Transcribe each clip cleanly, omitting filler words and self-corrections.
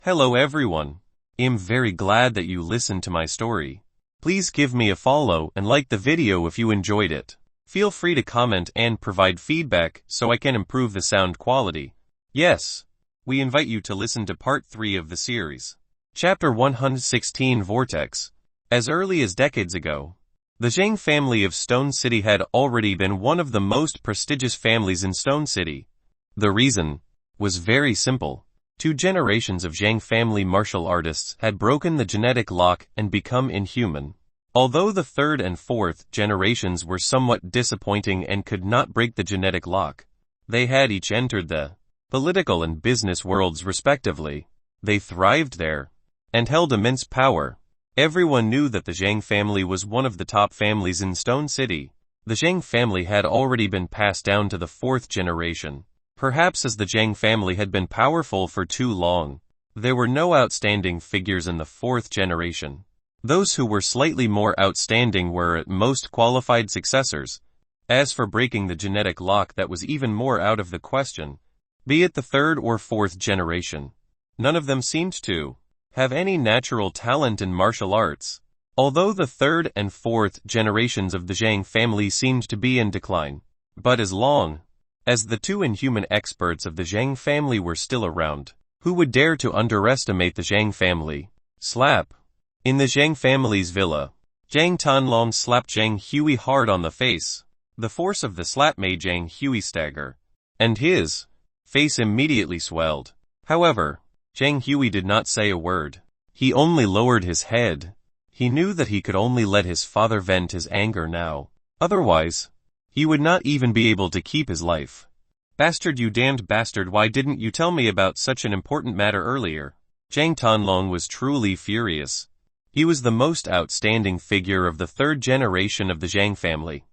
Hello everyone. I'm very glad that you listened to my story. Please give me a follow and like the video if you enjoyed it. Feel free to comment and provide feedback so I can improve the sound quality. Yes, we invite you to listen to part 3 of the series. Chapter 116 Vortex. As early as decades ago, the Zhang family of Stone City had already been one of the most prestigious families in Stone City. The reason was very simple. 2 generations of Zhang family martial artists had broken the genetic lock and become inhuman. Although the 3rd and 4th generations were somewhat disappointing and could not break the genetic lock, they had each entered the political and business worlds respectively. They thrived there and held immense power. Everyone knew that the Zhang family was one of the top families in Stone City. The Zhang family had already been passed down to the 4th generation. Perhaps as the Zhang family had been powerful for too long, there were no outstanding figures in the 4th generation. Those who were slightly more outstanding were at most qualified successors. As for breaking the genetic lock, that was even more out of the question. Be it the 3rd or 4th generation, none of them seemed to have any natural talent in martial arts. Although the 3rd and 4th generations of the Zhang family seemed to be in decline, but as long as the 2 inhuman experts of the Zhang family were still around, who would dare to underestimate the Zhang family? Slap. In the Zhang family's villa, Zhang Tanlong slapped Zhang Hui hard on the face. The force of the slap made Zhang Hui stagger, and his face immediately swelled. However, Zhang Hui did not say a word. He only lowered his head. He knew that he could only let his father vent his anger now. Otherwise, he would not even be able to keep his life. Bastard, you damned bastard, why didn't you tell me about such an important matter earlier? Zhang Tanlong was truly furious. He was the most outstanding figure of the 3rd generation of the Zhang family,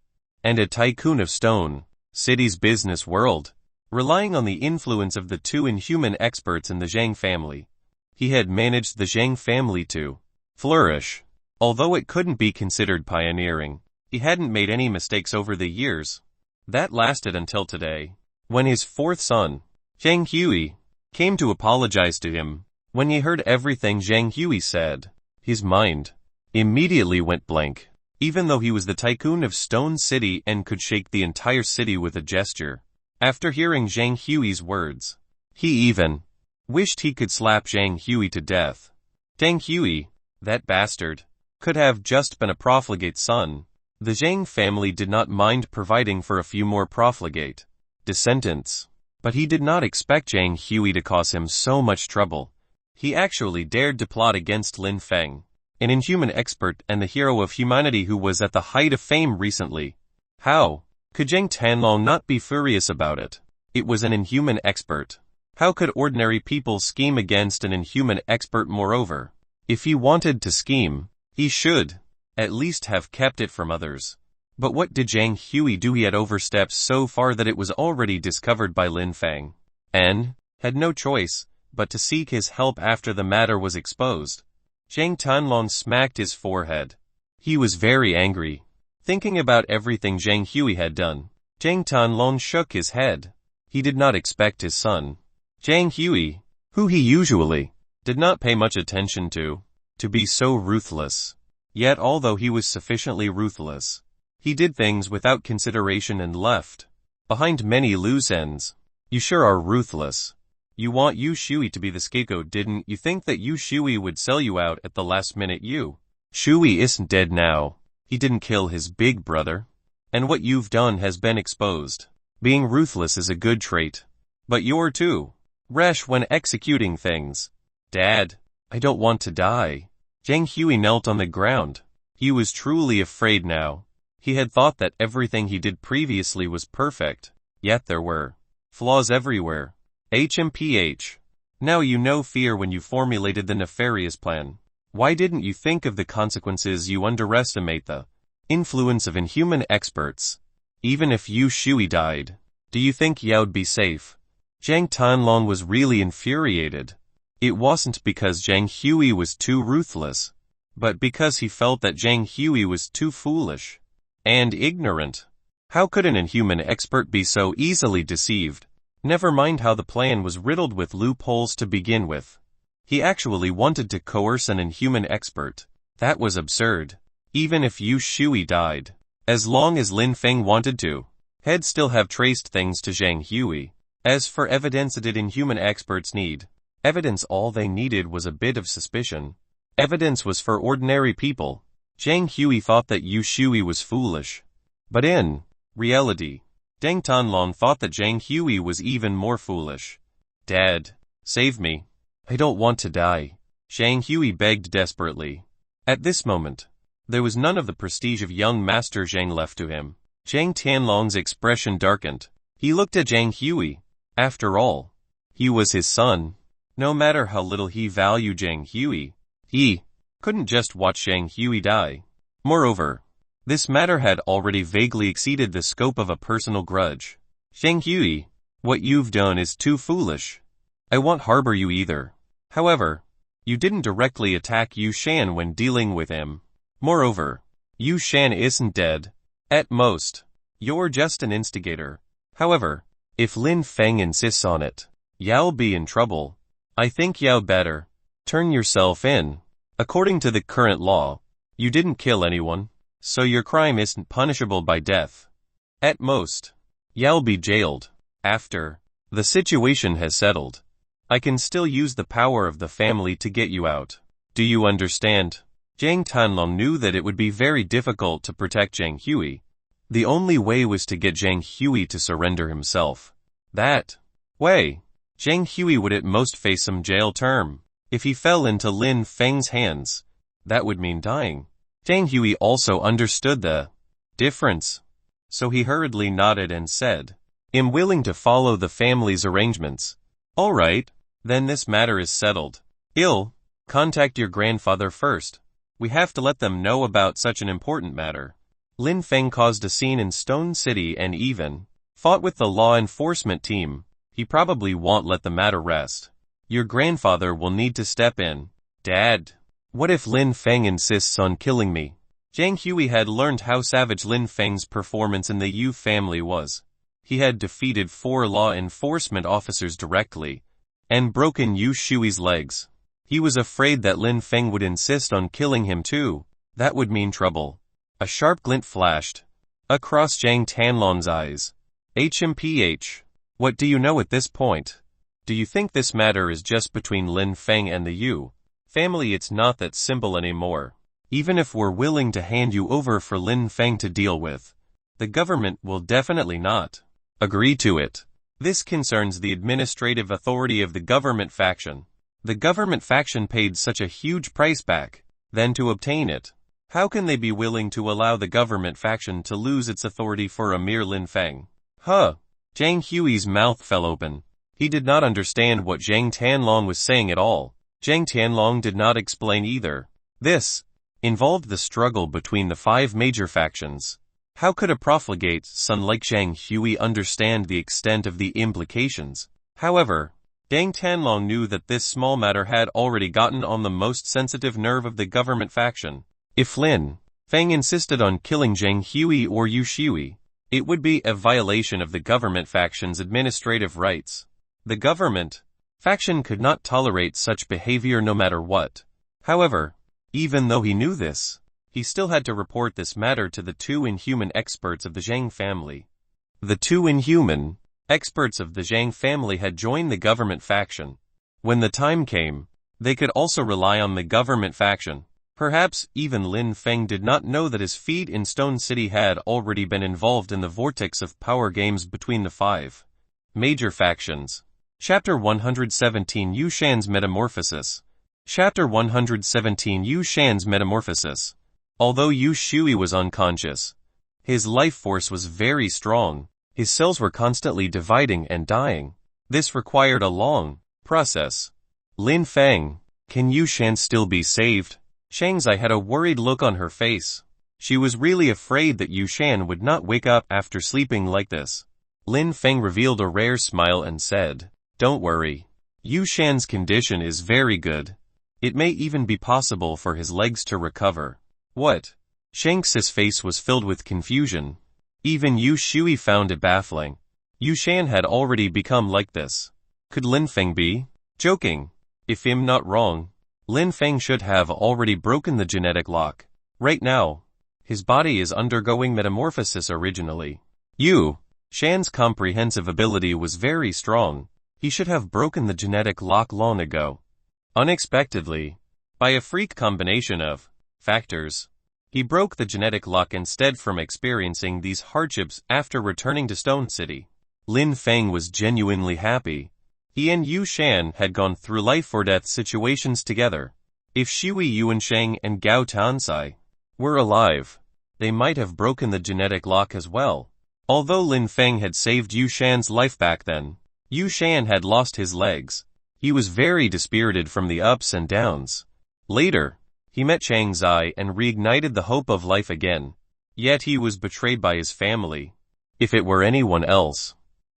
and a tycoon of Stone City's business world. Relying on the influence of the 2 inhuman experts in the Zhang family, he had managed the Zhang family to flourish. Although it couldn't be considered pioneering, he hadn't made any mistakes over the years. That lasted until today, when his 4th son, Zhang Hui, came to apologize to him. When he heard everything Zhang Hui said, his mind immediately went blank. Even though he was the tycoon of Stone City and could shake the entire city with a gesture, after hearing Zhang Hui's words, he even wished he could slap Zhang Hui to death. Zhang Hui, that bastard, could have just been a profligate son. The Zhang family did not mind providing for a few more profligate descendants, but he did not expect Zhang Hui to cause him so much trouble. He actually dared to plot against Lin Feng, an inhuman expert and the hero of humanity who was at the height of fame recently. How could Zhang Tanlong not be furious about it? It was an inhuman expert. How could ordinary people scheme against an inhuman expert? Moreover, if he wanted to scheme, he should at least have kept it from others. But what did Zhang Hui do? He had overstepped so far that it was already discovered by Lin Feng, and had no choice but to seek his help after the matter was exposed. Zhang Tanlong smacked his forehead. He was very angry. Thinking about everything Zhang Hui had done, Zhang Tanlong shook his head. He did not expect his son, Zhang Hui, who he usually did not pay much attention to be so ruthless. Yet although he was sufficiently ruthless, he did things without consideration and left behind many loose ends. You sure are ruthless. You want Yu Shui to be the scapegoat, didn't you? Think that Yu Shui would sell you out at the last minute? Yu Shui isn't dead now. He didn't kill his big brother. And what you've done has been exposed. Being ruthless is a good trait, but you're too rash when executing things. Dad, I don't want to die. Zhang Hui knelt on the ground. He was truly afraid now. He had thought that everything he did previously was perfect, yet there were flaws everywhere. HMPH. Now you know fear when you formulated the nefarious plan. Why didn't you think of the consequences? You underestimate the influence of inhuman experts. Even if Yu Shui died, do you think Yao'd be safe? Zhang Tanlong was really infuriated. It wasn't because Zhang Hui was too ruthless, but because he felt that Zhang Hui was too foolish and ignorant. How could an inhuman expert be so easily deceived? Never mind how the plan was riddled with loopholes to begin with. He actually wanted to coerce an inhuman expert. That was absurd. Even if Yu Shui died, as long as Lin Feng wanted to, he'd still have traced things to Zhang Hui. As for evidence, did inhuman experts need evidence? All they needed was a bit of suspicion. Evidence was for ordinary people. Zhang Hui thought that Yu Shui was foolish. But in reality, Deng Tanlong thought that Zhang Hui was even more foolish. Dad, save me. I don't want to die, Zhang Hui begged desperately. At this moment, there was none of the prestige of young Master Zhang left to him. Zhang Tianlong's expression darkened. He looked at Zhang Hui. After all, he was his son. No matter how little he valued Zhang Hui, he couldn't just watch Zhang Hui die. Moreover, this matter had already vaguely exceeded the scope of a personal grudge. Zhang Hui, what you've done is too foolish. I won't harbor you either. However, you didn't directly attack Yu Shan when dealing with him. Moreover, Yu Shan isn't dead. At most, you're just an instigator. However, if Lin Feng insists on it, Yao'll be in trouble. I think Yao better turn yourself in. According to the current law, you didn't kill anyone, so your crime isn't punishable by death. At most, Yao'll be jailed. After the situation has settled, I can still use the power of the family to get you out. Do you understand? Zhang Tanlong knew that it would be very difficult to protect Zhang Hui. The only way was to get Zhang Hui to surrender himself. That way, Zhang Hui would at most face some jail term. If he fell into Lin Feng's hands, that would mean dying. Zhang Hui also understood the difference, so he hurriedly nodded and said, I'm willing to follow the family's arrangements. All right, then this matter is settled. Contact your grandfather first. We have to let them know about such an important matter. Lin Feng caused a scene in Stone City and even fought with the law enforcement team. He probably won't let the matter rest. Your grandfather will need to step in. Dad, what if Lin Feng insists on killing me? Zhang Hui had learned how savage Lin Feng's performance in the Yu family was. He had defeated 4 law enforcement officers directly and broken Yu Shui's legs. He was afraid that Lin Feng would insist on killing him too. That would mean trouble. A sharp glint flashed across Zhang Tanlong's eyes. HMPH. What do you know at this point? Do you think this matter is just between Lin Feng and the Yu family? It's not that simple anymore. Even if we're willing to hand you over for Lin Feng to deal with, the government will definitely not agree to it. This concerns the administrative authority of the government faction. The government faction paid such a huge price back then to obtain it. How can they be willing to allow the government faction to lose its authority for a mere Lin Feng? Zhang Hui's mouth fell open. He did not understand what Zhang Tanlong was saying at all. Zhang Tanlong did not explain either. This involved the struggle between the 5 major factions. How could a profligate son like Zhang Hui understand the extent of the implications? However, Zhang Tanlong knew that this small matter had already gotten on the most sensitive nerve of the government faction. If Lin Feng insisted on killing Zhang Hui or Yu Shui, it would be a violation of the government faction's administrative rights. The government faction could not tolerate such behavior no matter what. However, even though he knew this, he still had to report this matter to the 2 inhuman experts of the Zhang family. The 2 inhuman experts of the Zhang family had joined the government faction. When the time came, they could also rely on the government faction. Perhaps even Lin Feng did not know that his feet in Stone City had already been involved in the vortex of power games between the 5 major factions. Chapter 117 Yu Shan's Metamorphosis. Chapter 117 Yu Shan's Metamorphosis. Although Yu Shui was unconscious, his life force was very strong. His cells were constantly dividing and dying. This required a long process. Lin Feng, can Yu Shan still be saved? Shangzai had a worried look on her face. She was really afraid that Yu Shan would not wake up after sleeping like this. Lin Feng revealed a rare smile and said, Don't worry. Yu Shan's condition is very good. It may even be possible for his legs to recover. What? Shangxi's face was filled with confusion. Even Yu Shui found it baffling. Yu Shan had already become like this. Could Lin Feng be joking? If I'm not wrong, Lin Feng should have already broken the genetic lock. Right now, his body is undergoing metamorphosis originally. Yu Shan's comprehensive ability was very strong. He should have broken the genetic lock long ago. Unexpectedly, by a freak combination of factors, he broke the genetic lock instead from experiencing these hardships after returning to Stone City. Lin Feng was genuinely happy. He and Yu Shan had gone through life-or-death situations together. If Shui Yuansheng and Gao Tansai were alive, they might have broken the genetic lock as well. Although Lin Feng had saved Yu Shan's life back then, Yu Shan had lost his legs. He was very dispirited from the ups and downs. Later, he met Chang Zai and reignited the hope of life again. Yet he was betrayed by his family. If it were anyone else,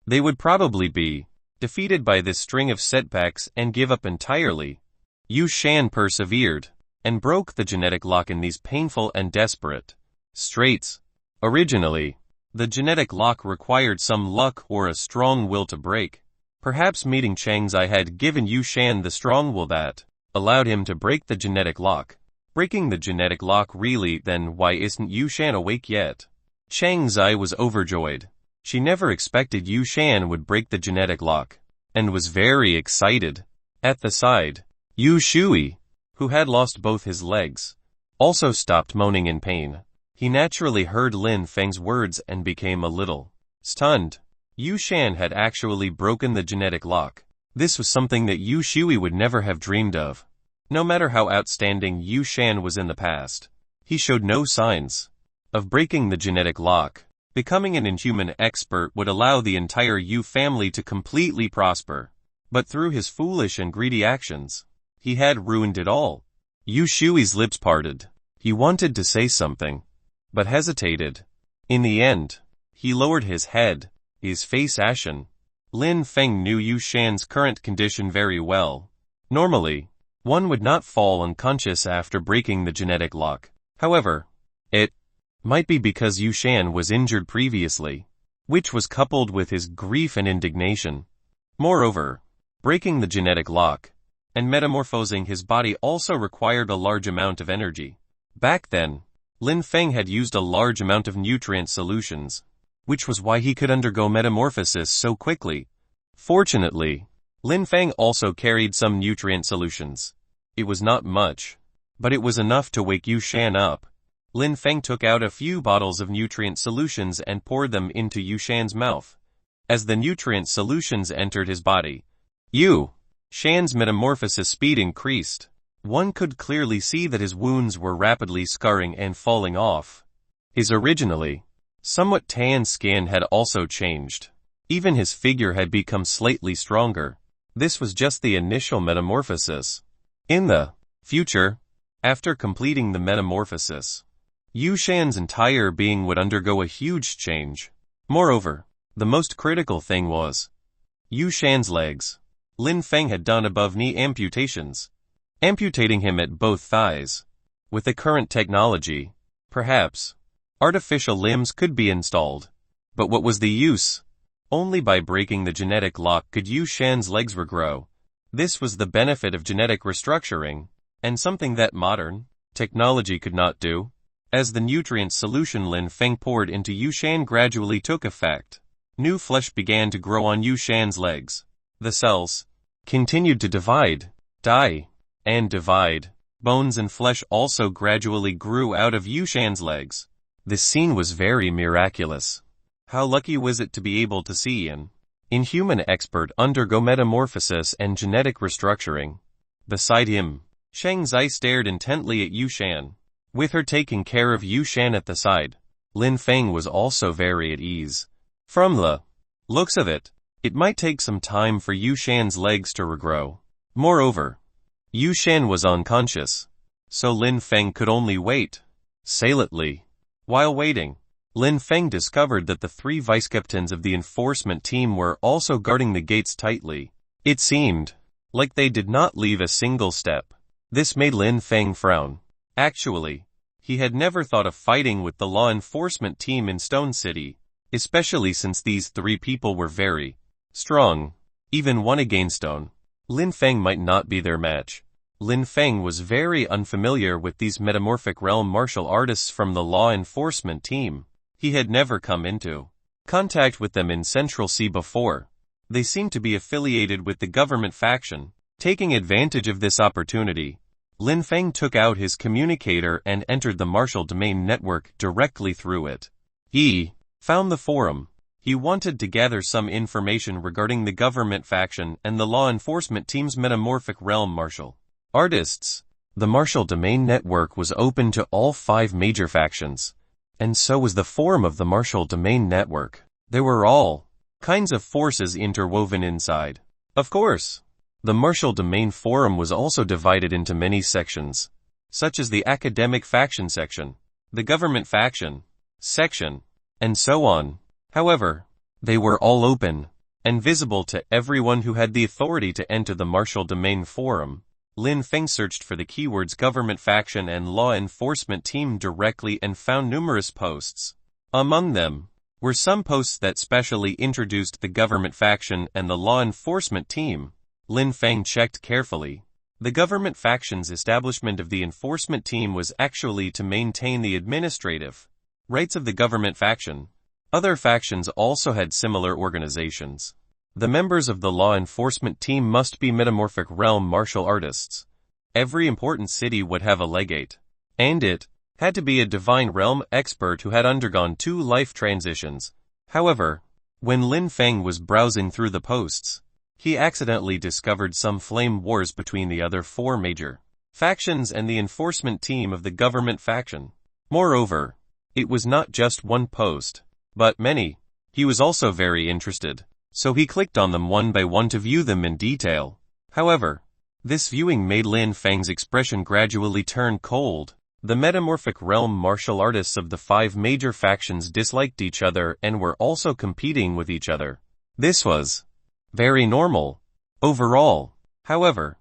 they would probably be defeated by this string of setbacks and give up entirely. Yu Shan persevered and broke the genetic lock in these painful and desperate straits. Originally, the genetic lock required some luck or a strong will to break. Perhaps meeting Chang Zai had given Yu Shan the strong will that allowed him to break the genetic lock. Breaking the genetic lock really, then why isn't Yu Shan awake yet? Chang Zai was overjoyed. She never expected Yu Shan would break the genetic lock, and was very excited. At the side, Yu Shui, who had lost both his legs, also stopped moaning in pain. He naturally heard Lin Feng's words and became a little stunned. Yu Shan had actually broken the genetic lock. This was something that Yu Shui would never have dreamed of. No matter how outstanding Yu Shan was in the past, he showed no signs of breaking the genetic lock. Becoming an inhuman expert would allow the entire Yu family to completely prosper. But through his foolish and greedy actions, he had ruined it all. Yu Shui's lips parted. He wanted to say something, but hesitated. In the end, he lowered his head, his face ashen. Lin Feng knew Yu Shan's current condition very well. Normally, one would not fall unconscious after breaking the genetic lock. However, it might be because Yu Shan was injured previously, which was coupled with his grief and indignation. Moreover, breaking the genetic lock and metamorphosing his body also required a large amount of energy. Back then, Lin Feng had used a large amount of nutrient solutions, which was why he could undergo metamorphosis so quickly. Fortunately, Lin Feng also carried some nutrient solutions. It was not much, but it was enough to wake Yu Shan up. Lin Feng took out a few bottles of nutrient solutions and poured them into Yu Shan's mouth. As the nutrient solutions entered his body, Yu Shan's metamorphosis speed increased. One could clearly see that his wounds were rapidly scarring and falling off. His originally somewhat tan skin had also changed. Even his figure had become slightly stronger. This was just the initial metamorphosis. In the future, after completing the metamorphosis, Yu Shan's entire being would undergo a huge change. Moreover, the most critical thing was Yu Shan's legs. Lin Feng had done above-knee amputations, amputating him at both thighs. With the current technology, perhaps artificial limbs could be installed. But what was the use? Only by breaking the genetic lock could Yu Shan's legs regrow. This was the benefit of genetic restructuring, and something that modern technology could not do. As the nutrient solution Lin Feng poured into Yu Shan gradually took effect, new flesh began to grow on Yu Shan's legs. The cells continued to divide, die, and divide. Bones and flesh also gradually grew out of Yu Shan's legs. This scene was very miraculous. How lucky was it to be able to see an inhuman expert undergo metamorphosis and genetic restructuring. Beside him, Chang Zai stared intently at Yu Shan. With her taking care of Yu Shan at the side, Lin Feng was also very at ease. From the looks of it, it might take some time for Yu Shan's legs to regrow. Moreover, Yu Shan was unconscious, so Lin Feng could only wait silently. While waiting, Lin Feng discovered that the three vice-captains of the enforcement team were also guarding the gates tightly. It seemed like they did not leave a single step. This made Lin Feng frown. Actually, he had never thought of fighting with the law enforcement team in Stone City, especially since these three people were very strong. Even one against Stone Lin Feng might not be their match. Lin Feng was very unfamiliar with these metamorphic realm martial artists from the law enforcement team. He had never come into contact with them in Central Sea before. They seemed to be affiliated with the government faction. Taking advantage of this opportunity, Lin Feng took out his communicator and entered the martial domain network directly through it. He found the forum. He wanted to gather some information regarding the government faction and the law enforcement team's metamorphic realm martial artists. The martial domain network was open to all 5 major factions, and so was the forum of the martial domain network. There were all kinds of forces interwoven inside. Of course, the martial domain forum was also divided into many sections, such as the academic faction section, the government faction section, and so on. However, they were all open and visible to everyone who had the authority to enter the martial domain forum. Lin Feng searched for the keywords government faction and law enforcement team directly and found numerous posts. Among them were some posts that specially introduced the government faction and the law enforcement team. Lin Feng checked carefully. The government faction's establishment of the enforcement team was actually to maintain the administrative rights of the government faction. Other factions also had similar organizations. The members of the law enforcement team must be metamorphic realm martial artists. Every important city would have a legate, and it had to be a divine realm expert who had undergone 2 life transitions. However, when Lin Feng was browsing through the posts, he accidentally discovered some flame wars between the other 4 major factions and the enforcement team of the government faction. Moreover, it was not just one post, but many. He was also very interested, so he clicked on them one by one to view them in detail. However, this viewing made Lin Feng's expression gradually turn cold. The metamorphic realm martial artists of the 5 major factions disliked each other and were also competing with each other. This was very normal. Overall, however,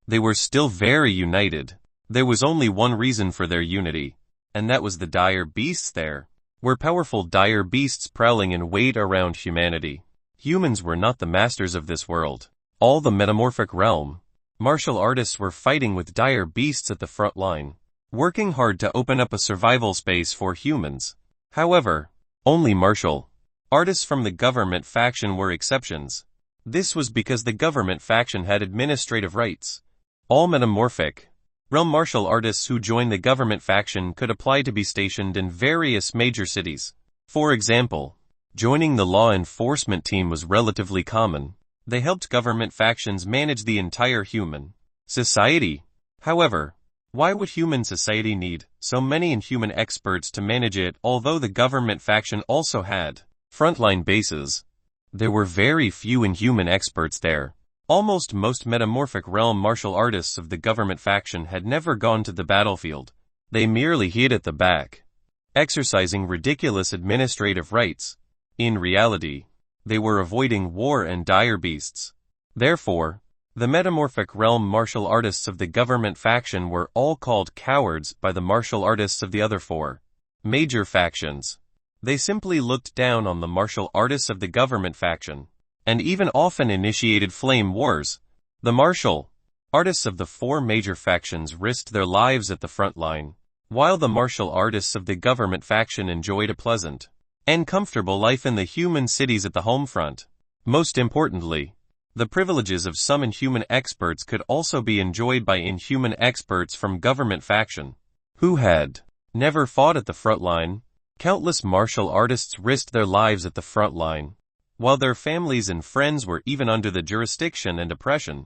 they were still very united. There was only one reason for their unity, and that was the dire beasts there were powerful dire beasts prowling in wait around humanity. Humans were not the masters of this world. All the metamorphic realm martial artists were fighting with dire beasts at the front line, working hard to open up a survival space for humans. However, only martial artists from the government faction were exceptions. This was because the government faction had administrative rights. All metamorphic realm martial artists who joined the government faction could apply to be stationed in various major cities. For example, joining the law enforcement team was relatively common. They helped government factions manage the entire human society. However, why would human society need so many inhuman experts to manage it? Although the government faction also had frontline bases, there were very few inhuman experts there. Almost most metamorphic realm martial artists of the government faction had never gone to the battlefield. They merely hid at the back, exercising ridiculous administrative rights. In reality, they were avoiding war and dire beasts. Therefore, the metamorphic realm martial artists of the government faction were all called cowards by the martial artists of the other 4 major factions. They simply looked down on the martial artists of the government faction, and even often initiated flame wars. The martial artists of the 4 major factions risked their lives at the front line, while the martial artists of the government faction enjoyed a pleasant and comfortable life in the human cities at the home front. Most importantly, the privileges of some inhuman experts could also be enjoyed by inhuman experts from government faction, who had never fought at the front line. Countless martial artists risked their lives at the front line, while their families and friends were even under the jurisdiction and oppression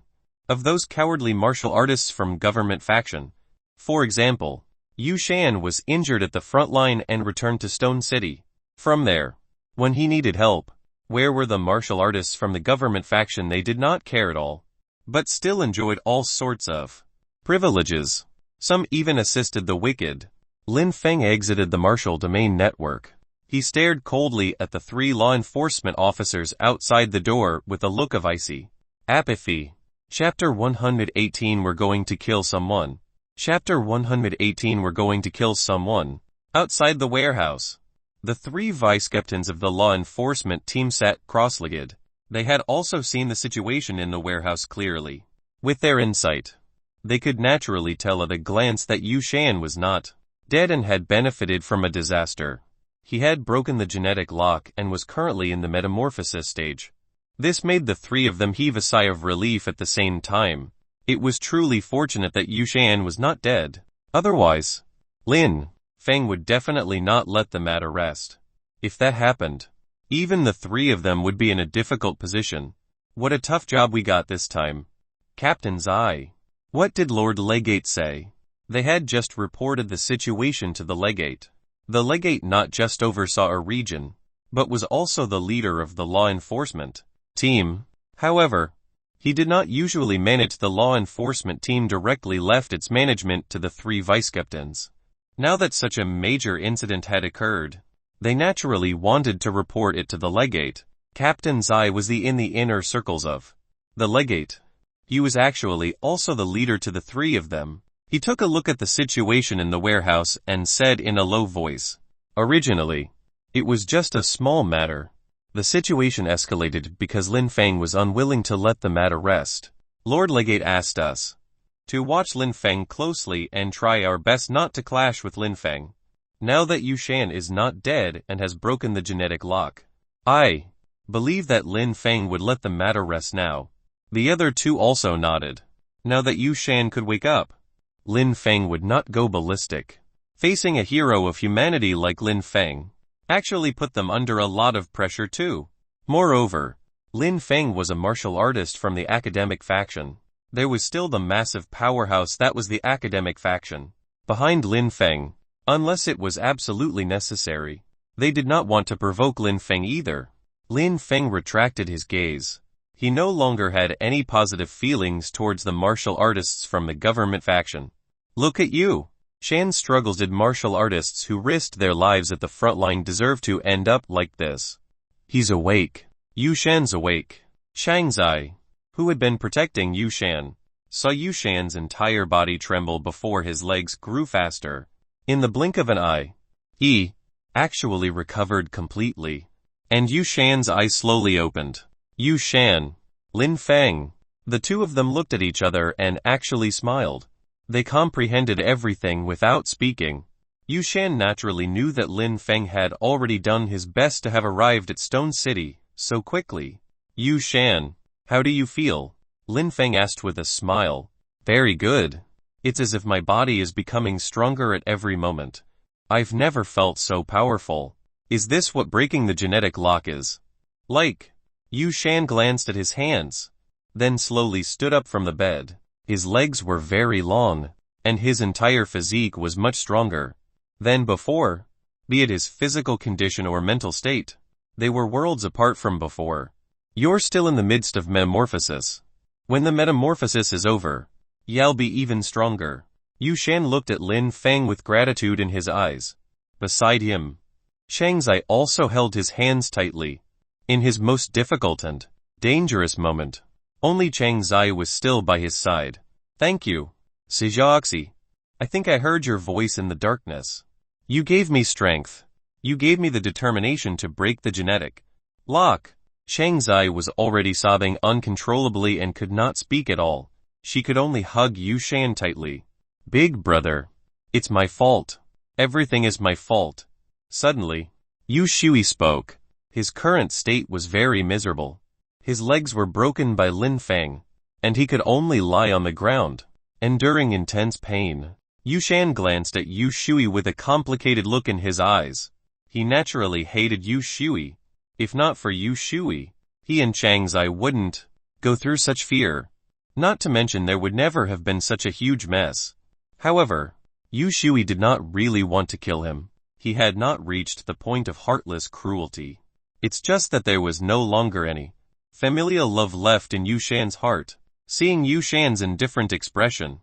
of those cowardly martial artists from government faction. For example, Yu Shan was injured at the front line and returned to Stone City. From there, when he needed help, where were the martial artists from the government faction? They did not care at all, but still enjoyed all sorts of privileges. Some even assisted the wicked. Lin Feng exited the martial domain network. He stared coldly at the 3 law enforcement officers outside the door with a look of icy apathy. Chapter 118 We're going to kill someone. Chapter 118 We're going to kill someone. Outside the warehouse, the 3 vice captains of the law enforcement team sat cross-legged. They had also seen the situation in the warehouse clearly. With their insight, they could naturally tell at a glance that Yu Shan was not dead and had benefited from a disaster. He had broken the genetic lock and was currently in the metamorphosis stage. This made the three of them heave a sigh of relief at the same time. It was truly fortunate that Yu Shan was not dead. Otherwise, Lin Feng would definitely not let the matter rest. If that happened, even the three of them would be in a difficult position. What a tough job we got this time. Captain's eye. What did Lord Legate say? They had just reported the situation to the Legate. The Legate not just oversaw a region, but was also the leader of the law enforcement team. However, he did not usually manage the law enforcement team, directly left its management to the three vice-captains. Now that such a major incident had occurred, they naturally wanted to report it to the Legate. Captain Zai was in the inner circles of the Legate. He was actually also the leader to the three of them. He took a look at the situation in the warehouse and said in a low voice, "Originally, it was just a small matter. The situation escalated because Lin Feng was unwilling to let the matter rest. Lord Legate asked us to watch Lin Feng closely and try our best not to clash with Lin Feng. Now that Yu Shan is not dead and has broken the genetic lock, I believe that Lin Feng would let the matter rest now." The other two also nodded. Now that Yu Shan could wake up, Lin Feng would not go ballistic. Facing a hero of humanity like Lin Feng actually put them under a lot of pressure too. Moreover, Lin Feng was a martial artist from the academic faction. There was still the massive powerhouse that was the academic faction behind Lin Feng, unless it was absolutely necessary. They did not want to provoke Lin Feng either. Lin Feng retracted his gaze. He no longer had any positive feelings towards the martial artists from the government faction. Look at you. Shan's struggles. Did martial artists who risked their lives at the front line deserve to end up like this? He's awake. Yu Shan's awake. Shang Zai, who had been protecting Yu Shan, saw Yu Shan's entire body tremble before his legs grew faster. In the blink of an eye, he actually recovered completely, and Yu Shan's eyes slowly opened. Yu Shan, Lin Feng. The two of them looked at each other and actually smiled. They comprehended everything without speaking. Yu Shan naturally knew that Lin Feng had already done his best to have arrived at Stone City so quickly. Yu Shan, how do you feel? Lin Feng asked with a smile. Very good. It's as if my body is becoming stronger at every moment. I've never felt so powerful. Is this what breaking the genetic lock is like? Yu Shan glanced at his hands, then slowly stood up from the bed. His legs were very long, and his entire physique was much stronger than before. Be it his physical condition or mental state, they were worlds apart from before. You're still in the midst of metamorphosis. When the metamorphosis is over, you'll be even stronger. Yu Shan looked at Lin Feng with gratitude in his eyes. Beside him, Shang Zai also held his hands tightly. In his most difficult and dangerous moment, only Chang Zai was still by his side. Thank you, Sijaoxi. I think I heard your voice in the darkness. You gave me strength. You gave me the determination to break the genetic lock. Shang Zai was already sobbing uncontrollably and could not speak at all. She could only hug Yu Shan tightly. Big brother. It's my fault. Everything is my fault. Suddenly, Yu Shui spoke. His current state was very miserable. His legs were broken by Lin Feng, and he could only lie on the ground, enduring intense pain. Yu Shan glanced at Yu Shui with a complicated look in his eyes. He naturally hated Yu Shui. If not for Yu Shui, he and Chang Zai wouldn't go through such fear. Not to mention there would never have been such a huge mess. However, Yu Shui did not really want to kill him. He had not reached the point of heartless cruelty. It's just that there was no longer any familial love left in Yu Shan's heart. Seeing Yu Shan's indifferent expression,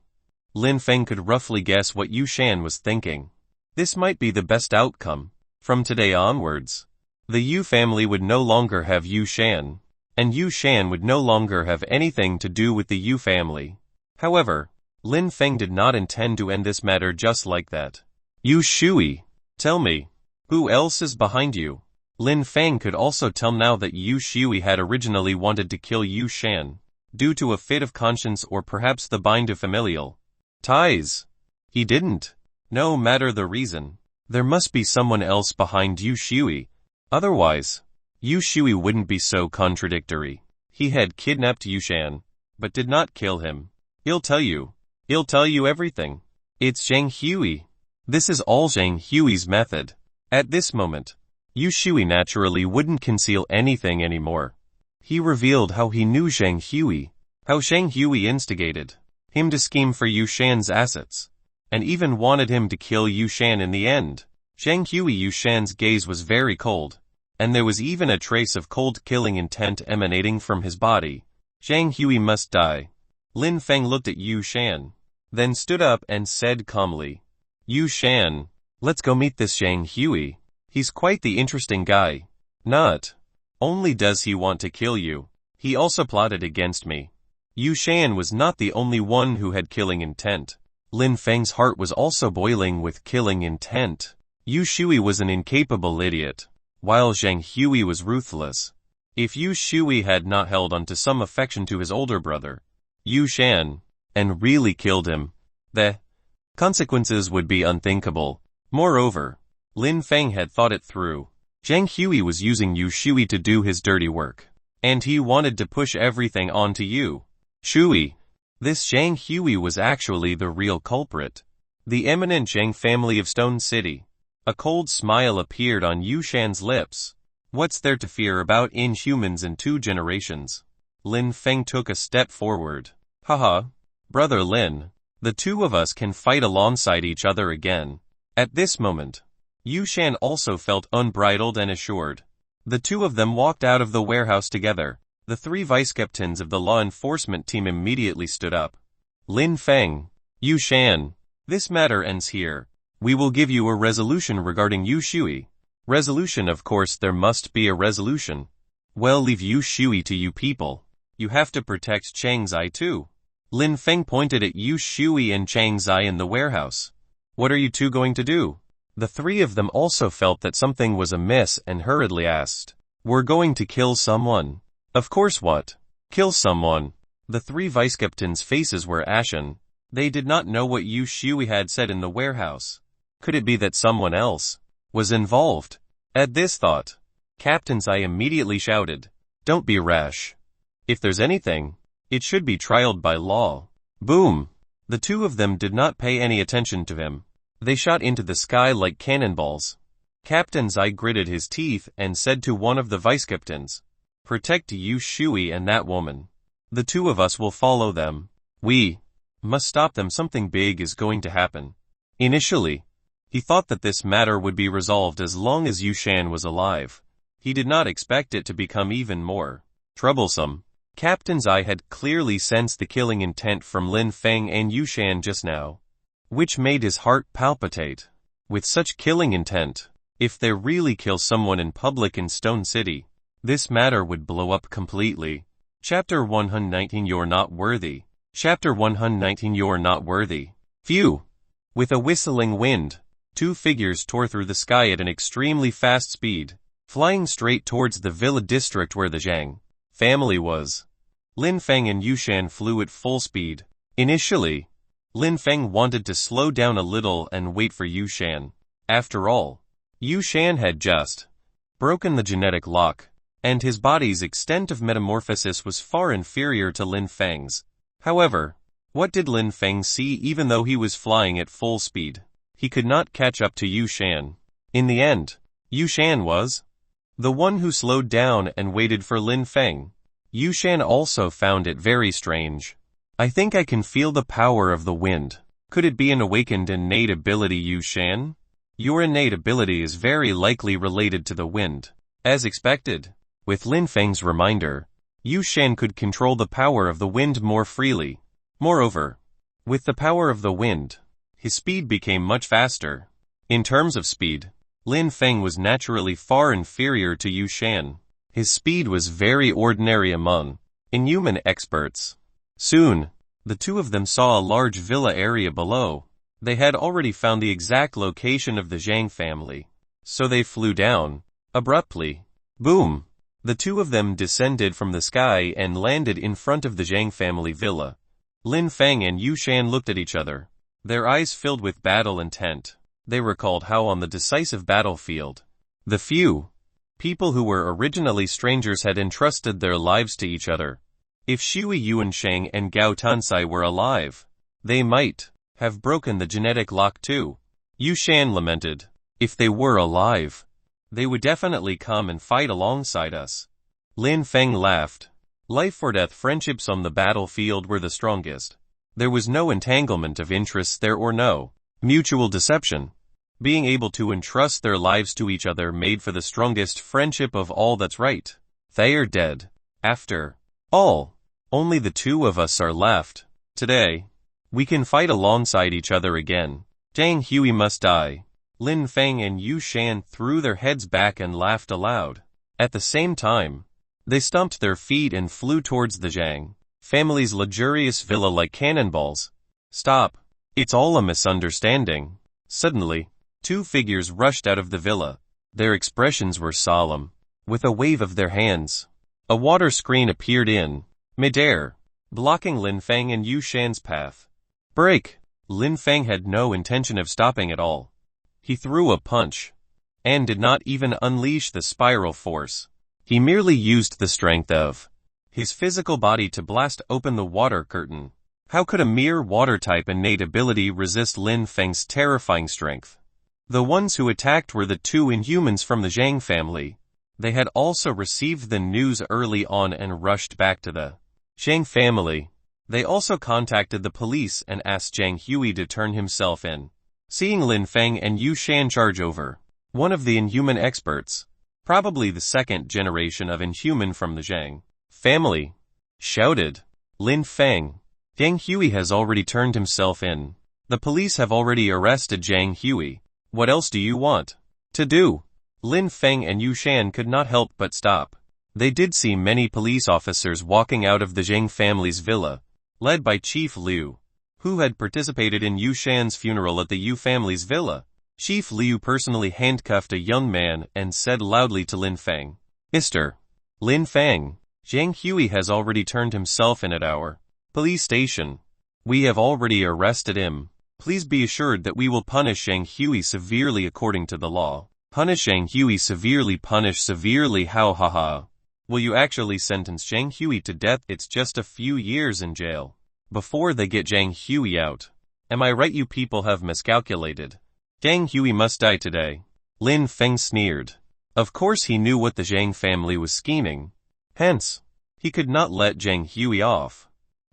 Lin Feng could roughly guess what Yu Shan was thinking. This might be the best outcome. From today onwards, the Yu family would no longer have Yu Shan, and Yu Shan would no longer have anything to do with the Yu family. However, Lin Feng did not intend to end this matter just like that. Yu Shui, tell me, who else is behind you? Lin Feng could also tell now that Yu Shui had originally wanted to kill Yu Shan. due to a fit of conscience or perhaps the bind of familial ties. He didn't. No matter the reason, there must be someone else behind Yu Shui. Otherwise, Yu Shui wouldn't be so contradictory. He had kidnapped Yu Shan, but did not kill him. He'll tell you. He'll tell you everything. It's Zhang Hui. This is all Zhang Hui's method. At this moment, Yu Shui naturally wouldn't conceal anything anymore. He revealed how he knew Zhang Hui, how Zhang Hui instigated him to scheme for Yu Shan's assets, and even wanted him to kill Yu Shan in the end. Zhang Hui Yu Shan's gaze was very cold, and there was even a trace of cold killing intent emanating from his body. Zhang Hui must die. Lin Feng looked at Yu Shan, then stood up and said calmly, Yu Shan, let's go meet this Zhang Hui. He's quite the interesting guy. Not only does he want to kill you, he also plotted against me. Yu Shan was not the only one who had killing intent. Lin Feng's heart was also boiling with killing intent. Yu Shui was an incapable idiot, while Zhang Hui was ruthless. If Yu Shui had not held on to some affection to his older brother, Yu Shan, and really killed him, the consequences would be unthinkable. Moreover, Lin Feng had thought it through. Zhang Hui was using Yu Shui to do his dirty work, and he wanted to push everything onto Yu Shui. This Zhang Hui was actually the real culprit. The eminent Zhang family of Stone City. A cold smile appeared on Yu Shan's lips. What's there to fear about inhumans in 2 generations? Lin Feng took a step forward. Haha, brother Lin, the 2 of us can fight alongside each other again. At this moment, Yu Shan also felt unbridled and assured. The 2 of them walked out of the warehouse together. The 3 vice-captains of the law enforcement team immediately stood up. Lin Feng, Yu Shan, this matter ends here. We will give you a resolution regarding Yu Shui. Resolution, of course there must be a resolution. Well, leave Yu Shui to you people. You have to protect Chang Zai too. Lin Feng pointed at Yu Shui and Chang Zai in the warehouse. What are you 2 going to do? The 3 of them also felt that something was amiss and hurriedly asked. We're going to kill someone. Of course. What? Kill someone? The 3 vice-captains' faces were ashen. They did not know what Yu Shui had said in the warehouse. Could it be that someone else was involved? At this thought, Captain Zai immediately shouted, Don't be rash. If there's anything, it should be trialed by law. Boom! The 2 of them did not pay any attention to him. They shot into the sky like cannonballs. Captain Zai gritted his teeth and said to one of the vice-captains, Protect Yu Shui and that woman. The 2 of us will follow them. We must stop them. Something big is going to happen. Initially, he thought that this matter would be resolved as long as Yu Shan was alive. He did not expect it to become even more troublesome. Captain Zai had clearly sensed the killing intent from Lin Feng and Yu Shan just now, which made his heart palpitate. With such killing intent, if they really kill someone in public in Stone City, this matter would blow up completely. Chapter 119 You're Not Worthy. Chapter 119 You're Not Worthy. Phew! With a whistling wind, 2 figures tore through the sky at an extremely fast speed, flying straight towards the villa district where the Zhang family was. Lin Feng and Yu Shan flew at full speed. Initially, Lin Feng wanted to slow down a little and wait for Yu Shan. After all, Yu Shan had just broken the genetic lock, and his body's extent of metamorphosis was far inferior to Lin Feng's. However, what did Lin Feng see? Even though he was flying at full speed, he could not catch up to Yu Shan. In the end, Yu Shan was the one who slowed down and waited for Lin Feng. Yu Shan also found it very strange. I think I can feel the power of the wind. Could it be an awakened innate ability, Yu Shan? Your innate ability is very likely related to the wind. As expected, with Lin Feng's reminder, Yu Shan could control the power of the wind more freely. Moreover, with the power of the wind, his speed became much faster. In terms of speed, Lin Feng was naturally far inferior to Yu Shan. His speed was very ordinary among inhuman experts. Soon, the 2 of them saw a large villa area below. They had already found the exact location of the Zhang family, so they flew down. Abruptly, boom! The two of them descended from the sky and landed in front of the Zhang family villa. Lin Feng and Yu Shan looked at each other, their eyes filled with battle intent. They recalled how on the decisive battlefield, the few people who were originally strangers had entrusted their lives to each other. If Shui Yuansheng and Gao Tansai were alive, they might have broken the genetic lock too. Yu Shan lamented. If they were alive, they would definitely come and fight alongside us. Lin Feng laughed. Life or death friendships on the battlefield were the strongest. There was no entanglement of interests there or no mutual deception. Being able to entrust their lives to each other made for the strongest friendship of all. That's right. They are dead. After all, only the two of us are left. Today, we can fight alongside each other again. Zhang Hui must die. Lin Feng and Yu Shan threw their heads back and laughed aloud. At the same time, they stomped their feet and flew towards the Zhang family's luxurious villa like cannonballs. Stop. It's all a misunderstanding. Suddenly, two figures rushed out of the villa. Their expressions were solemn. With a wave of their hands, a water screen appeared in midair, blocking Lin Feng and Yu Shan's path. Break! Lin Feng had no intention of stopping at all. He threw a punch, and did not even unleash the spiral force. He merely used the strength of his physical body to blast open the water curtain. How could a mere water-type innate ability resist Lin Feng's terrifying strength? The ones who attacked were the two inhumans from the Zhang family. They had also received the news early on and rushed back to the Zhang family. They also contacted the police and asked Zhang Hui to turn himself in. Seeing Lin Feng and Yu Shan charge over, one of the inhuman experts, probably the second generation of inhuman from the Zhang family, shouted, Lin Feng, Zhang Hui has already turned himself in. The police have already arrested Zhang Hui. What else do you want to do? Lin Feng and Yu Shan could not help but stop. They did see many police officers walking out of the Zhang family's villa, led by Chief Liu, who had participated in Yu Shan's funeral at the Yu family's villa. Chief Liu personally handcuffed a young man and said loudly to Lin Feng, Mr. Lin Feng, Zhang Hui has already turned himself in at our police station. We have already arrested him. Please be assured that we will punish Zhang Hui severely according to the law. Punish Zhang Hui severely. Punish severely. How haha. Will you actually sentence Zhang Hui to death? It's just a few years in jail before they get Zhang Hui out. Am I right? You people have miscalculated. Zhang Hui must die today. Lin Feng sneered. Of course he knew what the Zhang family was scheming. Hence, he could not let Zhang Hui off.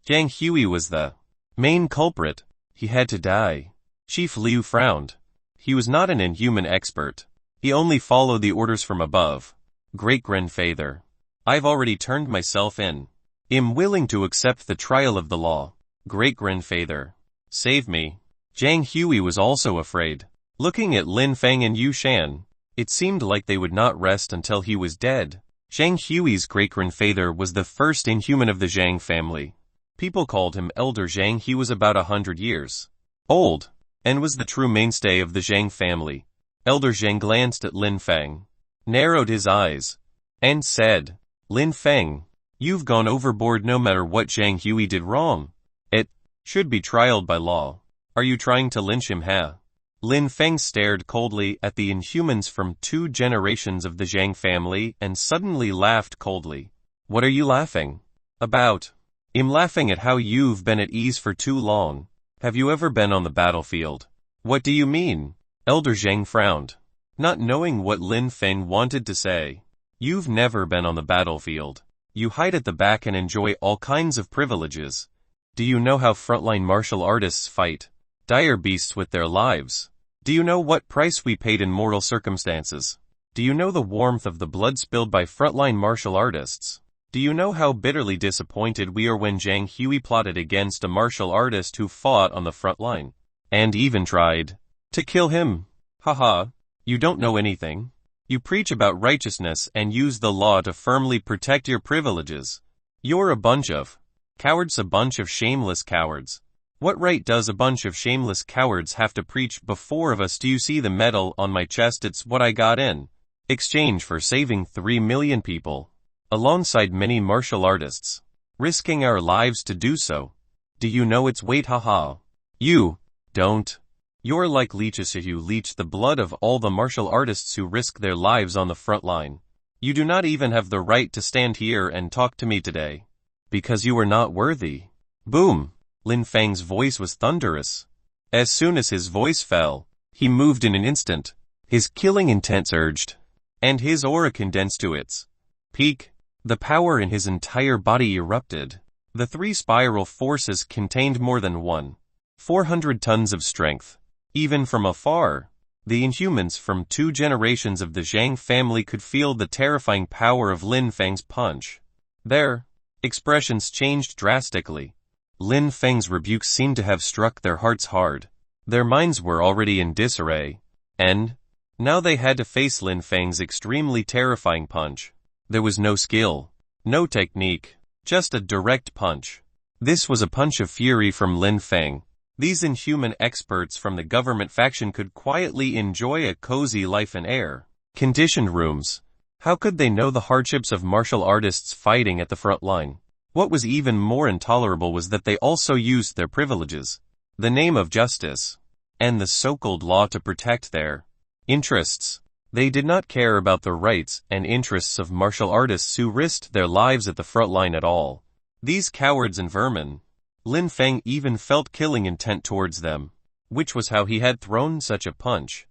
Zhang Hui was the main culprit. He had to die. Chief Liu frowned. He was not an inhuman expert. He only followed the orders from above. Great-grandfather, I've already turned myself in. Am willing to accept the trial of the law. Great-grandfather, save me. Zhang Hui was also afraid. Looking at Lin Feng and Yu Shan, it seemed like they would not rest until he was dead. Zhang Hui's great-grandfather was the first inhuman of the Zhang family. People called him Elder Zhang. He was about 100 years old, and was the true mainstay of the Zhang family. Elder Zhang glanced at Lin Feng, narrowed his eyes, and said, Lin Feng, you've gone overboard. No matter what Zhang Hui did wrong, it should be trialed by law. Are you trying to lynch him, huh? Lin Feng stared coldly at the inhumans from 2 generations of the Zhang family and suddenly laughed coldly. What are you laughing about? I'm laughing at how you've been at ease for too long. Have you ever been on the battlefield? What do you mean? Elder Zhang frowned, not knowing what Lin Feng wanted to say. You've never been on the battlefield. You hide at the back and enjoy all kinds of privileges. Do you know how frontline martial artists fight dire beasts with their lives? Do you know what price we paid in mortal circumstances? Do you know the warmth of the blood spilled by frontline martial artists? Do you know how bitterly disappointed we are when Zhang Hui plotted against a martial artist who fought on the front line, and even tried to kill him? Haha, you don't know anything. You preach about righteousness and use the law to firmly protect your privileges. You're a bunch of cowards, a bunch of shameless cowards. What right does a bunch of shameless cowards have to preach before of us? Do you see the medal on my chest? It's what I got in exchange for saving 3 million people. alongside many martial artists, risking our lives to do so. Do you know its weight? Haha. You don't. You're like leeches who leech the blood of all the martial artists who risk their lives on the front line. You do not even have the right to stand here and talk to me today. Because you are not worthy. Boom! Lin Feng's voice was thunderous. As soon as his voice fell, he moved in an instant. His killing intent surged, and his aura condensed to its peak. The power in his entire body erupted. The three spiral forces contained more than 400 tons of strength. Even from afar, the Inhumans from 2 generations of the Zhang family could feel the terrifying power of Lin Feng's punch. Their expressions changed drastically. Lin Feng's rebuke seemed to have struck their hearts hard. Their minds were already in disarray, and now they had to face Lin Feng's extremely terrifying punch. There was no skill, no technique, just a direct punch. This was a punch of fury from Lin Feng. These Inhuman experts from the government faction could quietly enjoy a cozy life in air-conditioned rooms. How could they know the hardships of martial artists fighting at the front line? What was even more intolerable was that they also used their privileges, the name of justice, and the so-called law to protect their interests. They did not care about the rights and interests of martial artists who risked their lives at the front line at all. These cowards and vermin. Lin Feng even felt killing intent towards them, which was how he had thrown such a punch.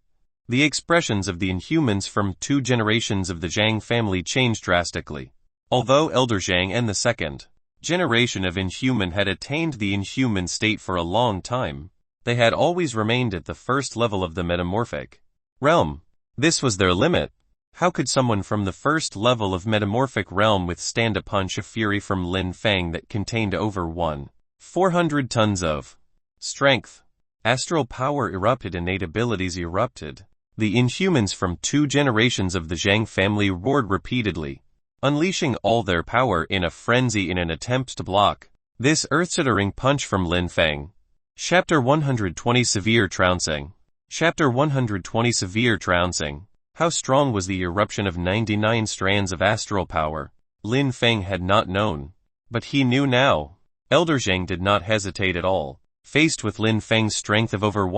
The expressions of the Inhumans from 2 generations of the Zhang family changed drastically. Although Elder Zhang and the second generation of Inhuman had attained the Inhuman state for a long time, they had always remained at the first level of the metamorphic realm. This was their limit. How could someone from the first level of metamorphic realm withstand a punch of fury from Lin Feng that contained over 400 tons of strength? Astral power erupted, innate abilities erupted. The Inhumans from 2 generations of the Zhang family roared repeatedly, unleashing all their power in a frenzy in an attempt to block this earth-shattering punch from Lin Feng. Chapter 120 Severe Trouncing. Chapter 120 Severe Trouncing. How strong was the eruption of 99 strands of astral power? Lin Feng had not known, but he knew now. Elder Zhang did not hesitate at all. Faced with Lin Feng's strength of over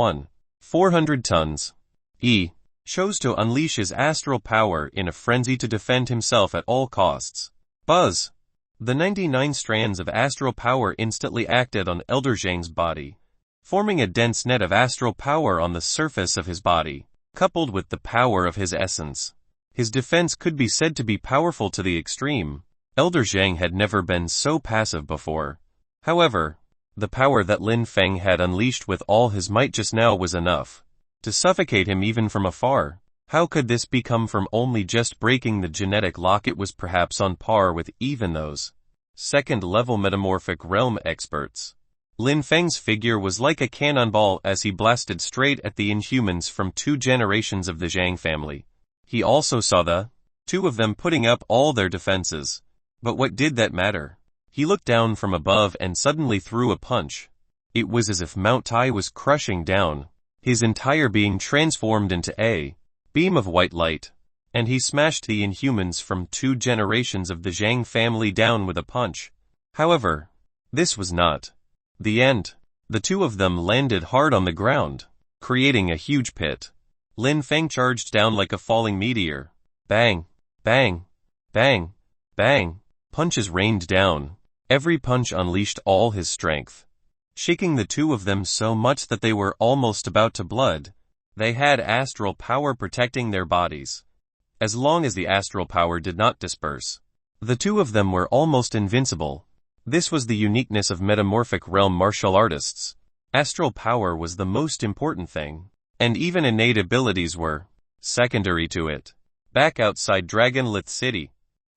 400 tons, he chose to unleash his astral power in a frenzy to defend himself at all costs. Buzz! The 99 strands of astral power instantly acted on Elder Zhang's body, forming a dense net of astral power on the surface of his body. Coupled with the power of his essence, his defense could be said to be powerful to the extreme. Elder Zhang had never been so passive before. However, the power that Lin Feng had unleashed with all his might just now was enough to suffocate him even from afar. How could this come from only just breaking the genetic lock? It was perhaps on par with even those second-level metamorphic realm experts. Lin Feng's figure was like a cannonball as he blasted straight at the Inhumans from 2 generations of the Zhang family. He also saw the 2 of them putting up all their defenses. But what did that matter? He looked down from above and suddenly threw a punch. It was as if Mount Tai was crushing down, his entire being transformed into a beam of white light, and he smashed the Inhumans from 2 generations of the Zhang family down with a punch. However, this was not the end. The 2 of them landed hard on the ground, creating a huge pit. Lin Feng charged down like a falling meteor. Bang! Bang! Bang! Bang! Punches rained down. Every punch unleashed all his strength, shaking the 2 of them so much that they were almost about to blood. They had astral power protecting their bodies. As long as the astral power did not disperse, the 2 of them were almost invincible. This was the uniqueness of metamorphic realm martial artists. Astral power was the most important thing, and even innate abilities were secondary to it. Back outside Dragonlith City,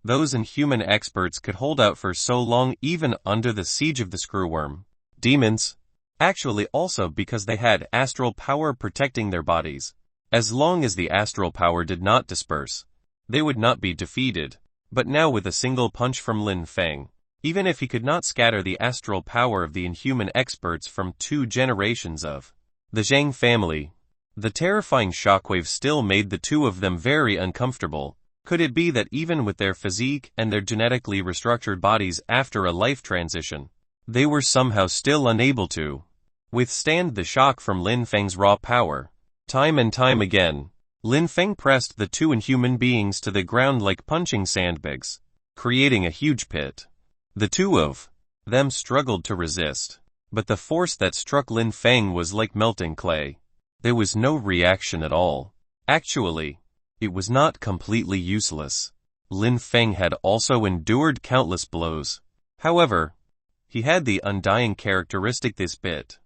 those Inhuman experts could hold out for so long even under the siege of the screwworm demons. Actually also because they had astral power protecting their bodies. As long as the astral power did not disperse, they would not be defeated. But now with a single punch from Lin Feng, even if he could not scatter the astral power of the Inhuman experts from 2 generations of the Zhang family, the terrifying shockwave still made the 2 of them very uncomfortable. Could it be that even with their physique and their genetically restructured bodies after a life transition, they were somehow still unable to withstand the shock from Lin Feng's raw power? Time and time again, Lin Feng pressed the two inhuman beings to the ground like punching sandbags, creating a huge pit. The two of them struggled to resist, but the force that struck Lin Feng was like melting clay. There was no reaction at all. Actually, it was not completely useless. Lin Feng had also endured countless blows. However, he had the undying characteristic this bit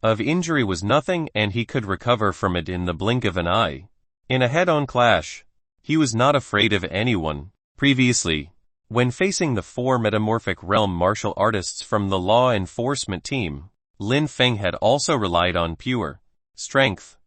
of injury was nothing and he could recover from it in the blink of an eye. In a head-on clash, he was not afraid of anyone. Previously, when facing the four metamorphic realm martial artists from the law enforcement team, Lin Feng had also relied on pure strength.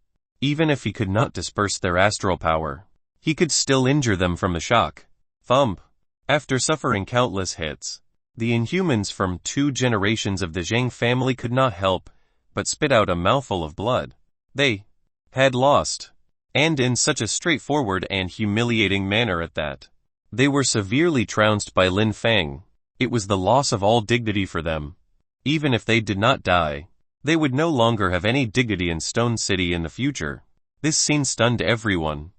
Even if he could not disperse their astral power, he could still injure them from the shock. Thump. After suffering countless hits, the Inhumans from 2 generations of the Zhang family could not help but spit out a mouthful of blood. They had lost, and in such a straightforward and humiliating manner at that. They were severely trounced by Lin Feng. It was the loss of all dignity for them. Even if they did not die, they would no longer have any dignity in Stone City in the future. This scene stunned everyone.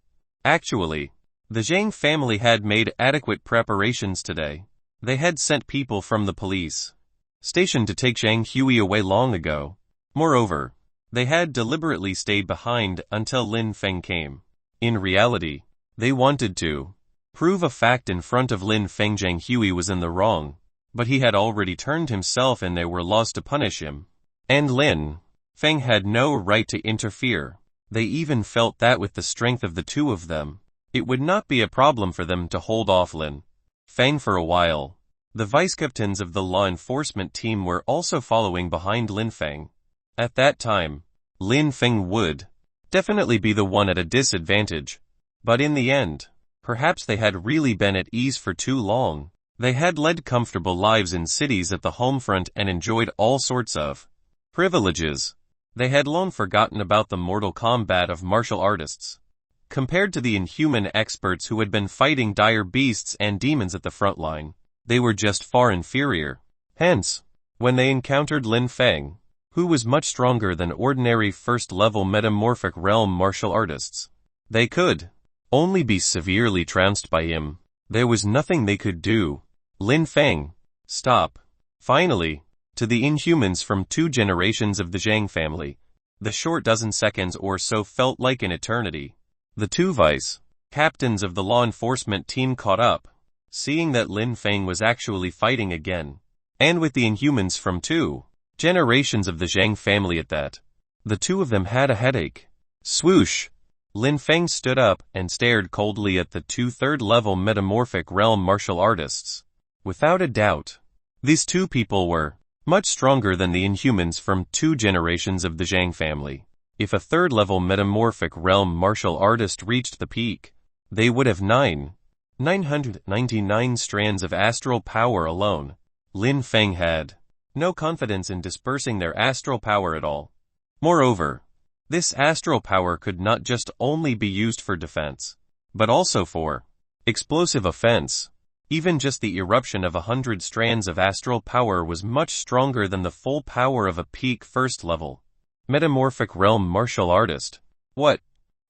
Actually, the Zhang family had made adequate preparations today. They had sent people from the police station to take Zhang Hui away long ago. Moreover, they had deliberately stayed behind until Lin Feng came. In reality, they wanted to prove a fact in front of Lin Feng. Zhang Hui was in the wrong, but he had already turned himself and they were lost to punish him. And Lin Feng had no right to interfere. They even felt that with the strength of the two of them, it would not be a problem for them to hold off Lin Feng for a while. The vice-captains of the law enforcement team were also following behind Lin Feng. At that time, Lin Feng would definitely be the one at a disadvantage. But in the end, perhaps they had really been at ease for too long. They had led comfortable lives in cities at the home front and enjoyed all sorts of privileges. They had long forgotten about the mortal combat of martial artists. Compared to the inhuman experts who had been fighting dire beasts and demons at the front line, they were just far inferior. Hence, when they encountered Lin Feng, who was much stronger than ordinary first-level metamorphic realm martial artists, they could only be severely trounced by him. There was nothing they could do. Lin Feng, stop. Finally, to the Inhumans from 2 generations of the Zhang family, the short dozen seconds or so felt like an eternity. The 2 vice-captains of the law enforcement team caught up, seeing that Lin Feng was actually fighting again. And with the Inhumans from 2 generations of the Zhang family at that, the 2 of them had a headache. Swoosh! Lin Feng stood up and stared coldly at the 2 third-level metamorphic realm martial artists. Without a doubt, these 2 people were much stronger than the Inhumans from 2 generations of the Zhang family. If a third-level metamorphic realm martial artist reached the peak, they would have 999 strands of astral power alone. Lin Feng had no confidence in dispersing their astral power at all. Moreover, this astral power could not just only be used for defense, but also for explosive offense. Even just the eruption of 100 strands of astral power was much stronger than the full power of a peak first-level metamorphic realm martial artist. What?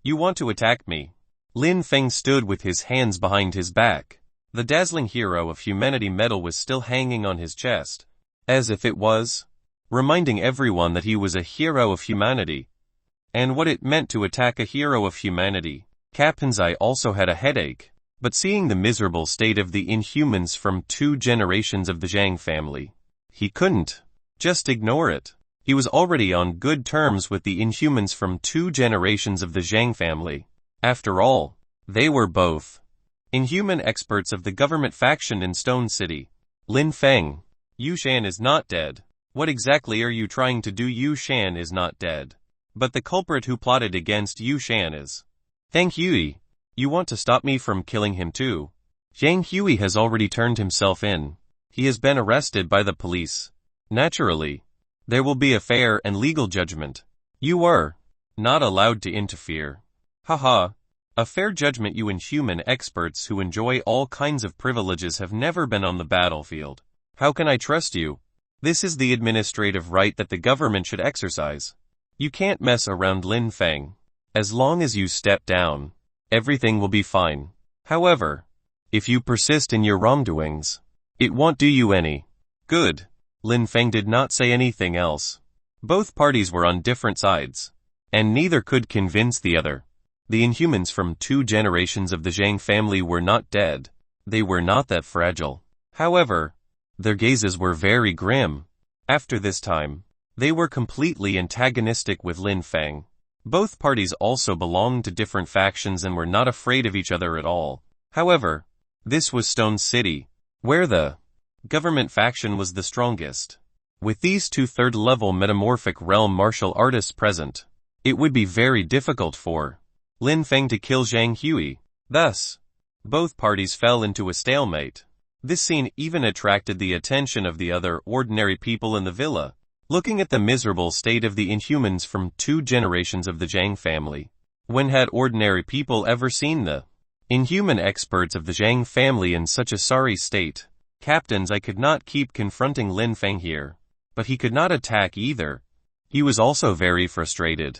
You want to attack me? Lin Feng stood with his hands behind his back. The dazzling hero of humanity medal was still hanging on his chest, as if it was reminding everyone that he was a hero of humanity, and what it meant to attack a hero of humanity. Captain's Eye also had a headache. But seeing the miserable state of the Inhumans from 2 generations of the Zhang family, he couldn't just ignore it. He was already on good terms with the Inhumans from 2 generations of the Zhang family. After all, they were both inhuman experts of the government faction in Stone City. Lin Feng, Yu Shan is not dead. What exactly are you trying to do? Yu Shan is not dead. But the culprit who plotted against Yu Shan is Zhang Hui. You want to stop me from killing him too? Zhang Hui has already turned himself in. He has been arrested by the police. Naturally, there will be a fair and legal judgment. You are not allowed to interfere. Haha. A fair judgment. You inhuman experts who enjoy all kinds of privileges have never been on the battlefield. How can I trust you? This is the administrative right that the government should exercise. You can't mess around, Lin Feng. As long as you step down, everything will be fine. However, if you persist in your wrongdoings, it won't do you any good. Lin Feng did not say anything else. Both parties were on different sides, and neither could convince the other. The Inhumans from 2 generations of the Zhang family were not dead. They were not that fragile. However, their gazes were very grim. After this time, they were completely antagonistic with Lin Feng. Both parties also belonged to different factions and were not afraid of each other at all. However, this was Stone City, where the government faction was the strongest. With these 2 third-level metamorphic realm martial artists present, it would be very difficult for Lin Feng to kill Zhang Hui. Thus, both parties fell into a stalemate. This scene even attracted the attention of the other ordinary people in the villa. Looking at the miserable state of the Inhumans from 2 generations of the Zhang family, when had ordinary people ever seen the inhuman experts of the Zhang family in such a sorry state? Captains, I could not keep confronting Lin Feng here, but he could not attack either. He was also very frustrated.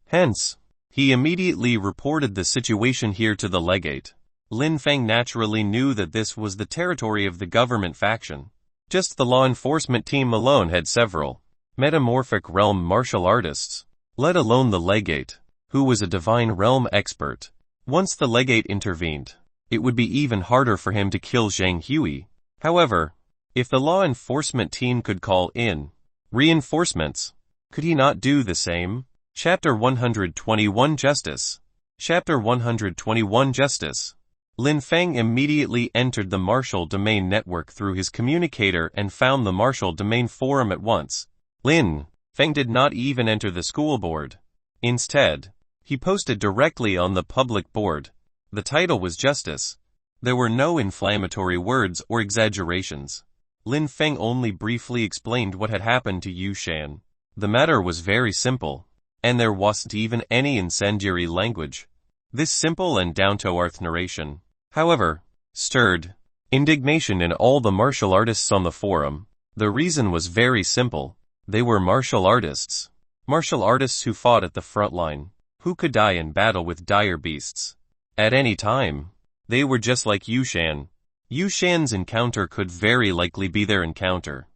Hence, he immediately reported the situation here to the legate. Lin Feng naturally knew that this was the territory of the government faction. Just the law enforcement team alone had several metamorphic realm martial artists, let alone the legate, who was a divine realm expert. Once the legate intervened, it would be even harder for him to kill Zhang Hui. However, if the law enforcement team could call in reinforcements, could he not do the same? Chapter 121 Justice. Chapter 121 Justice. Lin Feng immediately entered the Martial Domain network through his communicator and found the Martial Domain forum at once. Lin Feng did not even enter the school board. Instead, he posted directly on the public board. The title was Justice. There were no inflammatory words or exaggerations. Lin Feng only briefly explained what had happened to Yu Shan. The matter was very simple, and there wasn't even any incendiary language. This simple and down-to-earth narration, however, stirred indignation in all the martial artists on the forum. The reason was very simple. They were martial artists. Martial artists who fought at the front line, who could die in battle with dire beasts at any time. They were just like Yu Shan. Yu Shan's encounter could very likely be their encounter.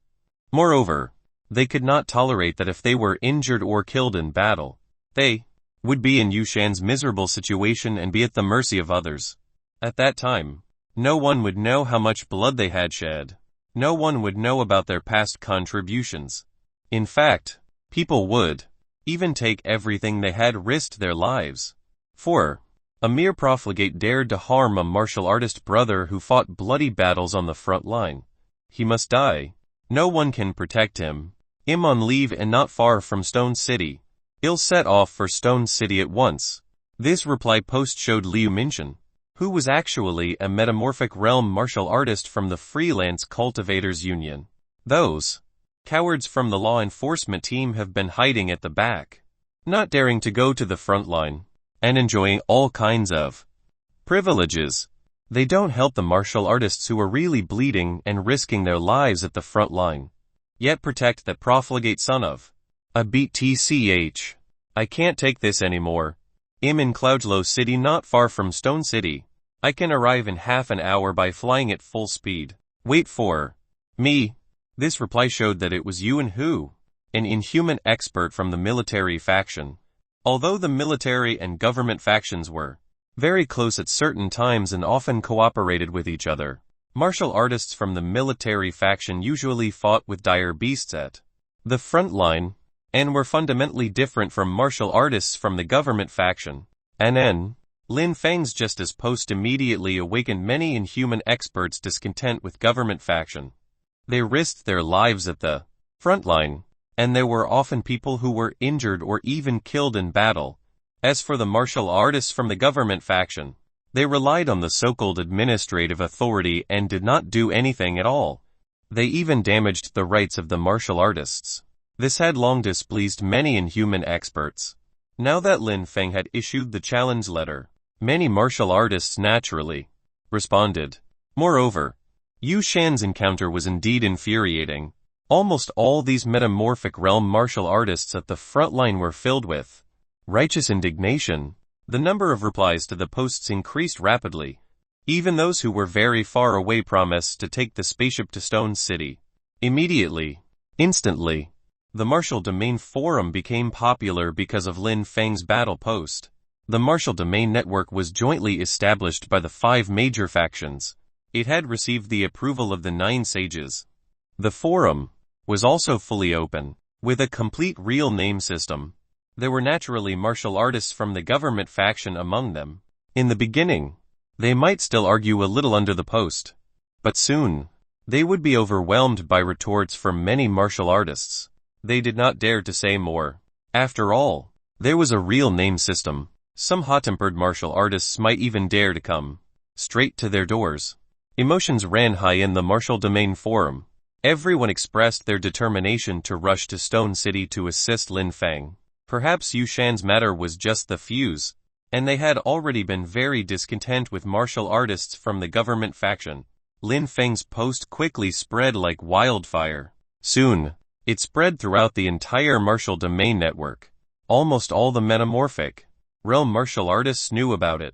Moreover, they could not tolerate that if they were injured or killed in battle, they would be in Yu Shan's miserable situation and be at the mercy of others. At that time, no one would know how much blood they had shed. No one would know about their past contributions. In fact, people would even take everything they had risked their lives for. A mere profligate dared to harm a martial artist brother who fought bloody battles on the front line. He must die. No one can protect him. I'm on leave and not far from Stone City. I'll set off for Stone City at once. This reply post showed Liu Minchen, who was actually a metamorphic realm martial artist from the Freelance Cultivators Union. Those cowards from the law enforcement team have been hiding at the back, not daring to go to the front line, and enjoying all kinds of privileges. They don't help the martial artists who are really bleeding and risking their lives at the front line, yet protect that profligate son of a BTCH. I can't take this anymore. I'm in Cloudlow City, not far from Stone City. I can arrive in half an hour by flying at full speed. Wait for me. This reply showed that it was Yuan Hu, an inhuman expert from the military faction. Although the military and government factions were very close at certain times and often cooperated with each other, martial artists from the military faction usually fought with dire beasts at the front line, and were fundamentally different from martial artists from the government faction. And Lin Feng's justice post immediately awakened many inhuman experts' discontent with government faction. They risked their lives at the front line, and there were often people who were injured or even killed in battle. As for the martial artists from the government faction, they relied on the so-called administrative authority and did not do anything at all. They even damaged the rights of the martial artists. This had long displeased many inhuman experts. Now that Lin Feng had issued the challenge letter, Many martial artists naturally responded. Moreover, Yu Shan's encounter was indeed infuriating. Almost all these metamorphic realm martial artists at the front line were filled with righteous indignation. The number of replies to the posts increased rapidly. Even those who were very far away promised to take the spaceship to Stone City. Immediately, instantly, the Martial Domain Forum became popular because of Lin Feng's battle post. The Martial Domain Network was jointly established by the 5 major factions. It had received the approval of the 9 sages. The forum was also fully open, with a complete real name system. There were naturally martial artists from the government faction among them. In the beginning, they might still argue a little under the post, but soon, they would be overwhelmed by retorts from many martial artists. They did not dare to say more. After all, there was a real name system. Some hot-tempered martial artists might even dare to come straight to their doors. Emotions ran high in the Martial Domain Forum. Everyone expressed their determination to rush to Stone City to assist Lin Feng. Perhaps Yu Shan's matter was just the fuse, and they had already been very discontent with martial artists from the government faction. Lin Feng's post quickly spread like wildfire. Soon, it spread throughout the entire Martial Domain network. Almost all the metamorphic realm martial artists knew about it.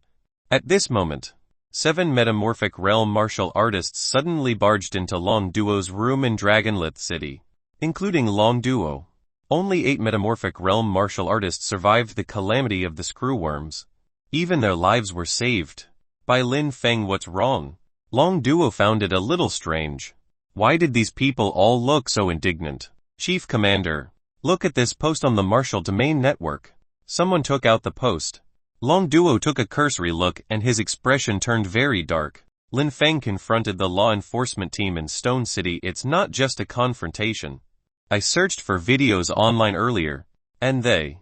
At this moment, 7 metamorphic realm martial artists suddenly barged into Long Duo's room in Dragonlit City. Including Long Duo, only 8 metamorphic realm martial artists survived the calamity of the screwworms. Even their lives were saved by Lin Feng. What's wrong? Long Duo found it a little strange. Why did these people all look so indignant? Chief Commander, look at this post on the Martial Domain Network. Someone took out the post. Long Duo took a cursory look and his expression turned very dark. Lin Feng confronted the law enforcement team in Stone City. It's not just a confrontation. I searched for videos online earlier, and they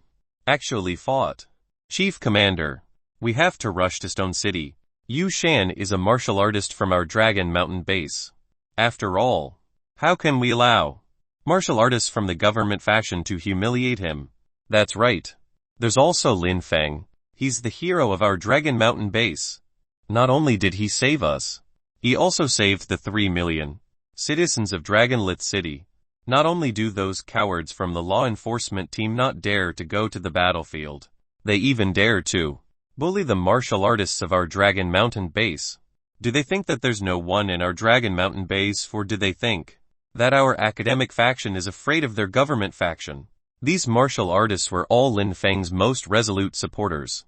actually fought. Chief Commander, we have to rush to Stone City. Yu Shan is a martial artist from our Dragon Mountain base. After all, how can we allow martial artists from the government faction to humiliate him? That's right. There's also Lin Feng. He's the hero of our Dragon Mountain base. Not only did he save us, he also saved the 3 million citizens of Dragonlit City. Not only do those cowards from the law enforcement team not dare to go to the battlefield, they even dare to bully the martial artists of our Dragon Mountain base. Do they think that there's no one in our Dragon Mountain base, or do they think that our academic faction is afraid of their government faction? These martial artists were all Lin Feng's most resolute supporters.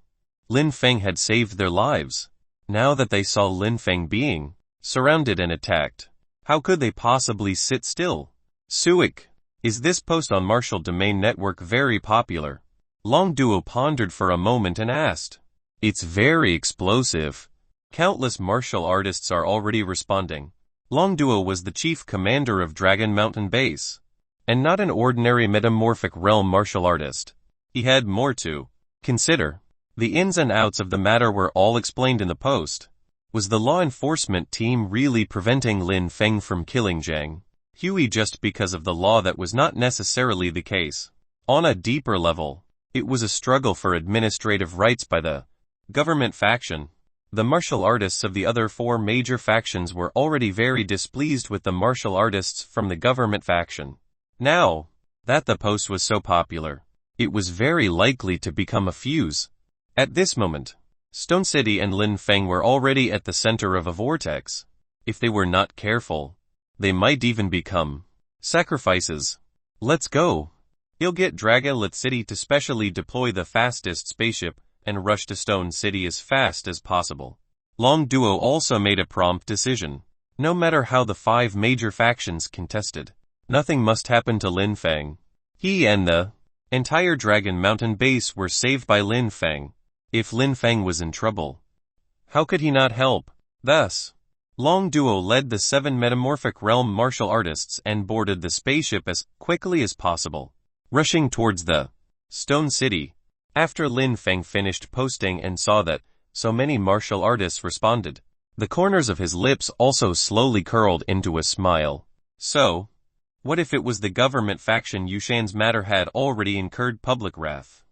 Lin Feng had saved their lives. Now that they saw Lin Feng being surrounded and attacked, how could they possibly sit still? Suik, is this post on Martial Domain Network very popular? Long Duo pondered for a moment and asked. It's very explosive. Countless martial artists are already responding. Long Duo was the chief commander of Dragon Mountain Base, and not an ordinary metamorphic realm martial artist. He had more to consider. The ins and outs of the matter were all explained in the post. Was the law enforcement team really preventing Lin Feng from killing Zhang Hui just because of the law? That was not necessarily the case. On a deeper level, it was a struggle for administrative rights by the government faction. The martial artists of the other 4 major factions were already very displeased with the martial artists from the government faction. Now that the post was so popular, it was very likely to become a fuse. At this moment, Stone City and Lin Feng were already at the center of a vortex. If they were not careful, they might even become sacrifices. Let's go. He'll get Dragonlit City to specially deploy the fastest spaceship and rush to Stone City as fast as possible. Long Duo also made a prompt decision. No matter how the 5 major factions contested, nothing must happen to Lin Feng. He and the entire Dragon Mountain base were saved by Lin Feng. If Lin Feng was in trouble, how could he not help? Thus, Long Duo led the 7 metamorphic realm martial artists and boarded the spaceship as quickly as possible, rushing towards the Stone City. After Lin Feng finished posting and saw that so many martial artists responded, the corners of his lips also slowly curled into a smile. So, what if it was the government faction? Yu Shan's matter had already incurred public wrath.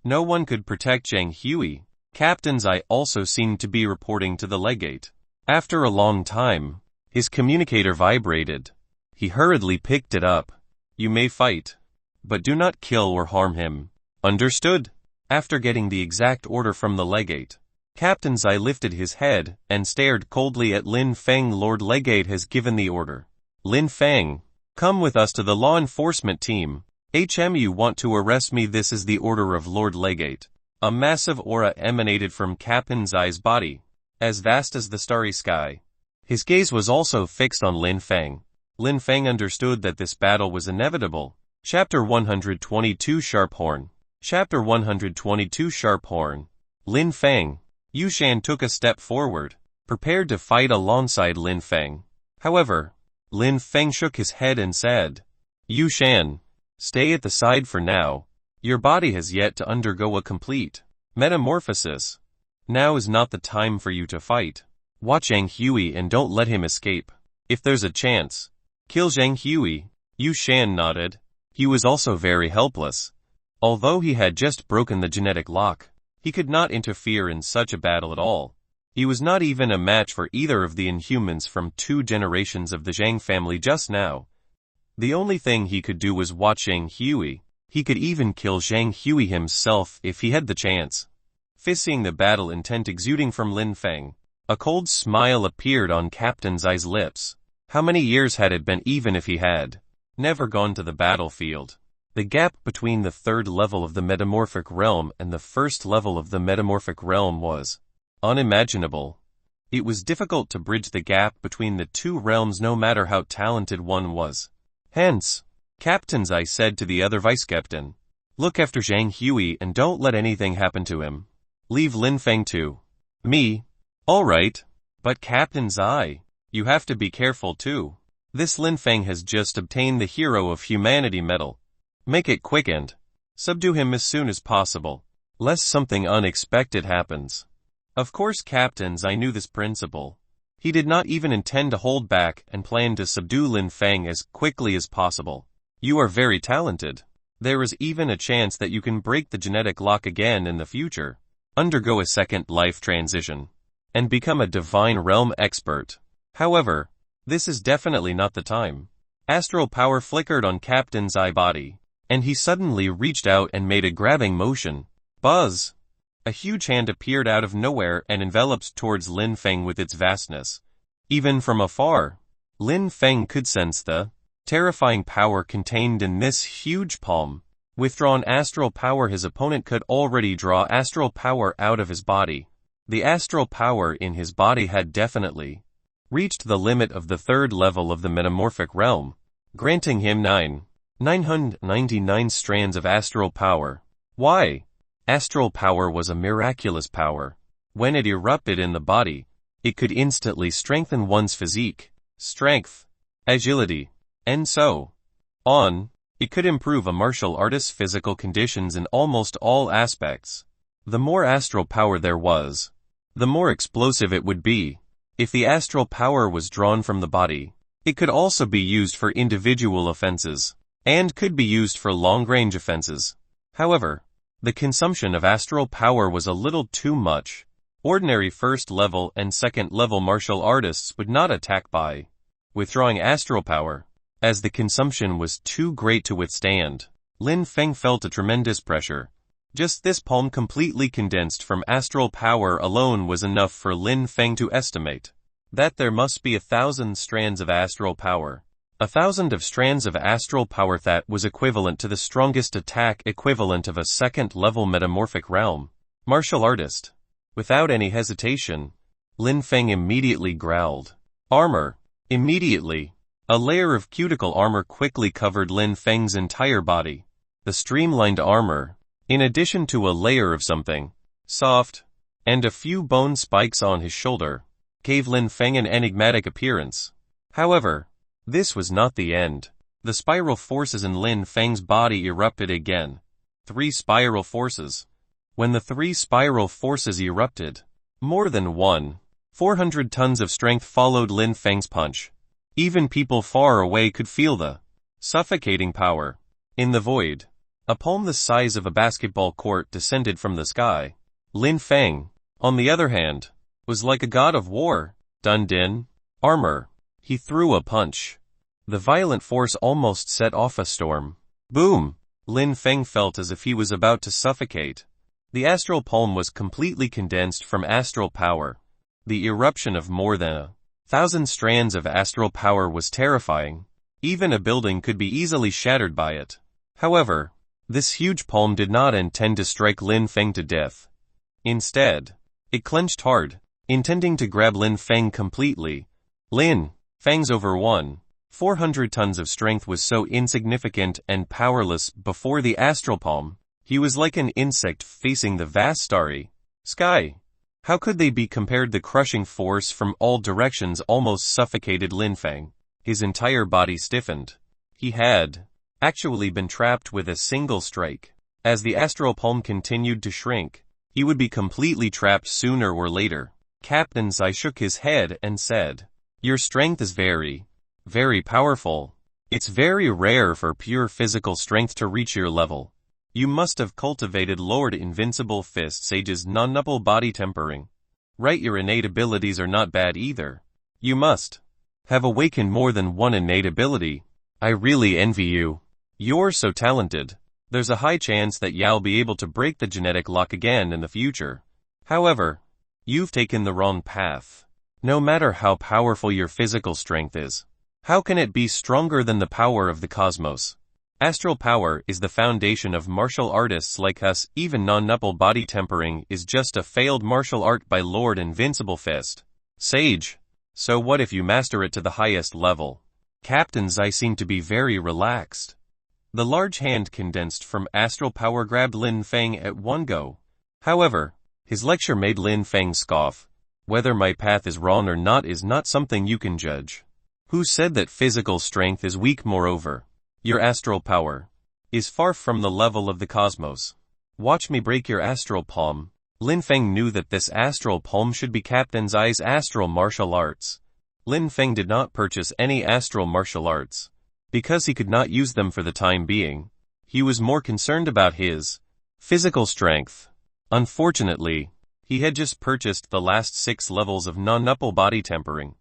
No one could protect Zhang Hui. Captain's eye also seemed to be reporting to the legate. After a long time, his communicator vibrated. He hurriedly picked it up. You may fight, but do not kill or harm him. Understood? After getting the exact order from the legate, Captain's eye lifted his head and stared coldly at Lin Feng. Lord Legate has given the order. Lin Feng, come with us to the law enforcement team. You want to arrest me? This is the order of Lord Legate. A massive aura emanated from Captain's eye's body, as vast as the starry sky. His gaze was also fixed on Lin Feng. Lin Feng understood that this battle was inevitable. Chapter 122 Sharphorn. Chapter 122 Sharphorn. Lin Feng. Yushan took a step forward, prepared to fight alongside Lin Feng. However, Lin Feng shook his head and said, Yushan, stay at the side for now. Your body has yet to undergo a complete metamorphosis. Now is not the time for you to fight. Watch Zhang Hui and don't let him escape. If there's a chance, kill Zhang Hui. Yushan nodded. He was also very helpless. Although he had just broken the genetic lock, he could not interfere in such a battle at all. He was not even a match for either of the Inhumans from 2 generations of the Zhang family just now. The only thing he could do was watch Zhang Hui. He could even kill Zhang Hui himself if he had the chance. Seeing the battle intent exuding from Lin Feng, a cold smile appeared on Captain's eye's lips. How many years had it been even if he had never gone to the battlefield? The gap between the 3rd level of the metamorphic realm and the 1st level of the metamorphic realm was unimaginable. It was difficult to bridge the gap between the 2 realms no matter how talented one was. Hence, Captain's eye said to the other vice-captain, look after Zhang Hui and don't let anything happen to him. Leave Lin Feng to me. All right, but Captain's eye, you have to be careful too. This Lin Feng has just obtained the Hero of Humanity medal. Make it quick and subdue him as soon as possible, lest something unexpected happens. Of course Captain's eye knew this principle. He did not even intend to hold back and planned to subdue Lin Feng as quickly as possible. You are very talented. There is even a chance that you can break the genetic lock again in the future, undergo a second life transition, and become a divine realm expert. However, this is definitely not the time. Astral power flickered on Captain's eye body, and he suddenly reached out and made a grabbing motion. Buzz! A huge hand appeared out of nowhere and enveloped towards Lin Feng with its vastness. Even from afar, Lin Feng could sense the terrifying power contained in this huge palm. Withdrawn astral power. His opponent could already draw astral power out of his body. The astral power in his body had definitely reached the limit of the 3rd level of the metamorphic realm, granting him 999 strands of astral power. Why? Astral power was a miraculous power. When it erupted in the body, it could instantly strengthen one's physique, strength, agility, and so on. It could improve a martial artist's physical conditions in almost all aspects. The more astral power there was, the more explosive it would be. If the astral power was drawn from the body, it could also be used for individual offenses, and could be used for long-range offenses. However, the consumption of astral power was a little too much. Ordinary 1st level and 2nd level martial artists would not attack by withdrawing astral power, as the consumption was too great to withstand. Lin Feng felt a tremendous pressure. Just this palm completely condensed from astral power alone was enough for Lin Feng to estimate that there must be 1,000 strands of astral power. 1,000 of strands of astral power, that was equivalent to the strongest attack equivalent of a 2nd level metamorphic realm martial artist. Without any hesitation, Lin Feng immediately growled, armor. Immediately, a layer of cuticle armor quickly covered Lin Feng's entire body. The streamlined armor, in addition to a layer of something soft and a few bone spikes on his shoulder, gave Lin Feng an enigmatic appearance. However, this was not the end. The spiral forces in Lin Feng's body erupted again. 3 spiral forces. When the 3 spiral forces erupted, more than 400 tons of strength followed Lin Feng's punch. Even people far away could feel the suffocating power. In the void, a palm the size of a basketball court descended from the sky. Lin Feng, on the other hand, was like a god of war, donned in armor. He threw a punch. The violent force almost set off a storm. Boom! Lin Feng felt as if he was about to suffocate. The astral palm was completely condensed from astral power. The eruption of more than 1,000 strands of astral power was terrifying. Even a building could be easily shattered by it. However, this huge palm did not intend to strike Lin Feng to death. Instead, it clenched hard, intending to grab Lin Feng completely. Lin Feng's over 400 tons of strength was so insignificant and powerless before the astral palm. He was like an insect facing the vast starry sky. How could they be compared? The crushing force from all directions almost suffocated Lin Feng. His entire body stiffened. He had actually been trapped with a single strike. As the astral palm continued to shrink, he would be completely trapped sooner or later. Captain Zai shook his head and said, "Your strength is very powerful. It's very rare for pure physical strength to reach your level. You must have cultivated Lord Invincible Fist Sage's non-nupple body tempering. Right, your innate abilities are not bad either. You must have awakened more than one innate ability. I really envy you. You're so talented. There's a high chance that you'll be able to break the genetic lock again in the future. However, you've taken the wrong path. No matter how powerful your physical strength is, how can it be stronger than the power of the cosmos? Astral power is the foundation of martial artists like us. Even non-nupple body tempering is just a failed martial art by Lord Invincible Fist Sage. So what if you master it to the highest level?" Captain Zai seemed to be very relaxed. The large hand condensed from astral power grabbed Lin Feng at one go. However, his lecture made Lin Feng scoff. "Whether my path is wrong or not is not something you can judge. Who said that physical strength is weak? Moreover, your astral power is far from the level of the cosmos. Watch me break your astral palm." Lin Feng knew that this astral palm should be Captain Zai's astral martial arts. Lin Feng did not purchase any astral martial arts, because he could not use them for the time being. He was more concerned about his physical strength. Unfortunately, he had just purchased the last 6 levels of non-nupple body tempering,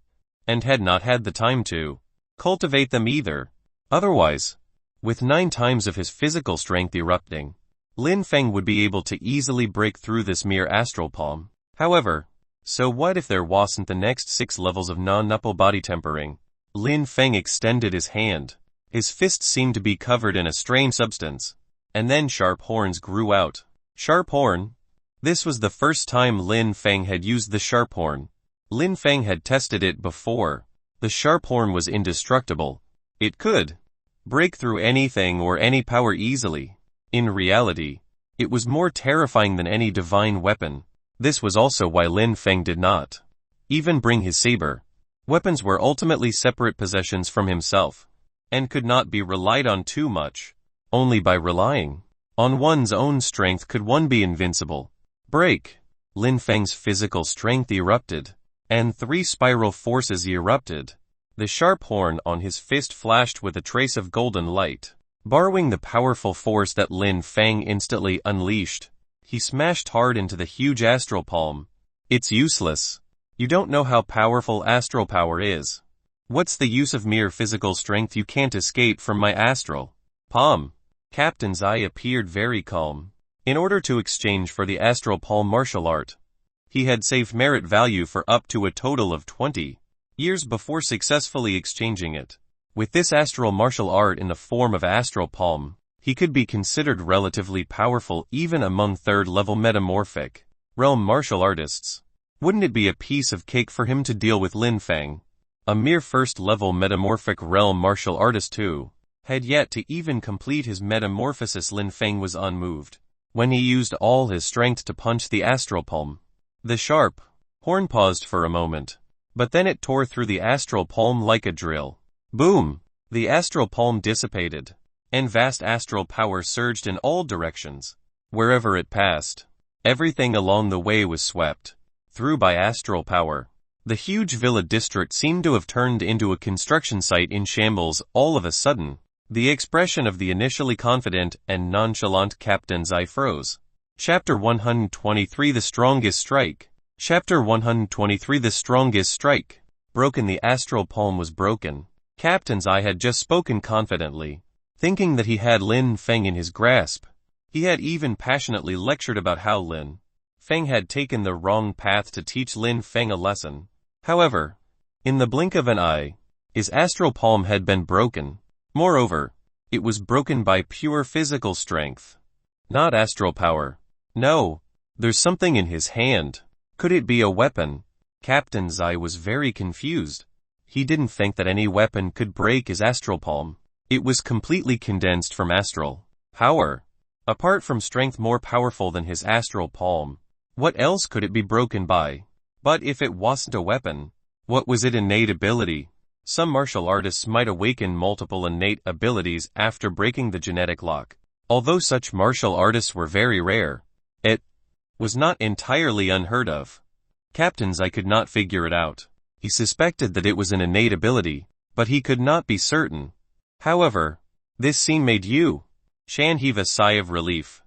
and had not had the time to cultivate them either. Otherwise, with 9 times of his physical strength erupting, Lin Feng would be able to easily break through this mere astral palm. However, so what if there wasn't the next 6 levels of non-nupple body tempering? Lin Feng extended his hand. His fist seemed to be covered in a strange substance, and then sharp horns grew out. Sharp horn? This was the first time Lin Feng had used the sharp horn. Lin Feng had tested it before. The sharp horn was indestructible. It could break through anything or any power easily. In reality, it was more terrifying than any divine weapon. This was also why Lin Feng did not even bring his saber. Weapons were ultimately separate possessions from himself, and could not be relied on too much. Only by relying on one's own strength could one be invincible. Break! Lin Feng's physical strength erupted, and 3 spiral forces erupted. The sharp horn on his fist flashed with a trace of golden light. Borrowing the powerful force that Lin Feng instantly unleashed, he smashed hard into the huge astral palm. "It's useless. You don't know how powerful astral power is. What's the use of mere physical strength? You can't escape from my astral palm." Captain Zai appeared very calm. In order to exchange for the astral palm martial art, he had saved merit value for up to a total of 20 years before successfully exchanging it. With this astral martial art in the form of astral palm, he could be considered relatively powerful even among 3rd-level metamorphic realm martial artists. Wouldn't it be a piece of cake for him to deal with Lin Feng? A mere 1st-level metamorphic realm martial artist who had yet to even complete his metamorphosis. Lin Feng was unmoved when he used all his strength to punch the astral palm. The sharp horn paused for a moment, but then it tore through the astral palm like a drill. Boom! The astral palm dissipated, and vast astral power surged in all directions. Wherever it passed, everything along the way was swept through by astral power. The huge villa district seemed to have turned into a construction site in shambles. All of a sudden, the expression of the initially confident and nonchalant Captain Zai froze. Chapter 123 The Strongest Strike. Chapter 123 The Strongest Strike. Broken. The astral palm was broken. Captain Zai had just spoken confidently, thinking that he had Lin Feng in his grasp. He had even passionately lectured about how Lin Feng had taken the wrong path to teach Lin Feng a lesson. However, in the blink of an eye, his astral palm had been broken. Moreover, it was broken by pure physical strength, not astral power. No, there's something in his hand. Could it be a weapon? Captain Zai was very confused. He didn't think that any weapon could break his astral palm. It was completely condensed from astral power. Apart from strength more powerful than his astral palm, what else could it be broken by? But if it wasn't a weapon, what was it? Innate ability. Some martial artists might awaken multiple innate abilities after breaking the genetic lock. Although such martial artists were very rare, it was not entirely unheard of. Captain Zai could not figure it out. He suspected that it was an innate ability, but he could not be certain. However, this scene made Yu Shan heave a sigh of relief.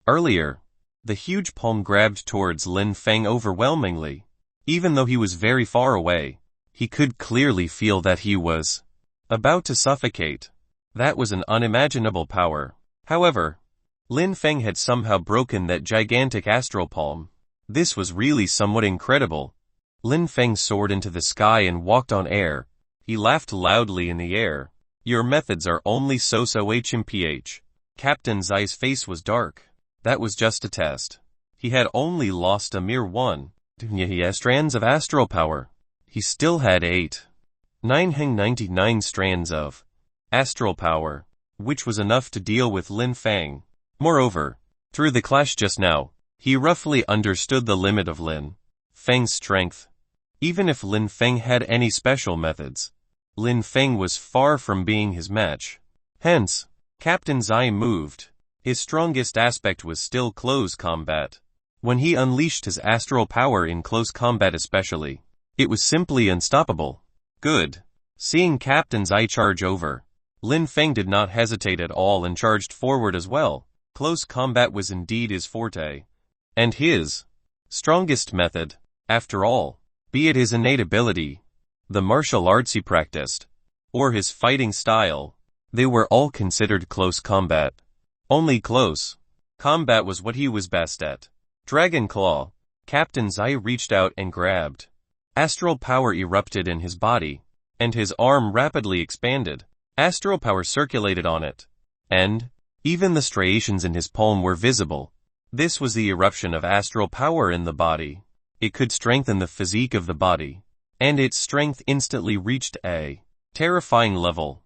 Earlier, the huge palm grabbed towards Lin Feng overwhelmingly. Even though he was very far away, he could clearly feel that he was about to suffocate. That was an unimaginable power. However, Lin Feng had somehow broken that gigantic astral palm. This was really somewhat incredible. Lin Feng soared into the sky and walked on air. He laughed loudly in the air. Your methods are only so-so HMPH. Captain Zai's face was dark. That was just a test. He had only lost a mere 1 strands of astral power. He still had 999 strands of astral power, which was enough to deal with Lin Feng. Moreover, through the clash just now, he roughly understood the limit of Lin Feng's strength. Even if Lin Feng had any special methods, Lin Feng was far from being his match. Hence, Captain Zai moved. His strongest aspect was still close combat. When he unleashed his astral power in close combat especially, it was simply unstoppable. Good. Seeing Captain Zai charge over, Lin Feng did not hesitate at all and charged forward as well. Close combat was indeed his forte, and his strongest method. After all, be it his innate ability, the martial arts he practiced, or his fighting style, they were all considered close combat. Only close combat was what he was best at. Dragon Claw. Captain Zai reached out and grabbed. Astral power erupted in his body, and his arm rapidly expanded. Astral power circulated on it, and even the striations in his palm were visible. This was the eruption of astral power in the body. It could strengthen the physique of the body, and its strength instantly reached a terrifying level.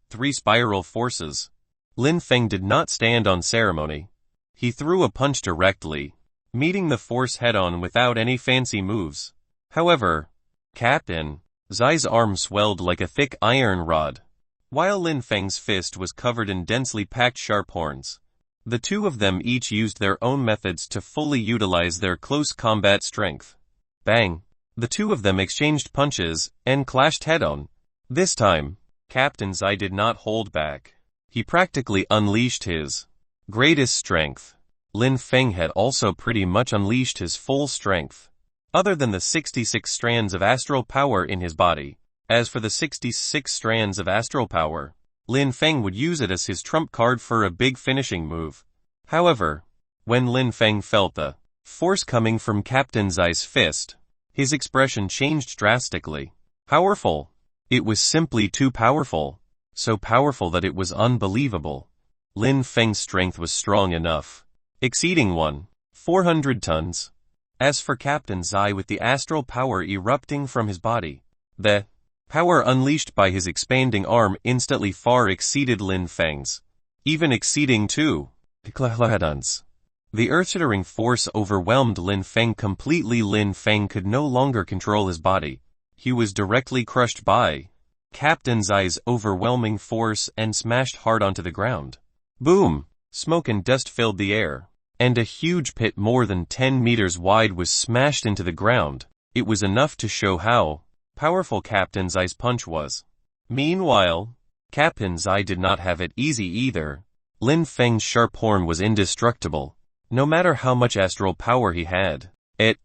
3 spiral forces. Lin Feng did not stand on ceremony. He threw a punch directly, meeting the force head-on without any fancy moves. However, Captain Zai's arm swelled like a thick iron rod, while Lin Feng's fist was covered in densely packed sharp horns. The two of them each used their own methods to fully utilize their close combat strength. Bang! The two of them exchanged punches and clashed head-on. This time, Captain Zai did not hold back. He practically unleashed his greatest strength. Lin Feng had also pretty much unleashed his full strength, other than the 66 strands of astral power in his body. As for the 66 strands of astral power, Lin Feng would use it as his trump card for a big finishing move. However, when Lin Feng felt the force coming from Captain Zai's fist, his expression changed drastically. Powerful. It was simply too powerful. So powerful that it was unbelievable. Lin Feng's strength was strong enough, exceeding 400 tons. As for Captain Zai, with the astral power erupting from his body, the power unleashed by his expanding arm instantly far exceeded Lin Feng's, even exceeding 2 tons. The earth-shattering force overwhelmed Lin Feng completely. Lin Feng could no longer control his body. He was directly crushed by Captain Zai's overwhelming force and smashed hard onto the ground. Boom! Smoke and dust filled the air, and a huge pit more than 10 meters wide was smashed into the ground. It was enough to show how powerful Captain Zai's punch was. Meanwhile, Captain Zai did not have it easy either. Lin Feng's sharp horn was indestructible. No matter how much astral power he had, it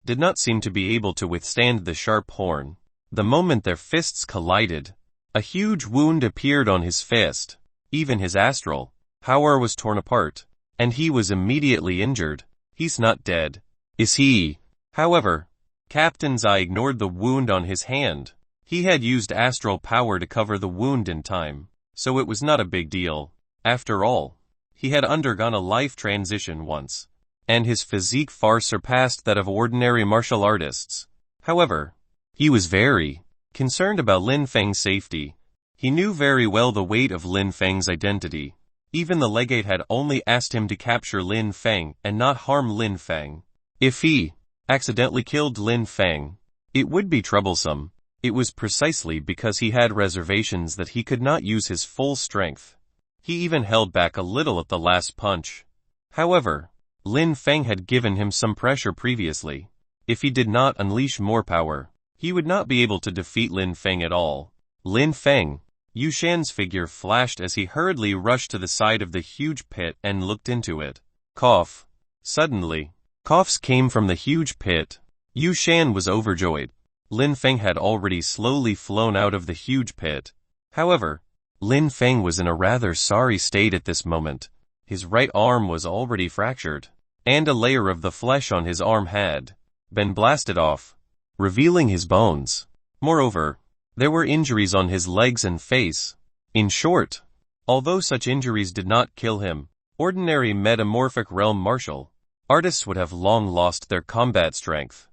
did not seem to be able to withstand the sharp horn. The moment their fists collided, a huge wound appeared on his fist. Even his astral power was torn apart, and he was immediately injured. He's not dead, is he? However, Captain's Eye ignored the wound on his hand. He had used astral power to cover the wound in time, so it was not a big deal. After all, he had undergone a life transition once, and his physique far surpassed that of ordinary martial artists. However, he was very concerned about Lin Feng's safety. He knew very well the weight of Lin Feng's identity. Even the legate had only asked him to capture Lin Feng and not harm Lin Feng. If he accidentally killed Lin Feng, it would be troublesome. It was precisely because he had reservations that he could not use his full strength. He even held back a little at the last punch. However, Lin Feng had given him some pressure previously. If he did not unleash more power, he would not be able to defeat Lin Feng at all. Lin Feng. Yu Shan's figure flashed as he hurriedly rushed to the side of the huge pit and looked into it. Cough. Suddenly, coughs came from the huge pit. Yu Shan was overjoyed. Lin Feng had already slowly flown out of the huge pit. However, Lin Feng was in a rather sorry state at this moment. His right arm was already fractured, and a layer of the flesh on his arm had been blasted off, revealing his bones. Moreover, there were injuries on his legs and face. In short, although such injuries did not kill him, ordinary metamorphic realm martial artists would have long lost their combat strength.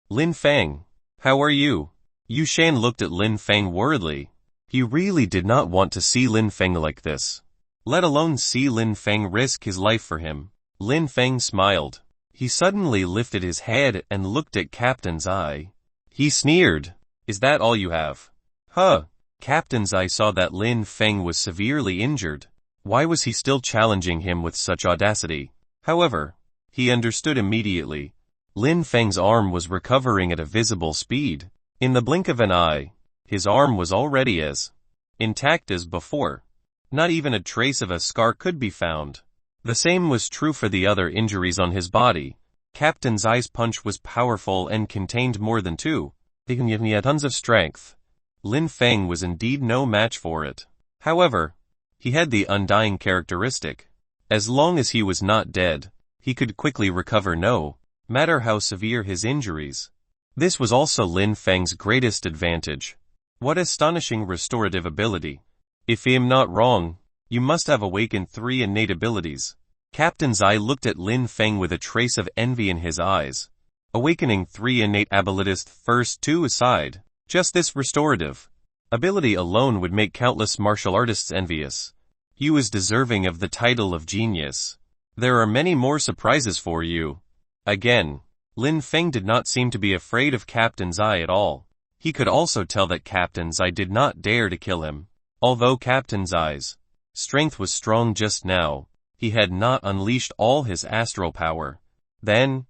Lin Feng, how are you? Yu Shan looked at Lin Feng worriedly. He really did not want to see Lin Feng like this, let alone see Lin Feng risk his life for him. Lin Feng smiled. He suddenly lifted his head and looked at Captain's Eye. He sneered. Is that all you have? Huh. Captain's Eye saw that Lin Feng was severely injured. Why was he still challenging him with such audacity? However, he understood immediately. Lin Feng's arm was recovering at a visible speed. In the blink of an eye, his arm was already as intact as before. Not even a trace of a scar could be found. The same was true for the other injuries on his body. Captain's Eye's punch was powerful and contained more than two. He can give me tons of strength. Lin Feng was indeed no match for it. However, he had the undying characteristic. As long as he was not dead, he could quickly recover no matter how severe his injuries. This was also Lin Feng's greatest advantage. What astonishing restorative ability. If I am not wrong, you must have awakened 3 innate abilities. Captain's Eye looked at Lin Feng with a trace of envy in his eyes. Awakening 3 innate abilities first 2 aside, just this restorative ability alone would make countless martial artists envious. He was deserving of the title of genius. There are many more surprises for you. Again, Lin Feng did not seem to be afraid of Captain's Eye at all. He could also tell that Captain's Eye did not dare to kill him. Although Captain's Eye's strength was strong just now, he had not unleashed all his astral power. Then,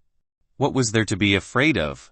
what was there to be afraid of?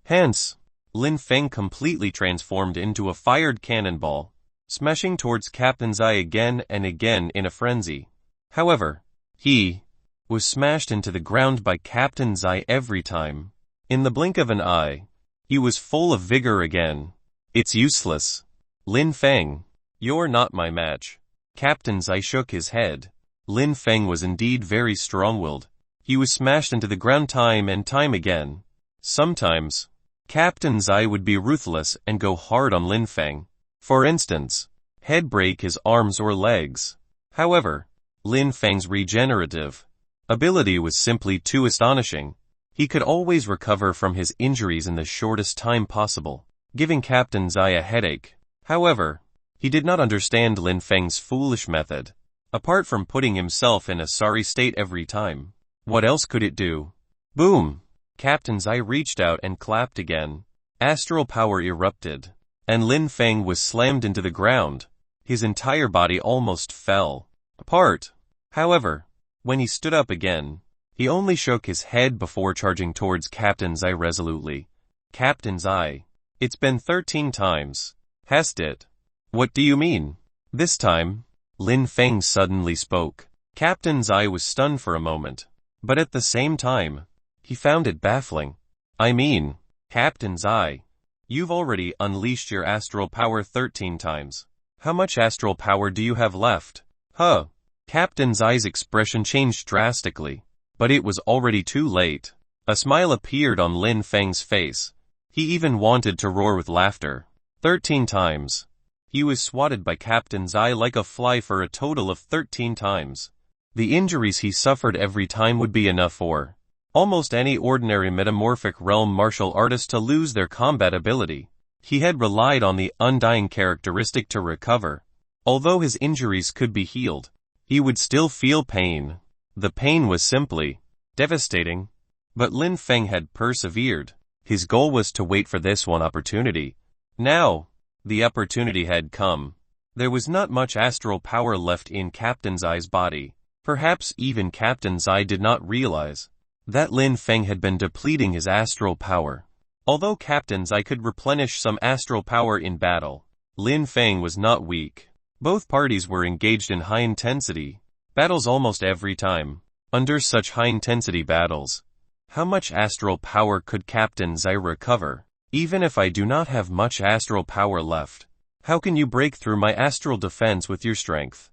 Hence, Lin Feng completely transformed into a fired cannonball, smashing towards Captain's Eye again and again in a frenzy. However, he was smashed into the ground by Captain's Eye every time. In the blink of an eye, he was full of vigor again. It's useless. Lin Feng, you're not my match. Captain's Eye shook his head. Lin Feng was indeed very strong-willed. He was smashed into the ground time and time again. Sometimes, Captain's Eye would be ruthless and go hard on Lin Feng. For instance, he'd break his arms or legs. However, Lin Feng's regenerative ability was simply too astonishing. He could always recover from his injuries in the shortest time possible, giving Captain's Eye a headache. However, he did not understand Lin Feng's foolish method. Apart from putting himself in a sorry state every time, what else could it do? Boom! Captain's Eye reached out and clapped again. Astral power erupted, and Lin Feng was slammed into the ground. His entire body almost fell apart. However, when he stood up again, he only shook his head before charging towards Captain's Eye resolutely. Captain's Eye, it's been 13 times, hasn't it? What do you mean? This time, Lin Feng suddenly spoke. Captain's Eye was stunned for a moment. But at the same time, he found it baffling. I mean, Captain Zai, you've already unleashed your astral power 13 times. How much astral power do you have left? Huh. Captain Zai's expression changed drastically, but it was already too late. A smile appeared on Lin Feng's face. He even wanted to roar with laughter. 13 times. He was swatted by Captain Zai like a fly for a total of 13 times. The injuries he suffered every time would be enough for almost any ordinary metamorphic realm martial artist to lose their combat ability. He had relied on the undying characteristic to recover. Although his injuries could be healed, he would still feel pain. The pain was simply devastating. But Lin Feng had persevered. His goal was to wait for this one opportunity. Now, the opportunity had come. There was not much astral power left in Captain Zai's body. Perhaps even Captain Zai did not realize that Lin Feng had been depleting his astral power. Although Captain Zai could replenish some astral power in battle, Lin Feng was not weak. Both parties were engaged in high-intensity battles almost every time. Under such high-intensity battles, how much astral power could Captain Zai recover? Even if I do not have much astral power left, how can you break through my astral defense with your strength?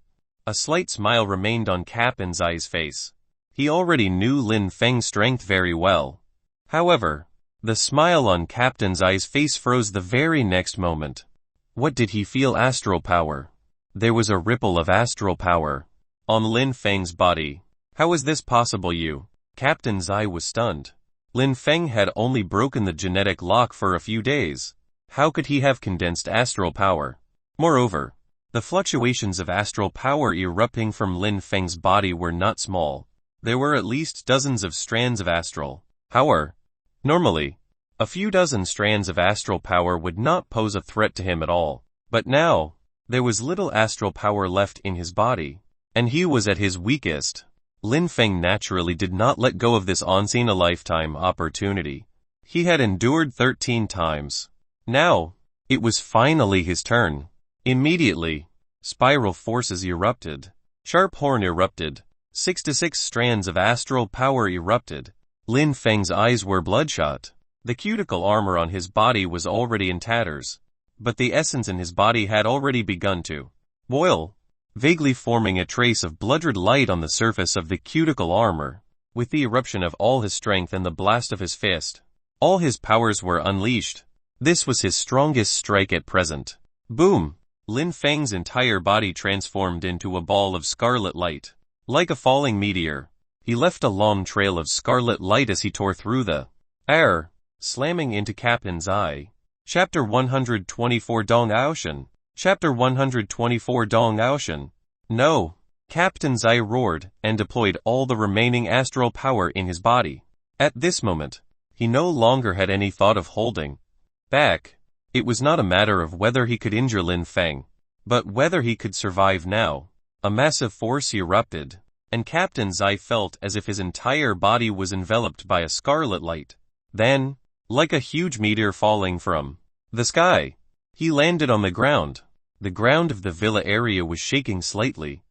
A slight smile remained on Captain Zai's face. He already knew Lin Feng's strength very well. However, the smile on Captain Zai's face froze the very next moment. What did he feel? Astral power. There was a ripple of astral power on Lin Feng's body. How is this possible? Captain Zai was stunned. Lin Feng had only broken the genetic lock for a few days. How could he have condensed astral power? Moreover, the fluctuations of astral power erupting from Lin Feng's body were not small. There were at least dozens of strands of astral power. Normally, a few dozen strands of astral power would not pose a threat to him at all. But now, there was little astral power left in his body, and he was at his weakest. Lin Feng naturally did not let go of this once-in-a-lifetime opportunity. He had endured 13 times. Now, it was finally his turn. Immediately, spiral forces erupted. Sharp horn erupted. 66 strands of astral power erupted. Lin Feng's eyes were bloodshot. The cuticle armor on his body was already in tatters, but the essence in his body had already begun to boil, vaguely forming a trace of blood-red light on the surface of the cuticle armor. With the eruption of all his strength and the blast of his fist, all his powers were unleashed. This was his strongest strike at present. Boom! Lin Feng's entire body transformed into a ball of scarlet light. Like a falling meteor, he left a long trail of scarlet light as he tore through the air, slamming into Captain Zai. Chapter 124 Dong Aoshan. Chapter 124 Dong Aoshan. No! Captain Zai roared and deployed all the remaining astral power in his body. At this moment, he no longer had any thought of holding back. It was not a matter of whether he could injure Lin Feng, but whether he could survive now. A massive force erupted, and Captain Zai felt as if his entire body was enveloped by a scarlet light. Then, like a huge meteor falling from the sky, he landed on the ground. The ground of the villa area was shaking slightly,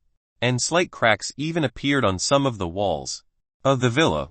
and slight cracks even appeared on some of the walls of the villa.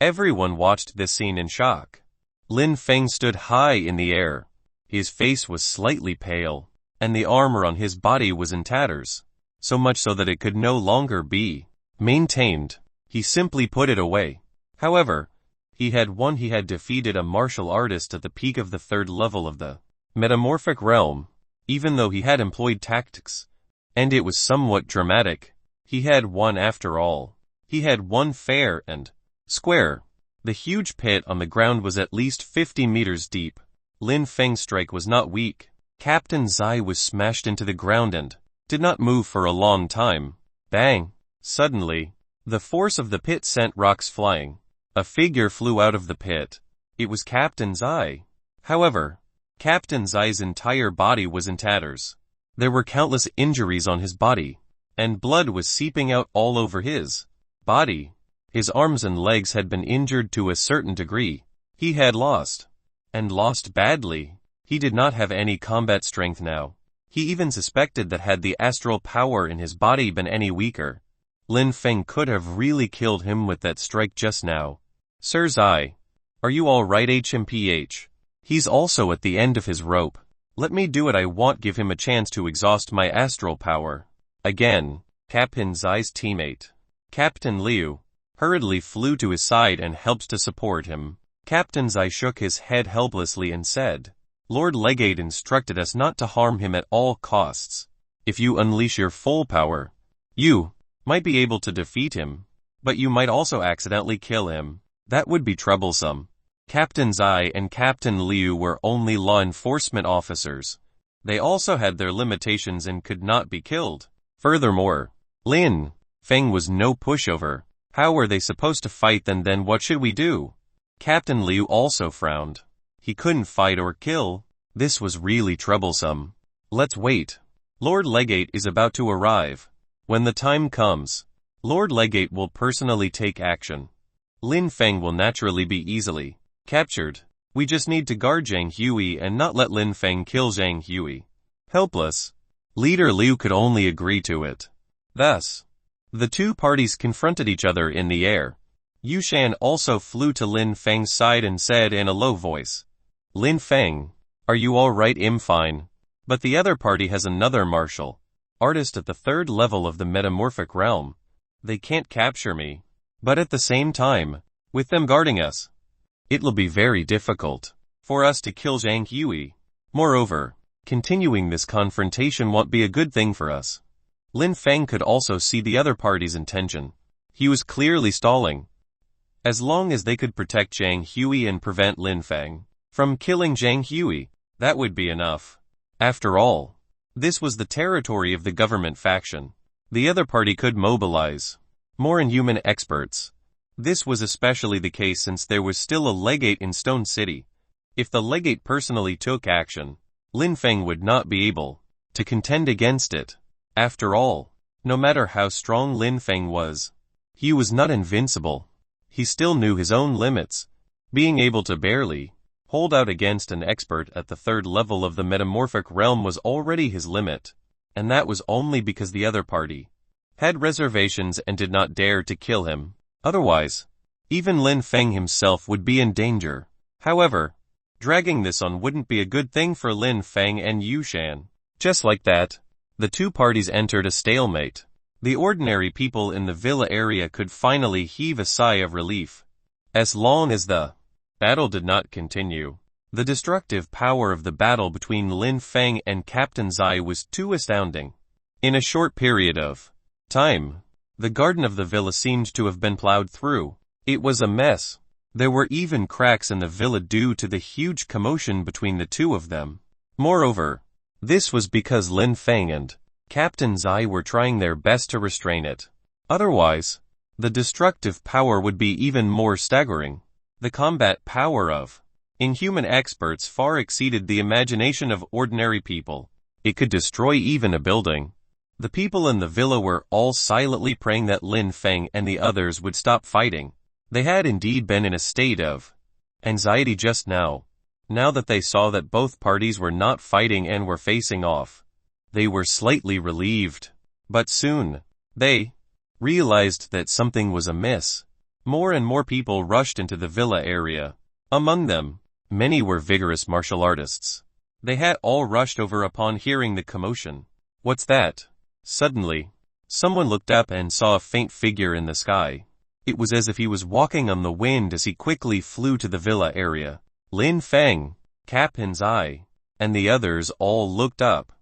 Everyone watched this scene in shock. Lin Feng stood high in the air. His face was slightly pale, and the armor on his body was in tatters, so much so that it could no longer be maintained. He simply put it away. However, he had defeated a martial artist at the peak of the 3rd level of the metamorphic realm. Even though he had employed tactics, and it was somewhat dramatic, he had won after all. He had won fair and square. The huge pit on the ground was at least 50 meters deep. Lin Feng's strike was not weak. Captain Zai was smashed into the ground and did not move for a long time. Bang! Suddenly, the force of the pit sent rocks flying. A figure flew out of the pit. It was Captain Zai. However, Captain Zai's entire body was in tatters. There were countless injuries on his body, and blood was seeping out all over his body. His arms and legs had been injured to a certain degree. He had lost, and lost badly. He did not have any combat strength now. He even suspected that had the astral power in his body been any weaker, Lin Feng could have really killed him with that strike just now. Sir Zai, are you alright HMPH? He's also at the end of his rope. Let me do what I want, give him a chance to exhaust my astral power. Again, Captain Zai's teammate, Captain Liu, hurriedly flew to his side and helped to support him. Captain Zai shook his head helplessly and said, Lord Legate instructed us not to harm him at all costs. If you unleash your full power, you might be able to defeat him, but you might also accidentally kill him. That would be troublesome. Captain Zai and Captain Liu were only law enforcement officers. They also had their limitations and could not be killed. Furthermore, Lin Feng was no pushover. How were they supposed to fight then what should we do? Captain Liu also frowned. He couldn't fight or kill. This was really troublesome. Let's wait. Lord Legate is about to arrive. When the time comes, Lord Legate will personally take action. Lin Feng will naturally be easily captured. We just need to guard Zhang Hui and not let Lin Feng kill Zhang Hui. Helpless, Leader Liu could only agree to it. Thus, the two parties confronted each other in the air. Yu Shan also flew to Lin Feng's side and said in a low voice, Lin Feng, are you alright? I'm fine. But the other party has another martial artist at the 3rd level of the metamorphic realm. They can't capture me. But at the same time, with them guarding us, it'll be very difficult for us to kill Zhang Hui. Moreover, continuing this confrontation won't be a good thing for us. Lin Feng could also see the other party's intention. He was clearly stalling. As long as they could protect Zhang Hui and prevent Lin Feng from killing Zhang Hui, that would be enough. After all, this was the territory of the government faction. The other party could mobilize more inhuman experts. This was especially the case since there was still a legate in Stone City. If the legate personally took action, Lin Feng would not be able to contend against it. After all, no matter how strong Lin Feng was, he was not invincible. He still knew his own limits. Being able to barely hold out against an expert at the 3rd level of the metamorphic realm was already his limit, and that was only because the other party had reservations and did not dare to kill him. Otherwise, even Lin Feng himself would be in danger. However, dragging this on wouldn't be a good thing for Lin Feng and Yu Shan. Just like that, the two parties entered a stalemate. The ordinary people in the villa area could finally heave a sigh of relief. As long as the battle did not continue, the destructive power of the battle between Lin Feng and Captain Zai was too astounding. In a short period of time, the garden of the villa seemed to have been plowed through. It was a mess. There were even cracks in the villa due to the huge commotion between the two of them. Moreover, this was because Lin Feng and Captain Zai were trying their best to restrain it. Otherwise, the destructive power would be even more staggering. The combat power of inhuman experts far exceeded the imagination of ordinary people. It could destroy even a building. The people in the villa were all silently praying that Lin Feng and the others would stop fighting. They had indeed been in a state of anxiety just now. Now that they saw that both parties were not fighting and were facing off, they were slightly relieved. But soon, they realized that something was amiss. More and more people rushed into the villa area. Among them, many were vigorous martial artists. They had all rushed over upon hearing the commotion. What's that? Suddenly, someone looked up and saw a faint figure in the sky. It was as if he was walking on the wind as he quickly flew to the villa area. Lin Feng, Captain Zai, and the others all looked up,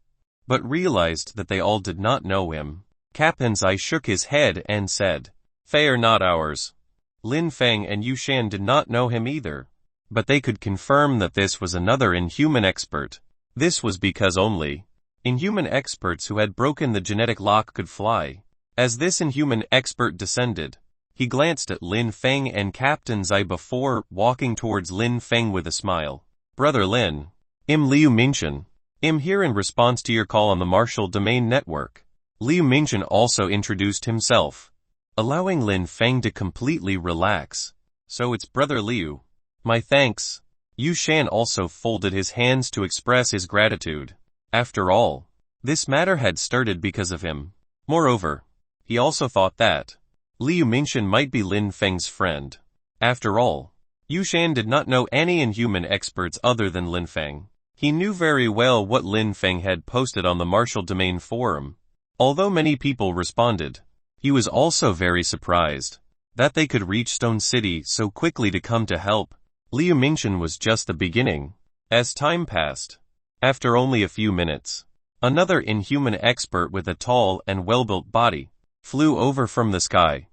but realized that they all did not know him. Captain Zai shook his head and said, "They are not ours." Lin Feng and Yu Shan did not know him either, but they could confirm that this was another inhuman expert. This was because only inhuman experts who had broken the genetic lock could fly. As this inhuman expert descended, he glanced at Lin Feng and Captain Zai before walking towards Lin Feng with a smile. "Brother Lin, I'm Liu Minchen. I'm here in response to your call on the Martial Domain Network." Liu Minchen also introduced himself, allowing Lin Feng to completely relax. "So it's Brother Liu. My thanks." Yu Shan also folded his hands to express his gratitude. After all, this matter had started because of him. Moreover, He also thought that Liu Mingxuan might be Lin Feng's friend. After all, Yu Shan did not know any inhuman experts other than Lin Feng. He knew very well what Lin Feng had posted on the Martial Domain forum. Although many people responded, he was also very surprised that they could reach Stone City so quickly to come to help. Liu Mingxuan was just the beginning. As time passed, after only a few minutes, another inhuman expert with a tall and well-built body flew over from the sky.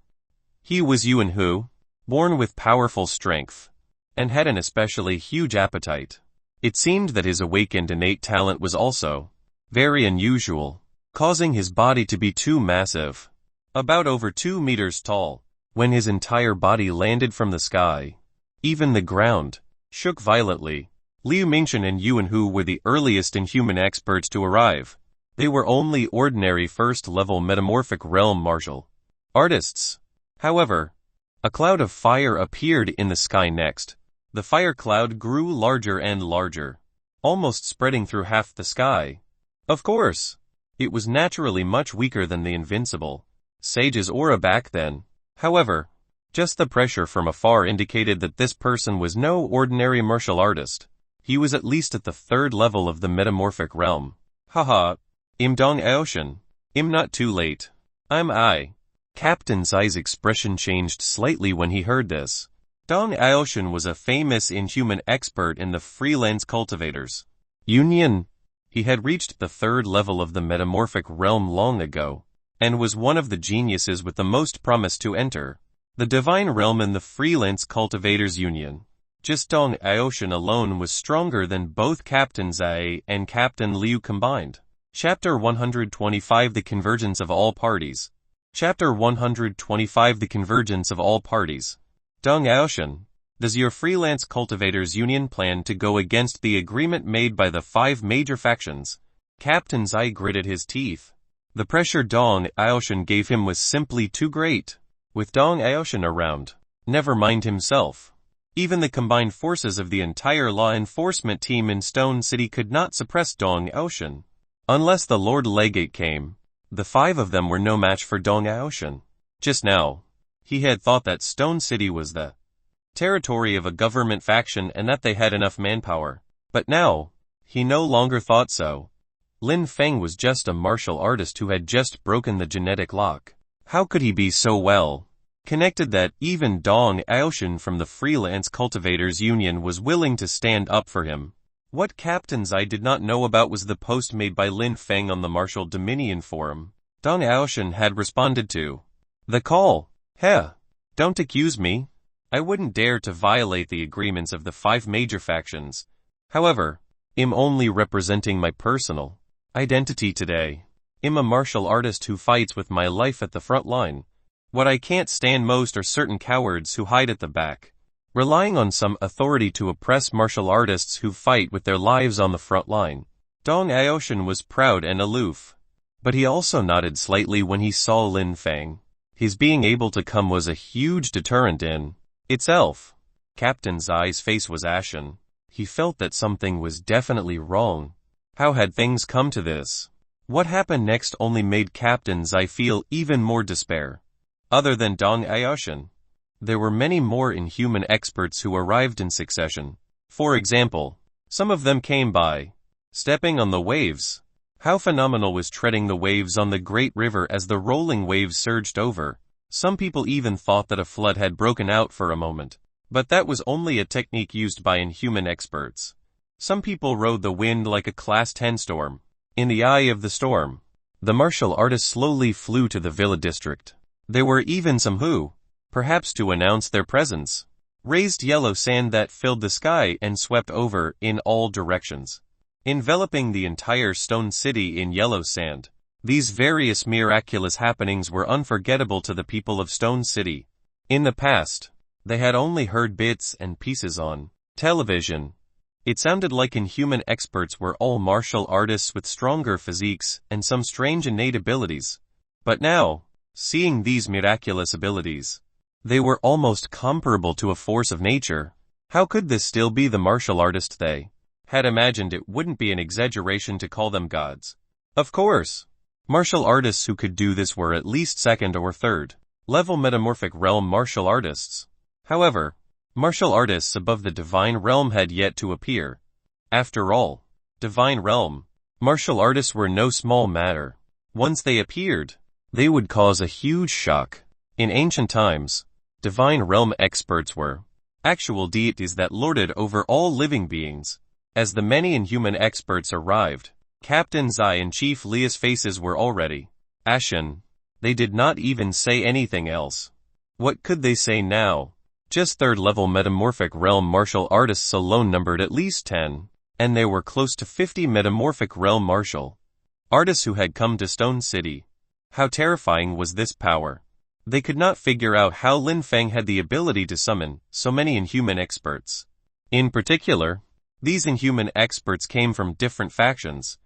He was Yuan Hu, born with powerful strength, and had an especially huge appetite. It seemed that his awakened innate talent was also very unusual, causing his body to be too massive, about over 2 meters tall. When his entire body landed from the sky, even the ground shook violently. Liu Mingxuan and Yuan Hu were the earliest inhuman experts to arrive. They were only ordinary first-level metamorphic realm martial artists. However, a cloud of fire appeared in the sky next. The fire cloud grew larger and larger, almost spreading through half the sky. Of course, it was naturally much weaker than the invincible Sage's aura back then. However, just the pressure from afar indicated that this person was no ordinary martial artist. He was at least at the 3rd level of the metamorphic realm. Haha, Dong Aoshan. Not too late. I. Captain Zai's expression changed slightly when he heard this. Dong Aoshan was a famous inhuman expert in the freelance cultivators union. He had reached the 3rd level of the metamorphic realm long ago, and was one of the geniuses with the most promise to enter the divine realm in the freelance cultivators union. Just Dong Aoshan alone was stronger than both Captain Zai and Captain Liu combined. Chapter 125 The Convergence of All Parties. Chapter 125 The Convergence of All Parties. Dong Aoshan, does your freelance cultivators union plan to go against the agreement made by the 5 major factions? Captain Zai gritted his teeth. The pressure Dong Aoshan gave him was simply too great. With Dong Aoshan around, never mind himself, even the combined forces of the entire law enforcement team in Stone City could not suppress Dong Aoshan. Unless the Lord Legate came, the 5 of them were no match for Dong Aoshan. Just now, he had thought that Stone City was the territory of a government faction and that they had enough manpower. But now, he no longer thought so. Lin Feng was just a martial artist who had just broken the genetic lock. How could he be so well connected that even Dong Aoshan from the Freelance Cultivators Union was willing to stand up for him? What Captain Zai did not know about was the post made by Lin Feng on the Martial Dominion forum. Dong Aoshan had responded to the call. Heh, don't accuse me. I wouldn't dare to violate the agreements of the 5 major factions. However, I'm only representing my personal identity today. I'm a martial artist who fights with my life at the front line. What I can't stand most are certain cowards who hide at the back, relying on some authority to oppress martial artists who fight with their lives on the front line. Dong Aoshan was proud and aloof, but he also nodded slightly when he saw Lin Feng. His being able to come was a huge deterrent in itself. Captain Zai's face was ashen. He felt that something was definitely wrong. How had things come to this? What happened next only made Captain Zai feel even more despair. Other than Dong Aoshan, there were many more inhuman experts who arrived in succession. For example, some of them came by stepping on the waves. How phenomenal was treading the waves on the great river as the rolling waves surged over. Some people even thought that a flood had broken out for a moment. But that was only a technique used by inhuman experts. Some people rode the wind like a Class 10 storm. In the eye of the storm, the martial artists slowly flew to the villa district. There were even some who, perhaps to announce their presence, raised yellow sand that filled the sky and swept over in all directions, enveloping the entire Stone City in yellow sand. These various miraculous happenings were unforgettable to the people of Stone City. In the past, they had only heard bits and pieces on television. It sounded like inhuman experts were all martial artists with stronger physiques and some strange innate abilities. But now, seeing these miraculous abilities, they were almost comparable to a force of nature. How could this still be the martial artist they had imagined? It wouldn't be an exaggeration to call them gods. Of course, Martial artists who could do this were at least second or third level metamorphic realm martial artists. However, martial artists above the divine realm had yet to appear. After all, divine realm martial artists were no small matter. Once they appeared, they would cause a huge shock. In ancient times, divine realm experts were actual deities that lorded over all living beings. As the many inhuman experts arrived, Captain Zai and Chief Leah's faces were already ashen. They did not even say anything else. What could they say now? Just third-level metamorphic realm martial artists alone numbered at least 10, and there were close to 50 metamorphic realm martial artists who had come to Stone City. How terrifying was this power? They could not figure out how Lin Feng had the ability to summon so many inhuman experts. In particular, these inhuman experts came from different factions.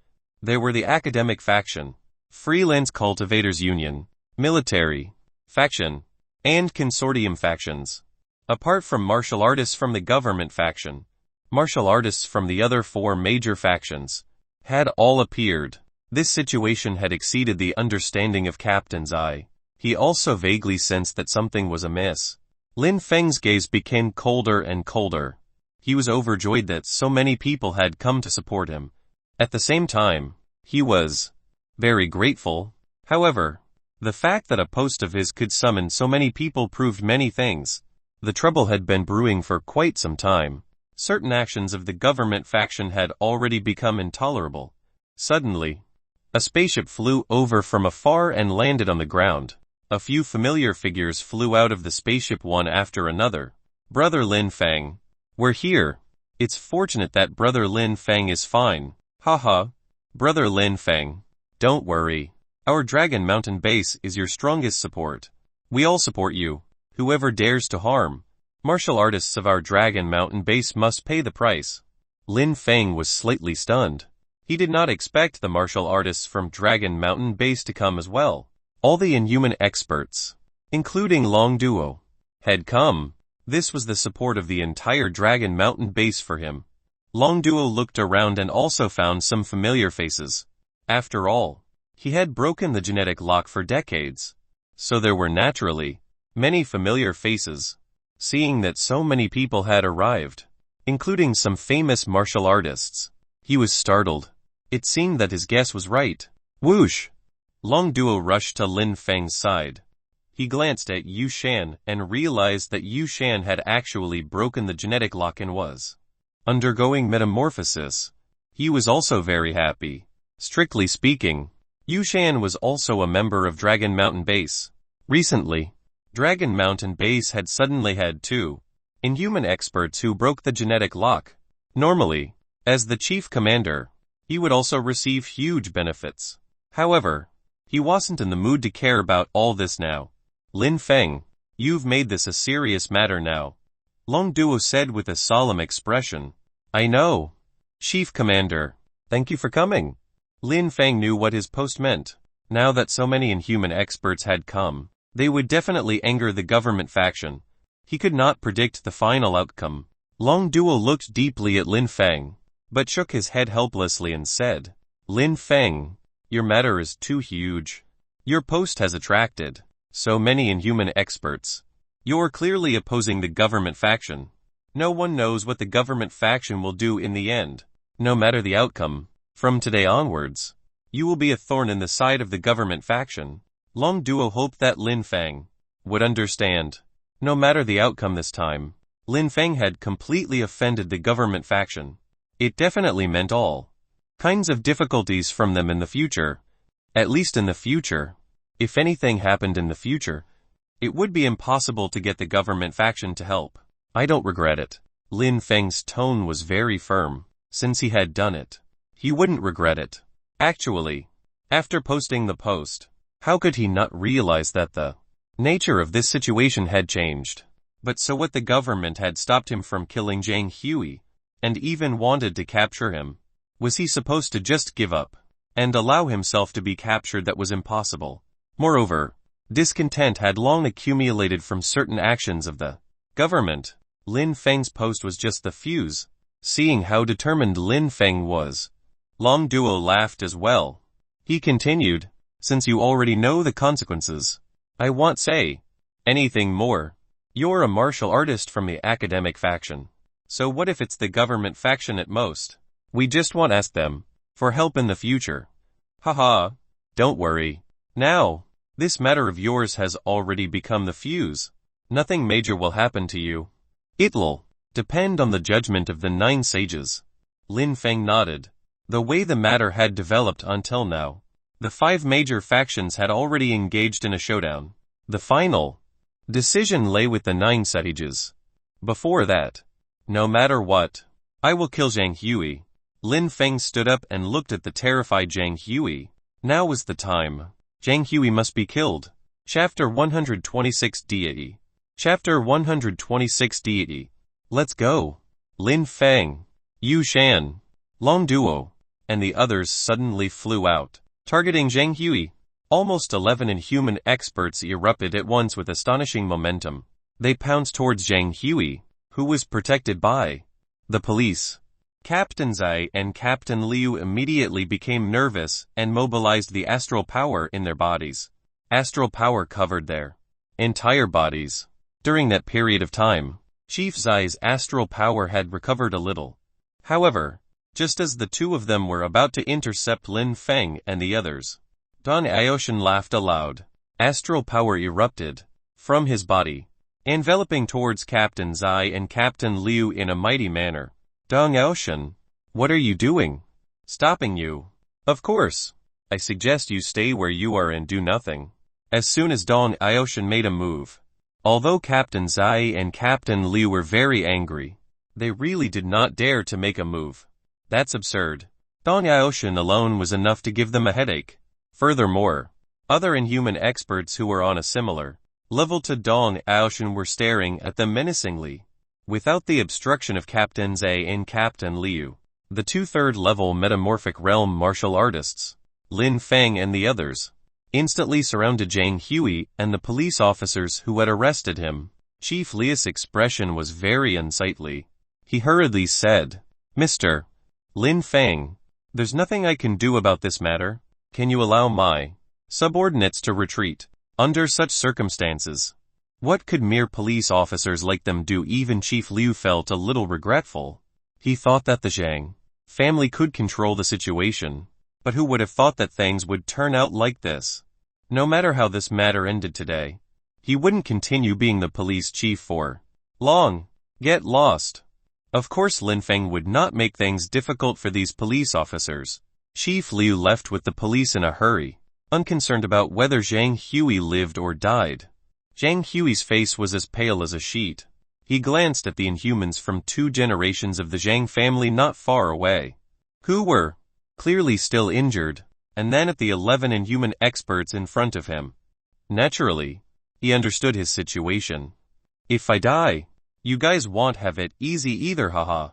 There were the academic faction, freelance cultivators union, military faction, and consortium factions. Apart from martial artists from the government faction, martial artists from the other 4 major factions had all appeared. This situation had exceeded the understanding of Captain Zai. He also vaguely sensed that something was amiss. Lin Feng's gaze became colder and colder. He was overjoyed that so many people had come to support him. At the same time, he was very grateful. However, the fact that a post of his could summon so many people proved many things. The trouble had been brewing for quite some time. Certain actions of the government faction had already become intolerable. Suddenly, a spaceship flew over from afar and landed on the ground. A few familiar figures flew out of the spaceship one after another. Brother Lin Feng, we're here. It's fortunate that Brother Lin Feng is fine. Haha. Brother Lin Feng, don't worry. Our Dragon Mountain base is your strongest support. We all support you. Whoever dares to harm martial artists of our Dragon Mountain base must pay the price. Lin Feng was slightly stunned. He did not expect the martial artists from Dragon Mountain base to come as well. All the inhuman experts, including Long Duo, had come. This was the support of the entire Dragon Mountain base for him. Long Duo looked around and also found some familiar faces. After all, he had broken the genetic lock for decades, so there were naturally many familiar faces. Seeing that so many people had arrived, including some famous martial artists, he was startled. It seemed that his guess was right. Whoosh! Long Duo rushed to Lin Feng's side. He glanced at Yu Shan and realized that Yu Shan had actually broken the genetic lock and was undergoing metamorphosis. He was also very happy. Strictly speaking, Yu Shan was also a member of Dragon Mountain Base. Recently, Dragon Mountain Base had suddenly had 2 inhuman experts who broke the genetic lock. Normally, as the chief commander, he would also receive huge benefits. However, he wasn't in the mood to care about all this now. Lin Feng, you've made this a serious matter now, Long Duo said with a solemn expression. I know. Chief Commander, thank you for coming. Lin Feng knew what his post meant. Now that so many inhuman experts had come, they would definitely anger the government faction. He could not predict the final outcome. Long Duo looked deeply at Lin Feng, but shook his head helplessly and said, Lin Feng, your matter is too huge. Your post has attracted so many inhuman experts. You're clearly opposing the government faction. No one knows what the government faction will do in the end. No matter the outcome, from today onwards, you will be a thorn in the side of the government faction. Long Duo hoped that Lin Feng would understand. No matter the outcome this time, Lin Feng had completely offended the government faction. It definitely meant all kinds of difficulties from them in the future. At least in the future. If anything happened in the future, it would be impossible to get the government faction to help. I don't regret it. Lin Feng's tone was very firm. Since he had done it, he wouldn't regret it. Actually, after posting the post, how could he not realize that the nature of this situation had changed? But so what, the government had stopped him from killing Zhang Hui, and even wanted to capture him. Was he supposed to just give up and allow himself to be captured? That was impossible. Moreover, discontent had long accumulated from certain actions of the government. Lin Feng's post was just the fuse. Seeing how determined Lin Feng was, Long Duo laughed as well. He continued, since you already know the consequences. I won't say anything more. You're a martial artist from the academic faction. So what if it's the government faction at most? We just won't ask them for help in the future. Haha. Don't worry. Now, this matter of yours has already become the fuse. Nothing major will happen to you. It'll depend on the judgment of the 9 sages. Lin Feng nodded. The way the matter had developed until now, the 5 major factions had already engaged in a showdown. The final decision lay with the 9 sages. Before that, no matter what, I will kill Zhang Hui. Lin Feng stood up and looked at the terrified Zhang Hui. Now was the time. Zhang Hui must be killed. Chapter 126 Deity. Chapter 126 Deity. Let's go. Lin Feng, Yu Shan, Long Duo, and the others suddenly flew out, targeting Zhang Hui. Almost 11 inhuman experts erupted at once with astonishing momentum. They pounced towards Zhang Hui, who was protected by the police. Captain Zai and Captain Liu immediately became nervous and mobilized the astral power in their bodies. Astral power covered their entire bodies. During that period of time, Chief Zai's astral power had recovered a little. However, just as the 2 of them were about to intercept Lin Feng and the others, Dong Aoshan laughed aloud. Astral power erupted from his body, enveloping towards Captain Zai and Captain Liu in a mighty manner. Dong Aoshan, what are you doing? Stopping you. Of course. I suggest you stay where you are and do nothing. As soon as Dong Aoshan made a move, although Captain Zai and Captain Liu were very angry, they really did not dare to make a move. That's absurd. Dong Aoshan alone was enough to give them a headache. Furthermore, other inhuman experts who were on a similar level to Dong Aoshan were staring at them menacingly. Without the obstruction of Captain Zai and Captain Liu, the 2 third-level metamorphic realm martial artists, Lin Feng and the others, instantly surrounded Zhang Hui and the police officers who had arrested him. Chief Liu's expression was very unsightly. He hurriedly said, Mr. Lin Feng, there's nothing I can do about this matter. Can you allow my subordinates to retreat? Under such circumstances, what could mere police officers like them do? Even Chief Liu felt a little regretful. He thought that the Zhang family could control the situation, but who would have thought that things would turn out like this? No matter how this matter ended today, he wouldn't continue being the police chief for long. Get lost. Of course Lin Feng would not make things difficult for these police officers. Chief Liu left with the police in a hurry, unconcerned about whether Zhang Hui lived or died. Zhang Hui's face was as pale as a sheet. He glanced at the Inhumans from 2 generations of the Zhang family not far away, who were clearly still injured, and then at the 11 Inhuman experts in front of him. Naturally, he understood his situation. If I die, you guys won't have it easy either, haha.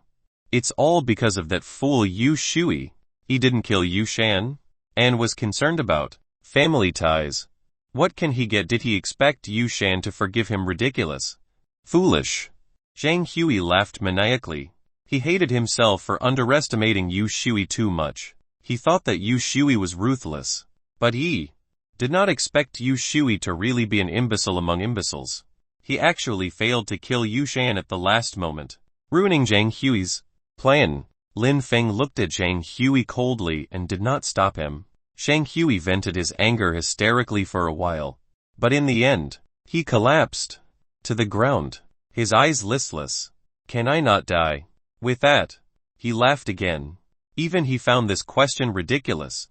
It's all because of that fool Yu Shui. He didn't kill Yu Shan, and was concerned about family ties. What can he get? Did he expect Yu Shan to forgive him? Ridiculous. Foolish. Zhang Hui laughed maniacally. He hated himself for underestimating Yu Shui too much. He thought that Yu Shui was ruthless, but he did not expect Yu Shui to really be an imbecile among imbeciles. He actually failed to kill Yu Shan at the last moment, ruining Zhang Hui's plan. Lin Feng looked at Zhang Hui coldly and did not stop him. Zhang Hui vented his anger hysterically for a while, but in the end, he collapsed to the ground, his eyes listless. Can I not die? With that, he laughed again. Even he found this question ridiculous.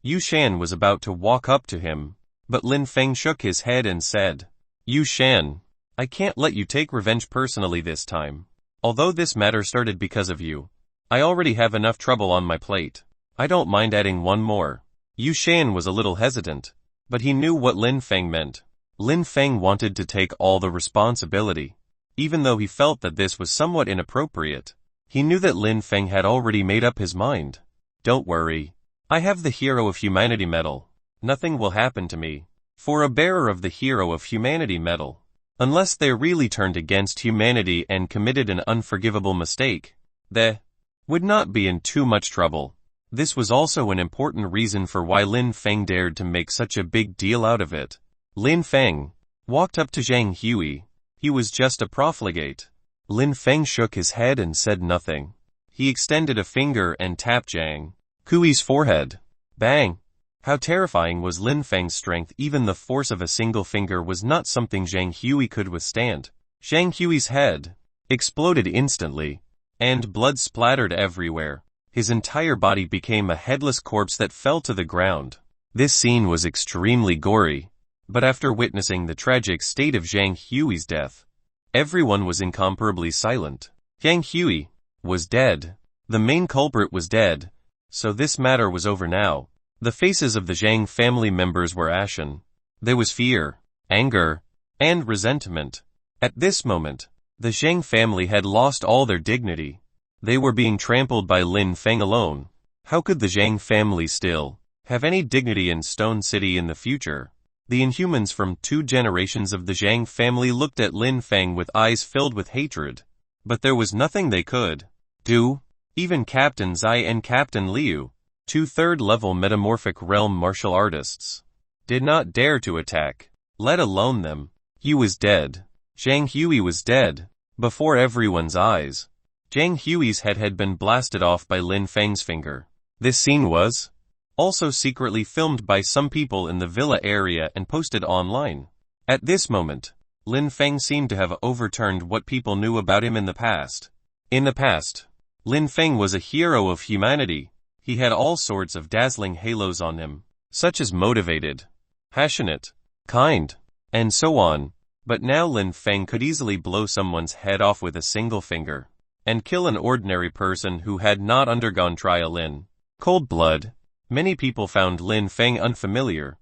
Yu Shan was about to walk up to him, but Lin Feng shook his head and said, Yu Shan, I can't let you take revenge personally this time. Although this matter started because of you, I already have enough trouble on my plate. I don't mind adding one more. Yu Shan was a little hesitant, but he knew what Lin Feng meant. Lin Feng wanted to take all the responsibility. Even though he felt that this was somewhat inappropriate, he knew that Lin Feng had already made up his mind. Don't worry. I have the Hero of Humanity medal. Nothing will happen to me. For a bearer of the Hero of Humanity medal, unless they really turned against humanity and committed an unforgivable mistake, they would not be in too much trouble. This was also an important reason for why Lin Feng dared to make such a big deal out of it. Lin Feng walked up to Zhang Hui. He was just a profligate. Lin Feng shook his head and said nothing. He extended a finger and tapped Zhang Hui's forehead. Bang! How terrifying was Lin Feng's strength! Even the force of a single finger was not something Zhang Hui could withstand. Zhang Hui's head exploded instantly, and blood splattered everywhere. His entire body became a headless corpse that fell to the ground. This scene was extremely gory, but after witnessing the tragic state of Zhang Hui's death, everyone was incomparably silent. Zhang Hui was dead. The main culprit was dead, so this matter was over now. The faces of the Zhang family members were ashen. There was fear, anger, and resentment. At this moment, the Zhang family had lost all their dignity. They were being trampled by Lin Feng alone. How could the Zhang family still have any dignity in Stone City in the future? The Inhumans from 2 generations of the Zhang family looked at Lin Feng with eyes filled with hatred. But there was nothing they could do. Even Captain Zai and Captain Liu, 2 third-level metamorphic realm martial artists, did not dare to attack, let alone them. He was dead. Zhang Hui was dead. Before everyone's eyes, Zhang Hui's head had been blasted off by Lin Feng's finger. This scene was also secretly filmed by some people in the villa area and posted online. At this moment, Lin Feng seemed to have overturned what people knew about him in the past. In the past, Lin Feng was a hero of humanity. He had all sorts of dazzling halos on him, such as motivated, passionate, kind, and so on. But now Lin Feng could easily blow someone's head off with a single finger, and kill an ordinary person who had not undergone trial in cold blood. Many people found Lin Feng unfamiliar.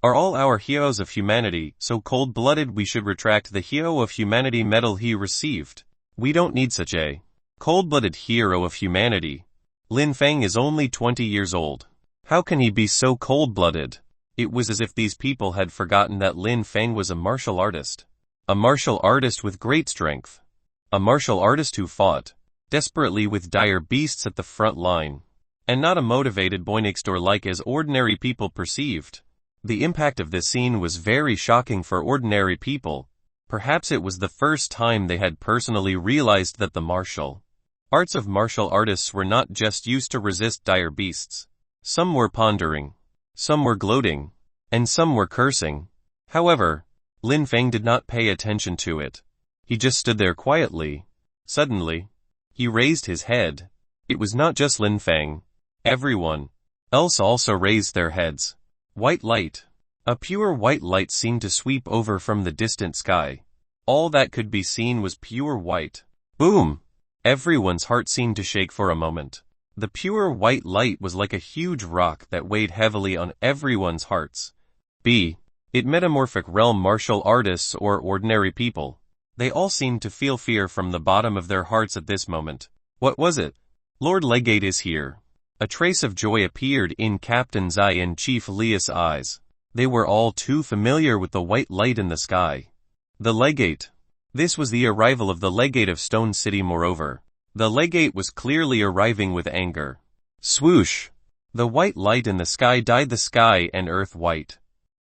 Are all our heroes of humanity so cold-blooded we should retract the Hero of Humanity medal he received? We don't need such a cold-blooded hero of humanity. Lin Feng is only 20 years old. How can he be so cold-blooded? It was as if these people had forgotten that Lin Feng was a martial artist. A martial artist with great strength. A martial artist who fought desperately with dire beasts at the front line. And not a motivated boy next door like as ordinary people perceived. The impact of this scene was very shocking for ordinary people. Perhaps it was the first time they had personally realized that the martial arts of martial artists were not just used to resist dire beasts. Some were pondering, some were gloating, and some were cursing. However, Lin Feng did not pay attention to it. He just stood there quietly. Suddenly, he raised his head. It was not just Lin Feng. Everyone else also raised their heads. White light. A pure white light seemed to sweep over from the distant sky. All that could be seen was pure white. Boom! Everyone's heart seemed to shake for a moment. The pure white light was like a huge rock that weighed heavily on everyone's hearts. Be it metamorphic realm martial artists or ordinary people. They all seemed to feel fear from the bottom of their hearts at this moment. What was it? Lord Legate is here. A trace of joy appeared in Captain Zai and Chief Lia's eyes. They were all too familiar with the white light in the sky. The Legate. This was the arrival of the Legate of Stone City. Moreover, the Legate was clearly arriving with anger. Swoosh! The white light in the sky dyed the sky and earth white.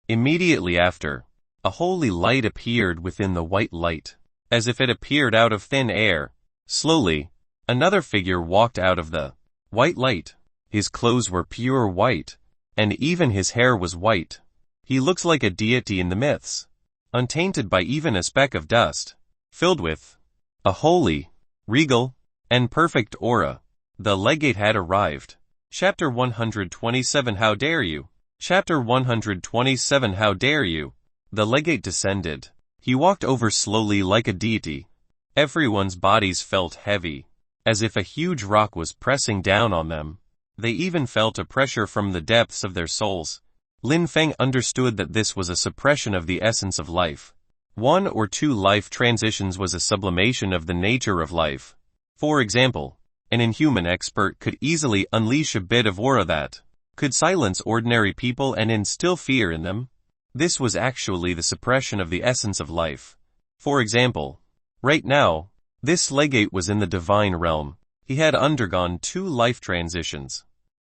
Immediately after, a holy light appeared within the white light, as if it appeared out of thin air. Slowly, another figure walked out of the white light. His clothes were pure white, and even his hair was white. He looks like a deity in the myths, untainted by even a speck of dust, filled with a holy, regal, and perfect aura. The Legate had arrived. Chapter 127 How dare you? Chapter 127 How dare you? The Legate descended. He walked over slowly like a deity. Everyone's bodies felt heavy, as if a huge rock was pressing down on them. They even felt a pressure from the depths of their souls. Lin Feng understood that this was a suppression of the essence of life. 1 or 2 life transitions was a sublimation of the nature of life. For example, an inhuman expert could easily unleash a bit of aura that could silence ordinary people and instill fear in them. This was actually the suppression of the essence of life. For example, right now, this Legate was in the divine realm. He had undergone 2 life transitions,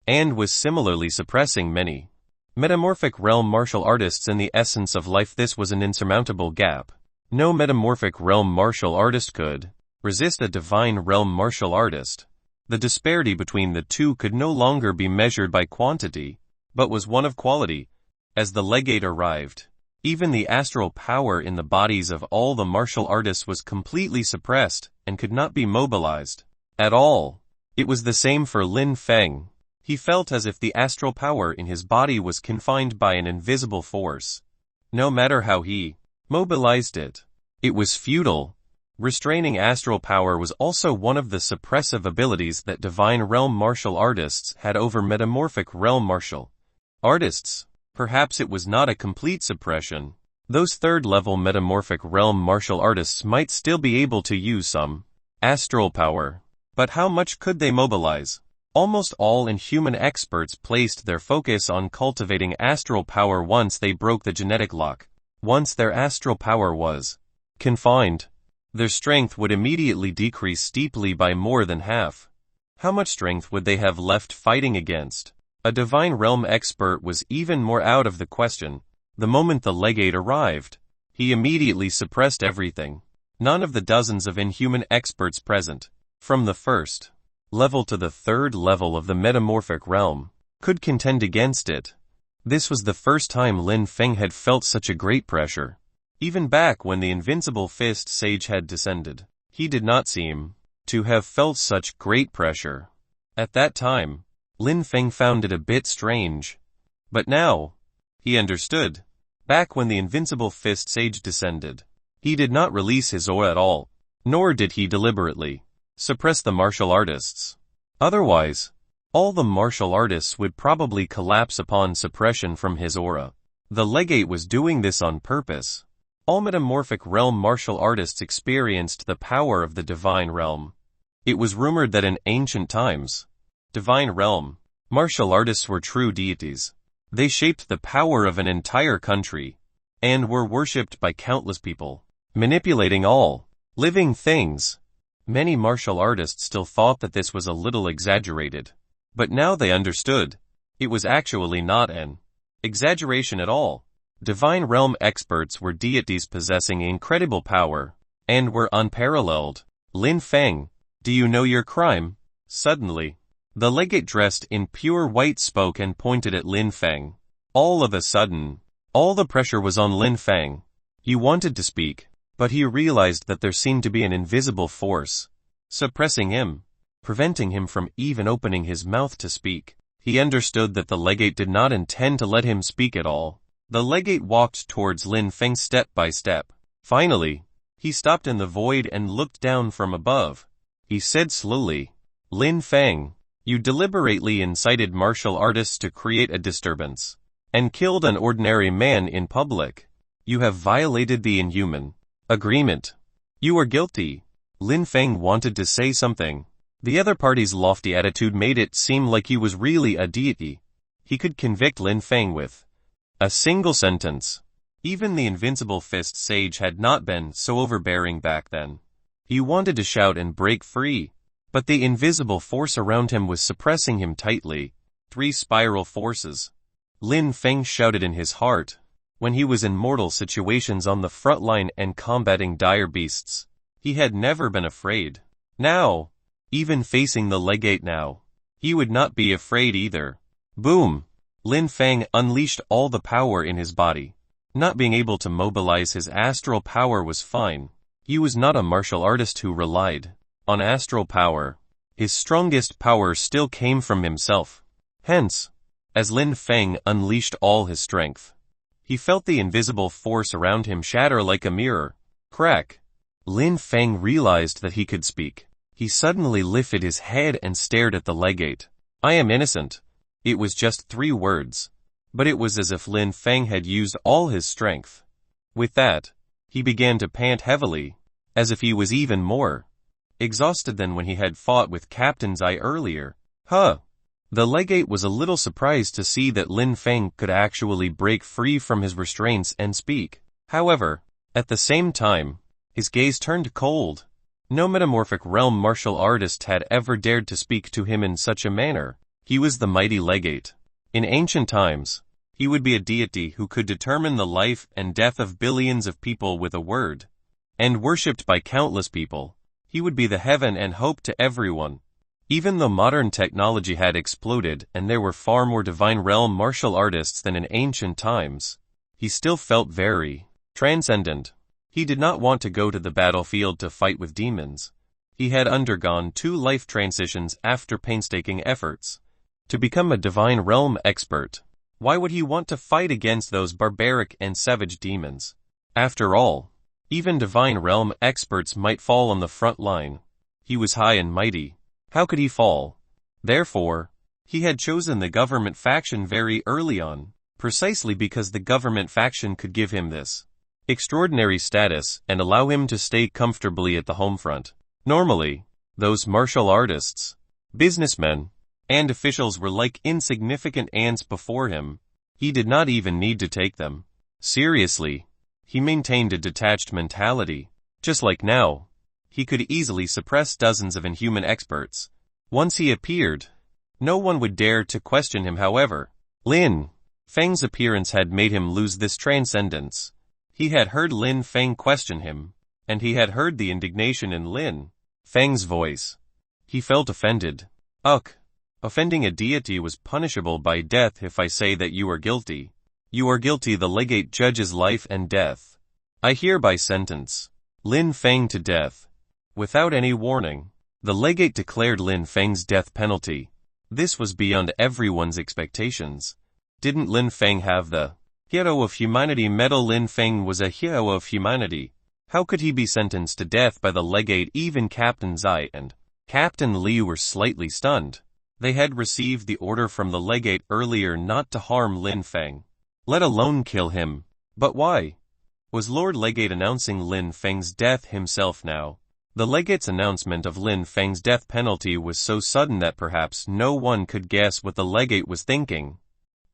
and was similarly suppressing many metamorphic realm martial artists in the essence of life. This was an insurmountable gap. No metamorphic realm martial artist could resist a divine realm martial artist. The disparity between the two could no longer be measured by quantity, but was one of quality. As the legate arrived, even the astral power in the bodies of all the martial artists was completely suppressed and could not be mobilized at all. It was the same for Lin Feng. He felt as if the astral power in his body was confined by an invisible force. No matter how he mobilized it, it was futile. Restraining astral power was also one of the suppressive abilities that divine realm martial artists had over metamorphic realm martial artists. Perhaps it was not a complete suppression. Those third-level metamorphic realm martial artists might still be able to use some astral power. But how much could they mobilize? Almost all inhuman experts placed their focus on cultivating astral power once they broke the genetic lock. Once their astral power was confined, their strength would immediately decrease steeply by more than half. How much strength would they have left fighting against a divine realm expert was even more out of the question. The moment the legate arrived, he immediately suppressed everything. None of the dozens of inhuman experts present, from the first level to the third level of the metamorphic realm, could contend against it. This was the first time Lin Feng had felt such a great pressure. Even back when the invincible fist sage had descended, he did not seem to have felt such great pressure. At that time, Lin Feng found it a bit strange. But now, he understood. Back when the invincible fist sage descended, he did not release his aura at all, nor did he deliberately suppress the martial artists. Otherwise, all the martial artists would probably collapse upon suppression from his aura. The legate was doing this on purpose. All metamorphic realm martial artists experienced the power of the divine realm. It was rumored that in ancient times, divine realm martial artists were true deities. They shaped the power of an entire country, and were worshipped by countless people, manipulating all living things. Many martial artists still thought that this was a little exaggerated, but now they understood. It was actually not an exaggeration at all. Divine realm experts were deities possessing incredible power, and were unparalleled. Lin Feng, do you know your crime? Suddenly, the legate dressed in pure white spoke and pointed at Lin Feng. All of a sudden, all the pressure was on Lin Feng. He wanted to speak, but he realized that there seemed to be an invisible force suppressing him, preventing him from even opening his mouth to speak. He understood that the legate did not intend to let him speak at all. The legate walked towards Lin Feng step by step. Finally, he stopped in the void and looked down from above. He said slowly, Lin Feng, you deliberately incited martial artists to create a disturbance, and killed an ordinary man in public. You have violated the inhuman agreement. You are guilty. Lin Feng wanted to say something. The other party's lofty attitude made it seem like he was really a deity. He could convict Lin Feng with a single sentence. Even the invincible fist sage had not been so overbearing back then. He wanted to shout and break free, but the invisible force around him was suppressing him tightly. 3 spiral forces. Lin Feng shouted in his heart. When he was in mortal situations on the front line and combating dire beasts, he had never been afraid. Now, even facing the legate now, he would not be afraid either. Boom! Lin Feng unleashed all the power in his body. Not being able to mobilize his astral power was fine. He was not a martial artist who relied on astral power. His strongest power still came from himself. Hence, as Lin Feng unleashed all his strength, he felt the invisible force around him shatter like a mirror. Crack! Lin Feng realized that he could speak. He suddenly lifted his head and stared at the legate. I am innocent. It was just 3 words, but it was as if Lin Feng had used all his strength. With that, he began to pant heavily, as if he was even more exhausted than when he had fought with Captain's Eye earlier. The legate was a little surprised to see that Lin Feng could actually break free from his restraints and speak. However, at the same time, his gaze turned cold. No metamorphic realm martial artist had ever dared to speak to him in such a manner. He was the mighty legate. In ancient times, he would be a deity who could determine the life and death of billions of people with a word. And worshipped by countless people, he would be the heaven and hope to everyone. Even though modern technology had exploded and there were far more divine realm martial artists than in ancient times, he still felt very transcendent. He did not want to go to the battlefield to fight with demons. He had undergone 2 life transitions after painstaking efforts to become a divine realm expert. Why would he want to fight against those barbaric and savage demons? After all, even divine realm experts might fall on the front line. He was high and mighty. How could he fall? Therefore, he had chosen the government faction very early on, precisely because the government faction could give him this extraordinary status and allow him to stay comfortably at the home front. Normally, those martial artists, businessmen, and officials were like insignificant ants before him. He did not even need to take them seriously. He maintained a detached mentality. Just like now, he could easily suppress dozens of inhuman experts. Once he appeared, no one would dare to question him. However, Lin Feng's appearance had made him lose this transcendence. He had heard Lin Feng question him, and he had heard the indignation in Lin Feng's voice. He felt offended. Ugh. Offending a deity was punishable by death. If I say that you are guilty, you are guilty. The legate judges life and death. I hereby sentence Lin Feng to death. Without any warning, the legate declared Lin Feng's death penalty. This was beyond everyone's expectations. Didn't Lin Feng have the Hero of Humanity medal? Lin Feng was a hero of humanity. How could he be sentenced to death by the legate? Even Captain Zai and Captain Li were slightly stunned. They had received the order from the legate earlier not to harm Lin Feng, let alone kill him. But why was Lord Legate announcing Lin Feng's death himself now? The legate's announcement of Lin Feng's death penalty was so sudden that perhaps no one could guess what the legate was thinking.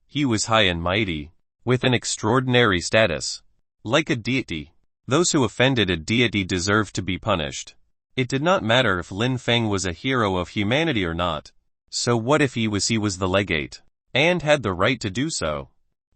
He was high and mighty, with an extraordinary status. Like a deity, those who offended a deity deserved to be punished. It did not matter if Lin Feng was a hero of humanity or not. So what if he was the legate, and had the right to do so?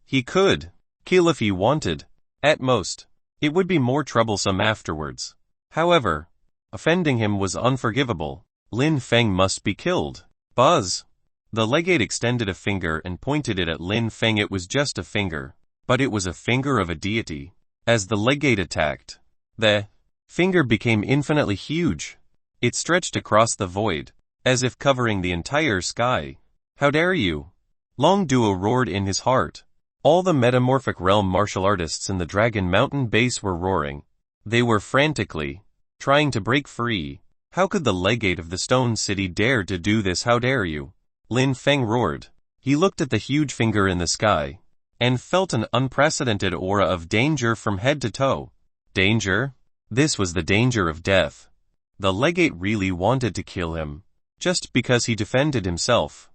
He could kill if he wanted. At most, it would be more troublesome afterwards. However, offending him was unforgivable. Lin Feng must be killed. Buzz. The legate extended a finger and pointed it at Lin Feng. It was just a finger, but it was a finger of a deity. As the legate attacked, the finger became infinitely huge. It stretched across the void, as if covering the entire sky. How dare you? Long Duo roared in his heart. All the metamorphic realm martial artists in the Dragon Mountain base were roaring. They were frantically trying to break free. How could the legate of the Stone City dare to do this? How dare you? Lin Feng roared. He looked at the huge finger in the sky, and felt an unprecedented aura of danger from head to toe. Danger? This was the danger of death. The legate really wanted to kill him, just because he defended himself.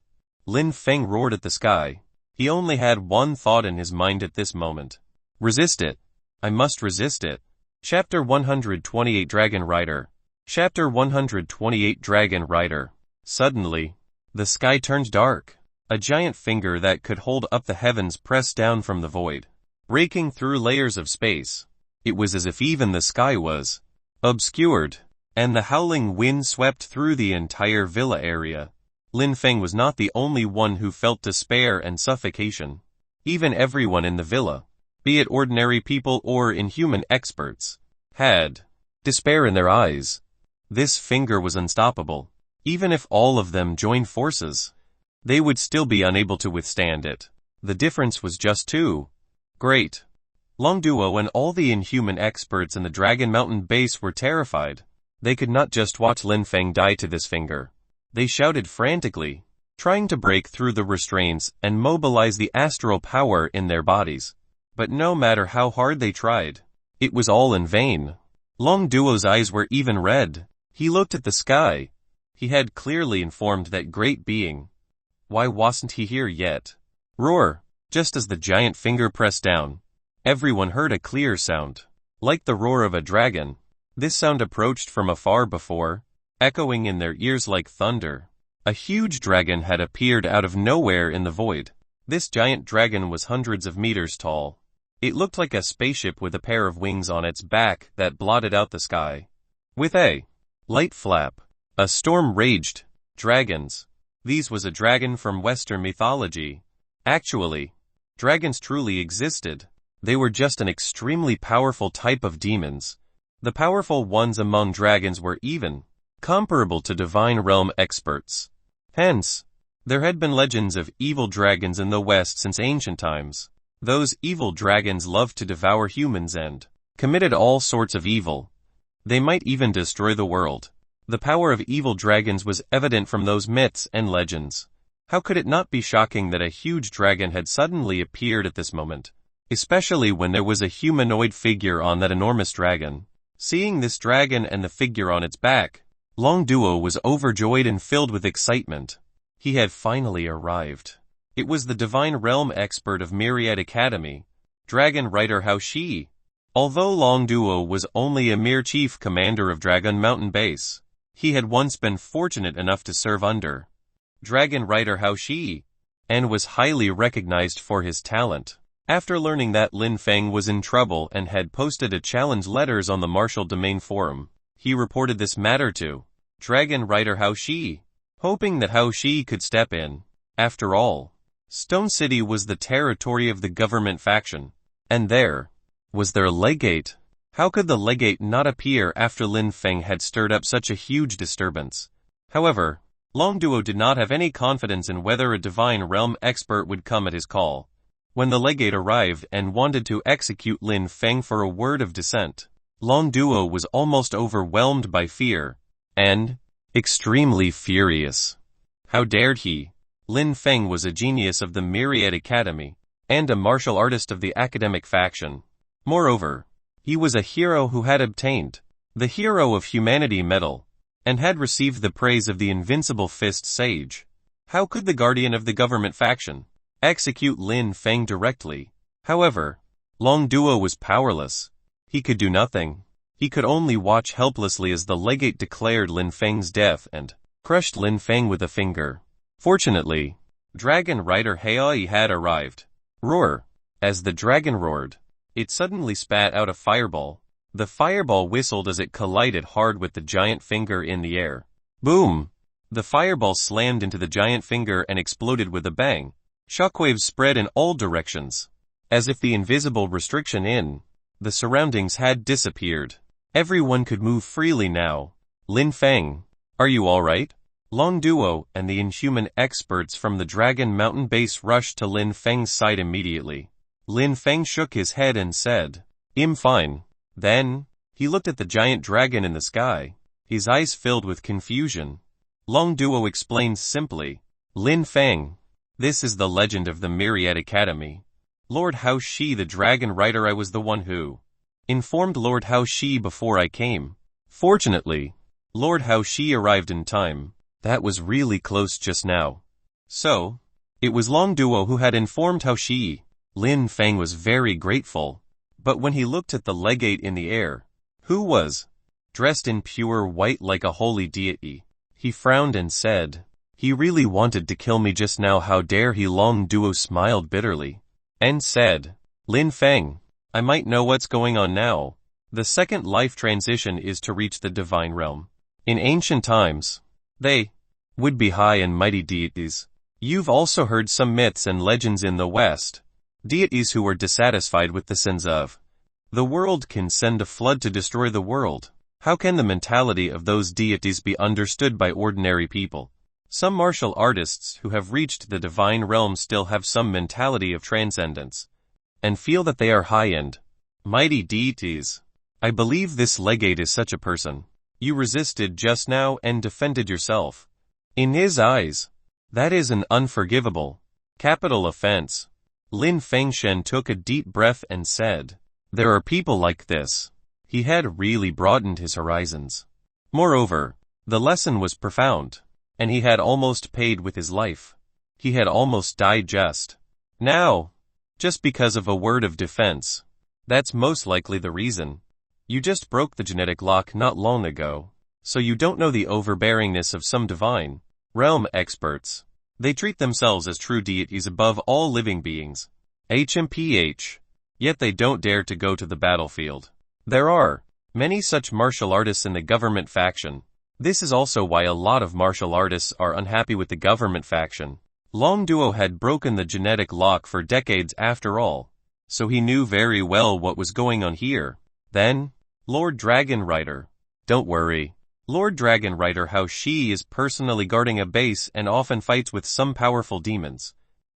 Lin Feng roared at the sky. He only had one thought in his mind at this moment. Resist it. I must resist it. Chapter 128 Dragon Rider. Chapter 128 Dragon Rider. Suddenly, the sky turned dark. A giant finger that could hold up the heavens pressed down from the void, breaking through layers of space. It was as if even the sky was obscured, and the howling wind swept through the entire villa area. Lin Feng was not the only one who felt despair and suffocation. Even everyone in the villa, be it ordinary people or inhuman experts, had despair in their eyes. This finger was unstoppable. Even if all of them joined forces, they would still be unable to withstand it. The difference was just too great. Long Duo and all the inhuman experts in the Dragon Mountain base were terrified. They could not just watch Lin Feng die to this finger. They shouted frantically, trying to break through the restraints and mobilize the astral power in their bodies. But no matter how hard they tried, it was all in vain. Long Duo's eyes were even red. He looked at the sky. He had clearly informed that great being. Why wasn't he here yet? Roar! Just as the giant finger pressed down, everyone heard a clear sound, like the roar of a dragon. This sound approached from afar before, echoing in their ears like thunder. A huge dragon had appeared out of nowhere in the void. This giant dragon was hundreds of meters tall. It looked like a spaceship with a pair of wings on its back that blotted out the sky. With a light flap, a storm raged. Dragons. These was a dragon from Western mythology. Actually, dragons truly existed. They were just an extremely powerful type of demons. The powerful ones among dragons were even comparable to divine realm experts. Hence, there had been legends of evil dragons in the West since ancient times. Those evil dragons loved to devour humans and committed all sorts of evil. They might even destroy the world. The power of evil dragons was evident from those myths and legends. How could it not be shocking that a huge dragon had suddenly appeared at this moment? Especially when there was a humanoid figure on that enormous dragon. Seeing this dragon and the figure on its back, Long Duo was overjoyed and filled with excitement. He had finally arrived. It was the divine realm expert of Myriad Academy, Dragon Rider Hao Shi. Although Long Duo was only a mere chief commander of Dragon Mountain Base, he had once been fortunate enough to serve under Dragon Rider Hao Shi, and was highly recognized for his talent. After learning that Lin Feng was in trouble and had posted a challenge letters on the Martial Domain Forum, he reported this matter to Dragon Rider Hao Shi, hoping that Hao Shi could step in. After all, Stone City was the territory of the government faction, and there was their legate. How could the legate not appear after Lin Feng had stirred up such a huge disturbance? However, Long Duo did not have any confidence in whether a divine realm expert would come at his call. When the legate arrived and wanted to execute Lin Feng for a word of dissent, Long Duo was almost overwhelmed by fear and extremely furious. How dared he? Lin Feng was a genius of the Myriad Academy and a martial artist of the academic faction. Moreover, he was a hero who had obtained the Hero of Humanity medal and had received the praise of the Invincible Fist Sage. How could the guardian of the government faction execute Lin Feng directly? However, Long Duo was powerless. He could do nothing. He could only watch helplessly as the legate declared Lin Feng's death and crushed Lin Feng with a finger. Fortunately, Dragon Rider Hao had arrived. Roar! As the dragon roared, it suddenly spat out a fireball. The fireball whistled as it collided hard with the giant finger in the air. Boom! The fireball slammed into the giant finger and exploded with a bang. Shockwaves spread in all directions, as if the invisible restriction in the surroundings had disappeared. Everyone could move freely now. Lin Feng, are you alright? Long Duo and the inhuman experts from the Dragon Mountain Base rushed to Lin Feng's side immediately. Lin Feng shook his head and said, "I'm fine." Then, he looked at the giant dragon in the sky. His eyes filled with confusion. Long Duo explained simply, "Lin Feng, this is the legend of the Myriad Academy. Lord Hao Shi the Dragon Rider, I was the one who informed Lord Hao Shi before I came. Fortunately, Lord Hao Shi arrived in time. That was really close just now." So, it was Long Duo who had informed Hao Shi. Lin Feng was very grateful. But when he looked at the legate in the air, who was dressed in pure white like a holy deity, he frowned and said, "He really wanted to kill me just now. How dare he?" Long Duo smiled bitterly and said, "Lin Feng, I might know what's going on now. The second life transition is to reach the divine realm. In ancient times, they would be high and mighty deities. You've also heard some myths and legends in the West. Deities who are dissatisfied with the sins of the world can send a flood to destroy the world. How can the mentality of those deities be understood by ordinary people? Some martial artists who have reached the divine realm still have some mentality of transcendence and feel that they are high-end, mighty deities. I believe this legate is such a person. You resisted just now and defended yourself. In his eyes, that is an unforgivable, capital offense." Lin Fengshen took a deep breath and said, "There are people like this." He had really broadened his horizons. Moreover, the lesson was profound, and he had almost paid with his life. He had almost died just now, just because of a word of defense. That's most likely the reason. You just broke the genetic lock not long ago, so you don't know the overbearingness of some divine realm experts. They treat themselves as true deities above all living beings. HMPH. Yet they don't dare to go to the battlefield. There are many such martial artists in the government faction. This is also why a lot of martial artists are unhappy with the government faction. Long Duo had broken the genetic lock for decades after all, so he knew very well what was going on here. Then, Lord Dragon Rider. Don't worry. Lord Dragon Rider How She is personally guarding a base and often fights with some powerful demons.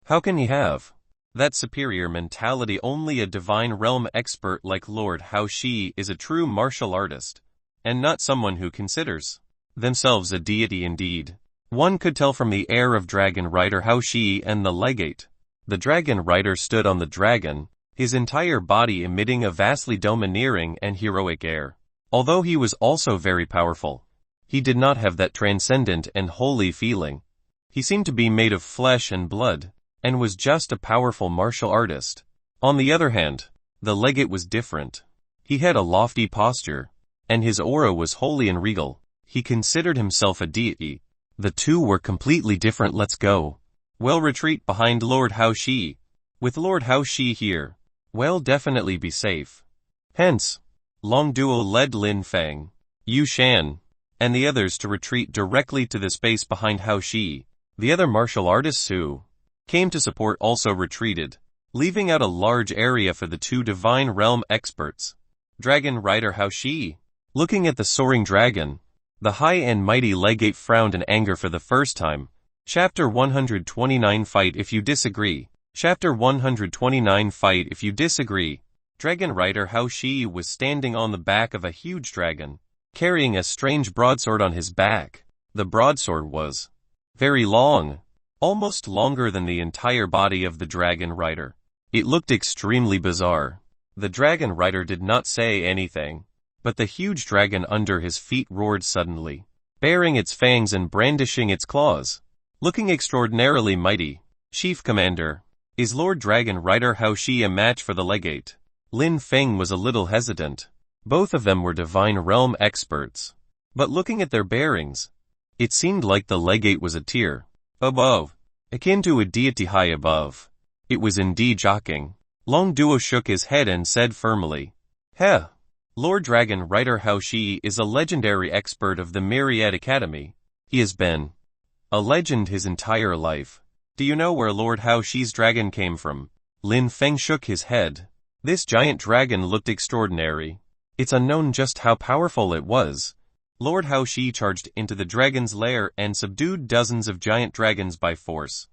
How can he have that superior mentality? Only a divine realm expert like Lord How She is a true martial artist, and not someone who considers themselves a deity indeed. One could tell from the air of Dragon Rider How She and the legate. The Dragon Rider stood on the dragon, his entire body emitting a vastly domineering and heroic air. Although he was also very powerful, he did not have that transcendent and holy feeling. He seemed to be made of flesh and blood, and was just a powerful martial artist. On the other hand, the legate was different. He had a lofty posture, and his aura was holy and regal. He considered himself a deity. The two were completely different. Let's go. Well, retreat behind Lord How She. With Lord How She here, well, definitely be safe. Hence, Long Duo led Lin Feng, Yu Shan, and the others to retreat directly to the space behind How She. The other martial artists who came to support also retreated, leaving out a large area for the two divine realm experts. Dragon Rider How She. Looking at the soaring dragon, the high and mighty legate frowned in anger for the first time. Chapter 129 Fight if you disagree. Chapter 129 Fight if you disagree. Dragon Rider How She was standing on the back of a huge dragon, carrying a strange broadsword on his back. The broadsword was very long, almost longer than the entire body of the Dragon Rider. It looked extremely bizarre. The Dragon Rider did not say anything, but the huge dragon under his feet roared suddenly, baring its fangs and brandishing its claws. Looking extraordinarily mighty, Chief Commander, is Lord Dragon Rider How She a match for the legate? Lin Feng was a little hesitant. Both of them were divine realm experts, but looking at their bearings, it seemed like the legate was a tier above, akin to a deity high above. It was indeed shocking. Long Duo shook his head and said firmly, Heh! Lord Dragon Rider How She is a legendary expert of the Myriad Academy. He has been a legend his entire life. Do you know where Lord How She's dragon came from? Lin Feng shook his head. This giant dragon looked extraordinary. It's unknown just how powerful it was. Lord How She charged into the dragon's lair and subdued dozens of giant dragons by force.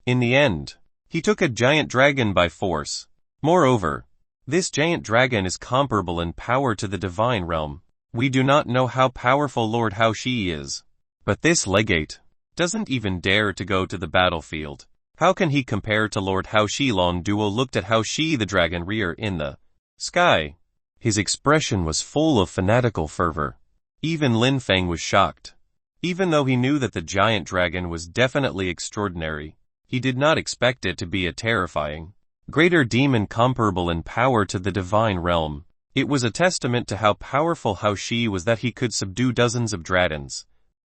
In the end, he took a giant dragon by force. Moreover, this giant dragon is comparable in power to the divine realm. We do not know how powerful Lord How She is, but this legate doesn't even dare to go to the battlefield. How can he compare to Lord How She? Long Duo looked at How She the dragon rear in the sky. His expression was full of fanatical fervor. Even Lin Feng was shocked. Even though he knew that the giant dragon was definitely extraordinary, he did not expect it to be a terrifying greater demon comparable in power to the divine realm. It was a testament to how powerful How She was that he could subdue dozens of dragons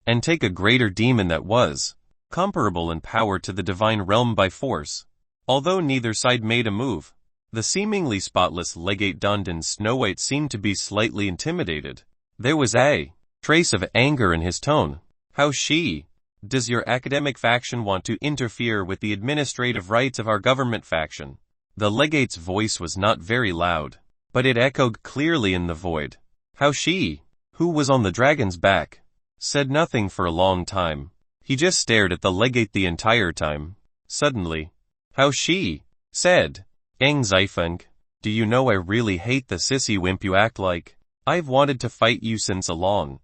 and take a greater demon that was comparable in power to the divine realm by force. Although neither side made a move, the seemingly spotless legate donned in snow white seemed to be slightly intimidated. There was a trace of anger in his tone. How She, does your academic faction want to interfere with the administrative rights of our government faction? The legate's voice was not very loud, but it echoed clearly in the void. How She, who was on the dragon's back, said nothing for a long time. He just stared at the legate the entire time. Suddenly, How She said, Yang Zifeng, do you know I really hate the sissy wimp you act like? I've wanted to fight you since a long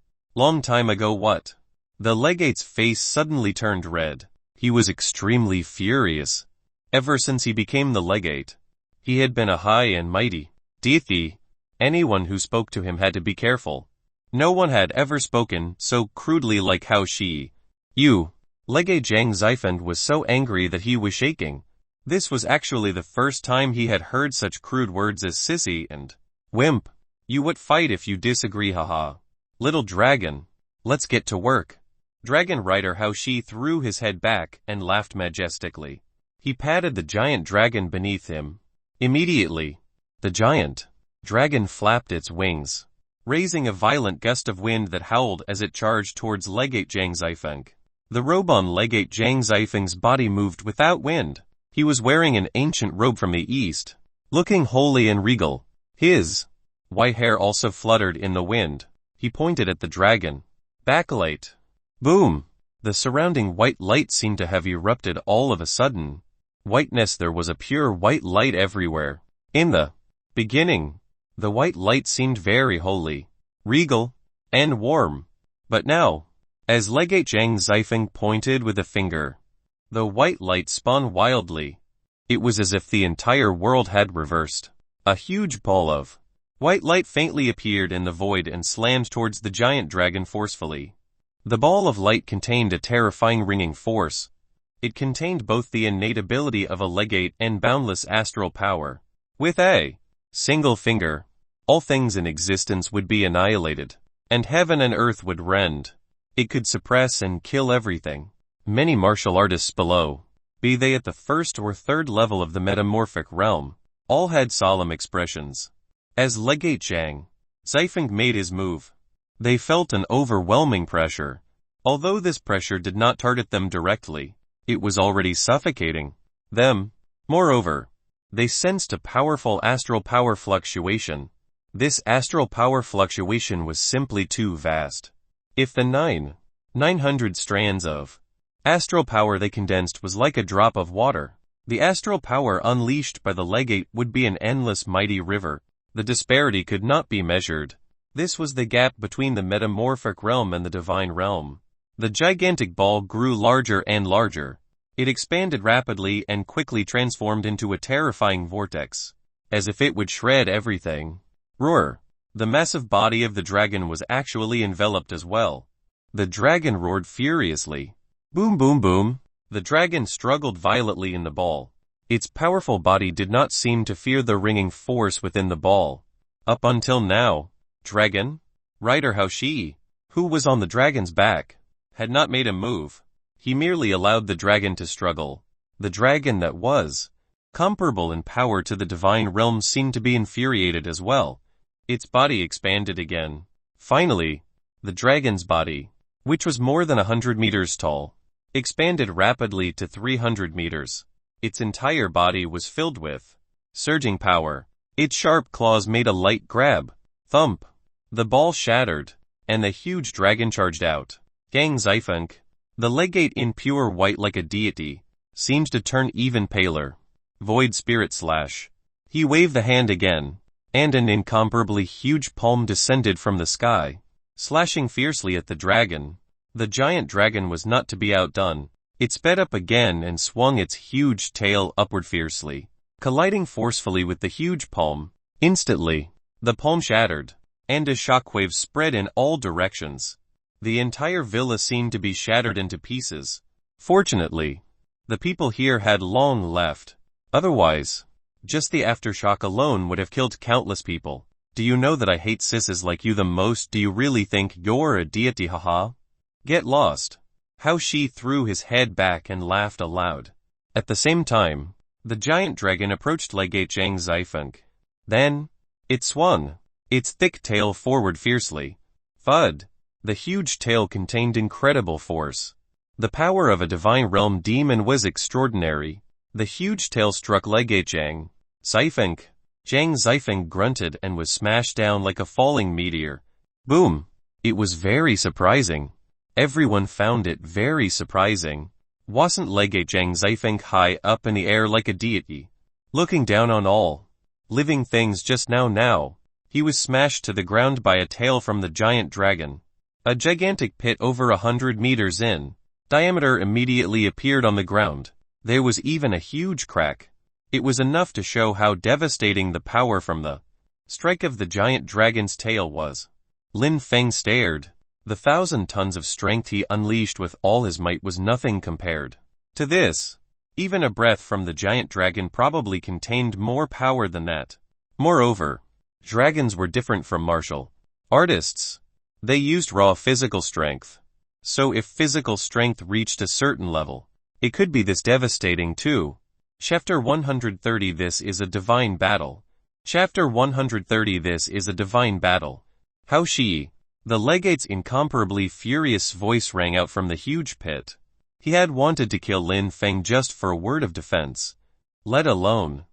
time ago. What? The legate's face suddenly turned red. He was extremely furious. Ever since he became the legate, he had been a high and mighty deity. Anyone who spoke to him had to be careful. No one had ever spoken so crudely like How She. Legate Zhang Zifeng was so angry that he was shaking. This was actually the first time he had heard such crude words as sissy and wimp. You would fight if you disagree, haha. Little dragon, let's get to work. Dragon Rider How She threw his head back and laughed majestically. He patted the giant dragon beneath him. Immediately, the giant dragon flapped its wings, raising a violent gust of wind that howled as it charged towards Legate Zhang Zifeng. The robe on Legate Zhang Zifeng's body moved without wind. He was wearing an ancient robe from the east, looking holy and regal. His white hair also fluttered in the wind. He pointed at the dragon. Backlight. Boom! The surrounding white light seemed to have erupted all of a sudden. Whiteness. There was a pure white light everywhere. In the beginning, the white light seemed very holy, regal, and warm. But now, as Legate Zhang Zifeng pointed with a finger, the white light spun wildly. It was as if the entire world had reversed. A huge ball of white light faintly appeared in the void and slammed towards the giant dragon forcefully. The ball of light contained a terrifying ringing force. It contained both the innate ability of a legate and boundless astral power. With a single finger, all things in existence would be annihilated, and heaven and earth would rend. It could suppress and kill everything. Many martial artists below, be they at the first or third level of the metamorphic realm, all had solemn expressions. As Legate Zhang Zifeng made his move, they felt an overwhelming pressure. Although this pressure did not target them directly, it was already suffocating them. Moreover, they sensed a powerful astral power fluctuation. This astral power fluctuation was simply too vast. If the 900 strands of astral power they condensed was like a drop of water, the astral power unleashed by the legate would be an endless mighty river. The disparity could not be measured. This was the gap between the metamorphic realm and the divine realm. The gigantic ball grew larger and larger. It expanded rapidly and quickly transformed into a terrifying vortex, as if it would shred everything. Roar! The massive body of the dragon was actually enveloped as well. The dragon roared furiously. Boom boom boom! The dragon struggled violently in the ball. Its powerful body did not seem to fear the ringing force within the ball. Up until now, Dragon Rider How She, who was on the dragon's back, had not made a move. He merely allowed the dragon to struggle. The dragon that was comparable in power to the divine realm seemed to be infuriated as well. Its body expanded again. Finally, the dragon's body, which was more than 100 meters tall, expanded rapidly to 300 meters. Its entire body was filled with surging power. Its sharp claws made a light grab. Thump! The ball shattered, and the huge dragon charged out. Zhang Zifeng, the legate in pure white like a deity, seemed to turn even paler. Void Spirit Slash. He waved the hand again, and an incomparably huge palm descended from the sky, slashing fiercely at the dragon. The giant dragon was not to be outdone. It sped up again and swung its huge tail upward fiercely, colliding forcefully with the huge palm. Instantly, the palm shattered, and a shockwave spread in all directions. The entire villa seemed to be shattered into pieces. Fortunately, the people here had long left. Otherwise, just the aftershock alone would have killed countless people. Do you know that I hate sisses like you the most? Do you really think you're a deity? Haha. Get lost. How She threw his head back and laughed aloud. At the same time, the giant dragon approached Legate Zhang Zifeng. Then, it swung its thick tail forward fiercely. Thud! The huge tail contained incredible force. The power of a divine realm demon was extraordinary. The huge tail struck Legate Zhang Zifeng. Zhang Zifeng grunted and was smashed down like a falling meteor. Boom! It was very surprising. Everyone found it very surprising. Wasn't Legate Zhang Zifeng high up in the air like a deity, looking down on all living things just now? He was smashed to the ground by a tail from the giant dragon. A gigantic pit over 100 meters in diameter immediately appeared on the ground. There was even a huge crack. It was enough to show how devastating the power from the strike of the giant dragon's tail was. Lin Feng stared. The 1,000 tons of strength he unleashed with all his might was nothing compared to this. Even a breath from the giant dragon probably contained more power than that. Moreover, dragons were different from martial artists. They used raw physical strength. So if physical strength reached a certain level, it could be this devastating too. Chapter 130 This is a divine battle. Chapter 130 This is a divine battle. How she, the legate's incomparably furious voice rang out from the huge pit. He had wanted to kill Lin Feng just for a word of defense, let alone,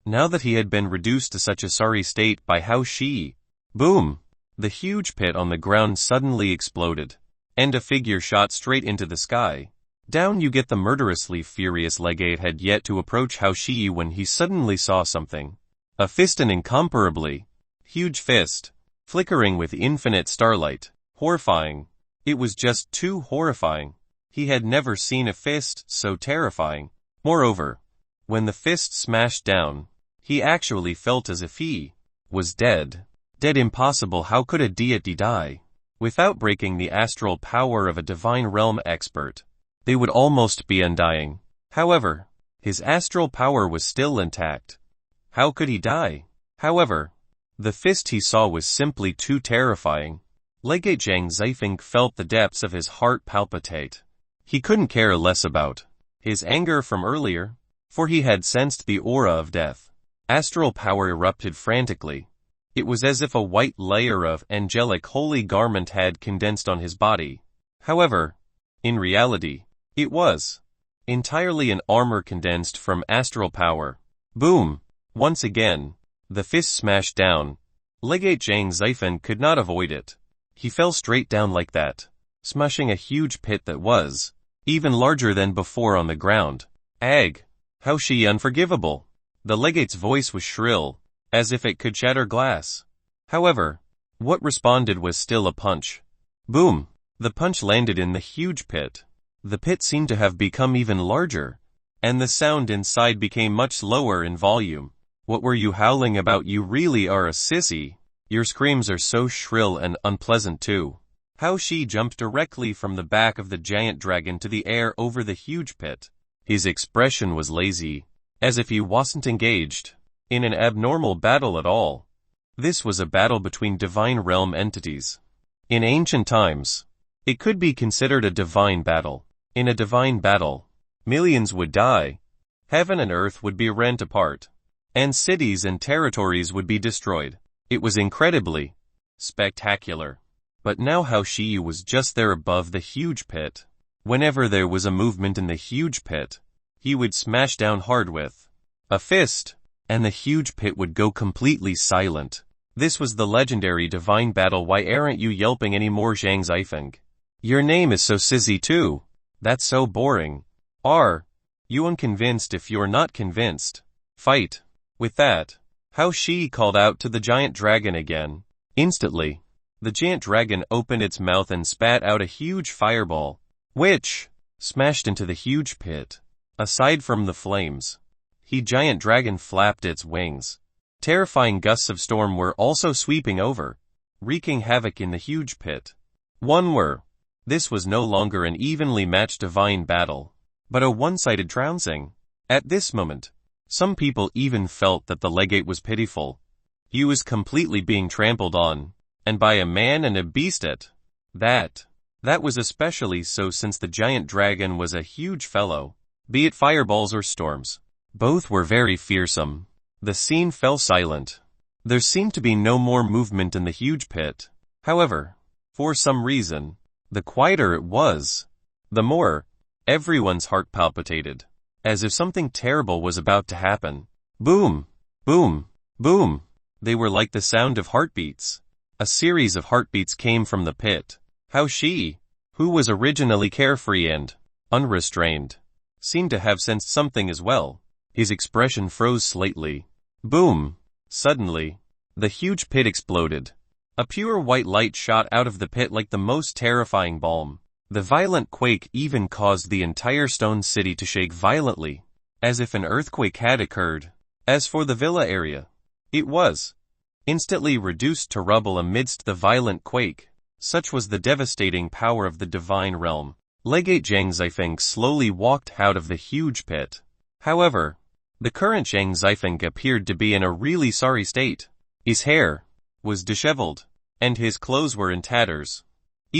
now that he had been reduced to such a sorry state by Hao Shi. Boom! The huge pit on the ground suddenly exploded, and a figure shot straight into the sky. Down you get. The murderously furious legate had yet to approach Hao Shi when he suddenly saw something. A fist, an incomparably huge fist, flickering with infinite starlight. Horrifying. It was just too horrifying. He had never seen a fist so terrifying. Moreover, when the fist smashed down, he actually felt as if he was dead. Dead. Impossible. How could a deity die without breaking the astral power of a divine realm expert? They would almost be undying. However, his astral power was still intact. How could he die? However, the fist he saw was simply too terrifying. Legate Zhang Zifeng felt the depths of his heart palpitate. He couldn't care less about his anger from earlier, for he had sensed the aura of death. Astral power erupted frantically. It was as if a white layer of angelic holy garment had condensed on his body. However, in reality, it was entirely an armor condensed from astral power. Boom! Once again, the fist smashed down. Legate Zhang Zifeng could not avoid it. He fell straight down like that, smashing a huge pit that was even larger than before on the ground. Ag! How she unforgivable! The legate's voice was shrill, as if it could shatter glass. However, what responded was still a punch. Boom! The punch landed in the huge pit. The pit seemed to have become even larger, and the sound inside became much lower in volume. What were you howling about? You really are a sissy. Your screams are so shrill and unpleasant too. Hao Shi jumped directly from the back of the giant dragon to the air over the huge pit. His expression was lazy, as if he wasn't engaged in an abnormal battle at all. This was a battle between divine realm entities. In ancient times, it could be considered a divine battle. In a divine battle, millions would die, heaven and earth would be rent apart, and cities and territories would be destroyed. It was incredibly spectacular. But now Hao Shi was just there above the huge pit. Whenever there was a movement in the huge pit, he would smash down hard with a fist, and the huge pit would go completely silent. This was the legendary divine battle. Why aren't you yelping anymore, Zhang Zifeng? Your name is so sissy too. That's so boring. Are you unconvinced? If you're not convinced, fight. With that, Hao Shi called out to the giant dragon again. Instantly, the giant dragon opened its mouth and spat out a huge fireball, which smashed into the huge pit. Aside from the flames, the giant dragon flapped its wings. Terrifying gusts of storm were also sweeping over, wreaking havoc in the huge pit. This was no longer an evenly matched divine battle, but a one-sided trouncing. At this moment, some people even felt that the legate was pitiful. He was completely being trampled on, and by a man and a beast at that. That was especially so since the giant dragon was a huge fellow. Be it fireballs or storms, both were very fearsome. The scene fell silent. There seemed to be no more movement in the huge pit. However, for some reason, the quieter it was, the more everyone's heart palpitated, as if something terrible was about to happen. Boom! Boom! Boom! They were like the sound of heartbeats. A series of heartbeats came from the pit. Hao Shi, who was originally carefree and unrestrained, seemed to have sensed something as well. His expression froze slightly. Boom! Suddenly, the huge pit exploded. A pure white light shot out of the pit like the most terrifying balm. The violent quake even caused the entire stone city to shake violently, as if an earthquake had occurred. As for the villa area, it was instantly reduced to rubble amidst the violent quake. Such was the devastating power of the divine realm. Legate Zhang Zifeng slowly walked out of the huge pit. However, the current Zhang Zifeng appeared to be in a really sorry state. His hair was disheveled, and his clothes were in tatters.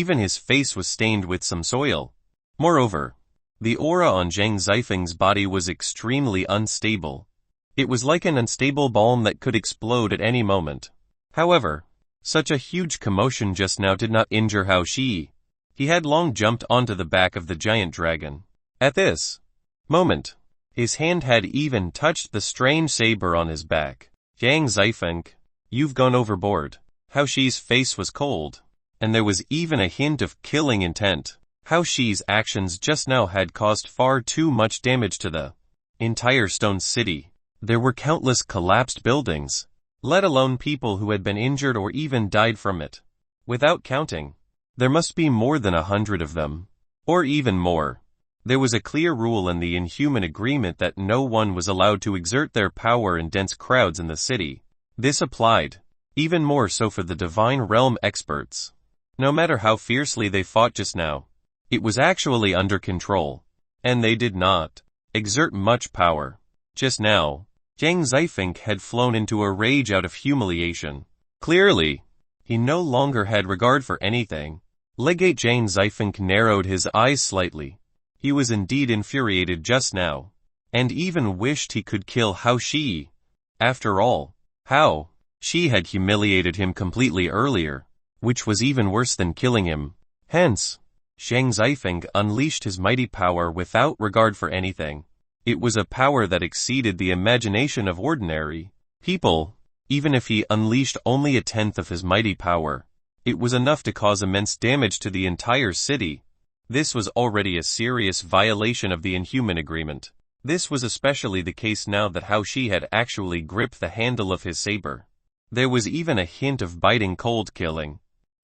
Even his face was stained with some soil. Moreover, the aura on Zhang Zifeng's body was extremely unstable. It was like an unstable bomb that could explode at any moment. However, such a huge commotion just now did not injure Hao Shi. He had long jumped onto the back of the giant dragon. At this moment, his hand had even touched the strange saber on his back. Zhang Zifeng, you've gone overboard. Hao Shi's face was cold, and there was even a hint of killing intent. Hao Shi's actions just now had caused far too much damage to the entire stone city. There were countless collapsed buildings, let alone people who had been injured or even died from it. Without counting, there must be more than 100 of them, or even more. There was a clear rule in the Inhuman Agreement that no one was allowed to exert their power in dense crowds in the city. This applied even more so for the Divine Realm experts. No matter how fiercely they fought just now, it was actually under control, and they did not exert much power. Just now, Zhang Zifeng had flown into a rage out of humiliation. Clearly, he no longer had regard for anything. Legate Zhang Zifeng narrowed his eyes slightly. He was indeed infuriated just now, and even wished he could kill Hao Shi. After all, Hao Shi had humiliated him completely earlier, which was even worse than killing him. Hence, Zhang Zifeng unleashed his mighty power without regard for anything. It was a power that exceeded the imagination of ordinary people. Even if he unleashed only a tenth of his mighty power, it was enough to cause immense damage to the entire city. This was already a serious violation of the Inhuman Agreement. This was especially the case now that Hao Shi had actually gripped the handle of his saber. There was even a hint of biting cold killing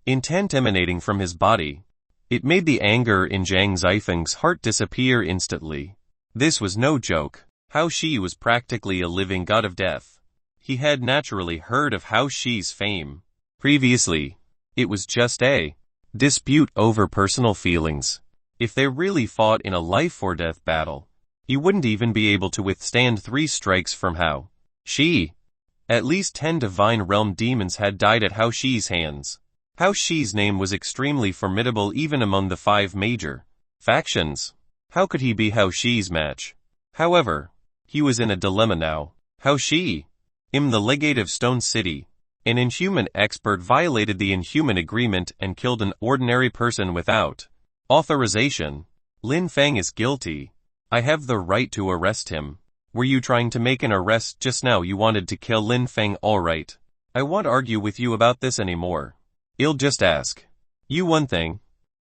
intent emanating from his body. It made the anger in Zhang Zifeng's heart disappear instantly. This was no joke. Hao Shi was practically a living god of death. He had naturally heard of Hao Shi's fame. Previously, it was just a dispute over personal feelings. If they really fought in a life-or-death battle, he wouldn't even be able to withstand 3 strikes from Hao Shi. At least 10 Divine Realm demons had died at Hao Shi's hands. Hao Shi's name was extremely formidable even among the 5 major factions. How could he be Hao Shi's match? However, he was in a dilemma now. Hao Shi, the legate of Stone City, an inhuman expert, violated the Inhuman Agreement and killed an ordinary person without authorization. Lin Feng is guilty. I have the right to arrest him. Were you trying to make an arrest just now? You wanted to kill Lin Feng, alright. I won't argue with you about this anymore. I'll just ask you one thing.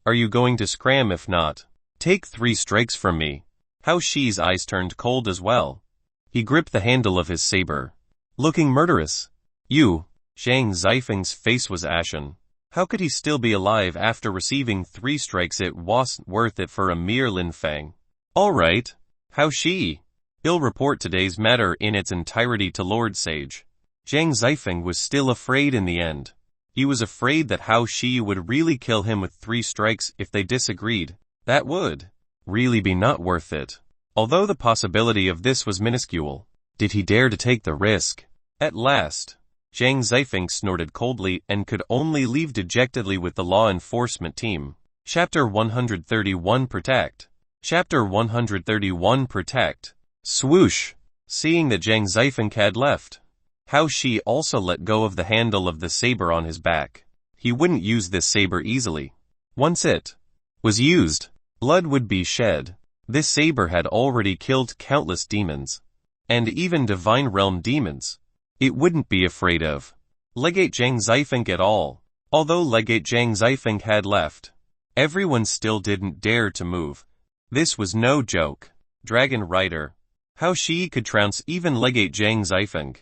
Are you going to scram? If not, take 3 strikes from me. Hao Shi's eyes turned cold as well. He gripped the handle of his saber, looking murderous. Zhang Zifeng's face was ashen. How could he still be alive after receiving 3 strikes? It wasn't worth it for a mere Lin Feng. Alright, Hao Shi. I'll report today's matter in its entirety to Lord Sage. Zhang Zifeng was still afraid in the end. He was afraid that Hao Shi would really kill him with 3 strikes if they disagreed. That would really be not worth it. Although the possibility of this was minuscule, did he dare to take the risk? At last, Zhang Zifeng snorted coldly and could only leave dejectedly with the law enforcement team. Chapter 131 Protect. Chapter 131 Protect. Swoosh! Seeing that Zhang Zifeng had left, Hao Shi also let go of the handle of the saber on his back. He wouldn't use this saber easily. Once it was used, blood would be shed. This saber had already killed countless demons, and even Divine Realm demons. It wouldn't be afraid of Legate Zhang Zifeng at all. Although Legate Zhang Zifeng had left, everyone still didn't dare to move. This was no joke. Dragon Rider. Hao Shi could trounce even Legate Zhang Zifeng.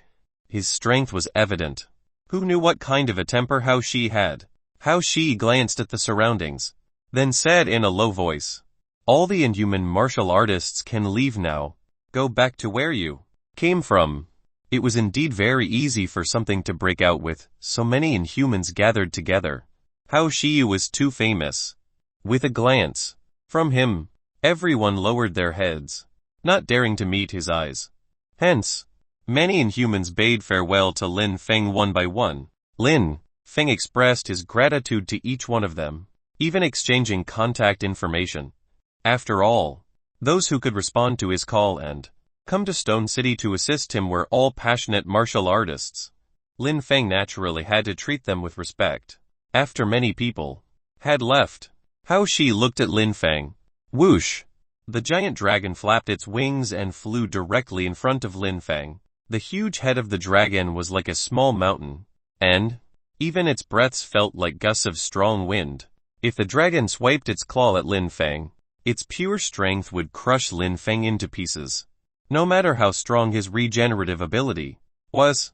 His strength was evident. Who knew what kind of a temper Hao Shi had? Hao Shi glanced at the surroundings, then said in a low voice, "All the inhuman martial artists can leave now. Go back to where you came from." It was indeed very easy for something to break out with so many inhumans gathered together. Hao Shi was too famous. With a glance from him, everyone lowered their heads, not daring to meet his eyes. Hence, many inhumans bade farewell to Lin Feng one by one. Lin Feng expressed his gratitude to each one of them. even exchanging contact information. After all, those who could respond to his call and come to Stone City to assist him were all passionate martial artists. Lin Feng naturally had to treat them with respect. After many people had left, Hao Shi looked at Lin Feng. Whoosh! The giant dragon flapped its wings and flew directly in front of Lin Feng. The huge head of the dragon was like a small mountain, and even its breaths felt like gusts of strong wind. If the dragon swiped its claw at Lin Feng, its pure strength would crush Lin Feng into pieces. No matter how strong his regenerative ability was,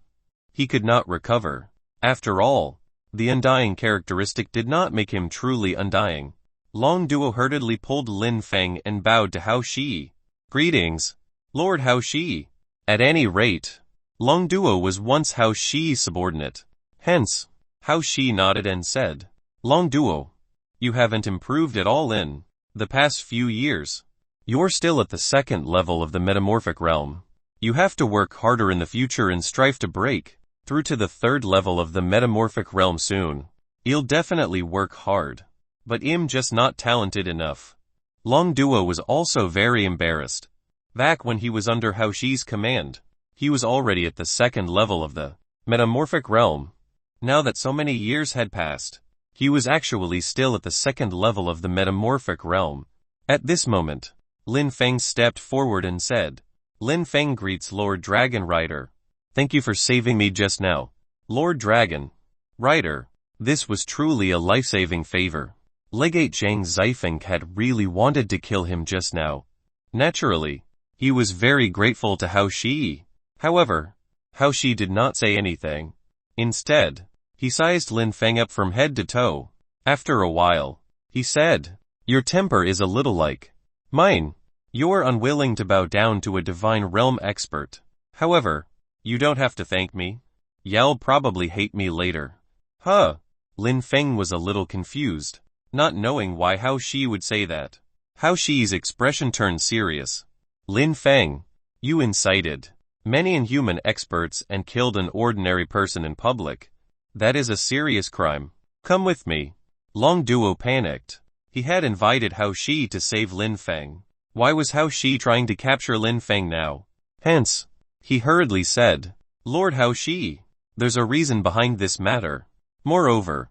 he could not recover. After all, the undying characteristic did not make him truly undying. Long Duo hurriedly pulled Lin Feng and bowed to Hao Shi. Greetings, Lord Hao Shi. At any rate, Long Duo was once Hao Shi's subordinate. Hence, Hao Shi nodded and said, Long Duo, you haven't improved at all in the past few years. You're still at the second level of the metamorphic realm. You have to work harder in the future and strive to break through to the third level of the metamorphic realm soon. You'll definitely work hard, but I'm just not talented enough. Long Duo was also very embarrassed. Back when he was under Hao Shi's command, he was already at the second level of the metamorphic realm. Now that so many years had passed, he was actually still at the second level of the metamorphic realm. At this moment, Lin Feng stepped forward and said, Lin Feng greets Lord Dragon Rider. Thank you for saving me just now. Lord Dragon Rider, this was truly a life-saving favor. Legate Zhang Zifeng had really wanted to kill him just now. Naturally, he was very grateful to Hao Shi. However, Hao Shi did not say anything. Instead, he sized Lin Feng up from head to toe. After a while, he said, Your temper is a little like mine. You're unwilling to bow down to a divine realm expert. However, you don't have to thank me. You'll probably hate me later. Huh? Lin Feng was a little confused, not knowing why Hao Shi would say that. Hao Shi's expression turned serious. Lin Feng, you incited many inhuman experts and killed an ordinary person in public. That is a serious crime. Come with me. Long Duo panicked. He had invited Hao Shi to save Lin Feng. Why was Hao Shi trying to capture Lin Feng now? Hence, he hurriedly said, Lord Hao Shi, there's a reason behind this matter. Moreover,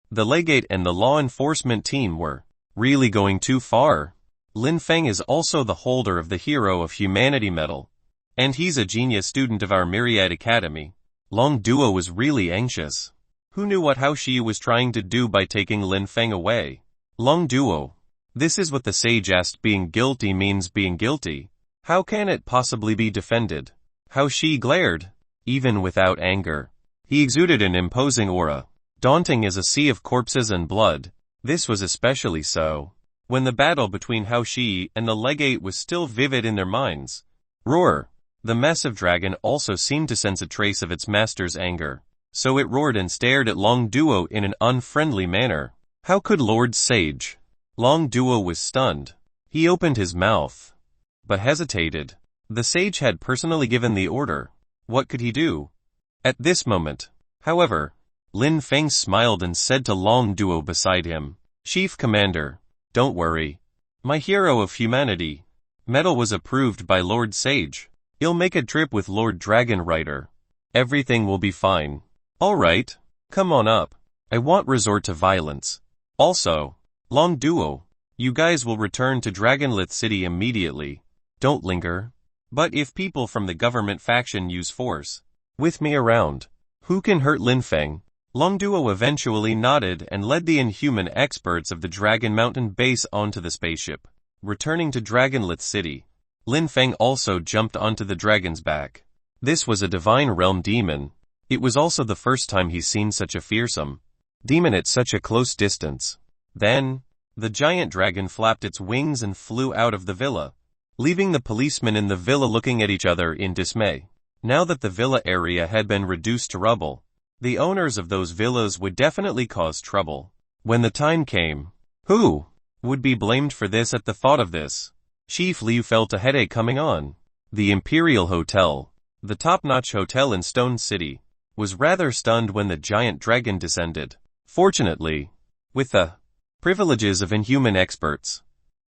the legate and the law enforcement team were really going too far. Lin Feng is also the holder of the Hero of Humanity medal, and he's a genius student of our Myriad Academy. Long Duo was really anxious. Who knew what Hao Shi was trying to do by taking Lin Feng away? Long Duo, this is what the sage asked being guilty means being guilty. How can it possibly be defended? Hao Shi glared. Even without anger, he exuded an imposing aura, daunting as a sea of corpses and blood. This was especially so when the battle between Hao Shi and the legate was still vivid in their minds. Roar! The massive dragon also seemed to sense a trace of its master's anger, so it roared and stared at Long Duo in an unfriendly manner. How could Lord Sage? Long Duo was stunned. He opened his mouth, but hesitated. The sage had personally given the order. What could he do? At this moment, however, Lin Feng smiled and said to Long Duo beside him, Chief Commander, don't worry. My Hero of Humanity medal was approved by Lord Sage. He'll make a trip with Lord Dragon Rider. Everything will be fine. All right, come on up. I won't resort to violence. Also, Long Duo, you guys will return to Dragonlith City immediately. Don't linger. But if people from the government faction use force with me around, who can hurt Lin Feng? Long Duo eventually nodded and led the inhuman experts of the Dragon Mountain base onto the spaceship. Returning to Dragonlith City, Lin Feng also jumped onto the dragon's back. This was a divine realm demon. It was also the first time he's seen such a fearsome demon at such a close distance. Then, the giant dragon flapped its wings and flew out of the villa, leaving the policemen in the villa looking at each other in dismay. Now that the villa area had been reduced to rubble, the owners of those villas would definitely cause trouble when the time came. Who would be blamed for this? At the thought of this, Chief Liu felt a headache coming on. The Imperial Hotel, the top-notch hotel in Stone City, was rather stunned when the giant dragon descended. Fortunately, with the Privileges of inhuman experts.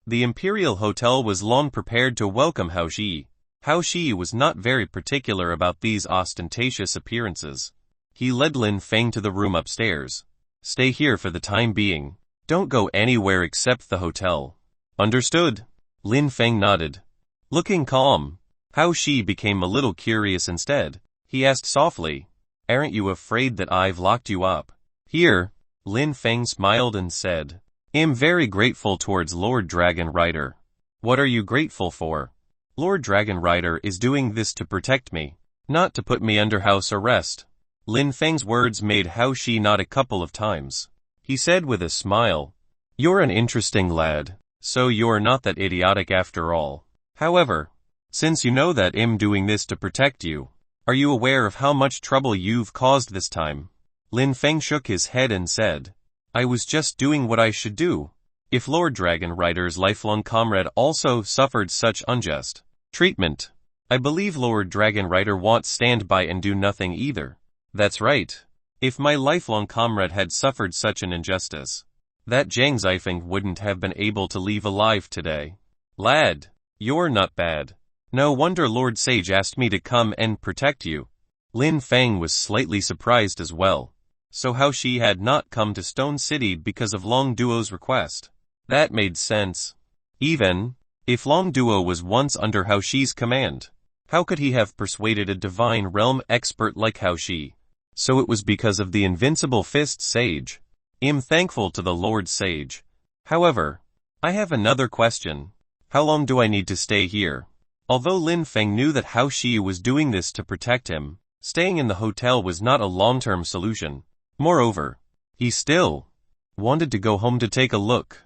The Imperial Hotel was long prepared to welcome Hao Shi. Hao Shi was not very particular about these ostentatious appearances. He led Lin Feng to the room upstairs. Stay here for the time being. Don't go anywhere except the hotel. Understood? Lin Feng nodded. Looking calm, Hao Shi became a little curious instead. He asked softly, "Aren't you afraid that I've locked you up?" "Here," Lin Feng smiled and said, "I'm very grateful towards Lord Dragon Rider." "What are you grateful for?" "Lord Dragon Rider is doing this to protect me, not to put me under house arrest." Lin Feng's words made Hao Shi nod a couple of times. He said with a smile, "You're an interesting lad, so you're not that idiotic after all. However, since you know that I'm doing this to protect you, are you aware of how much trouble you've caused this time?" Lin Feng shook his head and said, "I was just doing what I should do. If Lord Dragon Rider's lifelong comrade also suffered such unjust treatment, I believe Lord Dragon Rider won't stand by and do nothing either." "That's right. If my lifelong comrade had suffered such an injustice, that Zhang Zifeng wouldn't have been able to leave alive today." "Lad, you're not bad. No wonder Lord Sage asked me to come and protect you." Lin Feng was slightly surprised as well. So Hao Shi had not come to Stone City because of Long Duo's request. That made sense. Even if Long Duo was once under Hao Shi's command, how could he have persuaded a divine realm expert like Hao Shi? So it was because of the invincible fist sage. I'm thankful to the Lord Sage. However, I have another question. How long do I need to stay here? Although Lin Feng knew that Hao Shi was doing this to protect him, staying in the hotel was not a long-term solution. Moreover, he still wanted to go home to take a look.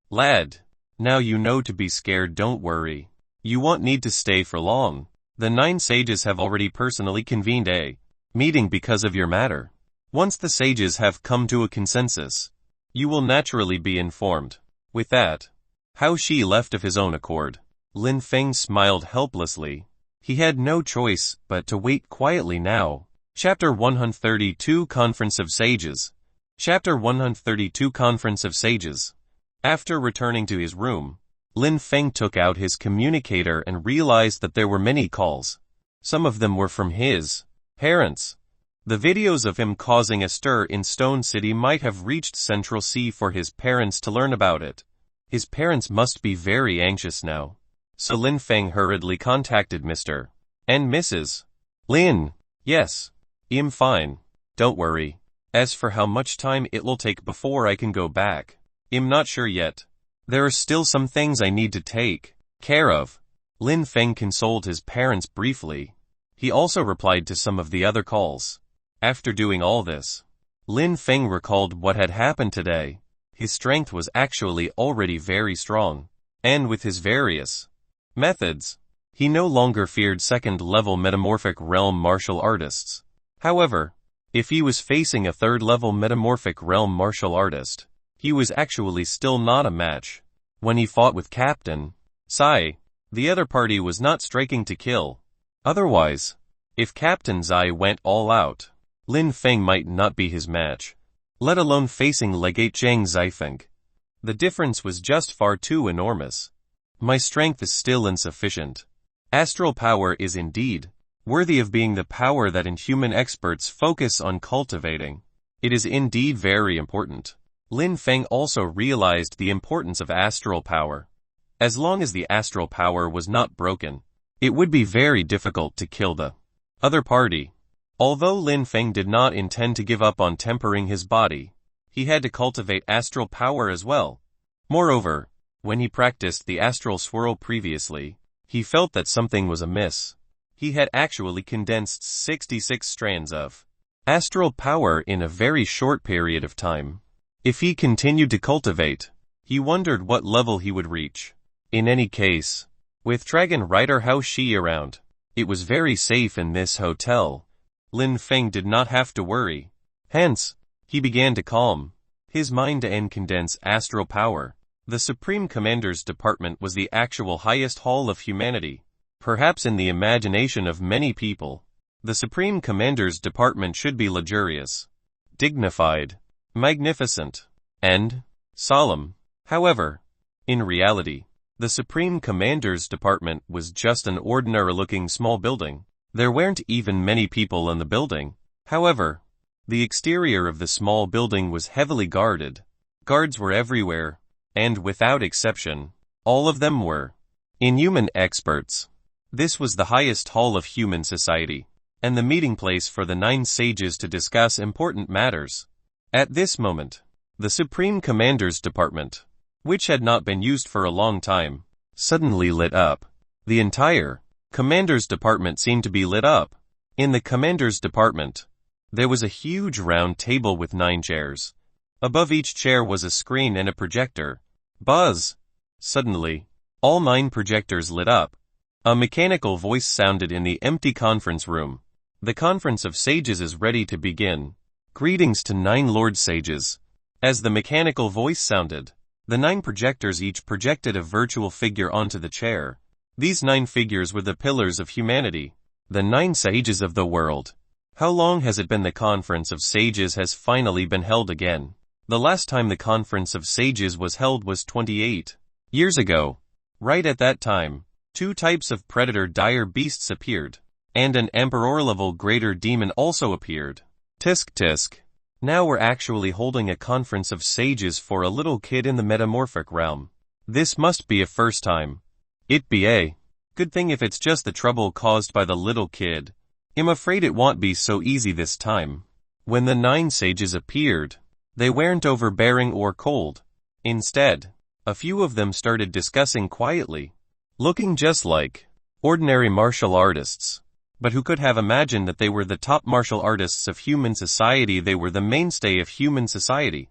Lad, now you know to be scared, don't worry. You won't need to stay for long. The 9 sages have already personally convened a meeting because of your matter. Once the sages have come to a consensus, you will naturally be informed. With that, Hao Shi left of his own accord. Lin Feng smiled helplessly. He had no choice but to wait quietly now. Chapter 132 Conference of Sages. Chapter 132 Conference of Sages. After returning to his room, Lin Feng took out his communicator and realized that there were many calls. Some of them were from his parents. The videos of him causing a stir in Stone City might have reached Central Sea for his parents to learn about it. His parents must be very anxious now. So Lin Feng hurriedly contacted Mr. and Mrs. Lin. "Yes, I'm fine. Don't worry. As for how much time it will take before I can go back, I'm not sure yet. There are still some things I need to take care of." Lin Feng consoled his parents briefly. He also replied to some of the other calls. After doing all this, Lin Feng recalled what had happened today. His strength was actually already very strong, and with his various methods, he no longer feared second-level metamorphic realm martial artists. However, if he was facing a third-level metamorphic realm martial artist, he was actually still not a match. When he fought with Captain Sai, the other party was not striking to kill. Otherwise, if Captain Zai went all out, Lin Feng might not be his match, let alone facing Legate Zhang Zifeng. The difference was just far too enormous. My strength is still insufficient. Astral power is indeed worthy of being the power that inhuman experts focus on cultivating. It is indeed very important. Lin Feng also realized the importance of astral power. As long as the astral power was not broken, it would be very difficult to kill the other party. Although Lin Feng did not intend to give up on tempering his body, he had to cultivate astral power as well. Moreover, when he practiced the astral swirl previously, he felt that something was amiss. He had actually condensed 66 strands of astral power in a very short period of time. If he continued to cultivate, he wondered what level he would reach. In any case, with Dragon Rider Hao Shi around, it was very safe in this hotel. Lin Feng did not have to worry. Hence, he began to calm his mind and condense astral power. The Supreme Commander's Department was the actual highest hall of humanity. Perhaps in the imagination of many people, the Supreme Commander's Department should be luxurious, dignified, magnificent, and solemn. However, in reality, the Supreme Commander's Department was just an ordinary-looking small building. There weren't even many people in the building. However, the exterior of the small building was heavily guarded. Guards were everywhere, and without exception, all of them were inhuman experts. This was the highest hall of human society, and the meeting place for the 9 sages to discuss important matters. At this moment, the Supreme Commander's Department, which had not been used for a long time, suddenly lit up. The entire Commander's Department seemed to be lit up. In the Commander's Department, there was a huge round table with 9 chairs. Above each chair was a screen and a projector. Buzz! Suddenly, all 9 projectors lit up. A mechanical voice sounded in the empty conference room. The conference of sages is ready to begin. Greetings to 9 Lord Sages. As the mechanical voice sounded, the 9 projectors each projected a virtual figure onto the chair. These 9 figures were the pillars of humanity, the 9 sages of the world. How long has it been? The conference of sages has finally been held again. The last time the conference of sages was held was 28 years ago. Right at that time, 2 types of predator dire beasts appeared, and an emperor-level greater demon also appeared. Tisk tisk. Now we're actually holding a conference of sages for a little kid in the metamorphic realm. This must be a first time. It be a good thing if it's just the trouble caused by the little kid. I'm afraid it won't be so easy this time. When the 9 sages appeared, they weren't overbearing or cold. Instead, a few of them started discussing quietly, looking just like ordinary martial artists. But who could have imagined that they were the top martial artists of human society? They were the mainstay of human society.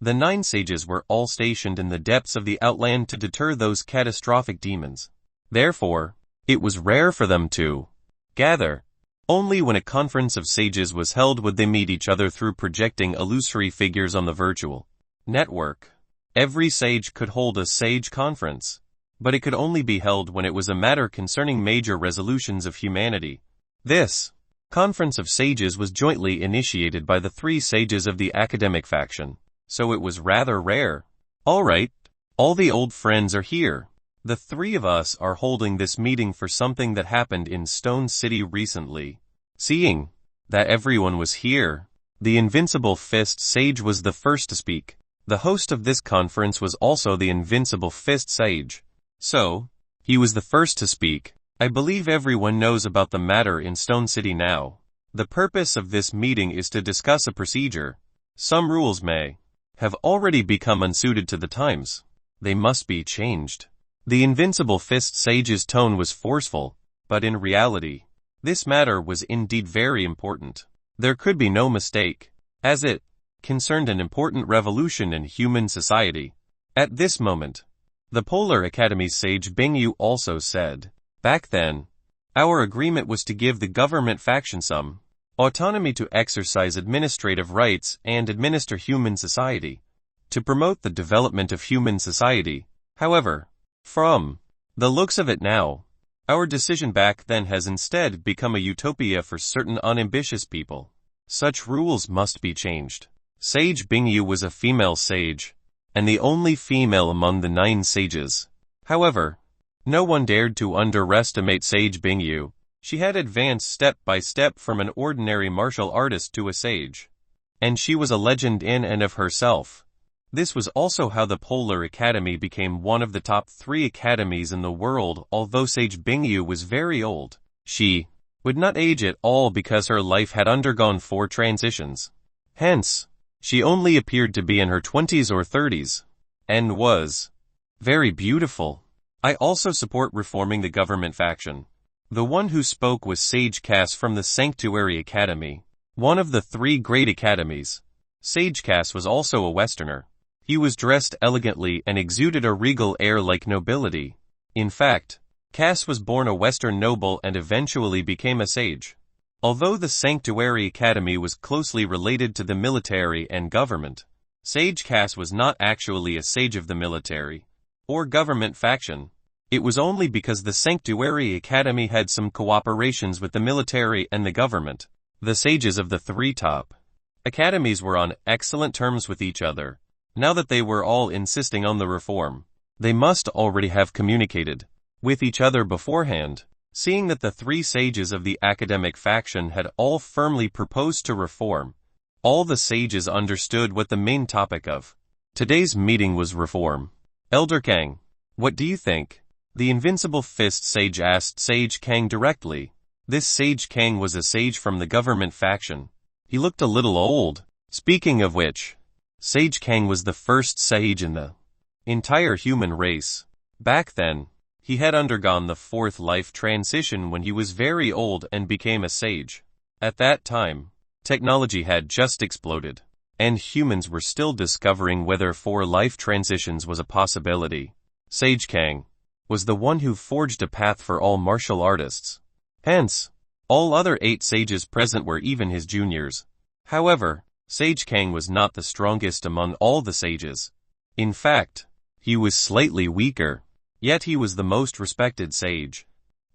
The 9 sages were all stationed in the depths of the outland to deter those catastrophic demons. Therefore, it was rare for them to gather. Only when a conference of sages was held would they meet each other through projecting illusory figures on the virtual network. Every sage could hold a sage conference, but it could only be held when it was a matter concerning major resolutions of humanity. This conference of sages was jointly initiated by the 3 sages of the academic faction, so it was rather rare. All right, all the old friends are here. The 3 of us are holding this meeting for something that happened in Stone City recently. Seeing that everyone was here, the Invincible Fist Sage was the first to speak. The host of this conference was also the Invincible Fist Sage. So, he was the first to speak. I believe everyone knows about the matter in Stone City now. The purpose of this meeting is to discuss a procedure. Some rules may have already become unsuited to the times. They must be changed. The Invincible Fist Sage's tone was forceful, but in reality, this matter was indeed very important. There could be no mistake, as it concerned an important revolution in human society. At this moment, the Polar Academy's sage Bingyu also said, "Back then, our agreement was to give the government faction some autonomy to exercise administrative rights and administer human society, to promote the development of human society. However, from the looks of it now, our decision back then has instead become a utopia for certain unambitious people. Such rules must be changed." Sage Bingyu was a female sage, and the only female among the 9 sages. However, no one dared to underestimate Sage Bingyu. She had advanced step by step from an ordinary martial artist to a sage, and she was a legend in and of herself. This was also how the Polar Academy became one of the top 3 academies in the world. Although Sage Bingyu was very old, she would not age at all because her life had undergone 4 transitions. Hence, she only appeared to be in her 20s or 30s, and was very beautiful. I also support reforming the government faction. The one who spoke was Sage Cass from the Sanctuary Academy, one of the 3 great academies. Sage Cass was also a Westerner. He was dressed elegantly and exuded a regal air like nobility. In fact, Cass was born a Western noble and eventually became a sage. Although the Sanctuary Academy was closely related to the military and government, Sage Cass was not actually a sage of the military or government faction. It was only because the Sanctuary Academy had some cooperations with the military and the government. The sages of the 3 top academies were on excellent terms with each other. Now that they were all insisting on the reform, they must already have communicated with each other beforehand. Seeing that the three sages of the academic faction had all firmly proposed to reform, all the sages understood what the main topic of today's meeting was: reform. Elder Kang, what do you think? The invincible fist sage asked Sage Kang directly. This Sage Kang was a sage from the government faction. He looked a little old. Speaking of which, Sage Kang was the first sage in the entire human race. Back then, he had undergone the fourth life transition when he was very old and became a sage. At that time, technology had just exploded, and humans were still discovering whether 4 life transitions was a possibility. Sage Kang was the one who forged a path for all martial artists. Hence, all other 8 sages present were even his juniors. However, Sage Kang was not the strongest among all the sages. In fact, he was slightly weaker. Yet he was the most respected sage.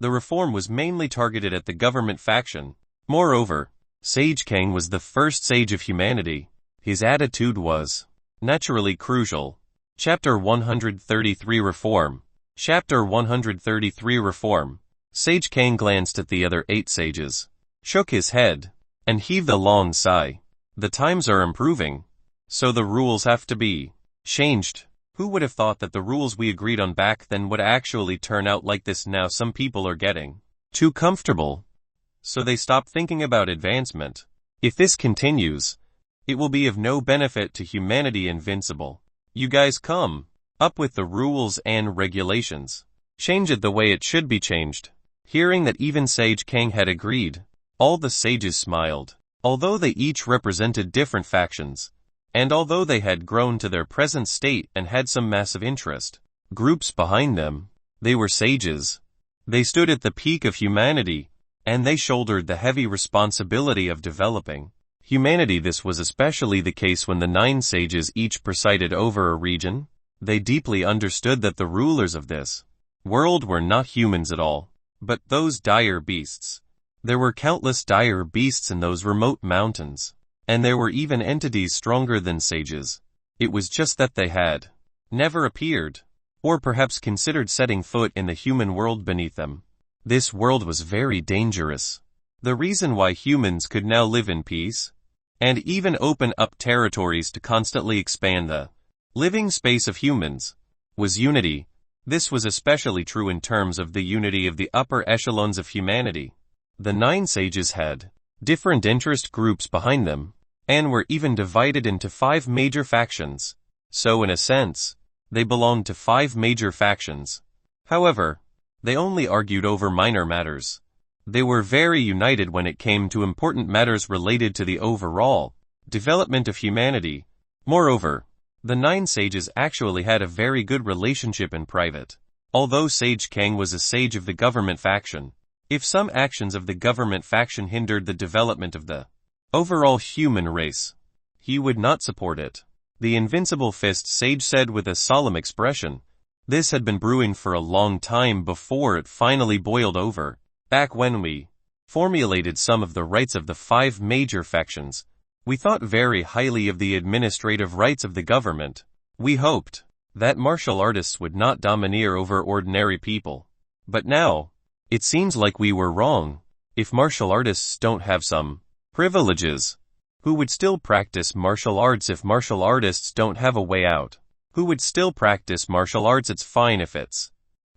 The reform was mainly targeted at the government faction. Moreover, Sage Kang was the first sage of humanity. His attitude was naturally crucial. Chapter 133 Reform. Chapter 133 Reform. Sage Kang glanced at the other 8 sages, shook his head, and heaved a long sigh. The times are improving, so the rules have to be changed. Who would have thought that the rules we agreed on back then would actually turn out like this now? Some people are getting too comfortable, so they stop thinking about advancement. If this continues, it will be of no benefit to humanity. Invincible, you guys come up with the rules and regulations. Change it the way it should be changed. Hearing that even Sage Kang had agreed, all the sages smiled. Although they each represented different factions, and although they had grown to their present state and had some massive interest groups behind them, they were sages. They stood at the peak of humanity, and they shouldered the heavy responsibility of developing humanity. This was especially the case when the 9 sages each presided over a region. They deeply understood that the rulers of this world were not humans at all, but those dire beasts. There were countless dire beasts in those remote mountains. And there were even entities stronger than sages. It was just that they had never appeared, or perhaps considered setting foot in the human world beneath them. This world was very dangerous. The reason why humans could now live in peace, and even open up territories to constantly expand the living space of humans, was unity. This was especially true in terms of the unity of the upper echelons of humanity. The 9 sages had different interest groups behind them, and were even divided into 5 major factions. So in a sense, they belonged to 5 major factions. However, they only argued over minor matters. They were very united when it came to important matters related to the overall development of humanity. Moreover, the 9 sages actually had a very good relationship in private. Although Sage Kang was a sage of the government faction, if some actions of the government faction hindered the development of the overall human race, he would not support it. The invincible fist sage said with a solemn expression. This had been brewing for a long time before it finally boiled over. Back when we formulated some of the rights of the 5 major factions, we thought very highly of the administrative rights of the government. We hoped that martial artists would not domineer over ordinary people. But now, it seems like we were wrong. If martial artists don't have some privileges, who would still practice martial arts? If martial artists don't have a way out, who would still practice martial arts? It's fine if it's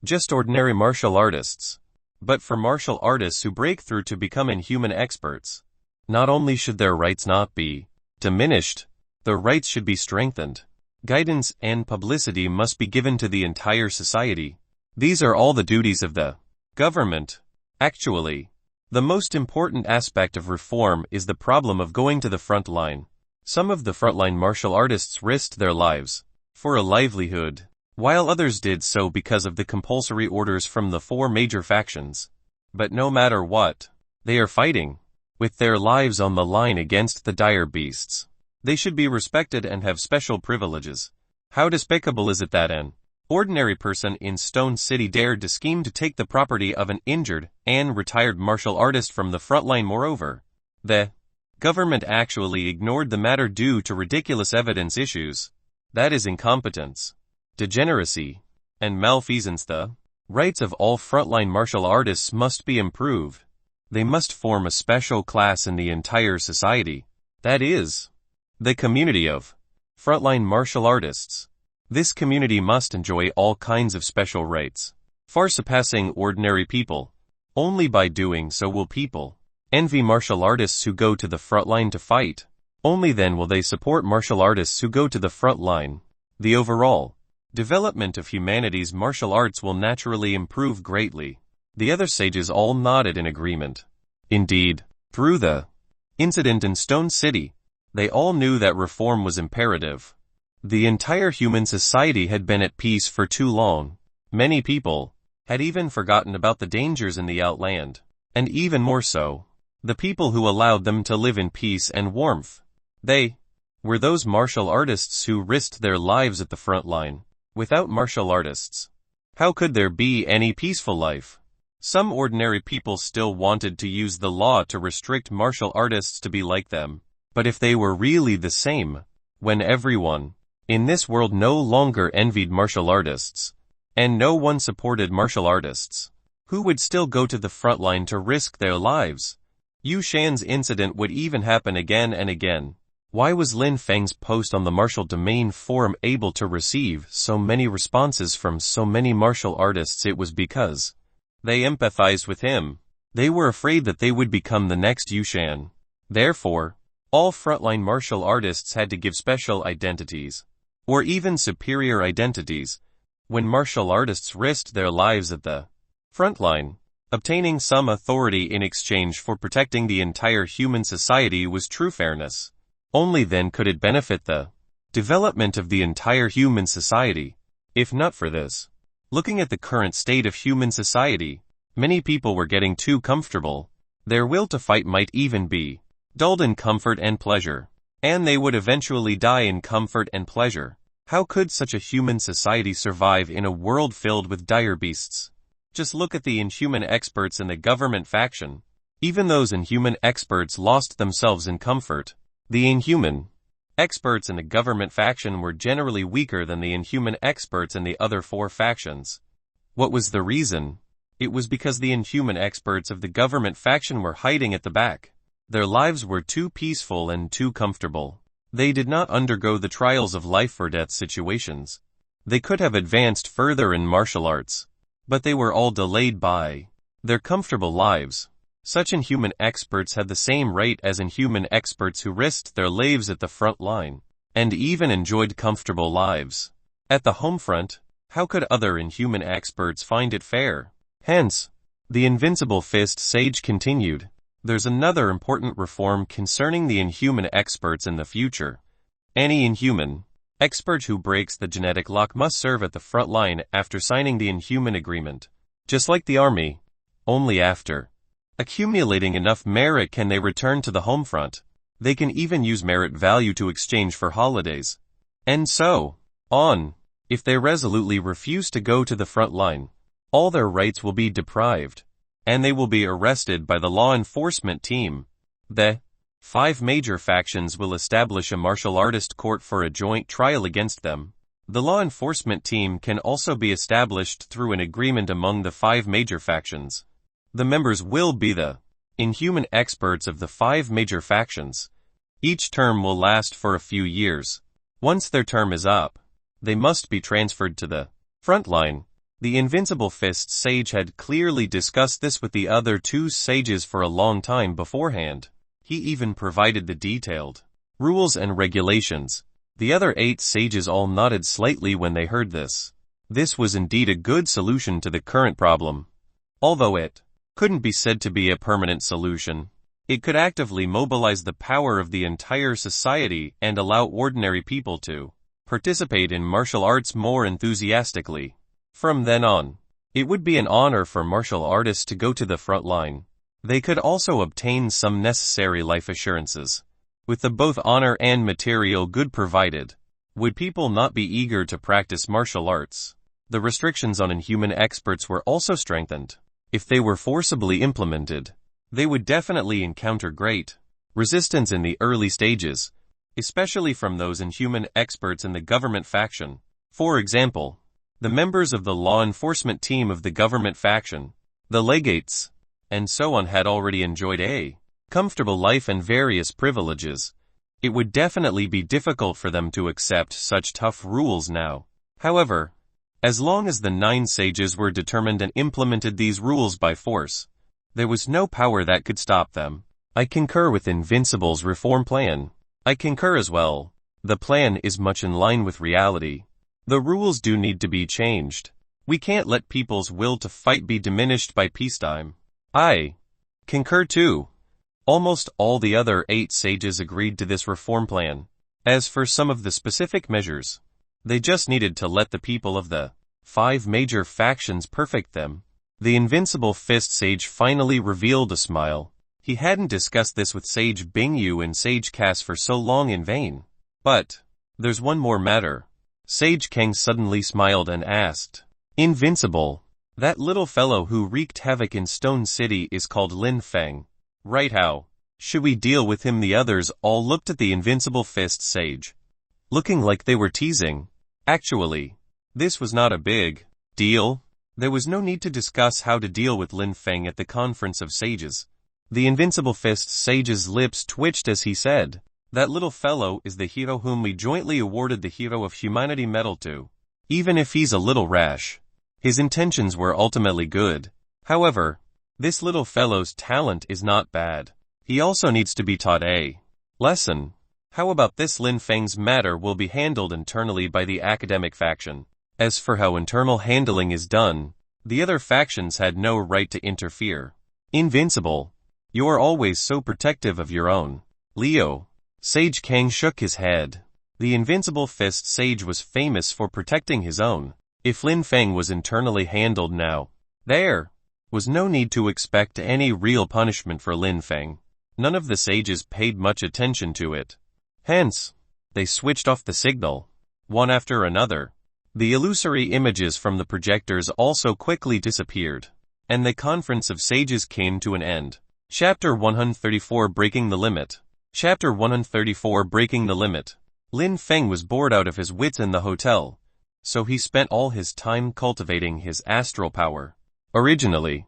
just ordinary martial artists. But for martial artists who break through to become inhuman experts, not only should their rights not be diminished, their rights should be strengthened. Guidance and publicity must be given to the entire society. These are all the duties of the government. Actually, the most important aspect of reform is the problem of going to the front line. Some of the frontline martial artists risked their lives for a livelihood, while others did so because of the compulsory orders from the 4 major factions. But no matter what, they are fighting with their lives on the line against the dire beasts. They should be respected and have special privileges. How despicable is it that an ordinary person in Stone City dared to scheme to take the property of an injured and retired martial artist from the front line? Moreover, the government actually ignored the matter due to ridiculous evidence issues. That is incompetence, degeneracy, and malfeasance. The rights of all frontline martial artists must be improved. They must form a special class in the entire society. That is, the community of frontline martial artists. This community must enjoy all kinds of special rights, far surpassing ordinary people. Only by doing so will people envy martial artists who go to the front line to fight. Only then will they support martial artists who go to the front line. The overall development of humanity's martial arts will naturally improve greatly. The other sages all nodded in agreement. Indeed, through the incident in Stone City, they all knew that reform was imperative. The entire human society had been at peace for too long. Many people had even forgotten about the dangers in the outland, and even more so, the people who allowed them to live in peace and warmth. They were those martial artists who risked their lives at the front line. Without martial artists, how could there be any peaceful life? Some ordinary people still wanted to use the law to restrict martial artists to be like them. But if they were really the same, when everyone in this world no longer envied martial artists, and no one supported martial artists, who would still go to the front line to risk their lives? Yu Shan's incident would even happen again and again. Why was Lin Feng's post on the martial domain forum able to receive so many responses from so many martial artists? It was because they empathized with him. They were afraid that they would become the next Yu Shan. Therefore, all frontline martial artists had to give special identities, or even superior identities. When martial artists risked their lives at the front line, obtaining some authority in exchange for protecting the entire human society was true fairness. Only then could it benefit the development of the entire human society. If not for this, looking at the current state of human society, many people were getting too comfortable. Their will to fight might even be dulled in comfort and pleasure, and they would eventually die in comfort and pleasure. How could such a human society survive in a world filled with dire beasts? Just look at the inhuman experts in the government faction. Even those inhuman experts lost themselves in comfort. The inhuman experts in the government faction were generally weaker than the inhuman experts in the other four factions. What was the reason? It was because the inhuman experts of the government faction were hiding at the back. Their lives were too peaceful and too comfortable. They did not undergo the trials of life or death situations. They could have advanced further in martial arts, but they were all delayed by their comfortable lives. Such inhuman experts had the same rate as inhuman experts who risked their lives at the front line, and even enjoyed comfortable lives at the home front. How could other inhuman experts find it fair? Hence, the Invincible Fist sage continued, there's another important reform concerning the inhuman experts in the future. Any inhuman expert who breaks the genetic lock must serve at the front line after signing the inhuman agreement. Just like the army, only after accumulating enough merit can they return to the home front. They can even use merit value to exchange for holidays, and so on. If they resolutely refuse to go to the front line, all their rights will be deprived, and they will be arrested by the law enforcement team. The 5 major factions will establish a martial artist court for a joint trial against them. The law enforcement team can also be established through an agreement among the 5 major factions. The members will be the inhuman experts of the 5 major factions. Each term will last for a few years. Once their term is up, they must be transferred to the front line. The Invincible Fist sage had clearly discussed this with the other 2 sages for a long time beforehand. He even provided the detailed rules and regulations. The other 8 sages all nodded slightly when they heard this. This was indeed a good solution to the current problem. Although it couldn't be said to be a permanent solution, it could actively mobilize the power of the entire society and allow ordinary people to participate in martial arts more enthusiastically. From then on, it would be an honor for martial artists to go to the front line. They could also obtain some necessary life assurances. With the both honor and material good provided, would people not be eager to practice martial arts? The restrictions on inhuman experts were also strengthened. If they were forcibly implemented, they would definitely encounter great resistance in the early stages. especially from those inhuman experts in the government faction. For example, the members of the law enforcement team of the government faction, the legates, and so on had already enjoyed a comfortable life and various privileges. It would definitely be difficult for them to accept such tough rules now. However, as long as the 9 sages were determined and implemented these rules by force, there was no power that could stop them. I concur with Invincible's reform plan. I concur as well. The plan is much in line with reality. The rules do need to be changed. We can't let people's will to fight be diminished by peacetime. I concur too. Almost all the other 8 sages agreed to this reform plan. As for some of the specific measures, they just needed to let the people of the 5 major factions perfect them. The Invincible Fist Sage finally revealed a smile. He hadn't discussed this with Sage Bingyu and Sage Cass for so long in vain. But there's one more matter. Sage Kang suddenly smiled and asked, Invincible, that little fellow who wreaked havoc in Stone City is called Lin Feng, right? How should we deal with him? The others all looked at the Invincible Fist Sage, looking like they were teasing. Actually, this was not a big deal. There was no need to discuss how to deal with Lin Feng at the Conference of Sages. The Invincible Fist Sage's lips twitched as he said, that little fellow is the hero whom we jointly awarded the Hero of Humanity medal to. Even if he's a little rash, his intentions were ultimately good. However, this little fellow's talent is not bad. He also needs to be taught a lesson. How about this? Lin Feng's matter will be handled internally by the academic faction. As for how internal handling is done, the other factions had no right to interfere. Invincible, you are always so protective of your own. Leo. Sage Kang shook his head. The Invincible Fist Sage was famous for protecting his own. If Lin Feng was internally handled now, there was no need to expect any real punishment for Lin Feng. None of the sages paid much attention to it. Hence, they switched off the signal, one after another. The illusory images from the projectors also quickly disappeared, and the Conference of Sages came to an end. Chapter 134 Breaking the Limit. Chapter 134 Breaking the Limit. Lin Feng was bored out of his wits in the hotel, so he spent all his time cultivating his astral power. Originally,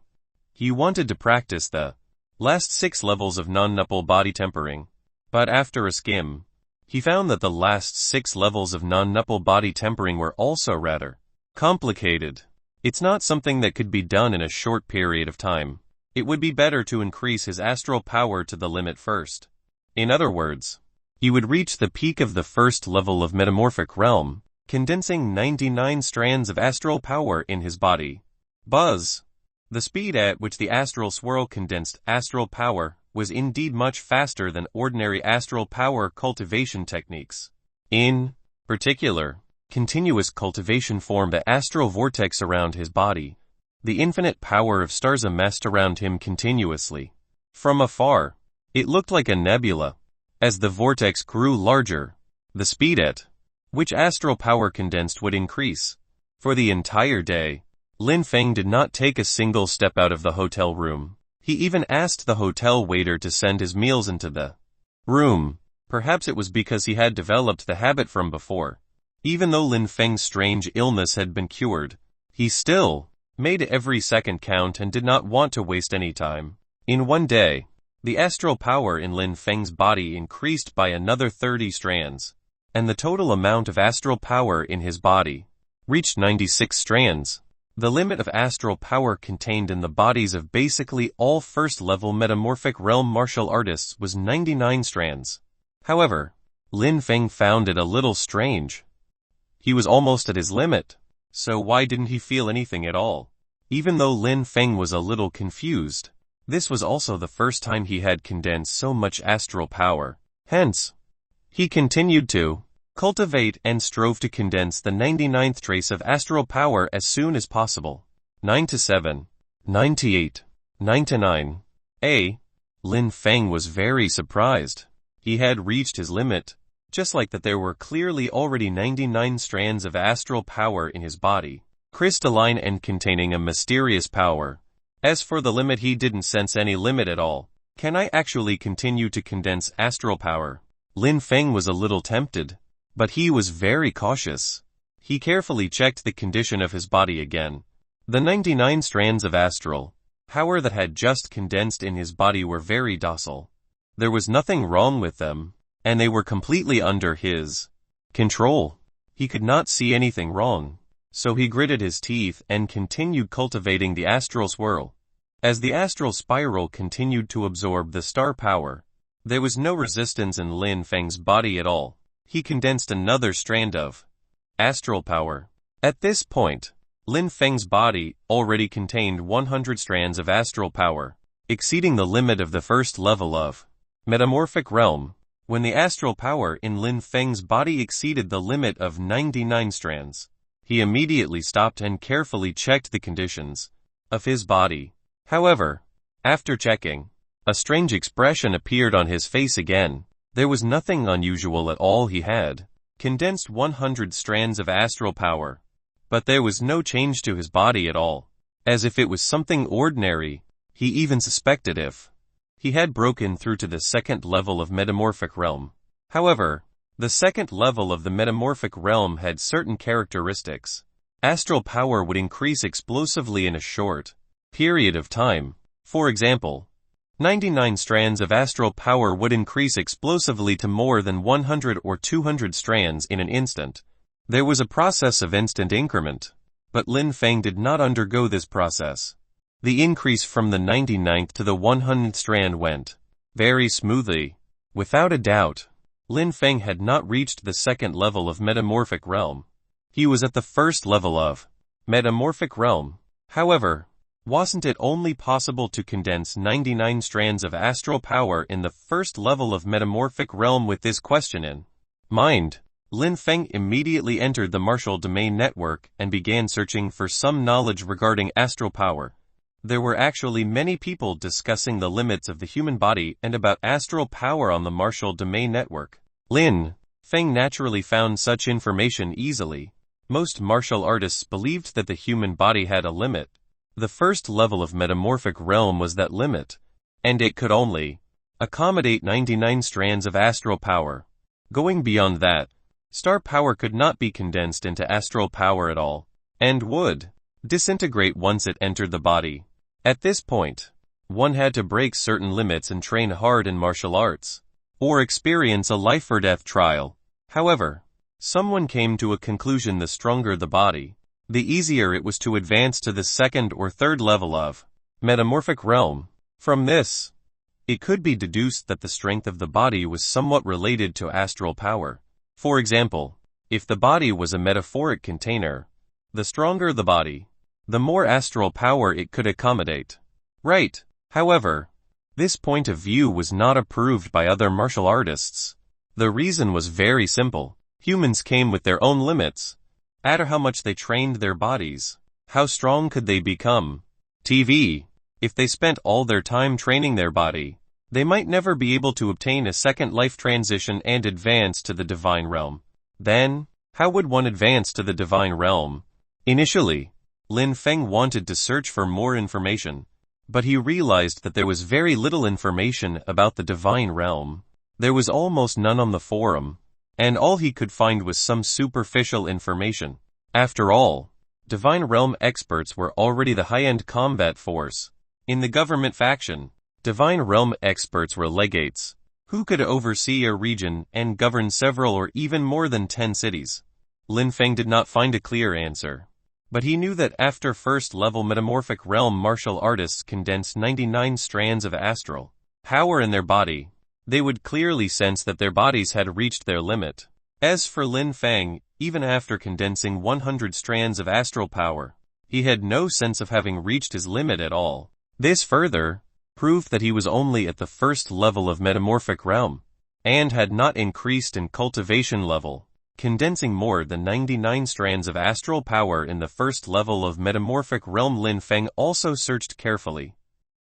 he wanted to practice the last 6 levels of non-nupple body tempering, but after a skim, he found that the last 6 levels of non-nupple body tempering were also rather complicated. It's not something that could be done in a short period of time. It would be better to increase his astral power to the limit first. In other words, he would reach the peak of the first level of metamorphic realm, condensing 99 strands of astral power in his body. Buzz. The speed at which the astral swirl condensed astral power was indeed much faster than ordinary astral power cultivation techniques. In particular, continuous cultivation formed an astral vortex around his body. The infinite power of stars amassed around him continuously. From afar, it looked like a nebula. As the vortex grew larger, the speed at which astral power condensed would increase. For the entire day, Lin Feng did not take a single step out of the hotel room. He even asked the hotel waiter to send his meals into the room. Perhaps it was because he had developed the habit from before. Even though Lin Feng's strange illness had been cured, he still made every second count and did not want to waste any time. In one day, the astral power in Lin Feng's body increased by another 30 strands, and the total amount of astral power in his body reached 96 strands. The limit of astral power contained in the bodies of basically all first-level metamorphic realm martial artists was 99 strands. However, Lin Feng found it a little strange. He was almost at his limit, so why didn't he feel anything at all? Even though Lin Feng was a little confused, this was also the first time he had condensed so much astral power. Hence, he continued to cultivate and strove to condense the 99th trace of astral power as soon as possible. 97, 98, 99. Lin Feng was very surprised. He had reached his limit, just like that. There were clearly already 99 strands of astral power in his body, crystalline and containing a mysterious power. As for the limit, he didn't sense any limit at all. Can I actually continue to condense astral power? Lin Feng was a little tempted, but he was very cautious. He carefully checked the condition of his body again. The 99 strands of astral power that had just condensed in his body were very docile. There was nothing wrong with them, and they were completely under his control. He could not see anything wrong, so he gritted his teeth and continued cultivating the astral swirl. As the astral spiral continued to absorb the star power, there was no resistance in Lin Feng's body at all. He condensed another strand of astral power. At this point, Lin Feng's body already contained 100 strands of astral power, exceeding the limit of the first level of metamorphic realm. When the astral power in Lin Feng's body exceeded the limit of 99 strands, he immediately stopped and carefully checked the conditions of his body. However, after checking, a strange expression appeared on his face again. There was nothing unusual at all. He had condensed 100 strands of astral power, but there was no change to his body at all, as if it was something ordinary. He even suspected if he had broken through to the second level of metamorphic realm. However, the second level of the metamorphic realm had certain characteristics. Astral power would increase explosively in a short period of time. For example, 99 strands of astral power would increase explosively to more than 100 or 200 strands in an instant. There was a process of instant increment, but Lin Feng did not undergo this process. The increase from the 99th to the 100th strand went very smoothly. Without a doubt, Lin Feng had not reached the second level of metamorphic realm. He was at the first level of metamorphic realm. However, wasn't it only possible to condense 99 strands of astral power in the first level of metamorphic realm? With this question in mind, Lin Feng immediately entered the martial domain network and began searching for some knowledge regarding astral power. There were actually many people discussing the limits of the human body and about astral power on the martial domain network. Lin Feng naturally found such information easily. Most martial artists believed that the human body had a limit. The first level of metamorphic realm was that limit, and it could only accommodate 99 strands of astral power. Going beyond that, star power could not be condensed into astral power at all, and would disintegrate once it entered the body. At this point, one had to break certain limits and train hard in martial arts, or experience a life-or-death trial. However, someone came to a conclusion: the stronger the body, the easier it was to advance to the second or third level of metamorphic realm. From this, it could be deduced that the strength of the body was somewhat related to astral power. For example, if the body was a metaphoric container, the stronger the body, the more astral power it could accommodate. Right. However, this point of view was not approved by other martial artists. The reason was very simple. Humans came with their own limits. No matter how much they trained their bodies, how strong could they become? If they spent all their time training their body, they might never be able to obtain a second life transition and advance to the divine realm. Then, how would one advance to the divine realm? Initially, Lin Feng wanted to search for more information, but he realized that there was very little information about the divine realm. There was almost none on the forum, and all he could find was some superficial information. After all, divine realm experts were already the high-end combat force. In the government faction, divine realm experts were legates, who could oversee a region and govern several or even more than 10 cities. Lin Feng did not find a clear answer, but he knew that after first-level metamorphic realm martial artists condensed 99 strands of astral power in their body, they would clearly sense that their bodies had reached their limit. As for Lin Feng, even after condensing 100 strands of astral power, he had no sense of having reached his limit at all. This further proved that he was only at the first level of metamorphic realm, and had not increased in cultivation level. Condensing more than 99 strands of astral power in the first level of metamorphic realm, Lin Feng also searched carefully.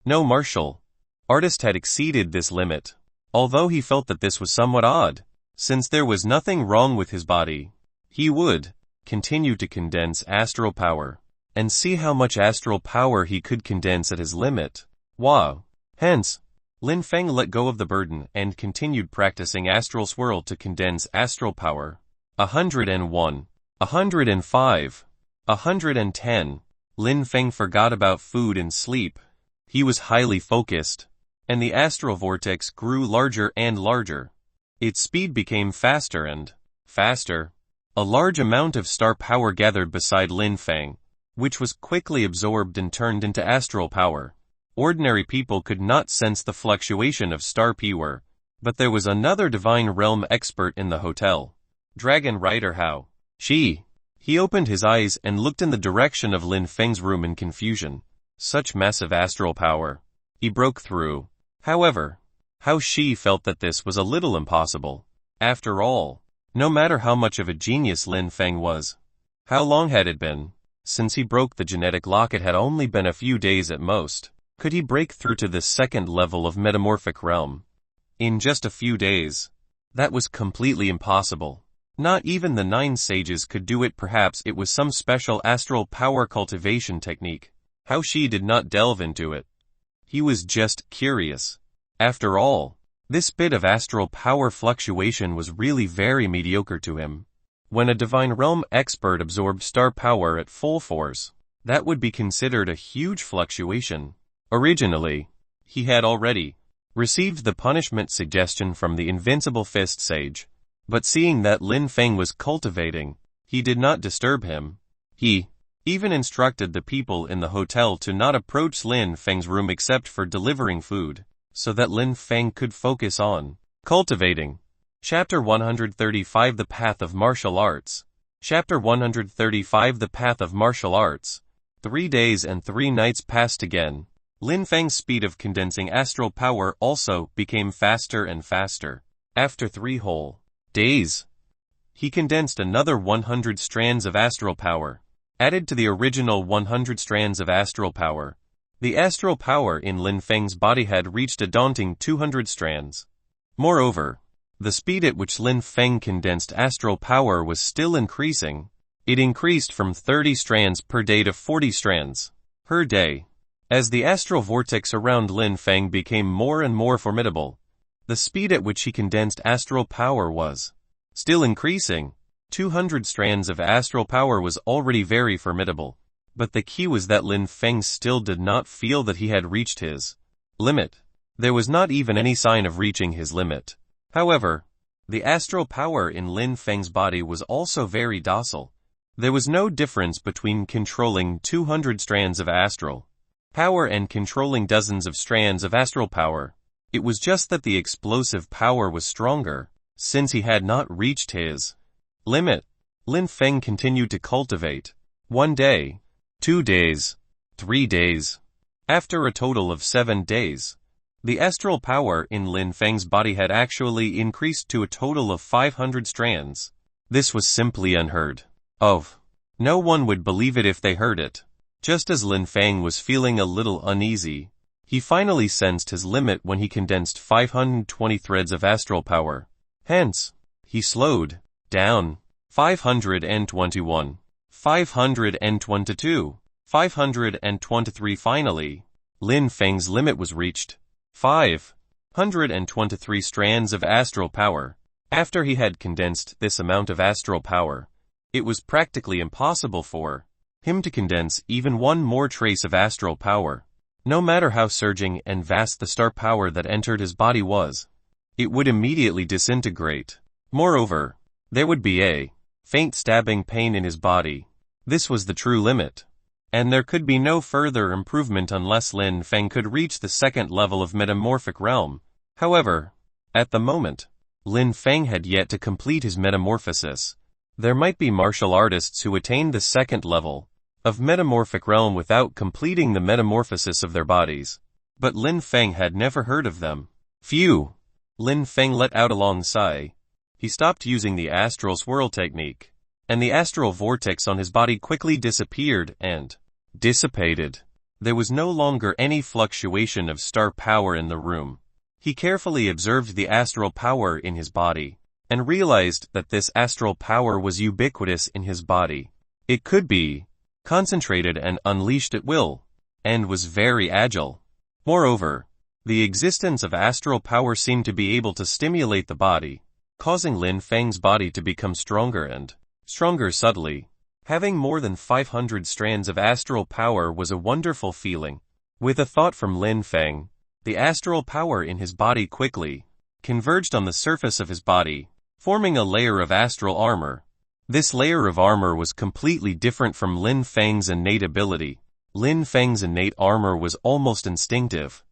No martial artist had exceeded this limit, although he felt that this was somewhat odd. Since there was nothing wrong with his body, he would continue to condense astral power, and see how much astral power he could condense at his limit. Wow. Hence, Lin Feng let go of the burden and continued practicing astral swirl to condense astral power. 101, 105, 110. Lin Feng forgot about food and sleep. He was highly focused, and the astral vortex grew larger and larger. Its speed became faster and faster. A large amount of star power gathered beside Lin Feng, which was quickly absorbed and turned into astral power. Ordinary people could not sense the fluctuation of star power, but there was another divine realm expert in the hotel. Dragon Rider Hao. He opened his eyes and looked in the direction of Lin Feng's room in confusion. Such massive astral power. He broke through. However, Hao Shi felt that this was a little impossible. After all, no matter how much of a genius Lin Feng was, how long had it been since he broke the genetic lock? It had only been a few days at most. Could he break through to the second level of metamorphic realm in just a few days? That was completely impossible. Not even the 9 sages could do it. Perhaps it was some special astral power cultivation technique. Hao Shi did not delve into it. He was just curious. After all, this bit of astral power fluctuation was really very mediocre to him. When a divine realm expert absorbed star power at full force, that would be considered a huge fluctuation. Originally, he had already received the punishment suggestion from the Invincible Fist Sage, but seeing that Lin Feng was cultivating, he did not disturb him. He even instructed the people in the hotel to not approach Lin Feng's room except for delivering food, so that Lin Feng could focus on cultivating. Chapter 135 The Path of Martial Arts. Chapter 135 The Path of Martial Arts. 3 days and 3 nights passed again. Lin Feng's speed of condensing astral power also became faster and faster. After 3 whole days, he condensed another 100 strands of astral power. Added to the original 100 strands of astral power, the astral power in Lin Feng's body had reached a daunting 200 strands. Moreover, the speed at which Lin Feng condensed astral power was still increasing. It increased from 30 strands per day to 40 strands per day. As the astral vortex around Lin Feng became more and more formidable, the speed at which he condensed astral power was still increasing. 200 strands of astral power was already very formidable, but the key was that Lin Feng still did not feel that he had reached his limit. There was not even any sign of reaching his limit. However, the astral power in Lin Feng's body was also very docile. There was no difference between controlling 200 strands of astral power and controlling dozens of strands of astral power. It was just that the explosive power was stronger, since he had not reached his limit. Lin Feng continued to cultivate. 1 day, 2 days, 3 days. After a total of 7 days, the astral power in Lin Feng's body had actually increased to a total of 500 strands. This was simply unheard of. No one would believe it if they heard it. Just as Lin Feng was feeling a little uneasy, he finally sensed his limit when he condensed 520 threads of astral power. Hence, he slowed down. 521, 522, 523. Finally, Lin Feng's limit was reached. 523 strands of astral power. After he had condensed this amount of astral power, it was practically impossible for him to condense even one more trace of astral power. No matter how surging and vast the star power that entered his body was, it would immediately disintegrate. Moreover, there would be a faint stabbing pain in his body. This was the true limit, and there could be no further improvement unless Lin Feng could reach the second level of metamorphic realm. However, at the moment, Lin Feng had yet to complete his metamorphosis. There might be martial artists who attained the second level of metamorphic realm without completing the metamorphosis of their bodies, but Lin Feng had never heard of them. Phew! Lin Feng let out a long sigh. He stopped using the astral swirl technique, and the astral vortex on his body quickly disappeared and dissipated. There was no longer any fluctuation of star power in the room. He carefully observed the astral power in his body, and realized that this astral power was ubiquitous in his body. It could be concentrated and unleashed at will, and was very agile. Moreover, The existence of astral power seemed to be able to stimulate the body, causing Lin Feng's body to become stronger and stronger subtly. Having more than 500 strands of astral power was a wonderful feeling. With a thought from Lin Feng, the astral power in his body quickly converged on the surface of his body, forming a layer of astral armor. This layer of armor was completely different from Lin Feng's innate ability. Lin Feng's innate armor was almost instinctive,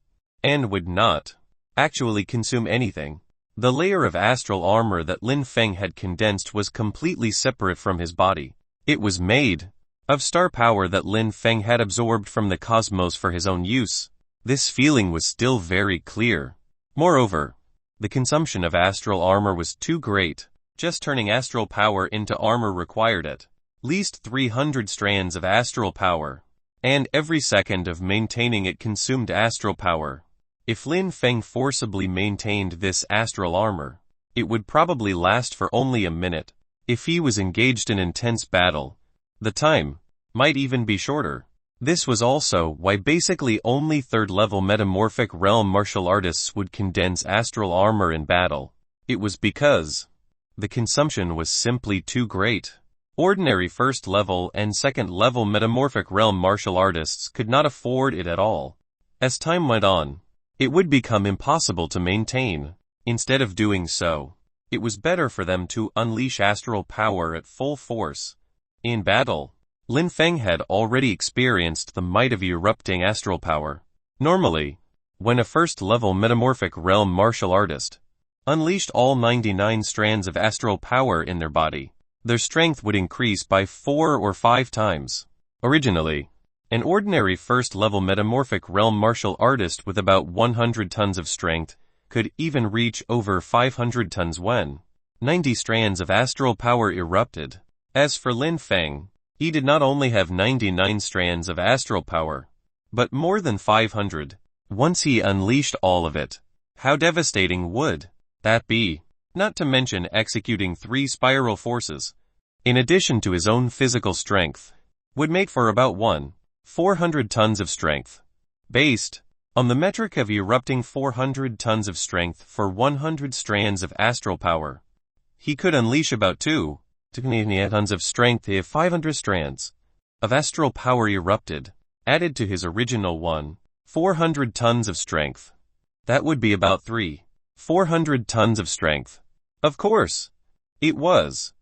and would not actually consume anything. The layer of astral armor that Lin Feng had condensed was completely separate from his body. It was made of star power that Lin Feng had absorbed from the cosmos for his own use. This feeling was still very clear. Moreover, the consumption of astral armor was too great. Just turning astral power into armor required at least 300 strands of astral power, and every second of maintaining it consumed astral power. If Lin Feng forcibly maintained this astral armor, it would probably last for only a minute. If he was engaged in intense battle, the time might even be shorter. This was also why basically only third-level metamorphic realm martial artists would condense astral armor in battle. It was because the consumption was simply too great. Ordinary first-level and second-level metamorphic realm martial artists could not afford it at all. As time went on, it would become impossible to maintain. Instead of doing so, it was better for them to unleash astral power at full force. In battle, Lin Feng had already experienced the might of erupting astral power. Normally, when a first-level metamorphic realm martial artist unleashed all 99 strands of astral power in their body, their strength would increase by 4 or 5 times. Originally, an ordinary first-level metamorphic realm martial artist with about 100 tons of strength could even reach over 500 tons when 90 strands of astral power erupted. As for Lin Feng, he did not only have 99 strands of astral power, but more than 500. Once he unleashed all of it, how devastating would that be? Not to mention executing 3 spiral forces, in addition to his own physical strength, would make for about 400 tons of strength. Based on the metric of erupting 400 tons of strength for 100 strands of astral power, he could unleash about 2 tons of strength if 500 strands of astral power erupted, added to his original 400 tons of strength. That would be about 400 tons of strength. Of course, it was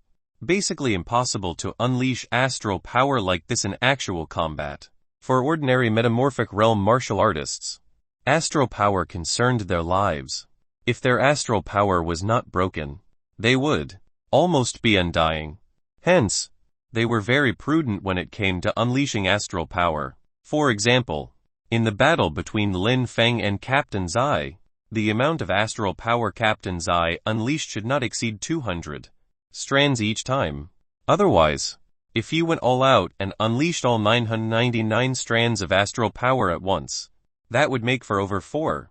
basically impossible to unleash astral power like this in actual combat. For ordinary metamorphic realm martial artists, astral power concerned their lives. If their astral power was not broken, they would almost be undying. Hence, they were very prudent when it came to unleashing astral power. For example, in the battle between Lin Feng and Captain Zai, the amount of astral power Captain Zai unleashed should not exceed 200 strands each time. Otherwise, if he went all out and unleashed all 999 strands of astral power at once, that would make for over 4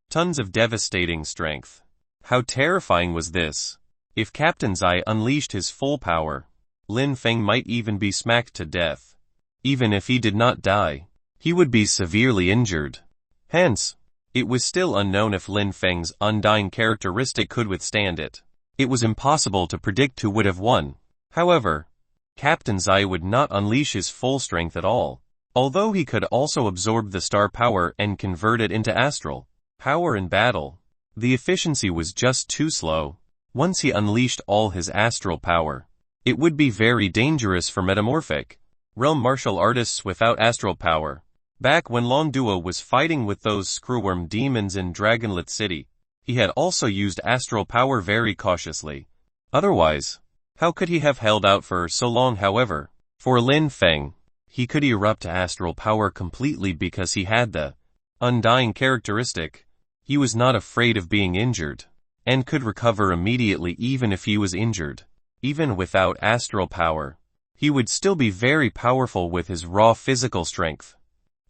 tons of devastating strength. How terrifying was this? If Captain Zai unleashed his full power, Lin Feng might even be smacked to death. Even if he did not die, he would be severely injured. Hence, it was still unknown if Lin Feng's undying characteristic could withstand it. It was impossible to predict who would have won. However, Captain Zai would not unleash his full strength at all. Although he could also absorb the star power and convert it into astral power in battle, the efficiency was just too slow. Once he unleashed all his astral power, it would be very dangerous for metamorphic realm martial artists without astral power. Back when Long Duo was fighting with those screwworm demons in Dragonlit City, he had also used astral power very cautiously. Otherwise, how could he have held out for so long? However, for Lin Feng, he could erupt astral power completely because he had the undying characteristic. He was not afraid of being injured, and could recover immediately even if he was injured. Even without astral power, he would still be very powerful with his raw physical strength.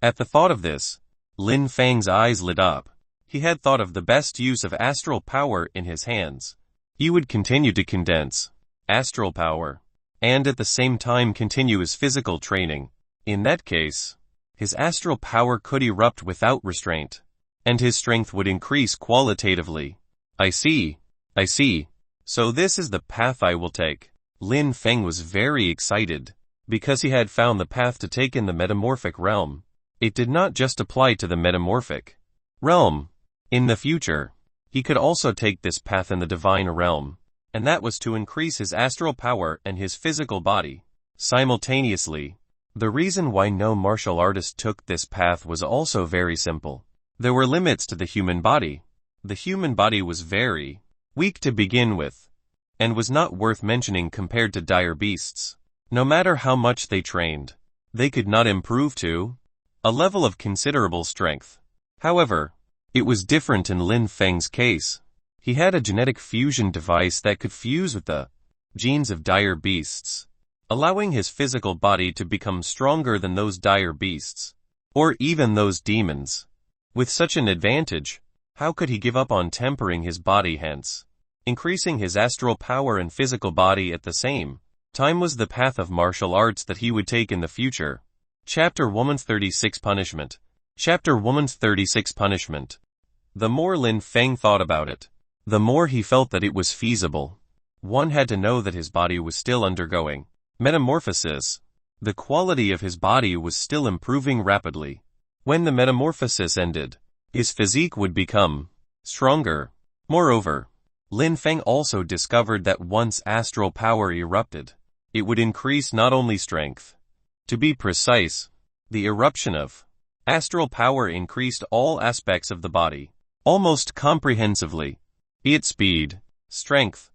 At the thought of this, Lin Feng's eyes lit up. He had thought of the best use of astral power in his hands. He would continue to condense astral power, and at the same time continue his physical training. In that case, his astral power could erupt without restraint. and his strength would increase qualitatively. I see. So this is the path I will take. Lin Feng was very excited, because he had found the path to take in the metamorphic realm. It did not just apply to the metamorphic realm. In the future, he could also take this path in the divine realm, and that was to increase his astral power and his physical body simultaneously. The reason why no martial artist took this path was also very simple. There were limits to the human body. The human body was very weak to begin with, and was not worth mentioning compared to dire beasts. No matter how much they trained, they could not improve to a level of considerable strength. However, it was different in Lin Feng's case. He had a genetic fusion device that could fuse with the genes of dire beasts, allowing his physical body to become stronger than those dire beasts, or even those demons. With such an advantage, how could he give up on tempering his body, hence increasing his astral power and physical body at the same time was the path of martial arts that he would take in the future. Chapter 136 Punishment. Chapter 136 Punishment. The more Lin Feng thought about it, the more he felt that it was feasible. One had to know that his body was still undergoing metamorphosis. The quality of his body was still improving rapidly. When the metamorphosis ended, his physique would become stronger. Moreover, Lin Feng also discovered that once astral power erupted, it would increase not only strength. To be precise, the eruption of astral power increased all aspects of the body, almost comprehensively, be it speed, strength,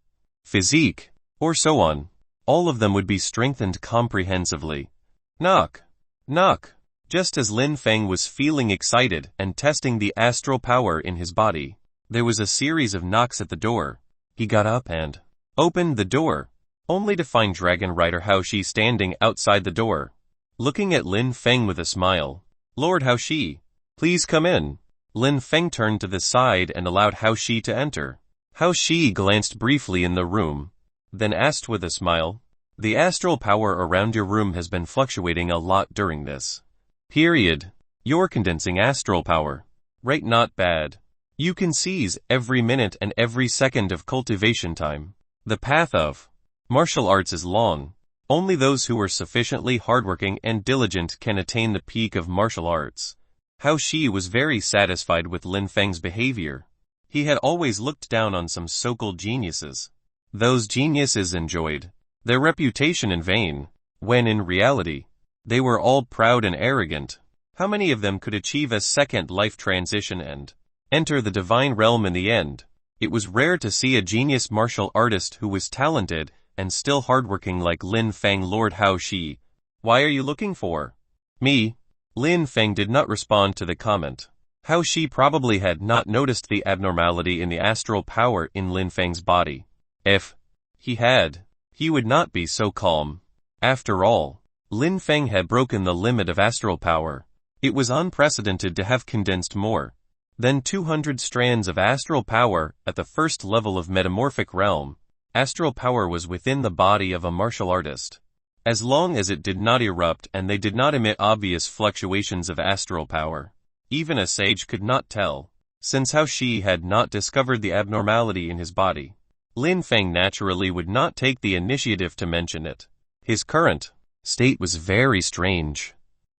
physique, or so on. All of them would be strengthened comprehensively. Knock. Just as Lin Feng was feeling excited and testing the astral power in his body, there was a series of knocks at the door. He got up and opened the door, only to find Dragon Rider Hao Shi standing outside the door, looking at Lin Feng with a smile. Lord Hao Shi, please come in. Lin Feng turned to the side and allowed Hao Shi to enter. Hao Shi glanced briefly in the room, then asked with a smile, the astral power around your room has been fluctuating a lot during this period. You're condensing astral power, right? Not bad. You can seize every minute and every second of cultivation time. The path of martial arts is long. Only those who are sufficiently hardworking and diligent can attain the peak of martial arts. Hao Shi was very satisfied with Lin Feng's behavior. He had always looked down on some so-called geniuses. Those geniuses enjoyed their reputation in vain, when in reality, they were all proud and arrogant. How many of them could achieve a second life transition and enter the divine realm in the end? It was rare to see a genius martial artist who was talented and still hardworking like Lin Feng. Lord Hao Shi, why are you looking for me? Lin Feng did not respond to the comment. Hao Shi probably had not noticed the abnormality in the astral power in Lin Feng's body. If he had, he would not be so calm. After all, Lin Feng had broken the limit of astral power. It was unprecedented to have condensed more than 200 strands of astral power at the first level of metamorphic realm. Astral power was within the body of a martial artist. As long as it did not erupt and they did not emit obvious fluctuations of astral power, even a sage could not tell. Since Hao Shi had not discovered the abnormality in his body, Lin Feng naturally would not take the initiative to mention it. His current state was very strange.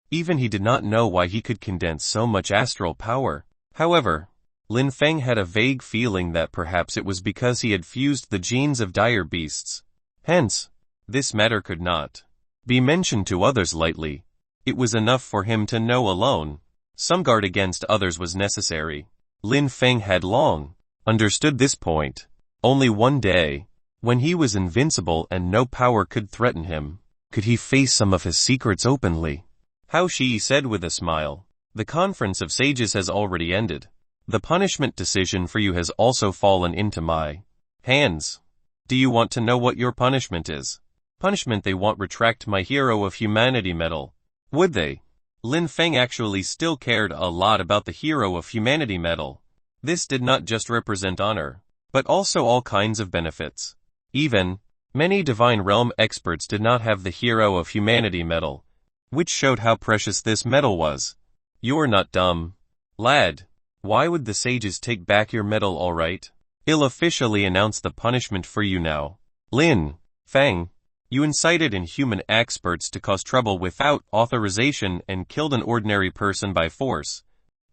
Even he did not know why he could condense so much astral power. However, Lin Feng had a vague feeling that perhaps it was because he had fused the genes of dire beasts. Hence, this matter could not be mentioned to others lightly. It was enough for him to know alone. Some guard against others was necessary. Lin Feng had long understood this point. Only one day, when he was invincible and no power could threaten him, could he face some of his secrets openly. Hao Shi said with a smile, the conference of sages has already ended. The punishment decision for you has also fallen into my hands. Do you want to know what your punishment is? Punishment? They want retract my Hero of Humanity medal. Would they? Lin Feng actually still cared a lot about the Hero of Humanity medal. This did not just represent honor, but also all kinds of benefits. Even many Divine Realm experts did not have the Hero of Humanity medal, which showed how precious this medal was. You're not dumb, lad. Why would the sages take back your medal, alright? I'll officially announce the punishment for you now. Lin Feng, you incited inhuman experts to cause trouble without authorization and killed an ordinary person by force.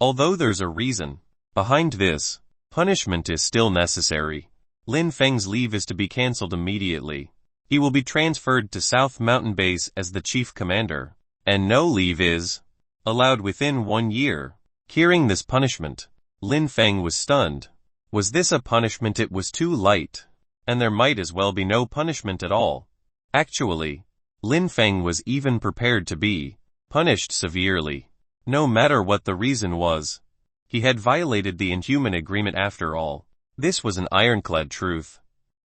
Although there's a reason behind this, punishment is still necessary. Lin Feng's leave is to be cancelled immediately. He will be transferred to South Mountain Base as the chief commander, and no leave is allowed within 1 year. Hearing this punishment, Lin Feng was stunned. Was this a punishment? It was too light, and there might as well be no punishment at all. Actually, Lin Feng was even prepared to be punished severely, no matter what the reason was. He had violated the inhuman agreement after all. This was an ironclad truth.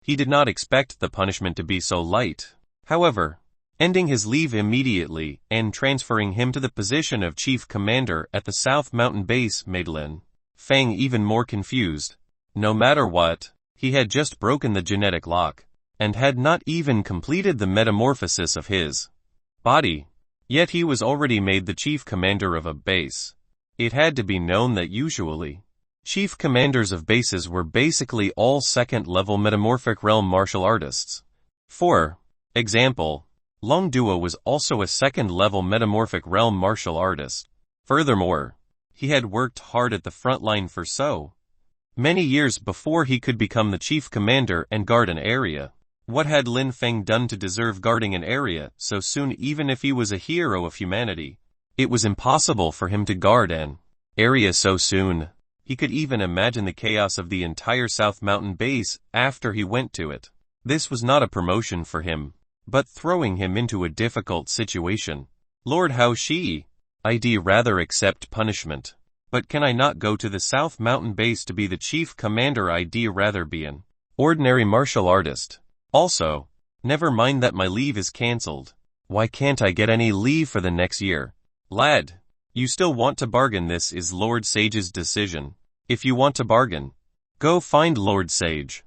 He did not expect the punishment to be so light. However, ending his leave immediately and transferring him to the position of chief commander at the South Mountain Base made Lin Feng even more confused. No matter what, he had just broken the genetic lock, and had not even completed the metamorphosis of his body. Yet he was already made the chief commander of a base. It had to be known that usually, chief commanders of bases were basically all second-level metamorphic realm martial artists. For example, Long Duo was also a second-level metamorphic realm martial artist. Furthermore, he had worked hard at the front line for so many years before he could become the chief commander and guard an area. What had Lin Feng done to deserve guarding an area so soon? Even if he was a hero of humanity, it was impossible for him to guard an area so soon. He could even imagine the chaos of the entire South Mountain Base after he went to it. This was not a promotion for him, but throwing him into a difficult situation. Lord Hao Shi, I'd rather accept punishment. But can I not go to the South Mountain Base to be the chief commander? I'd rather be an ordinary martial artist. Also, never mind that my leave is cancelled. Why can't I get any leave for the next year? Lad, you still want to bargain? This is Lord Sage's decision. If you want to bargain, go find Lord Sage.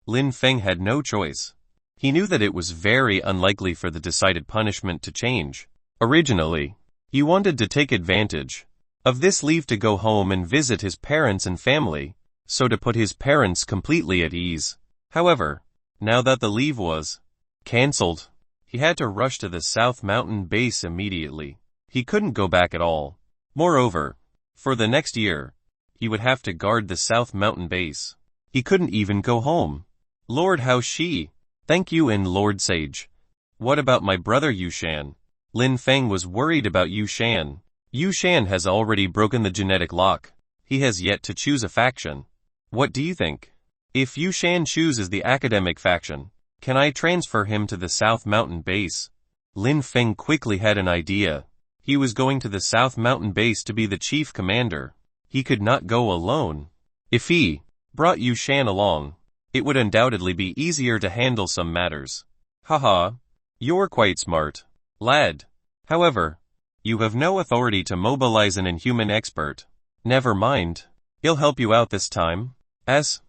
Lin Feng had no choice. He knew that it was very unlikely for the decided punishment to change. Originally, he wanted to take advantage of this leave to go home and visit his parents and family, so to put his parents completely at ease. However, now that the leave was cancelled, he had to rush to the South Mountain Base immediately. He couldn't go back at all. Moreover, for the next year, he would have to guard the South Mountain Base. He couldn't even go home. Lord Hao Shi, thank you, and Lord Sage. What about my brother Yushan? Lin Feng was worried about Yushan. Yushan has already broken the genetic lock. He has yet to choose a faction. What do you think? If Yushan chooses the academic faction, can I transfer him to the South Mountain Base? Lin Feng quickly had an idea. He was going to the South Mountain Base to be the chief commander. He could not go alone. If he brought Yushan along, it would undoubtedly be easier to handle some matters. Haha, you're quite smart, lad. However, you have no authority to mobilize an inhuman expert. Never mind. He'll help you out this time. As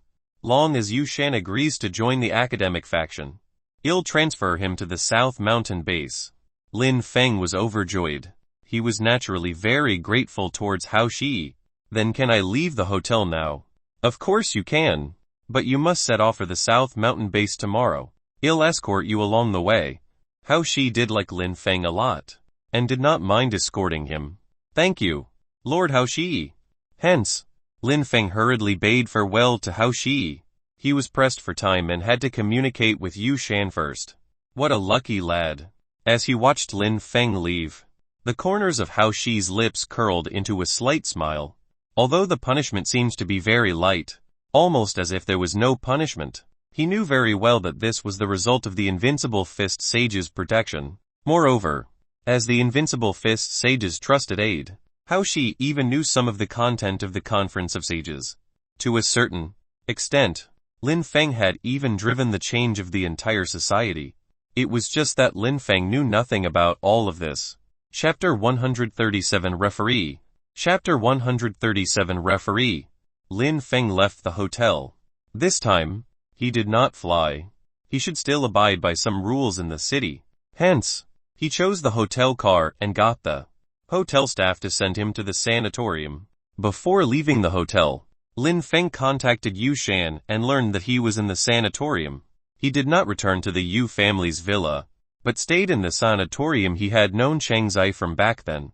long as Yushan agrees to join the academic faction, I'll transfer him to the South Mountain Base. Lin Feng was overjoyed. He was naturally very grateful towards Hao Shi. Then can I leave the hotel now? Of course you can, but you must set off for the South Mountain Base tomorrow. I'll escort you along the way. Hao Shi did like Lin Feng a lot, and did not mind escorting him. Thank you, Lord Hao Shi. Hence, Lin Feng hurriedly bade farewell to Hao Shi. He was pressed for time and had to communicate with Yushan first. What a lucky lad. As he watched Lin Feng leave, the corners of Hao Shi's lips curled into a slight smile. Although the punishment seems to be very light, almost as if there was no punishment, he knew very well that this was the result of the Invincible Fist Sage's protection. Moreover, as the Invincible Fist Sage's trusted aide, Hao Shi even knew some of the content of the Conference of Sages. To a certain extent, Lin Feng had even driven the change of the entire society. It was just that Lin Feng knew nothing about all of this. Chapter 137 Referee. Chapter 137 Referee. Lin Feng left the hotel. This time, he did not fly. He should still abide by some rules in the city. Hence, he chose the hotel car and got the hotel staff to send him to the sanatorium. Before leaving the hotel, Lin Feng contacted Yu Shan and learned that he was in the sanatorium. He did not return to the Yu family's villa, but stayed in the sanatorium. He had known Chang Zai from back then.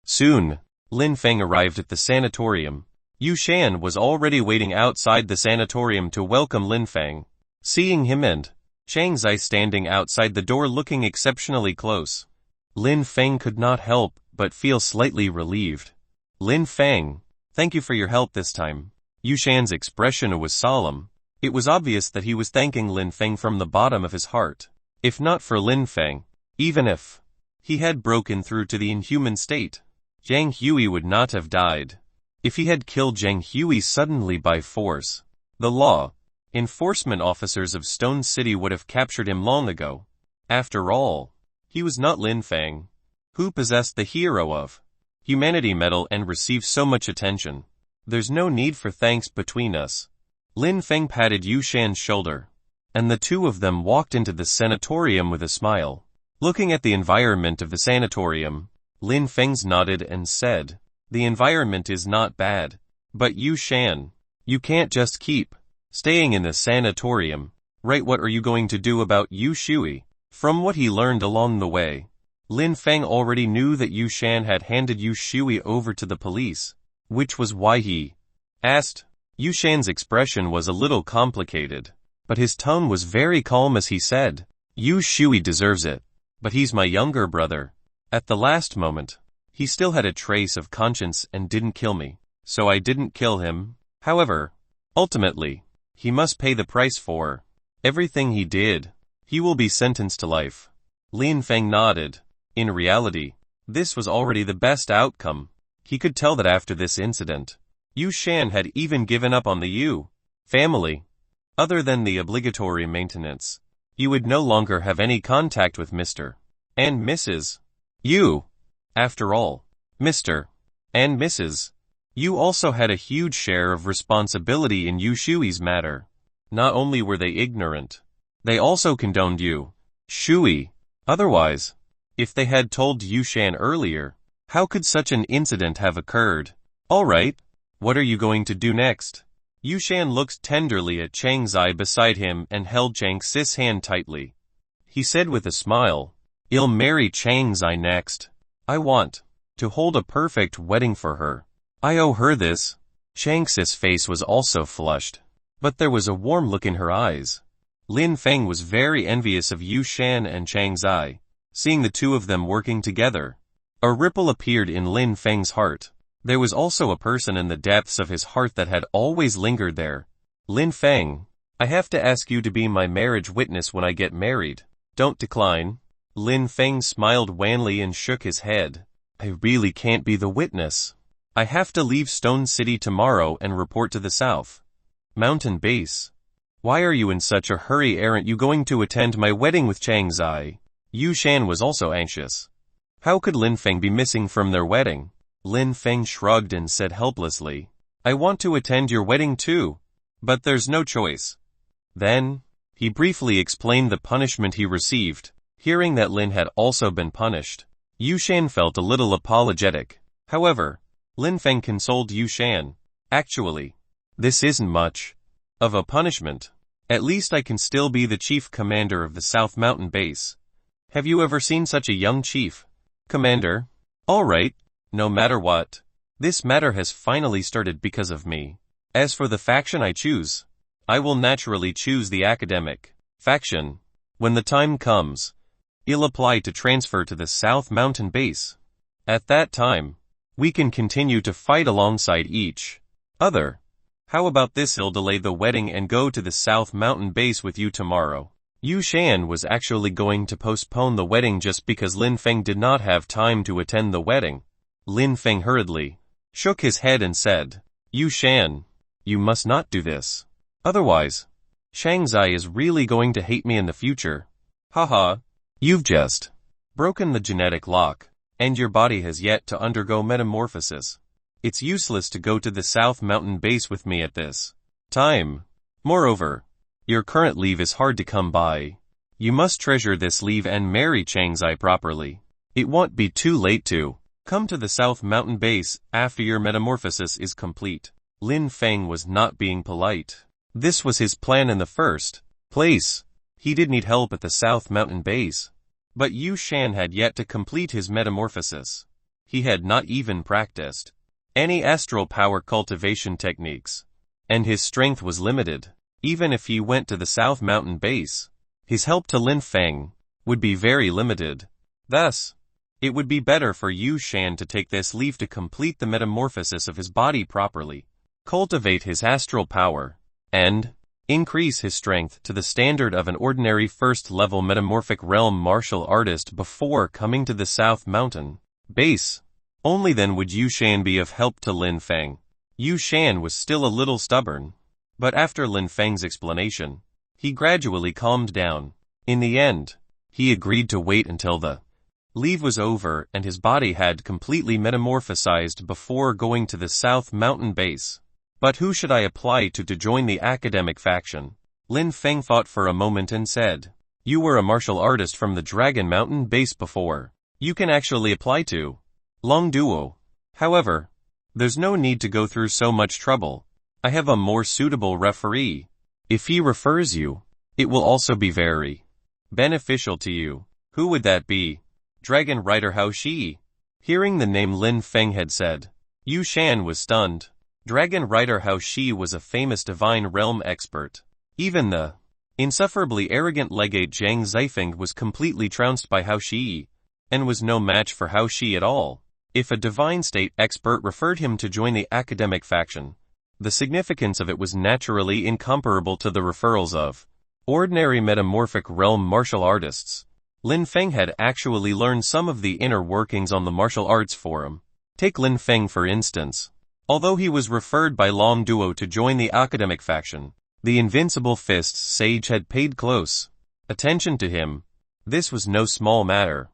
Soon, Lin Feng arrived at the sanatorium. Yu Shan was already waiting outside the sanatorium to welcome Lin Feng. Seeing him and Chang Zai standing outside the door looking exceptionally close, Lin Feng could not help but feel slightly relieved. Lin Feng, thank you for your help this time. Yu Shan's expression was solemn. It was obvious that he was thanking Lin Feng from the bottom of his heart. If not for Lin Feng, even if he had broken through to the inhuman state, Zhang Hui would not have died. If he had killed Zhang Hui suddenly by force, the law enforcement officers of Stone City would have captured him long ago. After all, he was not Lin Feng, who possessed the Hero of Humanity medal and received so much attention. There's no need for thanks between us. Lin Feng patted Yu Shan's shoulder, and the two of them walked into the sanatorium with a smile. Looking at the environment of the sanatorium, Lin Feng nodded and said, the environment is not bad, but Yu Shan, you can't just keep staying in the sanatorium, right? What are you going to do about Yu Shui? From what he learned along the way, Lin Feng already knew that Yu Shan had handed Yu Shui over to the police, which was why he asked. Yu Shan's expression was a little complicated, but his tone was very calm as he said, Yu Shui deserves it, but he's my younger brother. At the last moment, he still had a trace of conscience and didn't kill me, so I didn't kill him. However, ultimately, he must pay the price for everything he did. He will be sentenced to life. Lin Feng nodded. In reality, this was already the best outcome. He could tell that after this incident, Yu Shan had even given up on the Yu family. Other than the obligatory maintenance, he would no longer have any contact with Mr. and Mrs. Yu. After all, Mr. and Mrs. Yu also had a huge share of responsibility in Yu Shui's matter. Not only were they ignorant, they also condoned Yu Shui. Otherwise, if they had told Yu Shan earlier, how could such an incident have occurred? Alright, what are you going to do next? Yu Shan looked tenderly at Chang Zai beside him and held Chang Sis' hand tightly. He said with a smile, I'll marry Chang Zai next. I want to hold a perfect wedding for her. I owe her this. Chang Sis' face was also flushed, but there was a warm look in her eyes. Lin Feng was very envious of Yu Shan and Chang Zai, seeing the two of them working together. A ripple appeared in Lin Feng's heart. There was also a person in the depths of his heart that had always lingered there. Lin Feng, I have to ask you to be my marriage witness when I get married. Don't decline. Lin Feng smiled wanly and shook his head. I really can't be the witness. I have to leave Stone City tomorrow and report to the South Mountain Base. Why are you in such a hurry? Aren't you going to attend my wedding with Chang Zai? Yu Shan was also anxious. How could Lin Feng be missing from their wedding? Lin Feng shrugged and said helplessly, I want to attend your wedding too, but there's no choice. Then, he briefly explained the punishment he received. Hearing that Lin had also been punished, Yu Shan felt a little apologetic. However, Lin Feng consoled Yu Shan. Actually, this isn't much of a punishment. At least I can still be the chief commander of the South Mountain Base. Have you ever seen such a young chief commander? Alright, no matter what, this matter has finally started because of me. As for the faction I choose, I will naturally choose the academic faction. When the time comes, I'll apply to transfer to the South Mountain Base. At that time, we can continue to fight alongside each other. How about this? I'll delay the wedding and go to the South Mountain Base with you tomorrow. Yu Shan was actually going to postpone the wedding just because Lin Feng did not have time to attend the wedding. Lin Feng hurriedly shook his head and said, Yu Shan, you must not do this. Otherwise, Chang Zai is really going to hate me in the future. Haha, you've just broken the genetic lock, and your body has yet to undergo metamorphosis. It's useless to go to the South Mountain Base with me at this time. Moreover, your current leave is hard to come by. You must treasure this leave and marry Chang Zai properly. It won't be too late to Come to the South Mountain base after your metamorphosis is complete. Lin Feng was not being polite. This was his plan in the first place. He did need help at the South Mountain base. But Yu Shan had yet to complete his metamorphosis. He had not even practiced any astral power cultivation techniques. And his strength was limited. Even if he went to the South Mountain base, his help to Lin Feng would be very limited. Thus, it would be better for Yu Shan to take this leave to complete the metamorphosis of his body properly, cultivate his astral power, and increase his strength to the standard of an ordinary first-level metamorphic realm martial artist before coming to the South Mountain base. Only then would Yu Shan be of help to Lin Feng. Yu Shan was still a little stubborn, but after Lin Feng's explanation, he gradually calmed down. In the end, he agreed to wait until the leave was over and his body had completely metamorphosized before going to the South Mountain base. But who should I apply to join the academic faction? Lin Feng thought for a moment and said, "You were a martial artist from the Dragon Mountain base before. You can actually apply to Long Duo. However, there's no need to go through so much trouble. I have a more suitable referee. If he refers you, it will also be very beneficial to you." Who would that be? Dragon Rider Hao Shi. Hearing the name Lin Feng had said, Yu Shan was stunned. Dragon Rider Hao Shi was a famous divine realm expert. Even the insufferably arrogant legate Zhang Zifeng was completely trounced by Hao Shi, and was no match for Hao Shi at all. If a divine state expert referred him to join the academic faction, the significance of it was naturally incomparable to the referrals of ordinary metamorphic realm martial artists. Lin Feng had actually learned some of the inner workings on the martial arts forum. Take Lin Feng for instance. Although he was referred by Long Duo to join the academic faction, the Invincible Fists sage had paid close attention to him. This was no small matter.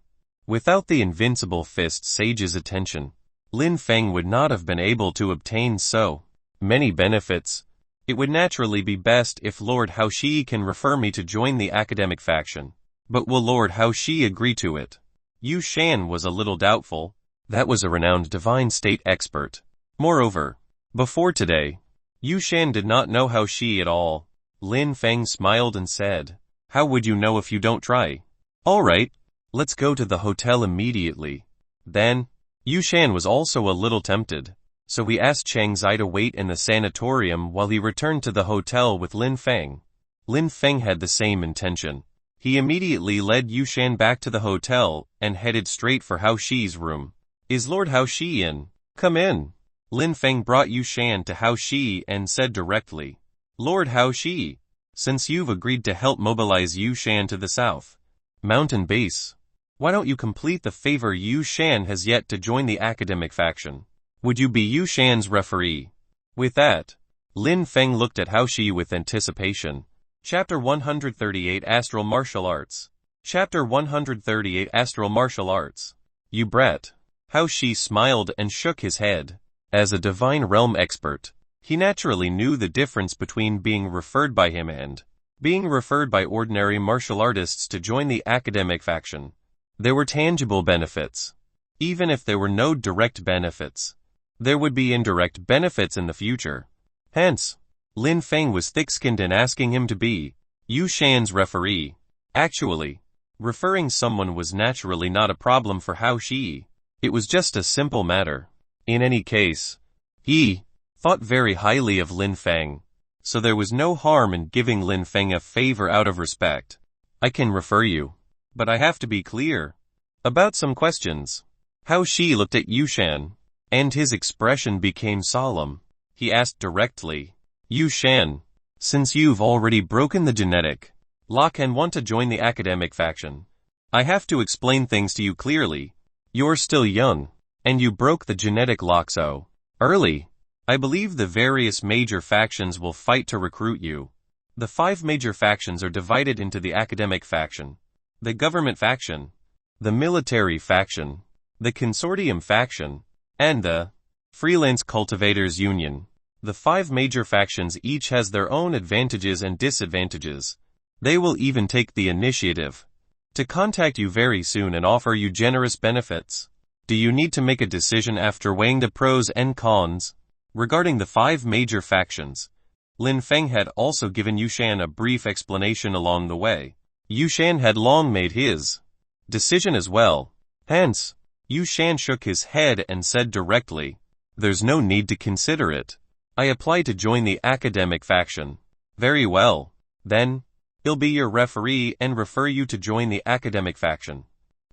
Without the Invincible Fists sage's attention, Lin Feng would not have been able to obtain so many benefits. It would naturally be best if Lord Hao Shi can refer me to join the academic faction. But will Lord Hao Shi agree to it? Yu Shan was a little doubtful. That was a renowned divine state expert. Moreover, before today, Yu Shan did not know Hao Shi at all. Lin Feng smiled and said, "How would you know if you don't try?" "All right, let's go to the hotel immediately." Then, Yu Shan was also a little tempted, so he asked Chang Zai to wait in the sanatorium while he returned to the hotel with Lin Feng. Lin Feng had the same intention. He immediately led Yu Shan back to the hotel and headed straight for Hao Shi's room. "Is Lord Hao Shi in?" "Come in." Lin Feng brought Yu Shan to Hao Shi and said directly, "Lord Hao Shi, since you've agreed to help mobilize Yu Shan to the South Mountain base, why don't you complete the favor? Yu Shan has yet to join the academic faction. Would you be Yu Shan's referee?" With that, Lin Feng looked at Hao Shi with anticipation. Chapter 138 Astral Martial Arts. Chapter 138 Astral Martial Arts. "You brat." Hao Shi smiled and shook his head. As a divine realm expert, he naturally knew the difference between being referred by him and being referred by ordinary martial artists to join the academic faction. There were tangible benefits. Even if there were no direct benefits, there would be indirect benefits in the future. Hence, Lin Feng was thick-skinned in asking him to be Yu Shan's referee. Actually, referring someone was naturally not a problem for Hao Shi. It was just a simple matter. In any case, he thought very highly of Lin Feng, so there was no harm in giving Lin Feng a favor out of respect. "I can refer you, but I have to be clear about some questions." Hao Shi looked at Yu Shan, and his expression became solemn. He asked directly, "Yu Shan, since you've already broken the genetic lock and want to join the academic faction, I have to explain things to you clearly. You're still young, and you broke the genetic lock so early. I believe the various major factions will fight to recruit you. The 5 major factions are divided into the academic faction, the government faction, the military faction, the consortium faction, and the freelance cultivators union. The 5 major factions each has their own advantages and disadvantages. They will even take the initiative to contact you very soon and offer you generous benefits. Do you need to make a decision after weighing the pros and cons? Regarding the 5 major factions, Lin Feng had also given Yushan a brief explanation along the way. Yushan had long made his decision as well. Hence, Yushan shook his head and said directly, "There's no need to consider it. I apply to join the academic faction." "Very well. Then, he'll be your referee and refer you to join the academic faction.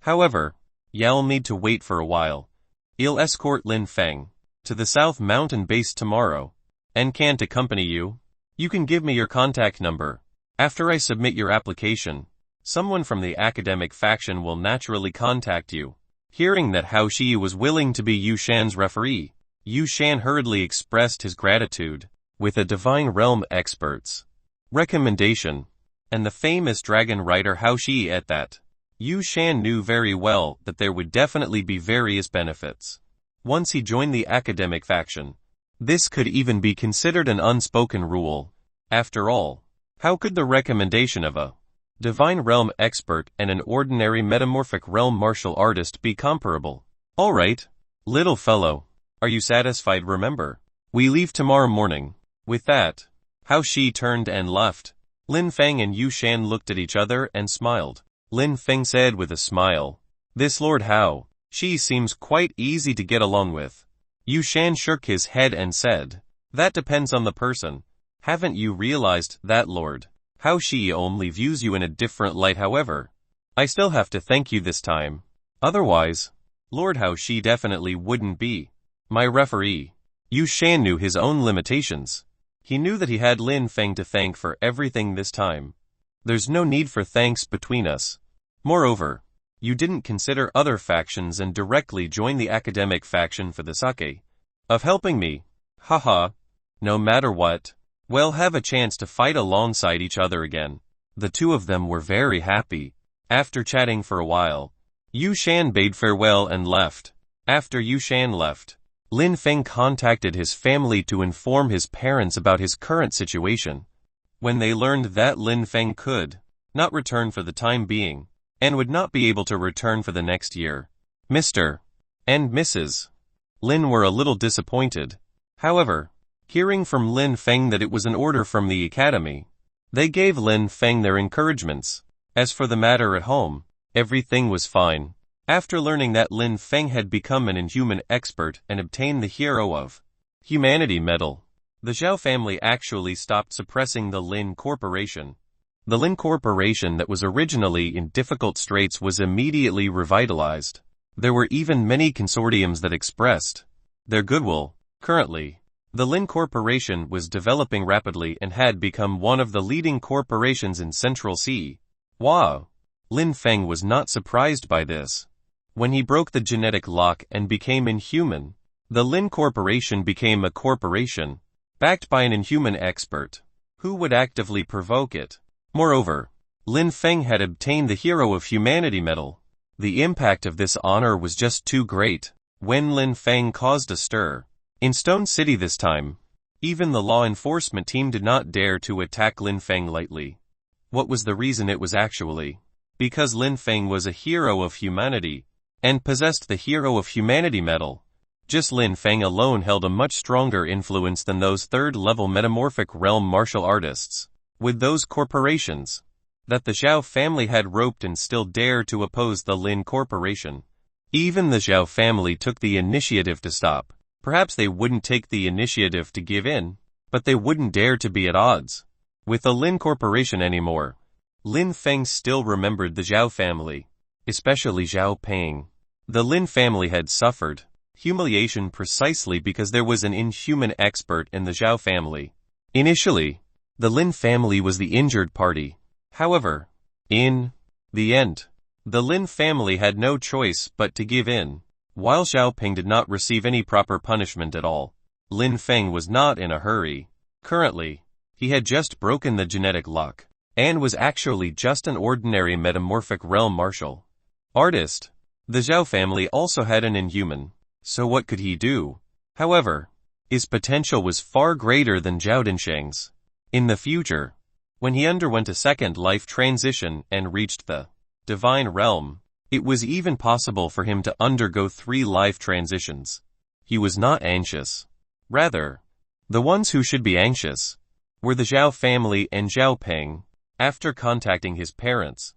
However, you'll need to wait for a while. I'll escort Lin Feng to the South Mountain base tomorrow, and can't accompany you. You can give me your contact number. After I submit your application, someone from the academic faction will naturally contact you." Hearing that Hao Shi was willing to be Yushan's referee, Yushan hurriedly expressed his gratitude. With a Divine Realm expert's recommendation, and the famous dragon rider Hao Shi at that, Yushan knew very well that there would definitely be various benefits once he joined the academic faction. This could even be considered an unspoken rule. After all, how could the recommendation of a Divine Realm expert and an ordinary metamorphic realm martial artist be comparable? "Alright, little fellow. Are you satisfied? Remember, we leave tomorrow morning." With that, Hao Shi turned and left. Lin Feng and Yushan looked at each other and smiled. Lin Feng said with a smile, "This Lord Hao Shi seems quite easy to get along with." Yushan shook his head and said, "That depends on the person. Haven't you realized that Lord Hao Shi only views you in a different light? However, I still have to thank you this time. Otherwise, Lord Hao Shi definitely wouldn't be my referee." Yushan knew his own limitations. He knew that he had Lin Feng to thank for everything this time. "There's no need for thanks between us. Moreover, you didn't consider other factions and directly joined the academic faction for the sake of helping me. Haha. No matter what, we'll have a chance to fight alongside each other again." The two of them were very happy. After chatting for a while, Yushan bade farewell and left. After Yushan left, Lin Feng contacted his family to inform his parents about his current situation. When they learned that Lin Feng could not return for the time being, and would not be able to return for the next year, Mr. and Mrs. Lin were a little disappointed. However, hearing from Lin Feng that it was an order from the academy, they gave Lin Feng their encouragements. As for the matter at home, everything was fine. After learning that Lin Feng had become an inhuman expert and obtained the Hero of Humanity medal, the Zhao family actually stopped suppressing the Lin Corporation. The Lin Corporation that was originally in difficult straits was immediately revitalized. There were even many consortiums that expressed their goodwill. Currently, the Lin Corporation was developing rapidly and had become one of the leading corporations in Central Sea. Wow! Lin Feng was not surprised by this. When he broke the genetic lock and became inhuman, the Lin Corporation became a corporation, backed by an inhuman expert, who would actively provoke it. Moreover, Lin Feng had obtained the Hero of Humanity medal. The impact of this honor was just too great. When Lin Feng caused a stir in Stone City this time, even the law enforcement team did not dare to attack Lin Feng lightly. What was the reason? It was actually because Lin Feng was a hero of humanity and possessed the Hero of Humanity medal. Just Lin Feng alone held a much stronger influence than those third-level metamorphic realm martial artists. With those corporations that the Zhao family had roped and still dared to oppose the Lin Corporation, even the Zhao family took the initiative to stop. Perhaps they wouldn't take the initiative to give in, but they wouldn't dare to be at odds with the Lin Corporation anymore. Lin Feng still remembered the Zhao family, especially Zhao Peng. The Lin family had suffered humiliation precisely because there was an inhuman expert in the Zhao family. Initially, the Lin family was the injured party. However, in the end, the Lin family had no choice but to give in. While Zhao Peng did not receive any proper punishment at all, Lin Feng was not in a hurry. Currently, he had just broken the genetic lock, and was actually just an ordinary metamorphic realm martial artist. The Zhao family also had an inhuman, so what could he do? However, his potential was far greater than Zhao Dinsheng's. In the future, when he underwent a second life transition and reached the divine realm, It was even possible for him to undergo 3 life transitions. He was not anxious. Rather, the ones who should be anxious were the Zhao family and Zhao Peng. After contacting his parents,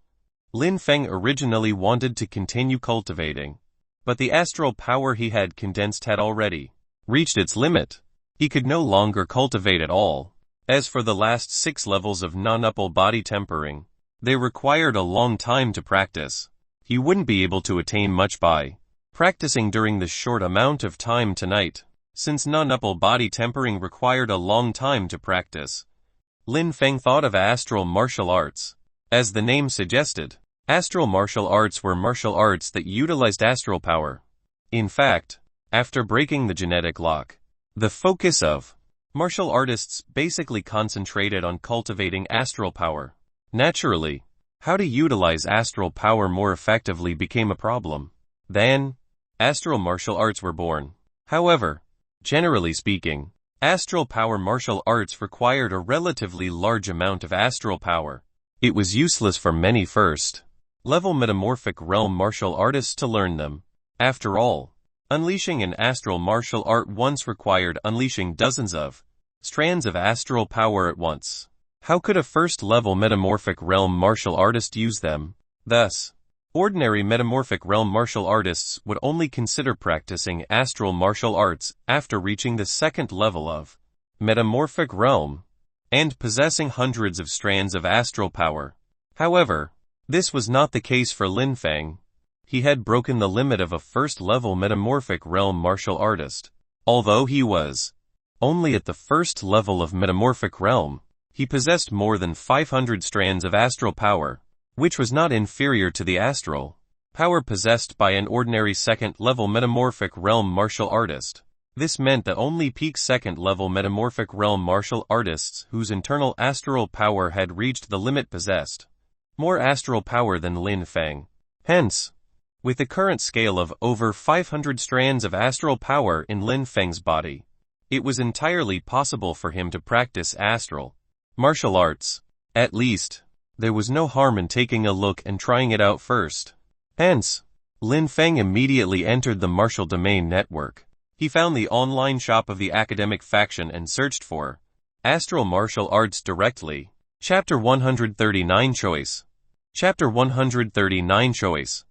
Lin Feng originally wanted to continue cultivating, but the astral power he had condensed had already reached its limit. He could no longer cultivate at all. As for the last 6 levels of non-upple body tempering, they required a long time to practice. He wouldn't be able to attain much by practicing during the short amount of time tonight. Since non-upple body tempering required a long time to practice, Lin Feng thought of astral martial arts. As the name suggested, astral martial arts were martial arts that utilized astral power. In fact, after breaking the genetic lock, the focus of martial artists basically concentrated on cultivating astral power. Naturally, how to utilize astral power more effectively became a problem. Then, astral martial arts were born. However, generally speaking, astral power martial arts required a relatively large amount of astral power. It was useless for many first-level metamorphic realm martial artists to learn them. After all, unleashing an astral martial art once required unleashing dozens of strands of astral power at once. How could a first-level metamorphic realm martial artist use them? Thus, ordinary metamorphic realm martial artists would only consider practicing astral martial arts after reaching the 2nd level of metamorphic realm and possessing hundreds of strands of astral power. However, this was not the case for Lin Feng. He had broken the limit of a first-level metamorphic realm martial artist. Although he was only at the 1st level of metamorphic realm, he possessed more than 500 strands of astral power, which was not inferior to the astral power possessed by an ordinary 2nd-level metamorphic realm martial artist. This meant that only peak 2nd-level metamorphic realm martial artists whose internal astral power had reached the limit possessed more astral power than Lin Feng. Hence, with the current scale of over 500 strands of astral power in Lin Feng's body, it was entirely possible for him to practice astral martial arts. At least, there was no harm in taking a look and trying it out first. Hence, Lin Feng immediately entered the martial domain network. He found the online shop of the academic faction and searched for astral martial arts directly. Chapter 139 Choice. Chapter 139 Choice.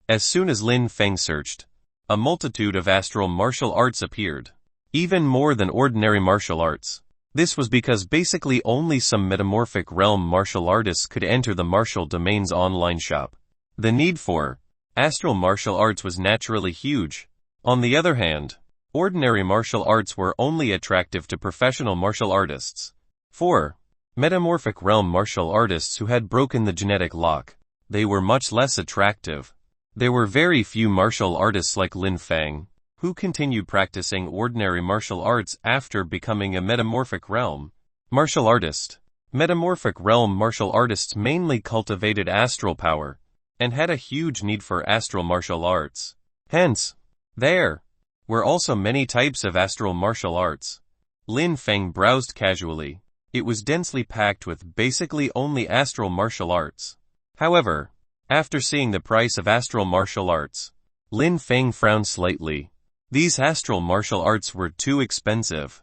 As soon as Lin Feng searched, a multitude of astral martial arts appeared. Even more than ordinary martial arts. This was because basically only some metamorphic realm martial artists could enter the martial domain's online shop. The need for astral martial arts was naturally huge. On the other hand, ordinary martial arts were only attractive to professional martial artists. For metamorphic realm martial artists who had broken the genetic lock, they were much less attractive. There were very few martial artists like Lin Feng who continued practicing ordinary martial arts after becoming a metamorphic realm martial artist. Metamorphic realm martial artists mainly cultivated astral power and had a huge need for astral martial arts. Hence, there were also many types of astral martial arts. Lin Feng browsed casually. It was densely packed with basically only astral martial arts. However, after seeing the price of astral martial arts, Lin Feng frowned slightly. These astral martial arts were too expensive.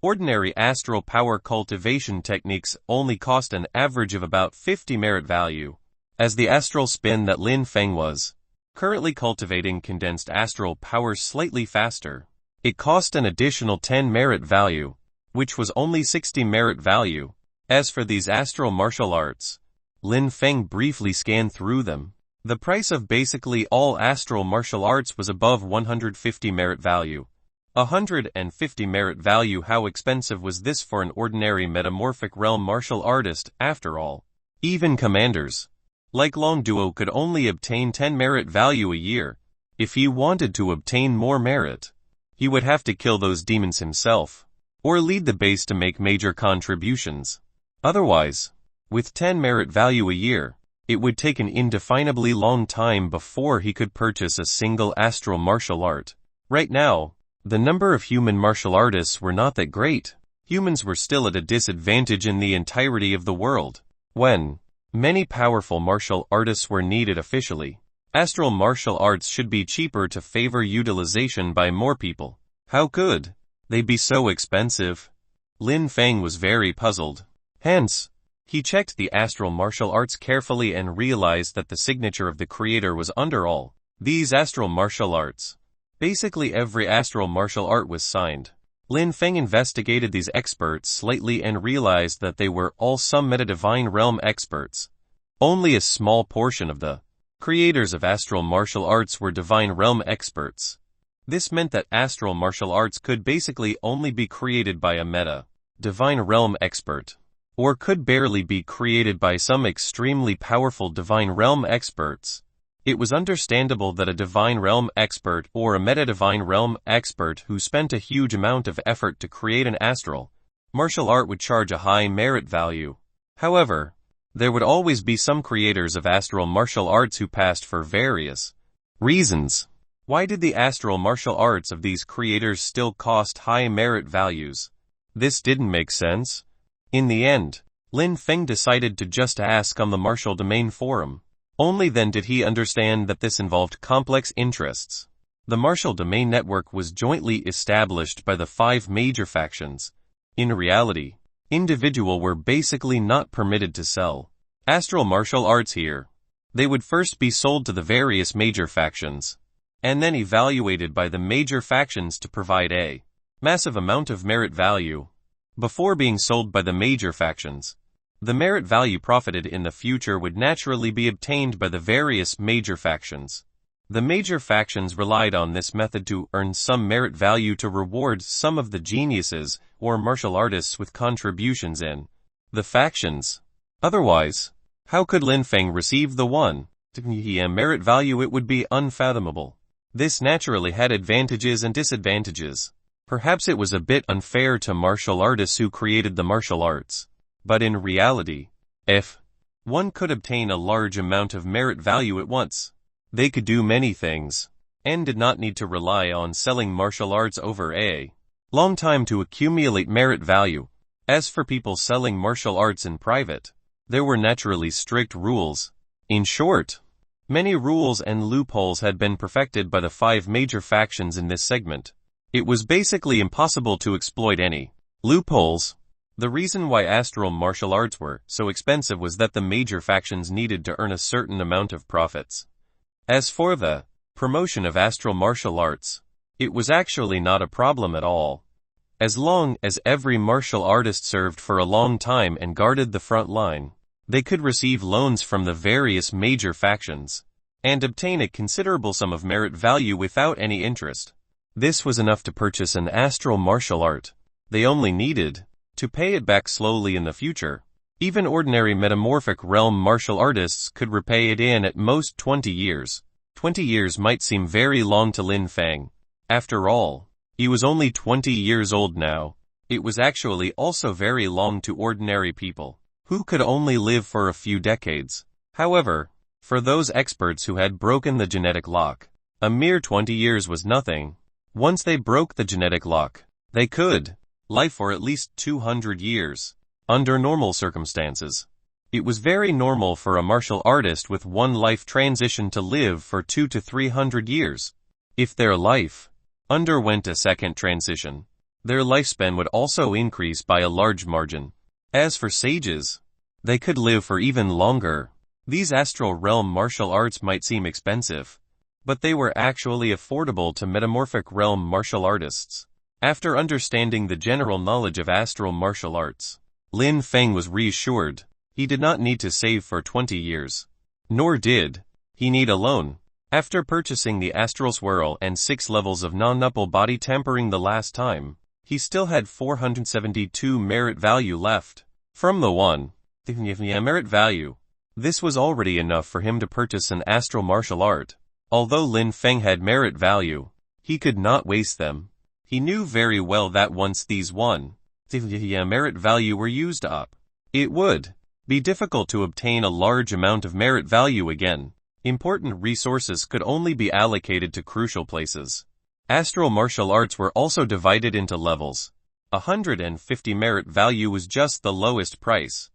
Ordinary astral power cultivation techniques only cost an average of about 50 merit value. As the astral spin that Lin Feng was currently cultivating condensed astral power slightly faster, it cost an additional 10 merit value, which was only 60 merit value. As for these astral martial arts, Lin Feng briefly scanned through them. The price of basically all astral martial arts was above 150 merit value. 150 merit value. How expensive was this for an ordinary metamorphic realm martial artist after all? Even commanders like Long Duo could only obtain 10 merit value a year. If he wanted to obtain more merit, he would have to kill those demons himself, or lead the base to make major contributions. Otherwise, with 10 merit value a year, it would take an indefinably long time before he could purchase a single astral martial art. Right now, the number of human martial artists were not that great. Humans were still at a disadvantage in the entirety of the world. When many powerful martial artists were needed officially, Astral martial arts should be cheaper to favor utilization by more people. How could they be so expensive? Lin Feng was very puzzled. Hence, he checked the astral martial arts carefully and realized that the signature of the creator was under all these astral martial arts. Basically every astral martial art was signed. Lin Feng investigated these experts slightly and realized that they were all some meta-divine realm experts. Only a small portion of the creators of astral martial arts were divine realm experts. This meant that astral martial arts could basically only be created by a divine realm expert, or could barely be created by some extremely powerful divine realm experts. It was understandable that a divine realm expert or a meta-divine realm expert who spent a huge amount of effort to create an astral martial art would charge a high merit value. However, there would always be some creators of astral martial arts who passed for various reasons. Why did the astral martial arts of these creators still cost high merit values? This didn't make sense. In the end, Lin Feng decided to just ask on the Martial Domain forum. Only then did he understand that this involved complex interests. The Martial Domain network was jointly established by the 5 major factions. In reality, individuals were basically not permitted to sell astral martial arts here. They would first be sold to the various major factions, and then evaluated by the major factions to provide a massive amount of merit value. Before being sold by the major factions, the merit value profited in the future would naturally be obtained by the various major factions. The major factions relied on this method to earn some merit value to reward some of the geniuses or martial artists with contributions in the factions. Otherwise, how could Lin Feng receive the merit value? It would be unfathomable. This naturally had advantages and disadvantages. Perhaps it was a bit unfair to martial artists who created the martial arts. But in reality, if one could obtain a large amount of merit value at once, they could do many things, and did not need to rely on selling martial arts over a long time to accumulate merit value. As for people selling martial arts in private, there were naturally strict rules. In short, many rules and loopholes had been perfected by the 5 major factions in this segment. It was basically impossible to exploit any loopholes. The reason why astral martial arts were so expensive was that the major factions needed to earn a certain amount of profits. As for the promotion of astral martial arts, it was actually not a problem at all. As long as every martial artist served for a long time and guarded the front line, they could receive loans from the various major factions, and obtain a considerable sum of merit value without any interest. This was enough to purchase an astral martial art. They only needed to pay it back slowly in the future. Even ordinary metamorphic realm martial artists could repay it in at most 20 years. 20 years might seem very long to Lin Feng. After all, he was only 20 years old now. It was actually also very long to ordinary people, who could only live for a few decades. However, for those experts who had broken the genetic lock, a mere 20 years was nothing. Once they broke the genetic lock, they could live for at least 200 years. Under normal circumstances, it was very normal for a martial artist with one life transition to live for 200 to 300 years. If their life underwent a second transition, their lifespan would also increase by a large margin. As for sages, they could live for even longer. These astral realm martial arts might seem expensive, but they were actually affordable to metamorphic realm martial artists. After understanding the general knowledge of astral martial arts, Lin Feng was reassured. He did not need to save for 20 years. Nor did he need a loan. After purchasing the astral swirl and 6 levels of non-nupple body tampering the last time, he still had 472 merit value left. From the merit value, this was already enough for him to purchase an astral martial art. Although Lin Feng had merit value, he could not waste them. He knew very well that once these merit value were used up, it would be difficult to obtain a large amount of merit value again. Important resources could only be allocated to crucial places. Astral martial arts were also divided into levels. 150 merit value was just the lowest price.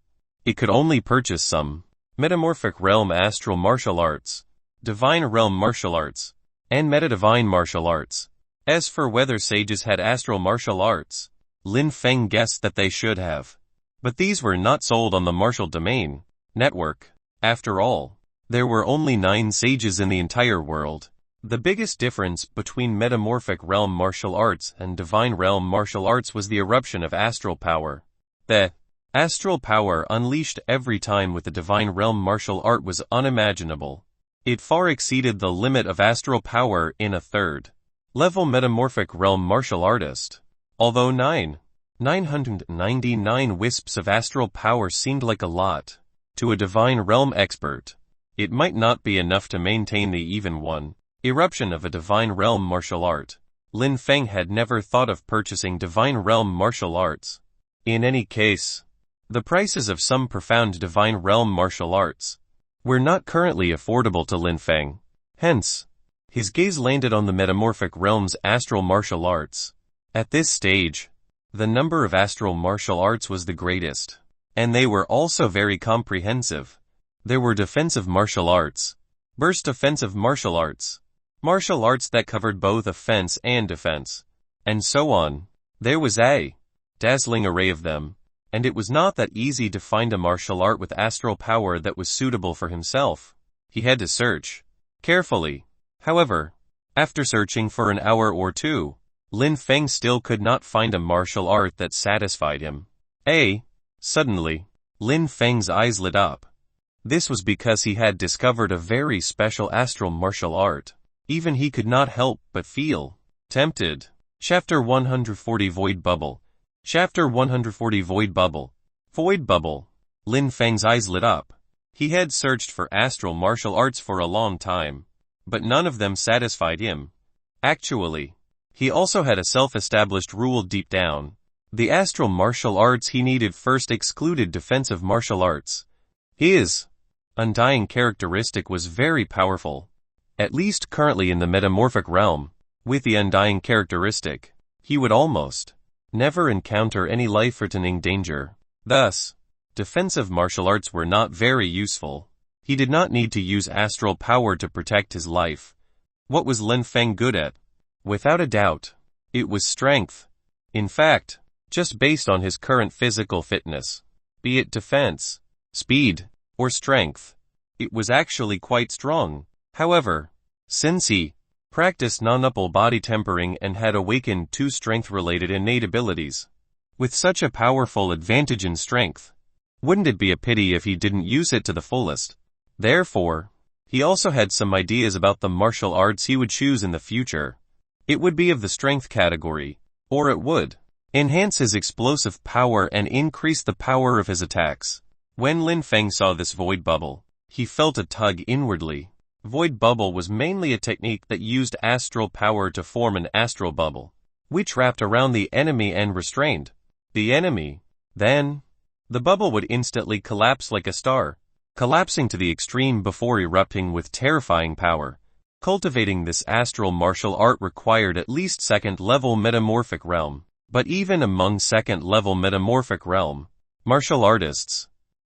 It could only purchase some metamorphic realm astral martial arts. divine realm martial arts, and meta-divine martial arts. As for whether sages had astral martial arts, Lin Feng guessed that they should have. But these were not sold on the martial domain network. After all, there were only 9 sages in the entire world. The biggest difference between metamorphic realm martial arts and divine realm martial arts was the eruption of astral power. The astral power unleashed every time with the divine realm martial art was unimaginable. It far exceeded the limit of astral power in a third-level metamorphic realm martial artist. Although 999 wisps of astral power seemed like a lot to a divine realm expert, it might not be enough to maintain the even one eruption of a divine realm martial art. Lin Feng had never thought of purchasing divine realm martial arts. In any case, the prices of some profound divine realm martial arts were not currently affordable to Lin Feng. Hence, his gaze landed on the metamorphic realm's astral martial arts. At this stage, the number of astral martial arts was the greatest, and they were also very comprehensive. There were defensive martial arts, burst offensive martial arts that covered both offense and defense, and so on. There was a dazzling array of them, and it was not that easy to find a martial art with astral power that was suitable for himself. He had to search carefully. However, after searching for an hour or two, Lin Feng still could not find a martial art that satisfied him. Suddenly, Lin Feng's eyes lit up. This was because he had discovered a very special astral martial art. Even he could not help but feel tempted. Chapter 140 Void Bubble. Chapter 140 Void Bubble. Void Bubble. Lin Feng's eyes lit up. He had searched for astral martial arts for a long time, but none of them satisfied him. Actually, he also had a self-established rule deep down. The astral martial arts he needed first excluded defensive martial arts. His undying characteristic was very powerful, at least currently in the metamorphic realm. With the undying characteristic, he would almost never encounter any life-threatening danger. Thus, defensive martial arts were not very useful. He did not need to use astral power to protect his life. What was Lin Feng good at? Without a doubt, it was strength. In fact, just based on his current physical fitness, be it defense, speed, or strength, it was actually quite strong. However, since he practiced non-upper body tempering and had awakened 2 strength-related innate abilities, with such a powerful advantage in strength, wouldn't it be a pity if he didn't use it to the fullest? Therefore, he also had some ideas about the martial arts he would choose in the future. It would be of the strength category, or it would enhance his explosive power and increase the power of his attacks. When Lin Feng saw this void bubble, he felt a tug inwardly. Void bubble was mainly a technique that used astral power to form an astral bubble, which wrapped around the enemy and restrained the enemy. Then, the bubble would instantly collapse like a star, collapsing to the extreme before erupting with terrifying power. Cultivating this astral martial art required at least second-level metamorphic realm, but even among second-level metamorphic realm martial artists,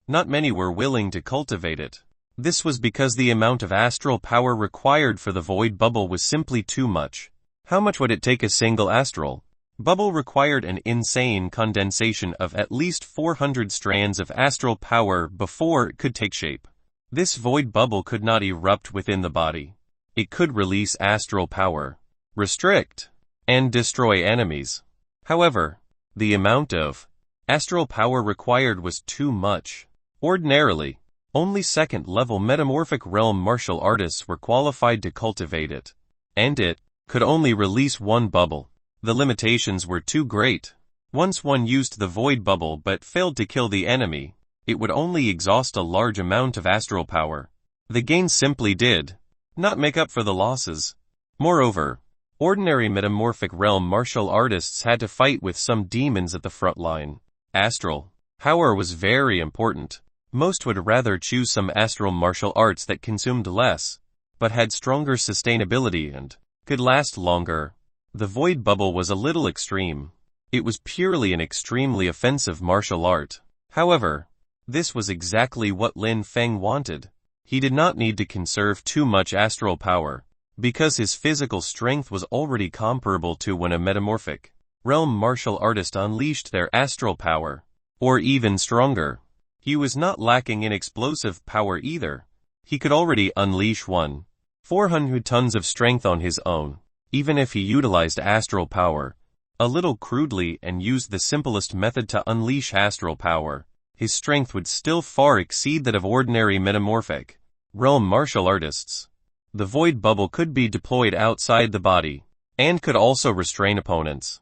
not many were willing to cultivate it. This was because the amount of astral power required for the void bubble was simply too much. How much would it take? A single astral bubble required an insane condensation of at least 400 strands of astral power before it could take shape. This void bubble could not erupt within the body. It could release astral power, restrict, and destroy enemies. However, the amount of astral power required was too much. Ordinarily, only second-level metamorphic realm martial artists were qualified to cultivate it, and it could only release 1 bubble. The limitations were too great. Once one used the void bubble but failed to kill the enemy, it would only exhaust a large amount of astral power. The gains simply did not make up for the losses. Moreover, ordinary metamorphic realm martial artists had to fight with some demons at the front line. Astral power was very important. Most would rather choose some astral martial arts that consumed less, but had stronger sustainability and could last longer. The void bubble was a little extreme. It was purely an extremely offensive martial art. However, this was exactly what Lin Feng wanted. He did not need to conserve too much astral power, because his physical strength was already comparable to when a metamorphic realm martial artist unleashed their astral power, or even stronger. He was not lacking in explosive power either. He could already unleash 400 tons of strength on his own, even if he utilized astral power a little crudely and used the simplest method to unleash astral power. His strength would still far exceed that of ordinary metamorphic realm martial artists. The void bubble could be deployed outside the body, and could also restrain opponents.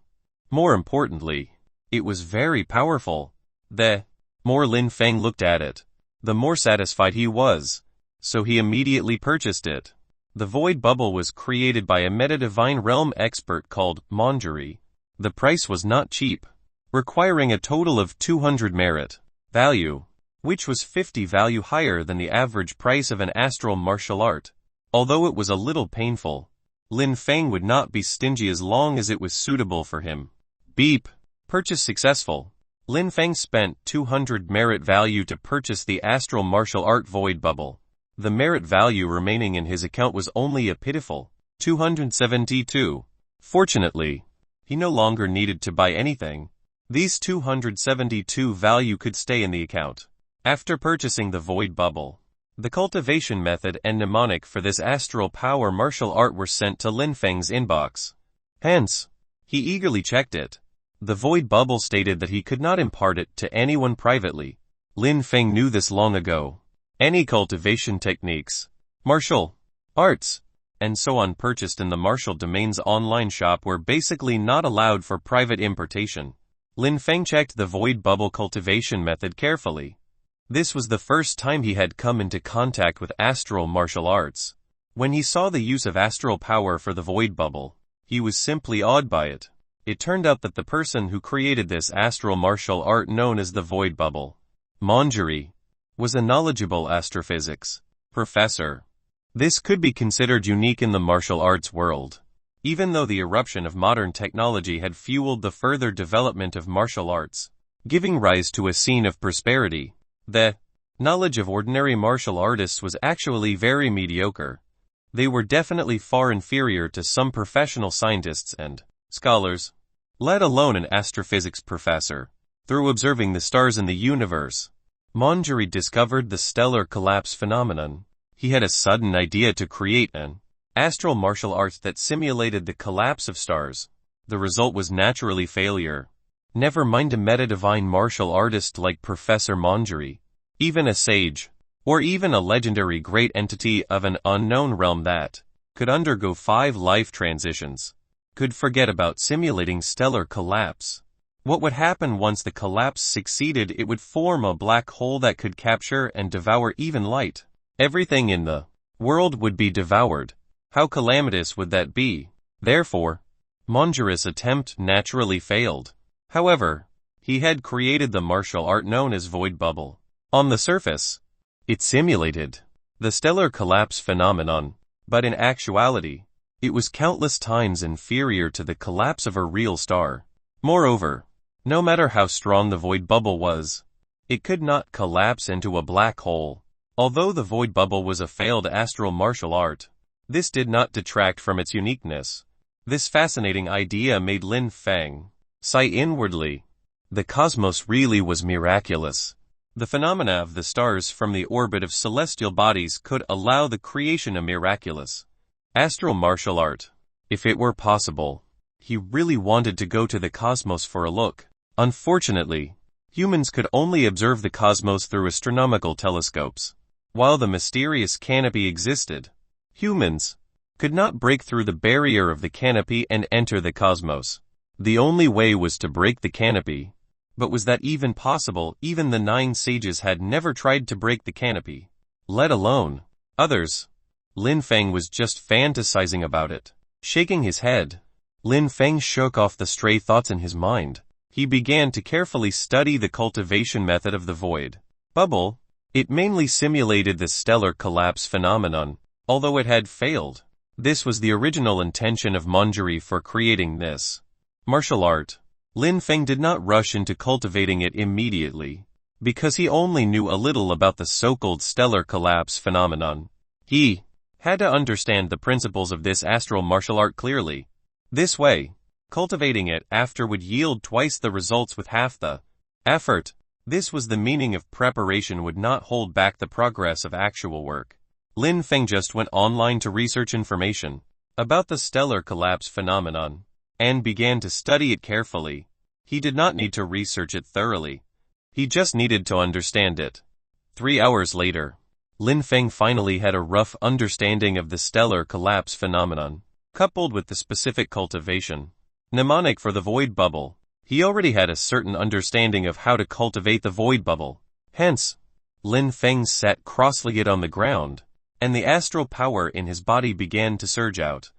More importantly, it was very powerful. The more Lin Feng looked at it, the more satisfied he was, so he immediately purchased it. The void bubble was created by a meta-divine realm expert called Manjari. The price was not cheap, requiring a total of 200 merit value, which was 50 value higher than the average price of an astral martial art. Although it was a little painful, Lin Feng would not be stingy as long as it was suitable for him. Beep. Purchase successful. Lin Feng spent 200 merit value to purchase the astral martial art void bubble. The merit value remaining in his account was only a pitiful 272. Fortunately, he no longer needed to buy anything. These 272 value could stay in the account. After purchasing the void bubble, the cultivation method and mnemonic for this astral power martial art were sent to Lin Feng's inbox. Hence, he eagerly checked it. The void bubble stated that he could not impart it to anyone privately. Lin Feng knew this long ago. Any cultivation techniques, martial arts, and so on purchased in the Martial Domain's online shop were basically not allowed for private importation. Lin Feng checked the void bubble cultivation method carefully. This was the first time he had come into contact with astral martial arts. When he saw the use of astral power for the void bubble, he was simply awed by it. It turned out that the person who created this astral martial art known as the void bubble, Manjari, was a knowledgeable astrophysics professor. This could be considered unique in the martial arts world. Even though the eruption of modern technology had fueled the further development of martial arts, giving rise to a scene of prosperity, the knowledge of ordinary martial artists was actually very mediocre. They were definitely far inferior to some professional scientists and scholars, let alone an astrophysics professor. Through observing the stars in the universe, Manjari discovered the stellar collapse phenomenon. He had a sudden idea to create an astral martial art that simulated the collapse of stars. The result was naturally failure. Never mind a meta-divine martial artist like Professor Manjari, even a sage, or even a legendary great entity of an unknown realm that could undergo 5 life transitions, could forget about simulating stellar collapse. What would happen once the collapse succeeded? It would form a black hole that could capture and devour even light. Everything in the world would be devoured. How calamitous would that be? Therefore, Manjari's attempt naturally failed. However, he had created the martial art known as void bubble. On the surface, it simulated the stellar collapse phenomenon, but in actuality, it was countless times inferior to the collapse of a real star. Moreover, no matter how strong the void bubble was, it could not collapse into a black hole. Although the void bubble was a failed astral martial art, this did not detract from its uniqueness. This fascinating idea made Lin Feng sigh inwardly. The cosmos really was miraculous. The phenomena of the stars from the orbit of celestial bodies could allow the creation of miraculous astral martial art. If it were possible, he really wanted to go to the cosmos for a look. Unfortunately, humans could only observe the cosmos through astronomical telescopes. While the mysterious canopy existed, humans could not break through the barrier of the canopy and enter the cosmos. The only way was to break the canopy. But was that even possible? Even the 9 sages had never tried to break the canopy, let alone others. Lin Feng was just fantasizing about it. Shaking his head, Lin Feng shook off the stray thoughts in his mind. He began to carefully study the cultivation method of the void bubble. It mainly simulated the stellar collapse phenomenon, although it had failed. This was the original intention of Manjari for creating this martial art. Lin Feng did not rush into cultivating it immediately. because he only knew a little about the so-called stellar collapse phenomenon. He had to understand the principles of this astral martial art clearly. This way, cultivating it after would yield twice the results with half the effort. This was the meaning of preparation would not hold back the progress of actual work. Lin Feng just went online to research information about the stellar collapse phenomenon and began to study it carefully. He did not need to research it thoroughly. He just needed to understand it. 3 hours later, Lin Feng finally had a rough understanding of the stellar collapse phenomenon, coupled with the specific cultivation mnemonic for the void bubble. He already had a certain understanding of how to cultivate the void bubble. Hence, Lin Feng sat cross-legged on the ground, and the astral power in his body began to surge out.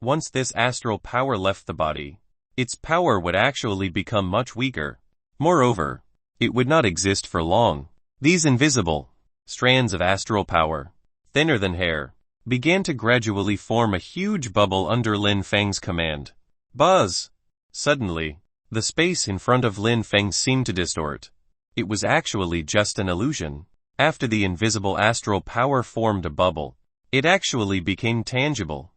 Once this astral power left the body, its power would actually become much weaker. Moreover, it would not exist for long. These invisible strands of astral power, thinner than hair, began to gradually form a huge bubble under Lin Feng's command. Buzz! Suddenly, the space in front of Lin Feng seemed to distort. It was actually just an illusion. After the invisible astral power formed a bubble, it actually became tangible.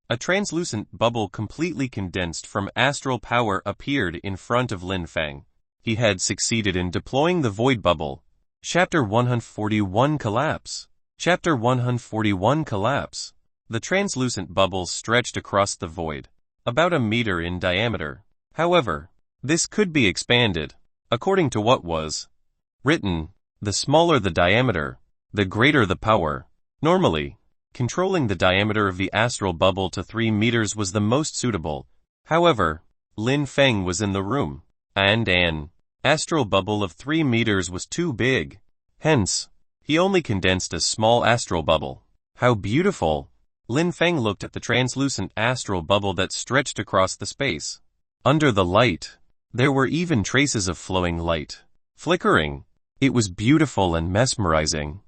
A translucent bubble completely condensed from astral power appeared in front of Lin Feng. He had succeeded in deploying the void bubble. Chapter 141 Collapse. Chapter 141 Collapse. The translucent bubble stretched across the void, about a meter in diameter. However, this could be expanded. According to what was written, the smaller the diameter, the greater the power. Normally, controlling the diameter of the astral bubble to 3 meters was the most suitable. However, Lin Feng was in the room, and an astral bubble of 3 meters was too big. Hence, he only condensed a small astral bubble. How beautiful! Lin Feng looked at the translucent astral bubble that stretched across the space. Under the light, there were even traces of flowing light, flickering. It was beautiful and mesmerizing.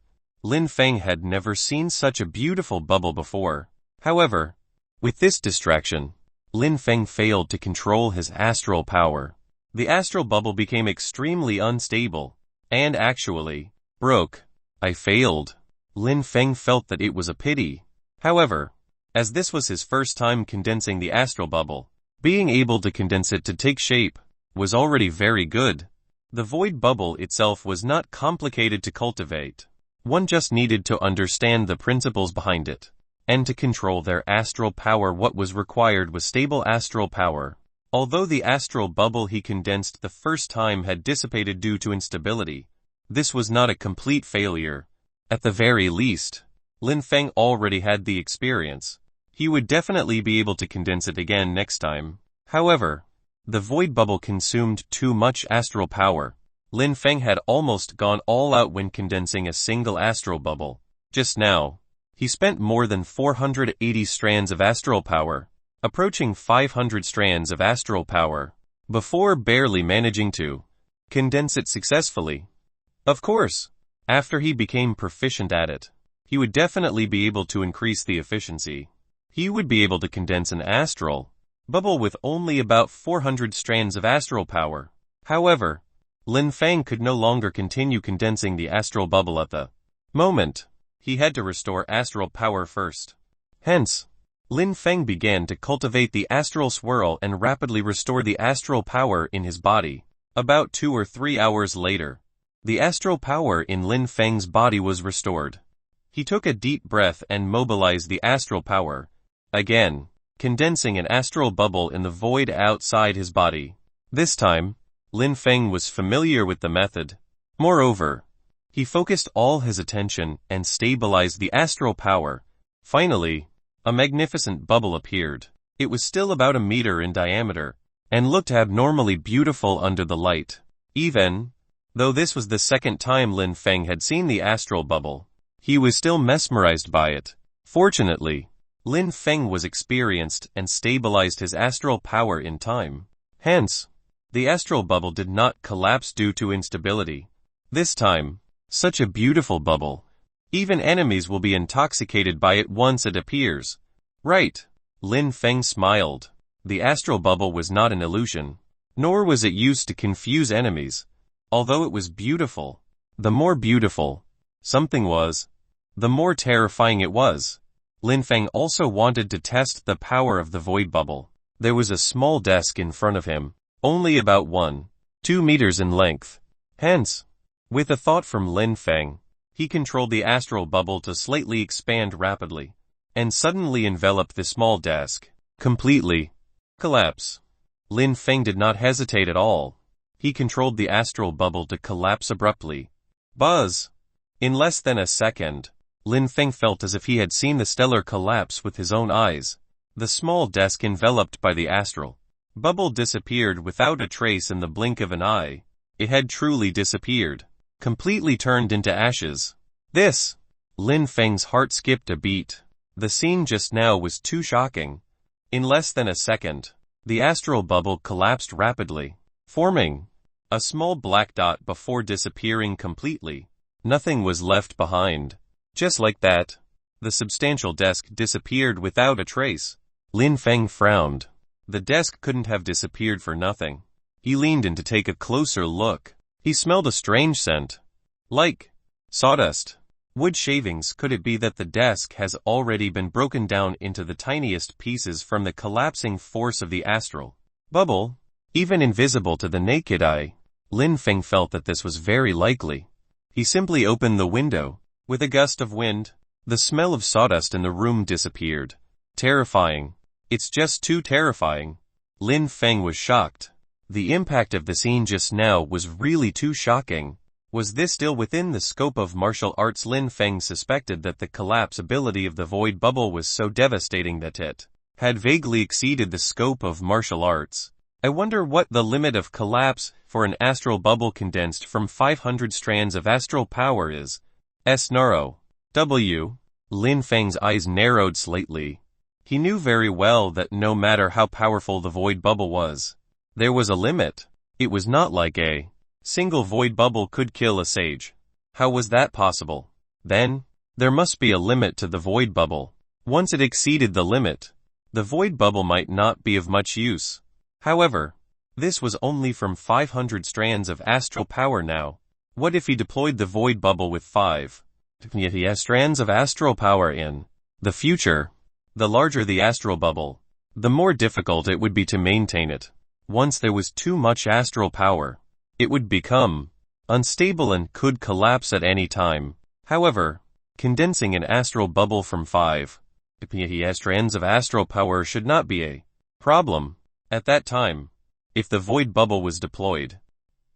Lin Feng had never seen such a beautiful bubble before. However, with this distraction, Lin Feng failed to control his astral power. The astral bubble became extremely unstable, and actually broke. I failed. Lin Feng felt that it was a pity. However, as this was his first time condensing the astral bubble, being able to condense it to take shape was already very good. The void bubble itself was not complicated to cultivate. One just needed to understand the principles behind it, and to control their astral power. What was required was stable astral power. Although the astral bubble he condensed the first time had dissipated due to instability, this was not a complete failure. At the very least, Lin Feng already had the experience. He would definitely be able to condense it again next time. However, the void bubble consumed too much astral power. Lin Feng had almost gone all out when condensing a single astral bubble. Just now, he spent more than 480 strands of astral power, approaching 500 strands of astral power, before barely managing to condense it successfully. Of course, after he became proficient at it, he would definitely be able to increase the efficiency. He would be able to condense an astral bubble with only about 400 strands of astral power. However, Lin Feng could no longer continue condensing the astral bubble at the moment. He had to restore astral power first. Hence, Lin Feng began to cultivate the astral swirl and rapidly restore the astral power in his body. About 2 or 3 hours later, the astral power in Lin Feng's body was restored. He took a deep breath and mobilized the astral power, again, condensing an astral bubble in the void outside his body. This time, Lin Feng was familiar with the method. Moreover, he focused all his attention and stabilized the astral power. Finally, a magnificent bubble appeared. It was still about a meter in diameter, and looked abnormally beautiful under the light. Even though this was the second time Lin Feng had seen the astral bubble, he was still mesmerized by it. Fortunately, Lin Feng was experienced and stabilized his astral power in time. Hence, the astral bubble did not collapse due to instability. This time, such a beautiful bubble. Even enemies will be intoxicated by it once it appears. Right. Lin Feng smiled. The astral bubble was not an illusion, nor was it used to confuse enemies. Although it was beautiful, the more beautiful something was, the more terrifying it was. Lin Feng also wanted to test the power of the void bubble. There was a small desk in front of him, only about 1-2 meters in length. Hence, with a thought from Lin Feng, he controlled the astral bubble to slightly expand rapidly, and suddenly envelop the small desk. Completely. Collapse. Lin Feng did not hesitate at all. He controlled the astral bubble to collapse abruptly. Buzz! In less than a second, Lin Feng felt as if he had seen the stellar collapse with his own eyes. The small desk enveloped by the astral bubble disappeared without a trace in the blink of an eye. It had truly disappeared, completely turned into ashes. This! Lin Feng's heart skipped a beat. The scene just now was too shocking. In less than a second, the astral bubble collapsed rapidly, forming a small black dot before disappearing completely. Nothing was left behind. Just like that, the substantial desk disappeared without a trace. Lin Feng frowned. The desk couldn't have disappeared for nothing. He leaned in to take a closer look. He smelled a strange scent. Like sawdust. Wood shavings. Could it be that the desk has already been broken down into the tiniest pieces from the collapsing force of the astral bubble? Even invisible to the naked eye, Lin Feng felt that this was very likely. He simply opened the window. With a gust of wind, the smell of sawdust in the room disappeared. Terrifying. It's just too terrifying. Lin Feng was shocked. The impact of the scene just now was really too shocking. Was this still within the scope of martial arts? Lin Feng suspected that the collapse ability of the void bubble was so devastating that it had vaguely exceeded the scope of martial arts. I wonder what the limit of collapse for an astral bubble condensed from 500 strands of astral power is. Snarrow. W. Lin Feng's eyes narrowed slightly. He knew very well that no matter how powerful the void bubble was, there was a limit. It was not like a single void bubble could kill a sage. How was that possible? Then, there must be a limit to the void bubble. Once it exceeded the limit, the void bubble might not be of much use. However, this was only from 500 strands of astral power now. What if he deployed the void bubble with 5 strands of astral power in the future? The larger the astral bubble, the more difficult it would be to maintain it. Once there was too much astral power, it would become unstable and could collapse at any time. However, condensing an astral bubble from 5 strands of astral power should not be a problem. At that time, if the void bubble was deployed,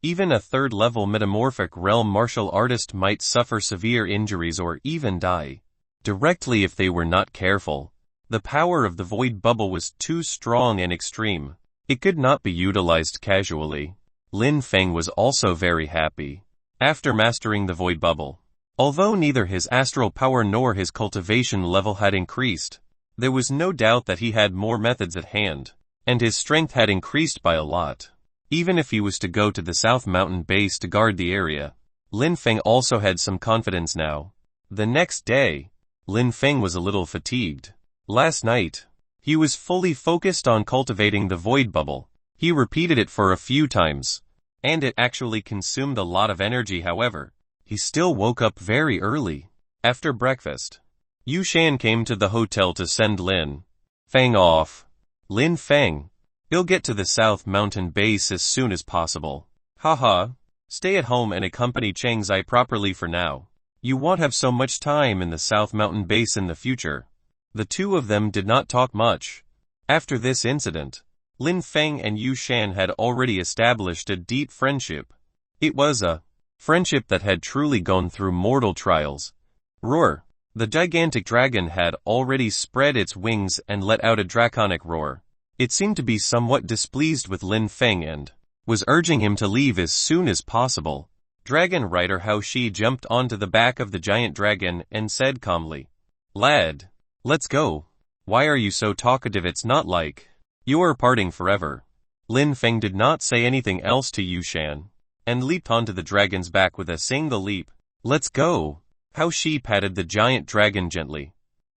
even a third-level metamorphic realm martial artist might suffer severe injuries or even die directly if they were not careful. The power of the void bubble was too strong and extreme. It could not be utilized casually. Lin Feng was also very happy. After mastering the void bubble, although neither his astral power nor his cultivation level had increased, there was no doubt that he had more methods at hand, and his strength had increased by a lot. Even if he was to go to the South Mountain base to guard the area, Lin Feng also had some confidence now. The next day, Lin Feng was a little fatigued. Last night, he was fully focused on cultivating the void bubble. He repeated it for a few times, and it actually consumed a lot of energy. However, he still woke up very early. After breakfast, Yu Shan came to the hotel to send Lin Feng off. Lin Feng, he'll get to the South Mountain base as soon as possible. Haha, stay at home and accompany Cheng Zai properly for now. You won't have so much time in the South Mountain base in the future. The two of them did not talk much. After this incident, Lin Feng and Yu Shan had already established a deep friendship. It was a friendship that had truly gone through mortal trials. Roar! The gigantic dragon had already spread its wings and let out a draconic roar. It seemed to be somewhat displeased with Lin Feng and was urging him to leave as soon as possible. Dragon rider Hao Shi jumped onto the back of the giant dragon and said calmly, "Lad, let's go. Why are you so talkative? It's not like you're parting forever." Lin Feng did not say anything else to Yu Shan, and leaped onto the dragon's back with a single leap. "Let's go." Hao Shi patted the giant dragon gently.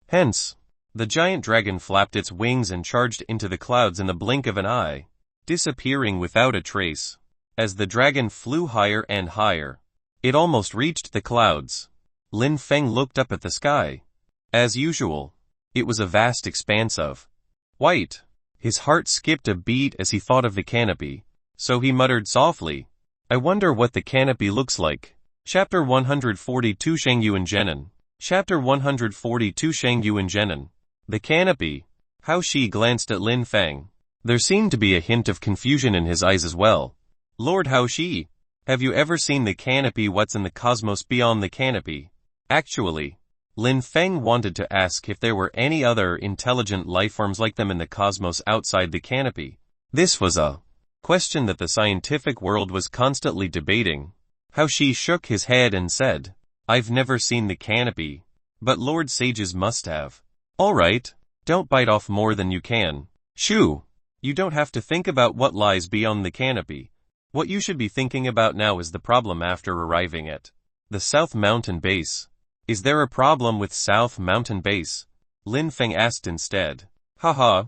Hence, the giant dragon flapped its wings and charged into the clouds in the blink of an eye, disappearing without a trace. As the dragon flew higher and higher, It almost reached the clouds. Lin Feng looked up at the sky. As usual, it was a vast expanse of white. His heart skipped a beat as he thought of the canopy, so he muttered softly, "I wonder what the canopy looks like." Chapter 142 Shangyuan Zhenan. Chapter 142 Shangyuan Zhenan. The canopy. Hao Shi glanced at Lin Feng. There seemed to be a hint of confusion in his eyes as well. "Lord Hao Shi, have you ever seen the canopy? What's in the cosmos beyond the canopy?" Actually, Lin Feng wanted to ask if there were any other intelligent lifeforms like them in the cosmos outside the canopy. This was a question that the scientific world was constantly debating. Hao Shi shook his head and said, "I've never seen the canopy, but Lord Sages must have." "All right, don't bite off more than you can. Shoo! You don't have to think about what lies beyond the canopy. What you should be thinking about now is the problem after arriving at the South Mountain Base." "Is there a problem with South Mountain Base?" Lin Feng asked instead. "Haha.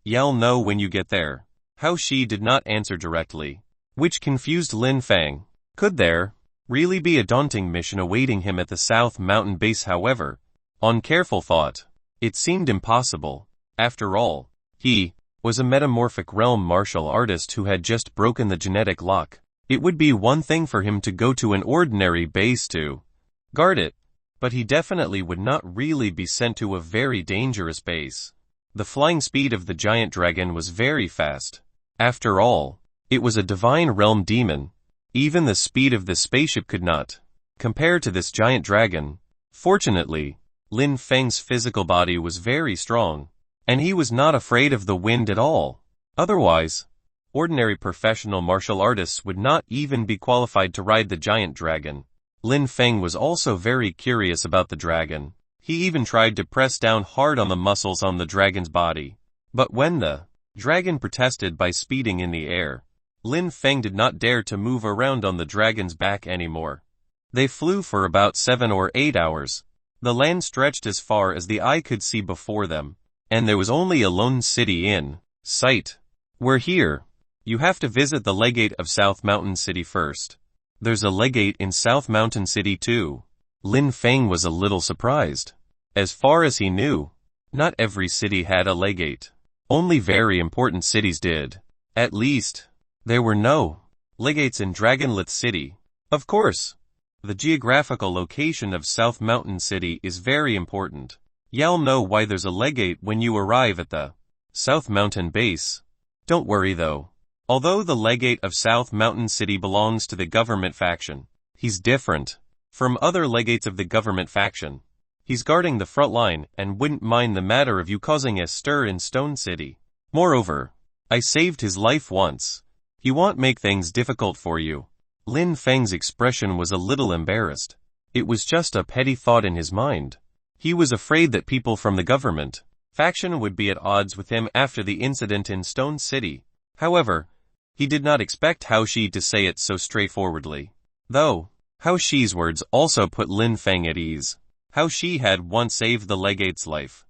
You'll know when you get there." Hao Shi did not answer directly, which confused Lin Feng. Could there really be a daunting mission awaiting him at the South Mountain Base? However, on careful thought, it seemed impossible. After all, he was a metamorphic realm martial artist who had just broken the genetic lock. It would be one thing for him to go to an ordinary base to guard it, but he definitely would not really be sent to a very dangerous base. The flying speed of the giant dragon was very fast. After all, it was a divine realm demon. Even the speed of the spaceship could not compare to this giant dragon. Fortunately, Lin Feng's physical body was very strong, and he was not afraid of the wind at all. Otherwise, ordinary professional martial artists would not even be qualified to ride the giant dragon. Lin Feng was also very curious about the dragon. He even tried to press down hard on the muscles on the dragon's body. But when the dragon protested by speeding in the air, Lin Feng did not dare to move around on the dragon's back anymore. They flew for about 7 or 8 hours. The land stretched as far as the eye could see before them, and there was only a lone city in sight. "We're here. You have to visit the legate of South Mountain City first." "There's a legate in South Mountain City too." Lin Feng was a little surprised. As far as he knew, not every city had a legate. Only very important cities did. At least, there were no legates in Dragonlith City. Of course, the geographical location of South Mountain City is very important. You'll know why there's a legate when you arrive at the South Mountain Base. Don't worry though. Although the legate of South Mountain City belongs to the government faction, he's different from other legates of the government faction. He's guarding the front line and wouldn't mind the matter of you causing a stir in Stone City. Moreover, I saved his life once. He won't make things difficult for you. Lin Feng's expression was a little embarrassed. It was just a petty thought in his mind. He was afraid that people from the government faction would be at odds with him after the incident in Stone City. However, he did not expect Hao Shi to say it so straightforwardly. Though, Hao Shi's words also put Lin Feng at ease. Hao Shi had once saved the legate's life.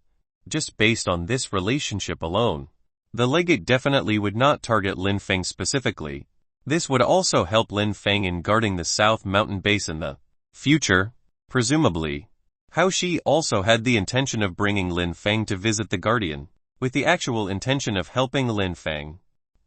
Just based on this relationship alone, the legate definitely would not target Lin Feng specifically. This would also help Lin Feng in guarding the South Mountain Base in the future, presumably. Hao Shi also had the intention of bringing Lin Feng to visit the Guardian, with the actual intention of helping Lin Feng.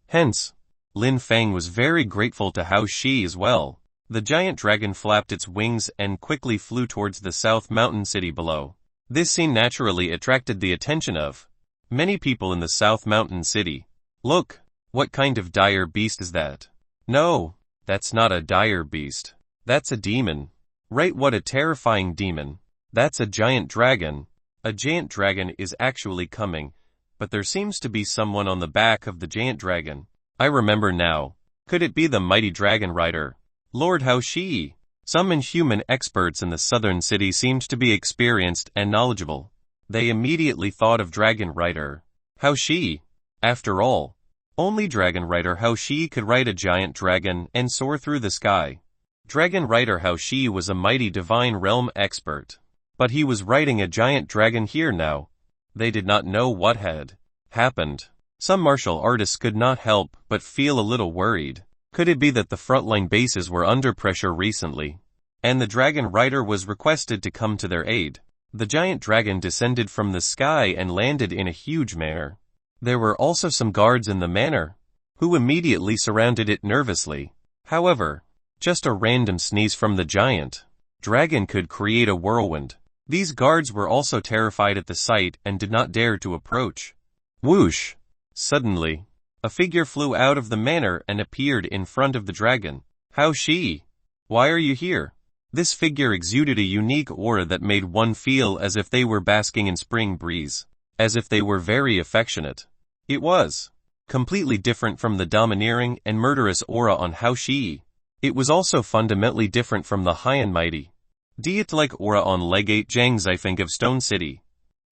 Hence, Lin Feng was very grateful to Hao Shi as well. The giant dragon flapped its wings and quickly flew towards the South Mountain City below. This scene naturally attracted the attention of many people in the South Mountain City. "Look, what kind of dire beast is that?" "No, that's not a dire beast. That's a demon." "Right, what a terrifying demon. That's a giant dragon." "A giant dragon is actually coming, but there seems to be someone on the back of the giant dragon. I remember now. Could it be the mighty dragon rider?" "Lord Hao Shi." Some inhuman experts in the southern city seemed to be experienced and knowledgeable. They immediately thought of Dragon Rider Hao Shi. After all, only Dragon Rider Hao Shi could ride a giant dragon and soar through the sky. Dragon Rider Hao Shi was a mighty divine realm expert. But he was riding a giant dragon here now. They did not know what had happened. Some martial artists could not help but feel a little worried. Could it be that the frontline bases were under pressure recently? and the dragon rider was requested to come to their aid. The giant dragon descended from the sky and landed in a huge manor. There were also some guards in the manor, who immediately surrounded it nervously. However, just a random sneeze from the giant dragon could create a whirlwind. These guards were also terrified at the sight and did not dare to approach. Whoosh! Suddenly, a figure flew out of the manor and appeared in front of the dragon. How she? Why are you here? This figure exuded a unique aura that made one feel as if they were basking in spring breeze, as if they were very affectionate. It was completely different from the domineering and murderous aura on How She. It was also fundamentally different from the high and mighty, deity-like aura on Legate Zhang Zifeng of Stone City.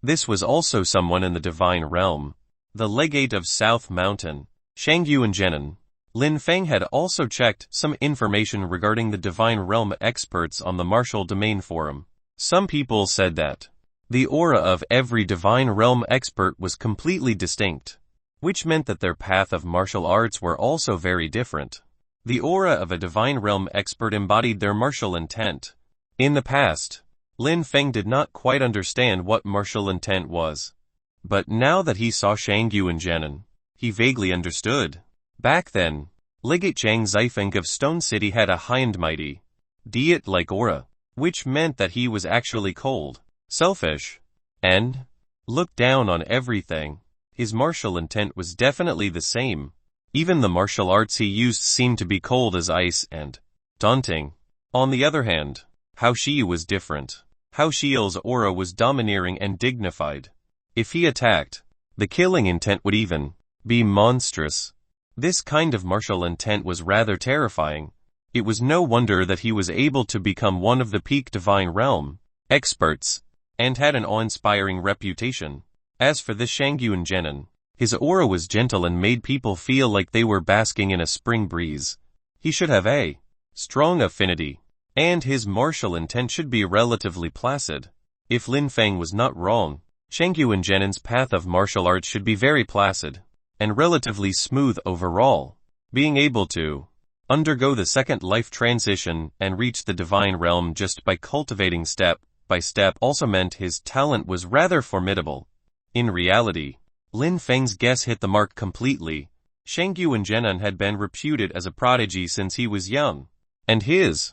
This was also someone in the divine realm. The legate of South Mountain, Shangyuan Zhenan. Lin Feng had also checked some information regarding the divine realm experts on the martial domain forum. Some people said that the aura of every divine realm expert was completely distinct, which meant that their path of martial arts were also very different. The aura of a divine realm expert embodied their martial intent. In the past, Lin Feng did not quite understand what martial intent was. But now that he saw Shangyuan Zhenan, he vaguely understood. Back then, Legate Zhang Zifeng of Stone City had a high and mighty, deity-like aura, which meant that he was actually cold, selfish, and looked down on everything. His martial intent was definitely the same. Even the martial arts he used seemed to be cold as ice and daunting. On the other hand, How She was different. How She's aura was domineering and dignified. If he attacked, the killing intent would even be monstrous. This kind of martial intent was rather terrifying. It was no wonder that he was able to become one of the peak divine realm experts, and had an awe-inspiring reputation. As for this Shangyuan Zhenan, his aura was gentle and made people feel like they were basking in a spring breeze. He should have a strong affinity, and his martial intent should be relatively placid. If Lin Feng was not wrong, Shangyuan Zhenan's path of martial arts should be very placid and relatively smooth overall. Being able to undergo the second life transition and reach the divine realm just by cultivating step by step also meant his talent was rather formidable. In reality, Lin Feng's guess hit the mark completely. Shangyuan Zhenan had been reputed as a prodigy since he was young, and his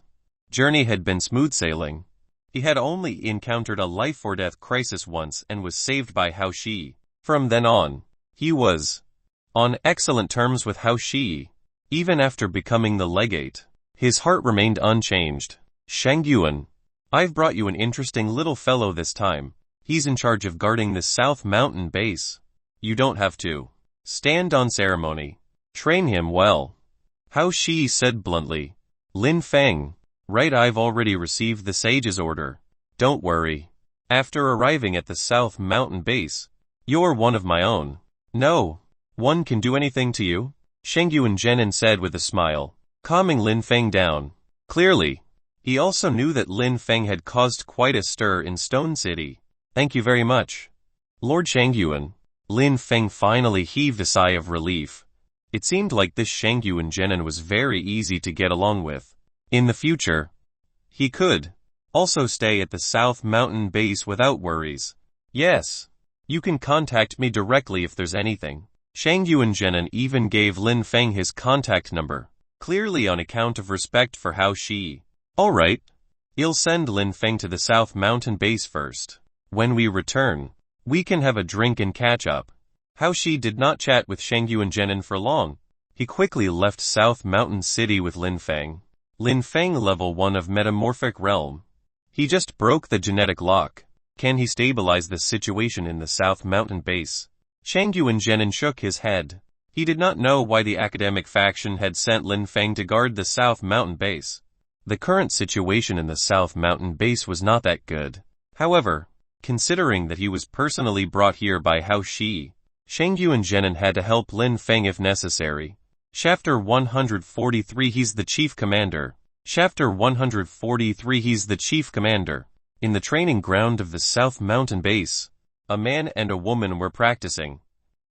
journey had been smooth sailing. He had only encountered a life-or-death crisis once and was saved by How She. From then on, he was on excellent terms with How She. Even after becoming the legate, his heart remained unchanged. Shangyuan, I've brought you an interesting little fellow this time. He's in charge of guarding the South Mountain base. You don't have to stand on ceremony. Train him well. How She said bluntly. Lin Feng, right, I've already received the sage's order. Don't worry. After arriving at the South Mountain base, you're one of my own. No one can do anything to you, Shangyuan Zhenan said with a smile, calming Lin Feng down. Clearly, he also knew that Lin Feng had caused quite a stir in Stone City. Thank you very much, Lord Shangyuan. Lin Feng finally heaved a sigh of relief. It seemed like this Shangyuan Zhenan was very easy to get along with. In the future, he could also stay at the South Mountain base without worries. Yes, you can contact me directly if there's anything. Shangyuan Zhenan even gave Lin Feng his contact number, clearly on account of respect for How She. Alright, you'll send Lin Feng to the South Mountain base first. When we return, we can have a drink and catch up. How She did not chat with Shangyuan Zhenan for long. He quickly left South Mountain City with Lin Feng. Lin Feng level 1 of Metamorphic Realm. He just broke the genetic lock. Can he stabilize the situation in the South Mountain base? Shangyuan Zhenan shook his head. He did not know why the academic faction had sent Lin Feng to guard the South Mountain base. The current situation in the South Mountain base was not that good. However, considering that he was personally brought here by How She, Shangyuan Zhenan had to help Lin Feng if necessary. Chapter 143 He's the Chief Commander. Chapter 143 He's the Chief Commander. In the training ground of the South Mountain base, a man and a woman were practicing.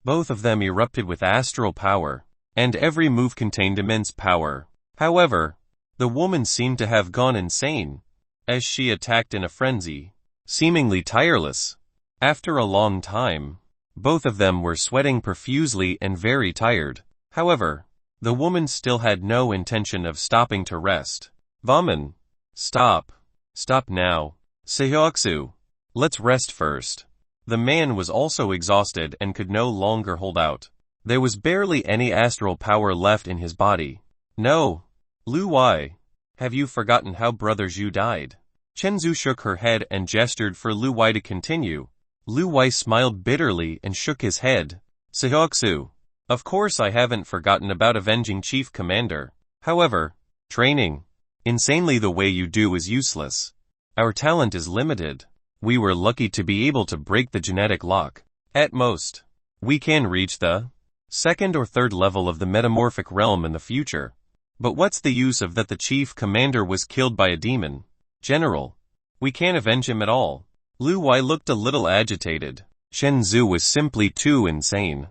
Both of them erupted with astral power, and every move contained immense power. However, The woman seemed to have gone insane, as she attacked in a frenzy, seemingly tireless. After a long time, both of them were sweating profusely and very tired. However, the woman still had no intention of stopping to rest. Vaman, stop. Stop now. Sehyoksu. Let's rest first. The man was also exhausted and could no longer hold out. There was barely any astral power left in his body. No. Lu Wai. Have you forgotten how Brother Zhu died? Chenzu shook her head and gestured for Lu Wai to continue. Lu Wai smiled bitterly and shook his head. Sehyoksu. Of course I haven't forgotten about avenging Chief Commander. However, training insanely the way you do is useless. Our talent is limited. We were lucky to be able to break the genetic lock. At most, we can reach the second or third level of the metamorphic realm in the future. But what's the use of that? The Chief Commander was killed by a demon. General, we can't avenge him at all. Lu Wai looked a little agitated. Shen Zhu was simply too insane.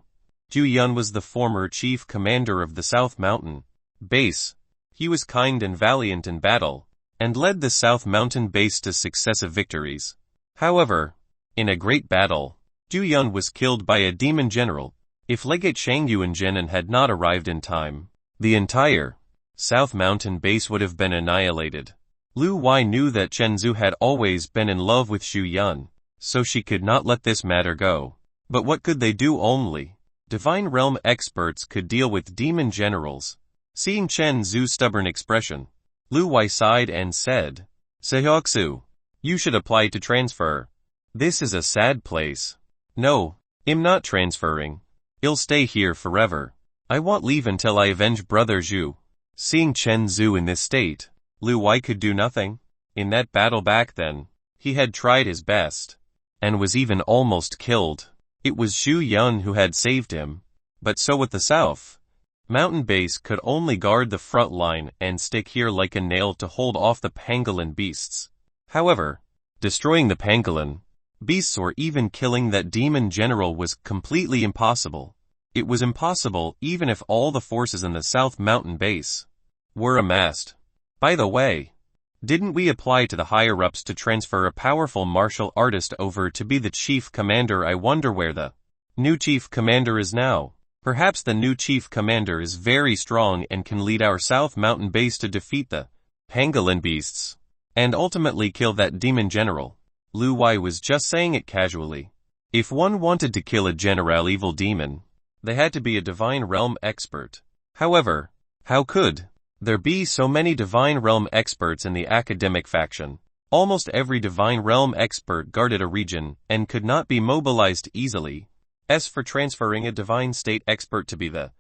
Zhu Yun was the former Chief Commander of the South Mountain Base. He was kind and valiant in battle, and led the South Mountain Base to successive victories. However, in a great battle, Zhu Yun was killed by a demon general. If Legate Shangyu and Jinan had not arrived in time, the entire South Mountain Base would have been annihilated. Lu Wai knew that Chen Zhu had always been in love with Zhu Yun, so she could not let this matter go. But what could they do? Only Divine Realm experts could deal with demon generals. Seeing Chen Zhu's stubborn expression, Lu Wai sighed and said, Sehyoksu, you should apply to transfer. This is a sad place. No, I'm not transferring. I'll stay here forever. I won't leave until I avenge Brother Zhu. Seeing Chen Zhu in this state, Lu Wai could do nothing. In that battle back then, he had tried his best, and was even almost killed. It was Zhu Yun who had saved him. But so with the South Mountain Base could only guard the front line and stick here like a nail to hold off the pangolin beasts. However, destroying the pangolin beasts or even killing that demon general was completely impossible. It was impossible even if all the forces in the South Mountain Base were amassed. By the way, didn't we apply to the higher-ups to transfer a powerful martial artist over to be the chief commander? I wonder where the new chief commander is now. Perhaps the new chief commander is very strong and can lead our South Mountain Base to defeat the pangolin beasts and ultimately kill that demon general. Lu Wai was just saying it casually. If one wanted to kill a general evil demon, they had to be a Divine Realm expert. However, how could there be so many Divine Realm experts in the academic faction? Almost every Divine Realm expert guarded a region and could not be mobilized easily. As for transferring a Divine State expert to be the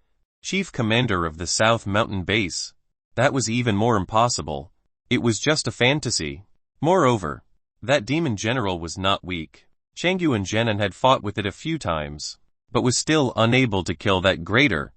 chief commander of the South Mountain Base, that was even more impossible. It was just a fantasy. Moreover, that demon general was not weak. Shangyu and Jinan had fought with it a few times, but was still unable to kill that greater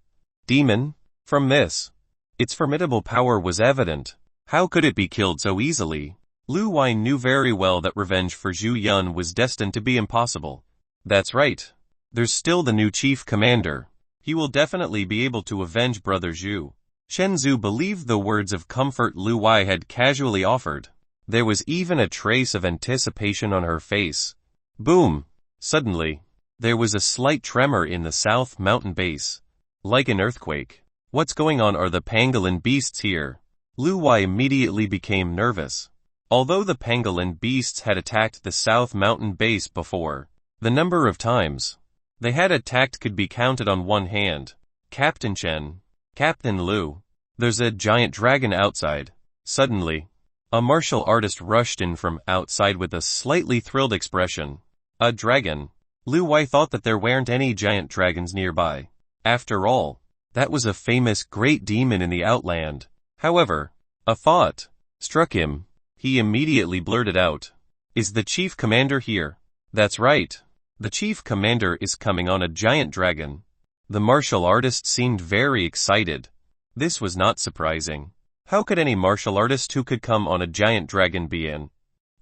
demon. From this, its formidable power was evident. How could it be killed so easily? Lu Wai knew very well that revenge for Zhu Yun was destined to be impossible. That's right. There's still the new chief commander. He will definitely be able to avenge Brother Zhu. Chen Zhu believed the words of comfort Lu Wai had casually offered. There was even a trace of anticipation on her face. Boom! Suddenly, there was a slight tremor in the South Mountain Base. Like an earthquake. What's going on? Are the pangolin beasts here? Lu Wai immediately became nervous. Although the pangolin beasts had attacked the South Mountain Base before, the number of times they had attacked could be counted on one hand. Captain Chen, Captain Lu, there's a giant dragon outside. Suddenly, a martial artist rushed in from outside with a slightly thrilled expression. A dragon? Lu Wai thought that there weren't any giant dragons nearby. After all, that was a famous great demon in the Outland. However, a thought struck him. He immediately blurted out, "Is the chief commander here?" "That's right. The chief commander is coming on a giant dragon." The martial artist seemed very excited. This was not surprising. How could any martial artist who could come on a giant dragon be an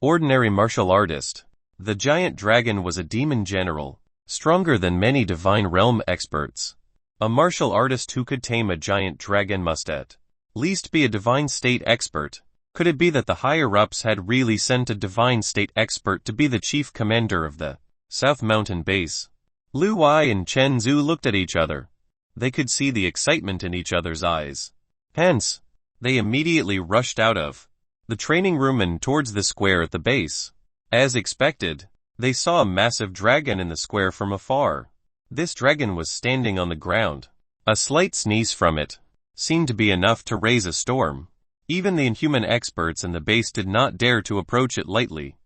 ordinary martial artist? The giant dragon was a demon general, stronger than many Divine Realm experts. A martial artist who could tame a giant dragon must at least be a divine state expert. Could it be that the higher-ups had really sent a divine state expert to be the chief commander of the South Mountain base? Lu Wai and Chen Zhu looked at each other. They could see the excitement in each other's eyes. Hence, they immediately rushed out of the training room and towards the square at the base. As expected, they saw a massive dragon in the square from afar. This dragon was standing on the ground. A slight sneeze from it seemed to be enough to raise a storm. Even the inhuman experts in the base did not dare to approach it lightly.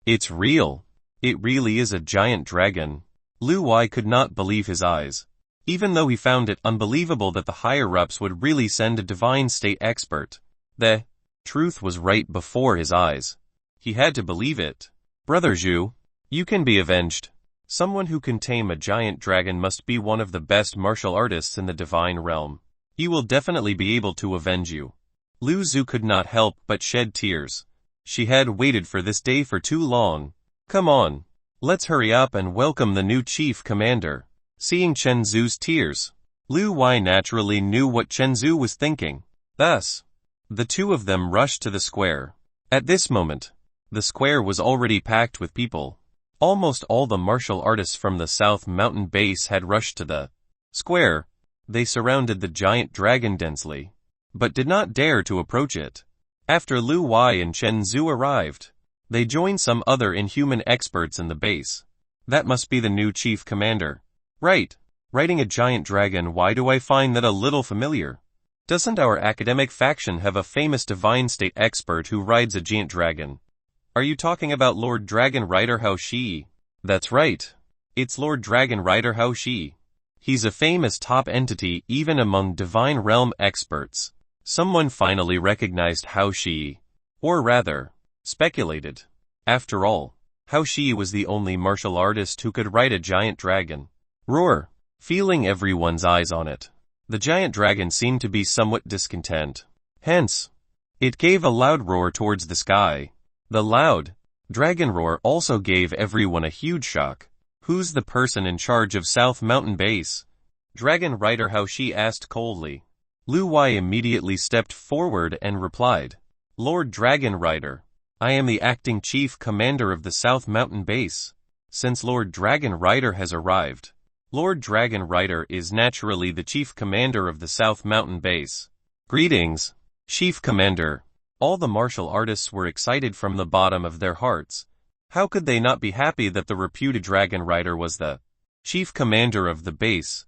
It's real. It really is a giant dragon. Lu Wai could not believe his eyes. Even though he found it unbelievable that the higher-ups would really send a divine state expert, the truth was right before his eyes. He had to believe it. Brother Zhu, you can be avenged. Someone who can tame a giant dragon must be one of the best martial artists in the divine realm. He will definitely be able to avenge you. Lu Zhu could not help but shed tears. She had waited for this day for too long. Come on, let's hurry up and welcome the new chief commander. Seeing Chen Zhu's tears, Lu Wai naturally knew what Chen Zhu was thinking. Thus, the two of them rushed to the square. At this moment, the square was already packed with people. Almost all the martial artists from the South Mountain base had rushed to the square. They surrounded the giant dragon densely, but did not dare to approach it. After Lu Wai and Chen Zhu arrived, they joined some other inhuman experts in the base. That must be the new chief commander. Right. Riding a giant dragon, why do I find that a little familiar? Doesn't our academic faction have a famous divine state expert who rides a giant dragon? Are you talking about Lord Dragon Rider Hao Shi? That's right. It's Lord Dragon Rider Hao Shi. He's a famous top entity even among divine realm experts. Someone finally recognized Hao Shi. Or rather, speculated. After all, Hao Shi was the only martial artist who could ride a giant dragon. Roar. Feeling everyone's eyes on it, the giant dragon seemed to be somewhat discontent. Hence, it gave a loud roar towards the sky. The loud dragon roar also gave everyone a huge shock. Who's the person in charge of South Mountain Base? Dragon Rider Hao Shi asked coldly. Lu Wai immediately stepped forward and replied, Lord Dragon Rider, I am the acting chief commander of the South Mountain Base. Since Lord Dragon Rider has arrived, Lord Dragon Rider is naturally the chief commander of the South Mountain Base. Greetings, Chief Commander. All the martial artists were excited from the bottom of their hearts. How could they not be happy that the reputed Dragon Rider was the chief commander of the base?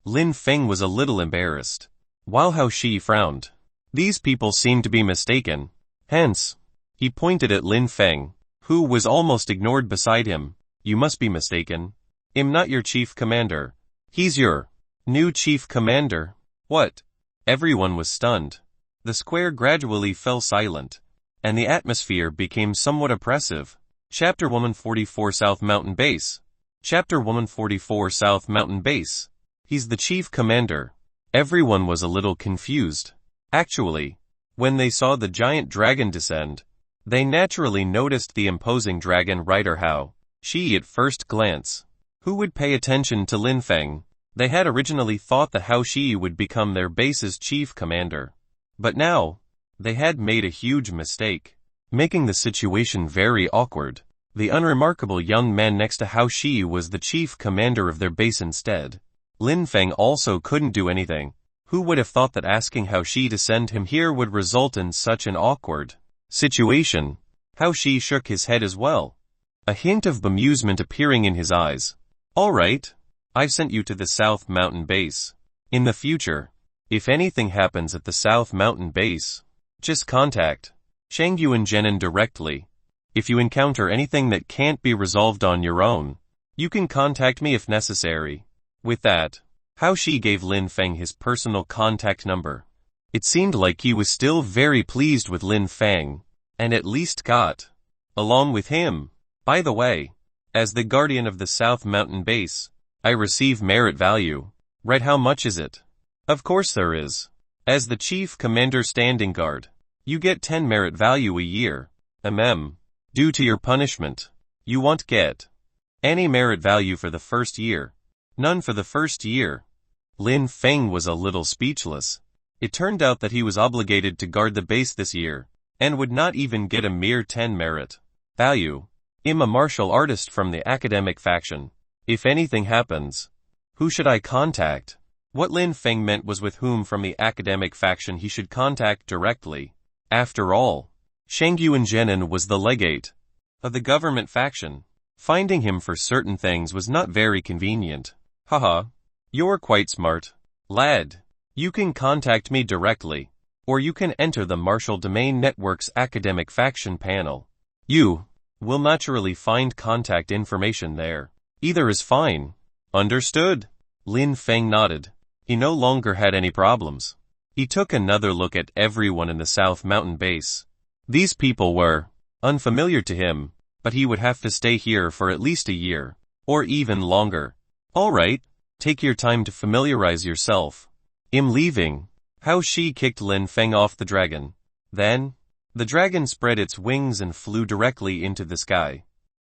Lin Feng was a little embarrassed, while Hao Shi frowned. These people seemed to be mistaken. Hence, he pointed at Lin Feng, who was almost ignored beside him. You must be mistaken. I'm not your chief commander. He's your new chief commander. What? Everyone was stunned. The square gradually fell silent, and the atmosphere became somewhat oppressive. Chapter 144 South Mountain Base. Chapter 144 South Mountain Base. He's the chief commander. Everyone was a little confused. Actually, when they saw the giant dragon descend, they naturally noticed the imposing dragon rider Hao Shi at first glance. Who would pay attention to Lin Feng? They had originally thought that Hao Shi would become their base's chief commander. But now, they had made a huge mistake, making the situation very awkward. The unremarkable young man next to Hao Shi was the chief commander of their base instead. Lin Feng also couldn't do anything. Who would have thought that asking Hao Shi to send him here would result in such an awkward situation? Hao Shi shook his head as well, a hint of bemusement appearing in his eyes. All right, I've sent you to the South Mountain Base. In the future, if anything happens at the South Mountain Base, just contact Shangyu and Zenin directly. If you encounter anything that can't be resolved on your own, you can contact me if necessary. With that, Hao Shi gave Lin Feng his personal contact number. It seemed like he was still very pleased with Lin Feng, and at least got along with him. By the way, as the guardian of the South Mountain Base, I receive merit value. Right, how much is it? Of course there is. As the chief commander standing guard, you get 10 merit value a year. Due to your punishment, you won't get any merit value for the first year. None for the first year. Lin Feng was a little speechless. It turned out that he was obligated to guard the base this year, and would not even get a mere 10 merit value. I'm a martial artist from the academic faction. If anything happens, who should I contact? What Lin Feng meant was with whom from the academic faction he should contact directly. After all, Shang Yuanzhenan was the legate of the government faction. Finding him for certain things was not very convenient. Haha, you're quite smart, lad. You can contact me directly, or you can enter the Martial Domain Network's academic faction panel. You will naturally find contact information there. Either is fine. Understood? Lin Feng nodded. He no longer had any problems. He took another look at everyone in the South Mountain base. These people were unfamiliar to him, but he would have to stay here for at least a year, or even longer. All right, take your time to familiarize yourself. I'm leaving. How she kicked Lin Feng off the dragon. Then, the dragon spread its wings and flew directly into the sky,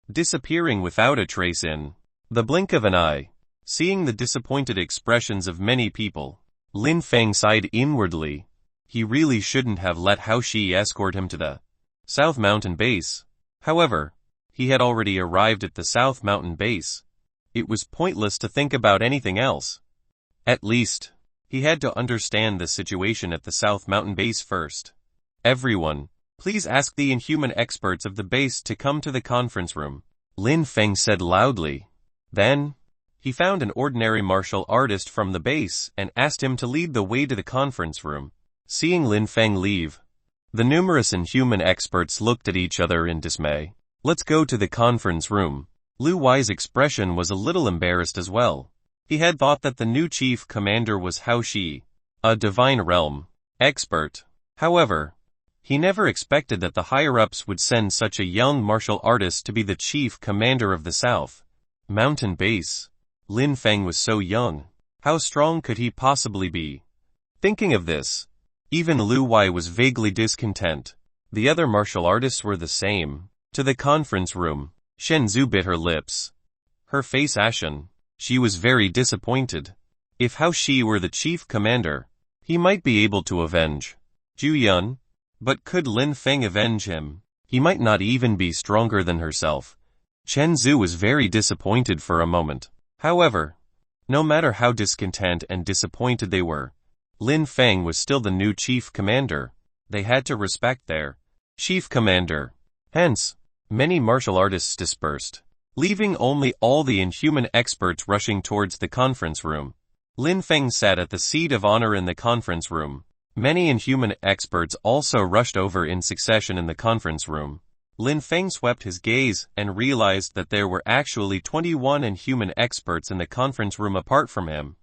disappearing without a trace in the blink of an eye. Seeing the disappointed expressions of many people, Lin Feng sighed inwardly. He really shouldn't have let Hao Shi escort him to the South Mountain base. However, he had already arrived at the South Mountain base. It was pointless to think about anything else. At least, he had to understand the situation at the South Mountain base first. Everyone, please ask the inhuman experts of the base to come to the conference room, Lin Feng said loudly. Then, he found an ordinary martial artist from the base and asked him to lead the way to the conference room. Seeing Lin Feng leave, the numerous inhuman experts looked at each other in dismay. Let's go to the conference room. Lu Wei's expression was a little embarrassed as well. He had thought that the new chief commander was Hao Shi, a divine realm expert. However, he never expected that the higher-ups would send such a young martial artist to be the chief commander of the South Mountain base. Lin Feng was so young. How strong could he possibly be? Thinking of this, even Lu Wei was vaguely discontent. The other martial artists were the same. To the conference room, Shen Zhu bit her lips, her face ashen. She was very disappointed. If Hao Shi were the chief commander, he might be able to avenge Zhu Yun. But could Lin Feng avenge him? He might not even be stronger than herself. Chen Zhu was very disappointed for a moment. However, no matter how discontent and disappointed they were, Lin Feng was still the new chief commander. They had to respect their chief commander. Hence, many martial artists dispersed, leaving only all the inhuman experts rushing towards the conference room. Lin Feng sat at the seat of honor in the conference room. Many inhuman experts also rushed over in succession in the conference room. Lin Feng swept his gaze and realized that there were actually 21 inhuman experts in the conference room apart from him.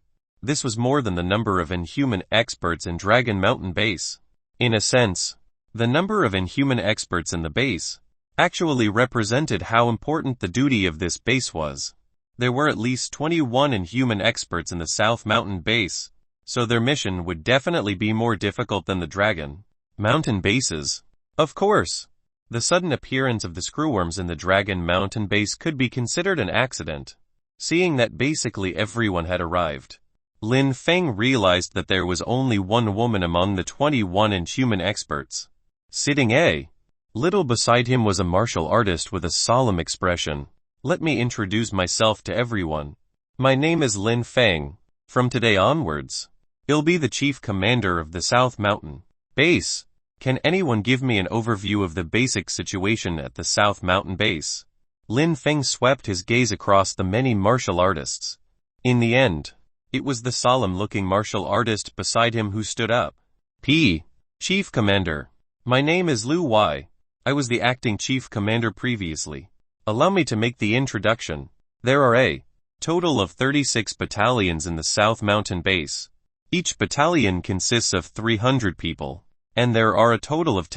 This was more than the number of inhuman experts in Dragon Mountain base. In a sense, the number of inhuman experts in the base actually represented how important the duty of this base was. There were at least 21 inhuman experts in the South Mountain base, so their mission would definitely be more difficult than the Dragon Mountain bases. Of course, the sudden appearance of the screwworms in the Dragon Mountain base could be considered an accident. Seeing that basically everyone had arrived, Lin Feng realized that there was only one woman among the 21 inhuman experts. Sitting a little beside him was a martial artist with a solemn expression. Let me introduce myself to everyone. My name is Lin Feng. From today onwards, I'll be the chief commander of the South Mountain base. Can anyone give me an overview of the basic situation at the South Mountain base? Lin Feng swept his gaze across the many martial artists. In the end, it was the solemn-looking martial artist beside him who stood up. Chief Commander. My name is Lu Wei. I was the acting chief commander previously. Allow me to make the introduction. There are a total of 36 battalions in the South Mountain base. Each battalion consists of 300 people. And there are a total of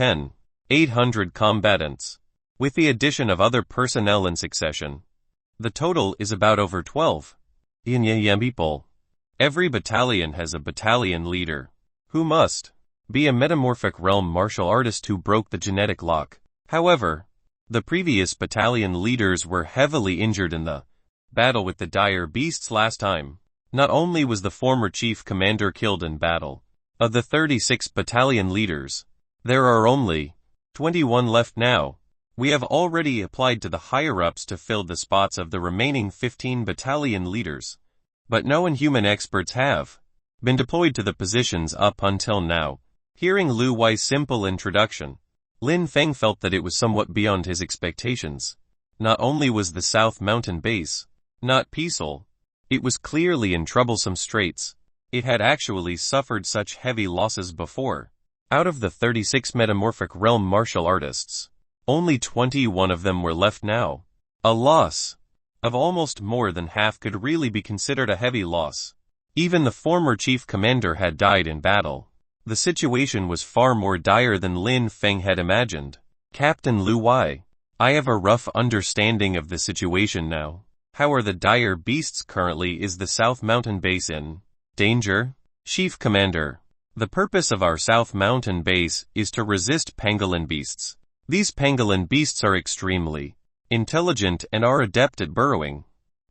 800 combatants. With the addition of other personnel in succession, the total is about over 12 people. Every battalion has a battalion leader, who must be a metamorphic realm martial artist who broke the genetic lock. However, the previous battalion leaders were heavily injured in the battle with the dire beasts last time. Not only was the former chief commander killed in battle, Of the 36 battalion leaders, there are only 21 left now. We have already applied to the higher-ups to fill the spots of the remaining 15 battalion leaders, but no inhuman experts have been deployed to the positions up until now. Hearing Lu Wei's simple introduction, Lin Feng felt that it was somewhat beyond his expectations. Not only was the South Mountain base not peaceful, it was clearly in troublesome straits. It had actually suffered such heavy losses before. Out of the 36 metamorphic realm martial artists, only 21 of them were left now. A loss of almost more than half could really be considered a heavy loss. Even the former chief commander had died in battle. The situation was far more dire than Lin Feng had imagined. Captain Lu Wei, I have a rough understanding of the situation now. How are the dire beasts currently? Is the South Mountain base in danger? Chief Commander, the purpose of our South Mountain base is to resist pangolin beasts. These pangolin beasts are extremely intelligent and are adept at burrowing.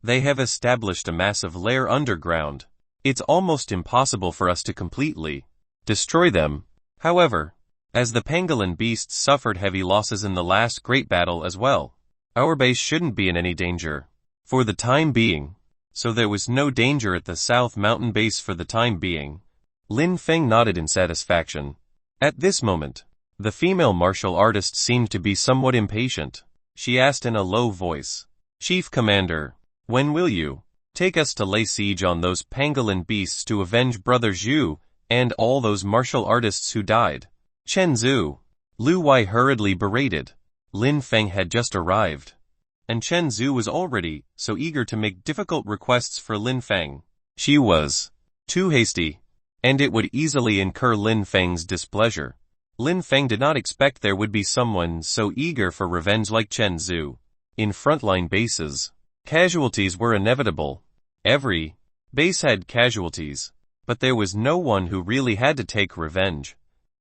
They have established a massive lair underground. It's almost impossible for us to completely destroy them. However, as the pangolin beasts suffered heavy losses in the last great battle as well, our base shouldn't be in any danger for the time being. So there was no danger at the South Mountain base for the time being. Lin Feng nodded in satisfaction. At this moment, the female martial artist seemed to be somewhat impatient. She asked in a low voice, Chief Commander, when will you take us to lay siege on those pangolin beasts to avenge Brother Zhu and all those martial artists who died? Chen Zhu, Lu Wei hurriedly berated. Lin Feng had just arrived, and Chen Zhu was already so eager to make difficult requests for Lin Feng. She was too hasty, and it would easily incur Lin Feng's displeasure. Lin Feng did not expect there would be someone so eager for revenge like Chen Zhu. In frontline bases, casualties were inevitable. Every base had casualties, but there was no one who really had to take revenge.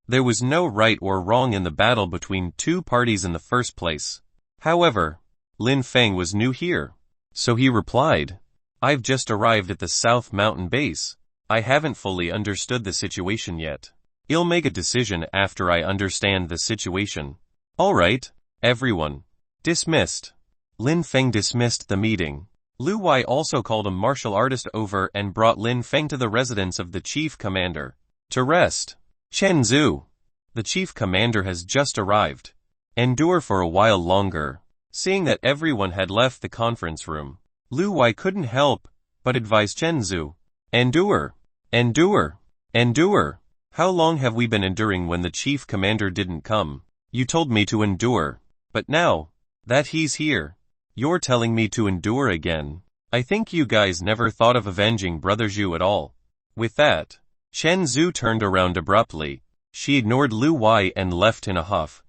There was no right or wrong in the battle between two parties in the first place. However, Lin Feng was new here, so he replied, I've just arrived at the South Mountain base. I haven't fully understood the situation yet. I'll make a decision after I understand the situation. All right, everyone. Dismissed. Lin Feng dismissed the meeting. Lu Wei also called a martial artist over and brought Lin Feng to the residence of the chief commander to rest. Chen Zhu, the chief commander has just arrived. Endure for a while longer. Seeing that everyone had left the conference room, Lu Wei couldn't help but advise Chen Zhu. Endure. Endure. Endure. How long have we been enduring when the chief commander didn't come? You told me to endure, but now that he's here, you're telling me to endure again. I think you guys never thought of avenging Brother Zhu at all. With that, Chen Zhu turned around abruptly. She ignored Lu Wei and left in a huff.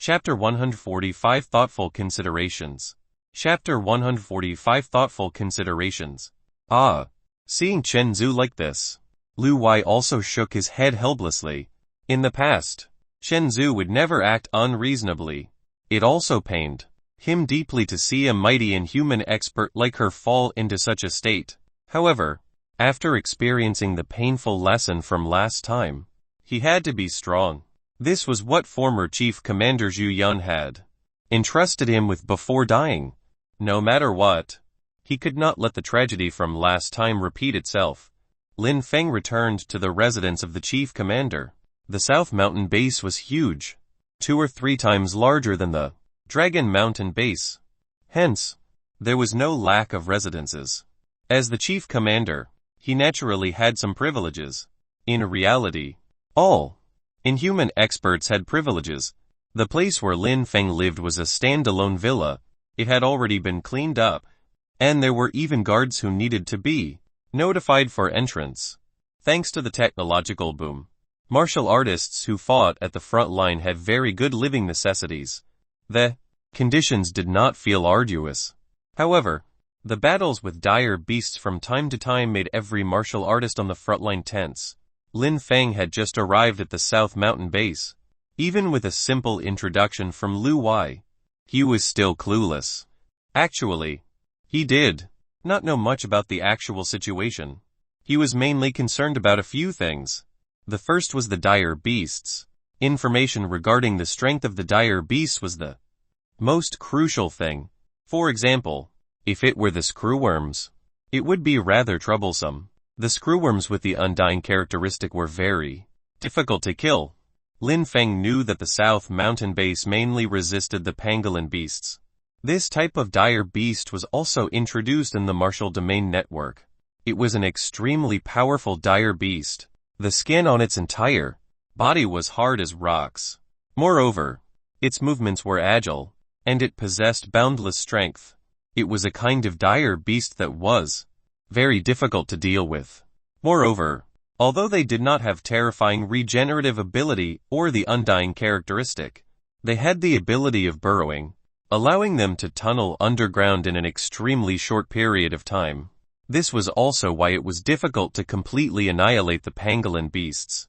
Chapter 145 Thoughtful Considerations. Chapter 145 Thoughtful Considerations. Ah. Seeing Chen Zhu like this, Lu Wei also shook his head helplessly. In the past, Chen Zhu would never act unreasonably. It also pained him deeply to see a mighty inhuman expert like her fall into such a state. However, after experiencing the painful lesson from last time, he had to be strong. This was what former Chief Commander Zhu Yun had entrusted him with before dying. No matter what, he could not let the tragedy from last time repeat itself. Lin Feng returned to the residence of the chief commander. The South Mountain base was huge, 2 or 3 times larger than the Dragon Mountain base. Hence, there was no lack of residences. As the chief commander, he naturally had some privileges. In reality, all inhuman experts had privileges. The place where Lin Feng lived was a standalone villa. It had already been cleaned up, and there were even guards who needed to be notified for entrance. Thanks to the technological boom, martial artists who fought at the front line had very good living necessities. The conditions did not feel arduous. However, the battles with dire beasts from time to time made every martial artist on the front line tense. Lin Feng had just arrived at the South Mountain base. Even with a simple introduction from Lu Wei, he was still clueless. Actually, he did not know much about the actual situation. He was mainly concerned about a few things. The first was the dire beasts. Information regarding the strength of the dire beasts was the most crucial thing. For example, if it were the screwworms, it would be rather troublesome. The screwworms with the undying characteristic were very difficult to kill. Lin Feng knew that the South Mountain base mainly resisted the pangolin beasts. This type of dire beast was also introduced in the Martial Domain network. It was an extremely powerful dire beast. The skin on its entire body was hard as rocks. Moreover, its movements were agile, and it possessed boundless strength. It was a kind of dire beast that was very difficult to deal with. Moreover, although they did not have terrifying regenerative ability or the undying characteristic, they had the ability of burrowing, allowing them to tunnel underground in an extremely short period of time. This was also why it was difficult to completely annihilate the pangolin beasts.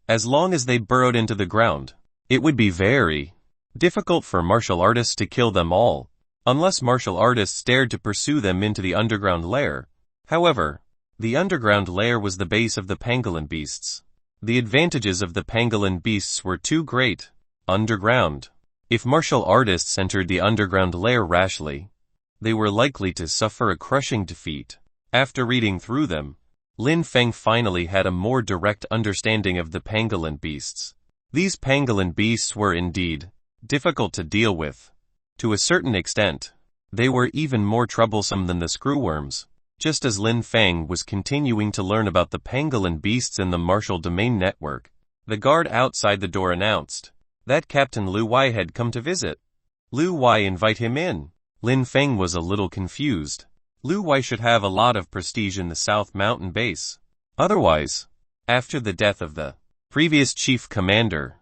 As long as they burrowed into the ground, it would be very difficult for martial artists to kill them all, unless martial artists dared to pursue them into the underground lair. However, the underground lair was the base of the pangolin beasts. The advantages of the pangolin beasts were too great. Underground. If martial artists entered the underground lair rashly, they were likely to suffer a crushing defeat. After reading through them, Lin Feng finally had a more direct understanding of the pangolin beasts. These pangolin beasts were indeed difficult to deal with. To a certain extent, they were even more troublesome than the screwworms. Just as Lin Feng was continuing to learn about the pangolin beasts in the Martial Domain network, the guard outside the door announced that Captain Lu Wai had come to visit. Lu Wai, invite him in. Lin Feng was a little confused. Lu Wai should have a lot of prestige in the South Mountain base. Otherwise, after the death of the previous chief commander,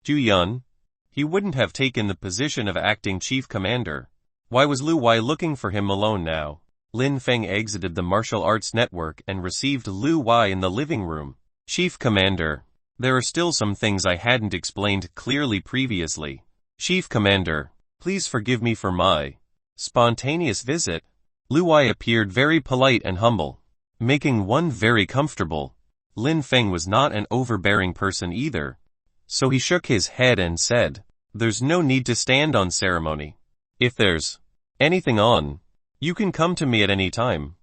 Zhu Yun, he wouldn't have taken the position of acting chief commander. Why was Lu Wai looking for him alone now? Lin Feng exited the martial arts network and received Lu Wai in the living room. Chief Commander, there are still some things I hadn't explained clearly previously. Chief Commander, please forgive me for my spontaneous visit. Lu Wai appeared very polite and humble, making one very comfortable. Lin Feng was not an overbearing person either, so he shook his head and said, "There's no need to stand on ceremony. If there's anything on, you can come to me at any time.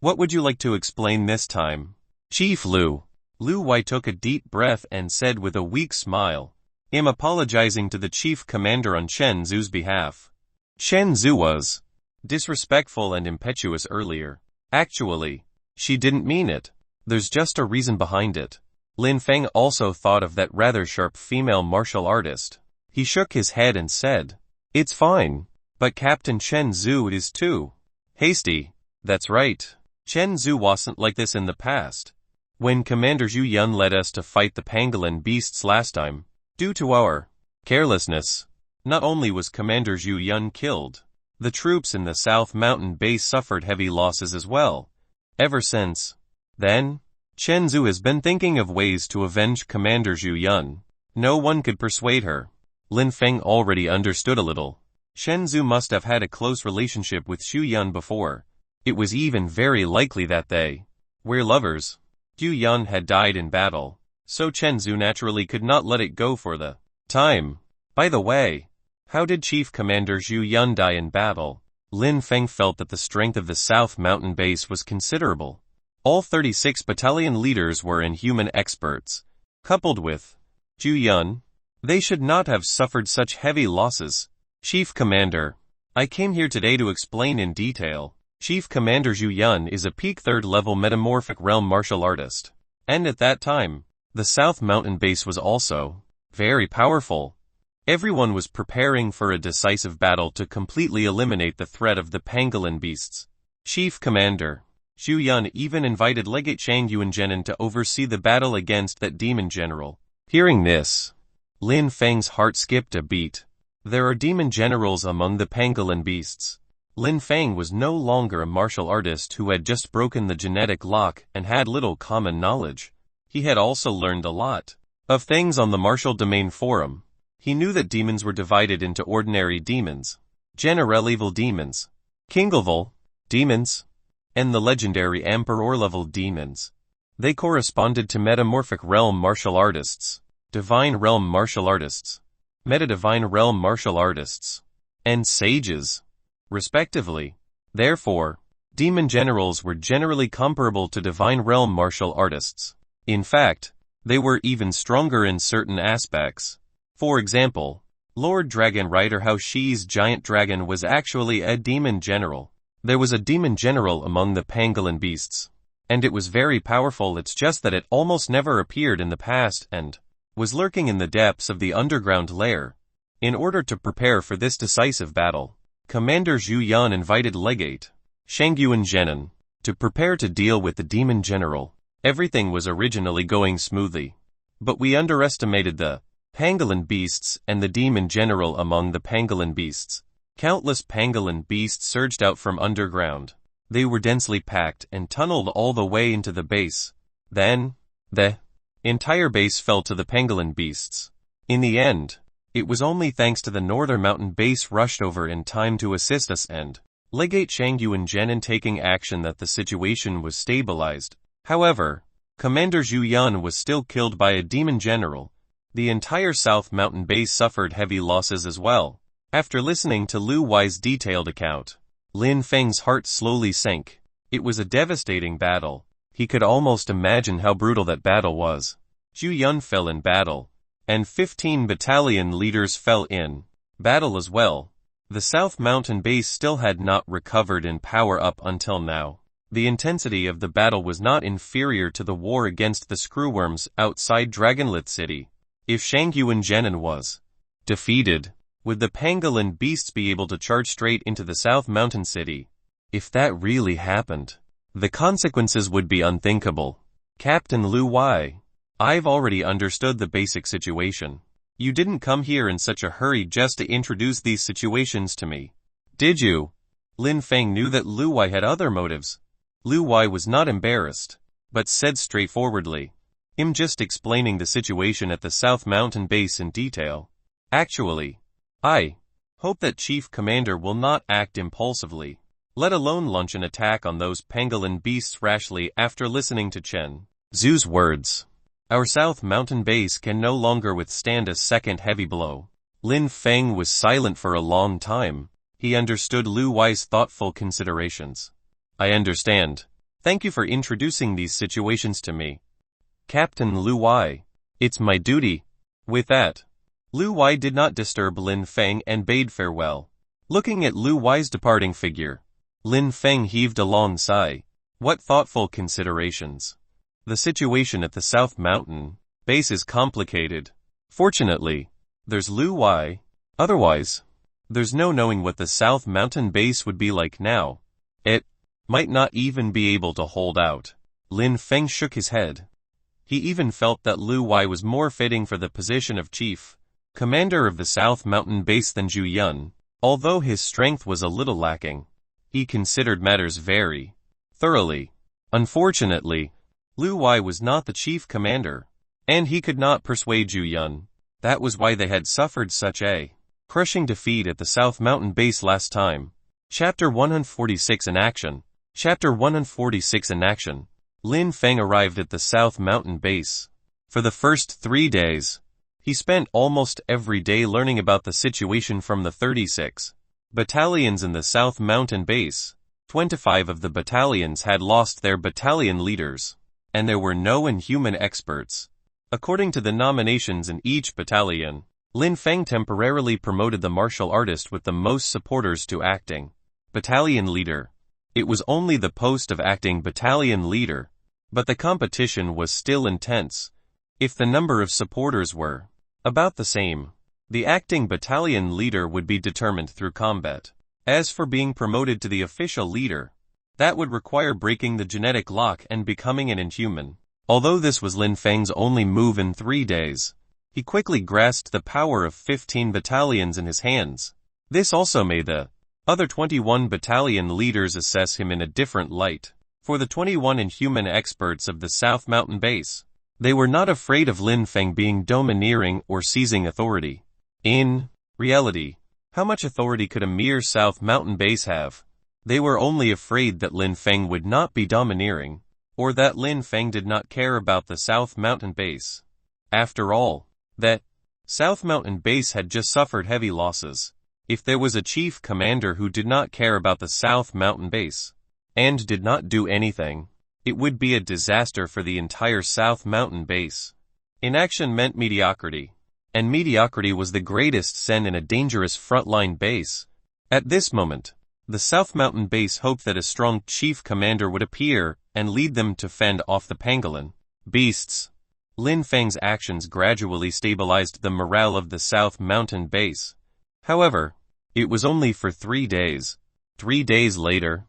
What would you like to explain this time?" Chief Lu. Lu Wai took a deep breath and said with a weak smile, "I'm apologizing to the Chief Commander on Chen Zhu's behalf. Chen Zhu was disrespectful and impetuous earlier. Actually, she didn't mean it. There's just a reason behind it." Lin Feng also thought of that rather sharp female martial artist. He shook his head and said, "It's fine, but Captain Chen Zhu is too hasty." That's right. Chen Zhu wasn't like this in the past. When Commander Zhu Yun led us to fight the pangolin beasts last time, due to our carelessness, not only was Commander Zhu Yun killed, the troops in the South Mountain base suffered heavy losses as well. Ever since then, Chen Zhu has been thinking of ways to avenge Commander Zhu Yun. No one could persuade her. Lin Feng already understood a little. Chen Zhu must have had a close relationship with Zhu Yun before. It was even very likely that they were lovers. Zhu Yun had died in battle, so Chen Zhu naturally could not let it go for the time. By the way, how did Chief Commander Zhu Yun die in battle? Lin Feng felt that the strength of the South Mountain base was considerable. All 36 battalion leaders were inhuman experts. Coupled with Zhu Yun, they should not have suffered such heavy losses. Chief Commander, I came here today to explain in detail. Chief Commander Zhu Yun is a peak 3rd level metamorphic realm martial artist. And at that time, the South Mountain base was also very powerful. Everyone was preparing for a decisive battle to completely eliminate the threat of the pangolin beasts. Chief Commander, Zhu Yun even invited Legate Chang Yuanzhenin to oversee the battle against that demon general. Hearing this, Lin Feng's heart skipped a beat. There are demon generals among the pangolin beasts. Lin Feng was no longer a martial artist who had just broken the genetic lock and had little common knowledge. He had also learned a lot of things on the Martial Domain forum. He knew that demons were divided into ordinary demons, general evil demons, king level demons, and the legendary emperor level demons. They corresponded to metamorphic realm martial artists, divine realm martial artists, meta-divine realm martial artists, and sages, respectively. Therefore, demon generals were generally comparable to divine realm martial artists. In fact, they were even stronger in certain aspects. For example, Lord Dragon Rider Hao Shi's giant dragon was actually a demon general. There was a demon general among the pangolin beasts, and it was very powerful. It's just that it almost never appeared in the past and was lurking in the depths of the underground lair. In order to prepare for this decisive battle, Commander Zhu Yan invited Legate Shangyuan Zhenan to prepare to deal with the demon general. Everything was originally going smoothly, but we underestimated the pangolin beasts and the demon general among the pangolin beasts. Countless pangolin beasts surged out from underground. They were densely packed and tunneled all the way into the base. Then, the entire base fell to the pangolin beasts. In the end, it was only thanks to the northern mountain base rushed over in time to assist us and Legate Shangyuan Zhenan taking action that the situation was stabilized. However, Commander Zhu Yan was still killed by a demon general. The entire South Mountain base suffered heavy losses as well. After listening to Lu Wei's detailed account, Lin Feng's heart slowly sank. It was a devastating battle. He could almost imagine how brutal that battle was. Zhu Yan fell in battle, and 15 battalion leaders fell in battle as well. The South Mountain base still had not recovered in power up until now. The intensity of the battle was not inferior to the war against the screwworms outside Dragonlith City. If Shangyuan Zhenan was defeated, would the pangolin beasts be able to charge straight into the South Mountain City? If that really happened, the consequences would be unthinkable. Captain Lu Wei, I've already understood the basic situation. You didn't come here in such a hurry just to introduce these situations to me, did you? Lin Feng knew that Lu Wei had other motives. Lu Wei was not embarrassed, but said straightforwardly, I'm just explaining the situation at the South Mountain base in detail. Actually, I hope that Chief Commander will not act impulsively, let alone launch an attack on those pangolin beasts rashly. After listening to Chen Zhu's words, our South Mountain base can no longer withstand a second heavy blow. Lin Feng was silent for a long time. He understood Lu Wei's thoughtful considerations. I understand. Thank you for introducing these situations to me, Captain Lu Wei. It's my duty. With that, Lu Wei did not disturb Lin Feng and bade farewell. Looking at Lu Wei's departing figure, Lin Feng heaved a long sigh. What thoughtful considerations. The situation at the South Mountain base is complicated. Fortunately, there's Lu Wei. Otherwise, there's no knowing what the South Mountain base would be like now. It might not even be able to hold out. Lin Feng shook his head. He even felt that Lu Wei was more fitting for the position of chief commander of the South Mountain base than Zhu Yan. Although his strength was a little lacking, he considered matters very thoroughly. Unfortunately, Lu Wei was not the chief commander, and he could not persuade Zhu Yan. That was why they had suffered such a crushing defeat at the South Mountain base last time. Chapter 146 in Action. Chapter 146 in Action. Lin Feng arrived at the South Mountain base. For the first 3 days, he spent almost every day learning about the situation from the 36 battalions in the South Mountain base. 25 of the battalions had lost their battalion leaders, and there were no inhuman experts. According to the nominations in each battalion, Lin Feng temporarily promoted the martial artist with the most supporters to acting battalion leader. It was only the post of acting battalion leader, but the competition was still intense. If the number of supporters were about the same, the acting battalion leader would be determined through combat. As for being promoted to the official leader, that would require breaking the genetic lock and becoming an inhuman. Although this was Lin Feng's only move in 3 days, he quickly grasped the power of 15 battalions in his hands. This also made the other 21 battalion leaders assess him in a different light. For the 21 inhuman experts of the South Mountain base, they were not afraid of Lin Feng being domineering or seizing authority. In reality, how much authority could a mere South Mountain base have? They were only afraid that Lin Feng would not be domineering, or that Lin Feng did not care about the South Mountain base. After all, that South Mountain base had just suffered heavy losses. If there was a chief commander who did not care about the South Mountain base, and did not do anything, it would be a disaster for the entire South Mountain base. Inaction meant mediocrity, and mediocrity was the greatest sin in a dangerous frontline base. At this moment, the South Mountain base hoped that a strong chief commander would appear and lead them to fend off the pangolin beasts. Lin Feng's actions gradually stabilized the morale of the South Mountain base. However, it was only for 3 days. 3 days later,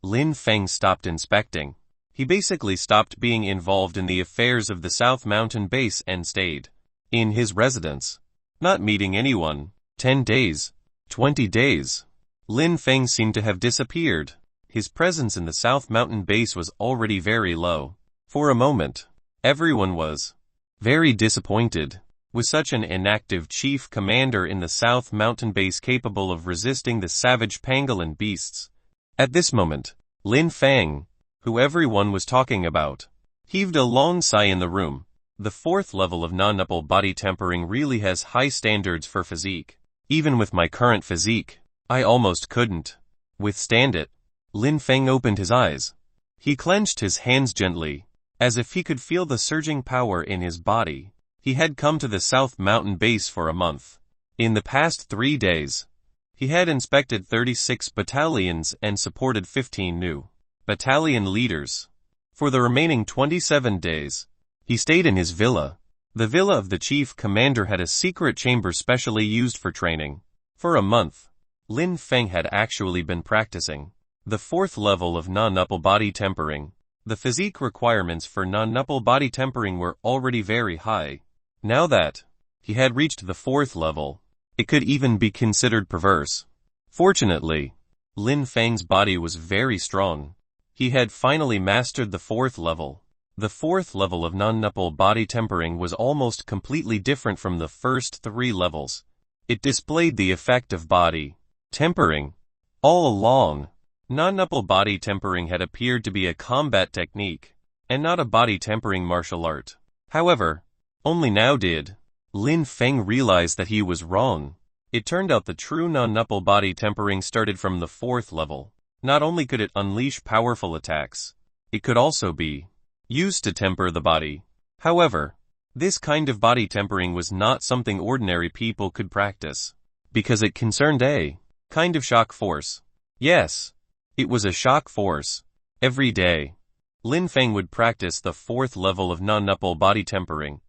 Lin Feng stopped inspecting. He basically stopped being involved in the affairs of the South Mountain base and stayed in his residence, not meeting anyone. 10 days, 20 days. Lin Feng seemed to have disappeared. His presence in the South Mountain base was already very low. For a moment, everyone was very disappointed. With such an inactive chief commander in the South Mountain base capable of resisting the savage pangolin beasts. At this moment, Lin Feng, who everyone was talking about, heaved a long sigh in the room. The 4th level of non-nupple body tempering really has high standards for physique. Even with my current physique, I almost couldn't withstand it. Lin Feng opened his eyes. He clenched his hands gently, as if he could feel the surging power in his body. He had come to the South Mountain base for a month. In the past 3 days, he had inspected 36 battalions and supported 15 new battalion leaders. For the remaining 27 days, he stayed in his villa. The villa of the chief commander had a secret chamber specially used for training. For a month, Lin Feng had actually been practicing the 4th level of non-nupple body tempering. The physique requirements for non-nupple body tempering were already very high. Now that he had reached the 4th level, it could even be considered perverse. Fortunately, Lin Feng's body was very strong. He had finally mastered the 4th level. The 4th level of non-nupple body tempering was almost completely different from the first 3 levels. It displayed the effect of body tempering. All along, non-nupple body tempering had appeared to be a combat technique, and not a body tempering martial art. However, only now did Lin Feng realize that he was wrong. It turned out the true non-nupple body tempering started from the 4th level. Not only could it unleash powerful attacks, it could also be used to temper the body. However, this kind of body tempering was not something ordinary people could practice, because it concerned a kind of shock force. Yes, it was a shock force. Every day, Lin Feng would practice the 4th level of non-nupple body tempering.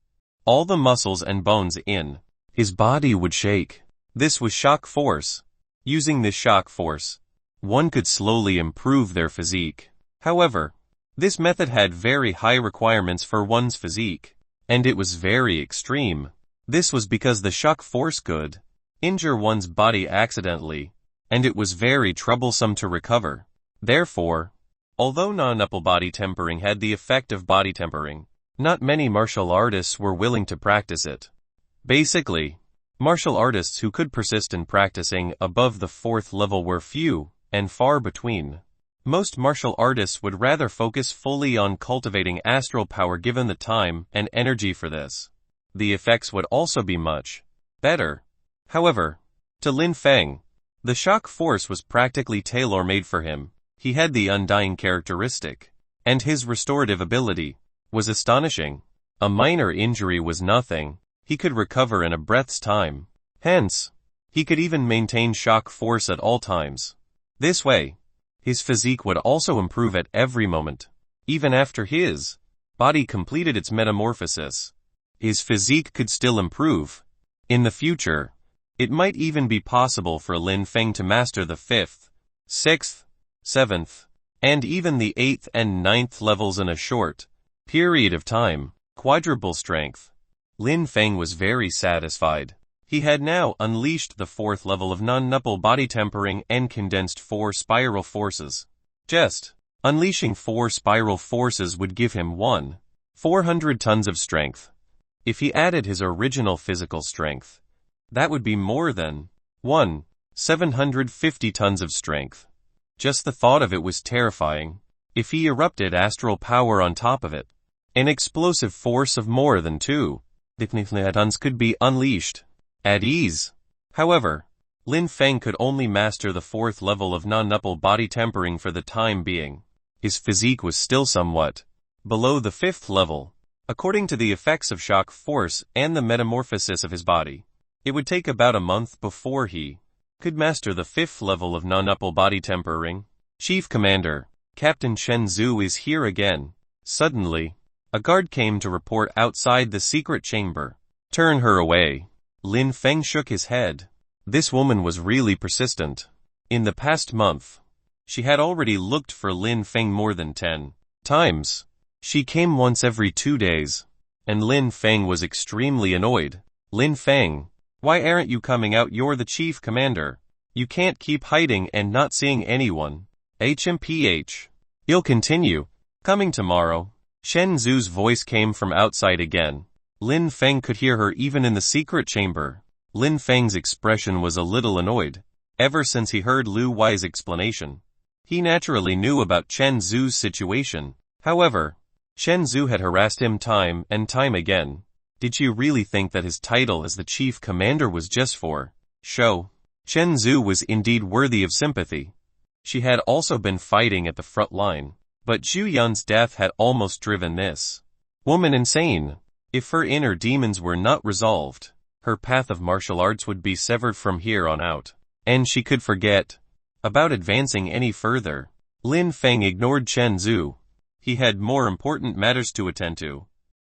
All the muscles and bones in his body would shake. This was shock force. Using this shock force, one could slowly improve their physique. However, this method had very high requirements for one's physique, and it was very extreme. This was because the shock force could injure one's body accidentally, and it was very troublesome to recover. Therefore, although non-nupple body tempering had the effect of body tempering, not many martial artists were willing to practice it. Basically, martial artists who could persist in practicing above the 4th level were few and far between. Most martial artists would rather focus fully on cultivating astral power given the time and energy for this. The effects would also be much better. However, to Lin Feng, the shock force was practically tailor-made for him. He had the undying characteristic, and his restorative ability was astonishing. A minor injury was nothing. He could recover in a breath's time. Hence, he could even maintain shock force at all times. This way, his physique would also improve at every moment. Even after his body completed its metamorphosis, his physique could still improve. In the future, it might even be possible for Lin Feng to master the 5th, 6th, 7th, and even the 8th and 9th levels in a short period of time. Quadruple strength. Lin Feng was very satisfied. He had now unleashed the 4th level of non-nupple body tempering and condensed 4 spiral forces. Just unleashing 4 spiral forces would give him 400 tons of strength. If he added his original physical strength, that would be more than 750 tons of strength. Just the thought of it was terrifying. If he erupted astral power on top of it, an explosive force of more than 2 tons could be unleashed at ease. However, Lin Feng could only master the 4th level of non-nupple body tempering for the time being. His physique was still somewhat below the 5th level. According to the effects of shock force and the metamorphosis of his body, it would take about a month before he could master the 5th level of non-nupple body tempering. Chief Commander, Captain Chen Zhu is here again. Suddenly, a guard came to report outside the secret chamber. Turn her away. Lin Feng shook his head. This woman was really persistent. In the past month, she had already looked for Lin Feng more than 10 times. She came once every 2 days, and Lin Feng was extremely annoyed. Lin Feng, why aren't you coming out? You're the chief commander. You can't keep hiding and not seeing anyone. HMPH. You'll continue coming tomorrow. Shen Zhu's voice came from outside again. Lin Feng could hear her even in the secret chamber. Lin Feng's expression was a little annoyed. Ever since he heard Lu Wei's explanation, he naturally knew about Chen Zhu's situation. However, Chen Zhu had harassed him time and time again. Did she really think that his title as the chief commander was just for show? Chen Zhu was indeed worthy of sympathy. She had also been fighting at the front line, but Zhu Yun's death had almost driven this woman insane. If her inner demons were not resolved, her path of martial arts would be severed from here on out, and she could forget about advancing any further. Lin Feng ignored Chen Zhu. He had more important matters to attend to.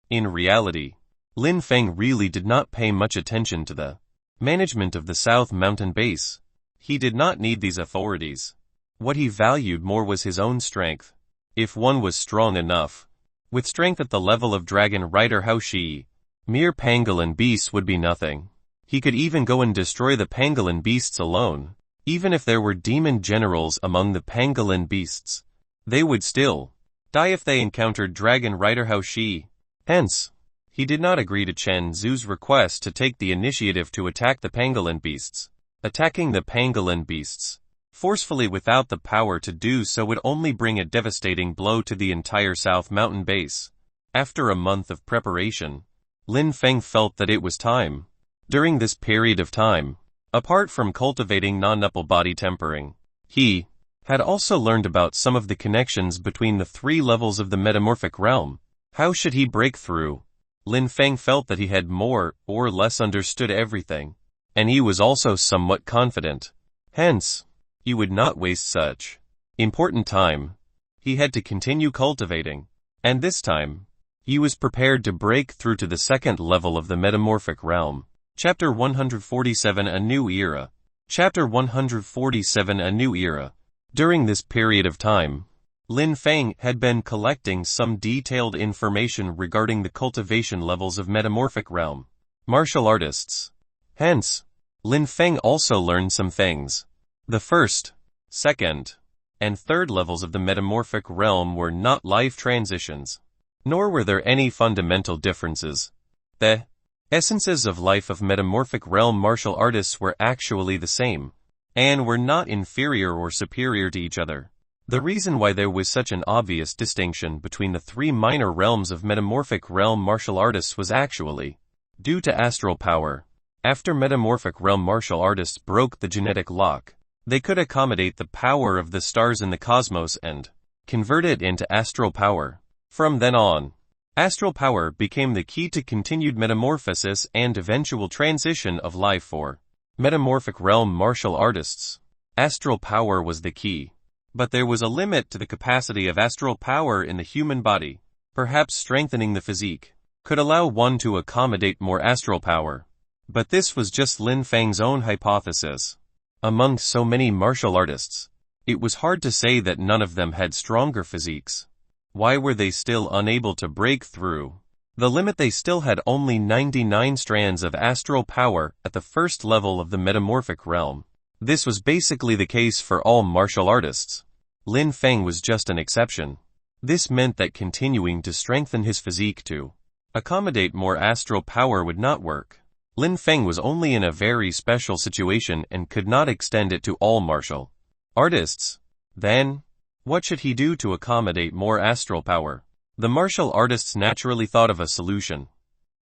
In reality, Lin Feng really did not pay much attention to the management of the South Mountain Base. He did not need these authorities. What he valued more was his own strength. If one was strong enough, with strength at the level of Dragon Rider Hao Shi, mere pangolin beasts would be nothing. He could even go and destroy the pangolin beasts alone. Even if there were demon generals among the pangolin beasts, they would still die if they encountered Dragon Rider Hao Shi. Hence, he did not agree to Chen Zhu's request to take the initiative to attack the pangolin beasts. Attacking the pangolin beasts forcefully without the power to do so would only bring a devastating blow to the entire South Mountain Base. After a month of preparation, Lin Feng felt that it was time. During this period of time, apart from cultivating non-nupple body tempering, he had also learned about some of the connections between the 3 levels of the metamorphic realm. How should he break through? Lin Feng felt that he had more or less understood everything, and he was also somewhat confident. Hence, he would not waste such important time. He had to continue cultivating, and this time, he was prepared to break through to the 2nd level of the metamorphic realm. Chapter 147 A New Era. Chapter 147 A New Era. During this period of time, Lin Feng had been collecting some detailed information regarding the cultivation levels of metamorphic realm martial artists. Hence, Lin Feng also learned some things. The 1st, 2nd, and 3rd levels of the metamorphic realm were not life transitions, nor were there any fundamental differences. The essences of life of metamorphic realm martial artists were actually the same, and were not inferior or superior to each other. The reason why there was such an obvious distinction between the 3 minor realms of metamorphic realm martial artists was actually due to astral power. After metamorphic realm martial artists broke the genetic lock, they could accommodate the power of the stars in the cosmos and convert it into astral power. From then on, astral power became the key to continued metamorphosis and eventual transition of life for metamorphic realm martial artists. Astral power was the key. But there was a limit to the capacity of astral power in the human body. Perhaps strengthening the physique could allow one to accommodate more astral power. But this was just Lin Feng's own hypothesis. Among so many martial artists, it was hard to say that none of them had stronger physiques. Why were they still unable to break through the limit? They still had only 99 strands of astral power at the 1st level of the metamorphic realm. This was basically the case for all martial artists. Lin Feng was just an exception. This meant that continuing to strengthen his physique to accommodate more astral power would not work. Lin Feng was only in a very special situation and could not extend it to all martial artists. Then, What should he do to accommodate more astral power? The martial artists naturally thought of a solution.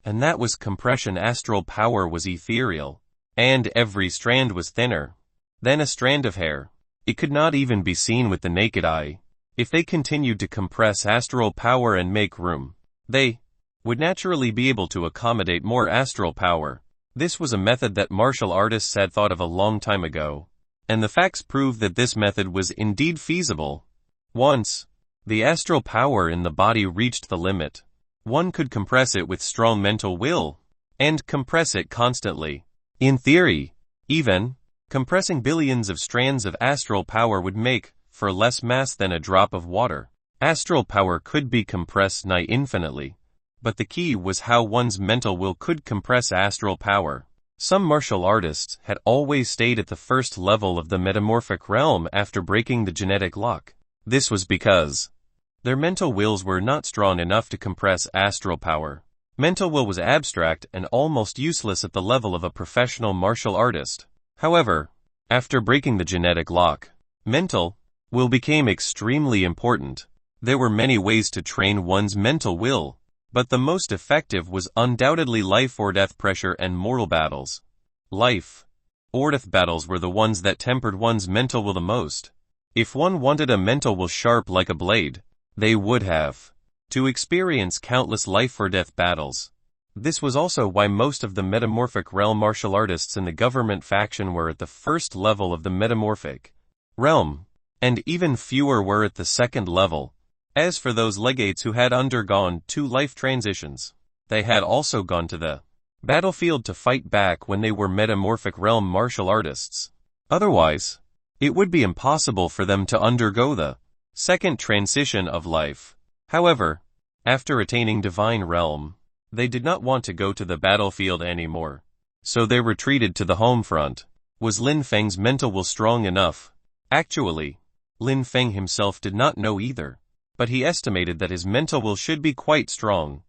And that was compression. Astral power was ethereal. And every strand was thinner than a strand of hair. It could not even be seen with the naked eye. If they continued to compress astral power and make room, they would naturally be able to accommodate more astral power. This was a method that martial artists had thought of a long time ago. And the facts prove that this method was indeed feasible. Once the astral power in the body reached the limit, one could compress it with strong mental will, and compress it constantly. In theory, even compressing billions of strands of astral power would make for less mass than a drop of water. Astral power could be compressed nigh infinitely, but the key was how one's mental will could compress astral power. Some martial artists had always stayed at the first level of the metamorphic realm after breaking the genetic lock. This was because their mental wills were not strong enough to compress astral power. Mental will was abstract and almost useless at the level of a professional martial artist. However, after breaking the genetic lock, mental will became extremely important. There were many ways to train one's mental will, but the most effective was undoubtedly life or death pressure and moral battles. Life or death battles were the ones that tempered one's mental will the most. If one wanted a mental will sharp like a blade, they would have to experience countless life or death battles. This was also why most of the metamorphic realm martial artists in the government faction were at the first level of the metamorphic realm, and even fewer were at the second level. As for those legates who had undergone 2 life transitions, they had also gone to the battlefield to fight back when they were metamorphic realm martial artists. Otherwise, it would be impossible for them to undergo the second transition of life. However, after attaining divine realm, they did not want to go to the battlefield anymore, so they retreated to the home front. Was Lin Feng's mental will strong enough? Actually, Lin Feng himself did not know either, but he estimated that his mental will should be quite strong.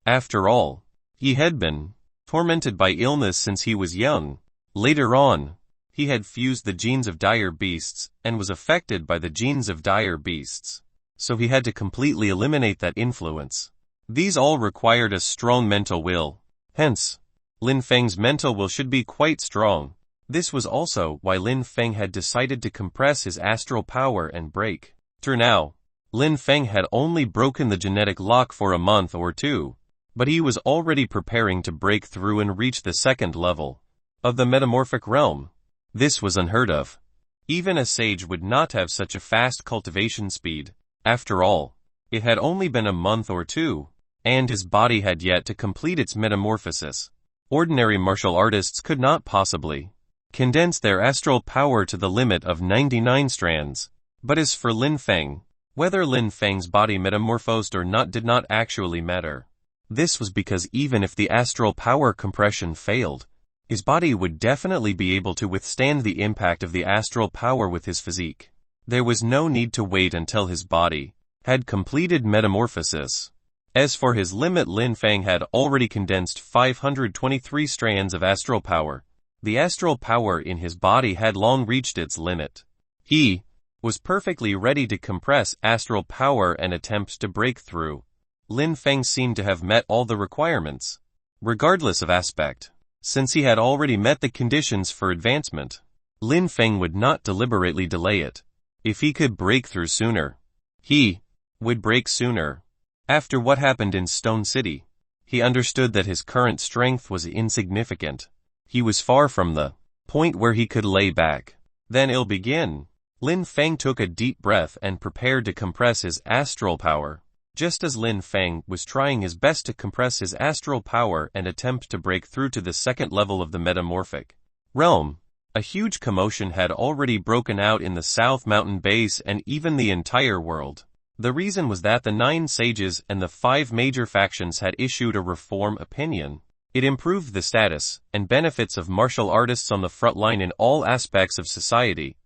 After all, he had been tormented by illness since he was young. Later on, he had fused the genes of dire beasts and was affected by the genes of dire beasts, so he had to completely eliminate that influence. These all required a strong mental will. Hence, Lin Feng's mental will should be quite strong. This was also why Lin Feng had decided to compress his astral power and break through. Now, Lin Feng had only broken the genetic lock for a month or two, but he was already preparing to break through and reach the second level of the metamorphic realm. This was unheard of. Even a sage would not have such a fast cultivation speed. After all, it had only been a month or two, and his body had yet to complete its metamorphosis. Ordinary martial artists could not possibly condense their astral power to the limit of 99 strands. But as for Lin Feng, whether Lin Feng's body metamorphosed or not did not actually matter. This was because even if the astral power compression failed, his body would definitely be able to withstand the impact of the astral power with his physique. There was no need to wait until his body had completed metamorphosis. As for his limit, Lin Feng had already condensed 523 strands of astral power. The astral power in his body had long reached its limit. He was perfectly ready to compress astral power and attempt to break through. Lin Feng seemed to have met all the requirements, regardless of aspect. Since he had already met the conditions for advancement, Lin Feng would not deliberately delay it. If he could break through sooner, he would break sooner. After what happened in Stone City, he understood that his current strength was insignificant. He was far from the point where he could lay back. Then it'll begin. Lin Feng took a deep breath and prepared to compress his astral power. Just as Lin Feng was trying his best to compress his astral power and attempt to break through to the second level of the metamorphic realm, a huge commotion had already broken out in the South Mountain base and even the entire world. The reason was that the 9 sages and the 5 major factions had issued a reform opinion. It improved the status and benefits of martial artists on the front line in all aspects of society,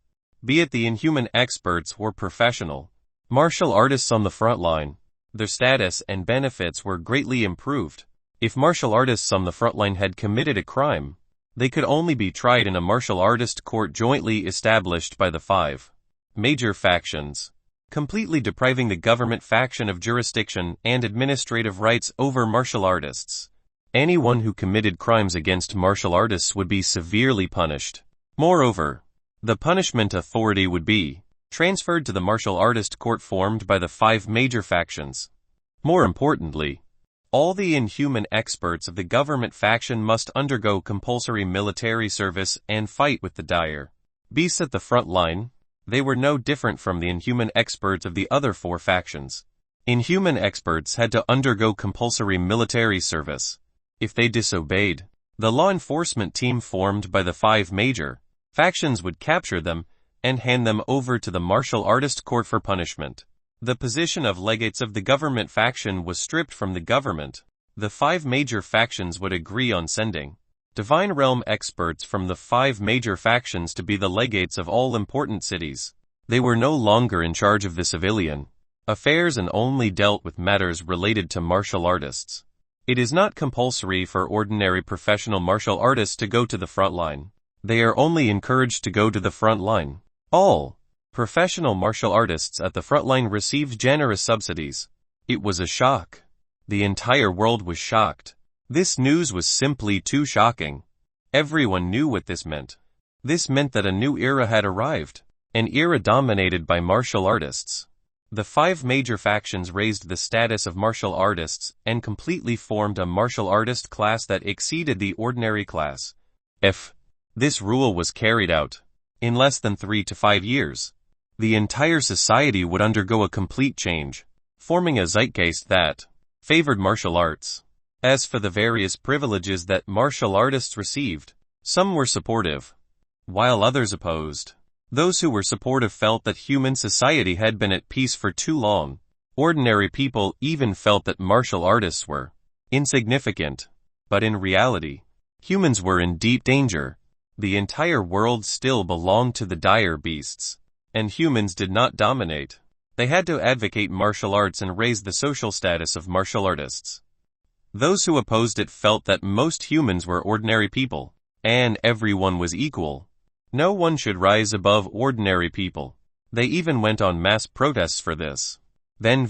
be it the inhuman experts or professional martial artists on the front line. Their status and benefits were greatly improved. If martial artists on the front line had committed a crime, they could only be tried in a martial artist court jointly established by the 5 major factions. completely depriving the government faction of jurisdiction and administrative rights over martial artists. Anyone who committed crimes against martial artists would be severely punished. Moreover, the punishment authority would be transferred to the martial artist court formed by the 5 major factions. More importantly, all the inhuman experts of the government faction must undergo compulsory military service and fight with the dire beasts at the front line. They were no different from the inhuman experts of the other 4 factions. Inhuman experts had to undergo compulsory military service. If they disobeyed, the law enforcement team formed by the 5 major factions would capture them and hand them over to the martial artist court for punishment. The position of legates of the government faction was stripped from the government. The 5 major factions would agree on sending divine realm experts from the 5 major factions to be the legates of all important cities. They were no longer in charge of the civilian affairs and only dealt with matters related to martial artists. It is not compulsory for ordinary professional martial artists to go to the front line. They are only encouraged to go to the front line. All professional martial artists at the front line received generous subsidies. It was a shock. The entire world was shocked. This news was simply too shocking. Everyone knew what this meant. This meant that a new era had arrived, an era dominated by martial artists. The 5 major factions raised the status of martial artists and completely formed a martial artist class that exceeded the ordinary class. If this rule was carried out in less than 3 to 5 years, the entire society would undergo a complete change, forming a zeitgeist that favored martial arts. As for the various privileges that martial artists received, some were supportive, while others opposed. Those who were supportive felt that human society had been at peace for too long. Ordinary people even felt that martial artists were insignificant. But in reality, humans were in deep danger. The entire world still belonged to the dire beasts, and humans did not dominate. They had to advocate martial arts and raise the social status of martial artists. Those who opposed it felt that most humans were ordinary people, and everyone was equal. No one should rise above ordinary people. They even went on mass protests for this. Then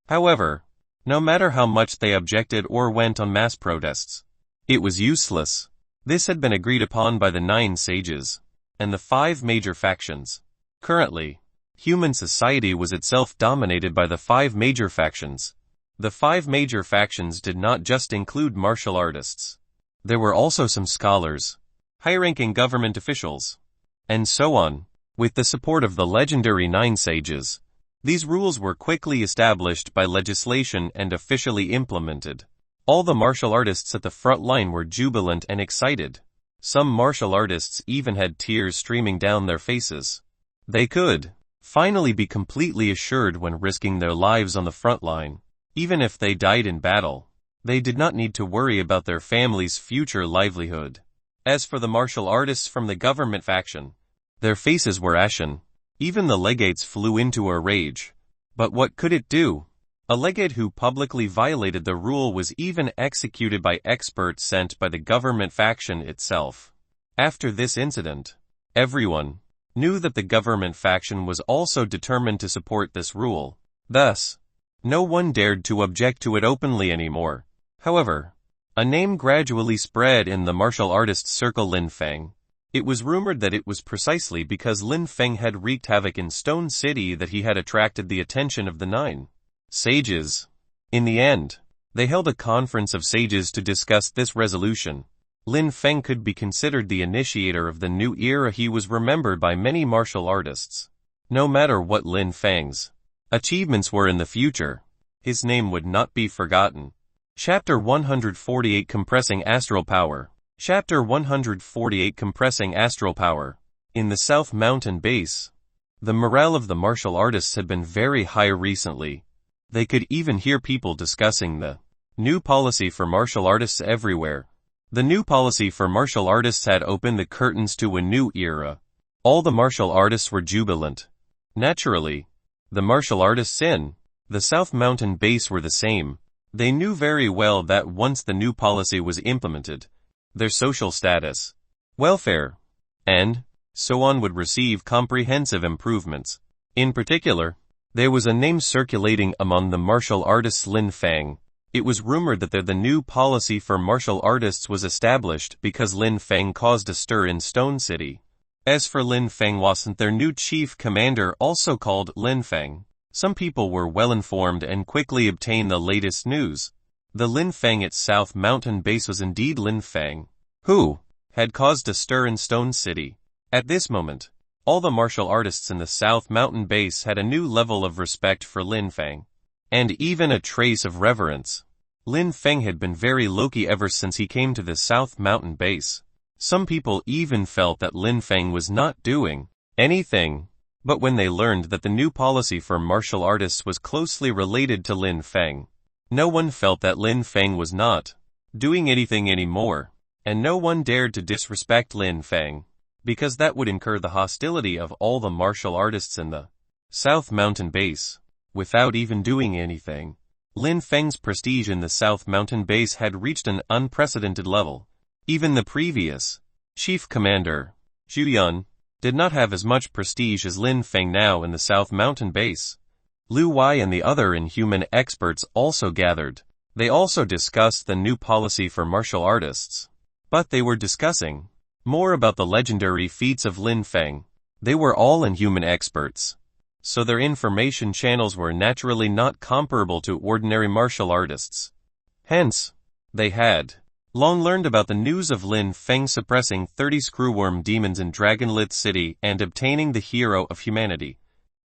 However, no matter how much they objected or went on mass protests, it was useless. This had been agreed upon by the 9 sages and the 5 major factions. Currently, human society was itself dominated by the 5 major factions. The 5 major factions did not just include martial artists. There were also some scholars, high-ranking government officials, and so on. With the support of the legendary 9 sages, these rules were quickly established by legislation and officially implemented. All the martial artists at the front line were jubilant and excited. Some martial artists even had tears streaming down their faces. They could finally be completely assured when risking their lives on the front line. Even if they died in battle, they did not need to worry about their family's future livelihood. As for the martial artists from the government faction, their faces were ashen. Even the legates flew into a rage. But what could it do? A legate who publicly violated the rule was even executed by experts sent by the government faction itself. After this incident, everyone knew that the government faction was also determined to support this rule. Thus, no one dared to object to it openly anymore. However, a name gradually spread in the martial artists circle: Lin Feng. It was rumored that it was precisely because Lin Feng had wreaked havoc in Stone City that he had attracted the attention of the 9 sages. In the end, they held a conference of sages to discuss this resolution. Lin Feng could be considered the initiator of the new era. He was remembered by many martial artists. No matter what Lin Feng's achievements were in the future, his name would not be forgotten. Chapter 148: Compressing Astral Power. Chapter 148: Compressing Astral Power. In the South Mountain Base, the morale of the martial artists had been very high recently. They could even hear people discussing the new policy for martial artists everywhere. The new policy for martial artists had opened the curtains to a new era. All the martial artists were jubilant. Naturally, the martial artists in the South Mountain Base were the same. They knew very well that once the new policy was implemented, their social status, welfare, and so on would receive comprehensive improvements. In particular, there was a name circulating among the martial artists, Lin Feng. It was rumored that the new policy for martial artists was established because Lin Feng caused a stir in Stone City. As for Lin Feng wasn't their new chief commander, also called Lin Feng. Some people were well informed and quickly obtained the latest news. The Lin Feng at South Mountain Base was indeed Lin Feng, who had caused a stir in Stone City. At this moment, all the martial artists in the South Mountain Base had a new level of respect for Lin Feng, and even a trace of reverence. Lin Feng had been very low-key ever since he came to the South Mountain Base. Some people even felt that Lin Feng was not doing anything. But when they learned that the new policy for martial artists was closely related to Lin Feng, no one felt that Lin Feng was not doing anything anymore, and no one dared to disrespect Lin Feng, because that would incur the hostility of all the martial artists in the South Mountain Base. Without even doing anything, Lin Feng's prestige in the South Mountain Base had reached an unprecedented level. Even the previous chief commander, Zhu Yun, did not have as much prestige as Lin Feng now in the South Mountain Base. Lu Wei and the other inhuman experts also gathered. They also discussed the new policy for martial artists. But they were discussing more about the legendary feats of Lin Feng. They were all inhuman experts, so their information channels were naturally not comparable to ordinary martial artists. Hence, they had long learned about the news of Lin Feng suppressing 30 screwworm demons in Dragonlit City and obtaining the Hero of Humanity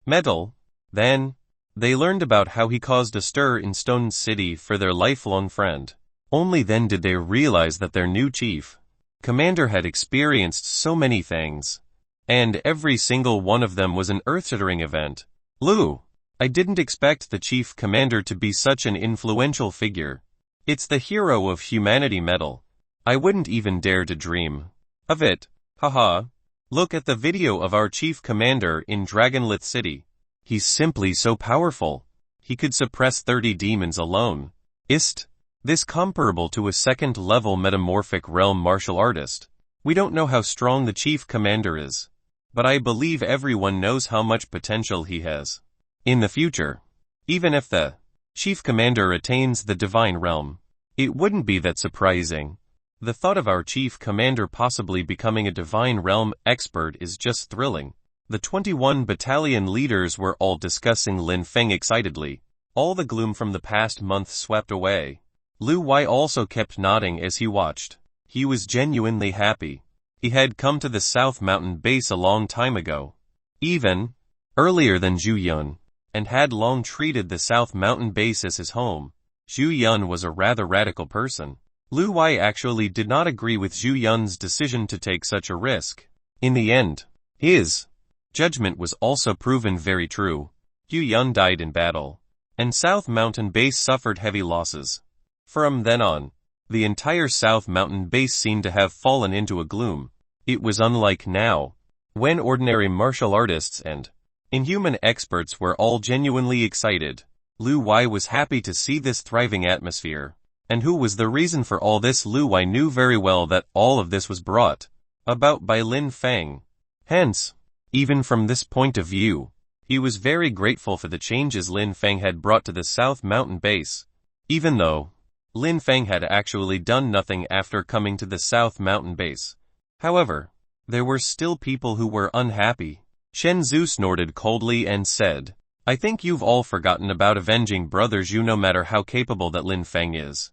medal. Then, they learned about how he caused a stir in Stone City for their lifelong friend. Only then did they realize that their new chief commander had experienced so many things, and every single one of them was an earth-shattering event. Lu, I didn't expect the chief commander to be such an influential figure. It's the Hero of Humanity medal. I wouldn't even dare to dream of it. Haha. Look at the video of our chief commander in Dragonlit City. He's simply so powerful. He could suppress 30 demons alone. Ist this comparable to a second-level metamorphic realm martial artist? We don't know how strong the chief commander is, but I believe everyone knows how much potential he has in the future. Even if the chief commander attains the divine realm, it wouldn't be that surprising. The thought of our chief commander possibly becoming a divine realm expert is just thrilling. The 21 battalion leaders were all discussing Lin Feng excitedly. All the gloom from the past month swept away. Lu Wei also kept nodding as he watched. He was genuinely happy. He had come to the South Mountain Base a long time ago, even earlier than Zhu Yun, and had long treated the South Mountain Base as his home. Zhu Yun was a rather radical person. Lu Wei actually did not agree with Zhu Yun's decision to take such a risk. In the end, his judgment was also proven very true. Zhu Yun died in battle, and South Mountain Base suffered heavy losses. From then on, the entire South Mountain Base seemed to have fallen into a gloom. It was unlike now, when ordinary martial artists and inhuman experts were all genuinely excited. Lu Wei was happy to see this thriving atmosphere. And who was the reason for all this? Lu Wei knew very well that all of this was brought about by Lin Feng. Hence, even from this point of view, he was very grateful for the changes Lin Feng had brought to the South Mountain Base. Even though Lin Feng had actually done nothing after coming to the South Mountain Base. However, there were still people who were unhappy. Chen Zhu snorted coldly and said, I think you've all forgotten about avenging Brother Zhu. No matter how capable that Lin Feng is,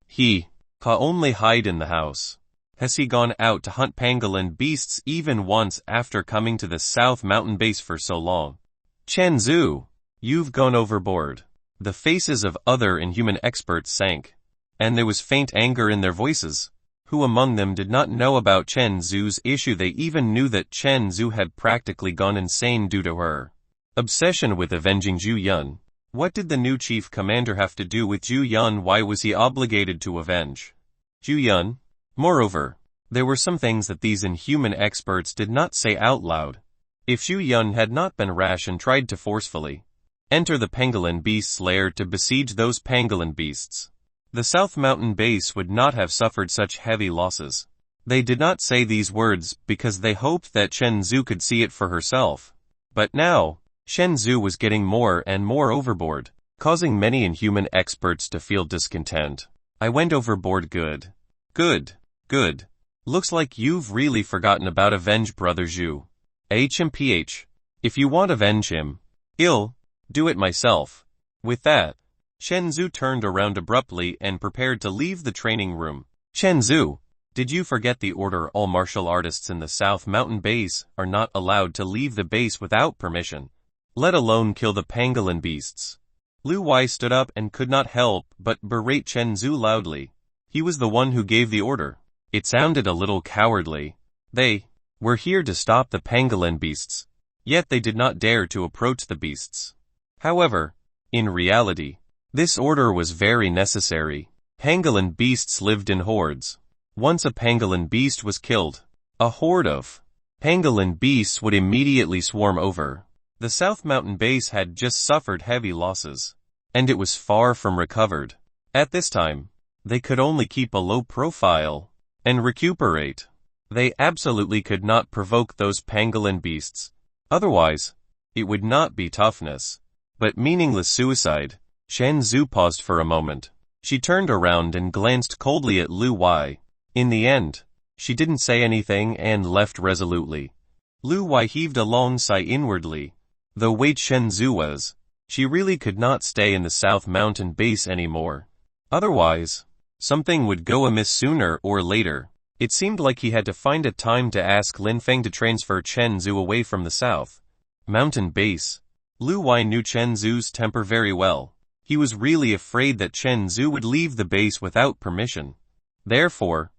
he can only hide in the house. Has he gone out to hunt pangolin beasts even once after coming to the South Mountain Base for so long? Chen Zhu, you've gone overboard. The faces of other inhuman experts sank, and there was faint anger in their voices. Who among them did not know about Chen Zhu's issue? They even knew that Chen Zhu had practically gone insane due to her obsession with avenging Zhu Yun. What did the new chief commander have to do with Zhu Yun? Why was he obligated to avenge Zhu Yun? Moreover, there were some things that these inhuman experts did not say out loud. If Zhu Yun had not been rash and tried to forcefully enter the pangolin beast's lair to besiege those pangolin beasts, the South Mountain Base would not have suffered such heavy losses. They did not say these words because they hoped that Chen Zhu could see it for herself. But now, Chen Zhu was getting more and more overboard, causing many inhuman experts to feel discontent. I went overboard. Good. Good. Good. Looks like you've really forgotten about avenge brother Zhu. HMPH. If you want avenge him, I'll do it myself. With that, Chen Zhu turned around abruptly and prepared to leave the training room. Chen Zhu, did you forget the order? All martial artists in the South Mountain base are not allowed to leave the base without permission, let alone kill the pangolin beasts. Lu Wei stood up and could not help but berate Chen Zhu loudly. He was the one who gave the order. It sounded a little cowardly. They were here to stop the pangolin beasts, yet they did not dare to approach the beasts. However, in reality, this order was very necessary. Pangolin beasts lived in hordes. Once a pangolin beast was killed, a horde of pangolin beasts would immediately swarm over. The South Mountain base had just suffered heavy losses, and it was far from recovered. At this time, they could only keep a low profile and recuperate. They absolutely could not provoke those pangolin beasts. Otherwise, it would not be toughness, but meaningless suicide. Chen Zhu paused for a moment. She turned around and glanced coldly at Lu Wei. In the end, she didn't say anything and left resolutely. Lu Wei heaved a long sigh inwardly. Though Wei Chen Zhu was, she really could not stay in the South Mountain base anymore. Otherwise, something would go amiss sooner or later. It seemed like he had to find a time to ask Lin Feng to transfer Chen Zhu away from the South Mountain base. Lu Wei knew Chen Zhu's temper very well. He was really afraid that Chen Zhu would leave the base without permission. Therefore,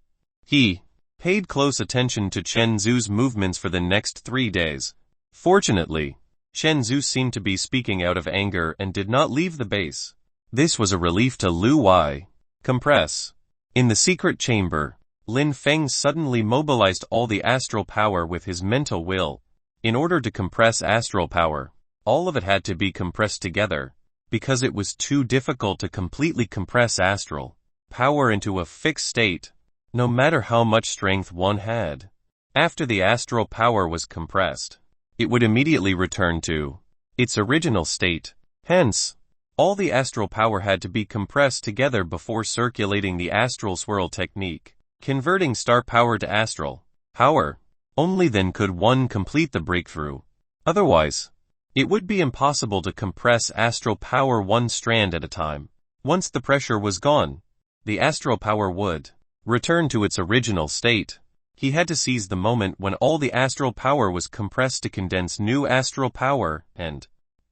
he paid close attention to Chen Zhu's movements for the next 3 days. Fortunately, Chen Zhu seemed to be speaking out of anger and did not leave the base. This was a relief to Lu Wei. Compress. In the secret chamber, Lin Feng suddenly mobilized all the astral power with his mental will. In order to compress astral power, all of it had to be compressed together, because it was too difficult to completely compress astral power into a fixed state, no matter how much strength one had. After the astral power was compressed, it would immediately return to its original state. Hence, all the astral power had to be compressed together before circulating the astral swirl technique, converting star power to astral power. Only then could one complete the breakthrough. Otherwise, it would be impossible to compress astral power one strand at a time. Once the pressure was gone, the astral power would return to its original state. He had to seize the moment when all the astral power was compressed to condense new astral power and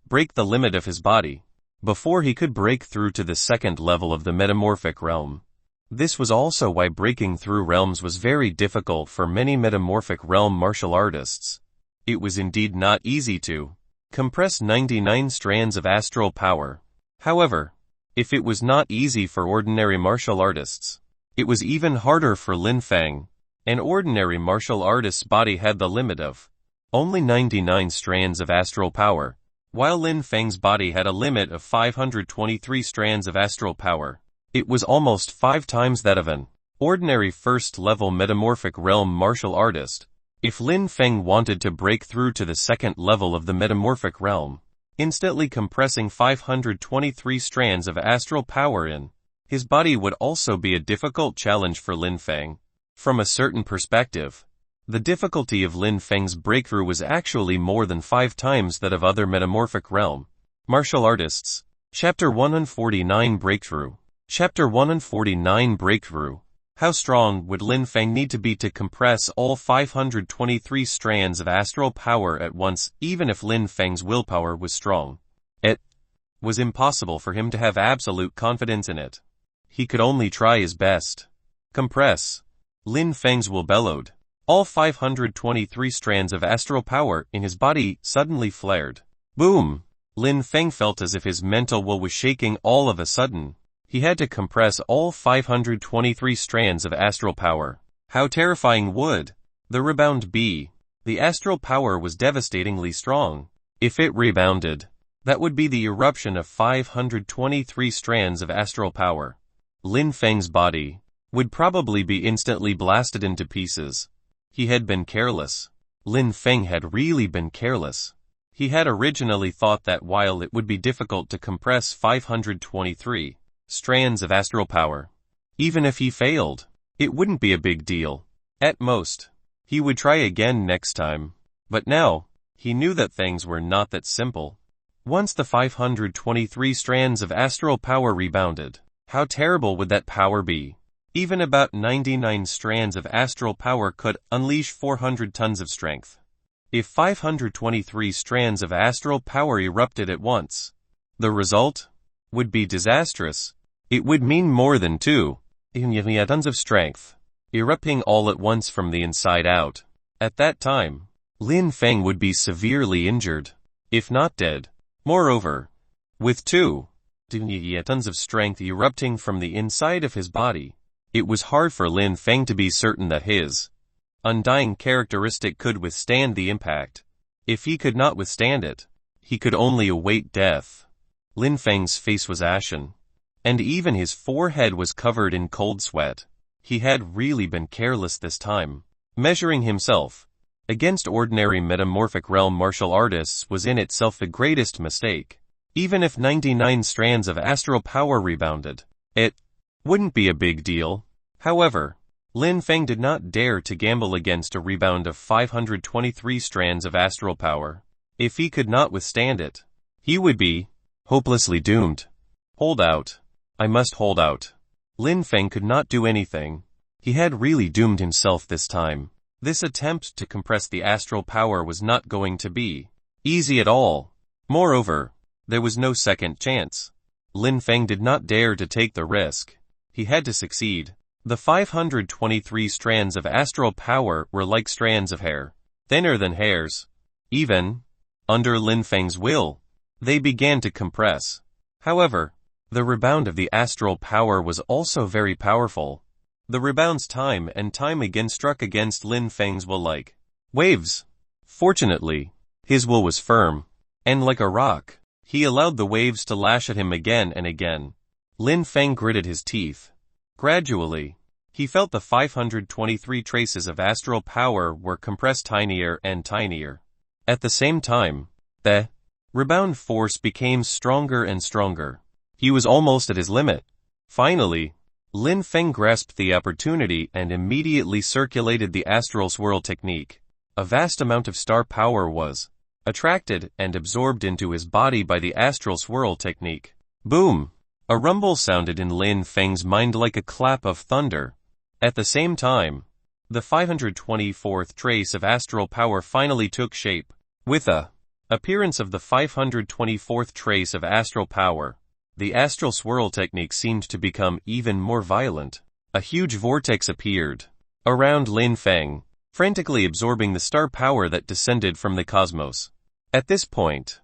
break the limit of his body, before he could break through to the second level of the metamorphic realm. This was also why breaking through realms was very difficult for many metamorphic realm martial artists. It was indeed not easy to compress 99 strands of astral power. However, if it was not easy for ordinary martial artists, it was even harder for Lin Feng. An ordinary martial artist's body had the limit of only 99 strands of astral power, while Lin Feng's body had a limit of 523 strands of astral power. It was almost 5 times that of an ordinary first-level metamorphic realm martial artist. If Lin Feng wanted to break through to the second level of the metamorphic realm, instantly compressing 523 strands of astral power in his body would also be a difficult challenge for Lin Feng. From a certain perspective, the difficulty of Lin Feng's breakthrough was actually more than 5 times that of other metamorphic realm martial artists. Chapter 149 Breakthrough. Chapter 149 Breakthrough. How strong would Lin Feng need to be to compress all 523 strands of astral power at once? Even if Lin Feng's willpower was strong, it was impossible for him to have absolute confidence in it. He could only try his best. Compress. Lin Feng's will bellowed. All 523 strands of astral power in his body suddenly flared. Boom! Lin Feng felt as if his mental will was shaking all of a sudden. He had to compress all 523 strands of astral power. How terrifying would the rebound be? The astral power was devastatingly strong. If it rebounded, that would be the eruption of 523 strands of astral power. Lin Feng's body would probably be instantly blasted into pieces. He had been careless. Lin Feng had really been careless. He had originally thought that while it would be difficult to compress 523 strands of astral power, even if he failed, it wouldn't be a big deal. At most, he would try again next time. But now, he knew that things were not that simple. Once the 523 strands of astral power rebounded, how terrible would that power be? Even about 99 strands of astral power could unleash 400 tons of strength. If 523 strands of astral power erupted at once, the result would be disastrous. It would mean more than 2 tons of strength, erupting all at once from the inside out. At that time, Lin Feng would be severely injured, if not dead. Moreover, with 2 tons of strength erupting from the inside of his body, it was hard for Lin Feng to be certain that his undying characteristic could withstand the impact. If he could not withstand it, he could only await death. Lin Feng's face was ashen, and even his forehead was covered in cold sweat. He had really been careless this time. Measuring himself against ordinary metamorphic realm martial artists was in itself the greatest mistake. Even if 99 strands of astral power rebounded, it wouldn't be a big deal. However, Lin Feng did not dare to gamble against a rebound of 523 strands of astral power. If he could not withstand it, he would be hopelessly doomed. Hold out. I must hold out. Lin Feng could not do anything. He had really doomed himself this time. This attempt to compress the astral power was not going to be easy at all. Moreover, there was no second chance. Lin Feng did not dare to take the risk. He had to succeed. The 523 strands of astral power were like strands of hair, thinner than hairs. Even under Lin Feng's will, they began to compress. However, the rebound of the astral power was also very powerful. The rebounds time and time again struck against Lin Feng's will like waves. Fortunately, his will was firm, and like a rock, he allowed the waves to lash at him again and again. Lin Feng gritted his teeth. Gradually, he felt the 523 traces of astral power were compressed tinier and tinier. At the same time, the rebound force became stronger and stronger. He was almost at his limit. Finally, Lin Feng grasped the opportunity and immediately circulated the astral swirl technique. A vast amount of star power was attracted and absorbed into his body by the astral swirl technique. Boom! A rumble sounded in Lin Feng's mind like a clap of thunder. At the same time, the 524th trace of astral power finally took shape. With the appearance of the 524th trace of astral power, the astral swirl technique seemed to become even more violent. A huge vortex appeared around Lin Feng, frantically absorbing the star power that descended from the cosmos. At this point,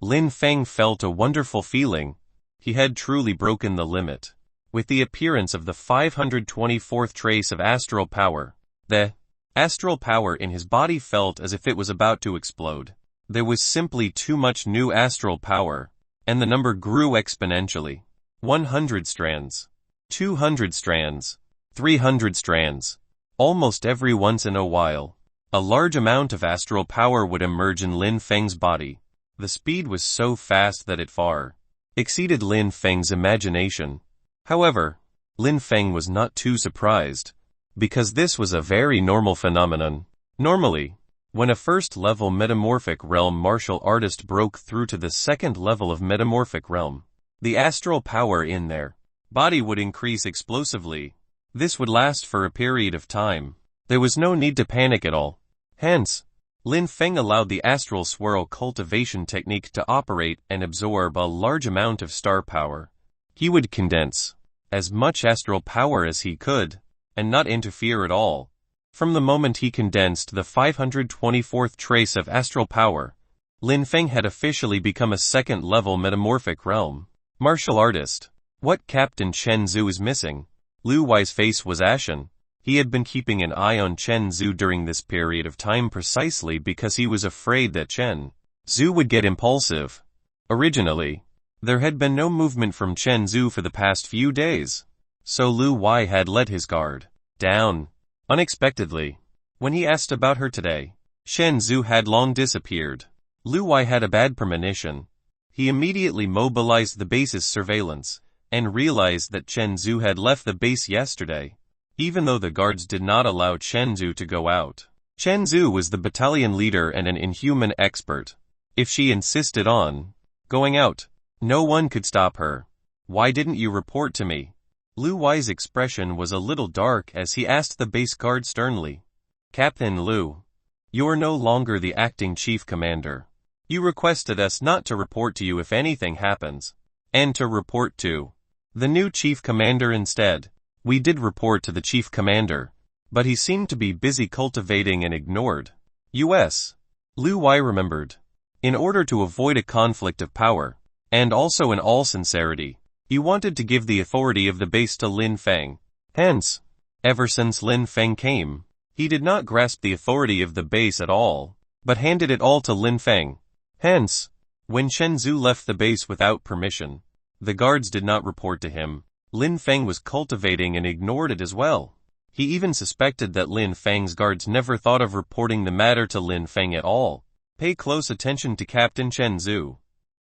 Lin Feng felt a wonderful feeling. He had truly broken the limit. With the appearance of the 524th trace of astral power, the astral power in his body felt as if it was about to explode. There was simply too much new astral power, and the number grew exponentially. 100 strands, 200 strands, 300 strands. Almost every once in a while, a large amount of astral power would emerge in Lin Feng's body. The speed was so fast that it far exceeded Lin Feng's imagination. However, Lin Feng was not too surprised, because this was a very normal phenomenon. Normally, when a first-level metamorphic realm martial artist broke through to the second level of metamorphic realm, the astral power in their body would increase explosively. This would last for a period of time. There was no need to panic at all. Hence, Lin Feng allowed the astral swirl cultivation technique to operate and absorb a large amount of star power. He would condense as much astral power as he could, and not interfere at all. From the moment he condensed the 524th trace of astral power, Lin Feng had officially become a second-level metamorphic realm martial artist. What Captain Chen Zhu is missing? Lu Wei's face was ashen. He had been keeping an eye on Chen Zhu during this period of time precisely because he was afraid that Chen Zhu would get impulsive. Originally, there had been no movement from Chen Zhu for the past few days. So Lu Wai had let his guard down unexpectedly. When he asked about her today, Shen Zhu had long disappeared. Lu Wai had a bad premonition. He immediately mobilized the base's surveillance, and realized that Chen Zhu had left the base yesterday, even though the guards did not allow Chen Zhu to go out. Chen Zhu was the battalion leader and an inhuman expert. If she insisted on going out, no one could stop her. Why didn't you report to me? Lu Wai's expression was a little dark as he asked the base guard sternly. Captain Lu, you're no longer the acting chief commander. You requested us not to report to you if anything happens, and to report to the new chief commander instead. We did report to the chief commander, but he seemed to be busy cultivating and ignored us. Lu Wai remembered. In order to avoid a conflict of power, and also in all sincerity, he wanted to give the authority of the base to Lin Feng. Hence, ever since Lin Feng came, he did not grasp the authority of the base at all, but handed it all to Lin Feng. Hence, when Chen Zhu left the base without permission, the guards did not report to him. Lin Feng was cultivating and ignored it as well. He even suspected that Lin Feng's guards never thought of reporting the matter to Lin Feng at all. Pay close attention to Captain Chen Zhu.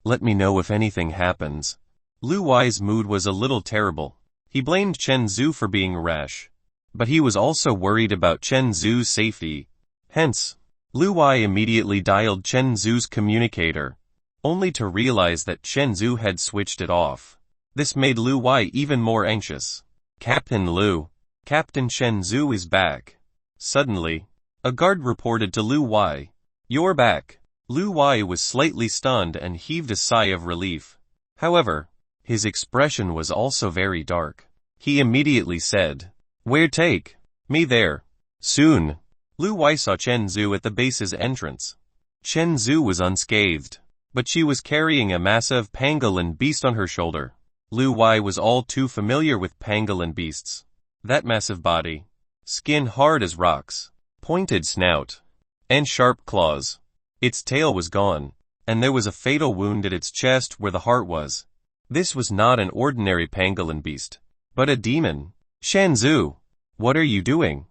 Let me know if anything happens. Lu Wai's mood was a little terrible. He blamed Chen Zhu for being rash, but he was also worried about Chen Zhu's safety. Hence, Lu Wai immediately dialed Chen Zhu's communicator, only to realize that Chen Zhu had switched it off. This made Lu Wai even more anxious. Captain Lu, Captain Chen Zhu is back. Suddenly, a guard reported to Lu Wai. You're back. Lu Wai was slightly stunned and heaved a sigh of relief. However, his expression was also very dark. He immediately said, Where take me there? Soon. Lu Wai saw Chen Zhu at the base's entrance. Chen Zhu was unscathed, but she was carrying a massive pangolin beast on her shoulder. Lu Wai was all too familiar with pangolin beasts. That massive body, skin hard as rocks, pointed snout, and sharp claws. Its tail was gone, and there was a fatal wound at its chest where the heart was. This was not an ordinary pangolin beast, but a demon. Chen Zhu, what are you doing?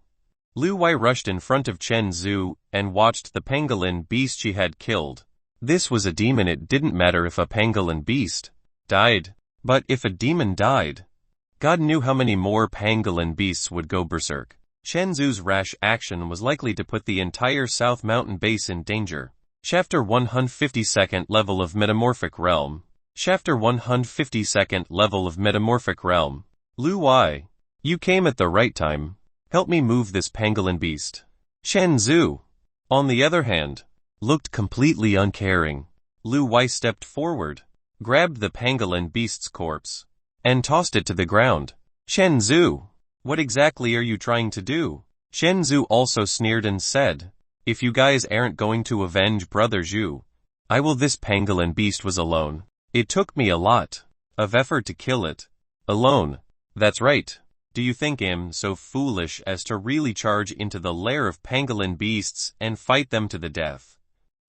Lu Wai rushed in front of Chen Zhu and watched the pangolin beast she had killed. This was a demon. It didn't matter if a pangolin beast died, but if a demon died, God knew how many more pangolin beasts would go berserk. Chen Zhu's rash action was likely to put the entire South Mountain base in danger. Chapter 152nd Level of Metamorphic Realm. Chapter 152nd Level of Metamorphic Realm. Lu Wai, you came at the right time. Help me move this pangolin beast. Chen Zhu, on the other hand, looked completely uncaring. Lu Wai stepped forward, grabbed the pangolin beast's corpse, and tossed it to the ground. Chen Zhu, what exactly are you trying to do? Chen Zhu also sneered and said, If you guys aren't going to avenge Brother Zhu, I will. This pangolin beast was alone. It took me a lot of effort to kill it. Alone. That's right. Do you think I'm so foolish as to really charge into the lair of pangolin beasts and fight them to the death?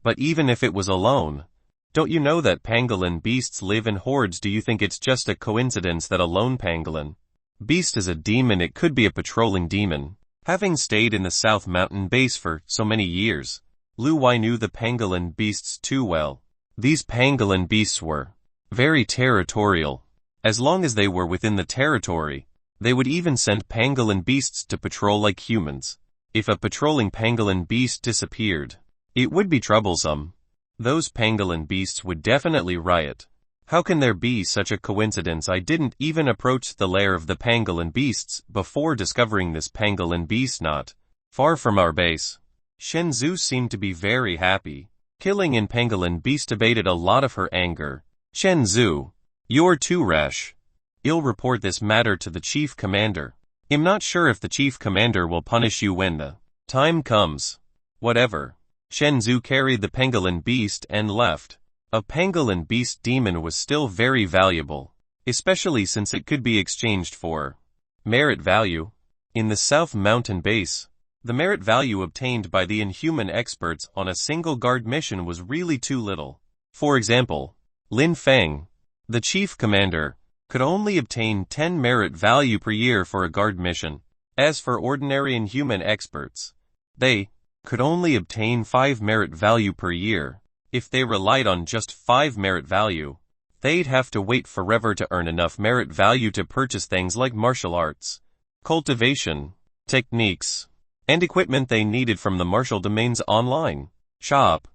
But even if it was alone, don't you know that pangolin beasts live in hordes? Do you think it's just a coincidence that a lone pangolin beast is a demon? It could be a patrolling demon. Having stayed in the South Mountain base for so many years, Lu Wai knew the pangolin beasts too well. These pangolin beasts were very territorial. As long as they were within the territory, they would even send pangolin beasts to patrol like humans. If a patrolling pangolin beast disappeared, it would be troublesome. Those pangolin beasts would definitely riot. How can there be such a coincidence? I didn't even approach the lair of the pangolin beasts before discovering this pangolin beast not far from our base. Chen Zhu seemed to be very happy. Killing in pangolin beast abated a lot of her anger. Chen Zhu, you're too rash. I'll report this matter to the chief commander. I'm not sure if the chief commander will punish you when the time comes. Whatever. Chen Zhu carried the pangolin beast and left. A pangolin beast demon was still very valuable, especially since it could be exchanged for merit value. In the South Mountain base, the merit value obtained by the inhuman experts on a single guard mission was really too little. For example, Lin Feng, the chief commander, could only obtain 10 merit value per year for a guard mission. As for ordinary and human experts, they could only obtain 5 merit value per year. If they relied on just 5 merit value, they'd have to wait forever to earn enough merit value to purchase things like martial arts, cultivation, techniques, and equipment they needed from the martial domain's online shop.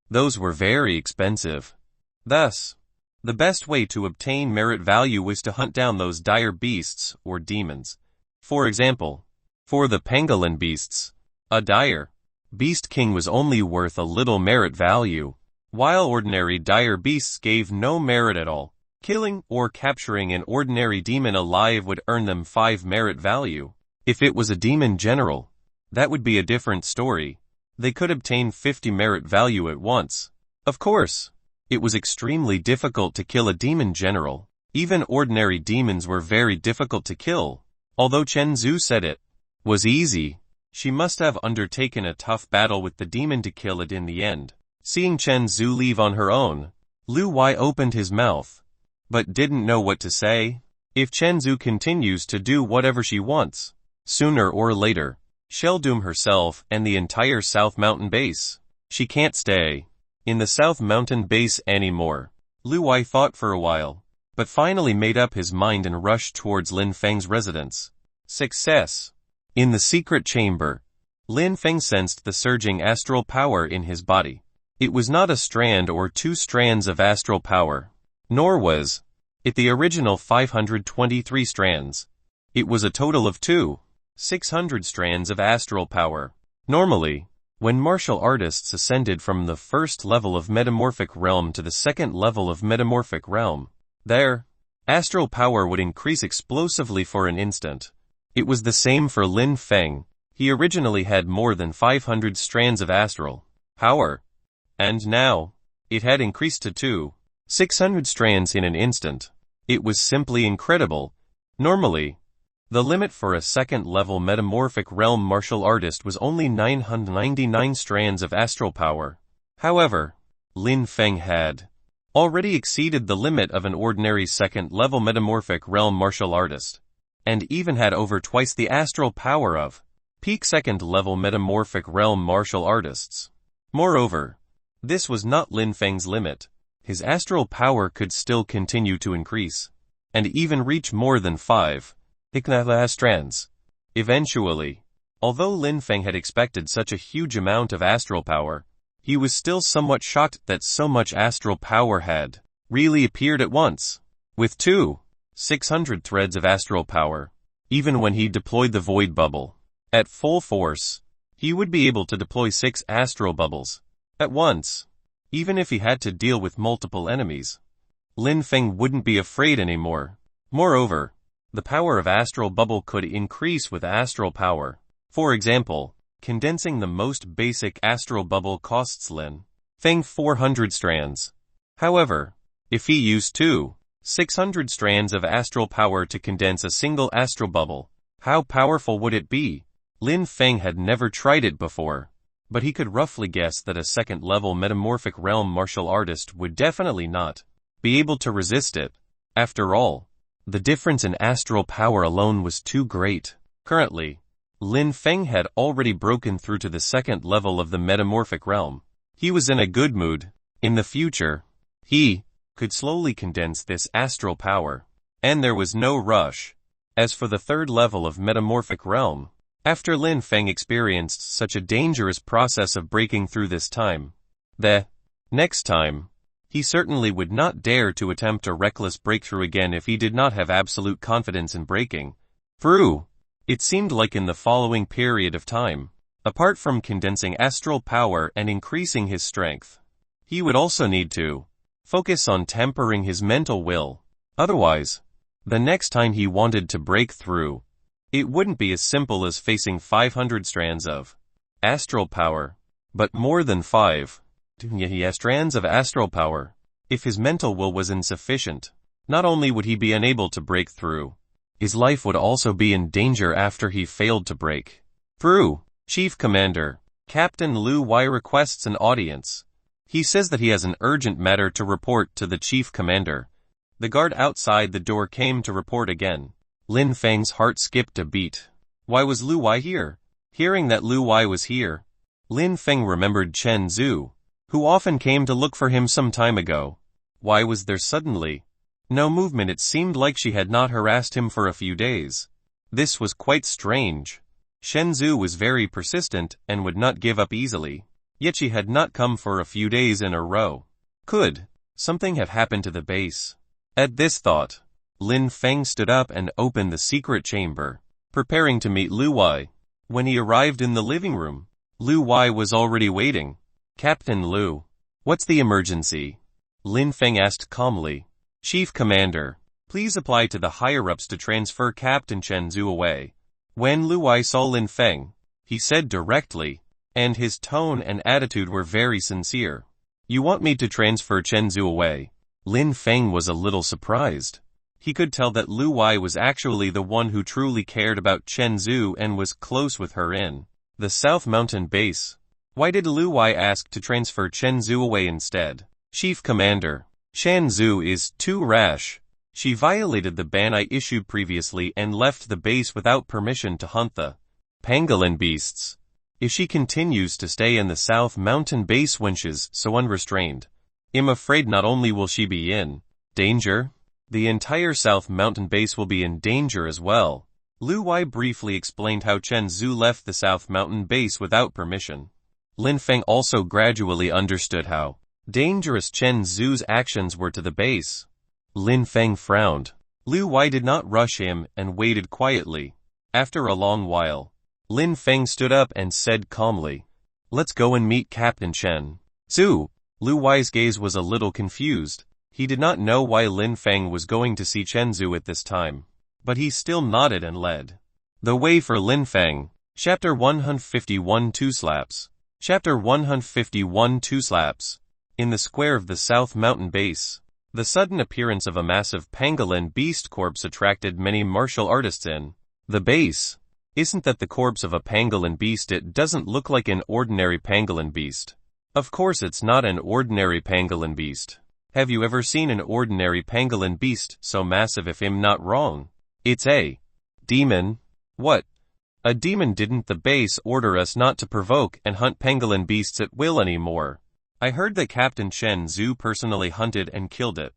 Those were very expensive. Thus, the best way to obtain merit value was to hunt down those dire beasts or demons. For example, for the pangolin beasts, a dire beast king was only worth a little merit value, while ordinary dire beasts gave no merit at all. Killing or capturing an ordinary demon alive would earn them 5 merit value. If it was a demon general, that would be a different story. They could obtain 50 merit value at once. Of course, it was extremely difficult to kill a demon general. Even ordinary demons were very difficult to kill. Although Chen Zhu said it was easy, she must have undertaken a tough battle with the demon to kill it in the end. Seeing Chen Zhu leave on her own, Lu Wai opened his mouth, but didn't know what to say. If Chen Zhu continues to do whatever she wants, sooner or later, she'll doom herself and the entire South Mountain base. She can't stay in the South Mountain base anymore. Lu Wai thought for a while, but finally made up his mind and rushed towards Lin Feng's residence. Success. In the secret chamber, Lin Feng sensed the surging astral power in his body. It was not a strand or 2 strands of astral power, nor was it the original 523 strands. It was a total of 600 strands of astral power. Normally, when martial artists ascended from the first level of metamorphic realm to the second level of metamorphic realm, their astral power would increase explosively for an instant. It was the same for Lin Feng. He originally had more than 500 strands of astral power, and now, it had increased to 600 strands in an instant. It was simply incredible. Normally, the limit for a second-level metamorphic realm martial artist was only 999 strands of astral power. However, Lin Feng had already exceeded the limit of an ordinary second-level metamorphic realm martial artist, and even had over twice the astral power of peak second-level metamorphic realm martial artists. Moreover, this was not Lin Feng's limit. His astral power could still continue to increase, and even reach more than 5 strands. Eventually, although Lin Feng had expected such a huge amount of astral power, he was still somewhat shocked that so much astral power had really appeared at once. With 600 threads of astral power, even when he deployed the void bubble at full force, he would be able to deploy 6 astral bubbles at once. Even if he had to deal with multiple enemies, Lin Feng wouldn't be afraid anymore. Moreover, the power of astral bubble could increase with astral power. For example, condensing the most basic astral bubble costs Lin Feng 400 strands. However, if he used 600 strands of astral power to condense a single astral bubble, how powerful would it be? Lin Feng had never tried it before, but he could roughly guess that a second-level metamorphic realm martial artist would definitely not be able to resist it. After all, the difference in astral power alone was too great. Currently, Lin Feng had already broken through to the second level of the metamorphic realm. He was in a good mood. In the future, he could slowly condense this astral power, and there was no rush. As for the third level of metamorphic realm, after Lin Feng experienced such a dangerous process of breaking through this time, the next time, he certainly would not dare to attempt a reckless breakthrough again if he did not have absolute confidence in breaking through. It seemed like in the following period of time, apart from condensing astral power and increasing his strength, he would also need to focus on tempering his mental will. Otherwise, the next time he wanted to break through, it wouldn't be as simple as facing 500 strands of astral power, but more than 5 strands of astral power. If his mental will was insufficient, not only would he be unable to break through, his life would also be in danger after he failed to break through. Chief Commander, Captain Lu Wai requests an audience. He says that he has an urgent matter to report to the Chief Commander. The guard outside the door came to report again. Lin Feng's heart skipped a beat. Why was Lu Wai here? Hearing that Lu Wai was here, Lin Feng remembered Chen Zhu, who often came to look for him some time ago. Why was there suddenly no movement? It seemed like she had not harassed him for a few days. This was quite strange. Chen Zhu was very persistent and would not give up easily. Yet she had not come for a few days in a row. Could something have happened to the base? At this thought, Lin Feng stood up and opened the secret chamber, preparing to meet Lu Wai. When he arrived in the living room, Lu Wai was already waiting. Captain Lu, what's the emergency? Lin Feng asked calmly. Chief Commander, please apply to the higher-ups to transfer Captain Chen Zhu away. When Lu Wai saw Lin Feng, he said directly, and his tone and attitude were very sincere. You want me to transfer Chen Zhu away? Lin Feng was a little surprised. He could tell that Lu Wai was actually the one who truly cared about Chen Zhu and was close with her in the South Mountain base. Why did Lu Wai ask to transfer Chen Zhu away instead? Chief Commander, Chen Zhu is too rash. She violated the ban I issued previously and left the base without permission to hunt the pangolin beasts. If she continues to stay in the South Mountain base when she's so unrestrained, I'm afraid not only will she be in danger, the entire South Mountain base will be in danger as well. Lu Wai briefly explained how Chen Zhu left the South Mountain base without permission. Lin Feng also gradually understood how dangerous Chen Zhu's actions were to the base. Lin Feng frowned. Lu Wai did not rush him and waited quietly. After a long while, Lin Feng stood up and said calmly, Let's go and meet Captain Chen Zhu. Lu Wai's gaze was a little confused. He did not know why Lin Feng was going to see Chen Zhu at this time, but he still nodded and led the way for Lin Feng. Chapter 151 Two Slaps. Chapter 151 Two Slaps. In the square of the South Mountain base, the sudden appearance of a massive pangolin beast corpse attracted many martial artists in the base. Isn't that the corpse of a pangolin beast? It doesn't look like an ordinary pangolin beast. Of course it's not an ordinary pangolin beast. Have you ever seen an ordinary pangolin beast so massive? If I'm not wrong, it's a demon. What? A demon? Didn't the base order us not to provoke and hunt pangolin beasts at will anymore? I heard that Captain Chen Zhu personally hunted and killed it.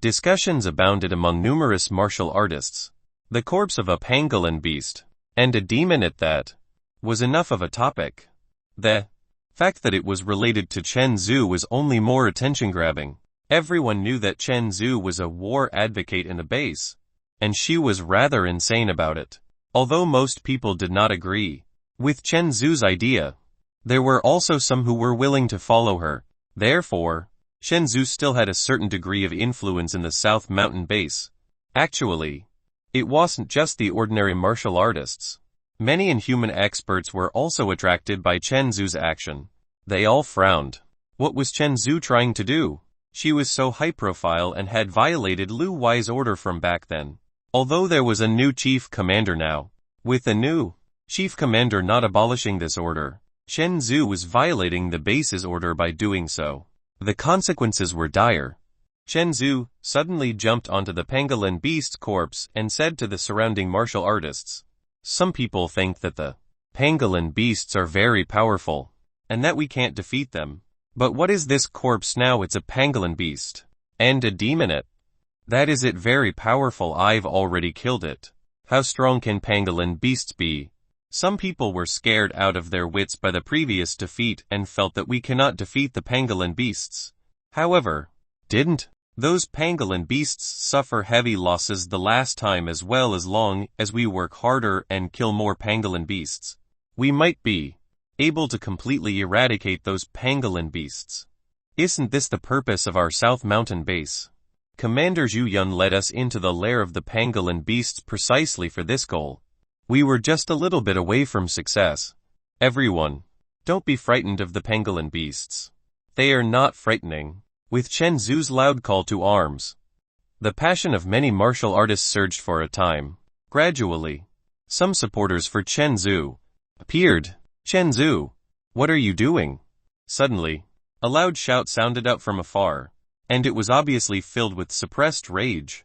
Discussions abounded among numerous martial artists. The corpse of a pangolin beast, and a demon at that, was enough of a topic. The fact that it was related to Chen Zhu was only more attention-grabbing. Everyone knew that Chen Zhu was a war advocate in the base, and she was rather insane about it. Although most people did not agree with Chen Zhu's idea, there were also some who were willing to follow her. Therefore, Chen Zhu still had a certain degree of influence in the South Mountain base. Actually, it wasn't just the ordinary martial artists. Many inhuman experts were also attracted by Chen Zhu's action. They all frowned. What was Chen Zhu trying to do? She was so high-profile and had violated Lu Wai's order from back then. Although there was a new chief commander now, with the new chief commander not abolishing this order, Chen Zhu was violating the base's order by doing so. The consequences were dire. Chen Zhu suddenly jumped onto the pangolin beast's corpse and said to the surrounding martial artists, Some people think that the pangolin beasts are very powerful, and that we can't defeat them. But what is this corpse now? It's a pangolin beast. And a demon it. That is it, very powerful. I've already killed it. How strong can pangolin beasts be? Some people were scared out of their wits by the previous defeat and felt that we cannot defeat the pangolin beasts. However, didn't those pangolin beasts suffer heavy losses the last time? As well, as long as we work harder and kill more pangolin beasts, we might be able to completely eradicate those pangolin beasts. Isn't this the purpose of our South Mountain base? Commander Zhu Yun led us into the lair of the pangolin beasts precisely for this goal. We were just a little bit away from success. Everyone, don't be frightened of the pangolin beasts. They are not frightening. With Chen Zhu's loud call to arms, the passion of many martial artists surged for a time. Gradually, some supporters for Chen Zhu appeared. Chen Zhu, what are you doing? Suddenly, a loud shout sounded out from afar. and it was obviously filled with suppressed rage.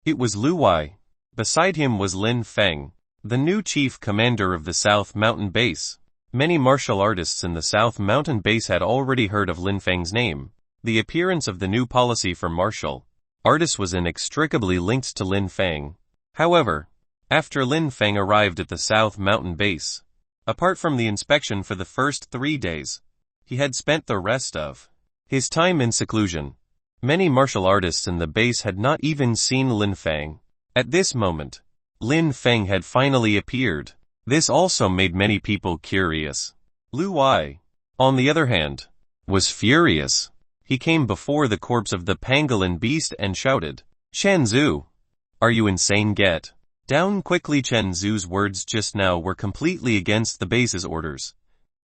It was Lu Wai. Beside him was Lin Feng, the new chief commander of the South Mountain Base. Many martial artists in the South Mountain Base had already heard of Lin Feng's name. The appearance of the new policy for martial artists was inextricably linked to Lin Feng. However, after Lin Feng arrived at the South Mountain Base, apart from the inspection for the first 3 days, he had spent the rest of his time in seclusion. Many martial artists in the base had not even seen Lin Feng. At this moment, Lin Feng had finally appeared. This also made many people curious. Lu Wai, on the other hand, was furious. He came before the corpse of the pangolin beast and shouted, "Chen Zhu! Are you insane? Get down quickly!" Chen Zhu's words just now were completely against the base's orders.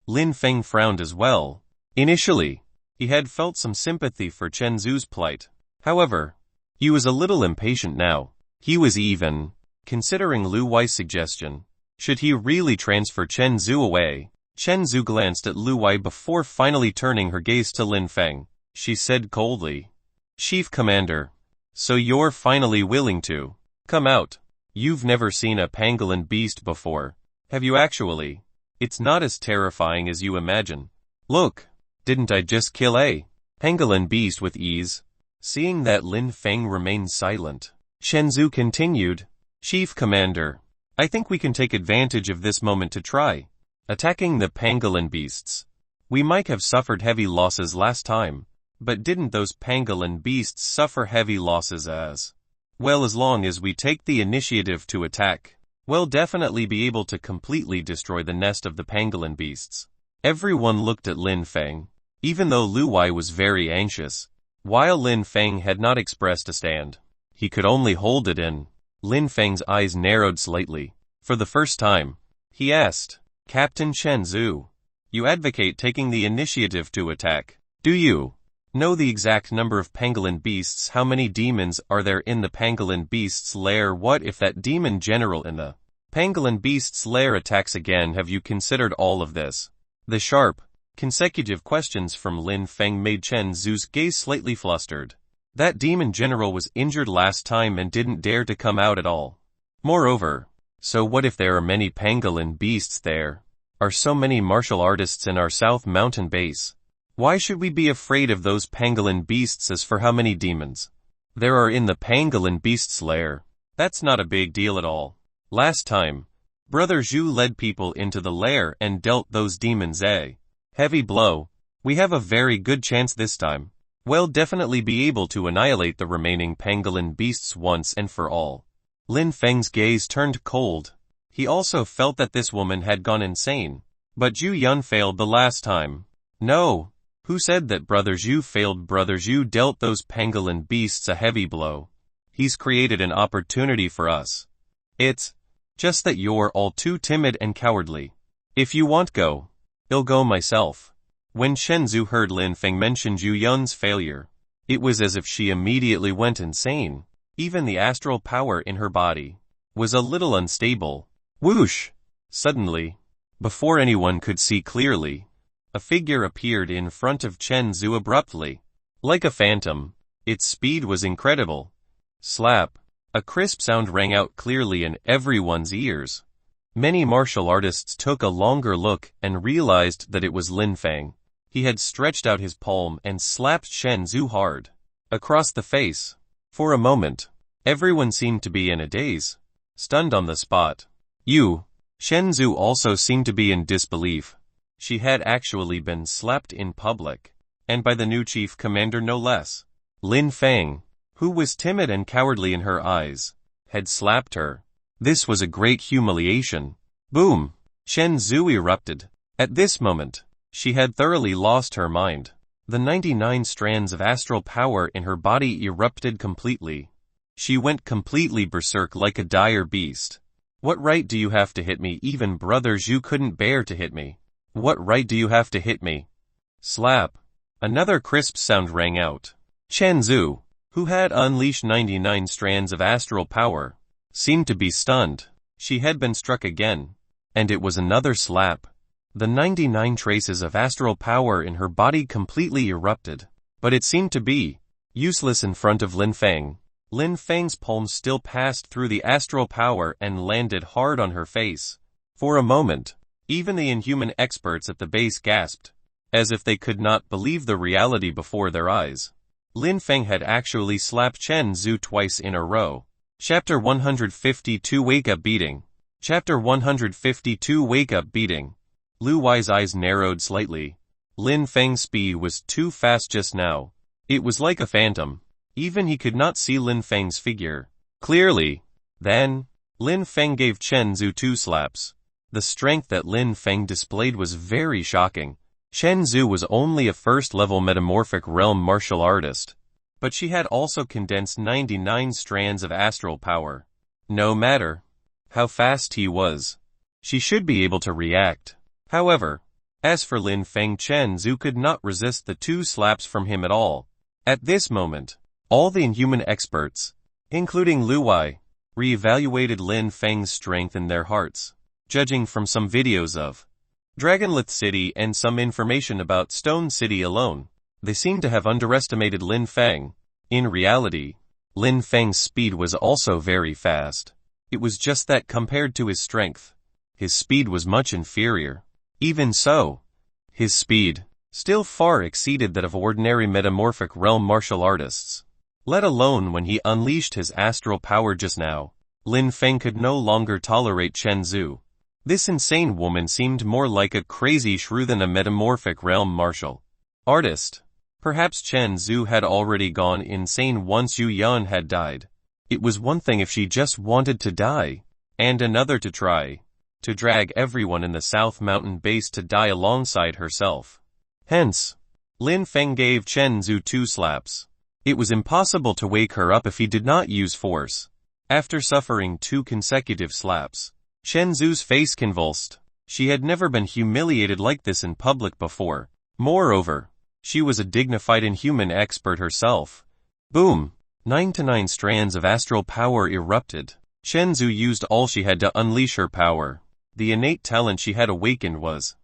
Lin Feng frowned as well. Initially, he had felt some sympathy for Chen Zhu's plight. However, he was a little impatient now. He was even considering Lu Wai's suggestion. Should he really transfer Chen Zhu away? Chen Zhu glanced at Lu Wai before finally turning her gaze to Lin Feng. She said coldly, "Chief Commander, so you're finally willing to come out. You've never seen a pangolin beast before, have you actually? It's not as terrifying as you imagine. Look, didn't I just kill a pangolin beast with ease?" Seeing that Lin Feng remained silent, Chen Zhu continued, "Chief Commander, I think we can take advantage of this moment to try attacking the pangolin beasts. We might have suffered heavy losses last time, but didn't those pangolin beasts suffer heavy losses as well? As long as we take the initiative to attack, we'll definitely be able to completely destroy the nest of the pangolin beasts." Everyone looked at Lin Feng, even though Lu Wai was very anxious. While Lin Feng had not expressed a stand, he could only hold it in. Lin Feng's eyes narrowed slightly. For the first time, he asked, "Captain Chen Zhu, you advocate taking the initiative to attack. Do you know the exact number of pangolin beasts? How many demons are there in the pangolin beast's lair? What if that demon general in the pangolin beast's lair attacks again? Have you considered all of this?" The sharp, consecutive questions from Lin Feng made Chen Zhu's gaze slightly flustered. That demon general was injured last time and didn't dare to come out at all. Moreover, so what if there are many pangolin beasts there? Are so many martial artists in our South Mountain Base? Why should we be afraid of those pangolin beasts? As for how many demons there are in the pangolin beast's lair, that's not a big deal at all. Last time, Brother Zhu led people into the lair and dealt those demons a heavy blow. We have a very good chance this time. We'll definitely be able to annihilate the remaining pangolin beasts once and for all. Lin Feng's gaze turned cold. He also felt that this woman had gone insane. But Zhu Yun failed the last time. No. Who said that Brother Zhu failed? Brother Zhu dealt those pangolin beasts a heavy blow. He's created an opportunity for us. It's just that you're all too timid and cowardly. If you want go, I'll go myself. When Chen Zhu heard Lin Feng mention Zhu Yun's failure, it was as if she immediately went insane. Even the astral power in her body was a little unstable. Whoosh! Suddenly, before anyone could see clearly, a figure appeared in front of Chen Zhu abruptly. Like a phantom, its speed was incredible. Slap! A crisp sound rang out clearly in everyone's ears. Many martial artists took a longer look and realized that it was Lin Feng. He had stretched out his palm and slapped Chen Zhu hard across the face. For a moment, everyone seemed to be in a daze, stunned on the spot. Chen Zhu also seemed to be in disbelief. She had actually been slapped in public, and by the new chief commander no less. Lin Feng, who was timid and cowardly in her eyes, had slapped her. This was a great humiliation. Boom! Chen Zhu erupted. At this moment, she had thoroughly lost her mind. The 99 strands of astral power in her body erupted completely. She went completely berserk like a dire beast. What right do you have to hit me? Even Brother Zhu couldn't bear to hit me. What right do you have to hit me? Slap! Another crisp sound rang out. Chen Zhu, who had unleashed 99 strands of astral power, seemed to be stunned. She had been struck again, and it was another slap. The 99 traces of astral power in her body completely erupted, but it seemed to be useless in front of Lin Feng. Lin Feng's palms still passed through the astral power and landed hard on her face. For a moment, even the inhuman experts at the base gasped, as if they could not believe the reality before their eyes. Lin Feng had actually slapped Chen Zhu twice in a row. Chapter 152 Wake-up Beating. Chapter 152 Wake-up Beating. Lu Wei's eyes narrowed slightly. Lin Feng's speed was too fast just now. It was like a phantom. Even he could not see Lin Feng's figure clearly. Then, Lin Feng gave Chen Zhu 2 slaps. The strength that Lin Feng displayed was very shocking. Chen Zhu was only a first-level metamorphic realm martial artist, but she had also condensed 99 strands of astral power. No matter how fast he was, she should be able to react. However, as for Lin Feng, Chen Zhu could not resist the 2 slaps from him at all. At this moment, all the inhuman experts, including Lu Wei, re-evaluated Lin Feng's strength in their hearts. Judging from some videos of Dragonlith City and some information about Stone City alone, they seem to have underestimated Lin Feng. In reality, Lin Feng's speed was also very fast. It was just that compared to his strength, his speed was much inferior. Even so, his speed still far exceeded that of ordinary metamorphic realm martial artists. Let alone when he unleashed his astral power just now, Lin Feng could no longer tolerate Chen Zhu. This insane woman seemed more like a crazy shrew than a metamorphic realm martial artist. Perhaps Chen Zhu had already gone insane once Yu Yan had died. It was one thing if she just wanted to die, and another to try to drag everyone in the South Mountain base to die alongside herself. Hence, Lin Feng gave Chen Zhu 2 slaps. It was impossible to wake her up if he did not use force. After suffering 2 consecutive slaps, Chen Zhu's face convulsed. She had never been humiliated like this in public before. Moreover, she was a dignified inhuman expert herself. Boom! 99 strands of astral power erupted. Chen Zhu used all she had to unleash her power. The innate talent she had awakened was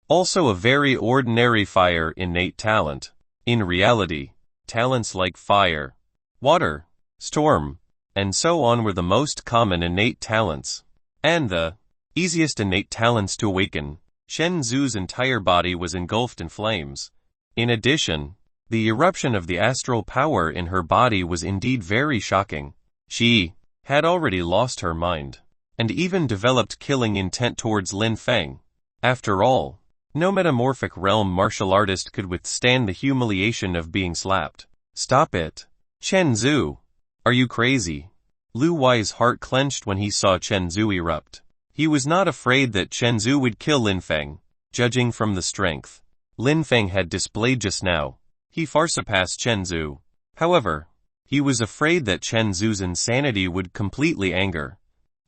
also a very ordinary fire innate talent. In reality, talents like fire, water, storm, and so on were the most common innate talents, and the easiest innate talents to awaken. Chen Zhu's entire body was engulfed in flames. In addition, the eruption of the astral power in her body was indeed very shocking. She had already lost her mind, and even developed killing intent towards Lin Feng. After all, no metamorphic realm martial artist could withstand the humiliation of being slapped. Stop it. Chen Zhu. Are you crazy? Lu Wei's heart clenched when he saw Chen Zhu erupt. He was not afraid that Chen Zhu would kill Lin Feng. Judging from the strength Lin Feng had displayed just now, he far surpassed Chen Zhu. However, he was afraid that Chen Zhu's insanity would completely anger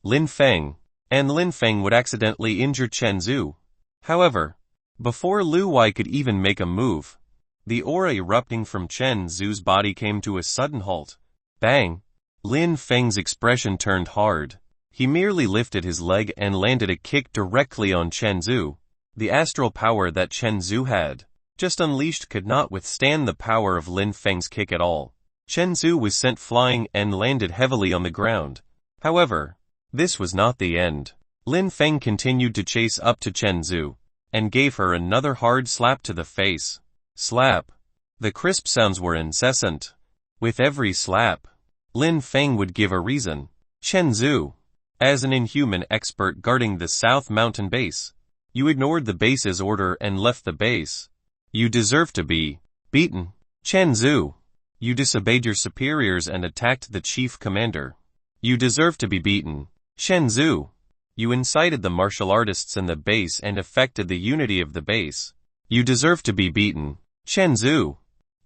Lin Feng, and Lin Feng would accidentally injure Chen Zhu. However, before Lu Wei could even make a move, the aura erupting from Chen Zhu's body came to a sudden halt. Bang! Lin Feng's expression turned hard. He merely lifted his leg and landed a kick directly on Chen Zhu. The astral power that Chen Zhu had just unleashed could not withstand the power of Lin Feng's kick at all. Chen Zhu was sent flying and landed heavily on the ground. However, this was not the end. Lin Feng continued to chase up to Chen Zhu, and gave her another hard slap to the face. Slap. The crisp sounds were incessant. With every slap, Lin Feng would give a reason. Chen Zhu, as an inhuman expert guarding the South Mountain base, you ignored the base's order and left the base. You deserve to be beaten. Chen Zhu, you disobeyed your superiors and attacked the chief commander. You deserve to be beaten. Chen Zhu, you incited the martial artists in the base and affected the unity of the base. You deserve to be beaten. Chen Zhu,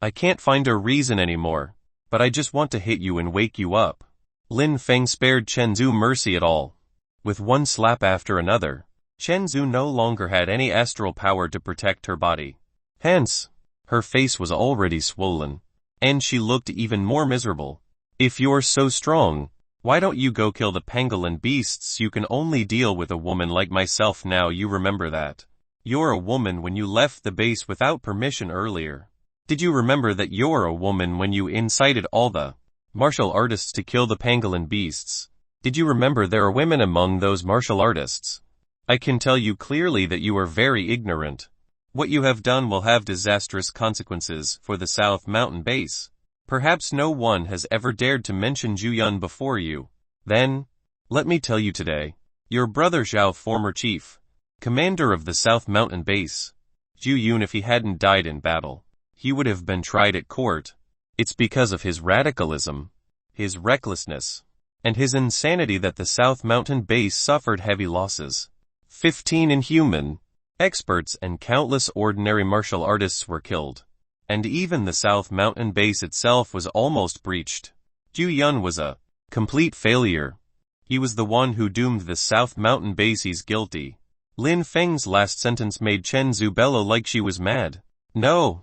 I can't find a reason anymore, but I just want to hit you and wake you up. Lin Feng spared Chen Zhu mercy at all. With one slap after another, Chen Zhu no longer had any astral power to protect her body. Hence, her face was already swollen, and she looked even more miserable. If you're so strong, why don't you go kill the pangolin beasts? You can only deal with a woman like myself now. You remember that. You're a woman when you left the base without permission earlier. Did you remember that you're a woman when you incited all the martial artists to kill the pangolin beasts? Did you remember there are women among those martial artists? I can tell you clearly that you are very ignorant. What you have done will have disastrous consequences for the South Mountain base. Perhaps no one has ever dared to mention Zhu Yun before you. Then, let me tell you today, your brother Zhao, former chief, commander of the South Mountain base, Zhu Yun, if he hadn't died in battle, he would have been tried at court. It's because of his radicalism, his recklessness, and his insanity that the South Mountain base suffered heavy losses. 15 inhuman experts and countless ordinary martial artists were killed, and even the South Mountain base itself was almost breached. Zhu Yun was a complete failure. He was the one who doomed the South Mountain base. He's guilty. Lin Feng's last sentence made Chen Zhu bellow like she was mad. No.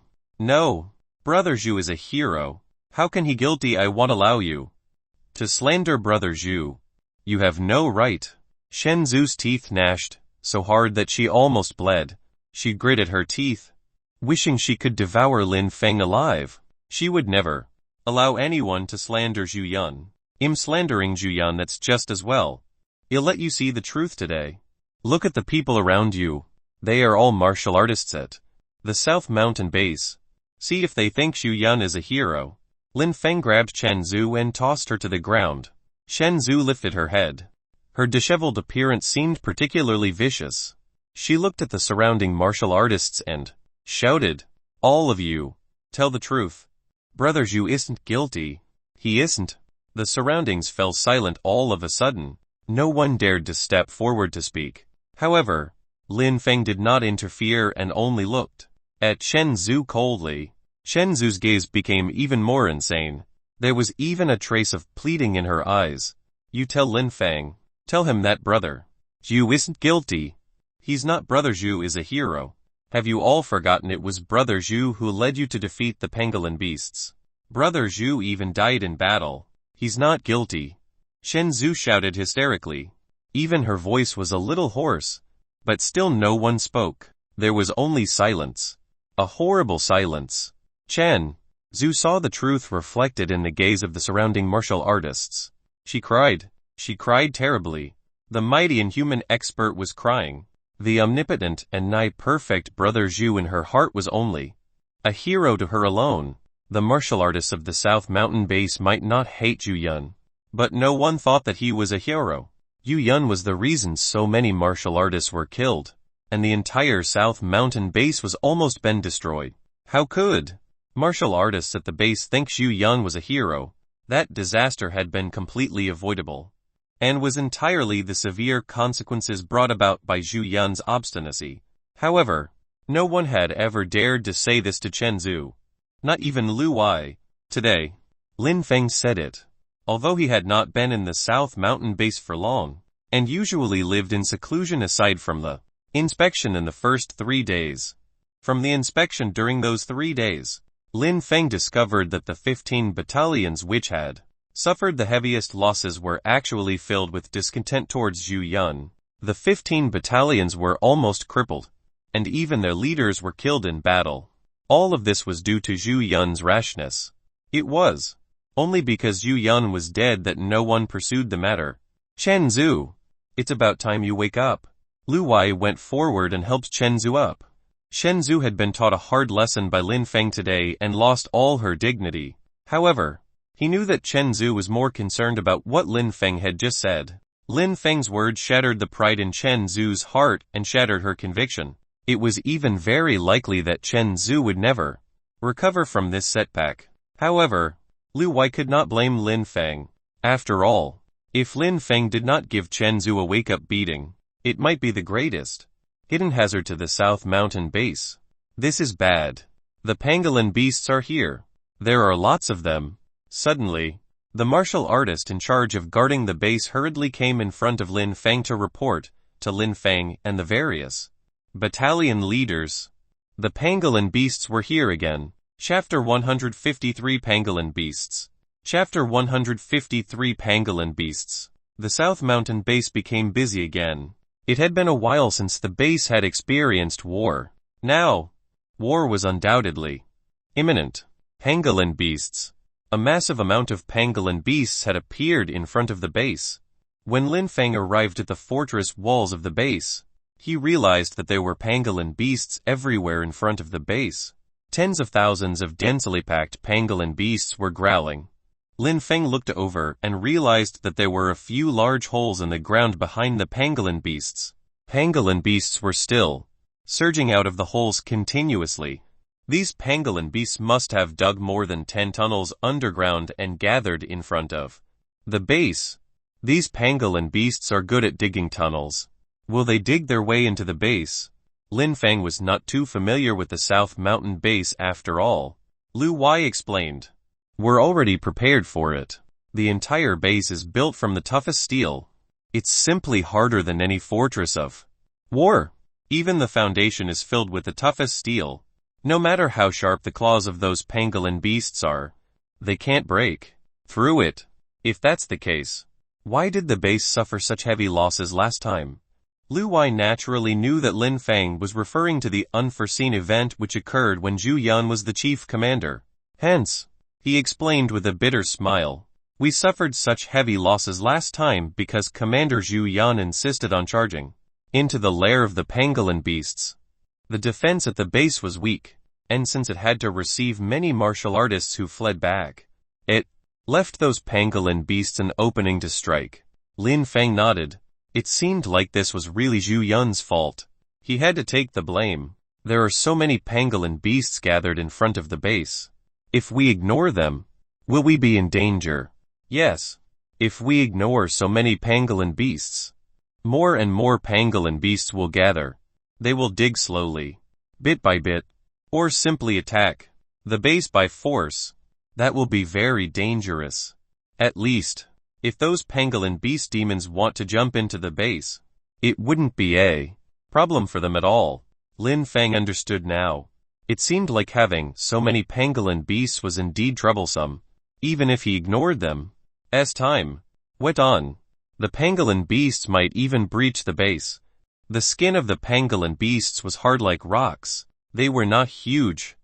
Brother Zhu is a hero. How can he guilty? I won't allow you to slander Brother Zhu. You have no right. Chen Zhu's teeth gnashed so hard that she almost bled. She gritted her teeth, wishing she could devour Lin Feng alive. She would never allow anyone to slander Zhu Yun. I'm slandering Zhu Yun, that's just as well. I'll let you see the truth today. Look at the people around you. They are all martial artists at the South Mountain base. See if they think Zhu Yun is a hero. Lin Feng grabbed Chen Zhu and tossed her to the ground. Chen Zhu lifted her head. Her disheveled appearance seemed particularly vicious. She looked at the surrounding martial artists and shouted, "All of you, tell the truth. Brother Zhu isn't guilty. He isn't." The surroundings fell silent all of a sudden. No one dared to step forward to speak. However, Lin Feng did not interfere and only looked at Chen Zhu coldly. Chen Zhu's gaze became even more insane. There was even a trace of pleading in her eyes. You tell Lin Feng. Tell him that Brother Zhu isn't guilty. He's not. Brother Zhu is a hero. Have you all forgotten it was Brother Zhu who led you to defeat the pangolin beasts? Brother Zhu even died in battle. He's not guilty. Chen Zhu shouted hysterically. Even her voice was a little hoarse. But still no one spoke. There was only silence. A horrible silence. Chen Zhu saw the truth reflected in the gaze of the surrounding martial artists. She cried. She cried terribly. The mighty inhuman expert was crying. The omnipotent and nigh perfect Brother Zhu in her heart was only a hero to her alone. The martial artists of the South Mountain base might not hate Zhu Yun, but no one thought that he was a hero. Zhu Yun was the reason so many martial artists were killed, and the entire South Mountain base was almost been destroyed. How could martial artists at the base think Zhu Yun was a hero? That disaster had been completely avoidable, and was entirely the severe consequences brought about by Zhu Yun's obstinacy. However, no one had ever dared to say this to Chen Zhu. Not even Lu Wai. Today, Lin Feng said it. Although he had not been in the South Mountain base for long, and usually lived in seclusion aside from the inspection in the first 3 days. From the inspection during those 3 days, Lin Feng discovered that the 15 battalions which had suffered the heaviest losses were actually filled with discontent towards Zhu Yun. The 15 battalions were almost crippled, and even their leaders were killed in battle. All of this was due to Zhu Yun's rashness. It was only because Zhu Yun was dead that no one pursued the matter. Chen Zhu, it's about time you wake up. Lu Wai went forward and helped Chen Zhu up. Chen Zhu had been taught a hard lesson by Lin Feng today and lost all her dignity. However, he knew that Chen Zhu was more concerned about what Lin Feng had just said. Lin Feng's words shattered the pride in Chen Zhu's heart and shattered her conviction. It was even very likely that Chen Zhu would never recover from this setback. However, Lu Wai could not blame Lin Feng. After all, if Lin Feng did not give Chen Zhu a wake-up beating, it might be the greatest hidden hazard to the South Mountain base. This is bad. The pangolin beasts are here. There are lots of them. Suddenly, the martial artist in charge of guarding the base hurriedly came in front of Lin Feng to report to Lin Feng and the various battalion leaders. The pangolin beasts were here again. Chapter 153 Pangolin Beasts. Chapter 153 Pangolin Beasts. The South Mountain base became busy again. It had been a while since the base had experienced war. Now, war was undoubtedly Imminent. Pangolin beasts. A massive amount of pangolin beasts had appeared in front of the base. When Lin Feng arrived at the fortress walls of the base, he realized that there were pangolin beasts everywhere in front of the base. Tens of thousands of densely packed pangolin beasts were growling. Lin Feng looked over and realized that there were a few large holes in the ground behind the pangolin beasts. Pangolin beasts were still surging out of the holes continuously. These pangolin beasts must have dug more than 10 tunnels underground and gathered in front of the base. These pangolin beasts are good at digging tunnels. Will they dig their way into the base? Lin Feng was not too familiar with the South Mountain base after all. Lu Wai explained. We're already prepared for it. The entire base is built from the toughest steel. It's simply harder than any fortress of war. Even the foundation is filled with the toughest steel. No matter how sharp the claws of those pangolin beasts are, they can't break through it. If that's the case, why did the base suffer such heavy losses last time? Lu Wai naturally knew that Lin Feng was referring to the unforeseen event which occurred when Zhu Yan was the chief commander. Hence, he explained with a bitter smile, we suffered such heavy losses last time because Commander Zhu Yan insisted on charging into the lair of the pangolin beasts. The defense at the base was weak, and since it had to receive many martial artists who fled back, it left those pangolin beasts an opening to strike. Lin Feng nodded. It seemed like this was really Zhu Yan's fault. He had to take the blame. There are so many pangolin beasts gathered in front of the base. If we ignore them, will we be in danger? Yes. If we ignore so many pangolin beasts, more and more pangolin beasts will gather. They will dig slowly, bit by bit, or simply attack the base by force. That will be very dangerous. At least, if those pangolin beast demons want to jump into the base, it wouldn't be a problem for them at all. Lin Feng understood now. It seemed like having so many pangolin beasts was indeed troublesome, even if he ignored them. As time went on, the pangolin beasts might even breach the base. The skin of the pangolin beasts was hard like rocks. They were not huge,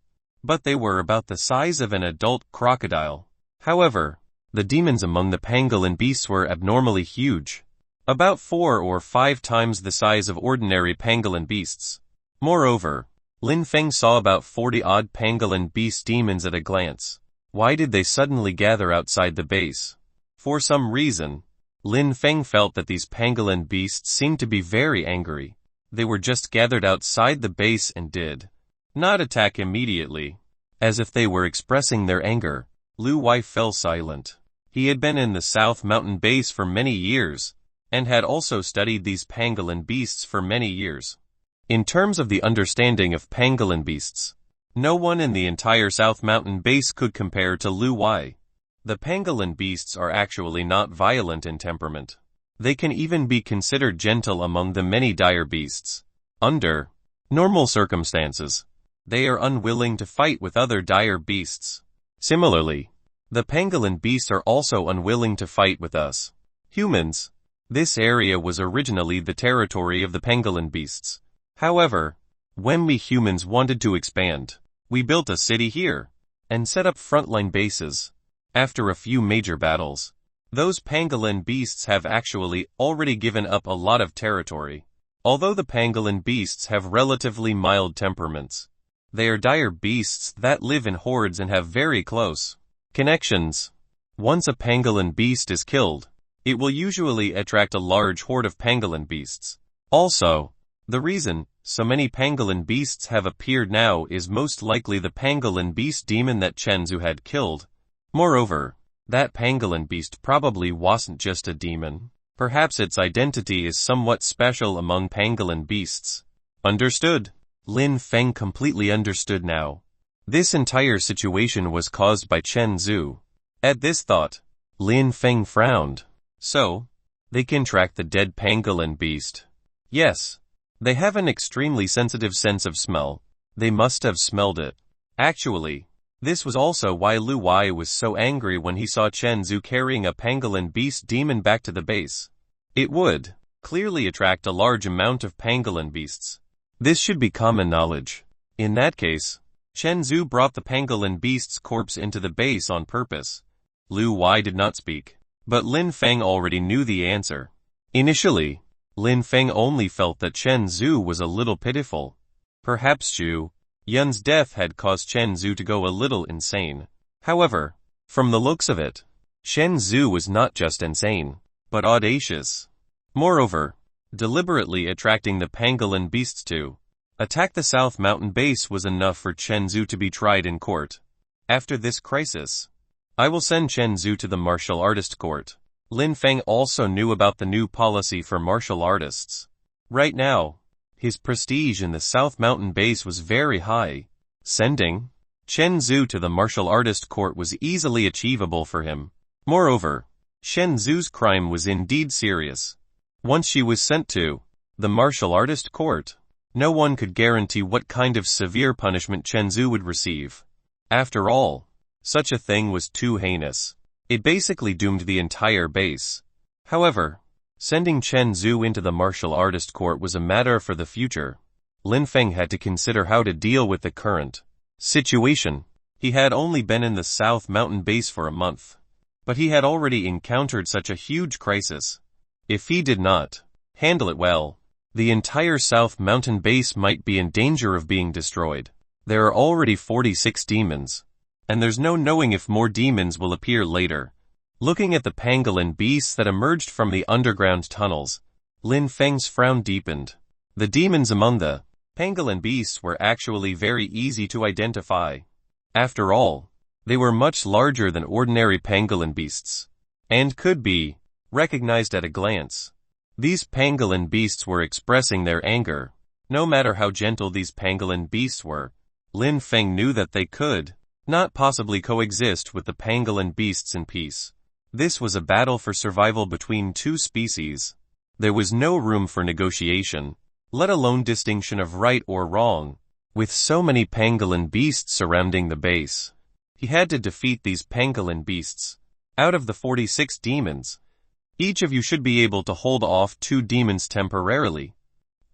but they were about the size of an adult crocodile. However, the demons among the pangolin beasts were abnormally huge, about 4 or 5 times the size of ordinary pangolin beasts. Moreover, Lin Feng saw about 40-odd pangolin beast demons at a glance. Why did they suddenly gather outside the base? For some reason, Lin Feng felt that these pangolin beasts seemed to be very angry. They were just gathered outside the base and did not attack immediately. As if they were expressing their anger, Lu Wai fell silent. He had been in the South Mountain base for many years, and had also studied these pangolin beasts for many years. In terms of the understanding of pangolin beasts, no one in the entire South Mountain base could compare to Lu Wai. The pangolin beasts are actually not violent in temperament. They can even be considered gentle among the many dire beasts. Under normal circumstances, they are unwilling to fight with other dire beasts. Similarly, the pangolin beasts are also unwilling to fight with us humans. This area was originally the territory of the pangolin beasts. However, when we humans wanted to expand, we built a city here and set up frontline bases. After a few major battles, those pangolin beasts have actually already given up a lot of territory. Although the pangolin beasts have relatively mild temperaments, they are dire beasts that live in hordes and have very close connections. Once a pangolin beast is killed, it will usually attract a large horde of pangolin beasts. Also, the reason so many pangolin beasts have appeared now is most likely the pangolin beast demon that Chen Zhu had killed. Moreover, that pangolin beast probably wasn't just a demon. Perhaps its identity is somewhat special among pangolin beasts. Understood. Lin Feng completely understood now. This entire situation was caused by Chen Zhu. At this thought, Lin Feng frowned. So, they can track the dead pangolin beast. Yes. They have an extremely sensitive sense of smell. They must have smelled it. Actually, this was also why Lu Wai was so angry when he saw Chen Zhu carrying a pangolin beast demon back to the base. It would clearly attract a large amount of pangolin beasts. This should be common knowledge. In that case, Chen Zhu brought the pangolin beast's corpse into the base on purpose. Lu Wai did not speak, but Lin Feng already knew the answer. Initially, Lin Feng only felt that Chen Zhu was a little pitiful. Perhaps Zhu Yun's death had caused Chen Zhu to go a little insane. However, from the looks of it, Chen Zhu was not just insane, but audacious. Moreover, deliberately attracting the pangolin beasts to attack the South Mountain base was enough for Chen Zhu to be tried in court. After this crisis, I will send Chen Zhu to the martial artist court. Lin Feng also knew about the new policy for martial artists. Right now, his prestige in the South Mountain base was very high. Sending Chen Zhu to the martial artist court was easily achievable for him. Moreover, Chen Zhu's crime was indeed serious. Once she was sent to the martial artist court, no one could guarantee what kind of severe punishment Chen Zhu would receive. After all, such a thing was too heinous. It basically doomed the entire base. However, sending Chen Zhu into the martial artist court was a matter for the future. Lin Feng had to consider how to deal with the current situation. He had only been in the South Mountain base for a month, but he had already encountered such a huge crisis. If he did not handle it well, the entire South Mountain base might be in danger of being destroyed. There are already 46 demons, and there's no knowing if more demons will appear later. Looking at the pangolin beasts that emerged from the underground tunnels, Lin Feng's frown deepened. The demons among the pangolin beasts were actually very easy to identify. After all, they were much larger than ordinary pangolin beasts, and could be recognized at a glance. These pangolin beasts were expressing their anger. No matter how gentle these pangolin beasts were, Lin Feng knew that they could not possibly coexist with the pangolin beasts in peace. This was a battle for survival between two species. There was no room for negotiation, let alone distinction of right or wrong. With so many pangolin beasts surrounding the base, he had to defeat these pangolin beasts. Out of the 46 demons, each of you should be able to hold off 2 demons temporarily.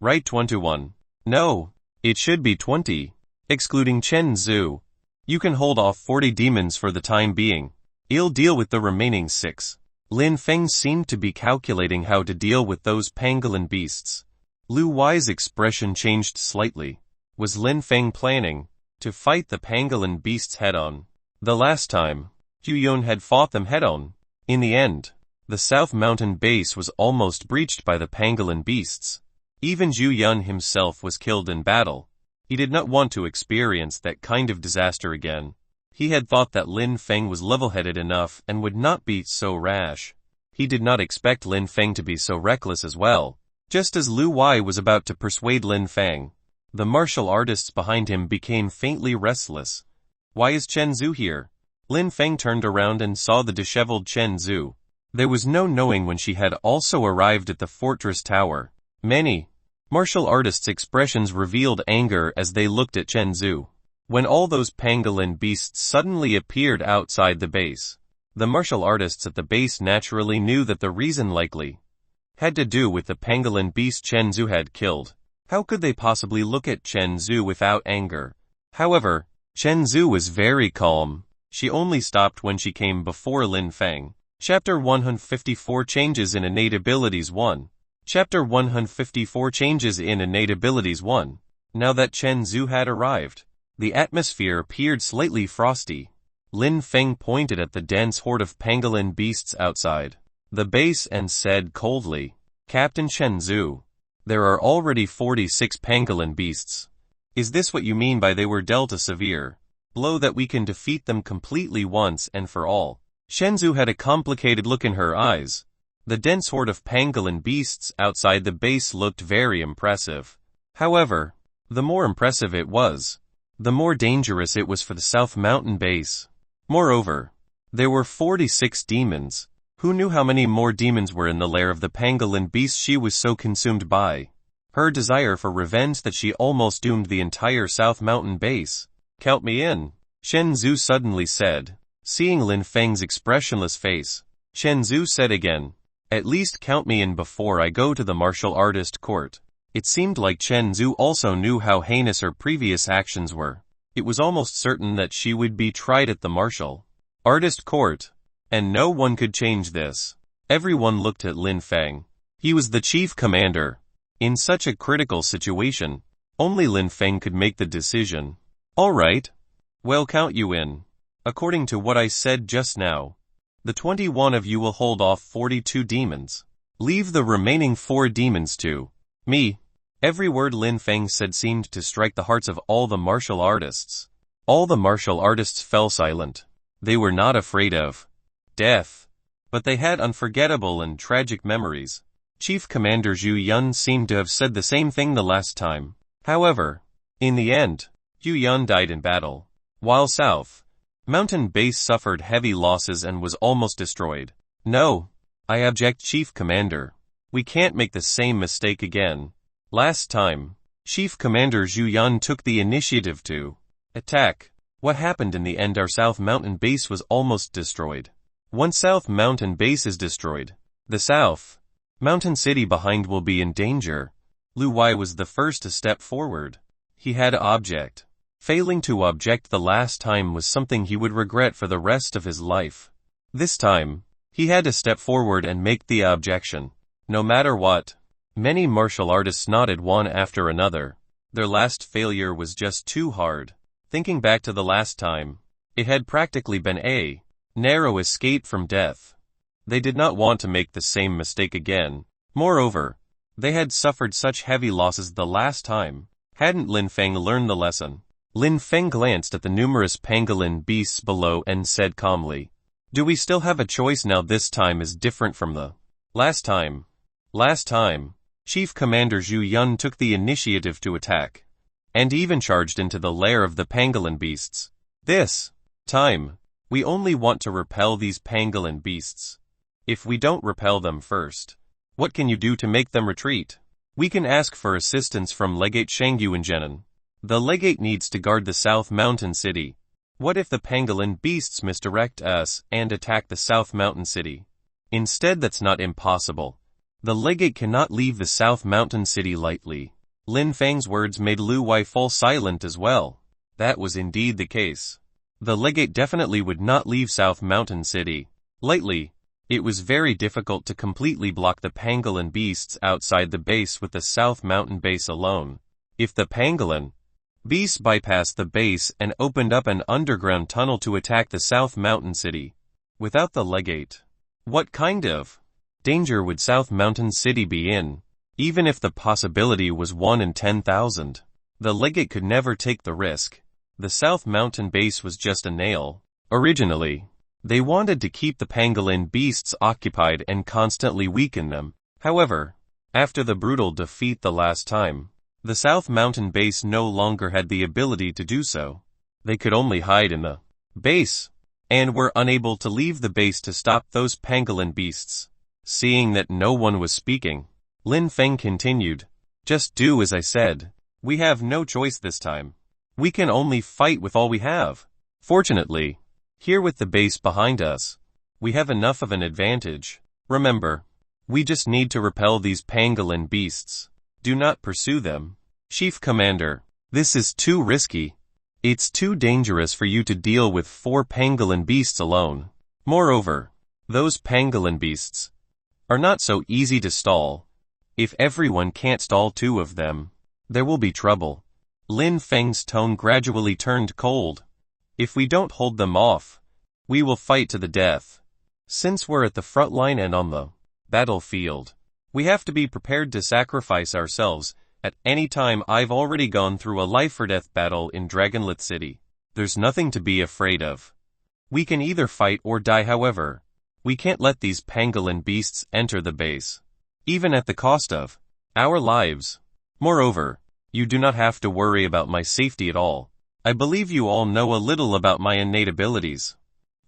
Right, 21. No, it should be 20, excluding Chen Zhu. You can hold off 40 demons for the time being. I'll deal with the remaining 6. Lin Feng seemed to be calculating how to deal with those pangolin beasts. Lu Wai's expression changed slightly. Was Lin Feng planning to fight the pangolin beasts head-on? The last time, Zhu Yun had fought them head-on. In the end, the South Mountain base was almost breached by the pangolin beasts. Even Zhu Yun himself was killed in battle. He did not want to experience that kind of disaster again. He had thought that Lin Feng was level-headed enough and would not be so rash. He did not expect Lin Feng to be so reckless as well. Just as Lu Wai was about to persuade Lin Feng, the martial artists behind him became faintly restless. Why is Chen Zhu here? Lin Feng turned around and saw the disheveled Chen Zhu. There was no knowing when she had also arrived at the fortress tower. Many martial artists' expressions revealed anger as they looked at Chen Zhu. When all those pangolin beasts suddenly appeared outside the base, the martial artists at the base naturally knew that the reason likely had to do with the pangolin beast Chen Zhu had killed. How could they possibly look at Chen Zhu without anger? However, Chen Zhu was very calm. She only stopped when she came before Lin Feng. Chapter 154 Changes in Innate Abilities 1. Chapter 154 Changes in Innate Abilities 1. Now that Chen Zhu had arrived, the atmosphere appeared slightly frosty. Lin Feng pointed at the dense horde of pangolin beasts outside the base and said coldly, "Captain Chen Zhu, there are already 46 pangolin beasts. Is this what you mean by they were dealt a severe blow that we can defeat them completely once and for all?" Chen Zhu had a complicated look in her eyes. The dense horde of pangolin beasts outside the base looked very impressive. However, the more impressive it was, the more dangerous it was for the South Mountain base. Moreover, there were 46 demons. Who knew how many more demons were in the lair of the pangolin beast? She was so consumed by her desire for revenge that she almost doomed the entire South Mountain base. "Count me in," Chen Zhu suddenly said. Seeing Lin Feng's expressionless face, Chen Zhu said again, "At least count me in before I go to the martial artist court." It seemed like Chen Zhu also knew how heinous her previous actions were. It was almost certain that she would be tried at the martial artist court, and no one could change this. Everyone looked at Lin Feng. He was the chief commander. In such a critical situation, only Lin Feng could make the decision. All right. Well, count you in. According to what I said just now, the 21 of you will hold off 42 demons. Leave the remaining 4 demons to me. Every word Lin Feng said seemed to strike the hearts of all the martial artists. All the martial artists fell silent. They were not afraid of death, but they had unforgettable and tragic memories. Chief Commander Zhu Yun seemed to have said the same thing the last time. However, in the end, Zhu Yun died in battle, while South Mountain Base suffered heavy losses and was almost destroyed. No, I object, Chief Commander. We can't make the same mistake again. Last time, Chief Commander Zhu Yun took the initiative to attack. What happened in the end? Our South Mountain Base was almost destroyed. Once South Mountain Base is destroyed, the South Mountain City behind will be in danger. Lu Wai was the first to step forward. He had to object. Failing to object the last time was something he would regret for the rest of his life. This time, he had to step forward and make the objection. No matter what. Many martial artists nodded one after another. Their last failure was just too hard. Thinking back to the last time, it had practically been a narrow escape from death. They did not want to make the same mistake again. Moreover, they had suffered such heavy losses the last time. Hadn't Lin Feng learned the lesson? Lin Feng glanced at the numerous pangolin beasts below and said calmly, "Do we still have a choice now? This time is different from the last time." Last time, Chief Commander Zhu Yun took the initiative to attack, and even charged into the lair of the pangolin beasts. This time, we only want to repel these pangolin beasts. If we don't repel them first, what can you do to make them retreat? We can ask for assistance from Legate Shangyu and Zhenan. The Legate needs to guard the South Mountain City. What if the pangolin beasts misdirect us and attack the South Mountain City? Instead, that's not impossible. The Legate cannot leave the South Mountain City lightly. Lin Feng's words made Lu Wai fall silent as well. That was indeed the case. The Legate definitely would not leave South Mountain City lightly. It was very difficult to completely block the pangolin beasts outside the base with the South Mountain Base alone. If the pangolin beasts bypassed the base and opened up an underground tunnel to attack the South Mountain City, without the Legate, what kind of danger would South Mountain City be in? Even if the possibility was 1 in 10,000, the Legate could never take the risk. The South Mountain Base was just a nail. Originally, they wanted to keep the pangolin beasts occupied and constantly weaken them. However, after the brutal defeat the last time, the South Mountain Base no longer had the ability to do so. They could only hide in the base, and were unable to leave the base to stop those pangolin beasts. Seeing that no one was speaking, Lin Feng continued, "Just do as I said. We have no choice this time. We can only fight with all we have. Fortunately, here with the base behind us, we have enough of an advantage. Remember, we just need to repel these pangolin beasts. Do not pursue them. Chief Commander, this is too risky. It's too dangerous for you to deal with 4 pangolin beasts alone. Moreover, those pangolin beasts are not so easy to stall. If everyone can't stall 2 of them, there will be trouble." Lin Feng's tone gradually turned cold. "If we don't hold them off, we will fight to the death. Since we're at the front line and on the battlefield, we have to be prepared to sacrifice ourselves at any time. I've already gone through a life-or-death battle in Dragonlith City. There's nothing to be afraid of. We can either fight or die. However, we can't let these pangolin beasts enter the base, even at the cost of our lives. Moreover, you do not have to worry about my safety at all. I believe you all know a little about my innate abilities.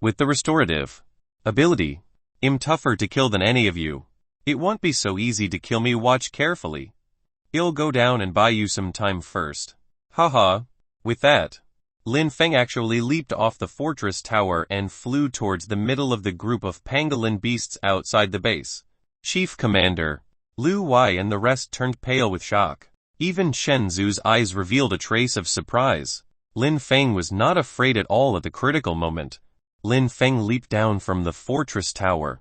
With the restorative ability, I'm tougher to kill than any of you. It won't be so easy to kill me. Watch carefully. I'll go down and buy you some time first." Haha. With that, Lin Feng actually leaped off the fortress tower and flew towards the middle of the group of pangolin beasts outside the base. Chief Commander, Lu Wai and the rest turned pale with shock. Even Shen Zu's eyes revealed a trace of surprise. Lin Feng was not afraid at all at the critical moment. Lin Feng leaped down from the fortress tower.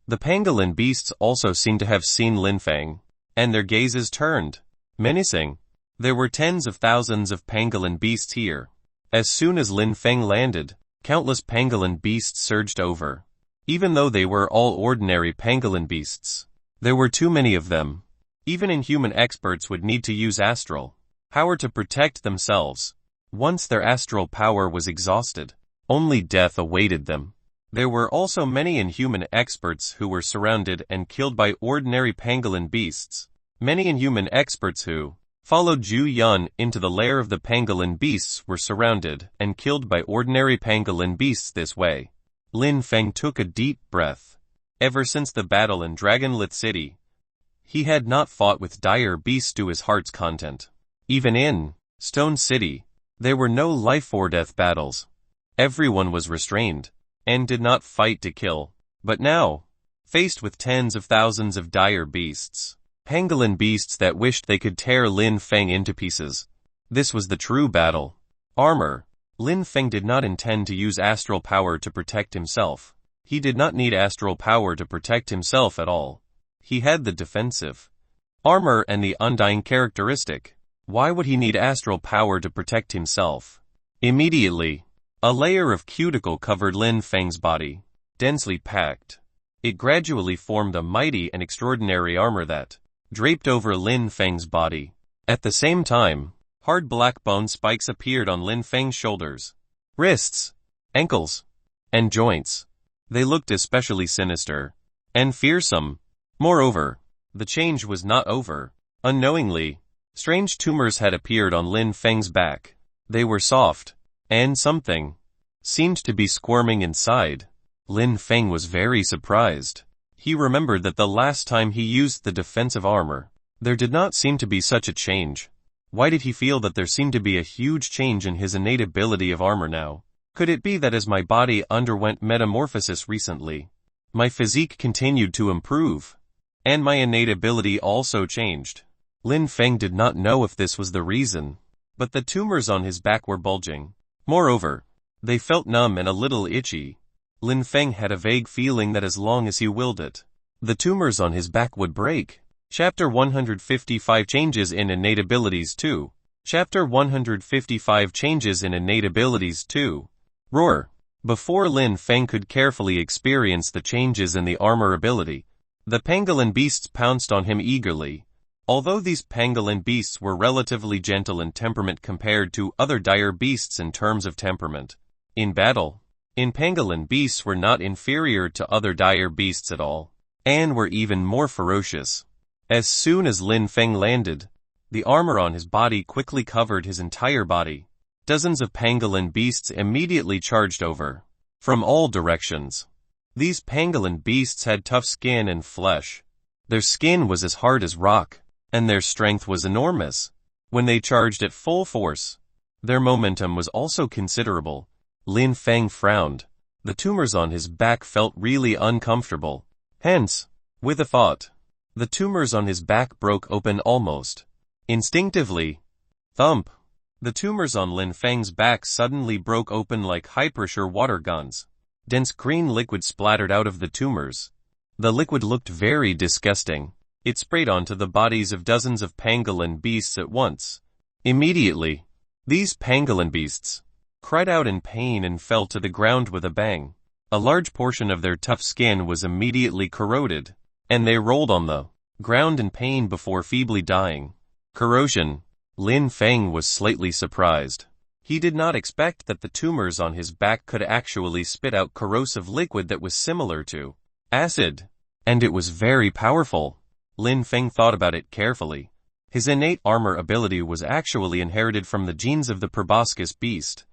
The pangolin beasts also seemed to have seen Lin Feng, and their gazes turned menacing. There were tens of thousands of pangolin beasts here. As soon as Lin Feng landed, countless pangolin beasts surged over. Even though they were all ordinary pangolin beasts, there were too many of them. Even inhuman experts would need to use astral power to protect themselves. Once their astral power was exhausted, only death awaited them. There were also many inhuman experts who were surrounded and killed by ordinary pangolin beasts. Many inhuman experts who followed Zhu Yun into the lair of the pangolin beasts were surrounded and killed by ordinary pangolin beasts this way. Lin Feng took a deep breath. Ever since the battle in Dragonlith City, he had not fought with dire beasts to his heart's content. Even in Stone City, there were no life-or-death battles. Everyone was restrained and did not fight to kill. But now, faced with tens of thousands of dire beasts, pangolin beasts that wished they could tear Lin Feng into pieces, this was the true battle. Armor. Lin Feng did not intend to use astral power to protect himself. He did not need astral power to protect himself at all. He had the defensive armor and the undying characteristic. Why would he need astral power to protect himself? Immediately, a layer of cuticle covered Lin Feng's body, densely packed. It gradually formed a mighty and extraordinary armor that draped over Lin Feng's body. At the same time, hard black bone spikes appeared on Lin Feng's shoulders, wrists, ankles, and joints. They looked especially sinister and fearsome. Moreover, the change was not over. Unknowingly, strange tumors had appeared on Lin Feng's back. They were soft, and something seemed to be squirming inside. Lin Feng was very surprised. He remembered that the last time he used the defensive armor, there did not seem to be such a change. Why did he feel that there seemed to be a huge change in his innate ability of armor now? Could it be that as my body underwent metamorphosis recently, my physique continued to improve, and my innate ability also changed? Lin Feng did not know if this was the reason, but the tumors on his back were bulging. Moreover, they felt numb and a little itchy. Lin Feng had a vague feeling that as long as he willed it, the tumors on his back would break. Chapter 155 Changes in Innate Abilities 2. Chapter 155 Changes in Innate Abilities 2. Roar. Before Lin Feng could carefully experience the changes in the armor ability, the pangolin beasts pounced on him eagerly. Although these pangolin beasts were relatively gentle in temperament compared to other dire beasts in terms of temperament, in battle, pangolin beasts were not inferior to other dire beasts at all, and were even more ferocious. As soon as Lin Feng landed, the armor on his body quickly covered his entire body. Dozens of pangolin beasts immediately charged over from all directions. These pangolin beasts had tough skin and flesh. Their skin was as hard as rock, and their strength was enormous. When they charged at full force, their momentum was also considerable. Lin Feng frowned. The tumors on his back felt really uncomfortable. Hence, with a thought, the tumors on his back broke open almost instinctively. Thump! The tumors on Lin Feng's back suddenly broke open like high-pressure water guns. Dense green liquid splattered out of the tumors. The liquid looked very disgusting. It sprayed onto the bodies of dozens of pangolin beasts at once. Immediately, these pangolin beasts cried out in pain and fell to the ground with a bang. A large portion of their tough skin was immediately corroded, and they rolled on the ground in pain before feebly dying. Corrosion. Lin Feng was slightly surprised. He did not expect that the tumors on his back could actually spit out corrosive liquid that was similar to acid, and it was very powerful. Lin Feng thought about it carefully. His innate armor ability was actually inherited from the genes of the proboscis beast.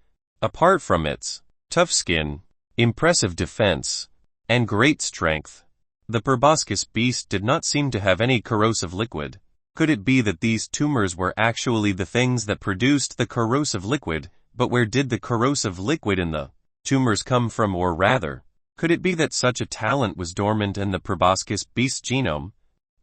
Apart from its tough skin, impressive defense, and great strength, the proboscis beast did not seem to have any corrosive liquid. Could it be that these tumors were actually the things that produced the corrosive liquid? But where did the corrosive liquid in the tumors come from? Or rather, could it be that such a talent was dormant in the proboscis beast's genome,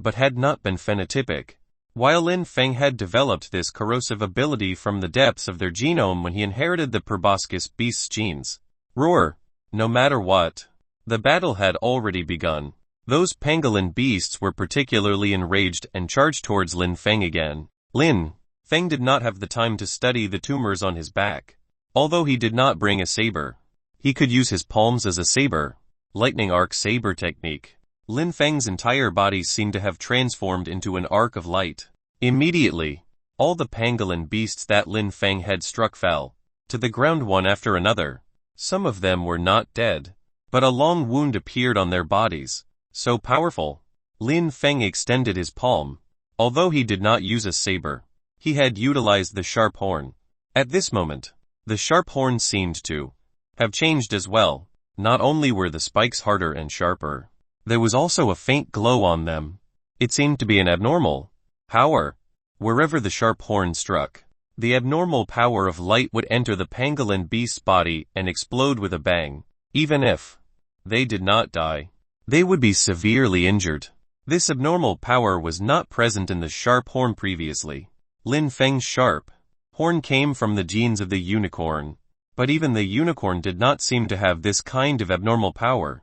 but had not been phenotypic? While Lin Feng had developed this corrosive ability from the depths of their genome when he inherited the proboscis beast's genes. Roar! No matter what. The battle had already begun. Those pangolin beasts were particularly enraged and charged towards Lin Feng again. Lin Feng did not have the time to study the tumors on his back. Although he did not bring a saber, he could use his palms as a saber. Lightning arc saber technique. Lin Feng's entire body seemed to have transformed into an arc of light. Immediately, all the pangolin beasts that Lin Feng had struck fell to the ground one after another. Some of them were not dead, but a long wound appeared on their bodies. So powerful. Lin Feng extended his palm. Although he did not use a saber, he had utilized the sharp horn. At this moment, the sharp horn seemed to have changed as well. Not only were the spikes harder and sharper, there was also a faint glow on them. It seemed to be an abnormal power. Wherever the sharp horn struck, the abnormal power of light would enter the pangolin beast's body and explode with a bang. Even if they did not die, they would be severely injured. This abnormal power was not present in the sharp horn previously. Lin Feng's sharp horn came from the genes of the unicorn, but even the unicorn did not seem to have this kind of abnormal power.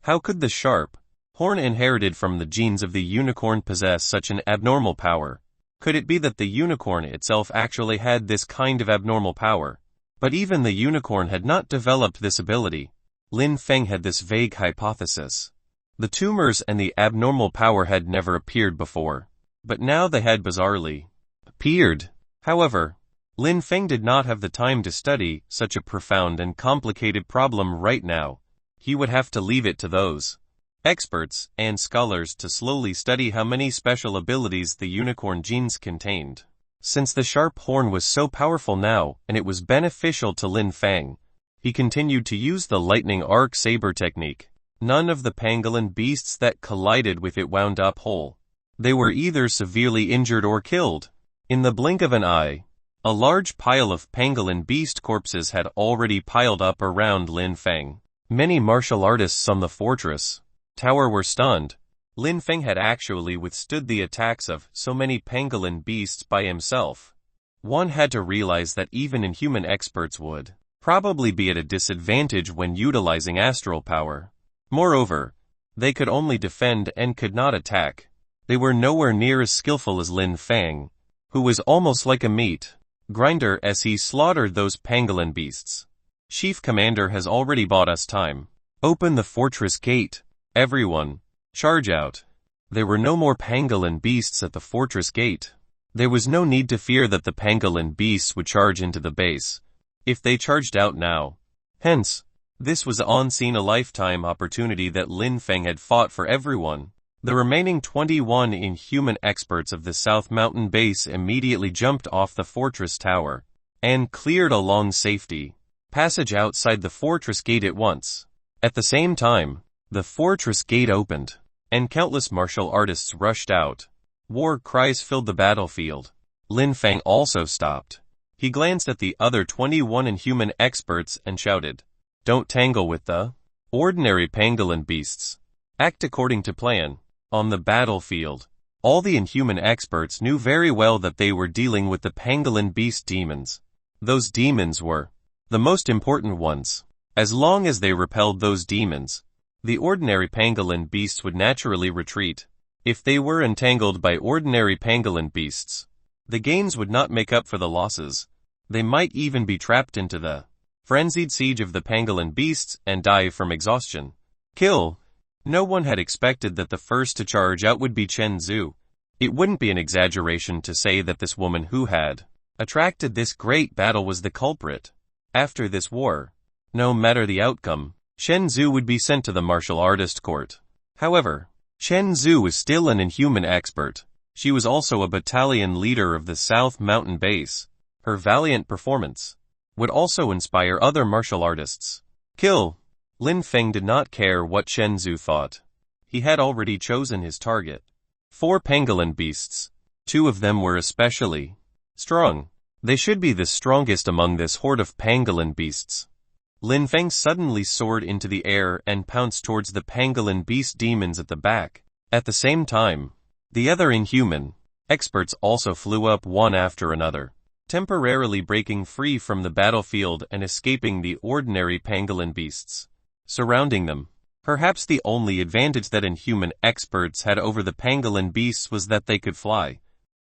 How could the sharp horn inherited from the genes of the unicorn possess such an abnormal power? Could it be that the unicorn itself actually had this kind of abnormal power? But even the unicorn had not developed this ability. Lin Feng had this vague hypothesis. The tumors and the abnormal power had never appeared before, but now they had bizarrely appeared. However, Lin Feng did not have the time to study such a profound and complicated problem right now. He would have to leave it to those experts and scholars to slowly study how many special abilities the unicorn genes contained. Since the sharp horn was so powerful now and it was beneficial to Lin Feng, he continued to use the lightning arc saber technique. None of the pangolin beasts that collided with it wound up whole. They were either severely injured or killed. In the blink of an eye, a large pile of pangolin beast corpses had already piled up around Lin Feng. Many martial artists on the fortress tower were stunned. Lin Feng had actually withstood the attacks of so many pangolin beasts by himself. One had to realize that even inhuman experts would probably be at a disadvantage when utilizing astral power. Moreover, they could only defend and could not attack. They were nowhere near as skillful as Lin Feng, who was almost like a meat grinder as he slaughtered those pangolin beasts. Chief Commander has already bought us time. Open the fortress gate. Everyone, charge out. There were no more pangolin beasts at the fortress gate. There was no need to fear that the pangolin beasts would charge into the base if they charged out now. Hence, this was a lifetime opportunity that Lin Feng had fought for everyone. The remaining 21 inhuman experts of the South Mountain base immediately jumped off the fortress tower and cleared a long safety passage outside the fortress gate at once. At the same time, the fortress gate opened, and countless martial artists rushed out. War cries filled the battlefield. Lin Feng also stopped. He glanced at the other 21 inhuman experts and shouted, "Don't tangle with the ordinary pangolin beasts. Act according to plan." On the battlefield, all the inhuman experts knew very well that they were dealing with the pangolin beast demons. Those demons were the most important ones. As long as they repelled those demons, the ordinary pangolin beasts would naturally retreat. If they were entangled by ordinary pangolin beasts, the gains would not make up for the losses. They might even be trapped into the frenzied siege of the pangolin beasts and die from exhaustion. Kill. No one had expected that the first to charge out would be Chen Zhu. It wouldn't be an exaggeration to say that this woman who had attracted this great battle was the culprit. After this war, no matter the outcome, Chen Zhu would be sent to the martial artist court. However, Chen Zhu was still an inhuman expert. She was also a battalion leader of the South Mountain base. Her valiant performance would also inspire other martial artists. Kill. Lin Feng did not care what Chen Zhu thought. He had already chosen his target. 4 pangolin beasts. 2 of them were especially strong. They should be the strongest among this horde of pangolin beasts. Lin Feng suddenly soared into the air and pounced towards the pangolin beast demons at the back. At the same time, the other inhuman experts also flew up one after another, temporarily breaking free from the battlefield and escaping the ordinary pangolin beasts surrounding them. Perhaps the only advantage that inhuman experts had over the pangolin beasts was that they could fly.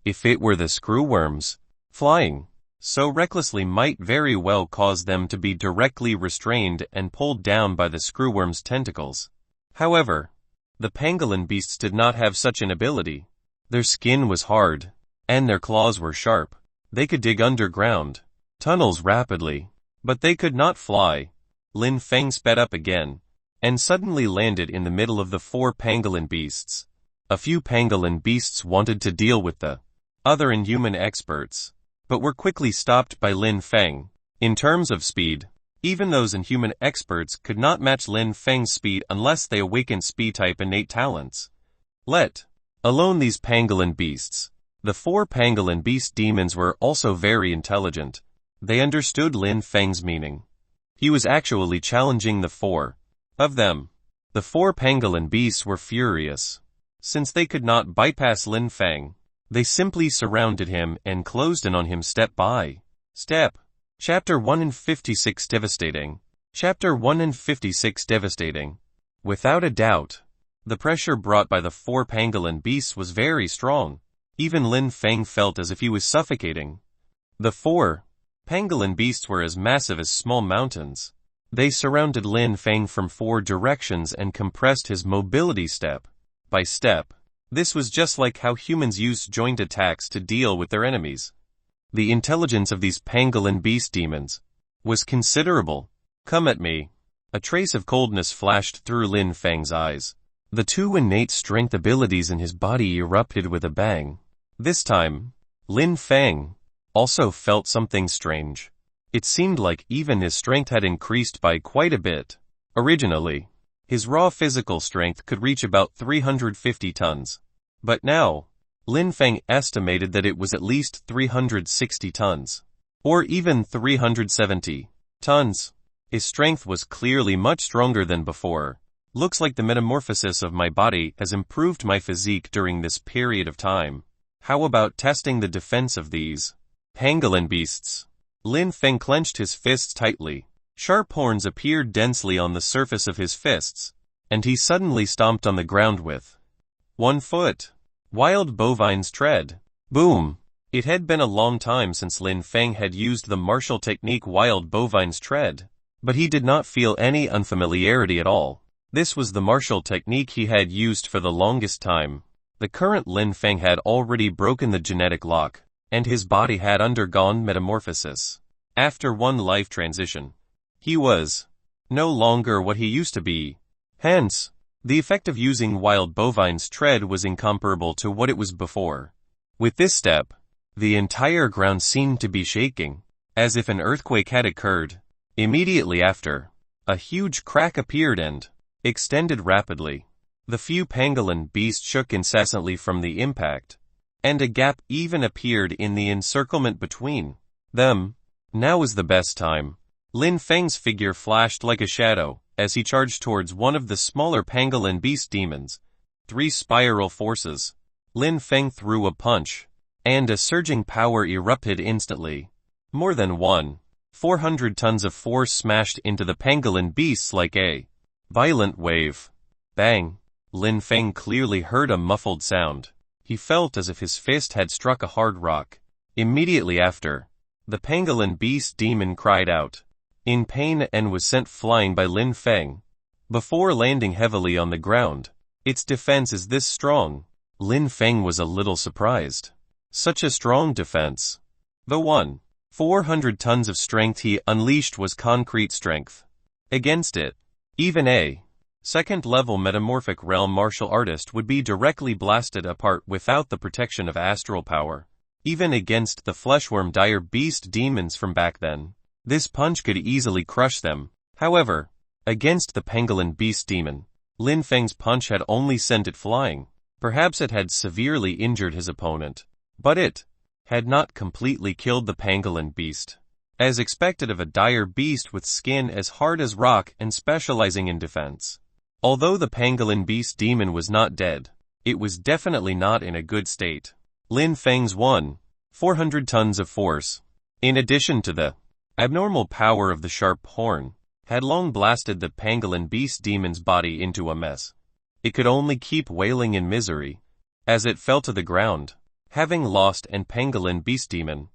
If it were the screwworms, flying so recklessly might very well cause them to be directly restrained and pulled down by the screwworm's tentacles. However, the pangolin beasts did not have such an ability. Their skin was hard, and their claws were sharp. They could dig underground tunnels rapidly, but they could not fly. Lin Feng sped up again, and suddenly landed in the middle of the 4 pangolin beasts. A few pangolin beasts wanted to deal with the other inhuman experts, but were quickly stopped by Lin Feng. In terms of speed, even those inhuman experts could not match Lin Feng's speed unless they awakened speed-type innate talents. Let alone these pangolin beasts. The 4 pangolin beast demons were also very intelligent. They understood Lin Feng's meaning. He was actually challenging the 4 of them. The 4 pangolin beasts were furious. Since they could not bypass Lin Feng, they simply surrounded him and closed in on him step by step. Chapter 156 Devastating. Chapter 156 Devastating. Without a doubt, the pressure brought by the 4 pangolin beasts was very strong. Even Lin Feng felt as if he was suffocating. The 4 pangolin beasts were as massive as small mountains. They surrounded Lin Feng from 4 directions and compressed his mobility step by step. This was just like how humans use joint attacks to deal with their enemies. The intelligence of these pangolin beast demons was considerable. Come at me. A trace of coldness flashed through Lin Feng's eyes. The 2 innate strength abilities in his body erupted with a bang. This time, Lin Feng also felt something strange. It seemed like even his strength had increased by quite a bit. Originally, his raw physical strength could reach about 350 tons. But now, Lin Feng estimated that it was at least 360 tons. Or even 370 tons. His strength was clearly much stronger than before. Looks like the metamorphosis of my body has improved my physique during this period of time. How about testing the defense of these pangolin beasts? Lin Feng clenched his fists tightly. Sharp horns appeared densely on the surface of his fists, and he suddenly stomped on the ground with 1 foot. Wild bovine's tread. Boom! It had been a long time since Lin Feng had used the martial technique wild bovine's tread, but he did not feel any unfamiliarity at all. This was the martial technique he had used for the longest time. The current Lin Feng had already broken the genetic lock, and his body had undergone metamorphosis. After one life transition, he was no longer what he used to be. Hence, the effect of using wild bovine's tread was incomparable to what it was before. With this step, the entire ground seemed to be shaking, as if an earthquake had occurred. Immediately after, a huge crack appeared and extended rapidly. The few pangolin beasts shook incessantly from the impact, and a gap even appeared in the encirclement between them. Now was the best time. Lin Feng's figure flashed like a shadow as he charged towards one of the smaller pangolin beast demons. 3 spiral forces. Lin Feng threw a punch, and a surging power erupted instantly. More than 400 tons of force smashed into the pangolin beasts like a violent wave. Bang! Lin Feng clearly heard a muffled sound. He felt as if his fist had struck a hard rock. Immediately after, the pangolin beast demon cried out in pain and was sent flying by Lin Feng. Before landing heavily on the ground, its defense is this strong. Lin Feng was a little surprised. Such a strong defense. The 400 tons of strength he unleashed was concrete strength. Against it, even a second-level metamorphic realm martial artist would be directly blasted apart without the protection of astral power. Even against the fleshworm dire beast demons from back then, this punch could easily crush them. However, against the pangolin beast demon, Lin Feng's punch had only sent it flying. Perhaps it had severely injured his opponent, but it had not completely killed the pangolin beast. As expected of a dire beast with skin as hard as rock and specializing in defense. Although the pangolin beast demon was not dead, it was definitely not in a good state. Lin Feng's 400 tons of force, in addition to the abnormal power of the sharp horn, had long blasted the pangolin beast demon's body into a mess. It could only keep wailing in misery as it fell to the ground, having lost an pangolin beast demon.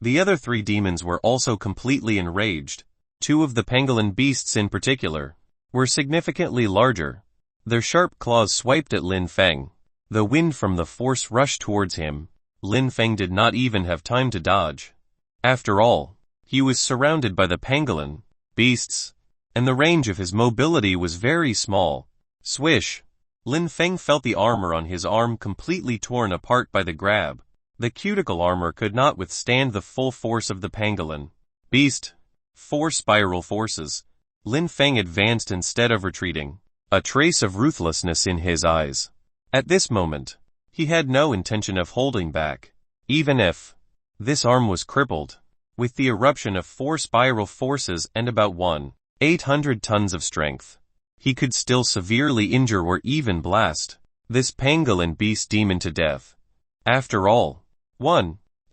The other 3 demons were also completely enraged. 2 of the pangolin beasts in particular were significantly larger. Their sharp claws swiped at Lin Feng. The wind from the force rushed towards him. Lin Feng did not even have time to dodge. After all, he was surrounded by the pangolin beasts, and the range of his mobility was very small. Swish! Lin Feng felt the armor on his arm completely torn apart by the grab. The cuticle armor could not withstand the full force of the pangolin beast. 4 spiral forces. Lin Feng advanced instead of retreating, a trace of ruthlessness in his eyes. At this moment, he had no intention of holding back. Even if this arm was crippled, with the eruption of 4 spiral forces and about 800 tons of strength, he could still severely injure or even blast this pangolin beast demon to death. After all,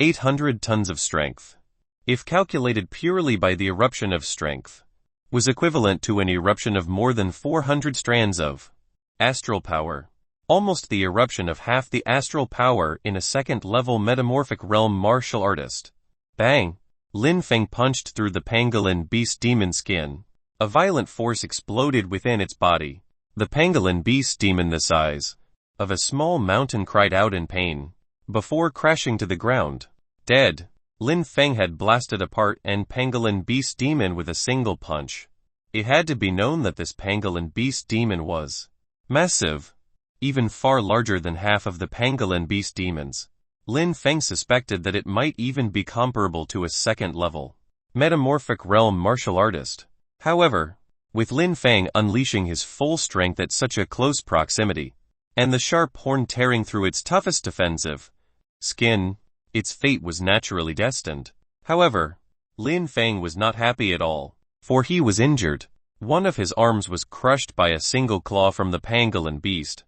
800 tons of strength, if calculated purely by the eruption of strength, was equivalent to an eruption of more than 400 strands of astral power, almost the eruption of half the astral power in a second-level metamorphic realm martial artist. Bang! Lin Feng punched through the pangolin beast demon skin. A violent force exploded within its body. The pangolin beast demon, the size of a small mountain, cried out in pain before crashing to the ground, dead. Lin Feng had blasted apart an pangolin beast demon with a single punch. It had to be known that this pangolin beast demon was massive, even far larger than half of the pangolin beast demons. Lin Feng suspected that it might even be comparable to a second-level metamorphic realm martial artist. However, with Lin Feng unleashing his full strength at such a close proximity, and the sharp horn tearing through its toughest defensive skin, its fate was naturally destined. However, Lin Feng was not happy at all, for he was injured. One of his arms was crushed by a single claw from the pangolin beast.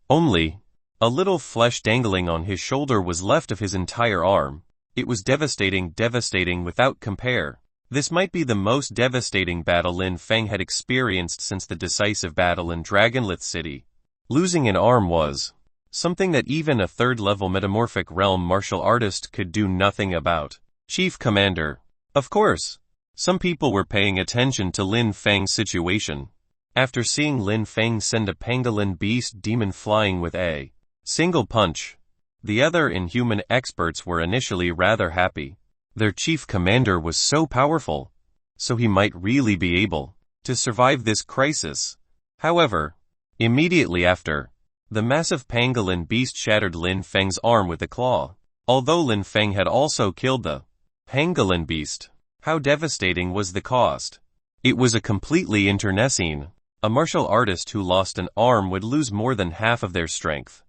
Only a little flesh dangling on his shoulder was left of his entire arm. It was devastating without compare. This might be the most devastating battle Lin Feng had experienced since the decisive battle in Dragonlith City. Losing an arm was something that even a third-level metamorphic realm martial artist could do nothing about. Chief Commander. Of course, some people were paying attention to Lin Feng's situation. After seeing Lin Feng send a pangolin beast demon flying with a single punch, the other inhuman experts were initially rather happy. Their chief commander was so powerful, so he might really be able to survive this crisis. However, immediately after, the massive pangolin beast shattered Lin Feng's arm with a claw. Although Lin Feng had also killed the pangolin beast, how devastating was the cost? It was a completely internecine. A martial artist who lost an arm would lose more than half of their strength.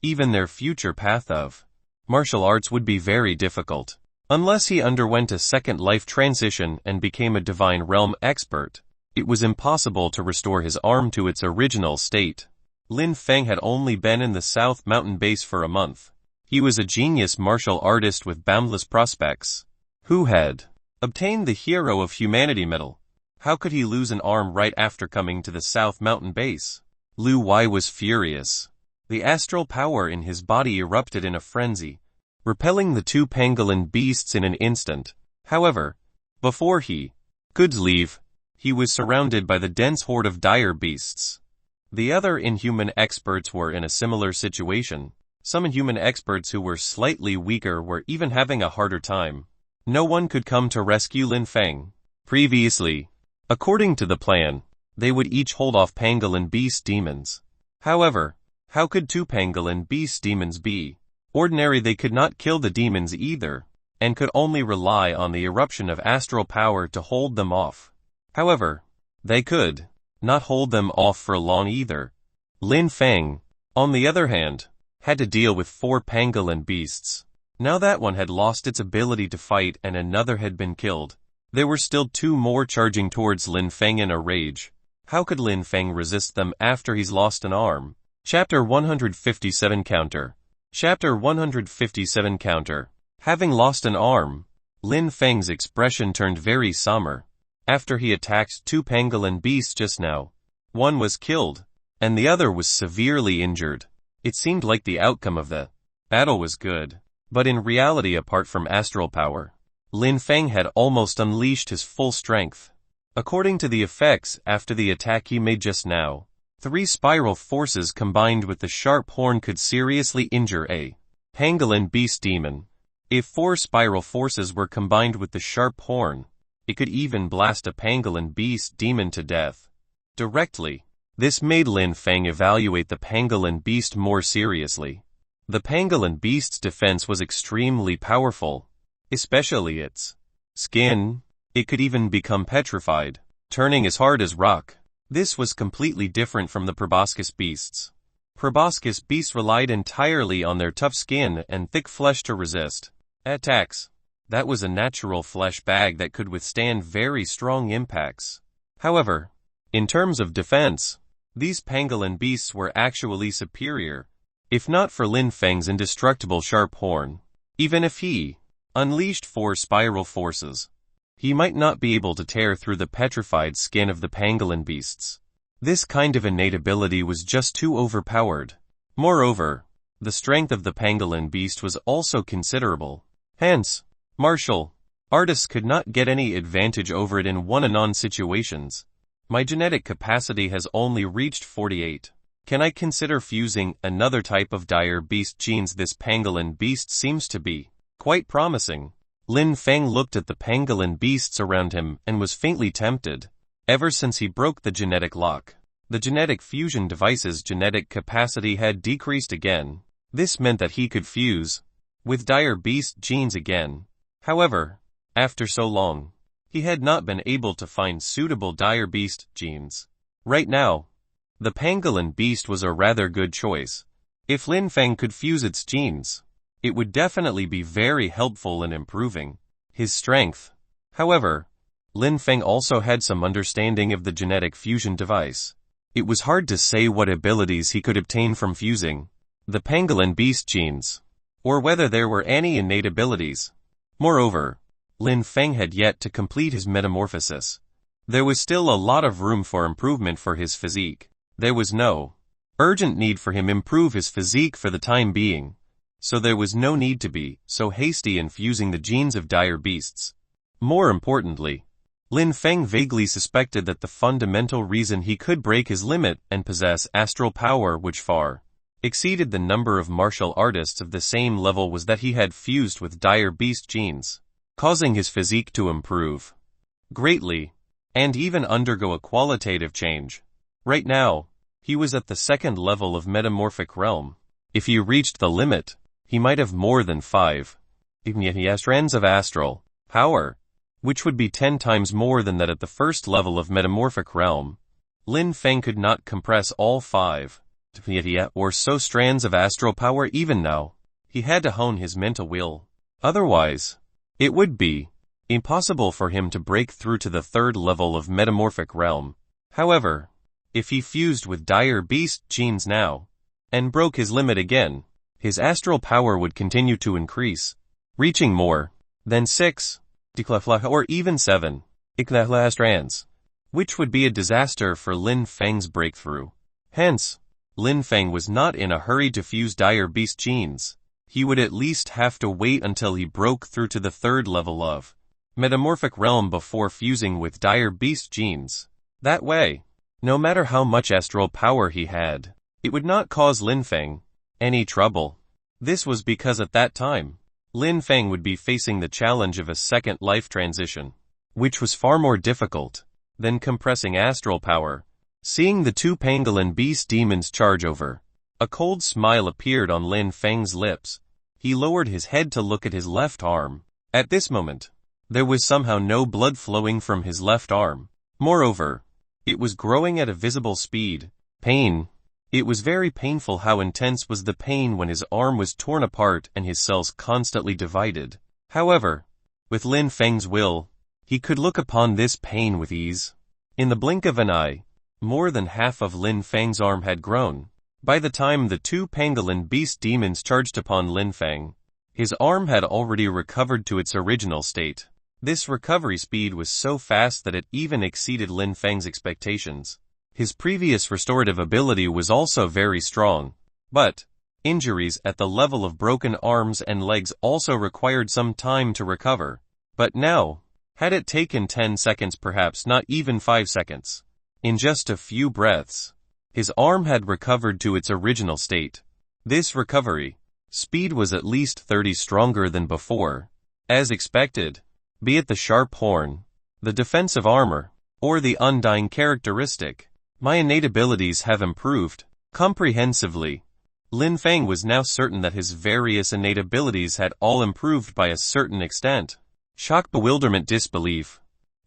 Even their future path of martial arts would be very difficult. Unless he underwent a second life transition and became a divine realm expert, it was impossible to restore his arm to its original state. Lin Feng had only been in the South Mountain base for a month. He was a genius martial artist with boundless prospects, who had obtained the Hero of Humanity medal. How could he lose an arm right after coming to the South Mountain base? Lu Wei was furious. The astral power in his body erupted in a frenzy, repelling the 2 pangolin beasts in an instant. However, before he could leave, he was surrounded by the dense horde of dire beasts. The other inhuman experts were in a similar situation. Some inhuman experts who were slightly weaker were even having a harder time. No one could come to rescue Lin Feng. Previously, according to the plan, they would each hold off pangolin beast demons. However, how could 2 pangolin beast demons be ordinary? They could not kill the demons either, and could only rely on the eruption of astral power to hold them off. However, they could not hold them off for long either. Lin Feng, on the other hand, had to deal with 4 pangolin beasts. Now that one had lost its ability to fight and another had been killed, there were still 2 more charging towards Lin Feng in a rage. How could Lin Feng resist them after he's lost an arm? Chapter 157 Counter. Chapter 157 Counter. Having lost an arm, Lin Feng's expression turned very somber. After he attacked two pangolin beasts just now, one was killed, and the other was severely injured. It seemed like the outcome of the battle was good, but in reality, apart from astral power, Lin Feng had almost unleashed his full strength. According to the effects after the attack he made just now, 3 spiral forces combined with the sharp horn could seriously injure a pangolin beast demon. If 4 spiral forces were combined with the sharp horn, it could even blast a pangolin beast demon to death directly. This made Lin Feng evaluate the pangolin beast more seriously. The pangolin beast's defense was extremely powerful, especially its skin. It could even become petrified, turning as hard as rock. This was completely different from the proboscis beasts. Proboscis beasts relied entirely on their tough skin and thick flesh to resist attacks. That was a natural flesh bag that could withstand very strong impacts. However, in terms of defense, these pangolin beasts were actually superior. If not for Lin Feng's indestructible sharp horn, even if he unleashed 4 spiral forces, he might not be able to tear through the petrified skin of the pangolin beasts. This kind of innate ability was just too overpowered. Moreover, the strength of the pangolin beast was also considerable. Hence, martial artists could not get any advantage over it in one-on-one situations. My genetic capacity has only reached 48. Can I consider fusing another type of dire beast genes? This pangolin beast seems to be quite promising. Lin Feng looked at the pangolin beasts around him and was faintly tempted. Ever since he broke the genetic lock, the genetic fusion device's genetic capacity had decreased again. This meant that he could fuse with dire beast genes again. However, after so long, he had not been able to find suitable dire beast genes. Right now, the pangolin beast was a rather good choice. If Lin Feng could fuse its genes, it would definitely be very helpful in improving his strength. However, Lin Feng also had some understanding of the genetic fusion device. It was hard to say what abilities he could obtain from fusing the pangolin beast genes, or whether there were any innate abilities. Moreover, Lin Feng had yet to complete his metamorphosis. There was still a lot of room for improvement for his physique. There was no urgent need for him to improve his physique for the time being, so there was no need to be so hasty in fusing the genes of dire beasts. More importantly, Lin Feng vaguely suspected that the fundamental reason he could break his limit and possess astral power which far exceeded the number of martial artists of the same level was that he had fused with dire beast genes, causing his physique to improve greatly, and even undergo a qualitative change. Right now, he was at the 2nd level of metamorphic realm. If he reached the limit, he might have more than 5 strands of astral power, which would be 10 times more than that at the 1st level of metamorphic realm. Lin Feng could not compress all 5 or so strands of astral power even now. He had to hone his mental will. Otherwise, it would be impossible for him to break through to the 3rd level of metamorphic realm. However, if he fused with dire beast genes now, and broke his limit again, his astral power would continue to increase, reaching more than 6 or even 7 strands, which would be a disaster for Lin Feng's breakthrough. Hence, Lin Feng was not in a hurry to fuse dire beast genes. He would at least have to wait until he broke through to the 3rd level of metamorphic realm before fusing with dire beast genes. That way, no matter how much astral power he had, it would not cause Lin Feng any trouble. This was because at that time, Lin Feng would be facing the challenge of a 2nd life transition, which was far more difficult than compressing astral power. Seeing the 2 pangolin beast demons charge over, a cold smile appeared on Lin Feng's lips. He lowered his head to look at his left arm. At this moment, there was somehow no blood flowing from his left arm. Moreover, it was growing at a visible speed. Pain. It was very painful. How intense was the pain when his arm was torn apart and his cells constantly divided. However, with Lin Feng's will, he could look upon this pain with ease. In the blink of an eye, more than half of Lin Feng's arm had grown. By the time the two pangolin beast demons charged upon Lin Feng, his arm had already recovered to its original state. This recovery speed was so fast that it even exceeded Lin Feng's expectations. His previous restorative ability was also very strong, but injuries at the level of broken arms and legs also required some time to recover. But now, had it taken 10 seconds, perhaps not even 5 seconds, in just a few breaths, his arm had recovered to its original state. This recovery speed was at least 30 stronger than before. As expected, be it the sharp horn, the defensive armor, or the undying characteristic, my innate abilities have improved comprehensively. Lin Feng was now certain that his various innate abilities had all improved by a certain extent. Shock, bewilderment, disbelief.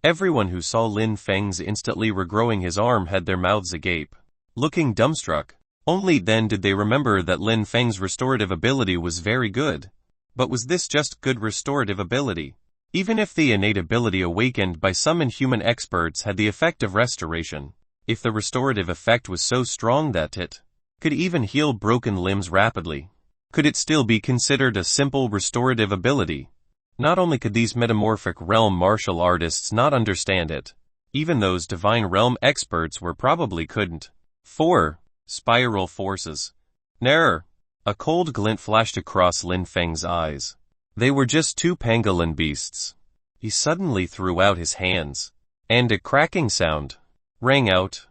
Everyone who saw Lin Feng's instantly regrowing his arm had their mouths agape, looking dumbstruck. Only then did they remember that Lin Feng's restorative ability was very good. But was this just good restorative ability? Even if the innate ability awakened by some inhuman experts had the effect of restoration, if the restorative effect was so strong that it could even heal broken limbs rapidly, could it still be considered a simple restorative ability? Not only could these metamorphic realm martial artists not understand it, even those divine realm experts probably couldn't. 4. Spiral forces. Ne'er. A cold glint flashed across Lin Feng's eyes. They were just two pangolin beasts. He suddenly threw out his hands, and a cracking sound rang out.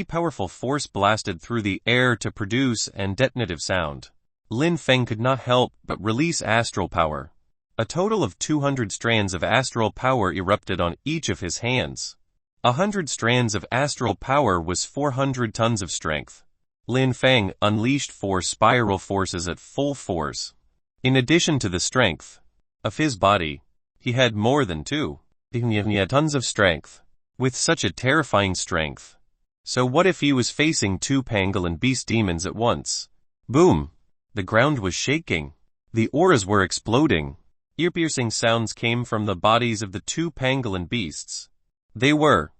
Powerful force blasted through the air to produce an detonative sound. Lin Feng could not help but release astral power. A total of 200 strands of astral power erupted on each of his hands. 100 strands of astral power was 400 tons of strength. Lin Feng unleashed 4 spiral forces at full force. In addition to the strength of his body, he had more than 2 tons of strength. With such a terrifying strength, so what if he was facing 2 pangolin beast demons at once? Boom! The ground was shaking. The auras were exploding. Ear-piercing sounds came from the bodies of the 2 pangolin beasts. They were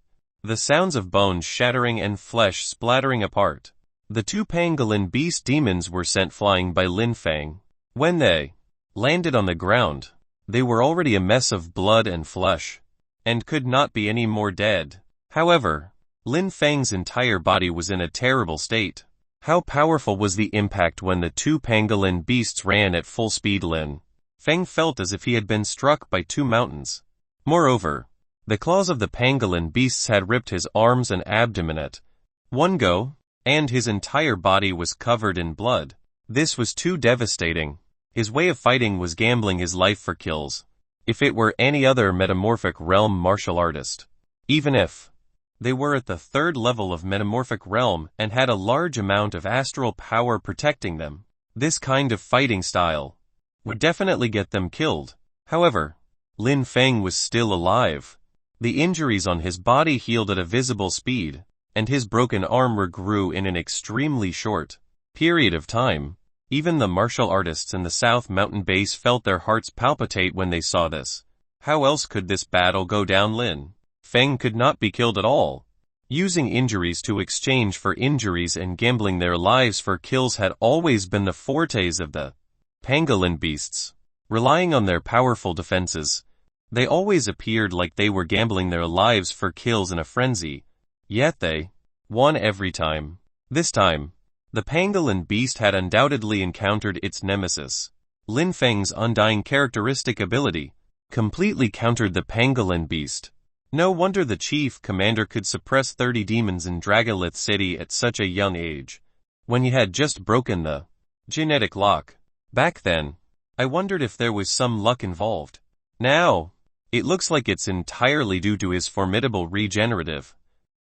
the sounds of bones shattering and flesh splattering apart. The 2 pangolin beast demons were sent flying by Lin Feng. When they landed on the ground, they were already a mess of blood and flesh, and could not be any more dead. However, Lin Feng's entire body was in a terrible state. How powerful was the impact when the 2 pangolin beasts ran at full speed? Lin Feng felt as if he had been struck by 2 mountains. Moreover, the claws of the pangolin beasts had ripped his arms and abdomen at one go, and his entire body was covered in blood. This was too devastating. His way of fighting was gambling his life for kills. If it were any other metamorphic realm martial artist, even if they were at the 3rd level of metamorphic realm and had a large amount of astral power protecting them, this kind of fighting style would definitely get them killed. However, Lin Feng was still alive. The injuries on his body healed at a visible speed, and his broken arm regrew in an extremely short period of time. Even the martial artists in the South Mountain base felt their hearts palpitate when they saw this. How else could this battle go down? Lin Feng could not be killed at all. Using injuries to exchange for injuries and gambling their lives for kills had always been the fortes of the pangolin beasts. Relying on their powerful defenses, they always appeared like they were gambling their lives for kills in a frenzy. Yet they won every time. This time, the pangolin beast had undoubtedly encountered its nemesis. Lin Feng's undying characteristic ability completely countered the pangolin beast. No wonder the chief commander could suppress 30 demons in Dragolith City at such a young age, when he had just broken the genetic lock. Back then, I wondered if there was some luck involved. Now, it looks like it's entirely due to his formidable regenerative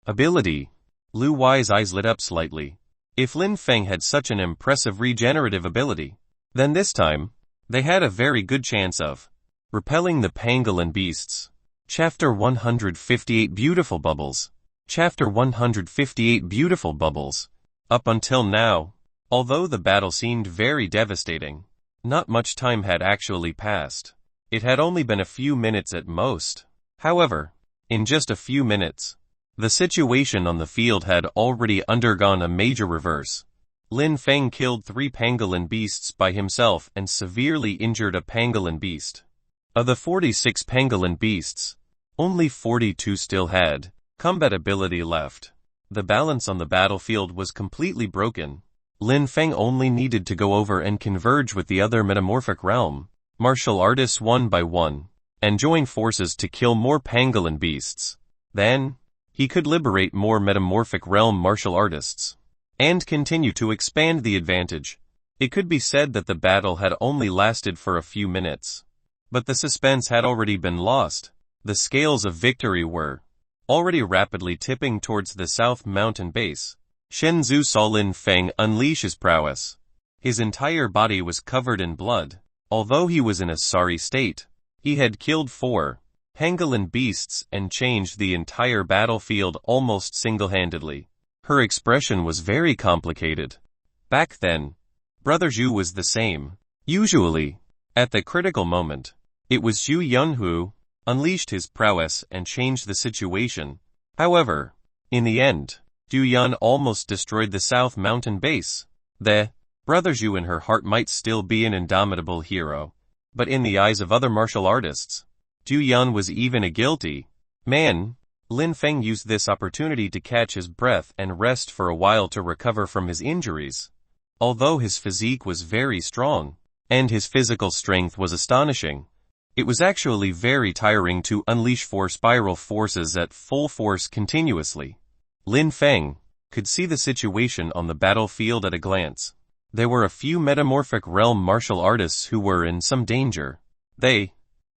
ability. Lu Wei's eyes lit up slightly. If Lin Feng had such an impressive regenerative ability, then this time, they had a very good chance of repelling the pangolin beasts. Chapter 158 Beautiful Bubbles. Chapter 158 Beautiful Bubbles. Up until now, although the battle seemed very devastating, not much time had actually passed. It had only been a few minutes at most. However, in just a few minutes, the situation on the field had already undergone a major reverse. Lin Feng killed 3 pangolin beasts by himself and severely injured a pangolin beast. Of the 46 pangolin beasts, only 42 still had combat ability left. The balance on the battlefield was completely broken. Lin Feng only needed to go over and converge with the other metamorphic realm martial artists one by one, and join forces to kill more pangolin beasts. Then, he could liberate more metamorphic realm martial artists, and continue to expand the advantage. It could be said that the battle had only lasted for a few minutes, but the suspense had already been lost. The scales of victory were already rapidly tipping towards the south mountain base. Shen Zhu saw Lin Feng unleash his prowess. His entire body was covered in blood. Although he was in a sorry state, he had killed 4 pangolin beasts and changed the entire battlefield almost single-handedly. Her expression was very complicated. Back then, Brother Zhu was the same. Usually, at the critical moment, it was Zhu Yun who unleashed his prowess and changed the situation. However, in the end, Zhu Yun almost destroyed the South Mountain base. Brother Zhu in her heart might still be an indomitable hero, but in the eyes of other martial artists, Zhu Yun was even a guilty man. Lin Feng used this opportunity to catch his breath and rest for a while to recover from his injuries. Although his physique was very strong, and his physical strength was astonishing, it was actually very tiring to unleash 4 spiral forces at full force continuously. Lin Feng could see the situation on the battlefield at a glance. There were a few metamorphic realm martial artists who were in some danger. They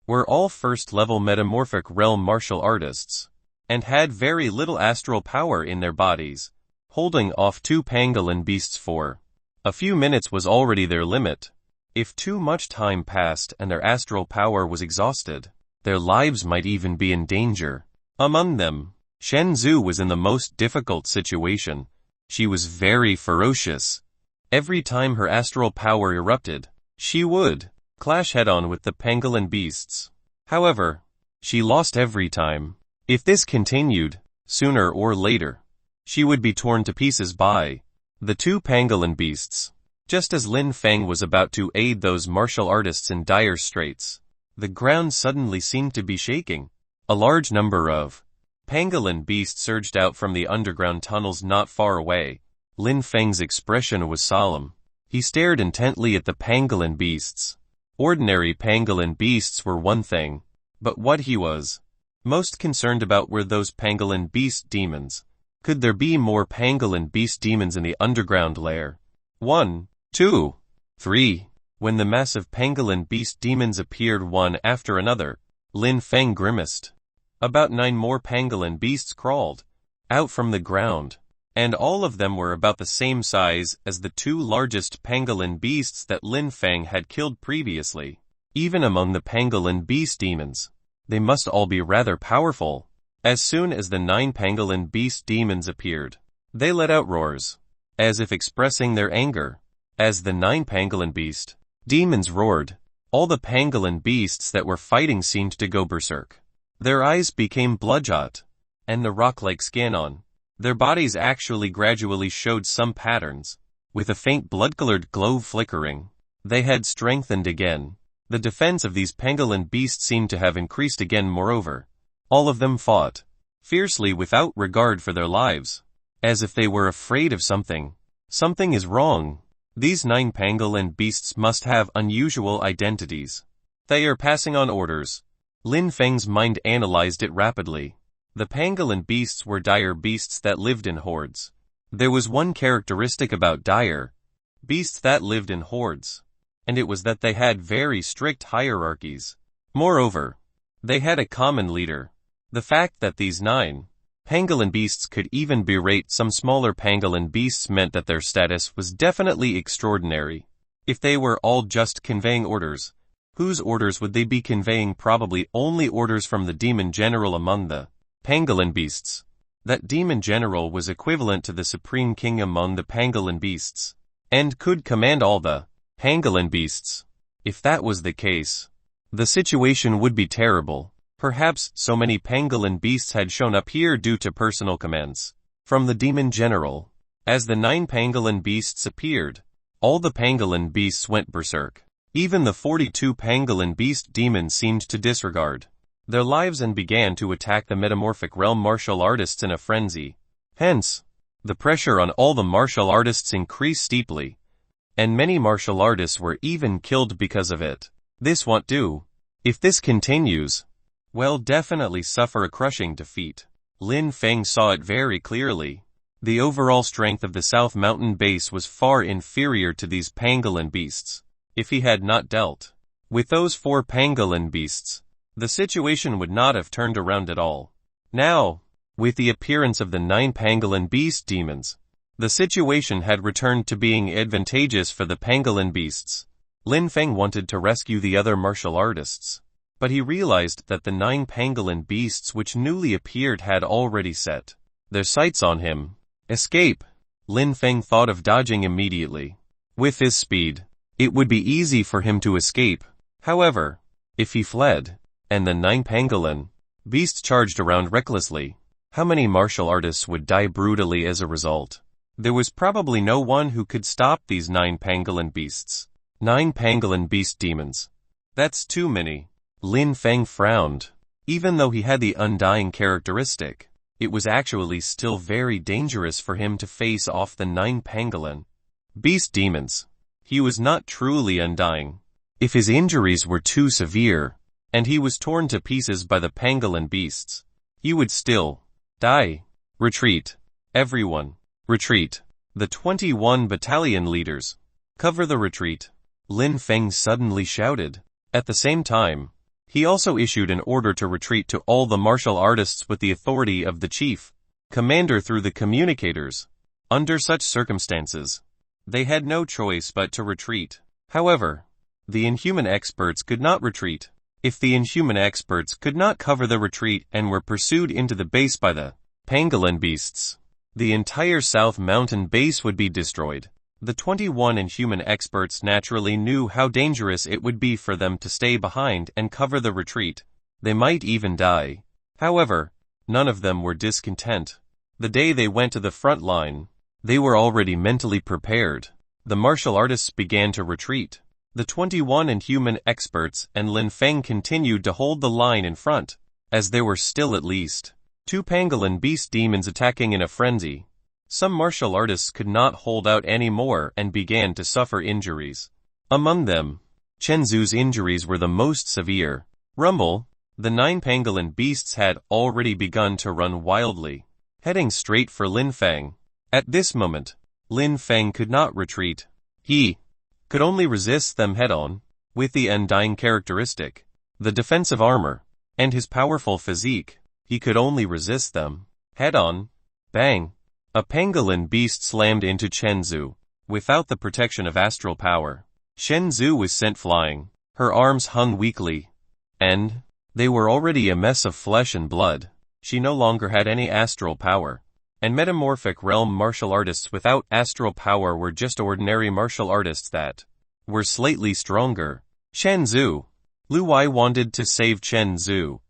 were all first-level metamorphic realm martial artists, and had very little astral power in their bodies. Holding off 2 pangolin beasts for a few minutes was already their limit. If too much time passed and their astral power was exhausted, their lives might even be in danger. Among them, Shen Zhu was in the most difficult situation. She was very ferocious. Every time her astral power erupted, she would clash head-on with the pangolin beasts. However, she lost every time. If this continued, sooner or later, she would be torn to pieces by the 2 pangolin beasts. Just as Lin Feng was about to aid those martial artists in dire straits, the ground suddenly seemed to be shaking. A large number of pangolin beasts surged out from the underground tunnels not far away. Lin Feng's expression was solemn. He stared intently at the pangolin beasts. Ordinary pangolin beasts were one thing, but what he was most concerned about were those pangolin beast demons. Could there be more pangolin beast demons in the underground lair? 1, 2, 3. When the massive pangolin beast demons appeared one after another, Lin Feng grimaced. About 9 more pangolin beasts crawled out from the ground, and all of them were about the same size as the 2 largest pangolin beasts that Lin Feng had killed previously. Even among the pangolin beast demons, they must all be rather powerful. As soon as the 9 pangolin beast demons appeared, they let out roars, as if expressing their anger. As the 9 pangolin beast demons roared, all the pangolin beasts that were fighting seemed to go berserk. Their eyes became bloodshot, and the rock-like skin on their bodies actually gradually showed some patterns, with a faint blood-colored glow flickering. They had strengthened again. The defense of these pangolin beasts seemed to have increased again. Moreover, all of them fought fiercely without regard for their lives, as if they were afraid of something. Something is wrong. These 9 pangolin beasts must have unusual identities. They are passing on orders. Lin Feng's mind analyzed it rapidly. The pangolin beasts were dire beasts that lived in hordes. There was one characteristic about dire beasts that lived in hordes, and it was that they had very strict hierarchies. Moreover, they had a common leader. The fact that these 9 pangolin beasts could even berate some smaller pangolin beasts meant that their status was definitely extraordinary. If they were all just conveying orders, whose orders would they be conveying? Probably only orders from the demon general among the pangolin beasts. That demon general was equivalent to the supreme king among the pangolin beasts, and could command all the pangolin beasts. If that was the case, the situation would be terrible. Perhaps so many pangolin beasts had shown up here due to personal commands from the demon general. As the 9 pangolin beasts appeared, all the pangolin beasts went berserk. Even the 42 pangolin beast demons seemed to disregard their lives and began to attack the metamorphic realm martial artists in a frenzy. Hence, the pressure on all the martial artists increased steeply, and many martial artists were even killed because of it. This won't do. If this continues, we'll definitely suffer a crushing defeat. Lin Feng saw it very clearly. The overall strength of the South Mountain base was far inferior to these pangolin beasts. If he had not dealt with those 4 pangolin beasts, the situation would not have turned around at all. Now, with the appearance of the 9 pangolin beast demons, the situation had returned to being advantageous for the pangolin beasts. Lin Feng wanted to rescue the other martial artists, but he realized that the 9 pangolin beasts which newly appeared had already set their sights on him. Escape! Lin Feng thought of dodging immediately. With his speed, it would be easy for him to escape. However, if he fled, and the 9 pangolin beasts charged around recklessly, how many martial artists would die brutally as a result? There was probably no one who could stop these 9 pangolin beasts. 9 pangolin beast demons. That's too many. Lin Feng frowned. Even though he had the undying characteristic, it was actually still very dangerous for him to face off the 9 pangolin beast demons. He was not truly undying. If his injuries were too severe, and he was torn to pieces by the pangolin beasts, he would still die. Retreat. Everyone. Retreat. The 21 battalion leaders. Cover the retreat. Lin Feng suddenly shouted. At the same time, he also issued an order to retreat to all the martial artists with the authority of the chief commander through the communicators. Under such circumstances, they had no choice but to retreat. However, the inhuman experts could not retreat. If the inhuman experts could not cover the retreat and were pursued into the base by the pangolin beasts, the entire South Mountain base would be destroyed. The 21 inhuman experts naturally knew how dangerous it would be for them to stay behind and cover the retreat. They might even die. However, none of them were discontent. The day they went to the front line, they were already mentally prepared. The martial artists began to retreat. The 21 inhuman experts and Lin Feng continued to hold the line in front, as there were still at least 2 pangolin beast demons attacking in a frenzy. Some martial artists could not hold out anymore and began to suffer injuries. Among them, Chen Zhu's injuries were the most severe. Rumble, the 9 pangolin beasts had already begun to run wildly, heading straight for Lin Feng. At this moment, Lin Feng could not retreat. He could only resist them head-on. With the undying characteristic, the defensive armor, and his powerful physique, he could only resist them head-on. Bang! A pangolin beast slammed into Chen Zhu. Without the protection of astral power, Chen Zhu was sent flying. Her arms hung weakly, and they were already a mess of flesh and blood. She no longer had any astral power. And metamorphic realm martial artists without astral power were just ordinary martial artists that were slightly stronger. Chen Zhu. Lu Wai wanted to save Chen Zhu,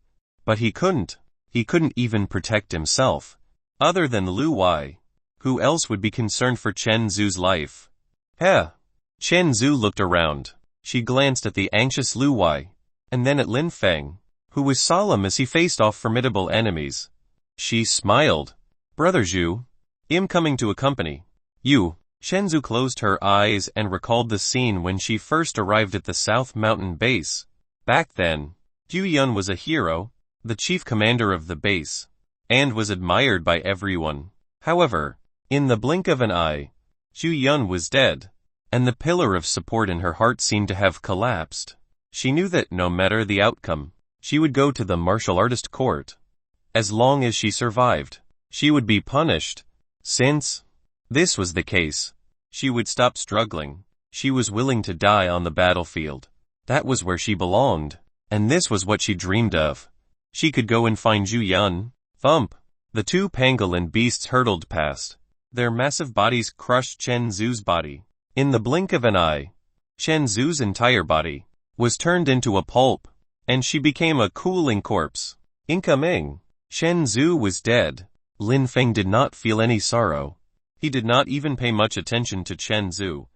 but he couldn't. He couldn't even protect himself. Other than Lu Wai, who else would be concerned for Chen Zhu's life? Heh. Chen Zhu looked around. She glanced at the anxious Lu Wai, and then at Lin Feng, who was solemn as he faced off formidable enemies. She smiled. Brother Zhu, I'm coming to accompany you. Chen Zhu closed her eyes and recalled the scene when she first arrived at the South Mountain base. Back then, Zhu Yun was a hero, the chief commander of the base, and was admired by everyone. However, in the blink of an eye, Zhu Yun was dead, and the pillar of support in her heart seemed to have collapsed. She knew that no matter the outcome, she would go to the martial artist court. As long as she survived, she would be punished. Since this was the case, she would stop struggling. She was willing to die on the battlefield. That was where she belonged, and this was what she dreamed of. She could go and find Zhu Yun. Thump! The 2 pangolin beasts hurtled past. Their massive bodies crushed Chen Zhu's body. In the blink of an eye, Chen Zhu's entire body was turned into a pulp, and she became a cooling corpse. Incoming! Chen Zhu was dead. Lin Feng did not feel any sorrow. He did not even pay much attention to Chen Zhu.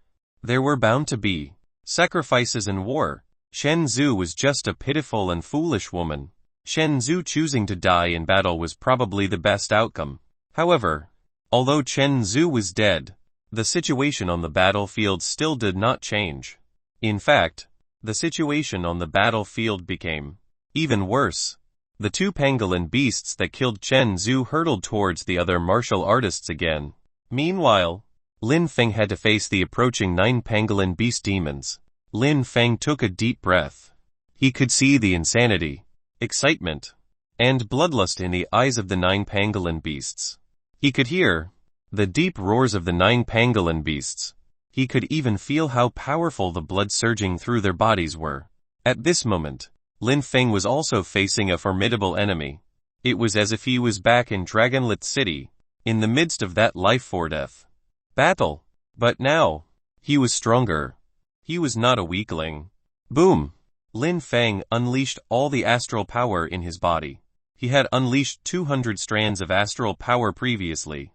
There were bound to be sacrifices in war. Chen Zhu was just a pitiful and foolish woman. Chen Zhu choosing to die in battle was probably the best outcome. However, although Chen Zhu was dead, the situation on the battlefield still did not change. In fact, the situation on the battlefield became even worse. The two pangolin beasts that killed Chen Zhu hurtled towards the other martial artists again. Meanwhile, Lin Feng had to face the approaching 9 pangolin beast demons. Lin Feng took a deep breath. He could see the insanity, excitement, and bloodlust in the eyes of the 9 pangolin beasts. He could hear the deep roars of the 9 pangolin beasts. He could even feel how powerful the blood surging through their bodies were. At this moment, Lin Feng was also facing a formidable enemy. It was as if he was back in Dragonlit City, in the midst of that life-or-death battle. But now, he was stronger. He was not a weakling. Boom! Lin Feng unleashed all the astral power in his body. He had unleashed 200 strands of astral power previously.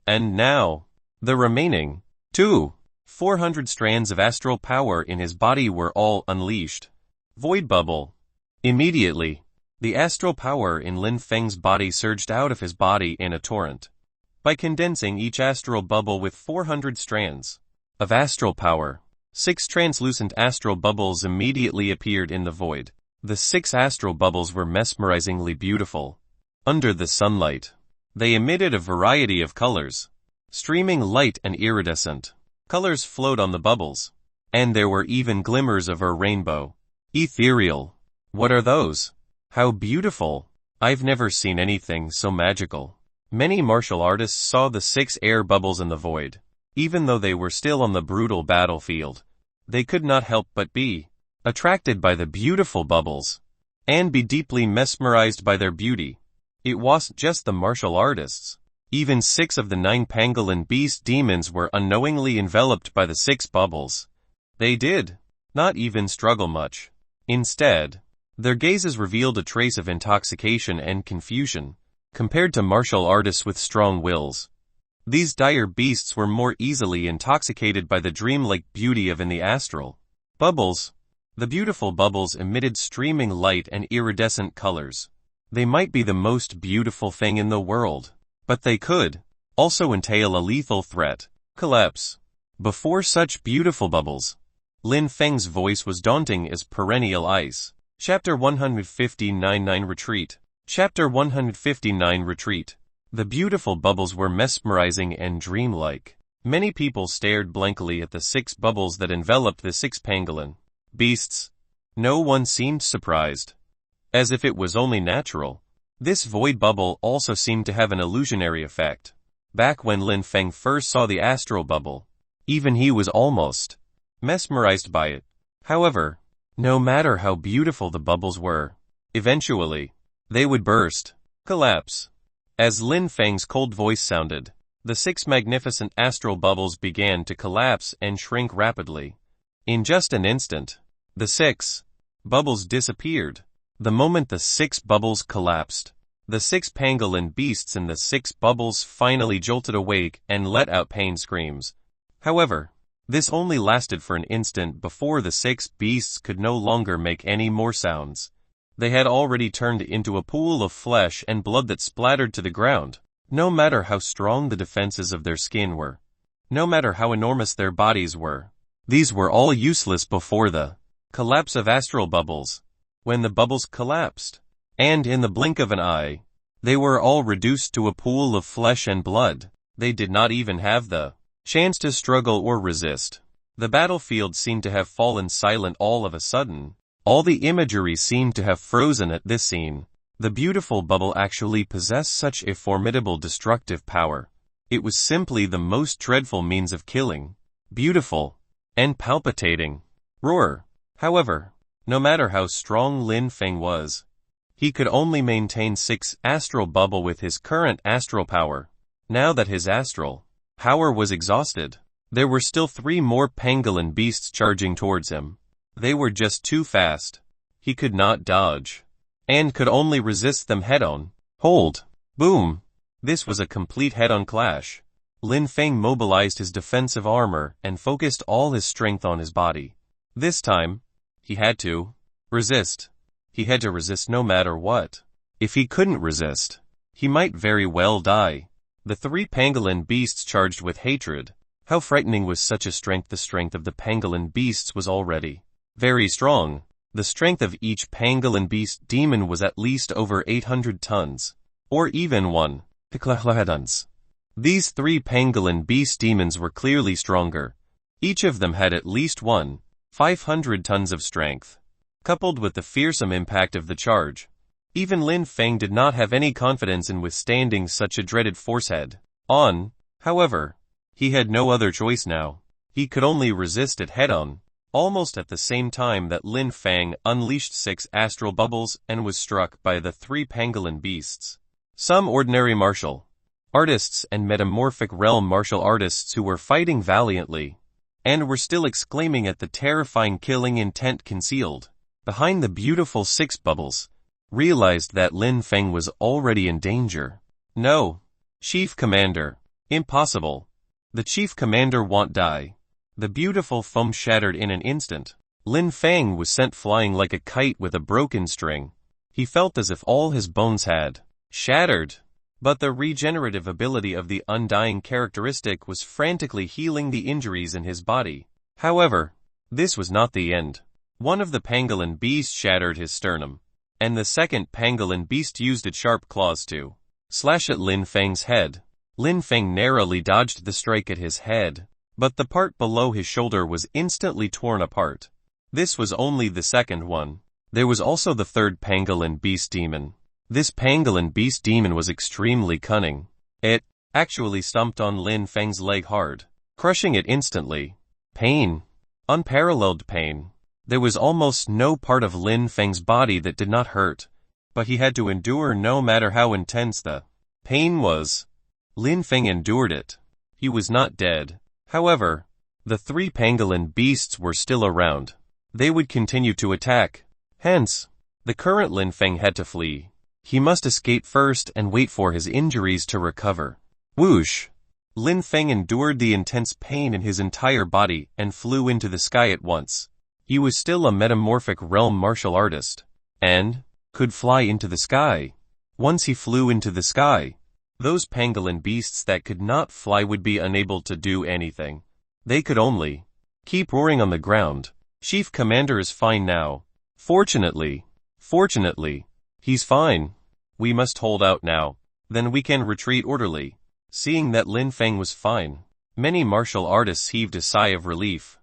And now, the remaining 400 strands of astral power in his body were all unleashed. Void bubble. Immediately, the astral power in Lin Feng's body surged out of his body in a torrent. By condensing each astral bubble with 400 strands of astral power, 6 translucent astral bubbles immediately appeared in the void. The 6 astral bubbles were mesmerizingly beautiful. Under the sunlight, they emitted a variety of colors. Streaming light and iridescent colors flowed on the bubbles. And there were even glimmers of a rainbow. Ethereal. What are those? How beautiful. I've never seen anything so magical. Many martial artists saw the 6 air bubbles in the void. Even though they were still on the brutal battlefield, they could not help but be attracted by the beautiful bubbles, and be deeply mesmerized by their beauty. It wasn't just the martial artists. Even 6 of the 9 pangolin beast demons were unknowingly enveloped by the 6 bubbles. They did not even struggle much. Instead, their gazes revealed a trace of intoxication and confusion, compared to martial artists with strong wills. These dire beasts were more easily intoxicated by the dreamlike beauty of in the astral bubbles. The beautiful bubbles emitted streaming light and iridescent colors. They might be the most beautiful thing in the world, but they could also entail a lethal threat. Collapse. Before such beautiful bubbles, Lin Feng's voice was daunting as perennial ice. Chapter 159 Retreat. Chapter 159 Retreat. The beautiful bubbles were mesmerizing and dreamlike. Many people stared blankly at the 6 bubbles that enveloped the 6 pangolin beasts. No one seemed surprised, as if it was only natural. This void bubble also seemed to have an illusionary effect. Back when Lin Feng first saw the astral bubble, even he was almost mesmerized by it. However, no matter how beautiful the bubbles were, eventually, they would burst. Collapse. As Lin Feng's cold voice sounded, the 6 magnificent astral bubbles began to collapse and shrink rapidly. In just an instant, the 6 bubbles disappeared. The moment the 6 bubbles collapsed, the 6 pangolin beasts in the 6 bubbles finally jolted awake and let out pain screams. However, this only lasted for an instant before the 6 beasts could no longer make any more sounds. They had already turned into a pool of flesh and blood that splattered to the ground. No matter how strong the defenses of their skin were, no matter how enormous their bodies were, these were all useless before the collapse of astral bubbles. When the bubbles collapsed, and in the blink of an eye, they were all reduced to a pool of flesh and blood. They did not even have the chance to struggle or resist. The battlefield seemed to have fallen silent all of a sudden. All the imagery seemed to have frozen at this scene. The beautiful bubble actually possessed such a formidable destructive power. It was simply the most dreadful means of killing. Beautiful and palpitating. Roar. However, no matter how strong Lin Feng was, he could only maintain 6 astral bubble with his current astral power. Now that his astral power was exhausted, there were still 3 more pangolin beasts charging towards him. They were just too fast. He could not dodge, and could only resist them head-on. Hold. Boom. This was a complete head-on clash. Lin Feng mobilized his defensive armor and focused all his strength on his body. This time, he had to resist. He had to resist no matter what. If he couldn't resist, he might very well die. The three pangolin beasts charged with hatred. How frightening was such a strength? The strength of the pangolin beasts was already very strong. The strength of each pangolin beast demon was at least over 800 tons, or even 1 piclahladons. These three pangolin beast demons were clearly stronger. Each of them had at least 500 tons of strength. Coupled with the fearsome impact of the charge, even Lin Feng did not have any confidence in withstanding such a dreaded force head on. However, he had no other choice now. He could only resist it head-on. Almost at the same time that Lin Feng unleashed 6 astral bubbles and was struck by the three pangolin beasts. Some ordinary martial artists and metamorphic realm martial artists who were fighting valiantly and were still exclaiming at the terrifying killing intent concealed behind the beautiful 6 bubbles, realized that Lin Feng was already in danger. No, Chief Commander. Impossible. The Chief Commander won't die. The beautiful foam shattered in an instant. Lin Feng was sent flying like a kite with a broken string. He felt as if all his bones had shattered. But the regenerative ability of the undying characteristic was frantically healing the injuries in his body. However, this was not the end. One of the pangolin beasts shattered his sternum, and the second pangolin beast used its sharp claws to slash at Lin Feng's head. Lin Feng narrowly dodged the strike at his head, but the part below his shoulder was instantly torn apart. This was only the second one. There was also the third pangolin beast demon. This pangolin beast demon was extremely cunning. It actually stomped on Lin Feng's leg hard, crushing it instantly. Pain. Unparalleled pain. There was almost no part of Lin Feng's body that did not hurt, but he had to endure no matter how intense the pain was. Lin Feng endured it. He was not dead. However, the three pangolin beasts were still around. They would continue to attack. Hence, the current Lin Feng had to flee. He must escape first and wait for his injuries to recover. Whoosh! Lin Feng endured the intense pain in his entire body and flew into the sky at once. He was still a metamorphic realm martial artist, and could fly into the sky. Once he flew into the sky, those pangolin beasts that could not fly would be unable to do anything. They could only keep roaring on the ground. Chief Commander is fine now. Fortunately, he's fine. We must hold out now. Then we can retreat orderly. Seeing that Lin Feng was fine, many martial artists heaved a sigh of relief.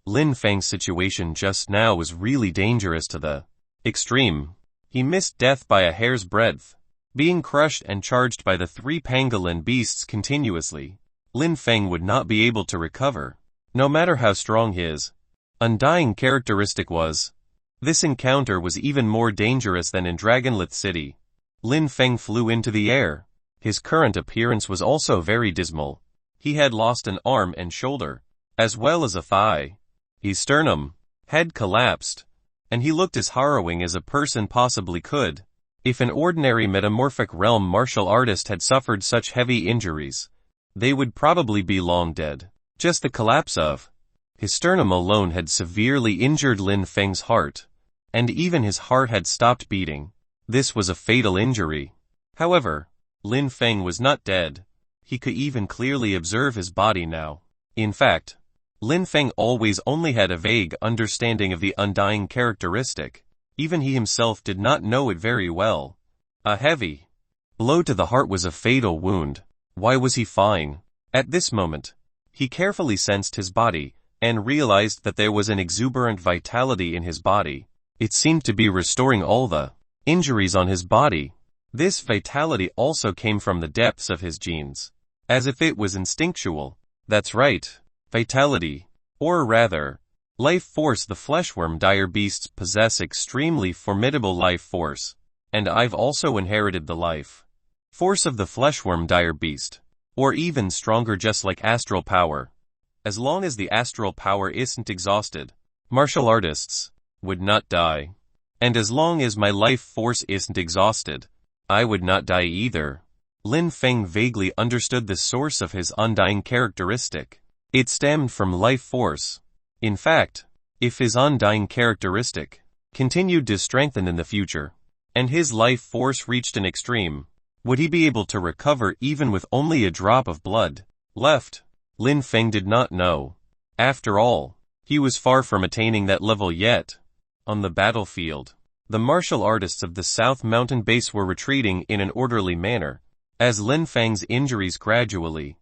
Lin Feng's situation just now was really dangerous to the extreme. He missed death by a hair's breadth, being crushed and charged by the three pangolin beasts continuously. Lin Feng would not be able to recover, no matter how strong his undying characteristic was. This encounter was even more dangerous than in Dragonlith City. Lin Feng flew into the air. His current appearance was also very dismal. He had lost an arm and shoulder, as well as a thigh. His sternum had collapsed, and he looked as harrowing as a person possibly could. If an ordinary metamorphic realm martial artist had suffered such heavy injuries, they would probably be long dead. Just the collapse of his sternum alone had severely injured Lin Feng's heart, and even his heart had stopped beating. This was a fatal injury. However, Lin Feng was not dead. He could even clearly observe his body now. In fact, Lin Feng always only had a vague understanding of the undying characteristic. Even he himself did not know it very well. A heavy blow to the heart was a fatal wound. Why was he fine? At this moment, he carefully sensed his body, and realized that there was an exuberant vitality in his body. It seemed to be restoring all the injuries on his body. This vitality also came from the depths of his genes, as if it was instinctual. That's right, vitality, or rather, life force. The fleshworm dire beasts possess extremely formidable life force, and I've also inherited the life force of the fleshworm dire beast, or even stronger, just like astral power. As long as the astral power isn't exhausted, martial artists would not die. And as long as my life force isn't exhausted, I would not die either. Lin Feng vaguely understood the source of his undying characteristic. It stemmed from life force. In fact, if his undying characteristic continued to strengthen in the future, and his life force reached an extreme, would he be able to recover even with only a drop of blood left? Lin Feng did not know. After all, he was far from attaining that level yet. On the battlefield, the martial artists of the South Mountain base were retreating in an orderly manner, as Lin Feng's injuries gradually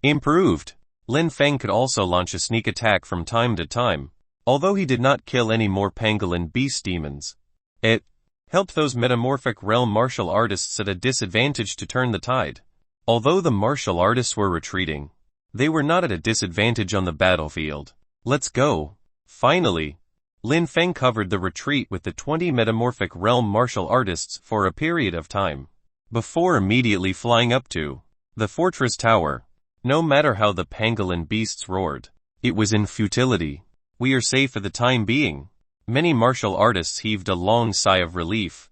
improved. Lin Feng could also launch a sneak attack from time to time. Although he did not kill any more pangolin beast demons, it helped those metamorphic realm martial artists at a disadvantage to turn the tide. Although the martial artists were retreating, they were not at a disadvantage on the battlefield. Let's go. Finally, Lin Feng covered the retreat with the 20 metamorphic realm martial artists for a period of time, before immediately flying up to the fortress tower. No matter how the pangolin beasts roared, it was in futility. We are safe for the time being. Many martial artists heaved a long sigh of relief.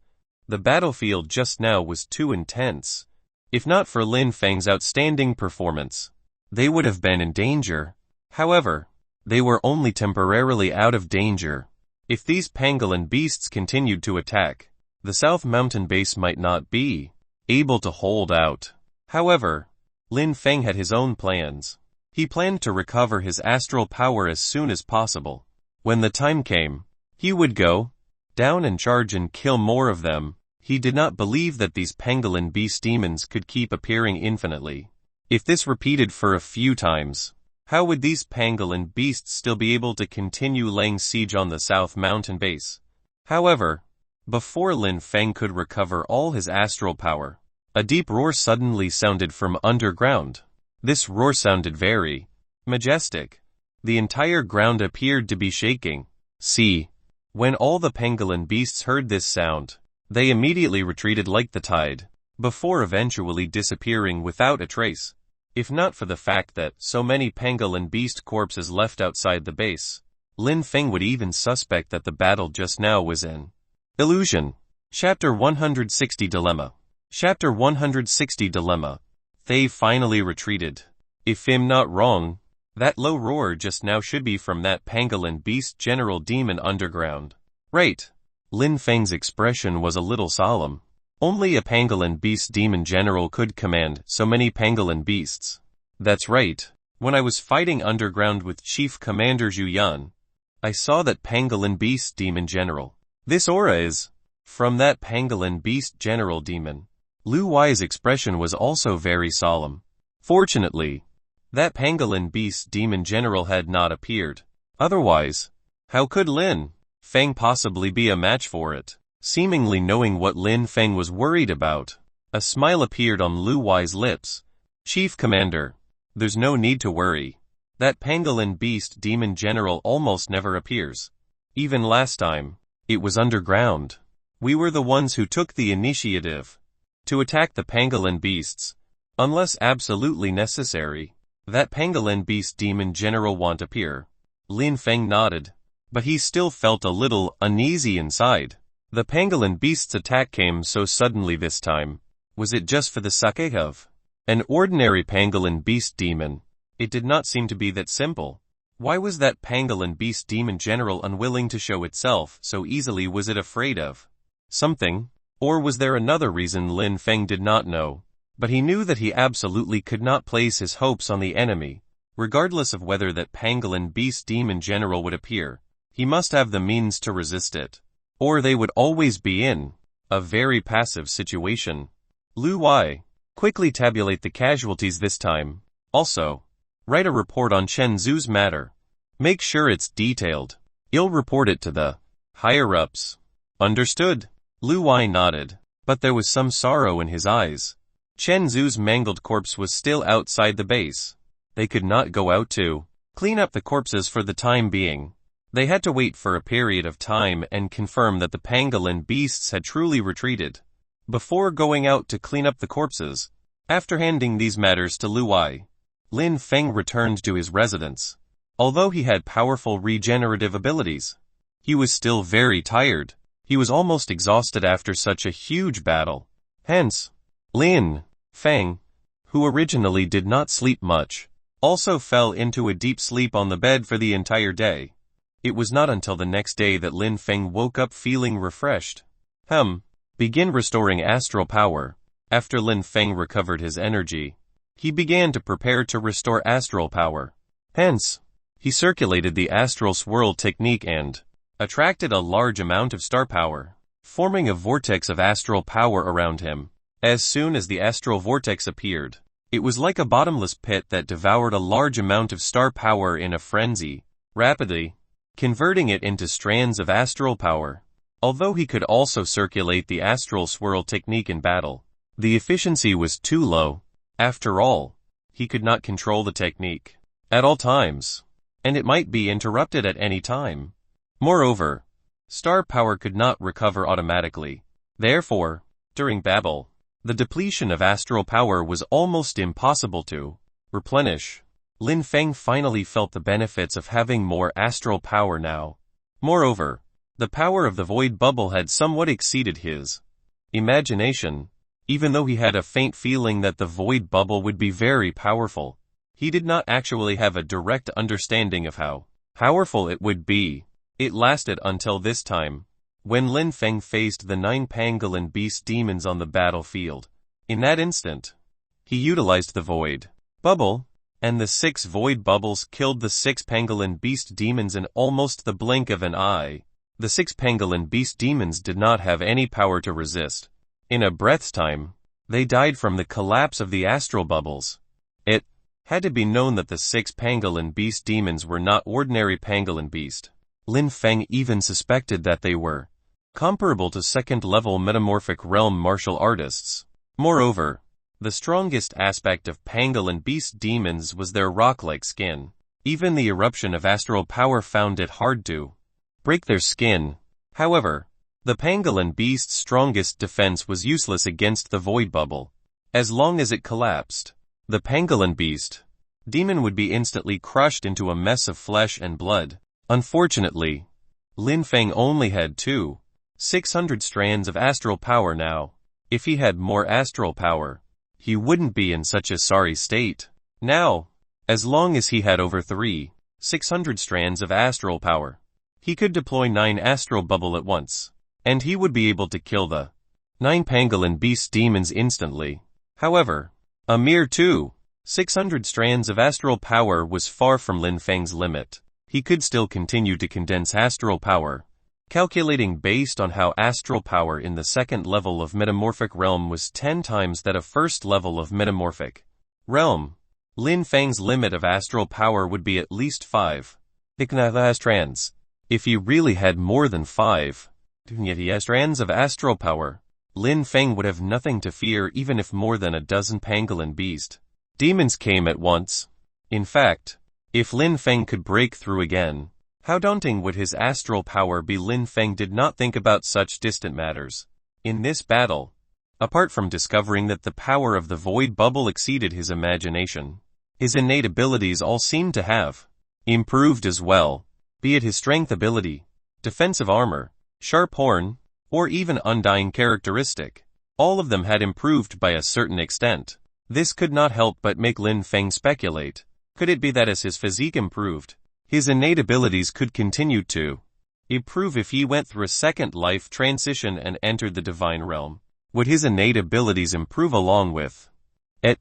The battlefield just now was too intense. If not for Lin Feng's outstanding performance, they would have been in danger. However, they were only temporarily out of danger. If these pangolin beasts continued to attack, the South Mountain base might not be able to hold out. However, Lin Feng had his own plans. He planned to recover his astral power as soon as possible. When the time came, he would go down and charge and kill more of them. He did not believe that these pangolin beast demons could keep appearing infinitely. If this repeated for a few times, how would these pangolin beasts still be able to continue laying siege on the South Mountain base? However, before Lin Feng could recover all his astral power, a deep roar suddenly sounded from underground. This roar sounded very majestic. The entire ground appeared to be shaking. See, when all the pangolin beasts heard this sound, they immediately retreated like the tide, before eventually disappearing without a trace. If not for the fact that so many pangolin beast corpses left outside the base, Lin Feng would even suspect that the battle just now was an illusion. Chapter 160 Dilemma. Chapter 160 Dilemma. They finally retreated. If I'm not wrong, that low roar just now should be from that pangolin beast general demon underground. Right. Lin Feng's expression was a little solemn. Only a pangolin beast demon general could command so many pangolin beasts. That's right. When I was fighting underground with Chief Commander Zhu Yan, I saw that pangolin beast demon general. This aura is from that pangolin beast general demon. Lu Wei's expression was also very solemn. Fortunately, that pangolin beast demon general had not appeared. Otherwise, how could Lin Feng possibly be a match for it? Seemingly knowing what Lin Feng was worried about, a smile appeared on Lu Wei's lips. Chief Commander, there's no need to worry. That pangolin beast demon general almost never appears. Even last time, it was underground. We were the ones who took the initiative to attack the pangolin beasts, unless absolutely necessary. That pangolin beast demon general won't appear. Lin Feng nodded, but he still felt a little uneasy inside. The pangolin beast's attack came so suddenly this time. Was it just for the sake of an ordinary pangolin beast demon? It did not seem to be that simple. Why was that pangolin beast demon general unwilling to show itself so easily? Was it afraid of something? Or was there another reason Lin Feng did not know? But he knew that he absolutely could not place his hopes on the enemy. Regardless of whether that pangolin beast demon general would appear, he must have the means to resist it. Or they would always be in a very passive situation. Lu Wei, quickly tabulate the casualties this time. Also, write a report on Chen Zhu's matter. Make sure it's detailed. You'll report it to the higher-ups. Understood? Lu Wei nodded, but there was some sorrow in his eyes. Chen Zhu's mangled corpse was still outside the base. They could not go out to clean up the corpses for the time being. They had to wait for a period of time and confirm that the pangolin beasts had truly retreated before going out to clean up the corpses. After handing these matters to Lu Wei, Lin Feng returned to his residence. Although he had powerful regenerative abilities, he was still very tired. He was almost exhausted after such a huge battle. Hence, Lin Feng, who originally did not sleep much, also fell into a deep sleep on the bed for the entire day. It was not until the next day that Lin Feng woke up feeling refreshed. Begin restoring astral power. After Lin Feng recovered his energy, he began to prepare to restore astral power. Hence, he circulated the astral swirl technique and attracted a large amount of star power, forming a vortex of astral power around him. As soon as the astral vortex appeared, it was like a bottomless pit that devoured a large amount of star power in a frenzy, rapidly converting it into strands of astral power. Although he could also circulate the astral swirl technique in battle, the efficiency was too low. After all, he could not control the technique at all times, and it might be interrupted at any time. Moreover, star power could not recover automatically. Therefore, during battle, the depletion of astral power was almost impossible to replenish. Lin Feng finally felt the benefits of having more astral power now. Moreover, the power of the void bubble had somewhat exceeded his imagination. Even though he had a faint feeling that the void bubble would be very powerful, he did not actually have a direct understanding of how powerful it would be. It lasted until this time, when Lin Feng faced the 9 pangolin beast demons on the battlefield. In that instant, he utilized the void bubble, and the 6 void bubbles killed the 6 pangolin beast demons in almost the blink of an eye. The 6 pangolin beast demons did not have any power to resist. In a breath's time, they died from the collapse of the astral bubbles. It had to be known that the 6 pangolin beast demons were not ordinary pangolin beast. Lin Feng even suspected that they were comparable to second-level metamorphic realm martial artists. Moreover, the strongest aspect of pangolin beast demons was their rock-like skin. Even the eruption of astral power found it hard to break their skin. However, the pangolin beast's strongest defense was useless against the void bubble. As long as it collapsed, the pangolin beast demon would be instantly crushed into a mess of flesh and blood. Unfortunately, Lin Feng only had 600 strands of astral power now. If he had more astral power, he wouldn't be in such a sorry state. Now, as long as he had over 600 strands of astral power, he could deploy 9 astral bubble at once, and he would be able to kill the 9 pangolin beast demons instantly. However, a mere 600 strands of astral power was far from Lin Feng's limit. He could still continue to condense astral power. Calculating based on how astral power in the second level of metamorphic realm was 10 times that of first level of metamorphic realm, Lin Feng's limit of astral power would be at least 5 strands. If he really had more than 5 strands of astral power, Lin Feng would have nothing to fear even if more than a dozen pangolin beast demons came at once. In fact, if Lin Feng could break through again, how daunting would his astral power be? Lin Feng did not think about such distant matters. In this battle, apart from discovering that the power of the void bubble exceeded his imagination, his innate abilities all seemed to have improved as well, be it his strength ability, defensive armor, sharp horn, or even undying characteristic. All of them had improved by a certain extent. This could not help but make Lin Feng speculate. Could it be that as his physique improved, his innate abilities could continue to improve if he went through a second life transition and entered the divine realm? Would his innate abilities improve along with it?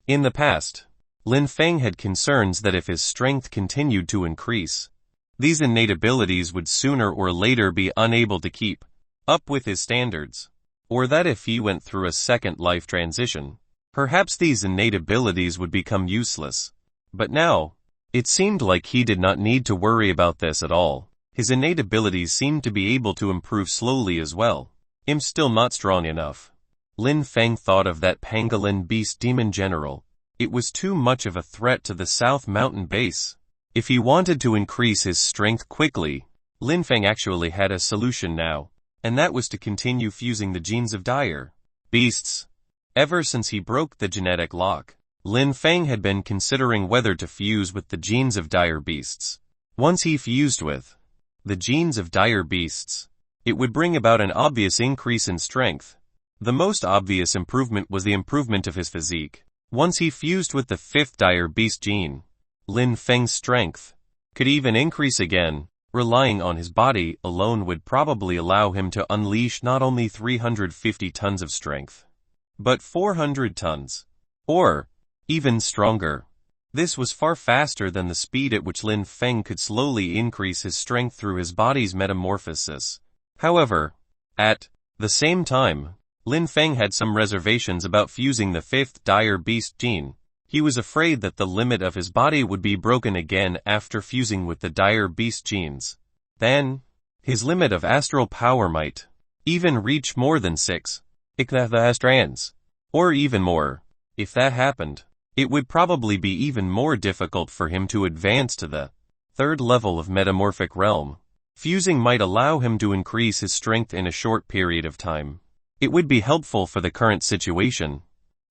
In the past, Lin Feng had concerns that if his strength continued to increase, these innate abilities would sooner or later be unable to keep up with his standards, or that if he went through a second life transition, perhaps these innate abilities would become useless. But now, it seemed like he did not need to worry about this at all. His innate abilities seemed to be able to improve slowly as well. I'm still not strong enough. Lin Feng thought of that pangolin beast demon general. It was too much of a threat to the South Mountain base. If he wanted to increase his strength quickly, Lin Feng actually had a solution now, and that was to continue fusing the genes of dire beasts. Ever since he broke the genetic lock, Lin Feng had been considering whether to fuse with the genes of dire beasts. Once he fused with the genes of dire beasts, it would bring about an obvious increase in strength. The most obvious improvement was the improvement of his physique. Once he fused with the fifth dire beast gene, Lin Feng's strength could even increase again. Relying on his body alone would probably allow him to unleash not only 350 tons of strength, but 400 tons. Or even stronger. This was far faster than the speed at which Lin Feng could slowly increase his strength through his body's metamorphosis. However, at the same time, Lin Feng had some reservations about fusing the fifth dire beast gene. He was afraid that the limit of his body would be broken again after fusing with the dire beast genes. Then, his limit of astral power might even reach more than 6 strands. Or even more. If that happened, it would probably be even more difficult for him to advance to the third level of metamorphic realm. Fusing might allow him to increase his strength in a short period of time. It would be helpful for the current situation.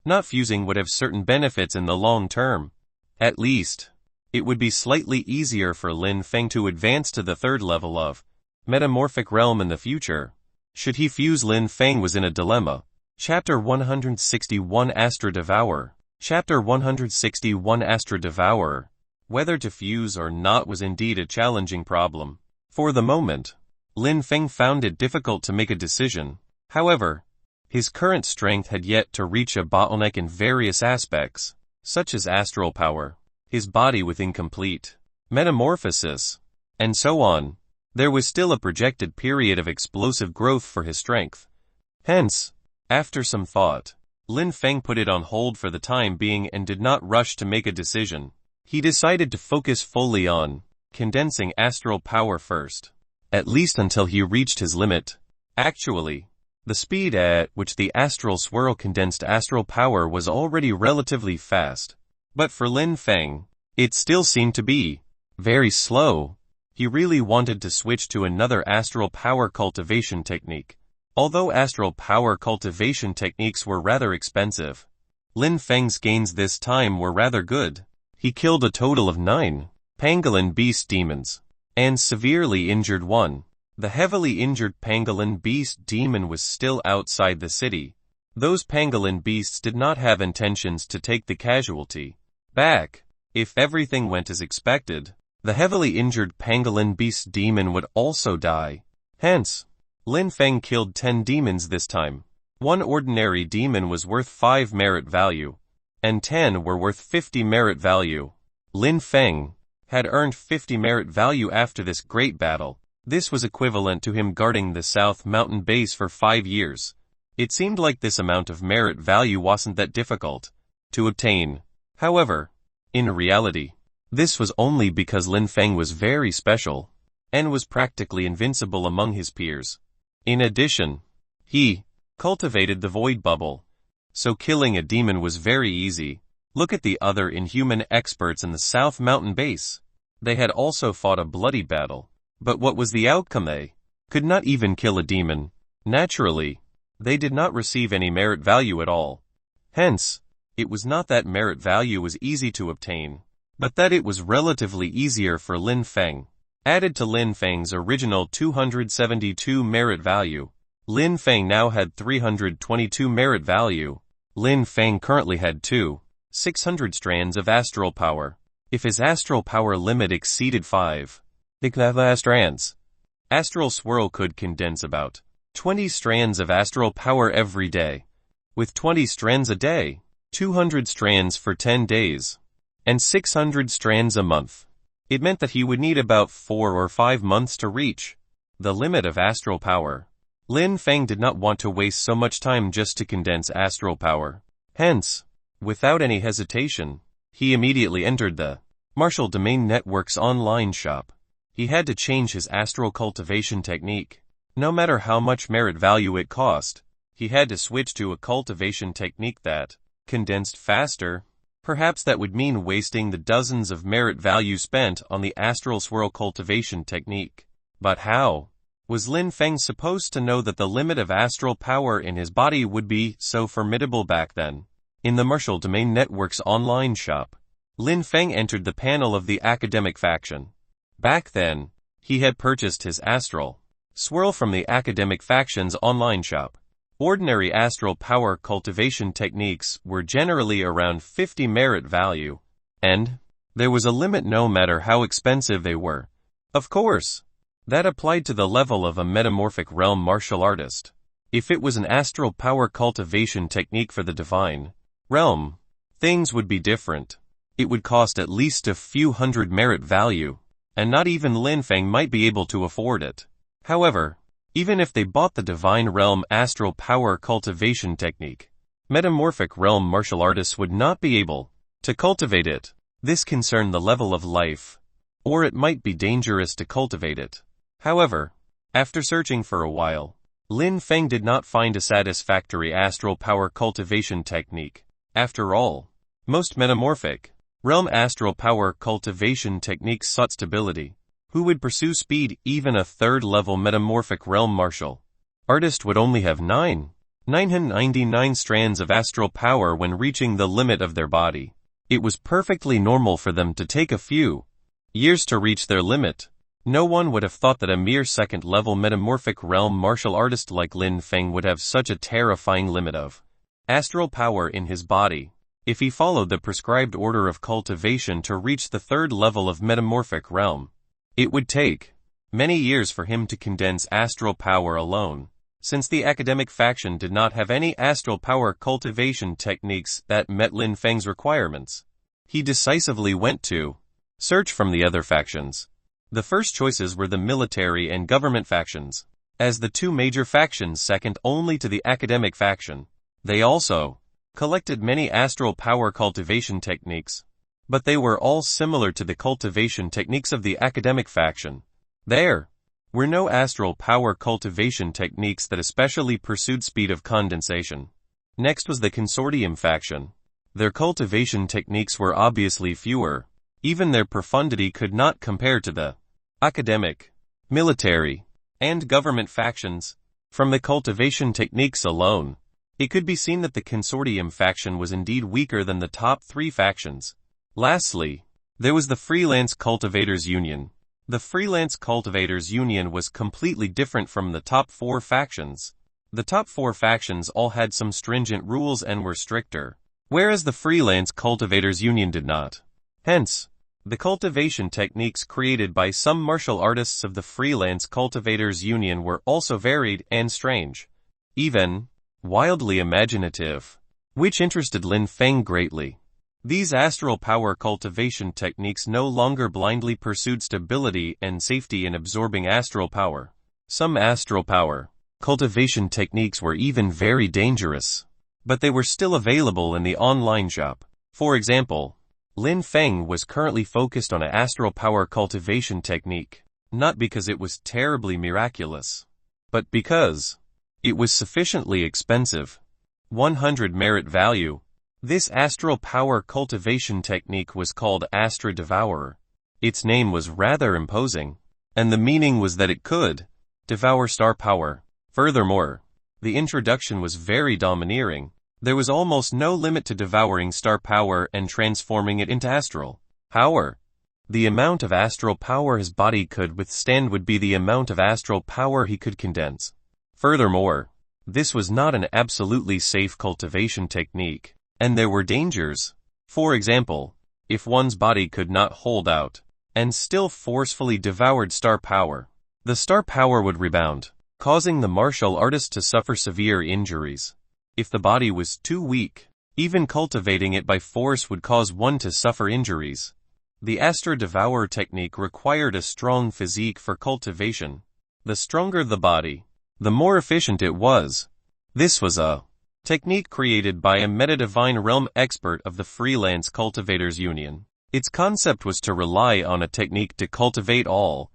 Not fusing would have certain benefits in the long term. At least, it would be slightly easier for Lin Feng to advance to the third level of metamorphic realm in the future. Should he fuse, Lin Feng was in a dilemma. Chapter 161 Astra Devourer. Chapter 161 Astra Devourer. Whether to fuse or not was indeed a challenging problem. For the moment, Lin Feng found it difficult to make a decision. However, his current strength had yet to reach a bottleneck in various aspects, such as astral power, his body with incomplete metamorphosis, and so on. There was still a projected period of explosive growth for his strength. Hence, after some thought, Lin Feng put it on hold for the time being and did not rush to make a decision. He decided to focus fully on condensing astral power first, at least until he reached his limit. Actually, the speed at which the astral swirl condensed astral power was already relatively fast, but for Lin Feng, it still seemed to be very slow. He really wanted to switch to another astral power cultivation technique. Although astral power cultivation techniques were rather expensive, Lin Feng's gains this time were rather good. He killed a total of 9 pangolin beast demons, and severely injured one. The heavily injured pangolin beast demon was still outside the city. Those pangolin beasts did not have intentions to take the casualty back. If everything went as expected, the heavily injured pangolin beast demon would also die. Hence, Lin Feng killed 10 demons this time. One ordinary demon was worth 5 merit value, and 10 were worth 50 merit value. Lin Feng had earned 50 merit value after this great battle. This was equivalent to him guarding the South Mountain base for 5 years. It seemed like this amount of merit value wasn't that difficult to obtain. However, in reality, this was only because Lin Feng was very special, and was practically invincible among his peers. In addition, he cultivated the void bubble, so killing a demon was very easy. Look at the other inhuman experts in the South Mountain base. They had also fought a bloody battle. But what was the outcome? They could not even kill a demon. Naturally, they did not receive any merit value at all. Hence, it was not that merit value was easy to obtain, but that it was relatively easier for Lin Feng. Added to Lin Feng's original 272 merit value, Lin Feng now had 322 merit value. Lin Feng currently had 600 strands of astral power. If his astral power limit exceeded 5 strands, astral swirl could condense about 20 strands of astral power every day. With 20 strands a day, 200 strands for 10 days, and 600 strands a month. It meant that he would need about 4 or 5 months to reach the limit of astral power. Lin Feng did not want to waste so much time just to condense astral power. Hence, without any hesitation, he immediately entered the Martial Domain Network's online shop. He had to change his astral cultivation technique. No matter how much merit value it cost, he had to switch to a cultivation technique that condensed faster. Perhaps that would mean wasting the dozens of merit value spent on the astral swirl cultivation technique. But how was Lin Feng supposed to know that the limit of astral power in his body would be so formidable back then? In the Martial Domain Network's online shop, Lin Feng entered the panel of the academic faction. Back then, he had purchased his astral swirl from the academic faction's online shop. Ordinary astral power cultivation techniques were generally around 50 merit value, and there was a limit no matter how expensive they were. Of course, that applied to the level of a metamorphic realm martial artist. If it was an astral power cultivation technique for the divine realm, things would be different. It would cost at least a few hundred merit value, and not even Lin Feng might be able to afford it. However, even if they bought the divine realm astral power cultivation technique, metamorphic realm martial artists would not be able to cultivate it. This concerned the level of life, or it might be dangerous to cultivate it. However, after searching for a while, Lin Feng did not find a satisfactory astral power cultivation technique. After all, most metamorphic realm astral power cultivation techniques sought stability. Who would pursue speed? Even a third-level metamorphic realm martial artist would only have 999 strands of astral power when reaching the limit of their body. It was perfectly normal for them to take a few years to reach their limit. No one would have thought that a mere second-level metamorphic realm martial artist like Lin Feng would have such a terrifying limit of astral power in his body. If he followed the prescribed order of cultivation to reach the third level of metamorphic realm, it would take many years for him to condense astral power alone. Since the academic faction did not have any astral power cultivation techniques that met Lin Feng's requirements, he decisively went to search from the other factions. The first choices were the military and government factions, as the two major factions second only to the academic faction. They also collected many astral power cultivation techniques, but they were all similar to the cultivation techniques of the academic faction. There were no astral power cultivation techniques that especially pursued speed of condensation. Next was the consortium faction. Their cultivation techniques were obviously fewer. Even their profundity could not compare to the academic, military, and government factions. From the cultivation techniques alone, it could be seen that the consortium faction was indeed weaker than the top three factions. Lastly, there was the Freelance Cultivators Union. The Freelance Cultivators Union was completely different from the top four factions. The top four factions all had some stringent rules and were stricter, whereas the Freelance Cultivators Union did not. Hence, the cultivation techniques created by some martial artists of the Freelance Cultivators Union were also varied and strange, even wildly imaginative, which interested Lin Feng greatly. These astral power cultivation techniques no longer blindly pursued stability and safety in absorbing astral power. Some astral power cultivation techniques were even very dangerous, but they were still available in the online shop. For example, Lin Feng was currently focused on an astral power cultivation technique, not because it was terribly miraculous, but because it was sufficiently expensive. 100 merit value. This astral power cultivation technique was called Astra Devourer. Its name was rather imposing, and the meaning was that it could devour star power. Furthermore, the introduction was very domineering. There was almost no limit to devouring star power and transforming it into astral power. The amount of astral power his body could withstand would be the amount of astral power he could condense. Furthermore, this was not an absolutely safe cultivation technique, and there were dangers. For example, if one's body could not hold out and still forcefully devoured star power, the star power would rebound, causing the martial artist to suffer severe injuries. If the body was too weak, even cultivating it by force would cause one to suffer injuries. The Astra Devourer technique required a strong physique for cultivation. The stronger the body, the more efficient it was. This was a technique created by a meta-divine realm expert of the Freelance Cultivators Union. Its concept was to rely on a technique to cultivate all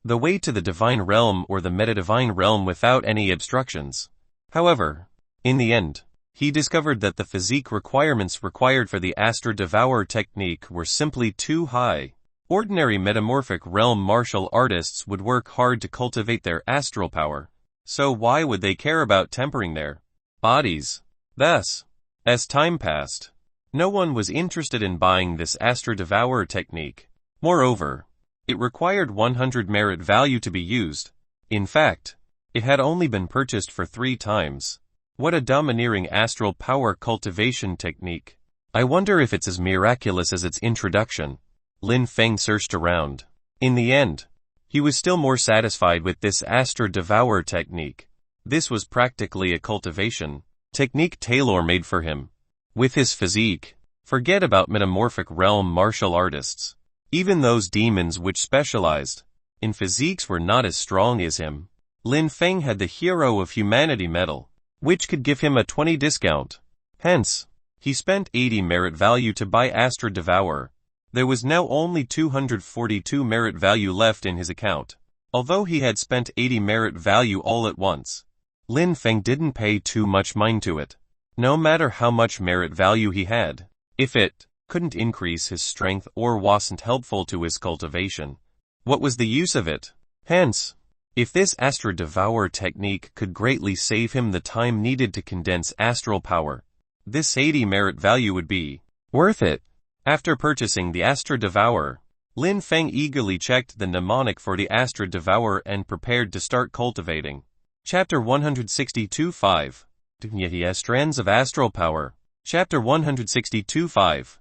the way to the divine realm or the meta-divine realm without any obstructions. However, in the end, he discovered that the physique requirements required for the Astra Devourer technique were simply too high. Ordinary metamorphic realm martial artists would work hard to cultivate their astral power, so why would they care about tempering their bodies? Thus, as time passed, no one was interested in buying this Astra Devourer technique. Moreover, it required 100 merit value to be used. In fact, it had only been purchased for 3 times. What a domineering astral power cultivation technique. I wonder if it's as miraculous as its introduction. Lin Feng searched around. In the end, he was still more satisfied with this Astro Devour technique. This was practically a cultivation technique tailor-made for him. With his physique, forget about metamorphic realm martial artists. Even those demons which specialized in physiques were not as strong as him. Lin Feng had the Hero of Humanity medal, which could give him a 20% discount. Hence, he spent 80 merit value to buy Astro Devour. There was now only 242 merit value left in his account. Although he had spent 80 merit value all at once, Lin Feng didn't pay too much mind to it. No matter how much merit value he had, if it couldn't increase his strength or wasn't helpful to his cultivation, what was the use of it? Hence, if this Astro Devour technique could greatly save him the time needed to condense astral power, this 80 merit value would be worth it. After purchasing the Astro Devour, Lin Feng eagerly checked the mnemonic for the Astro Devour and prepared to start cultivating. Chapter 162-5. Strands of Astral Power. Chapter 162-5.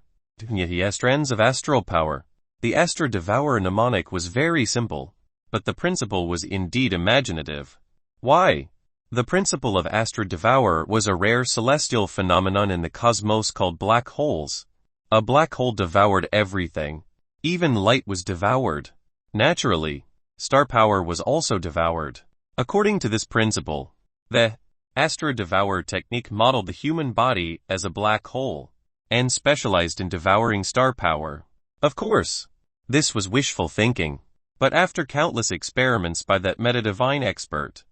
Strands of Astral Power. The Astro Devour mnemonic was very simple, but the principle was indeed imaginative. Why? The principle of Astro Devour was a rare celestial phenomenon in the cosmos called black holes. A black hole devoured everything. Even light was devoured. Naturally, star power was also devoured. According to this principle, the Astro Devour technique modeled the human body as a black hole, and specialized in devouring star power. Of course, this was wishful thinking, but after countless experiments by that meta-divine expert,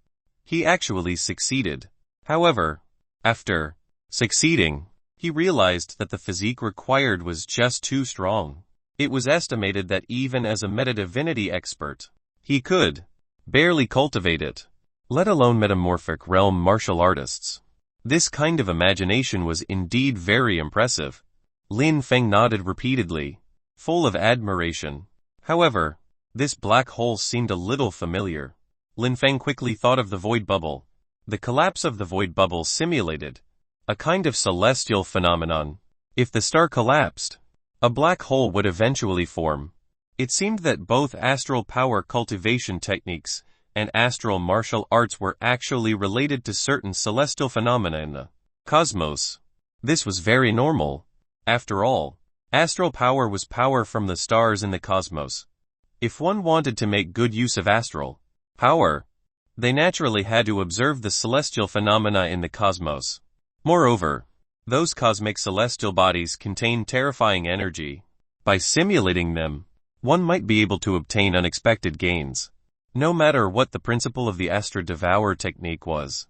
he actually succeeded. However, after succeeding, he realized that the physique required was just too strong. It was estimated that even as a meta-divinity expert, he could barely cultivate it, let alone metamorphic realm martial artists. This kind of imagination was indeed very impressive. Lin Feng nodded repeatedly, full of admiration. However, this black hole seemed a little familiar. Lin Feng quickly thought of the void bubble. The collapse of the void bubble simulated a kind of celestial phenomenon. If the star collapsed, a black hole would eventually form. It seemed that both astral power cultivation techniques and astral martial arts were actually related to certain celestial phenomena in the cosmos. This was very normal. After all, astral power was power from the stars in the cosmos. If one wanted to make good use of astral power, they naturally had to observe the celestial phenomena in the cosmos. Moreover, those cosmic celestial bodies contain terrifying energy. By simulating them, one might be able to obtain unexpected gains, no matter what the principle of the Astro Devour technique was.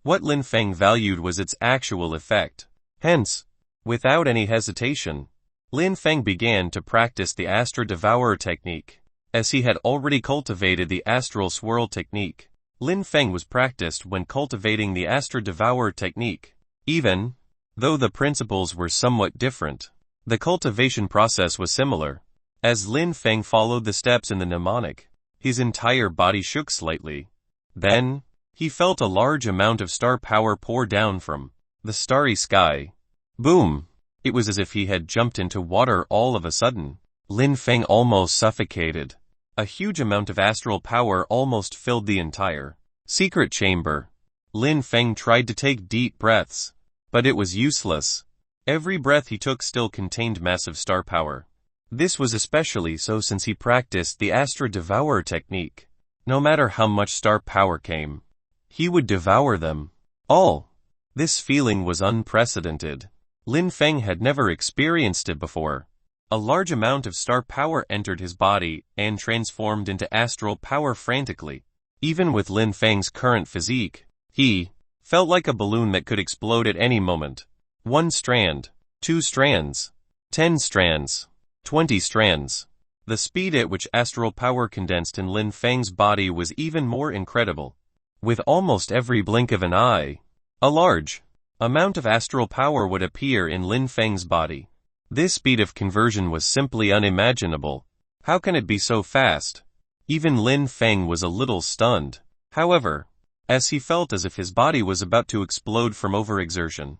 What Lin Feng valued was its actual effect. Hence, without any hesitation, Lin Feng began to practice the Astro Devour technique. As he had already cultivated the Astral Swirl technique, Lin Feng was practiced when cultivating the Astro Devour technique. Even though the principles were somewhat different, the cultivation process was similar. As Lin Feng followed the steps in the mnemonic, his entire body shook slightly. Then, he felt a large amount of star power pour down from the starry sky. Boom! It was as if he had jumped into water all of a sudden. Lin Feng almost suffocated. A huge amount of astral power almost filled the entire secret chamber. Lin Feng tried to take deep breaths, but it was useless. Every breath he took still contained massive star power. This was especially so since he practiced the Astro Devour technique. No matter how much star power came, he would devour them all. This feeling was unprecedented. Lin Feng had never experienced it before. A large amount of star power entered his body and transformed into astral power frantically. Even with Lin Feng's current physique, he felt like a balloon that could explode at any moment. 1 strand, 2 strands, 10 strands, 20 strands. The speed at which astral power condensed in Lin Feng's body was even more incredible. With almost every blink of an eye, a large amount of astral power would appear in Lin Feng's body. This speed of conversion was simply unimaginable. How can it be so fast? Even Lin Feng was a little stunned. However, as he felt as if his body was about to explode from overexertion.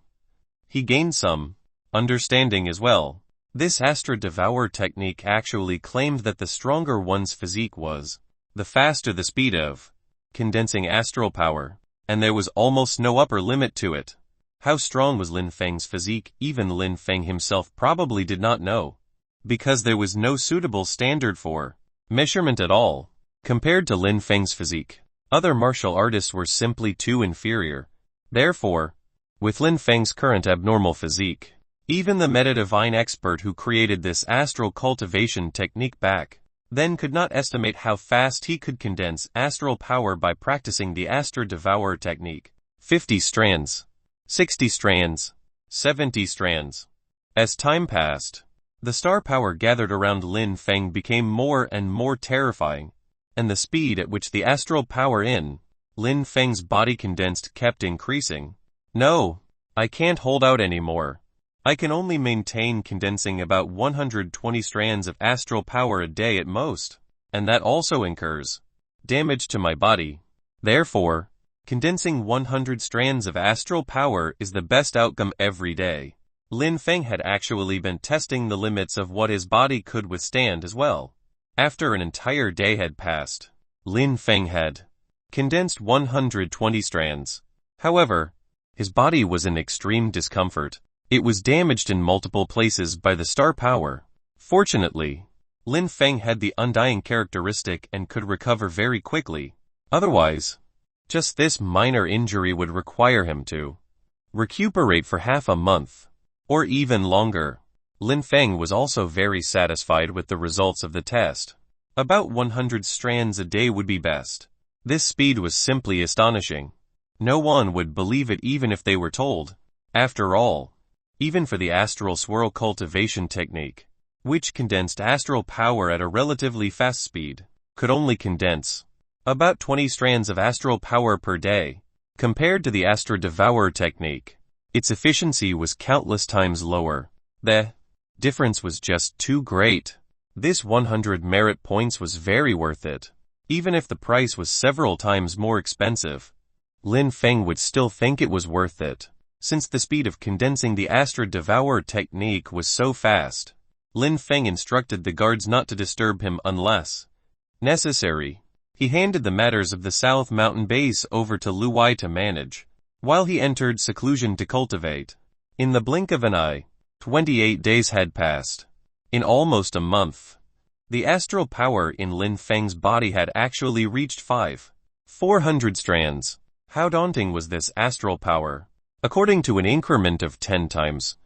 He gained some understanding as well. This Astra Devour technique actually claimed that the stronger one's physique was, the faster the speed of condensing astral power, and there was almost no upper limit to it. How strong was Lin Feng's physique? Even Lin Feng himself probably did not know, because there was no suitable standard for measurement at all. Compared to Lin Feng's physique, other martial artists were simply too inferior. Therefore, with Lin Feng's current abnormal physique, even the meta-divine expert who created this astral cultivation technique back then could not estimate how fast he could condense astral power by practicing the Astra Devour technique. 50 strands, 60 strands, 70 strands. As time passed, the star power gathered around Lin Feng became more and more terrifying, and the speed at which the astral power in Lin Feng's body condensed kept increasing. No, I can't hold out anymore. I can only maintain condensing about 120 strands of astral power a day at most, and that also incurs damage to my body. Therefore, condensing 100 strands of astral power is the best outcome every day. Lin Feng had actually been testing the limits of what his body could withstand as well. After an entire day had passed, Lin Feng had condensed 120 strands. However, his body was in extreme discomfort. It was damaged in multiple places by the star power. Fortunately, Lin Feng had the undying characteristic and could recover very quickly. Otherwise, just this minor injury would require him to recuperate for half a month, or even longer. Lin Feng was also very satisfied with the results of the test. About 100 strands a day would be best. This speed was simply astonishing. No one would believe it even if they were told. After all, even for the astral swirl cultivation technique, which condensed astral power at a relatively fast speed, could only condense about 20 strands of astral power per day. Compared to the Astra Devour technique, its efficiency was countless times lower. The difference was just too great. This 100 merit points was very worth it. Even if the price was several times more expensive, Lin Feng would still think it was worth it. Since the speed of condensing the Astra Devour technique was so fast, Lin Feng instructed the guards not to disturb him unless necessary. He handed the matters of the South Mountain Base over to Lu Wei to manage, while he entered seclusion to cultivate. In the blink of an eye, 28 days had passed. In almost a month, the astral power in Lin Feng's body had actually reached 400 strands. How daunting was this astral power? According to an increment of 10 times,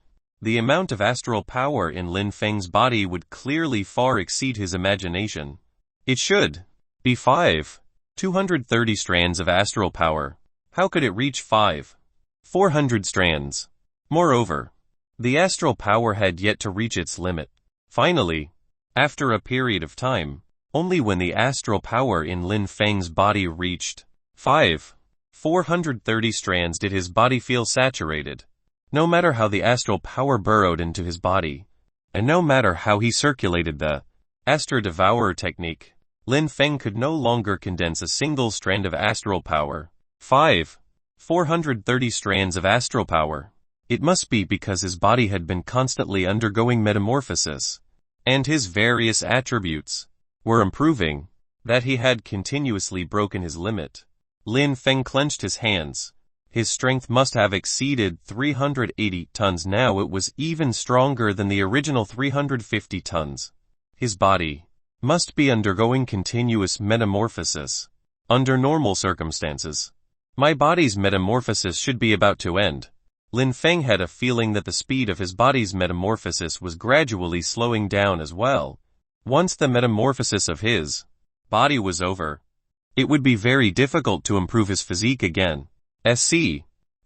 the amount of astral power in Lin Feng's body would clearly far exceed his imagination. It should be 230 strands of astral power. How could it reach 400 strands? Moreover, the astral power had yet to reach its limit. Finally, after a period of time, only when the astral power in Lin Feng's body reached 430 strands did his body feel saturated. No matter how the astral power burrowed into his body, and no matter how he circulated the Astra Devour technique, Lin Feng could no longer condense a single strand of astral power. 430 strands of astral power. It must be because his body had been constantly undergoing metamorphosis, and his various attributes were improving, that he had continuously broken his limit. Lin Feng clenched his hands. His strength must have exceeded 380 tons. Now it was even stronger than the original 350 tons. His body must be undergoing continuous metamorphosis. Under normal circumstances, my body's metamorphosis should be about to end. Lin Feng had a feeling that the speed of his body's metamorphosis was gradually slowing down as well. Once the metamorphosis of his body was over, it would be very difficult to improve his physique again.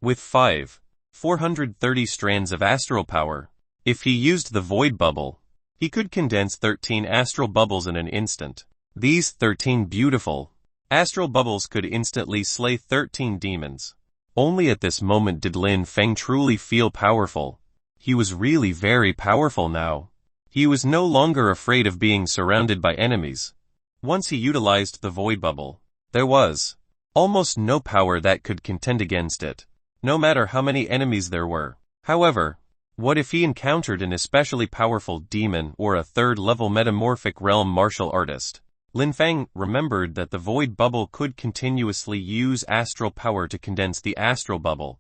With 430 strands of astral power, if he used the void bubble, he could condense 13 astral bubbles in an instant. These 13 beautiful astral bubbles could instantly slay 13 demons. Only at this moment did Lin Feng truly feel powerful. He was really very powerful now. He was no longer afraid of being surrounded by enemies. Once he utilized the void bubble, there was Almost no power that could contend against it, no matter how many enemies there were. However, what if he encountered an especially powerful demon or a third-level metamorphic realm martial artist? Lin Feng remembered that the void bubble could continuously use astral power to condense the astral bubble.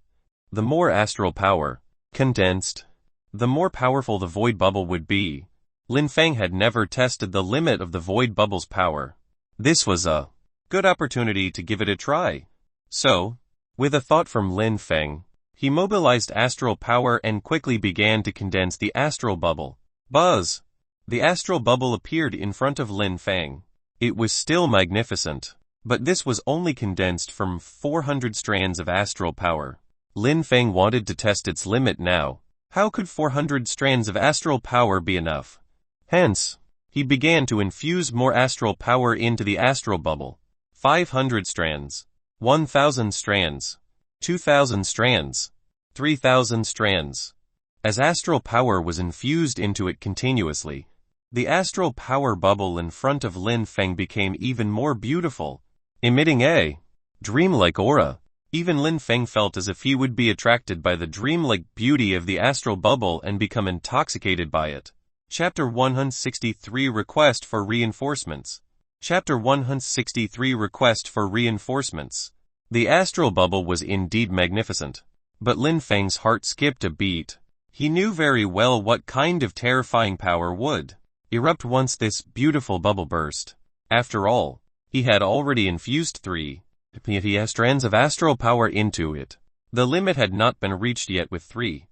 The more astral power condensed, the more powerful the void bubble would be. Lin Feng had never tested the limit of the void bubble's power. This was a good opportunity to give it a try. So, with a thought from Lin Feng, he mobilized astral power and quickly began to condense the astral bubble. Buzz! The astral bubble appeared in front of Lin Feng. It was still magnificent, but this was only condensed from 400 strands of astral power. Lin Feng wanted to test its limit now. How could 400 strands of astral power be enough? Hence, he began to infuse more astral power into the astral bubble. 500 strands, 1,000 strands, 2,000 strands, 3,000 strands. As astral power was infused into it continuously, the astral power bubble in front of Lin Feng became even more beautiful, emitting a dreamlike aura. Even Lin Feng felt as if he would be attracted by the dreamlike beauty of the astral bubble and become intoxicated by it. Chapter 163 Request for Reinforcements. Chapter 163 Request for Reinforcements. The astral bubble was indeed magnificent, but Lin Feng's heart skipped a beat. He knew very well what kind of terrifying power would erupt once this beautiful bubble burst. After all, he had already infused 3 strands of astral power into it. The limit had not been reached yet with 3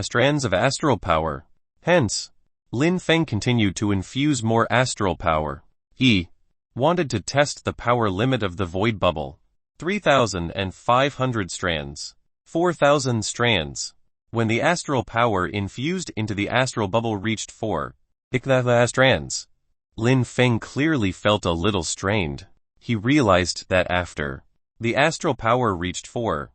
strands of astral power. Hence, Lin Feng continued to infuse more astral power. He wanted to test the power limit of the void bubble. 3,500 strands. 4,000 strands. When the astral power infused into the astral bubble reached 4 strands, Lin Feng clearly felt a little strained. He realized that after the astral power reached 4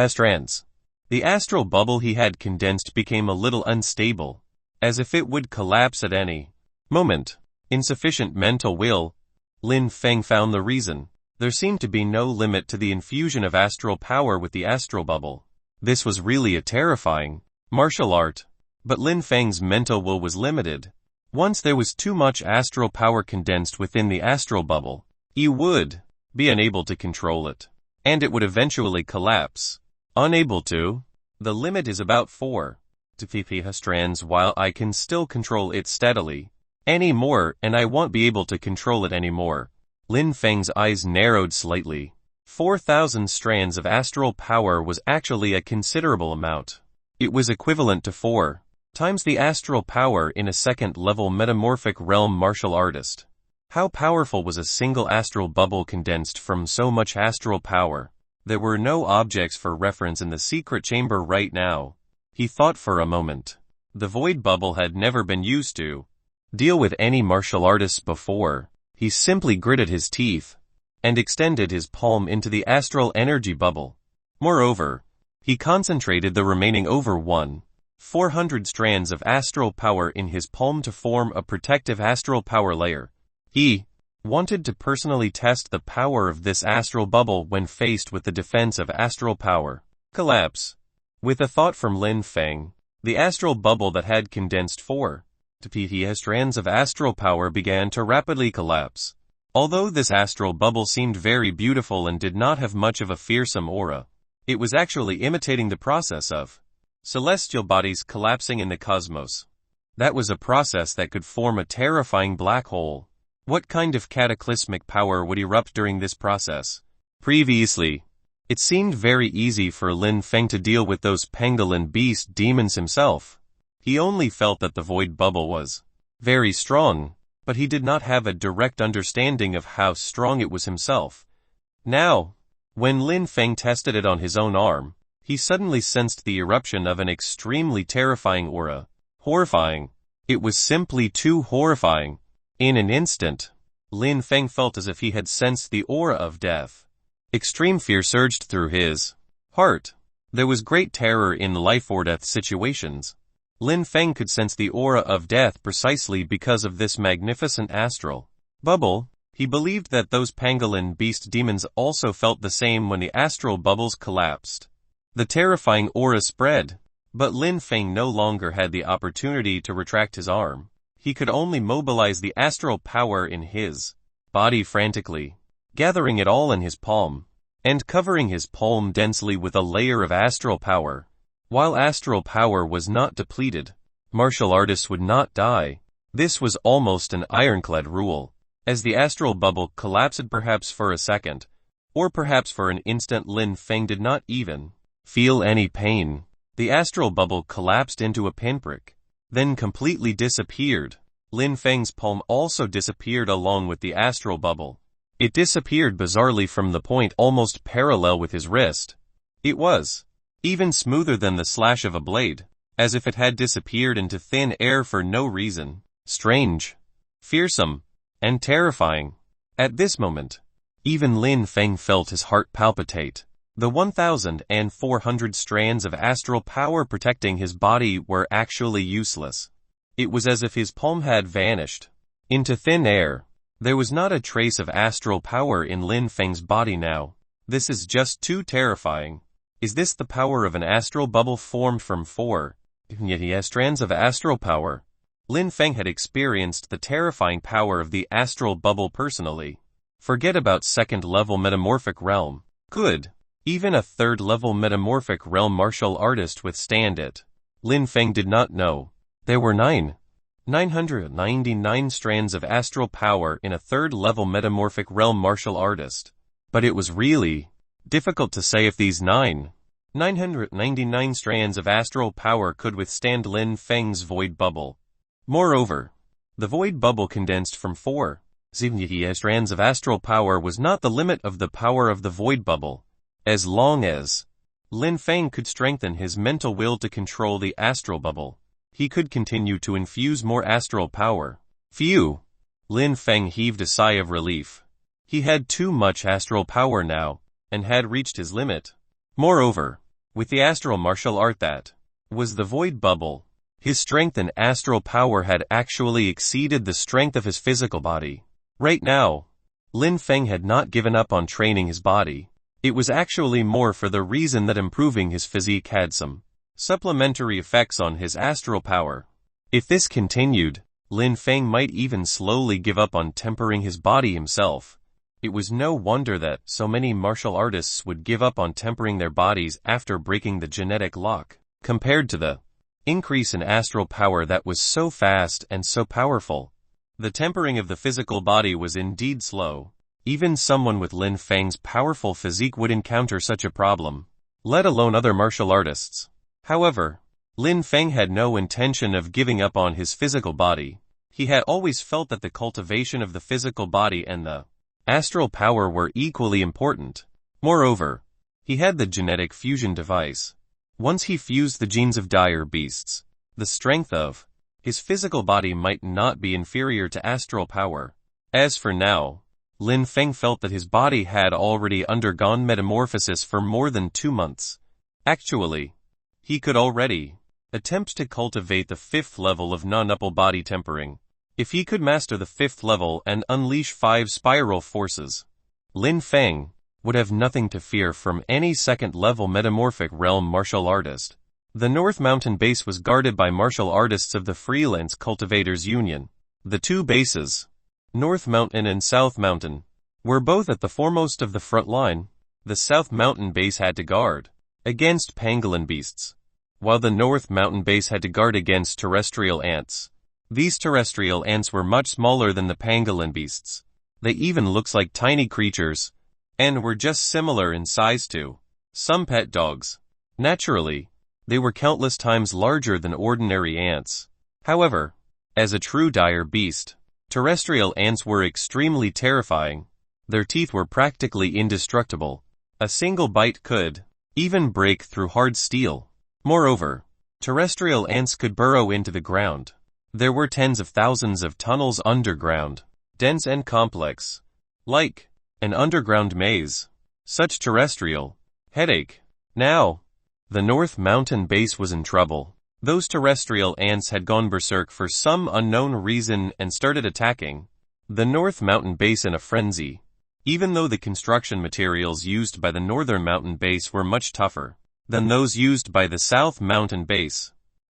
strands, the astral bubble he had condensed became a little unstable, as if it would collapse at any moment. Insufficient mental will. Lin Feng found the reason. There seemed to be no limit to the infusion of astral power with the astral bubble. This was really a terrifying martial art, but Lin Feng's mental will was limited. Once there was too much astral power condensed within the astral bubble, he would be unable to control it, and it would eventually collapse. Unable to. The limit is about 4 strands while I can still control it steadily. Any more and I won't be able to control it anymore. Lin Feng's eyes narrowed slightly. 4,000 strands of astral power was actually a considerable amount. It was equivalent to 4 times the astral power in a second-level metamorphic realm martial artist. How powerful was a single astral bubble condensed from so much astral power? There were no objects for reference in the secret chamber right now. He thought for a moment. The void bubble had never been used to deal with any martial artists before. He simply gritted his teeth and extended his palm into the astral energy bubble. Moreover, he concentrated the remaining over 400 strands of astral power in his palm to form a protective astral power layer. He wanted to personally test the power of this astral bubble when faced with the defense of astral power. Collapse. With a thought from Lin Feng, the astral bubble that had condensed 4 strands of astral power began to rapidly collapse. Although this astral bubble seemed very beautiful and did not have much of a fearsome aura, it was actually imitating the process of celestial bodies collapsing in the cosmos. That was a process that could form a terrifying black hole. What kind of cataclysmic power would erupt during this process? Previously, it seemed very easy for Lin Feng to deal with those pangolin beast demons himself. He only felt that the void bubble was very strong, but he did not have a direct understanding of how strong it was himself. Now, when Lin Feng tested it on his own arm, he suddenly sensed the eruption of an extremely terrifying aura. Horrifying. It was simply too horrifying. In an instant, Lin Feng felt as if he had sensed the aura of death. Extreme fear surged through his heart. There was great terror in life or death situations. Lin Feng could sense the aura of death precisely because of this magnificent astral bubble. He believed that those pangolin beast demons also felt the same when the astral bubbles collapsed. The terrifying aura spread, but Lin Feng no longer had the opportunity to retract his arm. He could only mobilize the astral power in his body frantically, gathering it all in his palm, and covering his palm densely with a layer of astral power. While astral power was not depleted, martial artists would not die. This was almost an ironclad rule. As the astral bubble collapsed, perhaps for a second, or perhaps for an instant, Lin Feng did not even feel any pain. The astral bubble collapsed into a pinprick, then completely disappeared. Lin Feng's palm also disappeared along with the astral bubble. It disappeared bizarrely from the point almost parallel with his wrist. It was even smoother than the slash of a blade, as if it had disappeared into thin air for no reason. Strange, fearsome, and terrifying. At this moment, even Lin Feng felt his heart palpitate. The 1,400 strands of astral power protecting his body were actually useless. It was as if his palm had vanished into thin air. There was not a trace of astral power in Lin Feng's body now. This is just too terrifying. Is this the power of an astral bubble formed from 4 strands of astral power? Lin Feng had experienced the terrifying power of the astral bubble personally. Forget about second-level metamorphic realm. Could even a third-level metamorphic realm martial artist withstand it? Lin Feng did not know. There were 999 strands of astral power in a third-level metamorphic realm martial artist. But it was really difficult to say if these 999 strands of astral power could withstand Lin Feng's void bubble. Moreover, the void bubble condensed from 4 strands of astral power was not the limit of the power of the void bubble. As long as Lin Feng could strengthen his mental will to control the astral bubble, he could continue to infuse more astral power. Phew! Lin Feng heaved a sigh of relief. He had too much astral power now, and had reached his limit. Moreover, with the astral martial art that was the void bubble, his strength and astral power had actually exceeded the strength of his physical body. Right now, Lin Feng had not given up on training his body. It was actually more for the reason that improving his physique had some supplementary effects on his astral power. If this continued, Lin Feng might even slowly give up on tempering his body himself. It was no wonder that so many martial artists would give up on tempering their bodies after breaking the genetic lock. Compared to the increase in astral power that was so fast and so powerful, the tempering of the physical body was indeed slow. Even someone with Lin Feng's powerful physique would encounter such a problem, let alone other martial artists. However, Lin Feng had no intention of giving up on his physical body. He had always felt that the cultivation of the physical body and the astral power were equally important. Moreover, he had the genetic fusion device. Once he fused the genes of dire beasts, the strength of his physical body might not be inferior to astral power. As for now, Lin Feng felt that his body had already undergone metamorphosis for more than 2 months. Actually, he could already attempt to cultivate the 5th level of non-upper body tempering. If he could master the 5th level and unleash 5 spiral forces, Lin Feng would have nothing to fear from any second-level metamorphic realm martial artist. The North Mountain base was guarded by martial artists of the Freelance Cultivators Union. The 2 bases, North Mountain and South Mountain, were both at the foremost of the front line. The South Mountain base had to guard against pangolin beasts, while the North Mountain base had to guard against terrestrial ants. These terrestrial ants were much smaller than the pangolin beasts. They even looked like tiny creatures, and were just similar in size to some pet dogs. Naturally, they were countless times larger than ordinary ants. However, as a true dire beast, terrestrial ants were extremely terrifying. Their teeth were practically indestructible. A single bite could even break through hard steel. Moreover, terrestrial ants could burrow into the ground. There were tens of thousands of tunnels underground, dense and complex, like an underground maze. Such terrestrial headache. Now, the North Mountain base was in trouble. Those terrestrial ants had gone berserk for some unknown reason and started attacking. the North Mountain Base in a frenzy. Even though the construction materials used by the Northern Mountain Base were much tougher than those used by the South Mountain Base,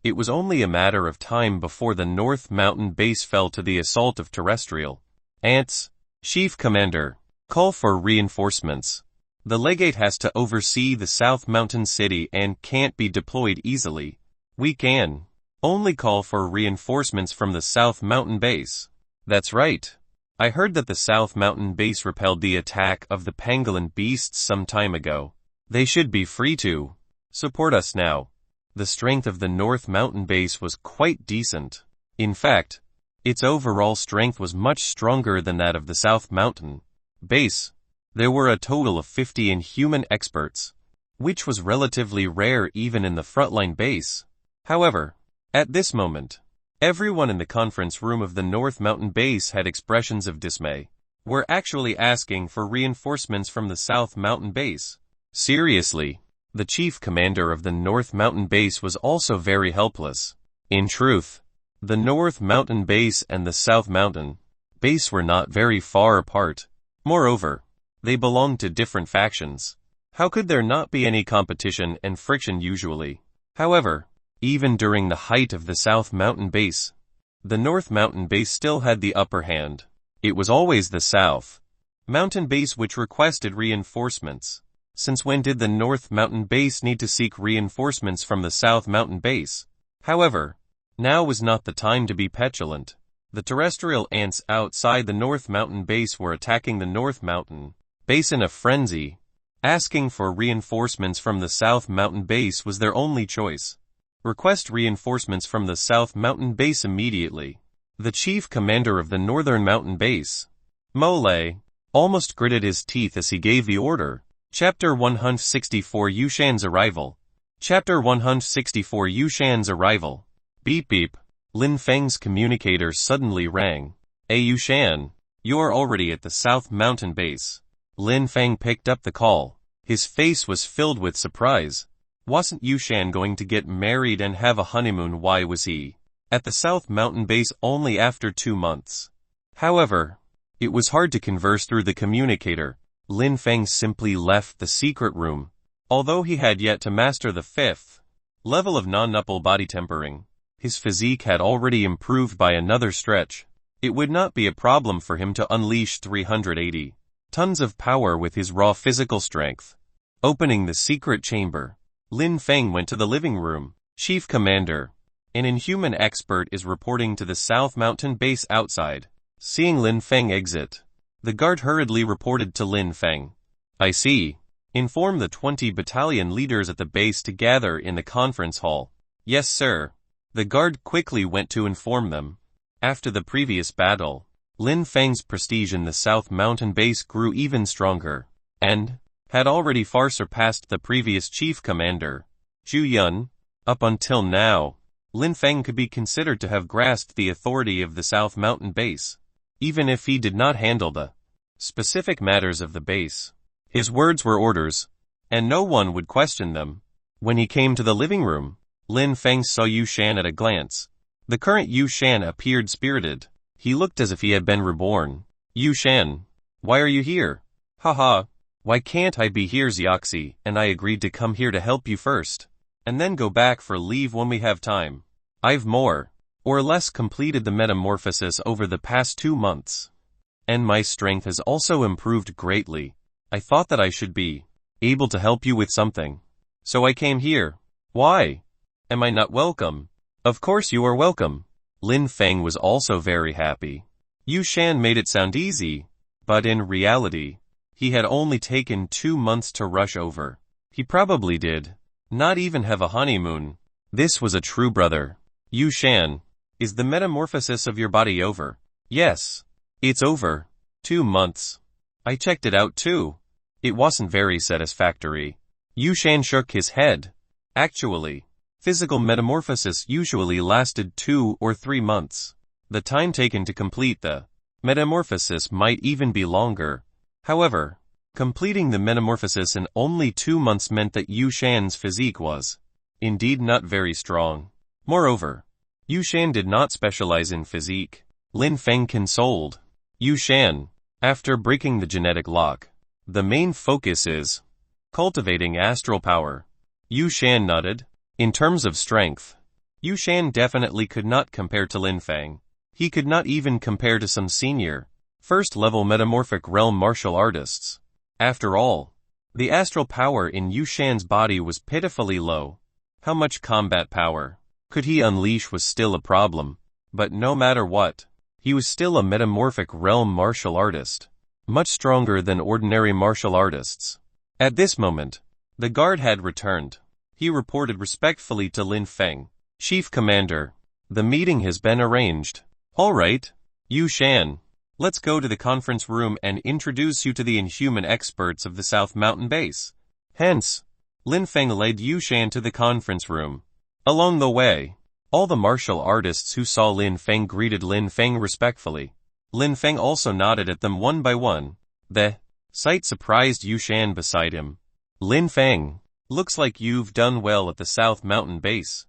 it was only a matter of time before the North Mountain Base fell to the assault of terrestrial ants. Chief Commander, call for reinforcements. The legate has to oversee the South Mountain City and can't be deployed easily. We can only call for reinforcements from the South Mountain Base. That's right. I heard that the South Mountain Base repelled the attack of the pangolin beasts some time ago. They should be free to support us now. The strength of the North Mountain Base was quite decent. In fact, its overall strength was much stronger than that of the South Mountain Base. There were a total of 50 inhuman experts, which was relatively rare even in the frontline base. However, at this moment, everyone in the conference room of the North Mountain Base had expressions of dismay. We're actually asking for reinforcements from the South Mountain Base. Seriously, the chief commander of the North Mountain Base was also very helpless. In truth, the North Mountain Base and the South Mountain Base were not very far apart. Moreover, they belonged to different factions. How could there not be any competition and friction usually? However, even during the height of the South Mountain Base, the North Mountain Base still had the upper hand. It was always the South Mountain Base which requested reinforcements. Since when did the North Mountain Base need to seek reinforcements from the South Mountain Base? However, now was not the time to be petulant. The terrestrial ants outside the North Mountain Base were attacking the North Mountain Base in a frenzy. Asking for reinforcements from the South Mountain Base was their only choice. Request reinforcements from the South Mountain Base immediately. The chief commander of the Northern Mountain Base, Mole, almost gritted his teeth as he gave the order. Chapter 164 Yushan's Arrival. Chapter 164 Yushan's Arrival. Beep beep. Lin Feng's communicator suddenly rang. Hey Yushan, you're already at the South Mountain Base. Lin Feng picked up the call. His face was filled with surprise. Wasn't Yushan going to get married and have a honeymoon? Why was he at the South Mountain Base only after 2 months? However, it was hard to converse through the communicator. Lin Feng simply left the secret room. Although he had yet to master the 5th level of non-nupple body tempering, his physique had already improved by another stretch. It would not be a problem for him to unleash 380 tons of power with his raw physical strength. Opening the secret chamber, Lin Feng went to the living room. Chief Commander, an inhuman expert is reporting to the South Mountain Base outside. Seeing Lin Feng exit, the guard hurriedly reported to Lin Feng. I see. Inform the 20 battalion leaders at the base to gather in the conference hall. Yes, sir. The guard quickly went to inform them. After the previous battle, Lin Feng's prestige in the South Mountain Base grew even stronger, and had already far surpassed the previous chief commander, Zhu Yun. Up until now, Lin Feng could be considered to have grasped the authority of the South Mountain Base, even if he did not handle the specific matters of the base. His words were orders, and no one would question them. When he came to the living room, Lin Feng saw Yushan at a glance. The current Yushan appeared spirited. He looked as if he had been reborn. Yushan, why are you here? Haha, why can't I be here? Xiaoxi and I agreed to come here to help you first, and then go back for leave when we have time. I've more or less completed the metamorphosis over the past 2 months, and my strength has also improved greatly. I thought that I should be able to help you with something, so I came here. Why? Am I not welcome? Of course you are welcome. Lin Feng was also very happy. Yushan made it sound easy, but in reality, he had only taken 2 months to rush over. He probably did not even have a honeymoon. This was a true brother. Yushan, is the metamorphosis of your body over? Yes, it's over. 2 months. I checked it out too. It wasn't very satisfactory. Yushan shook his head. Actually, physical metamorphosis usually lasted 2 or 3 months. The time taken to complete the metamorphosis might even be longer. However, completing the metamorphosis in only 2 months meant that Yushan's physique was indeed not very strong. Moreover, Yushan did not specialize in physique. Lin Feng consoled. Yu Shan. After breaking the genetic lock, the main focus is cultivating astral power. Yu Shan nodded. In terms of strength, Yu Shan definitely could not compare to Lin Feng. He could not even compare to some senior, first-level metamorphic realm martial artists. After all, the astral power in Yu Shan's body was pitifully low. How much combat power could he unleash was still a problem, but no matter what, he was still a metamorphic realm martial artist, much stronger than ordinary martial artists. At this moment, the guard had returned. He reported respectfully to Lin Feng, "Chief Commander, the meeting has been arranged." "All right, Yu Shan. Let's go to the conference room and introduce you to the inhuman experts of the South Mountain Base." Hence, Lin Feng led Yu Shan to the conference room. Along the way, all the martial artists who saw Lin Feng greeted Lin Feng respectfully. Lin Feng also nodded at them one by one. The sight surprised Yu Shan beside him. "Lin Feng, looks like you've done well at the South Mountain Base.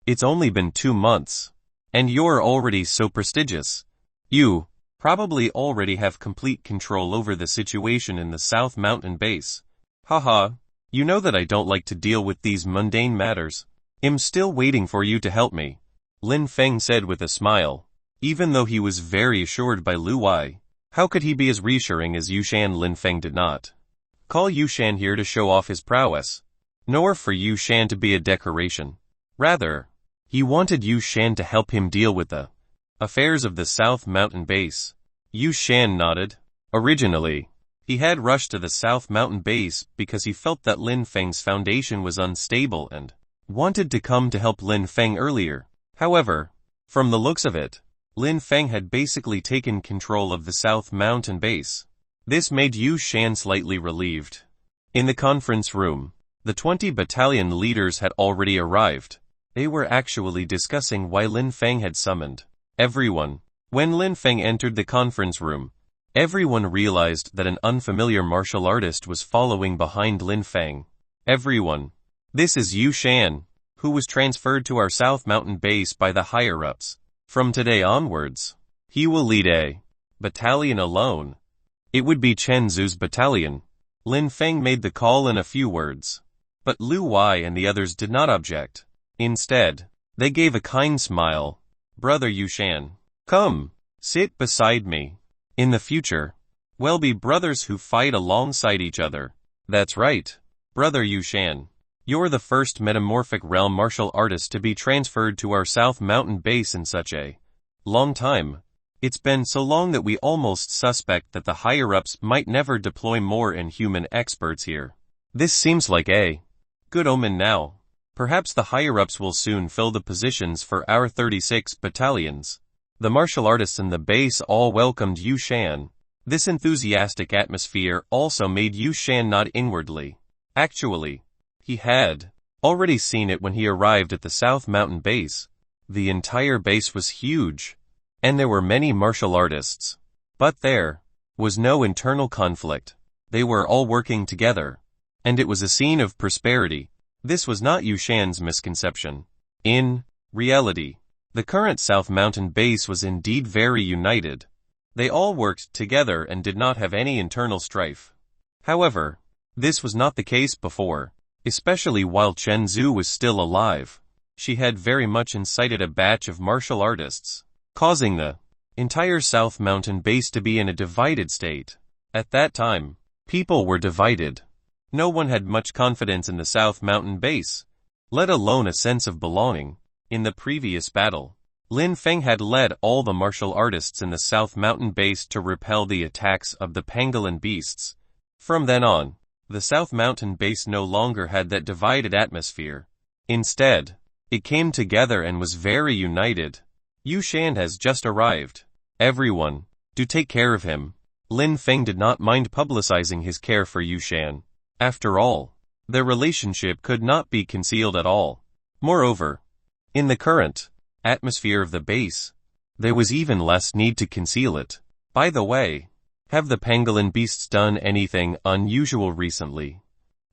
It's only been 2 months, and you're already so prestigious. You probably already have complete control over the situation in the South Mountain Base. Haha, you know that I don't like to deal with these mundane matters. I'm still waiting for you to help me," Lin Feng said with a smile. Even though he was very assured by Lu Wai, how could he be as reassuring as Yu Shan? Lin Feng did not call Yu Shan here to show off his prowess, nor for Yu Shan to be a decoration. Rather, he wanted Yu Shan to help him deal with the affairs of the South Mountain Base. Yu Shan nodded. Originally, he had rushed to the South Mountain Base because he felt that Lin Feng's foundation was unstable and wanted to come to help Lin Feng earlier. However, from the looks of it, Lin Feng had basically taken control of the South Mountain Base. This made Yu Shan slightly relieved. In the conference room, the 20 battalion leaders had already arrived. They were actually discussing why Lin Feng had summoned everyone. When Lin Feng entered the conference room, everyone realized that an unfamiliar martial artist was following behind Lin Feng. "Everyone, this is Yu Shan, who was transferred to our South Mountain Base by the higher-ups. From today onwards, he will lead a battalion alone. It would be Chen Zhu's battalion." Lin Feng made the call in a few words, but Lu Wai and the others did not object. Instead, they gave a kind smile. "Brother Yu Shan, come, sit beside me. In the future, we'll be brothers who fight alongside each other." "That's right, Brother Yu Shan. You're the first metamorphic realm martial artist to be transferred to our South Mountain Base in such a long time. It's been so long that we almost suspect that the higher-ups might never deploy more inhuman experts here. This seems like a good omen now. Perhaps the higher-ups will soon fill the positions for our 36 battalions." The martial artists in the base all welcomed Yu Shan. This enthusiastic atmosphere also made Yu Shan nod inwardly. Actually, he had already seen it when he arrived at the South Mountain Base. The entire base was huge, and there were many martial artists. But there was no internal conflict. They were all working together, and it was a scene of prosperity. This was not Yu Shan's misconception. In reality, the current South Mountain Base was indeed very united. They all worked together and did not have any internal strife. However, this was not the case before, especially while Chen Zhu was still alive. She had very much incited a batch of martial artists, causing the entire South Mountain Base to be in a divided state. At that time, people were divided. No one had much confidence in the South Mountain Base, let alone a sense of belonging. In the previous battle, Lin Feng had led all the martial artists in the South Mountain Base to repel the attacks of the pangolin beasts. From then on, the South Mountain Base no longer had that divided atmosphere. Instead, it came together and was very united. Yu Shan has just arrived. Everyone, do take care of him. Lin Feng did not mind publicizing his care for Yu Shan. After all, their relationship could not be concealed at all. Moreover, in the current atmosphere of the base, there was even less need to conceal it. By the way, have the pangolin beasts done anything unusual recently?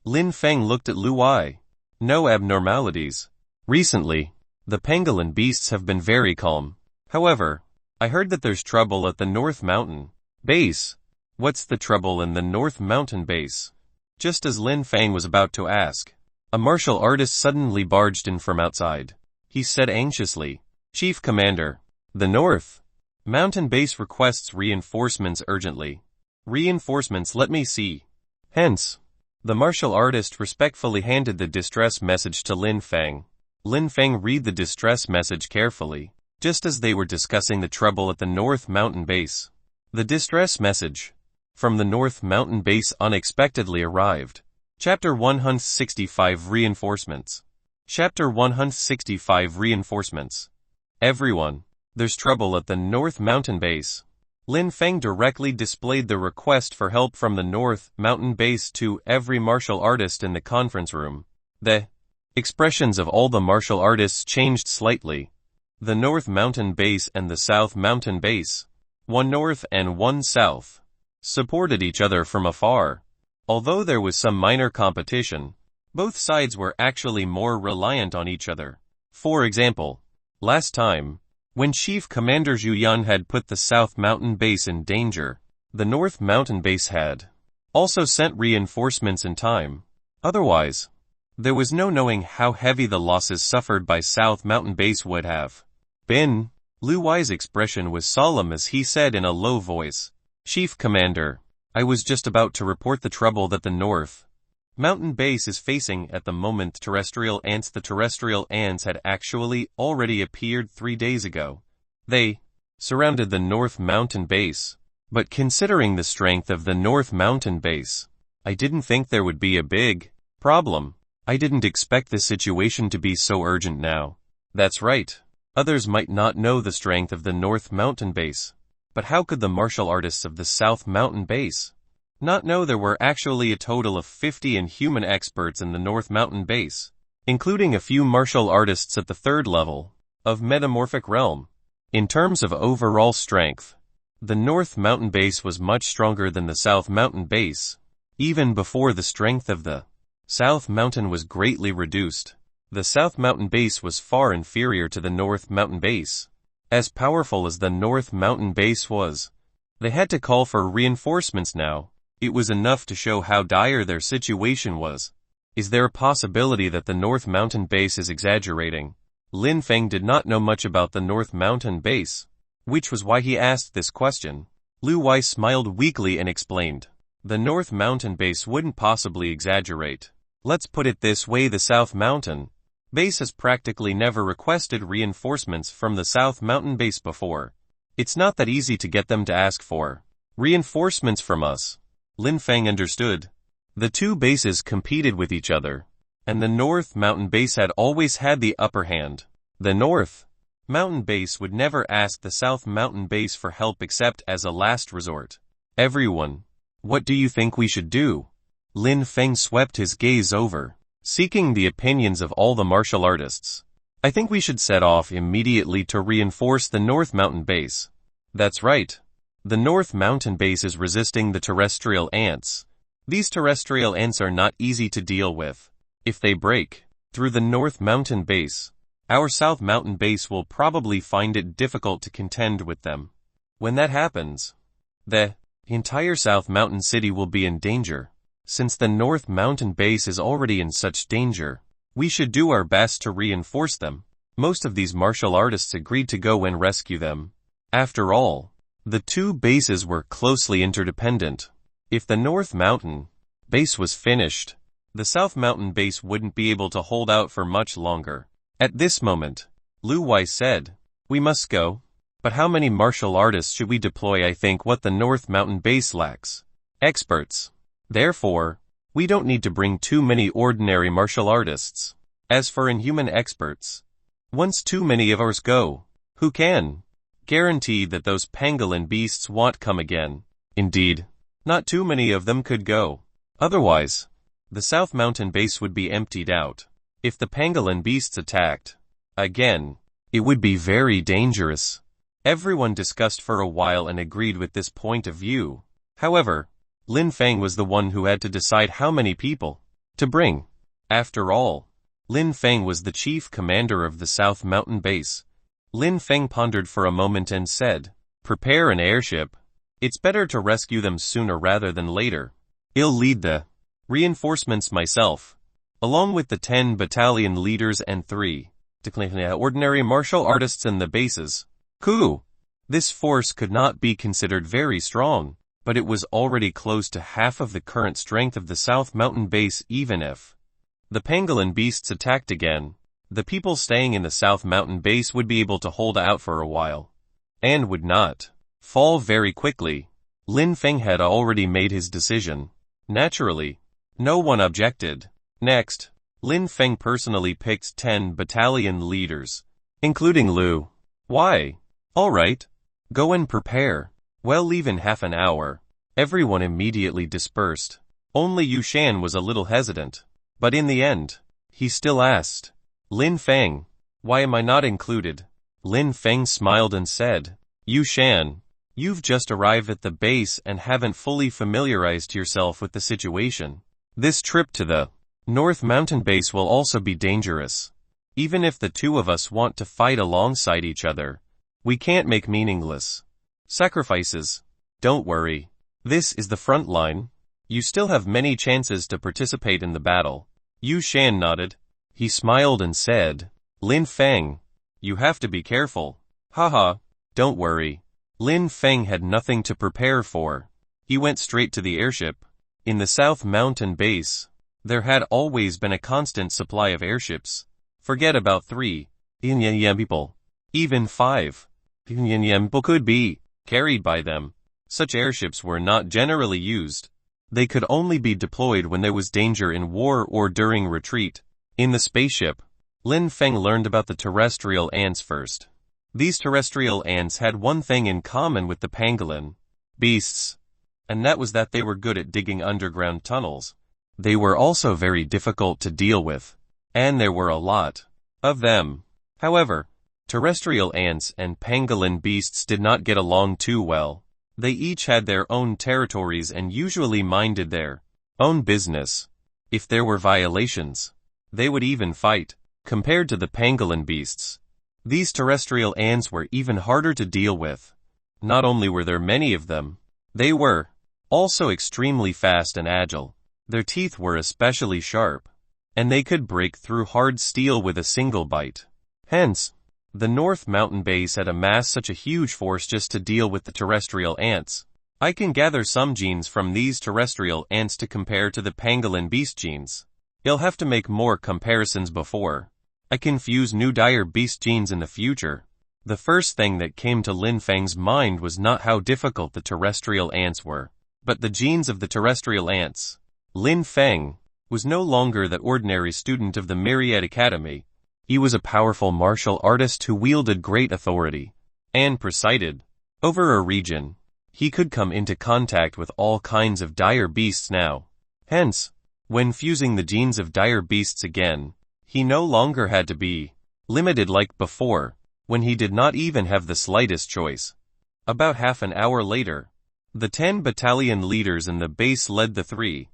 Lin Feng looked at Lu Wai. No abnormalities. Recently, the pangolin beasts have been very calm. However, I heard that there's trouble at the North Mountain. Base. What's the trouble in the North Mountain base? Just as Lin Feng was about to ask, a martial artist suddenly barged in from outside. He said anxiously, Chief Commander, the North Mountain base requests reinforcements urgently. Reinforcements, let me see. Hence, the martial artist respectfully handed the distress message to Lin Feng. Lin Feng read the distress message carefully, just as they were discussing the trouble at the North Mountain base. The distress message from the North Mountain base unexpectedly arrived. Chapter 165 Reinforcements. Chapter 165 Reinforcements. Everyone, there's trouble at the North Mountain base. Lin Feng directly displayed the request for help from the North Mountain base to every martial artist in the conference room. The expressions of all the martial artists changed slightly. The North Mountain base and the South Mountain base, one north and one south, supported each other from afar. Although there was some minor competition, both sides were actually more reliant on each other. For example, last time, when Chief Commander Zhu Yan had put the South Mountain base in danger, the North Mountain base had also sent reinforcements in time. Otherwise, there was no knowing how heavy the losses suffered by South Mountain base would have been. Lu Wei's expression was solemn as he said in a low voice, Chief Commander, I was just about to report the trouble that the North Mountain base is facing at the moment. Terrestrial ants. The terrestrial ants had actually already appeared 3 days ago. They surrounded the North Mountain base. But considering the strength of the North Mountain base, I didn't think there would be a big problem. I didn't expect the situation to be so urgent now. That's right. Others might not know the strength of the North Mountain base. But how could the martial artists of the South Mountain base not know there were actually a total of 50 inhuman experts in the North Mountain base, including a few martial artists at the 3rd level of Metamorphic Realm? In terms of overall strength, the North Mountain base was much stronger than the South Mountain base. Even before the strength of the South Mountain was greatly reduced, the South Mountain base was far inferior to the North Mountain base. As powerful as the North Mountain base was, they had to call for reinforcements now. It was enough to show how dire their situation was. Is there a possibility that the North Mountain base is exaggerating? Lin Feng did not know much about the North Mountain base, which was why he asked this question. Lu Wei smiled weakly and explained, the North Mountain base wouldn't possibly exaggerate. Let's put it this way, the South Mountain base has practically never requested reinforcements from the South Mountain base before. It's not that easy to get them to ask for reinforcements from us. Lin Feng understood. The two bases competed with each other, and the North Mountain base had always had the upper hand. The North Mountain base would never ask the South Mountain base for help except as a last resort. Everyone, what do you think we should do? Lin Feng swept his gaze over, seeking the opinions of all the martial artists. I think we should set off immediately to reinforce the North Mountain base. That's right. The North Mountain base is resisting the terrestrial ants. These terrestrial ants are not easy to deal with. If they break through the North Mountain base, our South Mountain base will probably find it difficult to contend with them. When that happens, the entire South Mountain city will be in danger. Since the North Mountain base is already in such danger, we should do our best to reinforce them. Most of these martial artists agreed to go and rescue them. After all, the two bases were closely interdependent. If the North Mountain base was finished, the South Mountain base wouldn't be able to hold out for much longer. At this moment, Lu Wei said, we must go. But how many martial artists should we deploy? I think what the North Mountain base lacks: experts. Therefore, we don't need to bring too many ordinary martial artists. As for inhuman experts, once too many of ours go, who can guarantee that those pangolin beasts won't come again? Indeed, not too many of them could go. Otherwise, the South Mountain base would be emptied out. If the pangolin beasts attacked again, it would be very dangerous. Everyone discussed for a while and agreed with this point of view. However, Lin Feng was the one who had to decide how many people to bring. After all, Lin Feng was the chief commander of the South Mountain base. Lin Feng pondered for a moment and said, prepare an airship. It's better to rescue them sooner rather than later. I'll lead the reinforcements myself, along with the 10 battalion leaders and 3 ordinary martial artists in the bases. Coup! This force could not be considered very strong, but it was already close to half of the current strength of the South Mountain base. Even if the pangolin beasts attacked again, the people staying in the South Mountain base would be able to hold out for a while, and would not fall very quickly. Lin Feng had already made his decision. Naturally, no one objected. Next, Lin Feng personally picked 10 battalion leaders, including Lu. Why? All right. Go and prepare. Well, leave in half an hour. Everyone immediately dispersed. Only Yu Shan was a little hesitant. But in the end, he still asked, Lin Feng, why am I not included? Lin Feng smiled and said, Yu Shan, you've just arrived at the base and haven't fully familiarized yourself with the situation. This trip to the North Mountain base will also be dangerous. Even if the two of us want to fight alongside each other, we can't make meaningless sacrifices. Don't worry. This is the front line. You still have many chances to participate in the battle. Yu Shan nodded. He smiled and said, Lin Feng, you have to be careful. Haha, don't worry. Lin Feng had nothing to prepare for. He went straight to the airship. In the South Mountain base, there had always been a constant supply of airships. Forget about 3 people. Even 5 people could be carried by them. Such airships were not generally used. They could only be deployed when there was danger in war or during retreat. In the spaceship, Lin Feng learned about the terrestrial ants first. These terrestrial ants had one thing in common with the pangolin beasts, and that was that they were good at digging underground tunnels. They were also very difficult to deal with, and there were a lot of them. However, terrestrial ants and pangolin beasts did not get along too well. They each had their own territories and usually minded their own business. If there were violations, they would even fight. Compared to the pangolin beasts, these terrestrial ants were even harder to deal with. Not only were there many of them, they were also extremely fast and agile. Their teeth were especially sharp, and they could break through hard steel with a single bite. Hence, the North Mountain base had amassed such a huge force just to deal with the terrestrial ants. I can gather some genes from these terrestrial ants to compare to the pangolin beast genes. You'll have to make more comparisons before I can fuse new dire beast genes in the future. The first thing that came to Lin Feng's mind was not how difficult the terrestrial ants were, but the genes of the terrestrial ants. Lin Feng was no longer the ordinary student of the Myriad Academy. He was a powerful martial artist who wielded great authority and presided over a region. He could come into contact with all kinds of dire beasts now. Hence, when fusing the genes of dire beasts again, he no longer had to be limited like before, when he did not even have the slightest choice. About half an hour later, the 10 battalion leaders in the base led the 3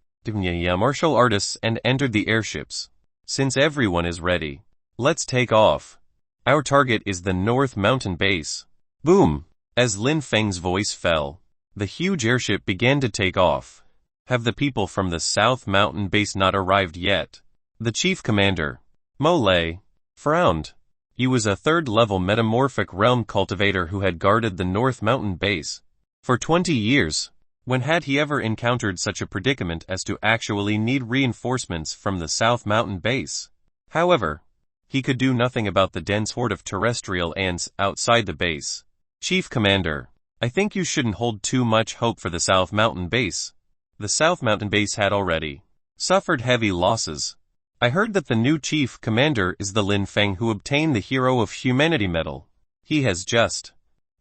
martial artists and entered the airships. Since everyone is ready, let's take off. Our target is the North Mountain base. Boom! As Lin Feng's voice fell, the huge airship began to take off. Have the people from the South Mountain base not arrived yet? The chief commander, Mo Lei, frowned. He was a third-level metamorphic realm cultivator who had guarded the North Mountain base for 20 years. When had he ever encountered such a predicament as to actually need reinforcements from the South Mountain base? However, he could do nothing about the dense horde of terrestrial ants outside the base. Chief Commander, I think you shouldn't hold too much hope for the South Mountain base. The South Mountain base had already suffered heavy losses. I heard that the new Chief Commander is the Lin Feng who obtained the Hero of Humanity medal. He has just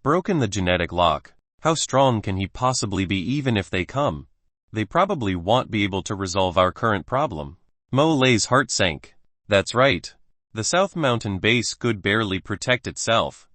broken the genetic lock. How strong can he possibly be even if they come? They probably won't be able to resolve our current problem. Mo Lei's heart sank. That's right. The South Mountain base could barely protect itself,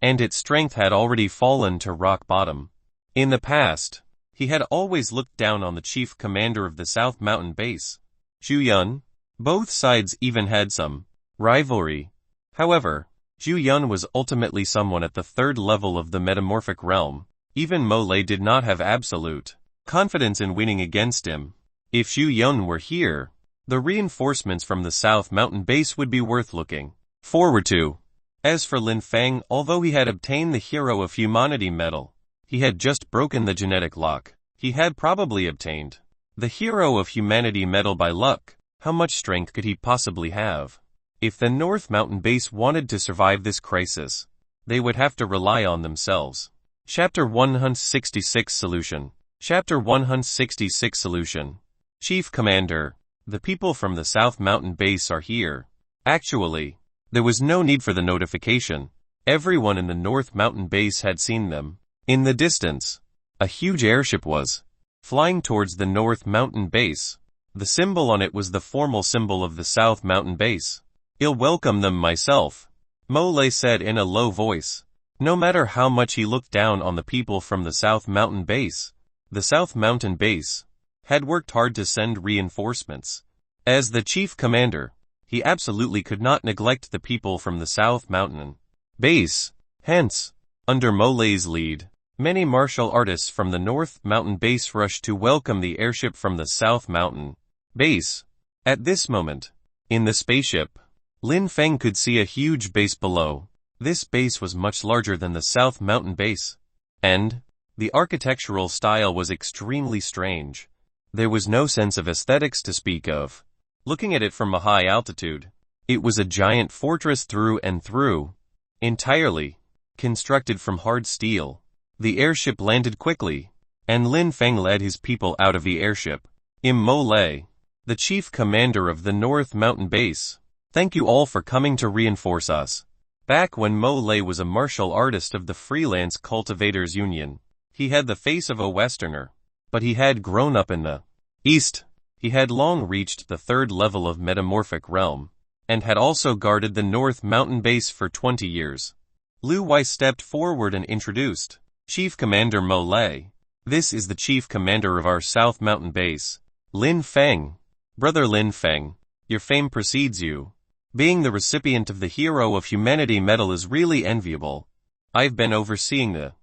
and its strength had already fallen to rock bottom. In the past, he had always looked down on the chief commander of the South Mountain base, Zhu Yun. Both sides even had some rivalry. However, Zhu Yun was ultimately someone at the third level of the metamorphic realm. Even Mo Lei did not have absolute confidence in winning against him. If Xu Yun were here, the reinforcements from the South Mountain base would be worth looking forward to. As for Lin Feng, although he had obtained the Hero of Humanity medal, he had just broken the genetic lock. He had probably obtained the Hero of Humanity medal by luck. How much strength could he possibly have? If the North Mountain base wanted to survive this crisis, they would have to rely on themselves. Chapter 166 Solution. Chapter 166 Solution. Chief Commander, the people from the South Mountain base are here. Actually, there was no need for the notification. Everyone in the North Mountain base had seen them. In the distance, a huge airship was flying towards the North Mountain base. The symbol on it was the formal symbol of the South Mountain base. "I'll welcome them myself," Mo Lei said in a low voice. No matter how much he looked down on the people from the South Mountain base, the South Mountain base had worked hard to send reinforcements. As the chief commander, he absolutely could not neglect the people from the South Mountain base. Hence, under Mo Lei's lead, many martial artists from the North Mountain base rushed to welcome the airship from the South Mountain base. At this moment, in the spaceship, Lin Feng could see a huge base below. This base was much larger than the South Mountain base, and the architectural style was extremely strange. There was no sense of aesthetics to speak of. Looking at it from a high altitude, it was a giant fortress through and through, entirely constructed from hard steel. The airship landed quickly, and Lin Feng led his people out of the airship. Mo Lei, the chief commander of the North Mountain base, thank you all for coming to reinforce us. Back when Mo Lei was a martial artist of the Freelance Cultivators Union, he had the face of a Westerner, but he had grown up in the East. He had long reached the third level of Metamorphic Realm, and had also guarded the North Mountain base for 20 years. Lu Wei stepped forward and introduced, Chief Commander Mo Lei. This is the Chief Commander of our South Mountain base, Lin Feng. Brother Lin Feng, your fame precedes you. Being the recipient of the Hero of Humanity medal is really enviable. I've been overseeing the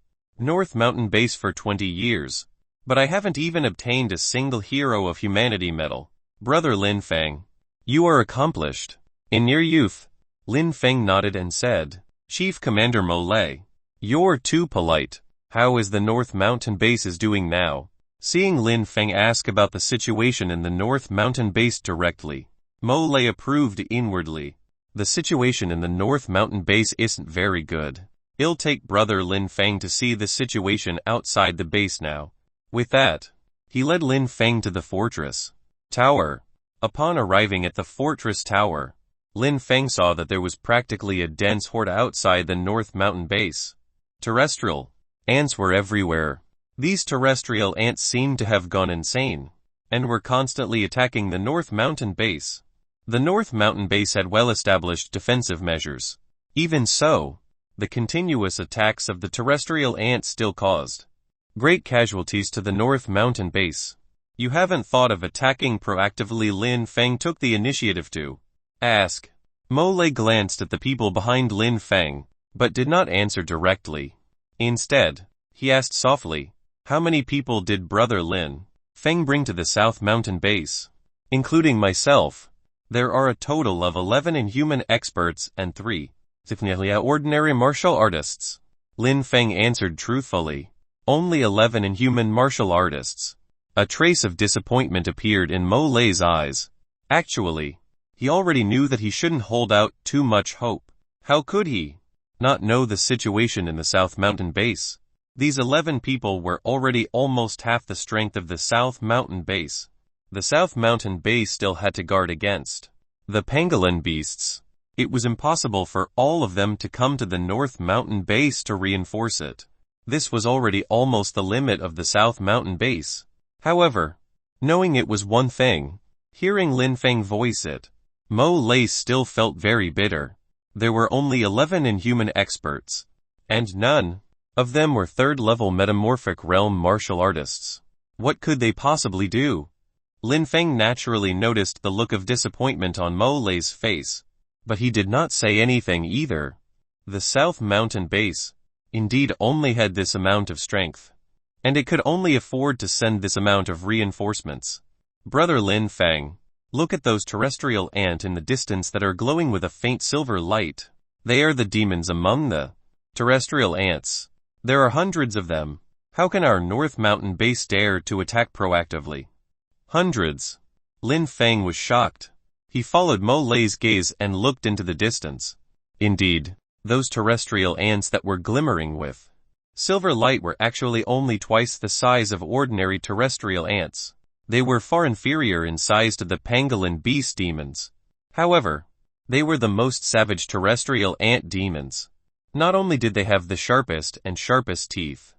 North Mountain base for 20 years, but I haven't even obtained a single Hero of Humanity medal. Brother Lin Feng, you are accomplished. In your youth, Lin Feng nodded and said, Chief Commander Mo Lei, you're too polite. How is the North Mountain base is doing now? Seeing Lin Feng ask about the situation in the North Mountain base directly, Mo Lei approved inwardly. The situation in the North Mountain base isn't very good. It'll take Brother Lin Feng to see the situation outside the base now. With that, he led Lin Feng to the fortress tower. Upon arriving at the fortress tower, Lin Feng saw that there was practically a dense horde outside the North Mountain base. Terrestrial ants were everywhere. These terrestrial ants seemed to have gone insane, and were constantly attacking the North Mountain base. The North Mountain base had well-established defensive measures. Even so, the continuous attacks of the terrestrial ants still caused great casualties to the North Mountain base. You haven't thought of attacking proactively? Lin Feng took the initiative to ask. Mo Lei glanced at the people behind Lin Feng, but did not answer directly. Instead, he asked softly, how many people did Brother Lin Feng bring to the South Mountain base? Including myself, there are a total of 11 inhuman experts and 3 ordinary martial artists. Lin Feng answered truthfully, only 11 inhuman martial artists. A trace of disappointment appeared in Mo Lei's eyes. Actually, he already knew that he shouldn't hold out too much hope. How could he not know the situation in the South Mountain base? These 11 people were already almost half the strength of the South Mountain base. The South Mountain base still had to guard against the pangolin beasts. It was impossible for all of them to come to the North Mountain base to reinforce it. This was already almost the limit of the South Mountain base. However, knowing it was one thing, hearing Lin Feng voice it, Mo Lei still felt very bitter. There were only 11 inhuman experts, and none of them were third-level Metamorphic Realm martial artists. What could they possibly do? Lin Feng naturally noticed the look of disappointment on Mo Lei's face, but he did not say anything either. The South Mountain base indeed only had this amount of strength. And it could only afford to send this amount of reinforcements. Brother Lin Feng, look at those terrestrial ants in the distance that are glowing with a faint silver light. They are the demons among the terrestrial ants. There are hundreds of them. How can our North Mountain base dare to attack proactively? Hundreds. Lin Feng was shocked. He followed Mo Lei's gaze and looked into the distance. Indeed, those terrestrial ants that were glimmering with silver light were actually only twice the size of ordinary terrestrial ants. They were far inferior in size to the pangolin beast demons. However, they were the most savage terrestrial ant demons. Not only did they have the sharpest teeth,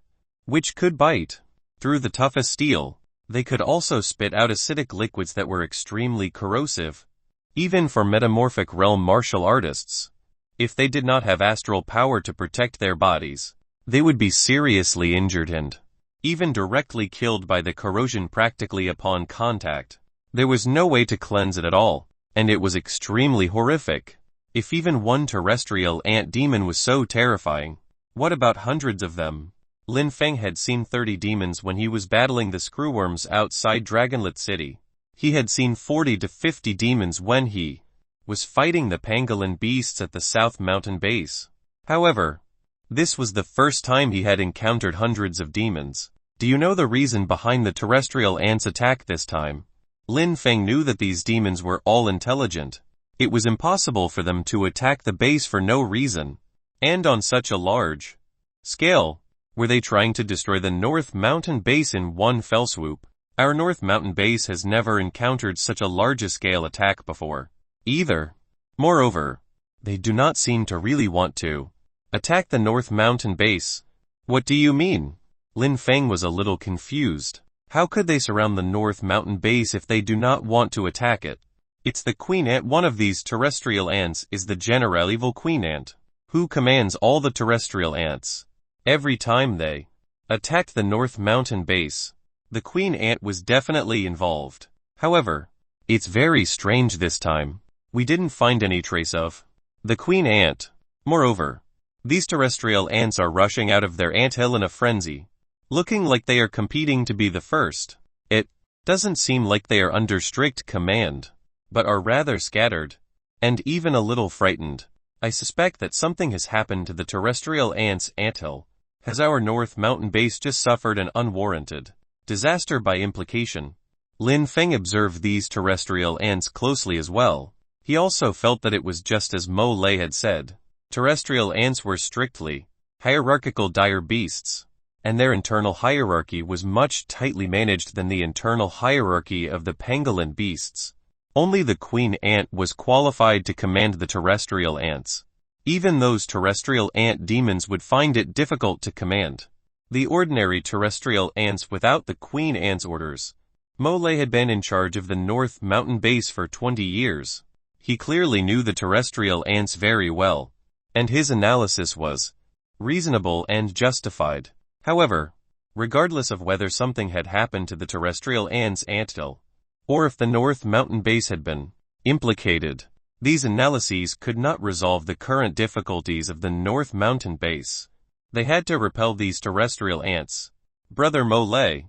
which could bite through the toughest steel, they could also spit out acidic liquids that were extremely corrosive, even for metamorphic realm martial artists. If they did not have astral power to protect their bodies, they would be seriously injured and even directly killed by the corrosion practically upon contact. There was no way to cleanse it at all, and it was extremely horrific. If even one terrestrial ant demon was so terrifying, what about hundreds of them? Lin Feng had seen 30 demons when he was battling the screwworms outside Dragonlit City. He had seen 40 to 50 demons when he was fighting the pangolin beasts at the South Mountain base. However, this was the first time he had encountered hundreds of demons. Do you know the reason behind the terrestrial ants' attack this time? Lin Feng knew that these demons were all intelligent. It was impossible for them to attack the base for no reason. And on such a large scale, were they trying to destroy the North Mountain base in one fell swoop? Our North Mountain base has never encountered such a large-scale attack before, either. Moreover, they do not seem to really want to attack the North Mountain base. What do you mean? Lin Feng was a little confused. How could they surround the North Mountain base if they do not want to attack it? It's the Queen Ant. One of these terrestrial ants is the general evil Queen Ant, who commands all the terrestrial ants. Every time they attacked the North Mountain base, the Queen Ant was definitely involved. However, it's very strange this time. We didn't find any trace of the Queen Ant. Moreover, these terrestrial ants are rushing out of their anthill in a frenzy, looking like they are competing to be the first. It doesn't seem like they are under strict command, but are rather scattered, and even a little frightened. I suspect that something has happened to the terrestrial ants' anthill. Has our North Mountain base just suffered an unwarranted disaster by implication? Lin Feng observed these terrestrial ants closely as well. He also felt that it was just as Mo Lei had said. Terrestrial ants were strictly hierarchical dire beasts, and their internal hierarchy was much tightly managed than the internal hierarchy of the pangolin beasts. Only the Queen Ant was qualified to command the terrestrial ants. Even those terrestrial ant demons would find it difficult to command the ordinary terrestrial ants without the Queen Ant's orders. Mo Lei had been in charge of the North Mountain base for 20 years. He clearly knew the terrestrial ants very well, and his analysis was reasonable and justified. However, regardless of whether something had happened to the terrestrial ants' anthill, or if the North Mountain base had been implicated, these analyses could not resolve the current difficulties of the North Mountain base. They had to repel these terrestrial ants. Brother Mo Lei,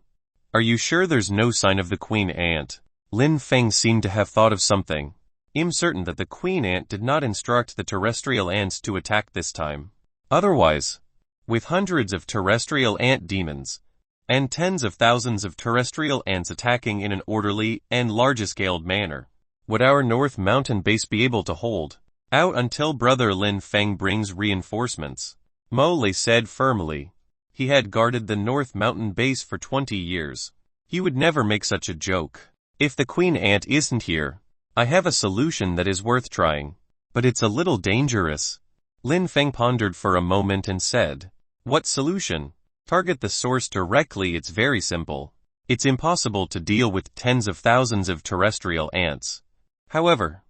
are you sure there's no sign of the Queen Ant? Lin Feng seemed to have thought of something. I'm certain that the Queen Ant did not instruct the terrestrial ants to attack this time. Otherwise, with hundreds of terrestrial ant demons, and tens of thousands of terrestrial ants attacking in an orderly and large-scaled manner, would our North Mountain base be able to hold out until Brother Lin Feng brings reinforcements? Mo Lei said firmly. He had guarded the North Mountain base for 20 years. He would never make such a joke. If the Queen Ant isn't here, I have a solution that is worth trying, but it's a little dangerous. Lin Feng pondered for a moment and said, what solution? Target the source directly. It's very simple. It's impossible to deal with tens of thousands of terrestrial ants. However,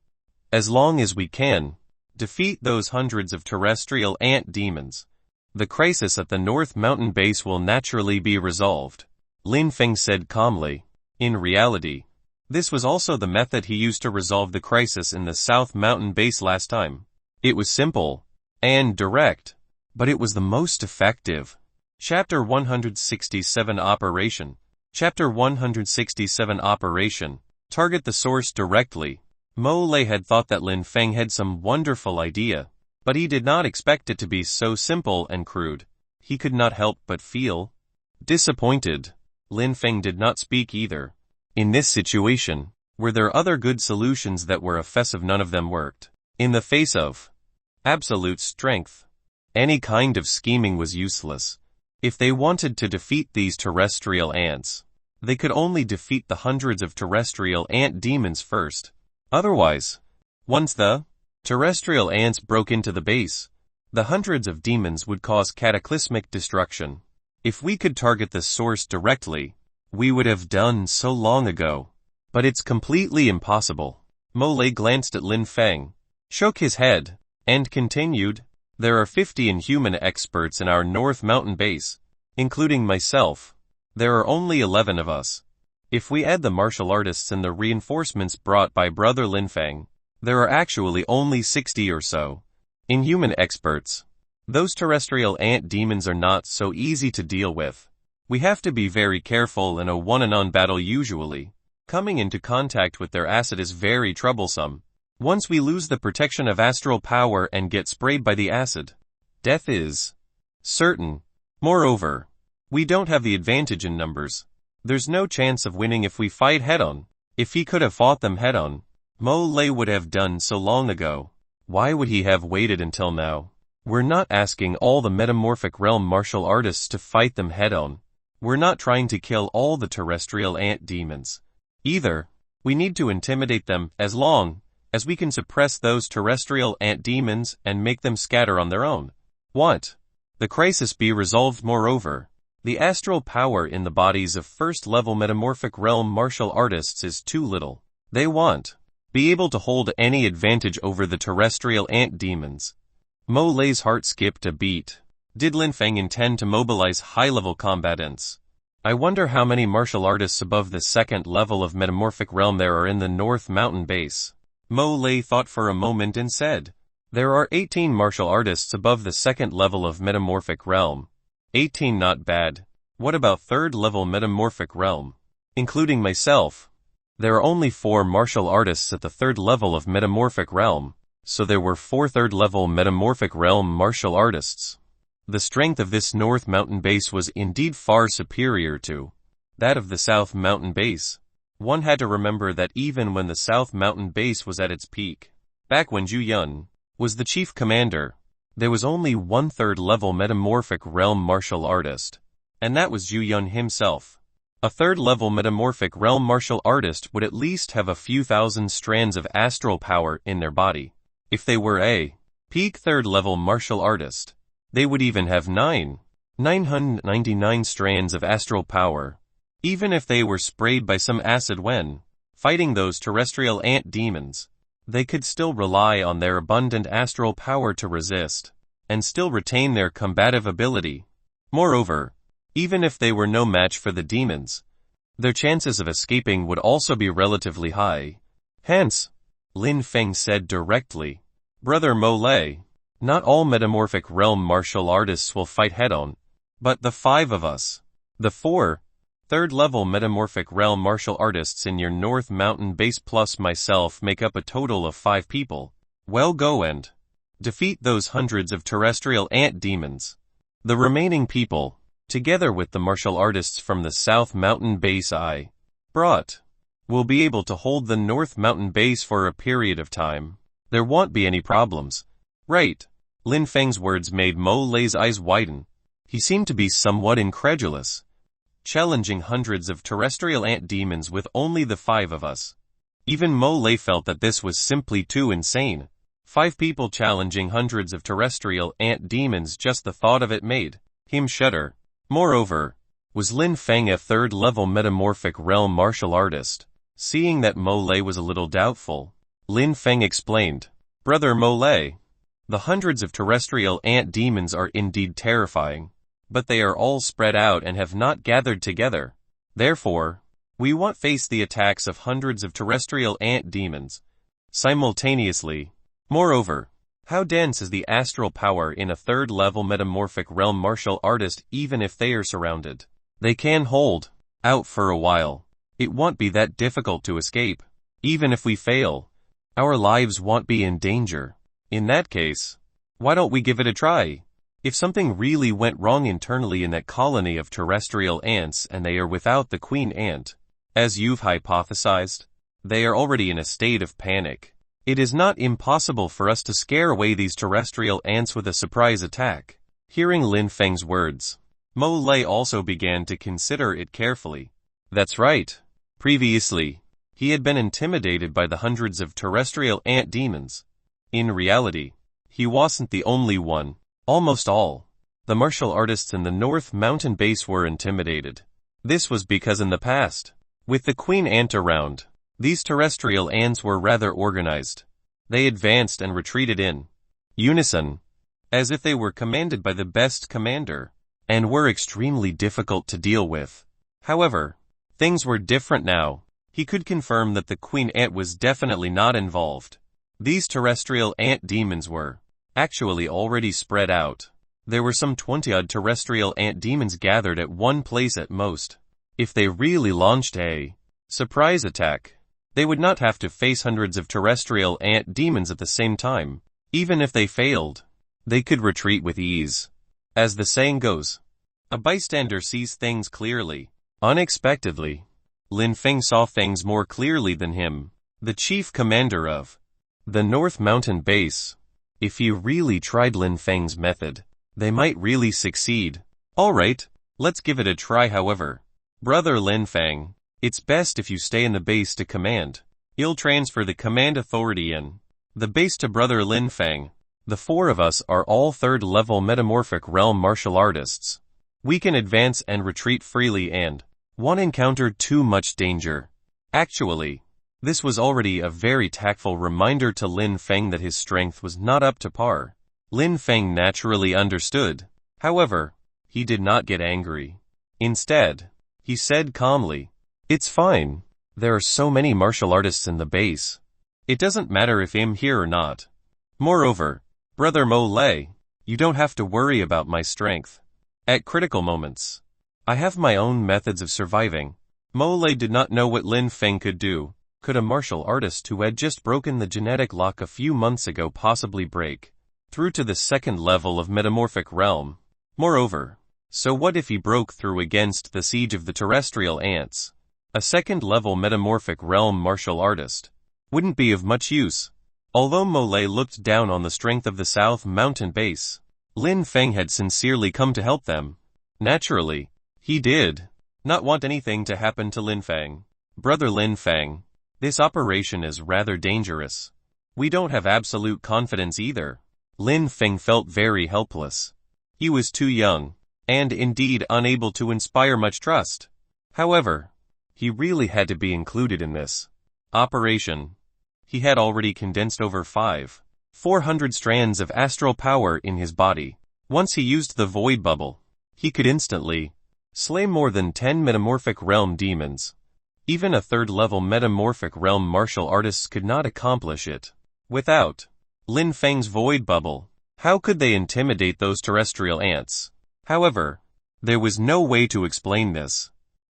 as long as we can defeat those hundreds of terrestrial ant demons, the crisis at the North Mountain base will naturally be resolved, Lin Feng said calmly. In reality, this was also the method he used to resolve the crisis in the South Mountain base last time. It was simple and direct. but it was the most effective. Chapter 167 Operation. Chapter 167 Operation. Target the source directly. Mo Lei had thought that Lin Feng had some wonderful idea, but he did not expect it to be so simple and crude. He could not help but feel disappointed. Lin Feng did not speak either. In this situation, were there other good solutions that were effective? None of them worked. In the face of absolute strength, any kind of scheming was useless. If they wanted to defeat these terrestrial ants, they could only defeat the hundreds of terrestrial ant demons first. Otherwise, once the terrestrial ants broke into the base, the hundreds of demons would cause cataclysmic destruction. If we could target the source directly, we would have done so long ago. But it's completely impossible. Mo Lei glanced at Lin Feng, shook his head, and continued, there are 50 inhuman experts in our North Mountain base, including myself. There are only 11 of us. If we add the martial artists and the reinforcements brought by Brother Lin Feng, there are actually only 60 or so inhuman experts. Those terrestrial ant demons are not so easy to deal with. We have to be very careful in a one-on-one battle usually. Coming into contact with their acid is very troublesome. Once we lose the protection of astral power and get sprayed by the acid, death is certain. Moreover, we don't have the advantage in numbers. There's no chance of winning if we fight head-on. If he could have fought them head-on, Mo Lei would have done so long ago. Why would he have waited until now? We're not asking all the metamorphic realm martial artists to fight them head-on. We're not trying to kill all the terrestrial ant demons. Either, we need to intimidate them as long as we can suppress those terrestrial ant demons and make them scatter on their own. What? The crisis be resolved. Moreover, the astral power in the bodies of first-level metamorphic realm martial artists is too little. They won't be able to hold any advantage over the terrestrial ant demons. Mo Lei's heart skipped a beat. Did Lin Feng intend to mobilize high-level combatants? I wonder how many martial artists above the second level of metamorphic realm there are in the North Mountain base. Mo Lei thought for a moment and said, there are 18 martial artists above the second level of metamorphic realm. 18, not bad. What about third level metamorphic realm? Including myself. There are only 4 martial artists at the third level of metamorphic realm, so there were 4 third level metamorphic realm martial artists. The strength of this North Mountain base was indeed far superior to that of the South Mountain base. One had to remember that even when the South Mountain base was at its peak, back when Zhu Yun was the chief commander, there was only 1 third level metamorphic realm martial artist, and that was Zhu Yun himself. A third level metamorphic realm martial artist would at least have a few thousand strands of astral power in their body. If they were a peak third level martial artist, they would even have 999 strands of astral power. Even if they were sprayed by some acid when fighting those terrestrial ant demons, they could still rely on their abundant astral power to resist, and still retain their combative ability. Moreover, even if they were no match for the demons, their chances of escaping would also be relatively high. Hence, Lin Feng said directly, Brother Mo Lei, not all metamorphic realm martial artists will fight head-on, but the 5 of us, the 4 third-level metamorphic realm martial artists in your North Mountain base plus myself make up a total of 5 people. Well, go and defeat those hundreds of terrestrial ant demons. The remaining people, together with the martial artists from the South Mountain base I brought, will be able to hold the North Mountain base for a period of time. There won't be any problems. Right. Lin Feng's words made Mo Lei's eyes widen. He seemed to be somewhat incredulous. Challenging hundreds of terrestrial ant demons with only the 5 of us. Even Mo Lei felt that this was simply too insane. 5 people challenging hundreds of terrestrial ant demons, just the thought of it made him shudder. Moreover, was Lin Feng a third-level metamorphic realm martial artist? Seeing that Mo Lei was a little doubtful, Lin Feng explained, Brother Mo Lei, the hundreds of terrestrial ant demons are indeed terrifying, but they are all spread out and have not gathered together. Therefore, we won't face the attacks of hundreds of terrestrial ant demons simultaneously. Moreover, How dense is the astral power in a third-level metamorphic realm martial artist even if they are surrounded? They can hold out for a while. It won't be that difficult to escape. Even if we fail, our lives won't be in danger. In that case, why don't we give it a try? If something really went wrong internally in that colony of terrestrial ants and they are without the queen ant, as you've hypothesized, they are already in a state of panic. It is not impossible for us to scare away these terrestrial ants with a surprise attack. Hearing Lin Feng's words, Mo Lei also began to consider it carefully. That's right. Previously, he had been intimidated by the hundreds of terrestrial ant demons. In reality, he wasn't the only one. Almost all the martial artists in the North Mountain base were intimidated. This was because in the past, with the queen ant around, these terrestrial ants were rather organized. They advanced and retreated in unison, as if they were commanded by the best commander, and were extremely difficult to deal with. However, things were different now. He could confirm that the queen ant was definitely not involved. These terrestrial ant demons were actually already spread out. There were some 20-odd terrestrial ant demons gathered at one place at most. If they really launched a surprise attack, they would not have to face hundreds of terrestrial ant demons at the same time. Even if they failed, they could retreat with ease. As the saying goes, a bystander sees things clearly. Unexpectedly, Lin Feng saw things more clearly than him, the chief commander of the North Mountain base. If he really tried Lin Feng's method, they might really succeed. Alright, let's give it a try however. Brother Lin Feng, it's best if you stay in the base to command. You'll transfer the command authority in the base to Brother Lin Feng. The four of us are all third-level metamorphic realm martial artists. We can advance and retreat freely and won't encounter too much danger. Actually, this was already a very tactful reminder to Lin Feng that his strength was not up to par. Lin Feng naturally understood. However, he did not get angry. Instead, he said calmly, "It's fine. There are so many martial artists in the base. It doesn't matter if I'm here or not. Moreover, Brother Mo Lei, you don't have to worry about my strength. At critical moments, I have my own methods of surviving." Mo Lei did not know what Lin Feng could do. Could a martial artist who had just broken the genetic lock a few months ago possibly break through to the second level of metamorphic realm? Moreover, so what if he broke through against the siege of the terrestrial ants? A second-level metamorphic realm martial artist wouldn't be of much use. Although Mo Lei looked down on the strength of the South Mountain base, Lin Feng had sincerely come to help them. Naturally, he did not want anything to happen to Lin Feng. Brother Lin Feng, this operation is rather dangerous. We don't have absolute confidence either. Lin Feng felt very helpless. He was too young, and indeed unable to inspire much trust. However, he really had to be included in this operation. He had already condensed over 400 strands of astral power in his body. Once he used the void bubble, he could instantly slay more than 10 metamorphic realm demons. Even a third-level metamorphic realm martial artists could not accomplish it. Without Lin Feng's void bubble, how could they intimidate those terrestrial ants? However, there was no way to explain this.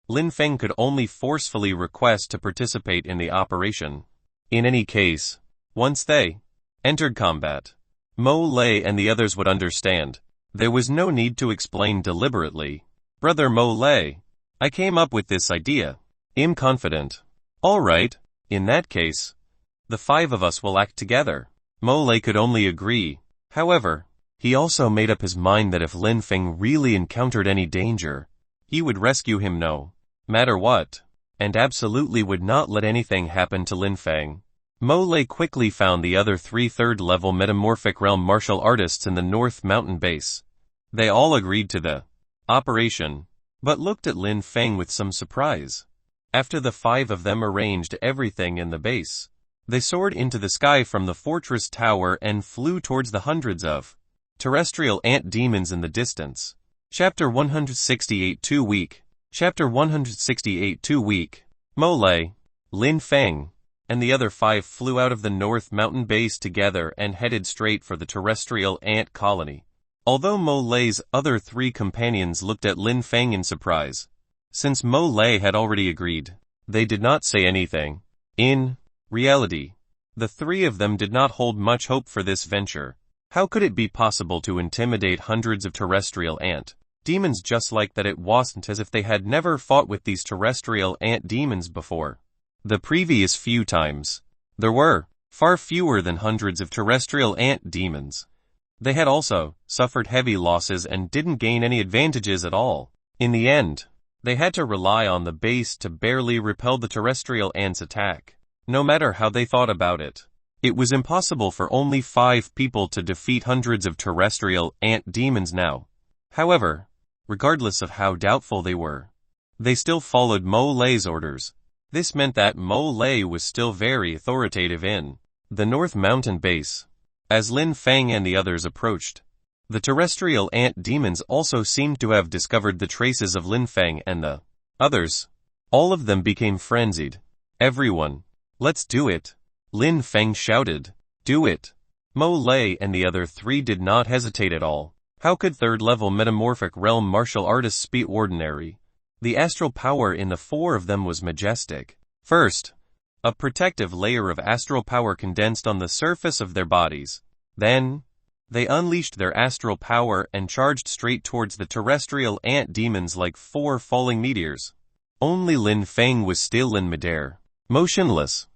Lin Feng could only forcefully request to participate in the operation. In any case, once they entered combat, Mo Lei and the others would understand. There was no need to explain deliberately. Brother Mo Lei, I came up with this idea. I'm confident. Alright, in that case, the 5 of us will act together. Mo Lei could only agree. However, he also made up his mind that if Lin Feng really encountered any danger, he would rescue him no matter what, and absolutely would not let anything happen to Lin Feng. Mo Lei quickly found the other 3 third-level metamorphic realm martial artists in the North Mountain base. They all agreed to the operation, but looked at Lin Feng with some surprise. After the 5 of them arranged everything in the base, they soared into the sky from the fortress tower and flew towards the hundreds of terrestrial ant demons in the distance. Chapter 168 Too Weak. Chapter 168 Too Weak. Mo Lei, Lin Feng, and the other 5 flew out of the North Mountain base together and headed straight for the terrestrial ant colony. Although Mo Lei's other 3 companions looked at Lin Feng in surprise, since Mo Lei had already agreed, they did not say anything. In reality, the 3 of them did not hold much hope for this venture. How could it be possible to intimidate hundreds of terrestrial ant demons just like that? It wasn't as if they had never fought with these terrestrial ant demons before. The previous few times, there were far fewer than hundreds of terrestrial ant demons. They had also suffered heavy losses and didn't gain any advantages at all. In the end, they had to rely on the base to barely repel the terrestrial ants' attack. No matter how they thought about it, it was impossible for only 5 people to defeat hundreds of terrestrial ant demons now. However, regardless of how doubtful they were, they still followed Mo Lei's orders. This meant that Mo Lei was still very authoritative in the North Mountain base. As Lin Feng and the others approached, the terrestrial ant demons also seemed to have discovered the traces of Lin Feng and the others. All of them became frenzied. Everyone, let's do it! Lin Feng shouted. Do it! Mo Lei and the other 3 did not hesitate at all. How could 3rd-level metamorphic realm martial artists be ordinary? The astral power in the 4 of them was majestic. First, a protective layer of astral power condensed on the surface of their bodies. Then, they unleashed their astral power and charged straight towards the terrestrial ant demons like 4 falling meteors. Only Lin Feng was still in midair, motionless.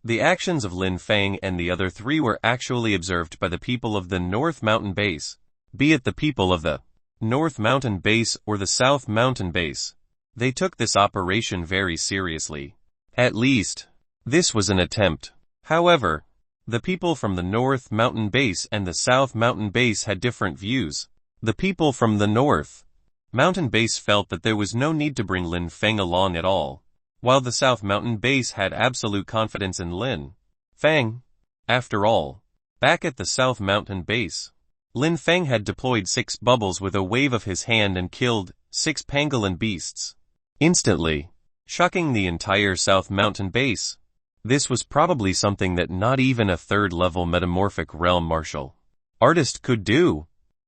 The actions of Lin Feng and the other 3 were actually observed by the people of the North Mountain base. Be it the people of the North Mountain base or the South Mountain base, they took this operation very seriously. At least, this was an attempt. However, the people from the North Mountain base and the South Mountain base had different views. The people from the North Mountain base felt that there was no need to bring Lin Feng along at all, while the South Mountain base had absolute confidence in Lin Feng. After all, back at the South Mountain base, Lin Feng had deployed 6 bubbles with a wave of his hand and killed 6 pangolin beasts instantly, shocking the entire South Mountain base. This was probably something that not even a 3rd-level metamorphic realm martial artist could do.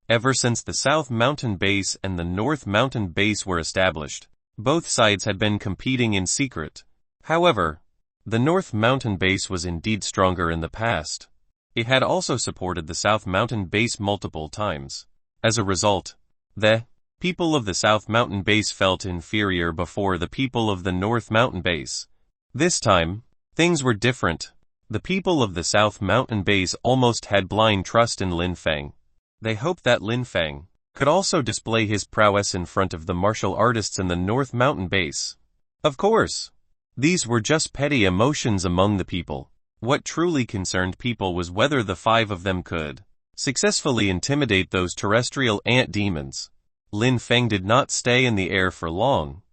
Ever since the South Mountain base and the North Mountain base were established, both sides had been competing in secret. However, the North Mountain base was indeed stronger in the past. It had also supported the South Mountain base multiple times. As a result, the people of the South Mountain base felt inferior before the people of the North Mountain base. This time, things were different. The people of the South Mountain base almost had blind trust in Lin Feng. They hoped that Lin Feng could also display his prowess in front of the martial artists in the North Mountain base. Of course, these were just petty emotions among the people. What truly concerned people was whether the 5 of them could successfully intimidate those terrestrial ant demons. Lin Feng did not stay in the air for long.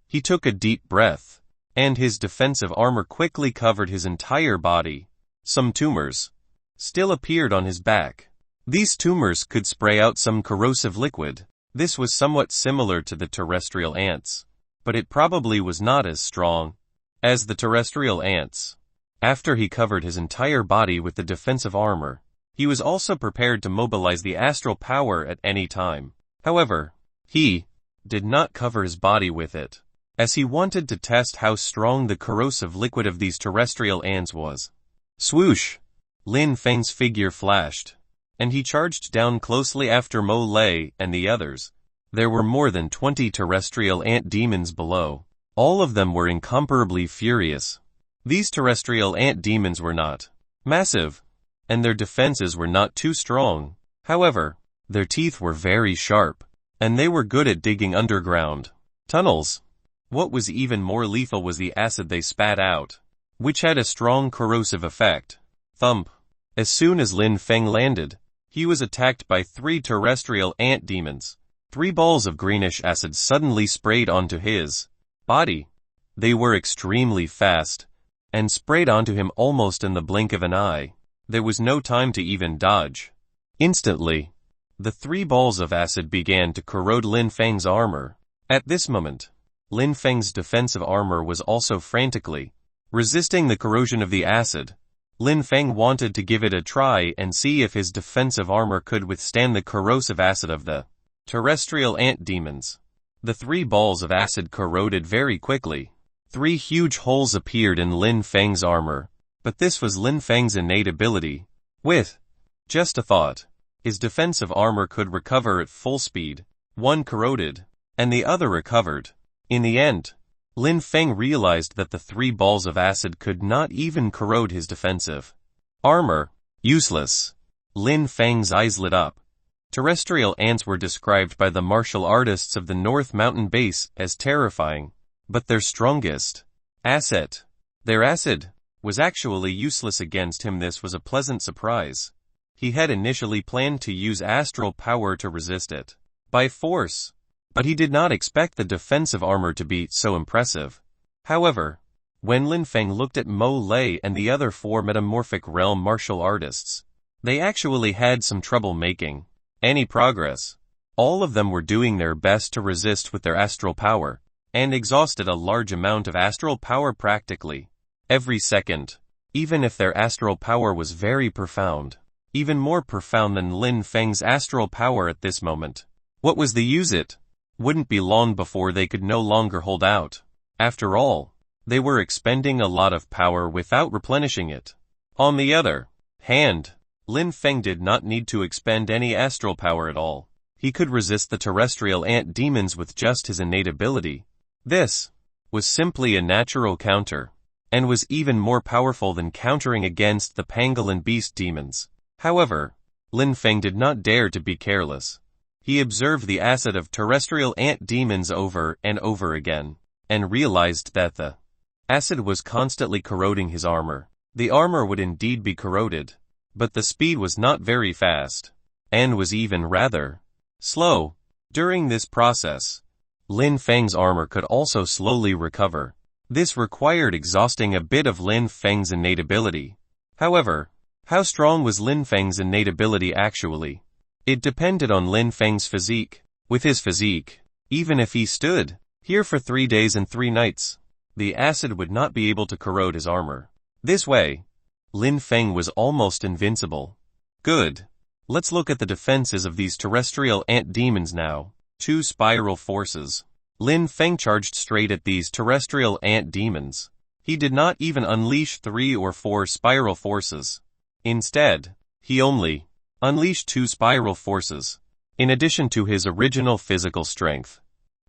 He took a deep breath, and his defensive armor quickly covered his entire body. Some tumors still appeared on his back. These tumors could spray out some corrosive liquid. This was somewhat similar to the terrestrial ants, but it probably was not as strong as the terrestrial ants. After he covered his entire body with the defensive armor, he was also prepared to mobilize the astral power at any time. However, he did not cover his body with it, as he wanted to test how strong the corrosive liquid of these terrestrial ants was. Swoosh! Lin Feng's figure flashed, and he charged down closely after Mo Lei and the others. There were more than 20 terrestrial ant demons below. All of them were incomparably furious. These terrestrial ant demons were not massive, and their defenses were not too strong. However, their teeth were very sharp, and they were good at digging underground tunnels. What was even more lethal was the acid they spat out, which had a strong corrosive effect. Thump! As soon as Lin Feng landed, he was attacked by 3 terrestrial ant demons. 3 balls of greenish acid suddenly sprayed onto his body. They were extremely fast, and sprayed onto him almost in the blink of an eye. There was no time to even dodge. Instantly, the 3 balls of acid began to corrode Lin Feng's armor. At this moment, Lin Feng's defensive armor was also frantically Resisting the corrosion of the acid, Lin Feng wanted to give it a try and see if his defensive armor could withstand the corrosive acid of the terrestrial ant demons. The 3 balls of acid corroded very quickly. 3 huge holes appeared in Lin Feng's armor, but this was Lin Feng's innate ability. With just a thought, his defensive armor could recover at full speed. One corroded, and the other recovered. In the end, Lin Feng realized that the 3 balls of acid could not even corrode his defensive armor. Useless. Lin Feng's eyes lit up. Terrestrial ants were described by the martial artists of the North Mountain base as terrifying, but their strongest asset, their acid, was actually useless against him. This was a pleasant surprise. He had initially planned to use astral power to resist it by force, but he did not expect the defensive armor to be so impressive. However, when Lin Feng looked at Mo Lei and the other 4 metamorphic realm martial artists, they actually had some trouble making any progress. All of them were doing their best to resist with their astral power, and exhausted a large amount of astral power practically every second. Even if their astral power was very profound, even more profound than Lin Feng's astral power at this moment, what was the use? It wouldn't be long before they could no longer hold out. After all, they were expending a lot of power without replenishing it. On the other hand, Lin Feng did not need to expend any astral power at all. He could resist the terrestrial ant demons with just his innate ability. This was simply a natural counter, and was even more powerful than countering against the pangolin beast demons. However, Lin Feng did not dare to be careless. He observed the acid of terrestrial ant demons over and over again, and realized that the acid was constantly corroding his armor. The armor would indeed be corroded, but the speed was not very fast, and was even rather slow. During this process, Lin Feng's armor could also slowly recover. This required exhausting a bit of Lin Feng's innate ability. However, how strong was Lin Feng's innate ability actually? It depended on Lin Feng's physique. With his physique, even if he stood here for 3 days and 3 nights, the acid would not be able to corrode his armor. This way, Lin Feng was almost invincible. Good. Let's look at the defenses of these terrestrial ant demons now. 2 spiral forces. Lin Feng charged straight at these terrestrial ant demons. He did not even unleash 3 or 4 spiral forces. Instead, he only unleashed 2 spiral forces. In addition to his original physical strength,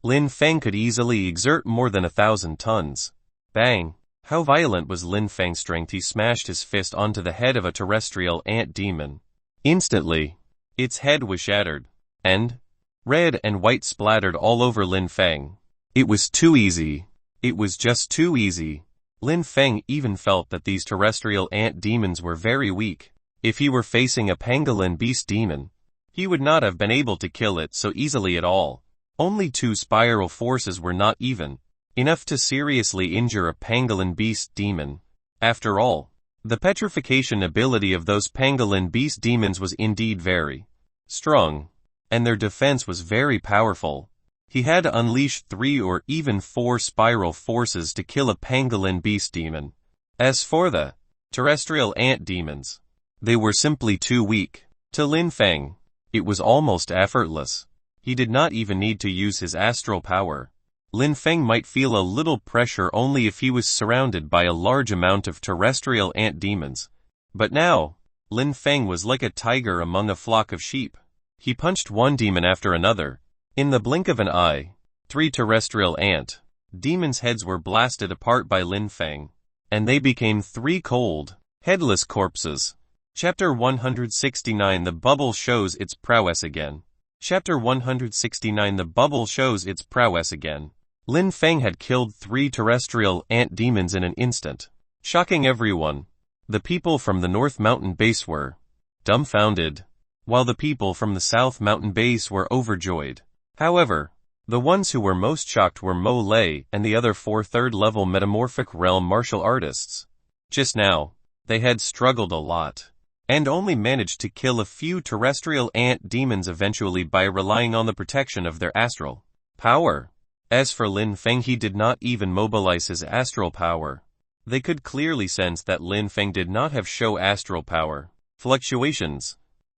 Lin Feng could easily exert more than 1,000 tons. Bang! How violent was Lin Feng's strength! He smashed his fist onto the head of a terrestrial ant demon. Instantly, its head was shattered, and red and white splattered all over Lin Feng. It was too easy. It was just too easy. Lin Feng even felt that these terrestrial ant demons were very weak. If he were facing a pangolin beast demon, he would not have been able to kill it so easily at all. Only 2 spiral forces were not even enough to seriously injure a pangolin beast demon. After all, the petrification ability of those pangolin beast demons was indeed very strong, and their defense was very powerful. He had to unleash 3 or even 4 spiral forces to kill a pangolin beast demon. As for the terrestrial ant demons, they were simply too weak. To Lin Feng, it was almost effortless. He did not even need to use his astral power. Lin Feng might feel a little pressure only if he was surrounded by a large amount of terrestrial ant demons. But now, Lin Feng was like a tiger among a flock of sheep. He punched one demon after another. In the blink of an eye, 3 terrestrial ant demons' heads were blasted apart by Lin Feng, and they became 3 cold, headless corpses. Chapter 169 The Bubble Shows Its Prowess Again. Chapter 169 The Bubble Shows Its Prowess Again. Lin Feng had killed 3 terrestrial ant demons in an instant, shocking everyone. The people from the North Mountain base were dumbfounded, while the people from the South Mountain base were overjoyed. However, the ones who were most shocked were Mo Lei and the other 4 third-level metamorphic realm martial artists. Just now, they had struggled a lot, and only managed to kill a few terrestrial ant demons eventually by relying on the protection of their astral power. As for Lin Feng, he did not even mobilize his astral power. They could clearly sense that Lin Feng did not have show astral power fluctuations.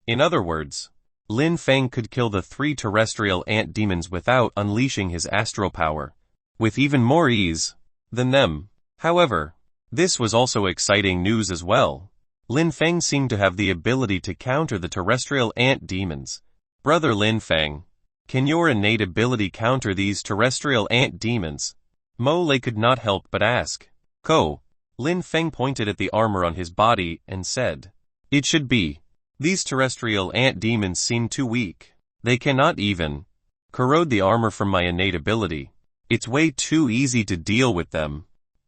In other words, Lin Feng could kill the 3 terrestrial ant demons without unleashing his astral power, with even more ease than them. However, this was also exciting news as well. Lin Feng seemed to have the ability to counter the terrestrial ant demons. Brother Lin Feng, can your innate ability counter these terrestrial ant demons? Mo Lei could not help but ask. Ko. Lin Feng pointed at the armor on his body and said, "It should be. These terrestrial ant demons seem too weak. They cannot even corrode the armor from my innate ability. It's way too easy to deal with them.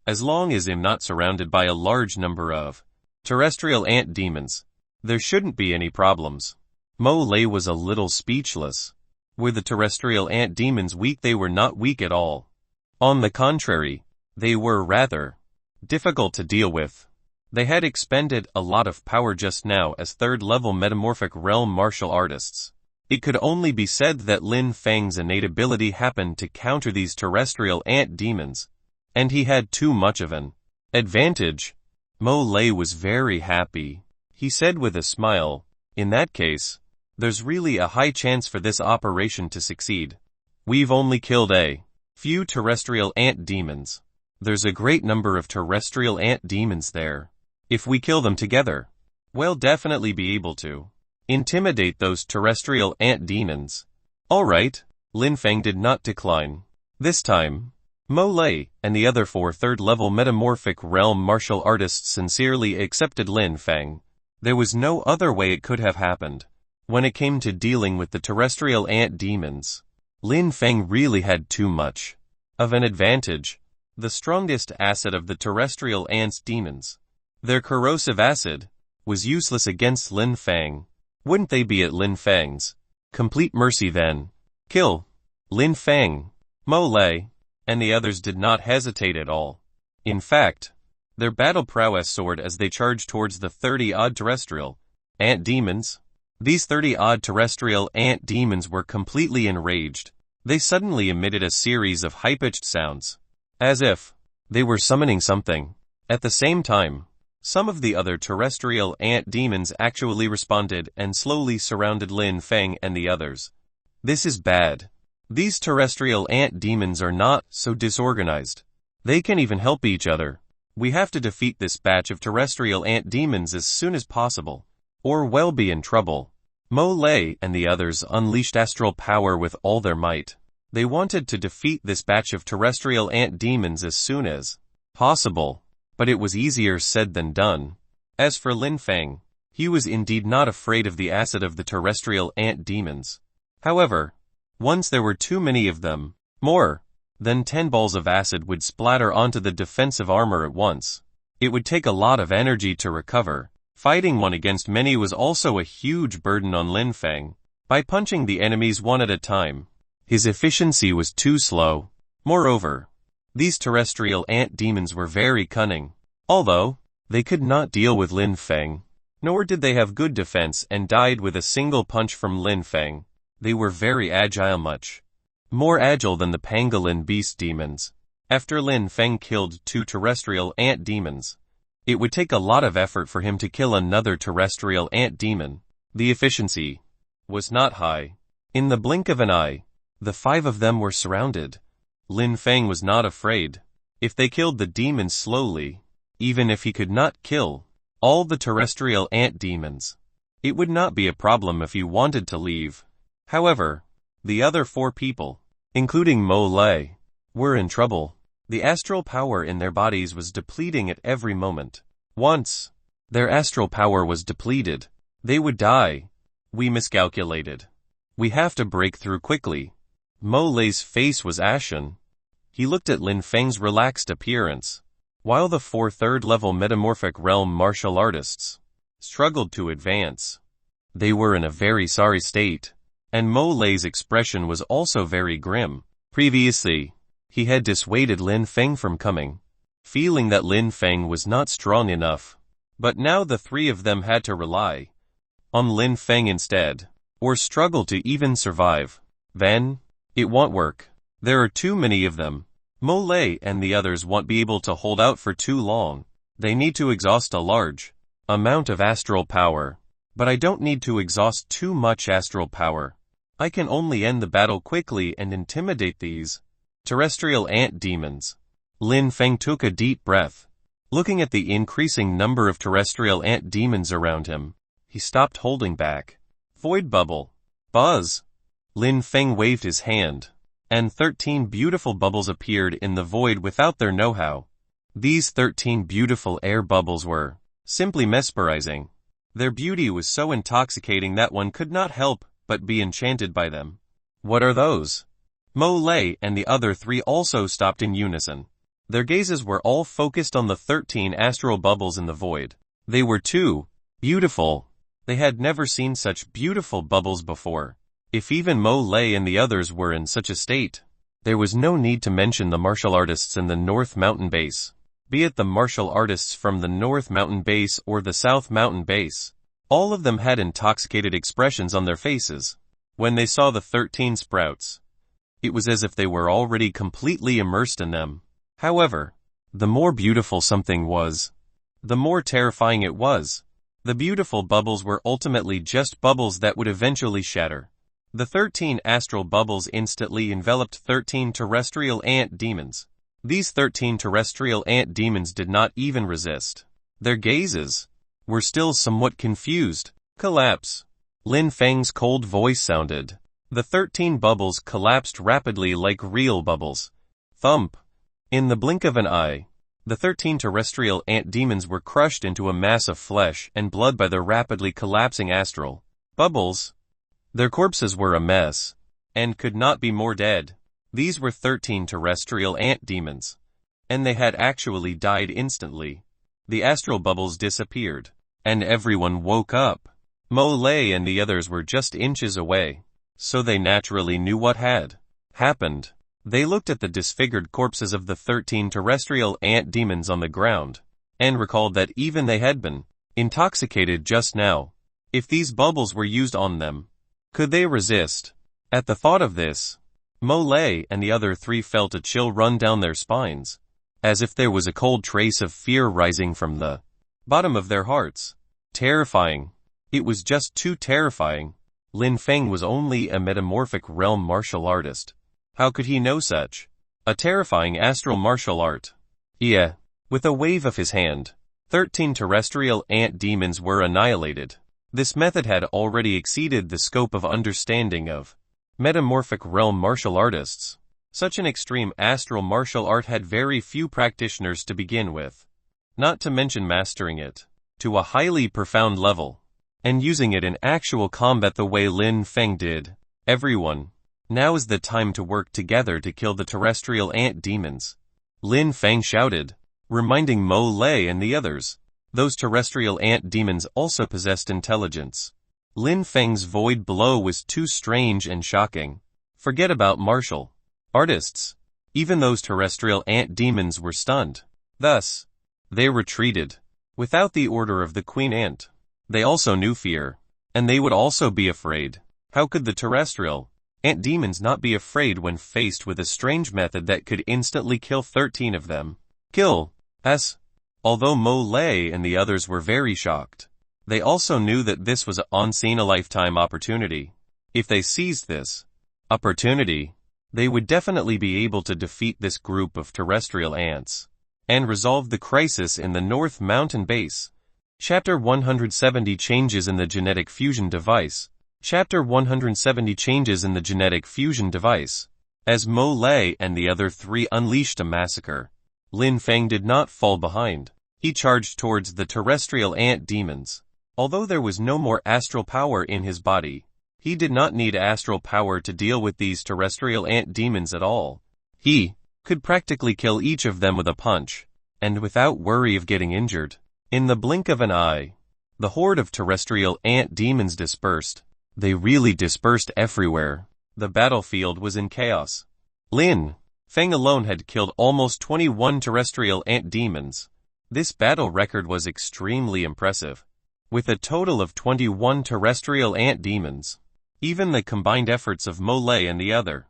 As long as I'm not surrounded by a large number of terrestrial ant demons, there shouldn't be any problems." Mo Lei was a little speechless. Were the terrestrial ant demons weak? They were not weak at all. On the contrary, they were rather difficult to deal with. They had expended a lot of power just now as third-level metamorphic realm martial artists. It could only be said that Lin Feng's innate ability happened to counter these terrestrial ant demons, and he had too much of an advantage. Mo Lei was very happy. He said with a smile, "In that case, there's really a high chance for this operation to succeed. We've only killed a few terrestrial ant demons. There's a great number of terrestrial ant demons there. If we kill them together, we'll definitely be able to intimidate those terrestrial ant demons." All right, Lin Feng did not decline. This time, Mo Lei and the other 4 third-level metamorphic realm martial artists sincerely accepted Lin Feng. There was no other way it could have happened. When it came to dealing with the terrestrial ant demons, Lin Feng really had too much of an advantage. The strongest acid of the terrestrial ants demons, their corrosive acid, was useless against Lin Feng. Wouldn't they be at Lin Feng's complete mercy then? Kill Lin Feng. Mo Lei and the others did not hesitate at all. In fact, their battle prowess soared as they charged towards the 30-odd terrestrial ant demons. These 30-odd terrestrial ant demons were completely enraged. They suddenly emitted a series of high-pitched sounds, as if they were summoning something. At the same time, some of the other terrestrial ant demons actually responded and slowly surrounded Lin Feng and the others. This is bad. These terrestrial ant demons are not so disorganized. They can even help each other. We have to defeat this batch of terrestrial ant demons as soon as possible, or we'll be in trouble. Mo Lei and the others unleashed astral power with all their might. They wanted to defeat this batch of terrestrial ant demons as soon as possible, but it was easier said than done. As for Lin Feng, he was indeed not afraid of the acid of the terrestrial ant demons. However, once there were too many of them, more than 10 balls of acid would splatter onto the defensive armor at once. It would take a lot of energy to recover. Fighting one against many was also a huge burden on Lin Feng. By punching the enemies one at a time, his efficiency was too slow. Moreover, these terrestrial ant demons were very cunning. Although they could not deal with Lin Feng, nor did they have good defense and died with a single punch from Lin Feng, they were very agile, much more agile than the pangolin beast demons. After Lin Feng killed 2 terrestrial ant demons, it would take a lot of effort for him to kill another terrestrial ant demon. The efficiency was not high. In the blink of an eye, the 5 of them were surrounded. Lin Feng was not afraid. If they killed the demons slowly, even if he could not kill all the terrestrial ant demons, it would not be a problem if he wanted to leave. However, the other 4 people, including Mo Lei, were in trouble. The astral power in their bodies was depleting at every moment. Once their astral power was depleted, they would die. We miscalculated. We have to break through quickly. Mo Lei's face was ashen. He looked at Lin Feng's relaxed appearance, while the 4 third-level metamorphic realm martial artists struggled to advance. They were in a very sorry state, and Mo Lei's expression was also very grim. Previously, he had dissuaded Lin Feng from coming, feeling that Lin Feng was not strong enough. But now the 3 of them had to rely on Lin Feng instead, or struggle to even survive. Then, it won't work. There are too many of them. Mole and the others won't be able to hold out for too long. They need to exhaust a large amount of astral power. But I don't need to exhaust too much astral power. I can only end the battle quickly and intimidate these terrestrial ant demons. Lin Feng took a deep breath. Looking at the increasing number of terrestrial ant demons around him, he stopped holding back. Void bubble. Buzz. Lin Feng waved his hand, and 13 beautiful bubbles appeared in the void without their know-how. These 13 beautiful air bubbles were simply mesmerizing. Their beauty was so intoxicating that one could not help but be enchanted by them. What are those? Mole and the other three also stopped in unison. Their gazes were all focused on the 13 astral bubbles in the void. They were too beautiful. They had never seen such beautiful bubbles before. If even Mole and the others were in such a state, there was no need to mention the martial artists in the North Mountain Base. Be it the martial artists from the North Mountain Base or the South Mountain Base, all of them had intoxicated expressions on their faces. When they saw the 13 sprouts, it was as if they were already completely immersed in them. However, the more beautiful something was, the more terrifying it was. The beautiful bubbles were ultimately just bubbles that would eventually shatter. The 13 astral bubbles instantly enveloped 13 terrestrial ant demons. These 13 terrestrial ant demons did not even resist. Their gazes were still somewhat confused. Collapse. Lin Feng's cold voice sounded. The 13 bubbles collapsed rapidly like real bubbles. Thump. In the blink of an eye, the 13 terrestrial ant demons were crushed into a mass of flesh and blood by the rapidly collapsing astral bubbles. Their corpses were a mess, and could not be more dead. These were 13 terrestrial ant demons, and they had actually died instantly. The astral bubbles disappeared, and everyone woke up. Mole and the others were just inches away, so they naturally knew what had happened. They looked at the disfigured corpses of the 13 terrestrial ant demons on the ground, and recalled that even they had been intoxicated just now. If these bubbles were used on them, could they resist? At the thought of this, Mole and the other three felt a chill run down their spines, as if there was a cold trace of fear rising from the bottom of their hearts. Terrifying. It was just too terrifying. Lin Feng was only a metamorphic realm martial artist. How could he know such a terrifying astral martial art? Yeah. With a wave of his hand, 13 terrestrial ant demons were annihilated. This method had already exceeded the scope of understanding of metamorphic realm martial artists. Such an extreme astral martial art had very few practitioners to begin with, not to mention mastering it to a highly profound level, and using it in actual combat the way Lin Feng did. Everyone, now is the time to work together to kill the terrestrial ant demons. Lin Feng shouted, reminding Mole and the others. Those terrestrial ant demons also possessed intelligence. Lin Feng's void blow was too strange and shocking. Forget about martial artists. Even those terrestrial ant demons were stunned. Thus, they retreated, without the order of the Queen Ant. They also knew fear, and they would also be afraid. How could the terrestrial ant demons not be afraid when faced with a strange method that could instantly kill 13 of them? Kill us. Although Mole and the others were very shocked, they also knew that this was an once-in-a-lifetime opportunity. If they seized this opportunity, they would definitely be able to defeat this group of terrestrial ants and resolve the crisis in the North Mountain Base. Chapter 170 Changes in the Genetic Fusion Device. Chapter 170 Changes in the Genetic Fusion Device. As Mole and the other three unleashed a massacre, Lin Feng did not fall behind. He charged towards the terrestrial ant demons. Although there was no more astral power in his body, he did not need astral power to deal with these terrestrial ant demons at all. He could practically kill each of them with a punch, and without worry of getting injured. In the blink of an eye, the horde of terrestrial ant demons dispersed. They really dispersed everywhere. The battlefield was in chaos. Lin Feng alone had killed almost 21 terrestrial ant demons. This battle record was extremely impressive. With a total of 21 terrestrial ant demons, even the combined efforts of Mole and the other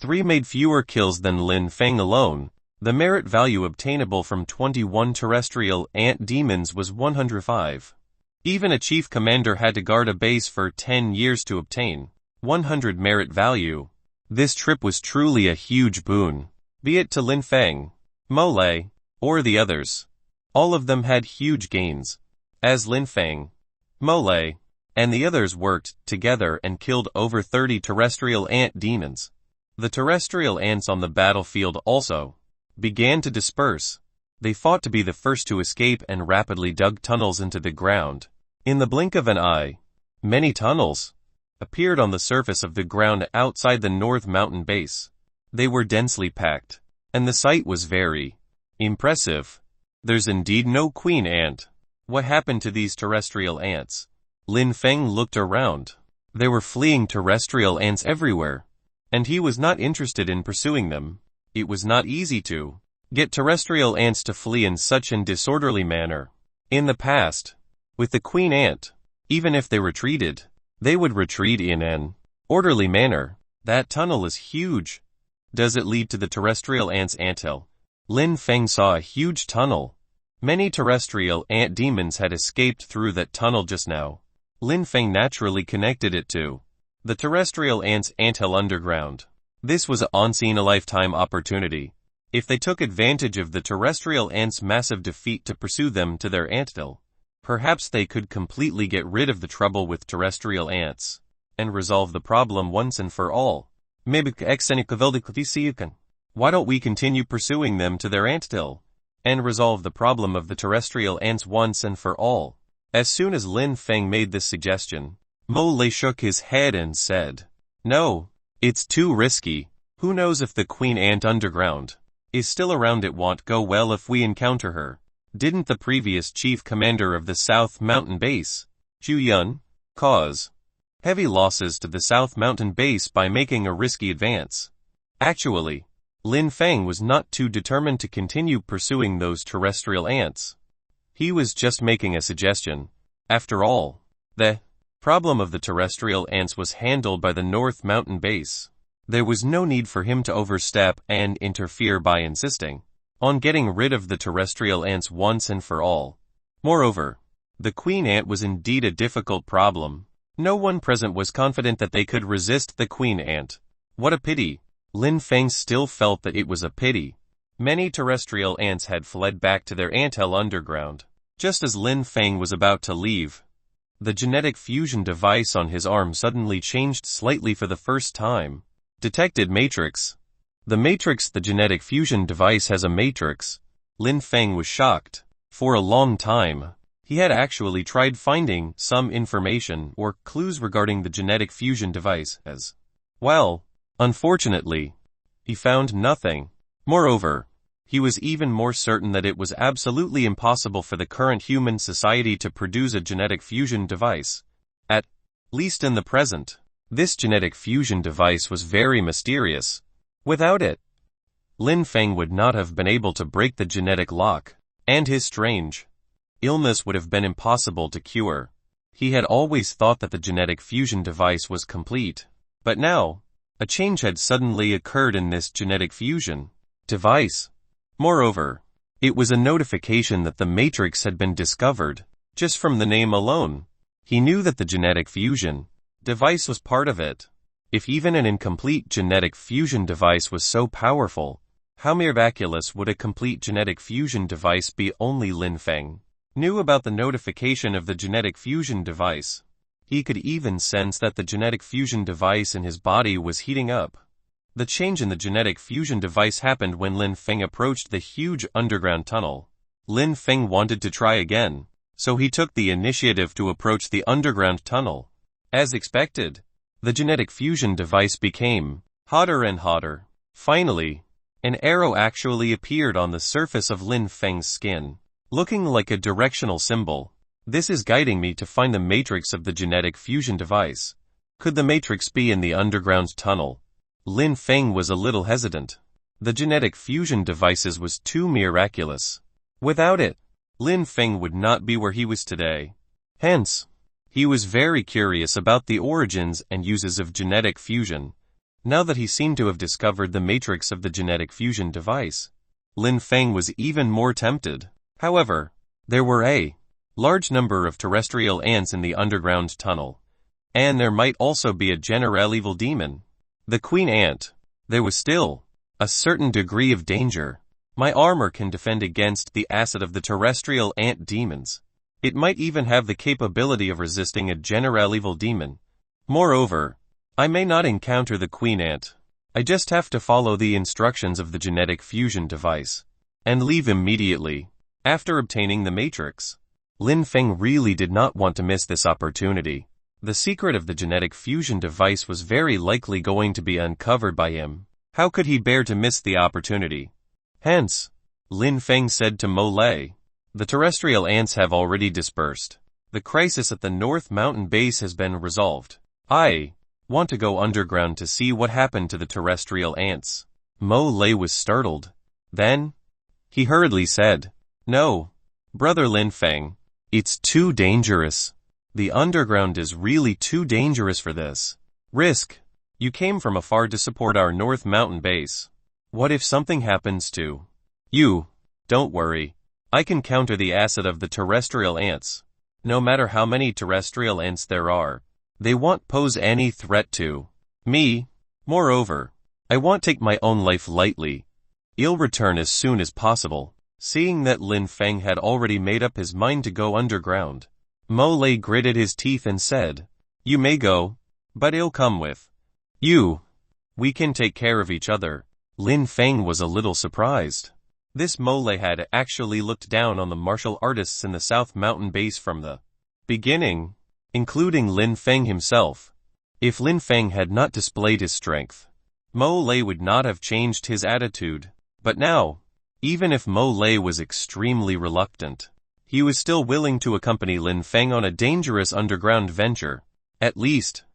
3 made fewer kills than Lin Feng alone. The merit value obtainable from 21 terrestrial ant demons was 105. Even a chief commander had to guard a base for 10 years to obtain 100 merit value. This trip was truly a huge boon. Be it to Lin Feng, Mole, or the others. All of them had huge gains. As Lin Feng, Mole, and the others worked together and killed over 30 terrestrial ant demons. The terrestrial ants on the battlefield also began to disperse. They fought to be the first to escape and rapidly dug tunnels into the ground. In the blink of an eye, many tunnels appeared on the surface of the ground outside the North Mountain base. They were densely packed, and the sight was very impressive. There's indeed no queen ant. What happened to these terrestrial ants? Lin Feng looked around. There were fleeing terrestrial ants everywhere, and he was not interested in pursuing them. It was not easy to get terrestrial ants to flee in such an disorderly manner. In the past, with the queen ant, even if they retreated, they would retreat in an orderly manner. That tunnel is huge. Does it lead to the terrestrial ants' anthill? Lin Feng saw a huge tunnel. Many terrestrial ant demons had escaped through that tunnel just now. Lin Feng naturally connected it to the terrestrial ants' anthill underground. This was a once-in-a-lifetime opportunity. If they took advantage of the terrestrial ants' massive defeat to pursue them to their anthill, perhaps they could completely get rid of the trouble with terrestrial ants and resolve the problem once and for all. Why don't we continue pursuing them to their anthill and resolve the problem of the terrestrial ants once and for all? As soon as Lin Feng made this suggestion, Mole shook his head and said, "No, it's too risky. Who knows if the queen ant underground is still around? It won't go well if we encounter her. Didn't the previous chief commander of the South Mountain Base, Zhu Yun, cause heavy losses to the South Mountain Base by making a risky advance?" Actually, Lin Feng was not too determined to continue pursuing those terrestrial ants. He was just making a suggestion. After all, the problem of the terrestrial ants was handled by the North Mountain Base. There was no need for him to overstep and interfere by insisting on getting rid of the terrestrial ants once and for all. Moreover, the queen ant was indeed a difficult problem. No one present was confident that they could resist the queen ant. What a pity. Lin Feng still felt that it was a pity. Many terrestrial ants had fled back to their anthill underground. Just as Lin Feng was about to leave, the genetic fusion device on his arm suddenly changed slightly for the first time. Detected matrix. The genetic fusion device has a matrix. Lin Feng was shocked. For a long time, he had actually tried finding some information or clues regarding the genetic fusion device as well. Unfortunately, he found nothing. Moreover, he was even more certain that it was absolutely impossible for the current human society to produce a genetic fusion device. At least in the present, this genetic fusion device was very mysterious. Without it, Lin Feng would not have been able to break the genetic lock, and his strange illness would have been impossible to cure. He had always thought that the genetic fusion device was complete, but now, a change had suddenly occurred in this genetic fusion device. Moreover, it was a notification that the matrix had been discovered. Just from the name alone, he knew that the genetic fusion device was part of it. If even an incomplete genetic fusion device was so powerful, how miraculous would a complete genetic fusion device be? Only Lin Feng knew about the notification of the genetic fusion device. He could even sense that the genetic fusion device in his body was heating up. The change in the genetic fusion device happened when Lin Feng approached the huge underground tunnel. Lin Feng wanted to try again, so he took the initiative to approach the underground tunnel. As expected, the genetic fusion device became hotter and hotter. Finally, an arrow actually appeared on the surface of Lin Feng's skin, looking like a directional symbol. This is guiding me to find the matrix of the genetic fusion device. Could the matrix be in the underground tunnel? Lin Feng was a little hesitant. The genetic fusion devices was too miraculous. Without it, Lin Feng would not be where he was today. Hence, he was very curious about the origins and uses of genetic fusion. Now that he seemed to have discovered the matrix of the genetic fusion device, Lin Feng was even more tempted. However, there were a large number of terrestrial ants in the underground tunnel, and there might also be a general evil demon, the queen ant. There was still a certain degree of danger. My armor can defend against the acid of the terrestrial ant demons. It might even have the capability of resisting a general evil demon. Moreover, I may not encounter the queen ant. I just have to follow the instructions of the genetic fusion device and leave immediately after obtaining the matrix. Lin Feng really did not want to miss this opportunity. The secret of the genetic fusion device was very likely going to be uncovered by him. How could he bear to miss the opportunity? Hence, Lin Feng said to Mo Lei, the terrestrial ants have already dispersed. The crisis at the North Mountain base has been resolved. I want to go underground to see what happened to the terrestrial ants. Mo Lei was startled. Then, he hurriedly said, No, Brother Lin Feng, it's too dangerous. The underground is really too dangerous for this risk. You came from afar to support our North Mountain base. What if something happens to you? Don't worry. I can counter the acid of the terrestrial ants. No matter how many terrestrial ants there are, they won't pose any threat to me. Moreover, I won't take my own life lightly. I'll return as soon as possible. Seeing that Lin Feng had already made up his mind to go underground, Mo Lei gritted his teeth and said, You may go, but I'll come with you. We can take care of each other. Lin Feng was a little surprised. This Mo Lei had actually looked down on the martial artists in the South Mountain base from the beginning, including Lin Feng himself. If Lin Feng had not displayed his strength, Mo Lei would not have changed his attitude. But now, even if Mo Lei was extremely reluctant, he was still willing to accompany Lin Feng on a dangerous underground venture. At least,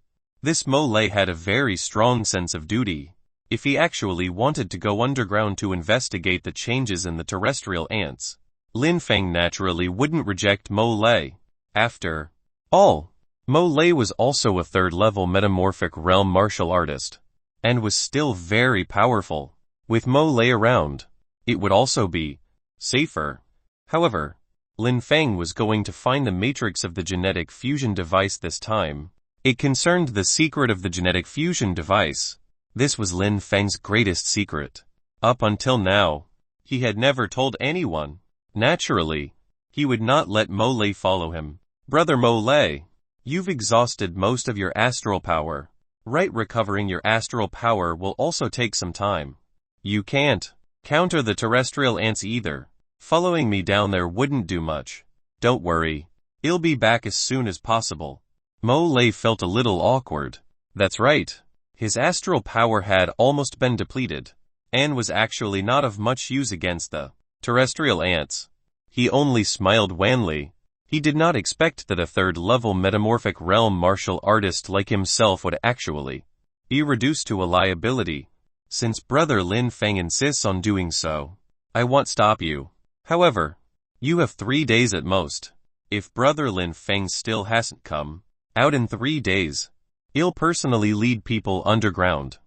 this Mo Lei had a very strong sense of duty. If he actually wanted to go underground to investigate the changes in the terrestrial ants, Lin Feng naturally wouldn't reject Mo Lei. After all, Mo Lei was also a third-level metamorphic realm martial artist, and was still very powerful. With Mo Lei around, it would also be safer. However, Lin Feng was going to find the matrix of the genetic fusion device this time. It concerned the secret of the genetic fusion device. This was Lin Feng's greatest secret. Up until now, he had never told anyone. Naturally, he would not let Mo Lei follow him. Brother Mo Lei, you've exhausted most of your astral power. Right, recovering your astral power will also take some time. You can't counter the terrestrial ants either. Following me down there wouldn't do much. Don't worry. I'll be back as soon as possible. Mo Lei felt a little awkward. That's right. His astral power had almost been depleted, and was actually not of much use against the terrestrial ants. He only smiled wanly. He did not expect that a third-level metamorphic realm martial artist like himself would actually be reduced to a liability. Since Brother Lin Feng insists on doing so, I won't stop you. However, you have 3 days at most. If Brother Lin Feng still hasn't come out in 3 days, I'll personally lead people underground.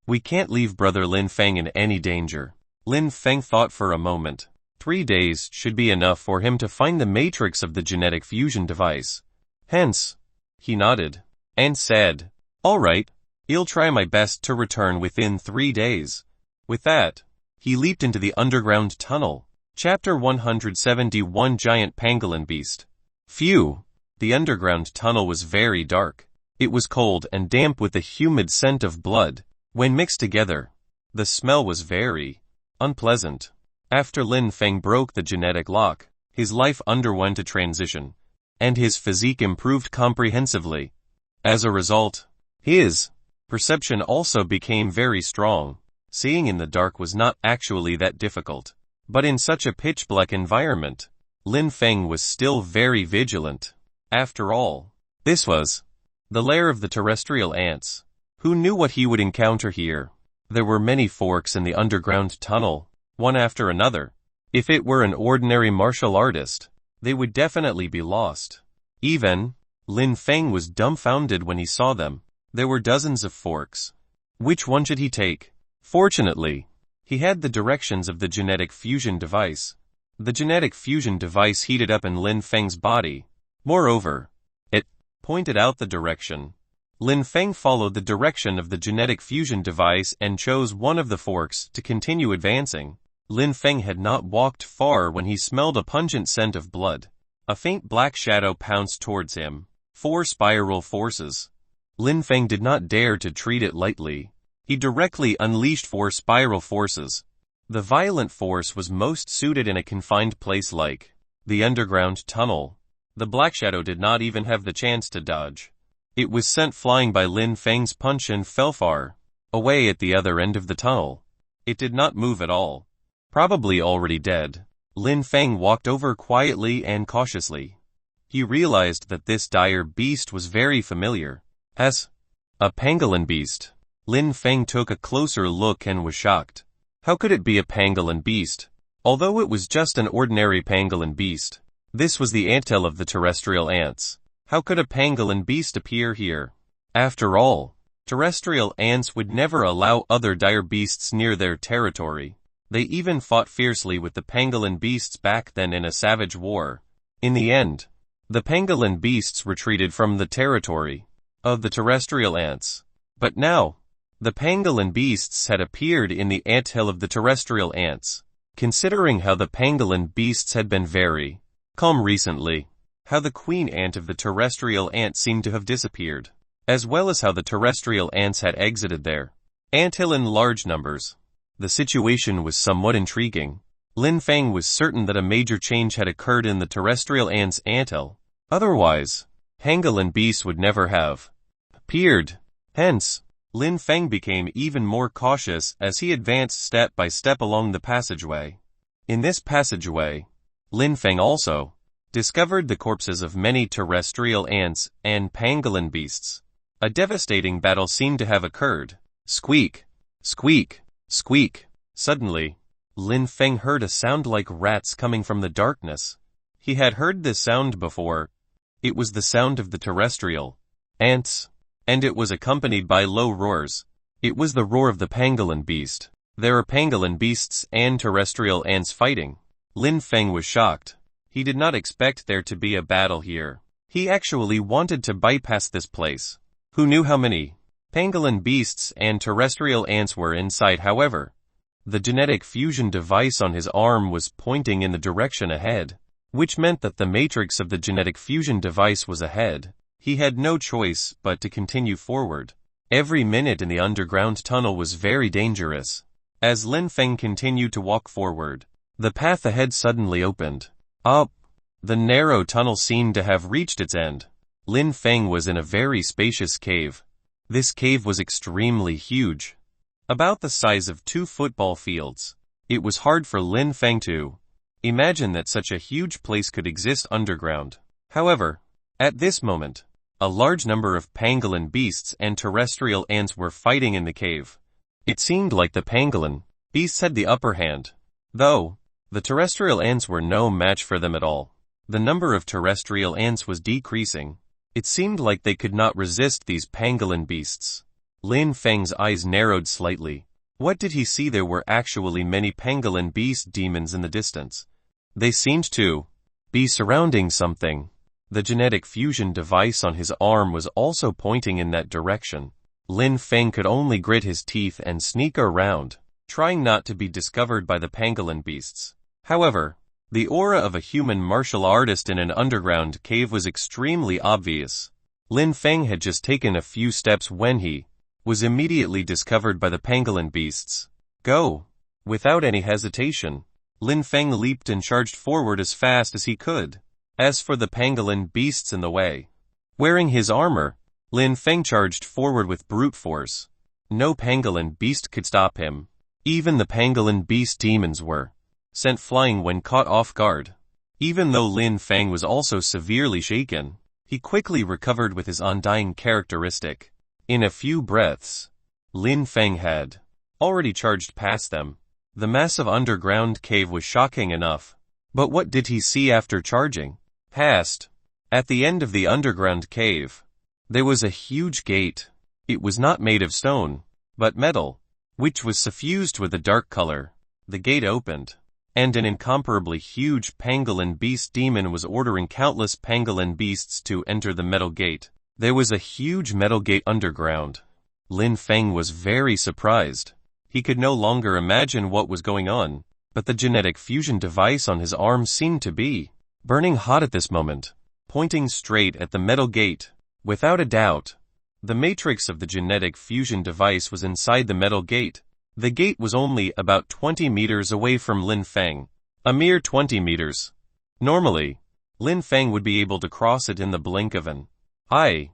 We can't leave Brother Lin Feng in any danger. Lin Feng thought for a moment. 3 days should be enough for him to find the matrix of the genetic fusion device. Hence, he nodded and said, All right, I'll try my best to return within 3 days. With that, he leaped into the underground tunnel. Chapter 171 Giant Pangolin Beast. Phew! The underground tunnel was very dark. It was cold and damp with the humid scent of blood. When mixed together, the smell was very unpleasant. After Lin Feng broke the genetic lock, his life underwent a transition, and his physique improved comprehensively. As a result, his perception also became very strong. Seeing in the dark was not actually that difficult. But in such a pitch-black environment, Lin Feng was still very vigilant. After all, this was the lair of the terrestrial ants. Who knew what he would encounter here? There were many forks in the underground tunnel, one after another. If it were an ordinary martial artist, they would definitely be lost. Even Lin Feng was dumbfounded when he saw them. There were dozens of forks, Which one should he take? Fortunately, he had the directions of the genetic fusion device. The genetic fusion device heated up in Lin Feng's body. Moreover, it pointed out the direction. Lin Feng followed the direction of the genetic fusion device and chose one of the forks to continue advancing. Lin Feng had not walked far when he smelled a pungent scent of blood. A faint black shadow pounced towards him. 4 spiral forces. Lin Feng did not dare to treat it lightly. He directly unleashed 4 spiral forces. The violent force was most suited in a confined place like the underground tunnel. The black shadow did not even have the chance to dodge. It was sent flying by Lin Feng's punch and fell far away at the other end of the tunnel. It did not move at all. Probably already dead. Lin Feng walked over quietly and cautiously. He realized that this dire beast was very familiar. As a pangolin beast. Lin Feng took a closer look and was shocked. How could it be a pangolin beast? Although it was just an ordinary pangolin beast, this was the anthill of the terrestrial ants. How could a pangolin beast appear here? After all, terrestrial ants would never allow other dire beasts near their territory. They even fought fiercely with the pangolin beasts back then in a savage war. In the end, the pangolin beasts retreated from the territory of the terrestrial ants. But now, the pangolin beasts had appeared in the anthill of the terrestrial ants. Considering how the pangolin beasts had been very calm recently, how the queen ant of the terrestrial ants seemed to have disappeared, as well as how the terrestrial ants had exited their anthill in large numbers, the situation was somewhat intriguing. Lin Feng was certain that a major change had occurred in the terrestrial ants' anthill. Otherwise, pangolin beasts would never have appeared. Hence, Lin Feng became even more cautious as he advanced step by step along the passageway. In this passageway, Lin Feng also discovered the corpses of many terrestrial ants and pangolin beasts. A devastating battle seemed to have occurred. Squeak, squeak, squeak. Suddenly, Lin Feng heard a sound like rats coming from the darkness. He had heard this sound before. It was the sound of the terrestrial ants, and it was accompanied by low roars. It was the roar of the pangolin beast. There are pangolin beasts and terrestrial ants fighting. Lin Feng was shocked. He did not expect there to be a battle here. He actually wanted to bypass this place. Who knew how many pangolin beasts and terrestrial ants were inside? However, the genetic fusion device on his arm was pointing in the direction ahead, which meant that the matrix of the genetic fusion device was ahead. He had no choice but to continue forward. Every minute in the underground tunnel was very dangerous. As Lin Feng continued to walk forward, the path ahead suddenly opened up. The narrow tunnel seemed to have reached its end. Lin Feng was in a very spacious cave. This cave was extremely huge, about the size of 2 football fields. It was hard for Lin Feng to imagine that such a huge place could exist underground. However, at this moment, a large number of pangolin beasts and terrestrial ants were fighting in the cave. It seemed like the pangolin beasts had the upper hand, though the terrestrial ants were no match for them at all. The number of terrestrial ants was decreasing. It seemed like they could not resist these pangolin beasts. Lin Feng's eyes narrowed slightly. What did he see? There were actually many pangolin beast demons in the distance. They seemed to be surrounding something. The genetic fusion device on his arm was also pointing in that direction. Lin Feng could only grit his teeth and sneak around, trying not to be discovered by the pangolin beasts. However, the aura of a human martial artist in an underground cave was extremely obvious. Lin Feng had just taken a few steps when he was immediately discovered by the pangolin beasts. Go! Without any hesitation, Lin Feng leaped and charged forward as fast as he could. As for the pangolin beasts in the way, wearing his armor, Lin Feng charged forward with brute force. No pangolin beast could stop him. Even the pangolin beast demons were sent flying when caught off guard. Even though Lin Feng was also severely shaken, he quickly recovered with his undying characteristic. In a few breaths, Lin Feng had already charged past them. The massive underground cave was shocking enough. But what did he see after charging past? At the end of the underground cave, there was a huge gate. It was not made of stone. but metal, which was suffused with a dark color. The gate opened, and an incomparably huge pangolin beast demon was ordering countless pangolin beasts to enter the metal gate. There was a huge metal gate underground. Lin Feng was very surprised. He could no longer imagine what was going on, but the genetic fusion device on his arm seemed to be burning hot at this moment, pointing straight at the metal gate. Without a doubt, the matrix of the genetic fusion device was inside the metal gate. The gate was only about 20 meters away from Lin Feng, a mere 20 meters. Normally, Lin Feng would be able to cross it in the blink of an eye.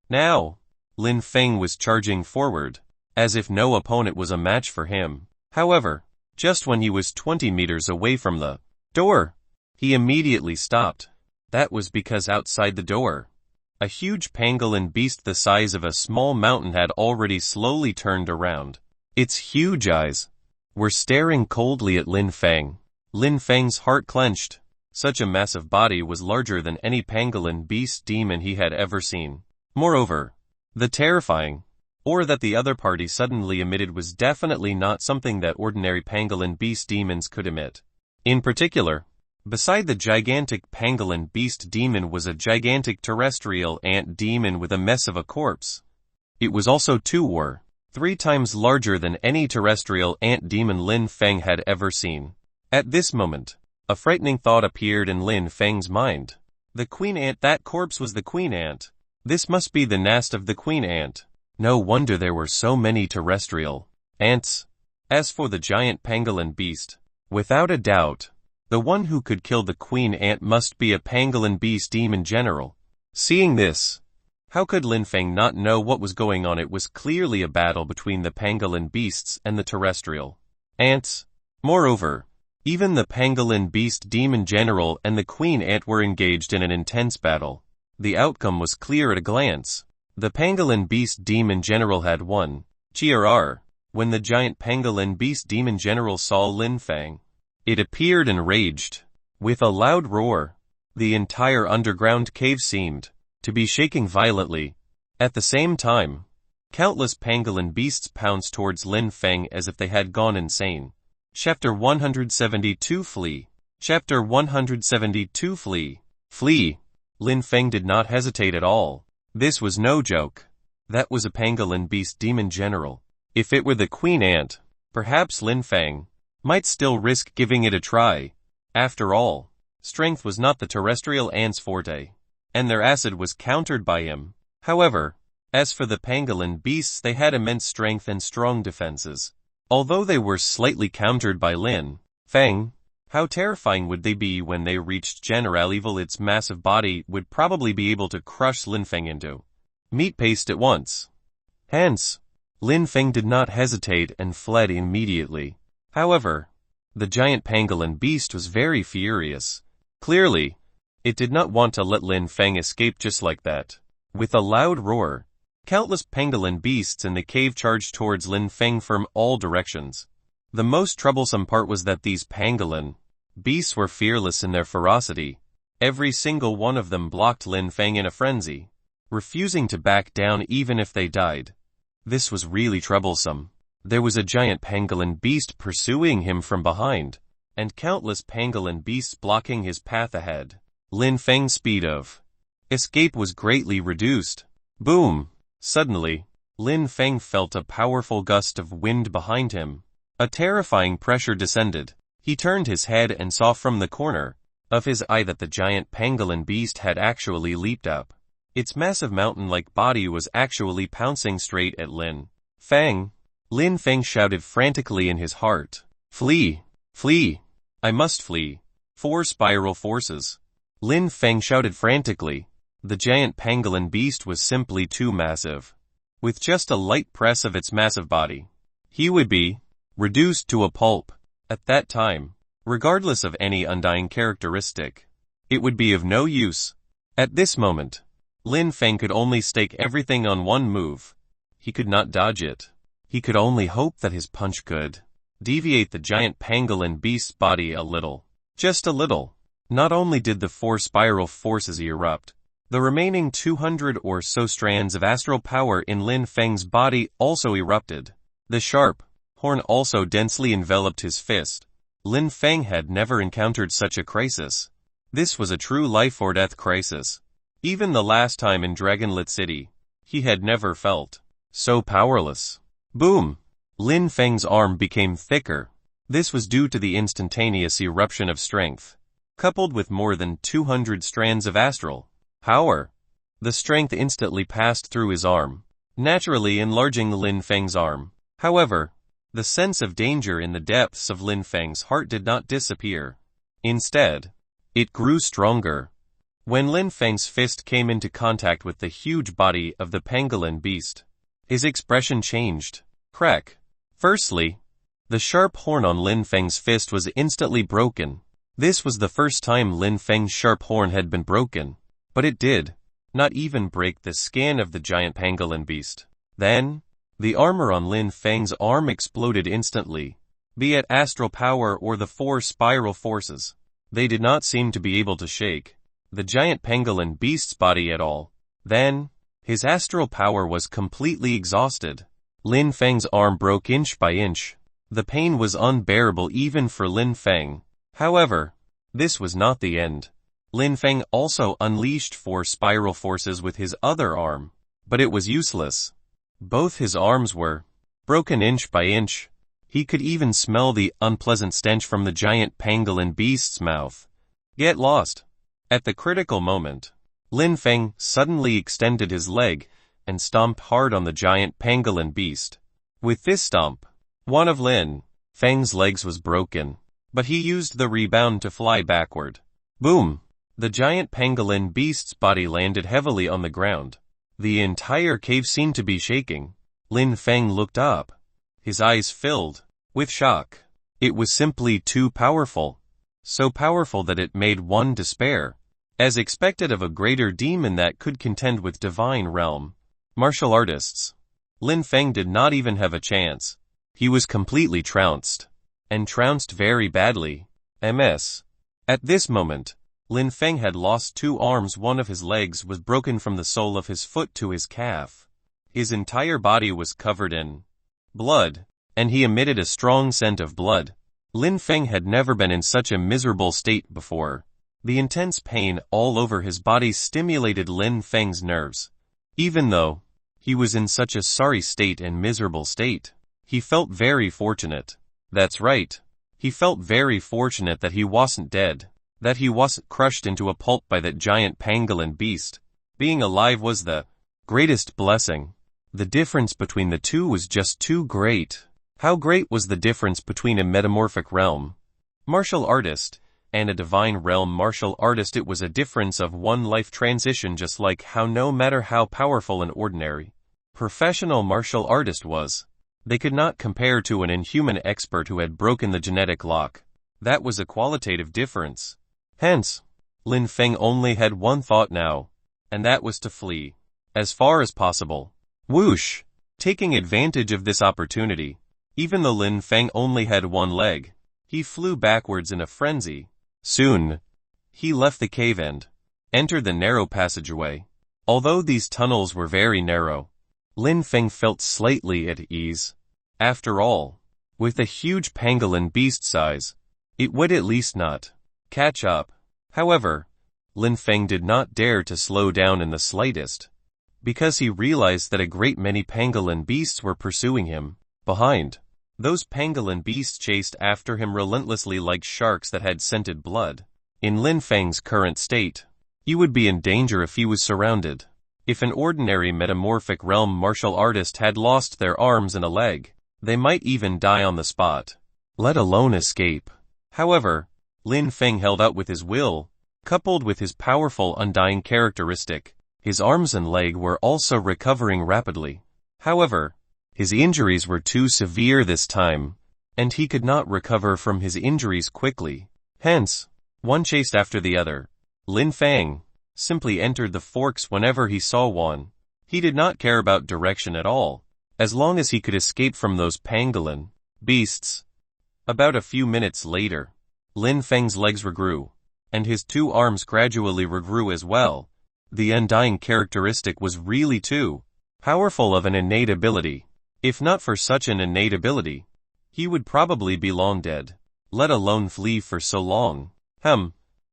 Now, Lin Feng was charging forward, as if no opponent was a match for him. However, just when he was 20 meters away from the door, he immediately stopped. That was because outside the door, a huge pangolin beast the size of a small mountain had already slowly turned around. Its huge eyes were staring coldly at Lin Feng. Lin Feng's heart clenched. Such a massive body was larger than any pangolin beast demon he had ever seen. Moreover, the terrifying aura that the other party suddenly emitted was definitely not something that ordinary pangolin beast demons could emit. In particular, beside the gigantic pangolin beast demon was a gigantic terrestrial ant demon with a mess of a corpse. It was also 2 or 3 times larger than any terrestrial ant demon Lin Feng had ever seen. At this moment, a frightening thought appeared in Lin Feng's mind. The queen ant. That corpse was the queen ant. This must be the nest of the queen ant. No wonder there were so many terrestrial ants. As for the giant pangolin beast, without a doubt, the one who could kill the queen ant must be a pangolin beast demon general. Seeing this, how could Lin Feng not know what was going on? It was clearly a battle between the pangolin beasts and the terrestrial ants. Moreover, even the pangolin beast demon general and the queen ant were engaged in an intense battle. The outcome was clear at a glance. The pangolin beast demon general had won. GRR. When the giant pangolin beast demon general saw Lin Feng, it appeared enraged. With a loud roar, the entire underground cave seemed to be shaking violently. At the same time, countless pangolin beasts pounced towards Lin Feng as if they had gone insane. Chapter 172 Flee. Chapter 172 Flee. Flee. Lin Feng did not hesitate at all. This was no joke. That was a pangolin beast demon general. If it were the queen ant, perhaps Lin Feng might still risk giving it a try. After all, strength was not the terrestrial ant's forte, and their acid was countered by him. However, as for the pangolin beasts, they had immense strength and strong defenses. Although they were slightly countered by Lin Feng, how terrifying would they be when they reached general evil? Its massive body would probably be able to crush Lin Feng into meat paste at once. Hence, Lin Feng did not hesitate and fled immediately. However, the giant pangolin beast was very furious. Clearly, it did not want to let Lin Feng escape just like that. With a loud roar, countless pangolin beasts in the cave charged towards Lin Feng from all directions. The most troublesome part was that these pangolin beasts were fearless in their ferocity. Every single one of them blocked Lin Feng in a frenzy, refusing to back down even if they died. This was really troublesome. There was a giant pangolin beast pursuing him from behind, and countless pangolin beasts blocking his path ahead. Lin Feng's speed of escape was greatly reduced. Boom! Suddenly, Lin Feng felt a powerful gust of wind behind him. A terrifying pressure descended. He turned his head and saw from the corner of his eye that the giant pangolin beast had actually leaped up. Its massive mountain-like body was actually pouncing straight at Lin Feng. Lin Feng shouted frantically in his heart, "Flee! Flee! I must flee!" 4 spiral forces. Lin Feng shouted frantically. The giant pangolin beast was simply too massive. With just a light press of its massive body, he would be reduced to a pulp. At that time, regardless of any undying characteristic, it would be of no use. At this moment, Lin Feng could only stake everything on one move. He could not dodge it. He could only hope that his punch could deviate the giant pangolin beast's body a little. Just a little. Not only did the 4 spiral forces erupt, the remaining 200 or so strands of astral power in Lin Feng's body also erupted. The sharp horn also densely enveloped his fist. Lin Feng had never encountered such a crisis. This was a true life-or-death crisis. Even the last time in Dragonlit City, he had never felt so powerless. Boom! Lin Feng's arm became thicker. This was due to the instantaneous eruption of strength, coupled with more than 200 strands of astral power. The strength instantly passed through his arm, naturally enlarging Lin Feng's arm. However, the sense of danger in the depths of Lin Feng's heart did not disappear. Instead, it grew stronger. When Lin Feng's fist came into contact with the huge body of the pangolin beast, his expression changed. Crack. Firstly, the sharp horn on Lin Feng's fist was instantly broken. This was the first time Lin Feng's sharp horn had been broken, but it did not even break the skin of the giant pangolin beast. Then, the armor on Lin Feng's arm exploded instantly. Be it astral power or the four spiral forces, they did not seem to be able to shake the giant pangolin beast's body at all. Then, his astral power was completely exhausted. Lin Feng's arm broke inch by inch. The pain was unbearable even for Lin Feng. However, this was not the end. Lin Feng also unleashed four spiral forces with his other arm, but it was useless. Both his arms were broken inch by inch. He could even smell the unpleasant stench from the giant pangolin beast's mouth. Get lost. At the critical moment, Lin Feng suddenly extended his leg and stomped hard on the giant pangolin beast. With this stomp, one of Lin Feng's legs was broken, but he used the rebound to fly backward. Boom! The giant pangolin beast's body landed heavily on the ground. The entire cave seemed to be shaking. Lin Feng looked up. His eyes filled with shock. It was simply too powerful. So powerful that it made one despair. As expected of a greater demon that could contend with divine realm martial artists, Lin Feng did not even have a chance. He was completely trounced. And trounced very badly. MS. At this moment, Lin Feng had lost two arms. One of his legs was broken from the sole of his foot to his calf. His entire body was covered in blood, and he emitted a strong scent of blood. Lin Feng had never been in such a miserable state before. The intense pain all over his body stimulated Lin Feng's nerves. Even though he was in such a sorry state and miserable state, he felt very fortunate. That's right. He felt very fortunate that he wasn't dead, that he wasn't crushed into a pulp by that giant pangolin beast. Being alive was the greatest blessing. The difference between the two was just too great. How great was the difference between a metamorphic realm martial artist and a divine realm martial artist? It was a difference of one life transition, just like how no matter how powerful an ordinary professional martial artist was, they could not compare to an inhuman expert who had broken the genetic lock. That was a qualitative difference. Hence, Lin Feng only had one thought now, and that was to flee as far as possible. Whoosh! Taking advantage of this opportunity, even though Lin Feng only had one leg, he flew backwards in a frenzy. Soon, he left the cave and entered the narrow passageway. Although these tunnels were very narrow, Lin Feng felt slightly at ease. After all, with a huge pangolin beast size, it would at least not catch up. However, Lin Feng did not dare to slow down in the slightest, because he realized that a great many pangolin beasts were pursuing him behind. Those pangolin beasts chased after him relentlessly like sharks that had scented blood. In Lin Feng's current state, he would be in danger if he was surrounded. If an ordinary metamorphic realm martial artist had lost their arms and a leg, they might even die on the spot, let alone escape. However, Lin Feng held out with his will, coupled with his powerful undying characteristic. His arms and leg were also recovering rapidly. However, his injuries were too severe this time, and he could not recover from his injuries quickly. Hence, one chased after the other. Lin Feng simply entered the forks whenever he saw one. He did not care about direction at all, as long as he could escape from those pangolin beasts. About a few minutes later, Lin Feng's legs regrew, and his two arms gradually regrew as well. The undying characteristic was really too powerful of an innate ability. If not for such an innate ability, he would probably be long dead, let alone flee for so long.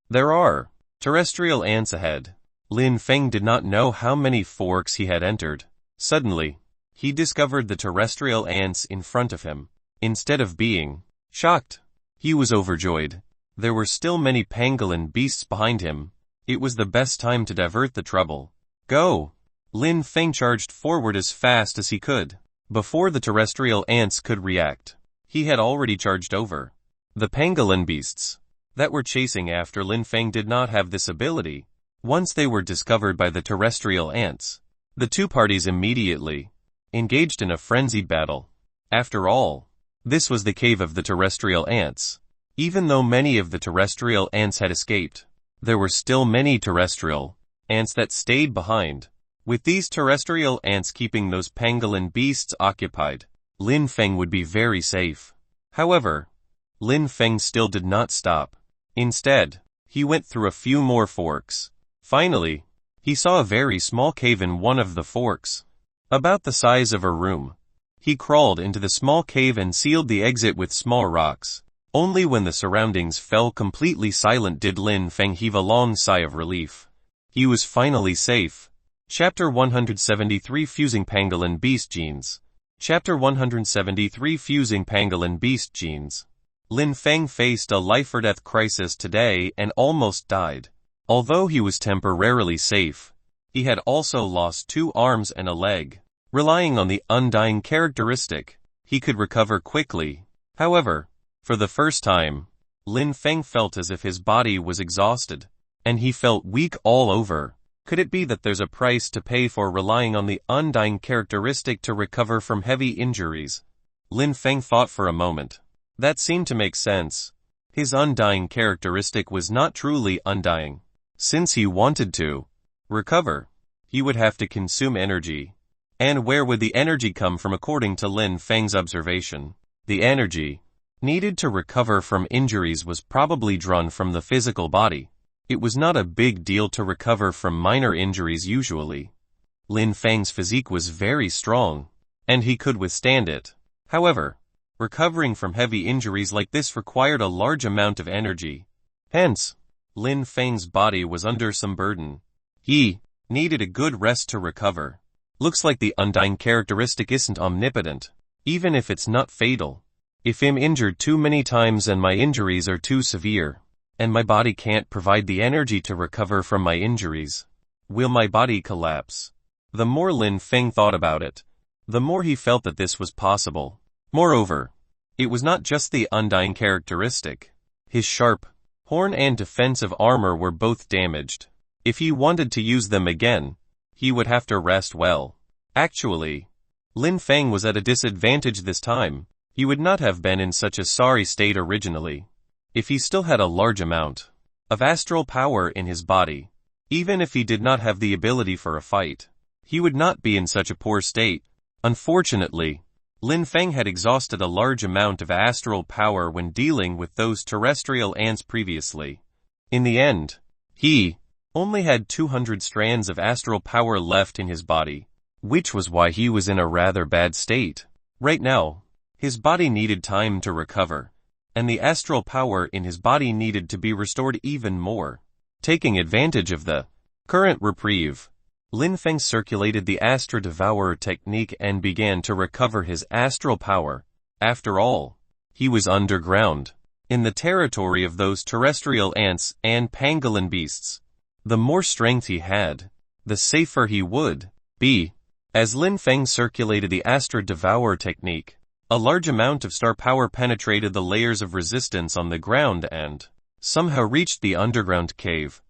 There are terrestrial ants ahead. Lin Feng did not know how many forks he had entered. Suddenly, he discovered the terrestrial ants in front of him. Instead of being shocked, he was overjoyed. There were still many pangolin beasts behind him. It was the best time to divert the trouble. Go! Lin Feng charged forward as fast as he could. Before the terrestrial ants could react, he had already charged over. The pangolin beasts that were chasing after Lin Feng did not have this ability. Once they were discovered by the terrestrial ants, the two parties immediately engaged in a frenzied battle. After all, this was the cave of the terrestrial ants. Even though many of the terrestrial ants had escaped, there were still many terrestrial ants that stayed behind. With these terrestrial ants keeping those pangolin beasts occupied, Lin Feng would be very safe. However, Lin Feng still did not stop. Instead, he went through a few more forks. Finally, he saw a very small cave in one of the forks, about the size of a room. He crawled into the small cave and sealed the exit with small rocks. Only when the surroundings fell completely silent did Lin Feng heave a long sigh of relief. He was finally safe. Chapter 173 Fusing Pangolin Beast Genes. Chapter 173 Fusing Pangolin Beast Genes. Lin Feng faced a life-or-death crisis today and almost died. Although he was temporarily safe, he had also lost 2 arms and a leg. Relying on the undying characteristic, he could recover quickly. However, for the first time, Lin Feng felt as if his body was exhausted, and he felt weak all over. Could it be that there's a price to pay for relying on the undying characteristic to recover from heavy injuries? Lin Feng thought for a moment. That seemed to make sense. His undying characteristic was not truly undying. Since he wanted to recover, he would have to consume energy. And where would the energy come from according to Lin Feng's observation? The energy needed to recover from injuries was probably drawn from the physical body. It was not a big deal to recover from minor injuries usually. Lin Feng's physique was very strong, and he could withstand it. However, recovering from heavy injuries like this required a large amount of energy. Hence, Lin Feng's body was under some burden. He needed a good rest to recover. Looks like the undying characteristic isn't omnipotent, even if it's not fatal. If I'm injured too many times and my injuries are too severe, and my body can't provide the energy to recover from my injuries, will my body collapse? The more Lin Feng thought about it, the more he felt that this was possible. Moreover, it was not just the undying characteristic. His sharp horn and defensive armor were both damaged. If he wanted to use them again, he would have to rest well. Actually, Lin Feng was at a disadvantage this time. He would not have been in such a sorry state originally if he still had a large amount of astral power in his body. Even if he did not have the ability for a fight, he would not be in such a poor state. Unfortunately, Lin Feng had exhausted a large amount of astral power when dealing with those terrestrial ants previously. In the end, he only had 200 strands of astral power left in his body, which was why he was in a rather bad state. Right now, his body needed time to recover, and the astral power in his body needed to be restored even more. Taking advantage of the current reprieve, Lin Feng circulated the Astra Devourer technique and began to recover his astral power. After all, he was underground, in the territory of those terrestrial ants and pangolin beasts. The more strength he had, the safer he would be. As Lin Feng circulated the Astra Devourer technique, a large amount of star power penetrated the layers of resistance on the ground and somehow reached the underground cave.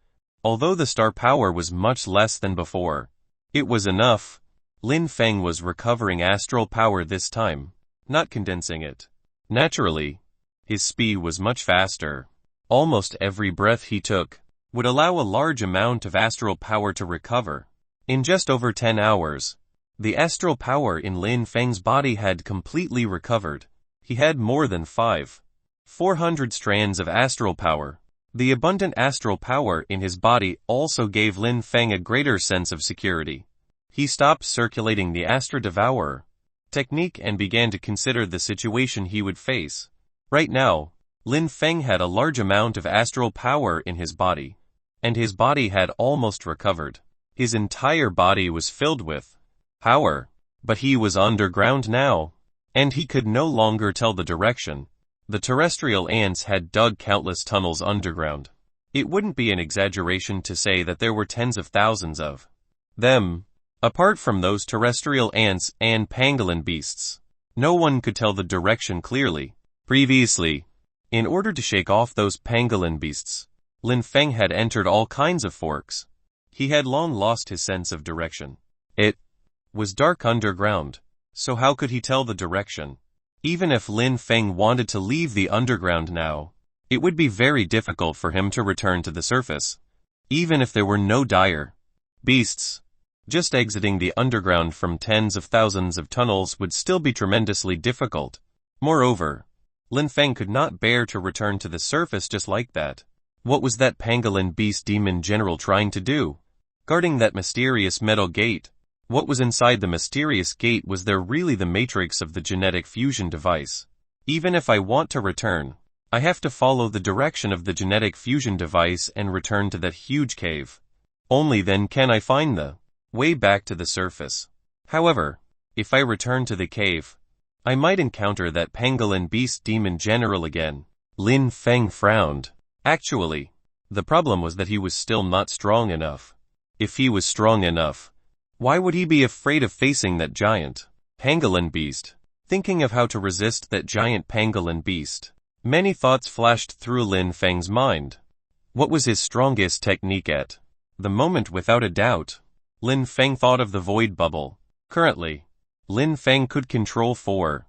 Although the star power was much less than before, it was enough. Lin Feng was recovering astral power this time, not condensing it. Naturally, his speed was much faster. Almost every breath he took would allow a large amount of astral power to recover. In just over 10 hours, the astral power in Lin Feng's body had completely recovered. He had more than 400 strands of astral power. The abundant astral power in his body also gave Lin Feng a greater sense of security. He stopped circulating the Astra Devourer technique and began to consider the situation he would face. Right now, Lin Feng had a large amount of astral power in his body, and his body had almost recovered. His entire body was filled with power, but he was underground now, and he could no longer tell the direction. The terrestrial ants had dug countless tunnels underground. It wouldn't be an exaggeration to say that there were tens of thousands of them. Apart from those terrestrial ants and pangolin beasts, no one could tell the direction clearly. Previously, in order to shake off those pangolin beasts, Lin Feng had entered all kinds of forks. He had long lost his sense of direction. It was dark underground, so how could he tell the direction? Even if Lin Feng wanted to leave the underground now, it would be very difficult for him to return to the surface. Even if there were no dire beasts, just exiting the underground from tens of thousands of tunnels would still be tremendously difficult. Moreover, Lin Feng could not bear to return to the surface just like that. What was that pangolin beast demon general trying to do? Guarding that mysterious metal gate. What was inside the mysterious gate? Was there really the matrix of the genetic fusion device? Even if I want to return, I have to follow the direction of the genetic fusion device and return to that huge cave. Only then can I find the way back to the surface. However, if I return to the cave, I might encounter that pangolin beast demon general again. Lin Feng frowned. Actually, the problem was that he was still not strong enough. If he was strong enough, why would he be afraid of facing that giant pangolin beast? Thinking of how to resist that giant pangolin beast, many thoughts flashed through Lin Feng's mind. What was his strongest technique at the moment? Without a doubt, Lin Feng thought of the void bubble. Currently, Lin Feng could control 4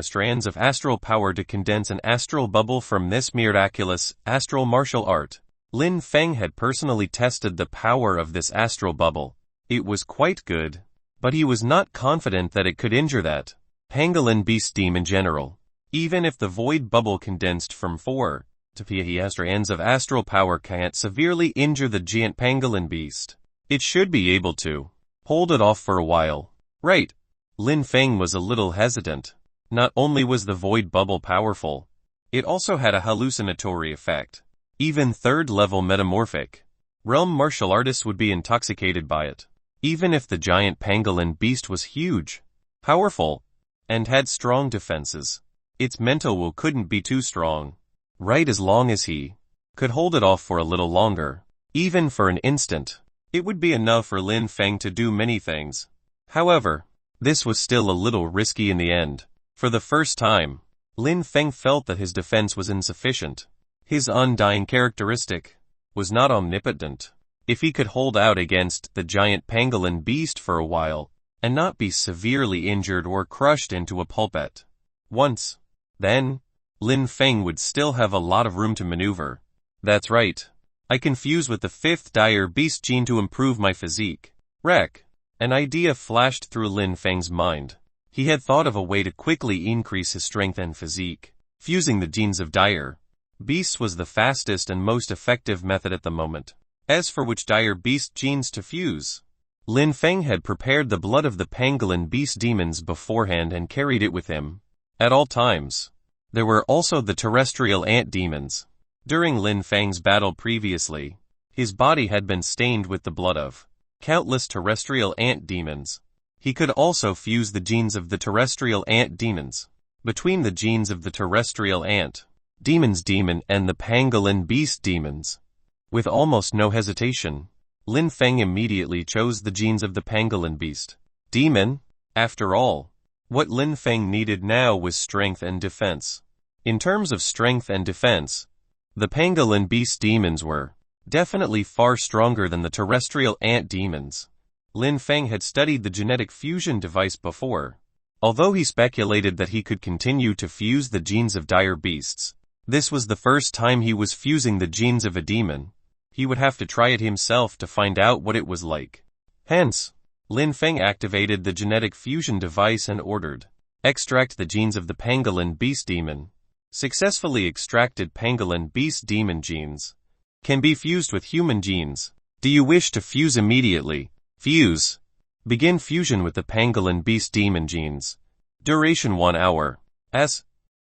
strands of astral power to condense an astral bubble from this miraculous astral martial art. Lin Feng had personally tested the power of this astral bubble. It was quite good, but he was not confident that it could injure that pangolin beast demon general. Even if the void bubble condensed from 4 strands of astral power can't severely injure the giant pangolin beast, it should be able to hold it off for a while. Right. Lin Feng was a little hesitant. Not only was the void bubble powerful, it also had a hallucinatory effect. Even third-level metamorphic realm martial artists would be intoxicated by it. Even if the giant pangolin beast was huge, powerful, and had strong defenses, its mental will couldn't be too strong. Right, as long as he could hold it off for a little longer, even for an instant, it would be enough for Lin Feng to do many things. However, this was still a little risky in the end. For the first time, Lin Feng felt that his defense was insufficient. His undying characteristic was not omnipotent. If he could hold out against the giant pangolin beast for a while, and not be severely injured or crushed into a pulp at once, then Lin Feng would still have a lot of room to maneuver. That's right. I can fuse with the 5th dire beast gene to improve my physique. An idea flashed through Lin Feng's mind. He had thought of a way to quickly increase his strength and physique. Fusing the genes of dire beasts was the fastest and most effective method at the moment. As for which dire beast genes to fuse, Lin Feng had prepared the blood of the pangolin beast demons beforehand and carried it with him at all times. There were also the terrestrial ant demons. During Lin Feng's battle previously, his body had been stained with the blood of countless terrestrial ant demons. He could also fuse the genes of the terrestrial ant demons. Between the genes of the terrestrial ant demon and the pangolin beast demons, with almost no hesitation, Lin Feng immediately chose the genes of the pangolin beast demon. After all, what Lin Feng needed now was strength and defense. In terms of strength and defense, the pangolin beast demons were definitely far stronger than the terrestrial ant demons. Lin Feng had studied the genetic fusion device before. Although he speculated that he could continue to fuse the genes of dire beasts, this was the first time he was fusing the genes of a demon. He would have to try it himself to find out what it was like. Hence, Lin Feng activated the genetic fusion device and ordered, extract the genes of the pangolin beast demon. Successfully extracted pangolin beast demon genes can be fused with human genes. Do you wish to fuse immediately? Fuse. Begin fusion with the pangolin beast demon genes. Duration 1 hour.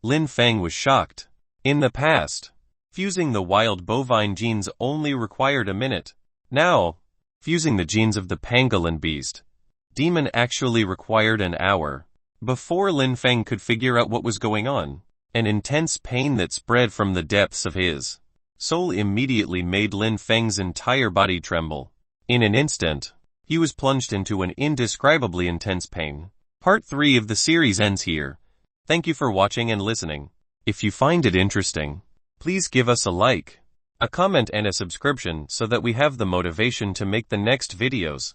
Lin Feng was shocked. In the past, fusing the wild bovine genes only required a minute. Now, fusing the genes of the pangolin beast demon actually required an hour. Before Lin Feng could figure out what was going on, an intense pain that spread from the depths of his soul immediately made Lin Feng's entire body tremble. In an instant, he was plunged into an indescribably intense pain. Part 3 of the series ends here. Thank you for watching and listening. If you find it interesting, please give us a like, a comment and a subscription so that we have the motivation to make the next videos.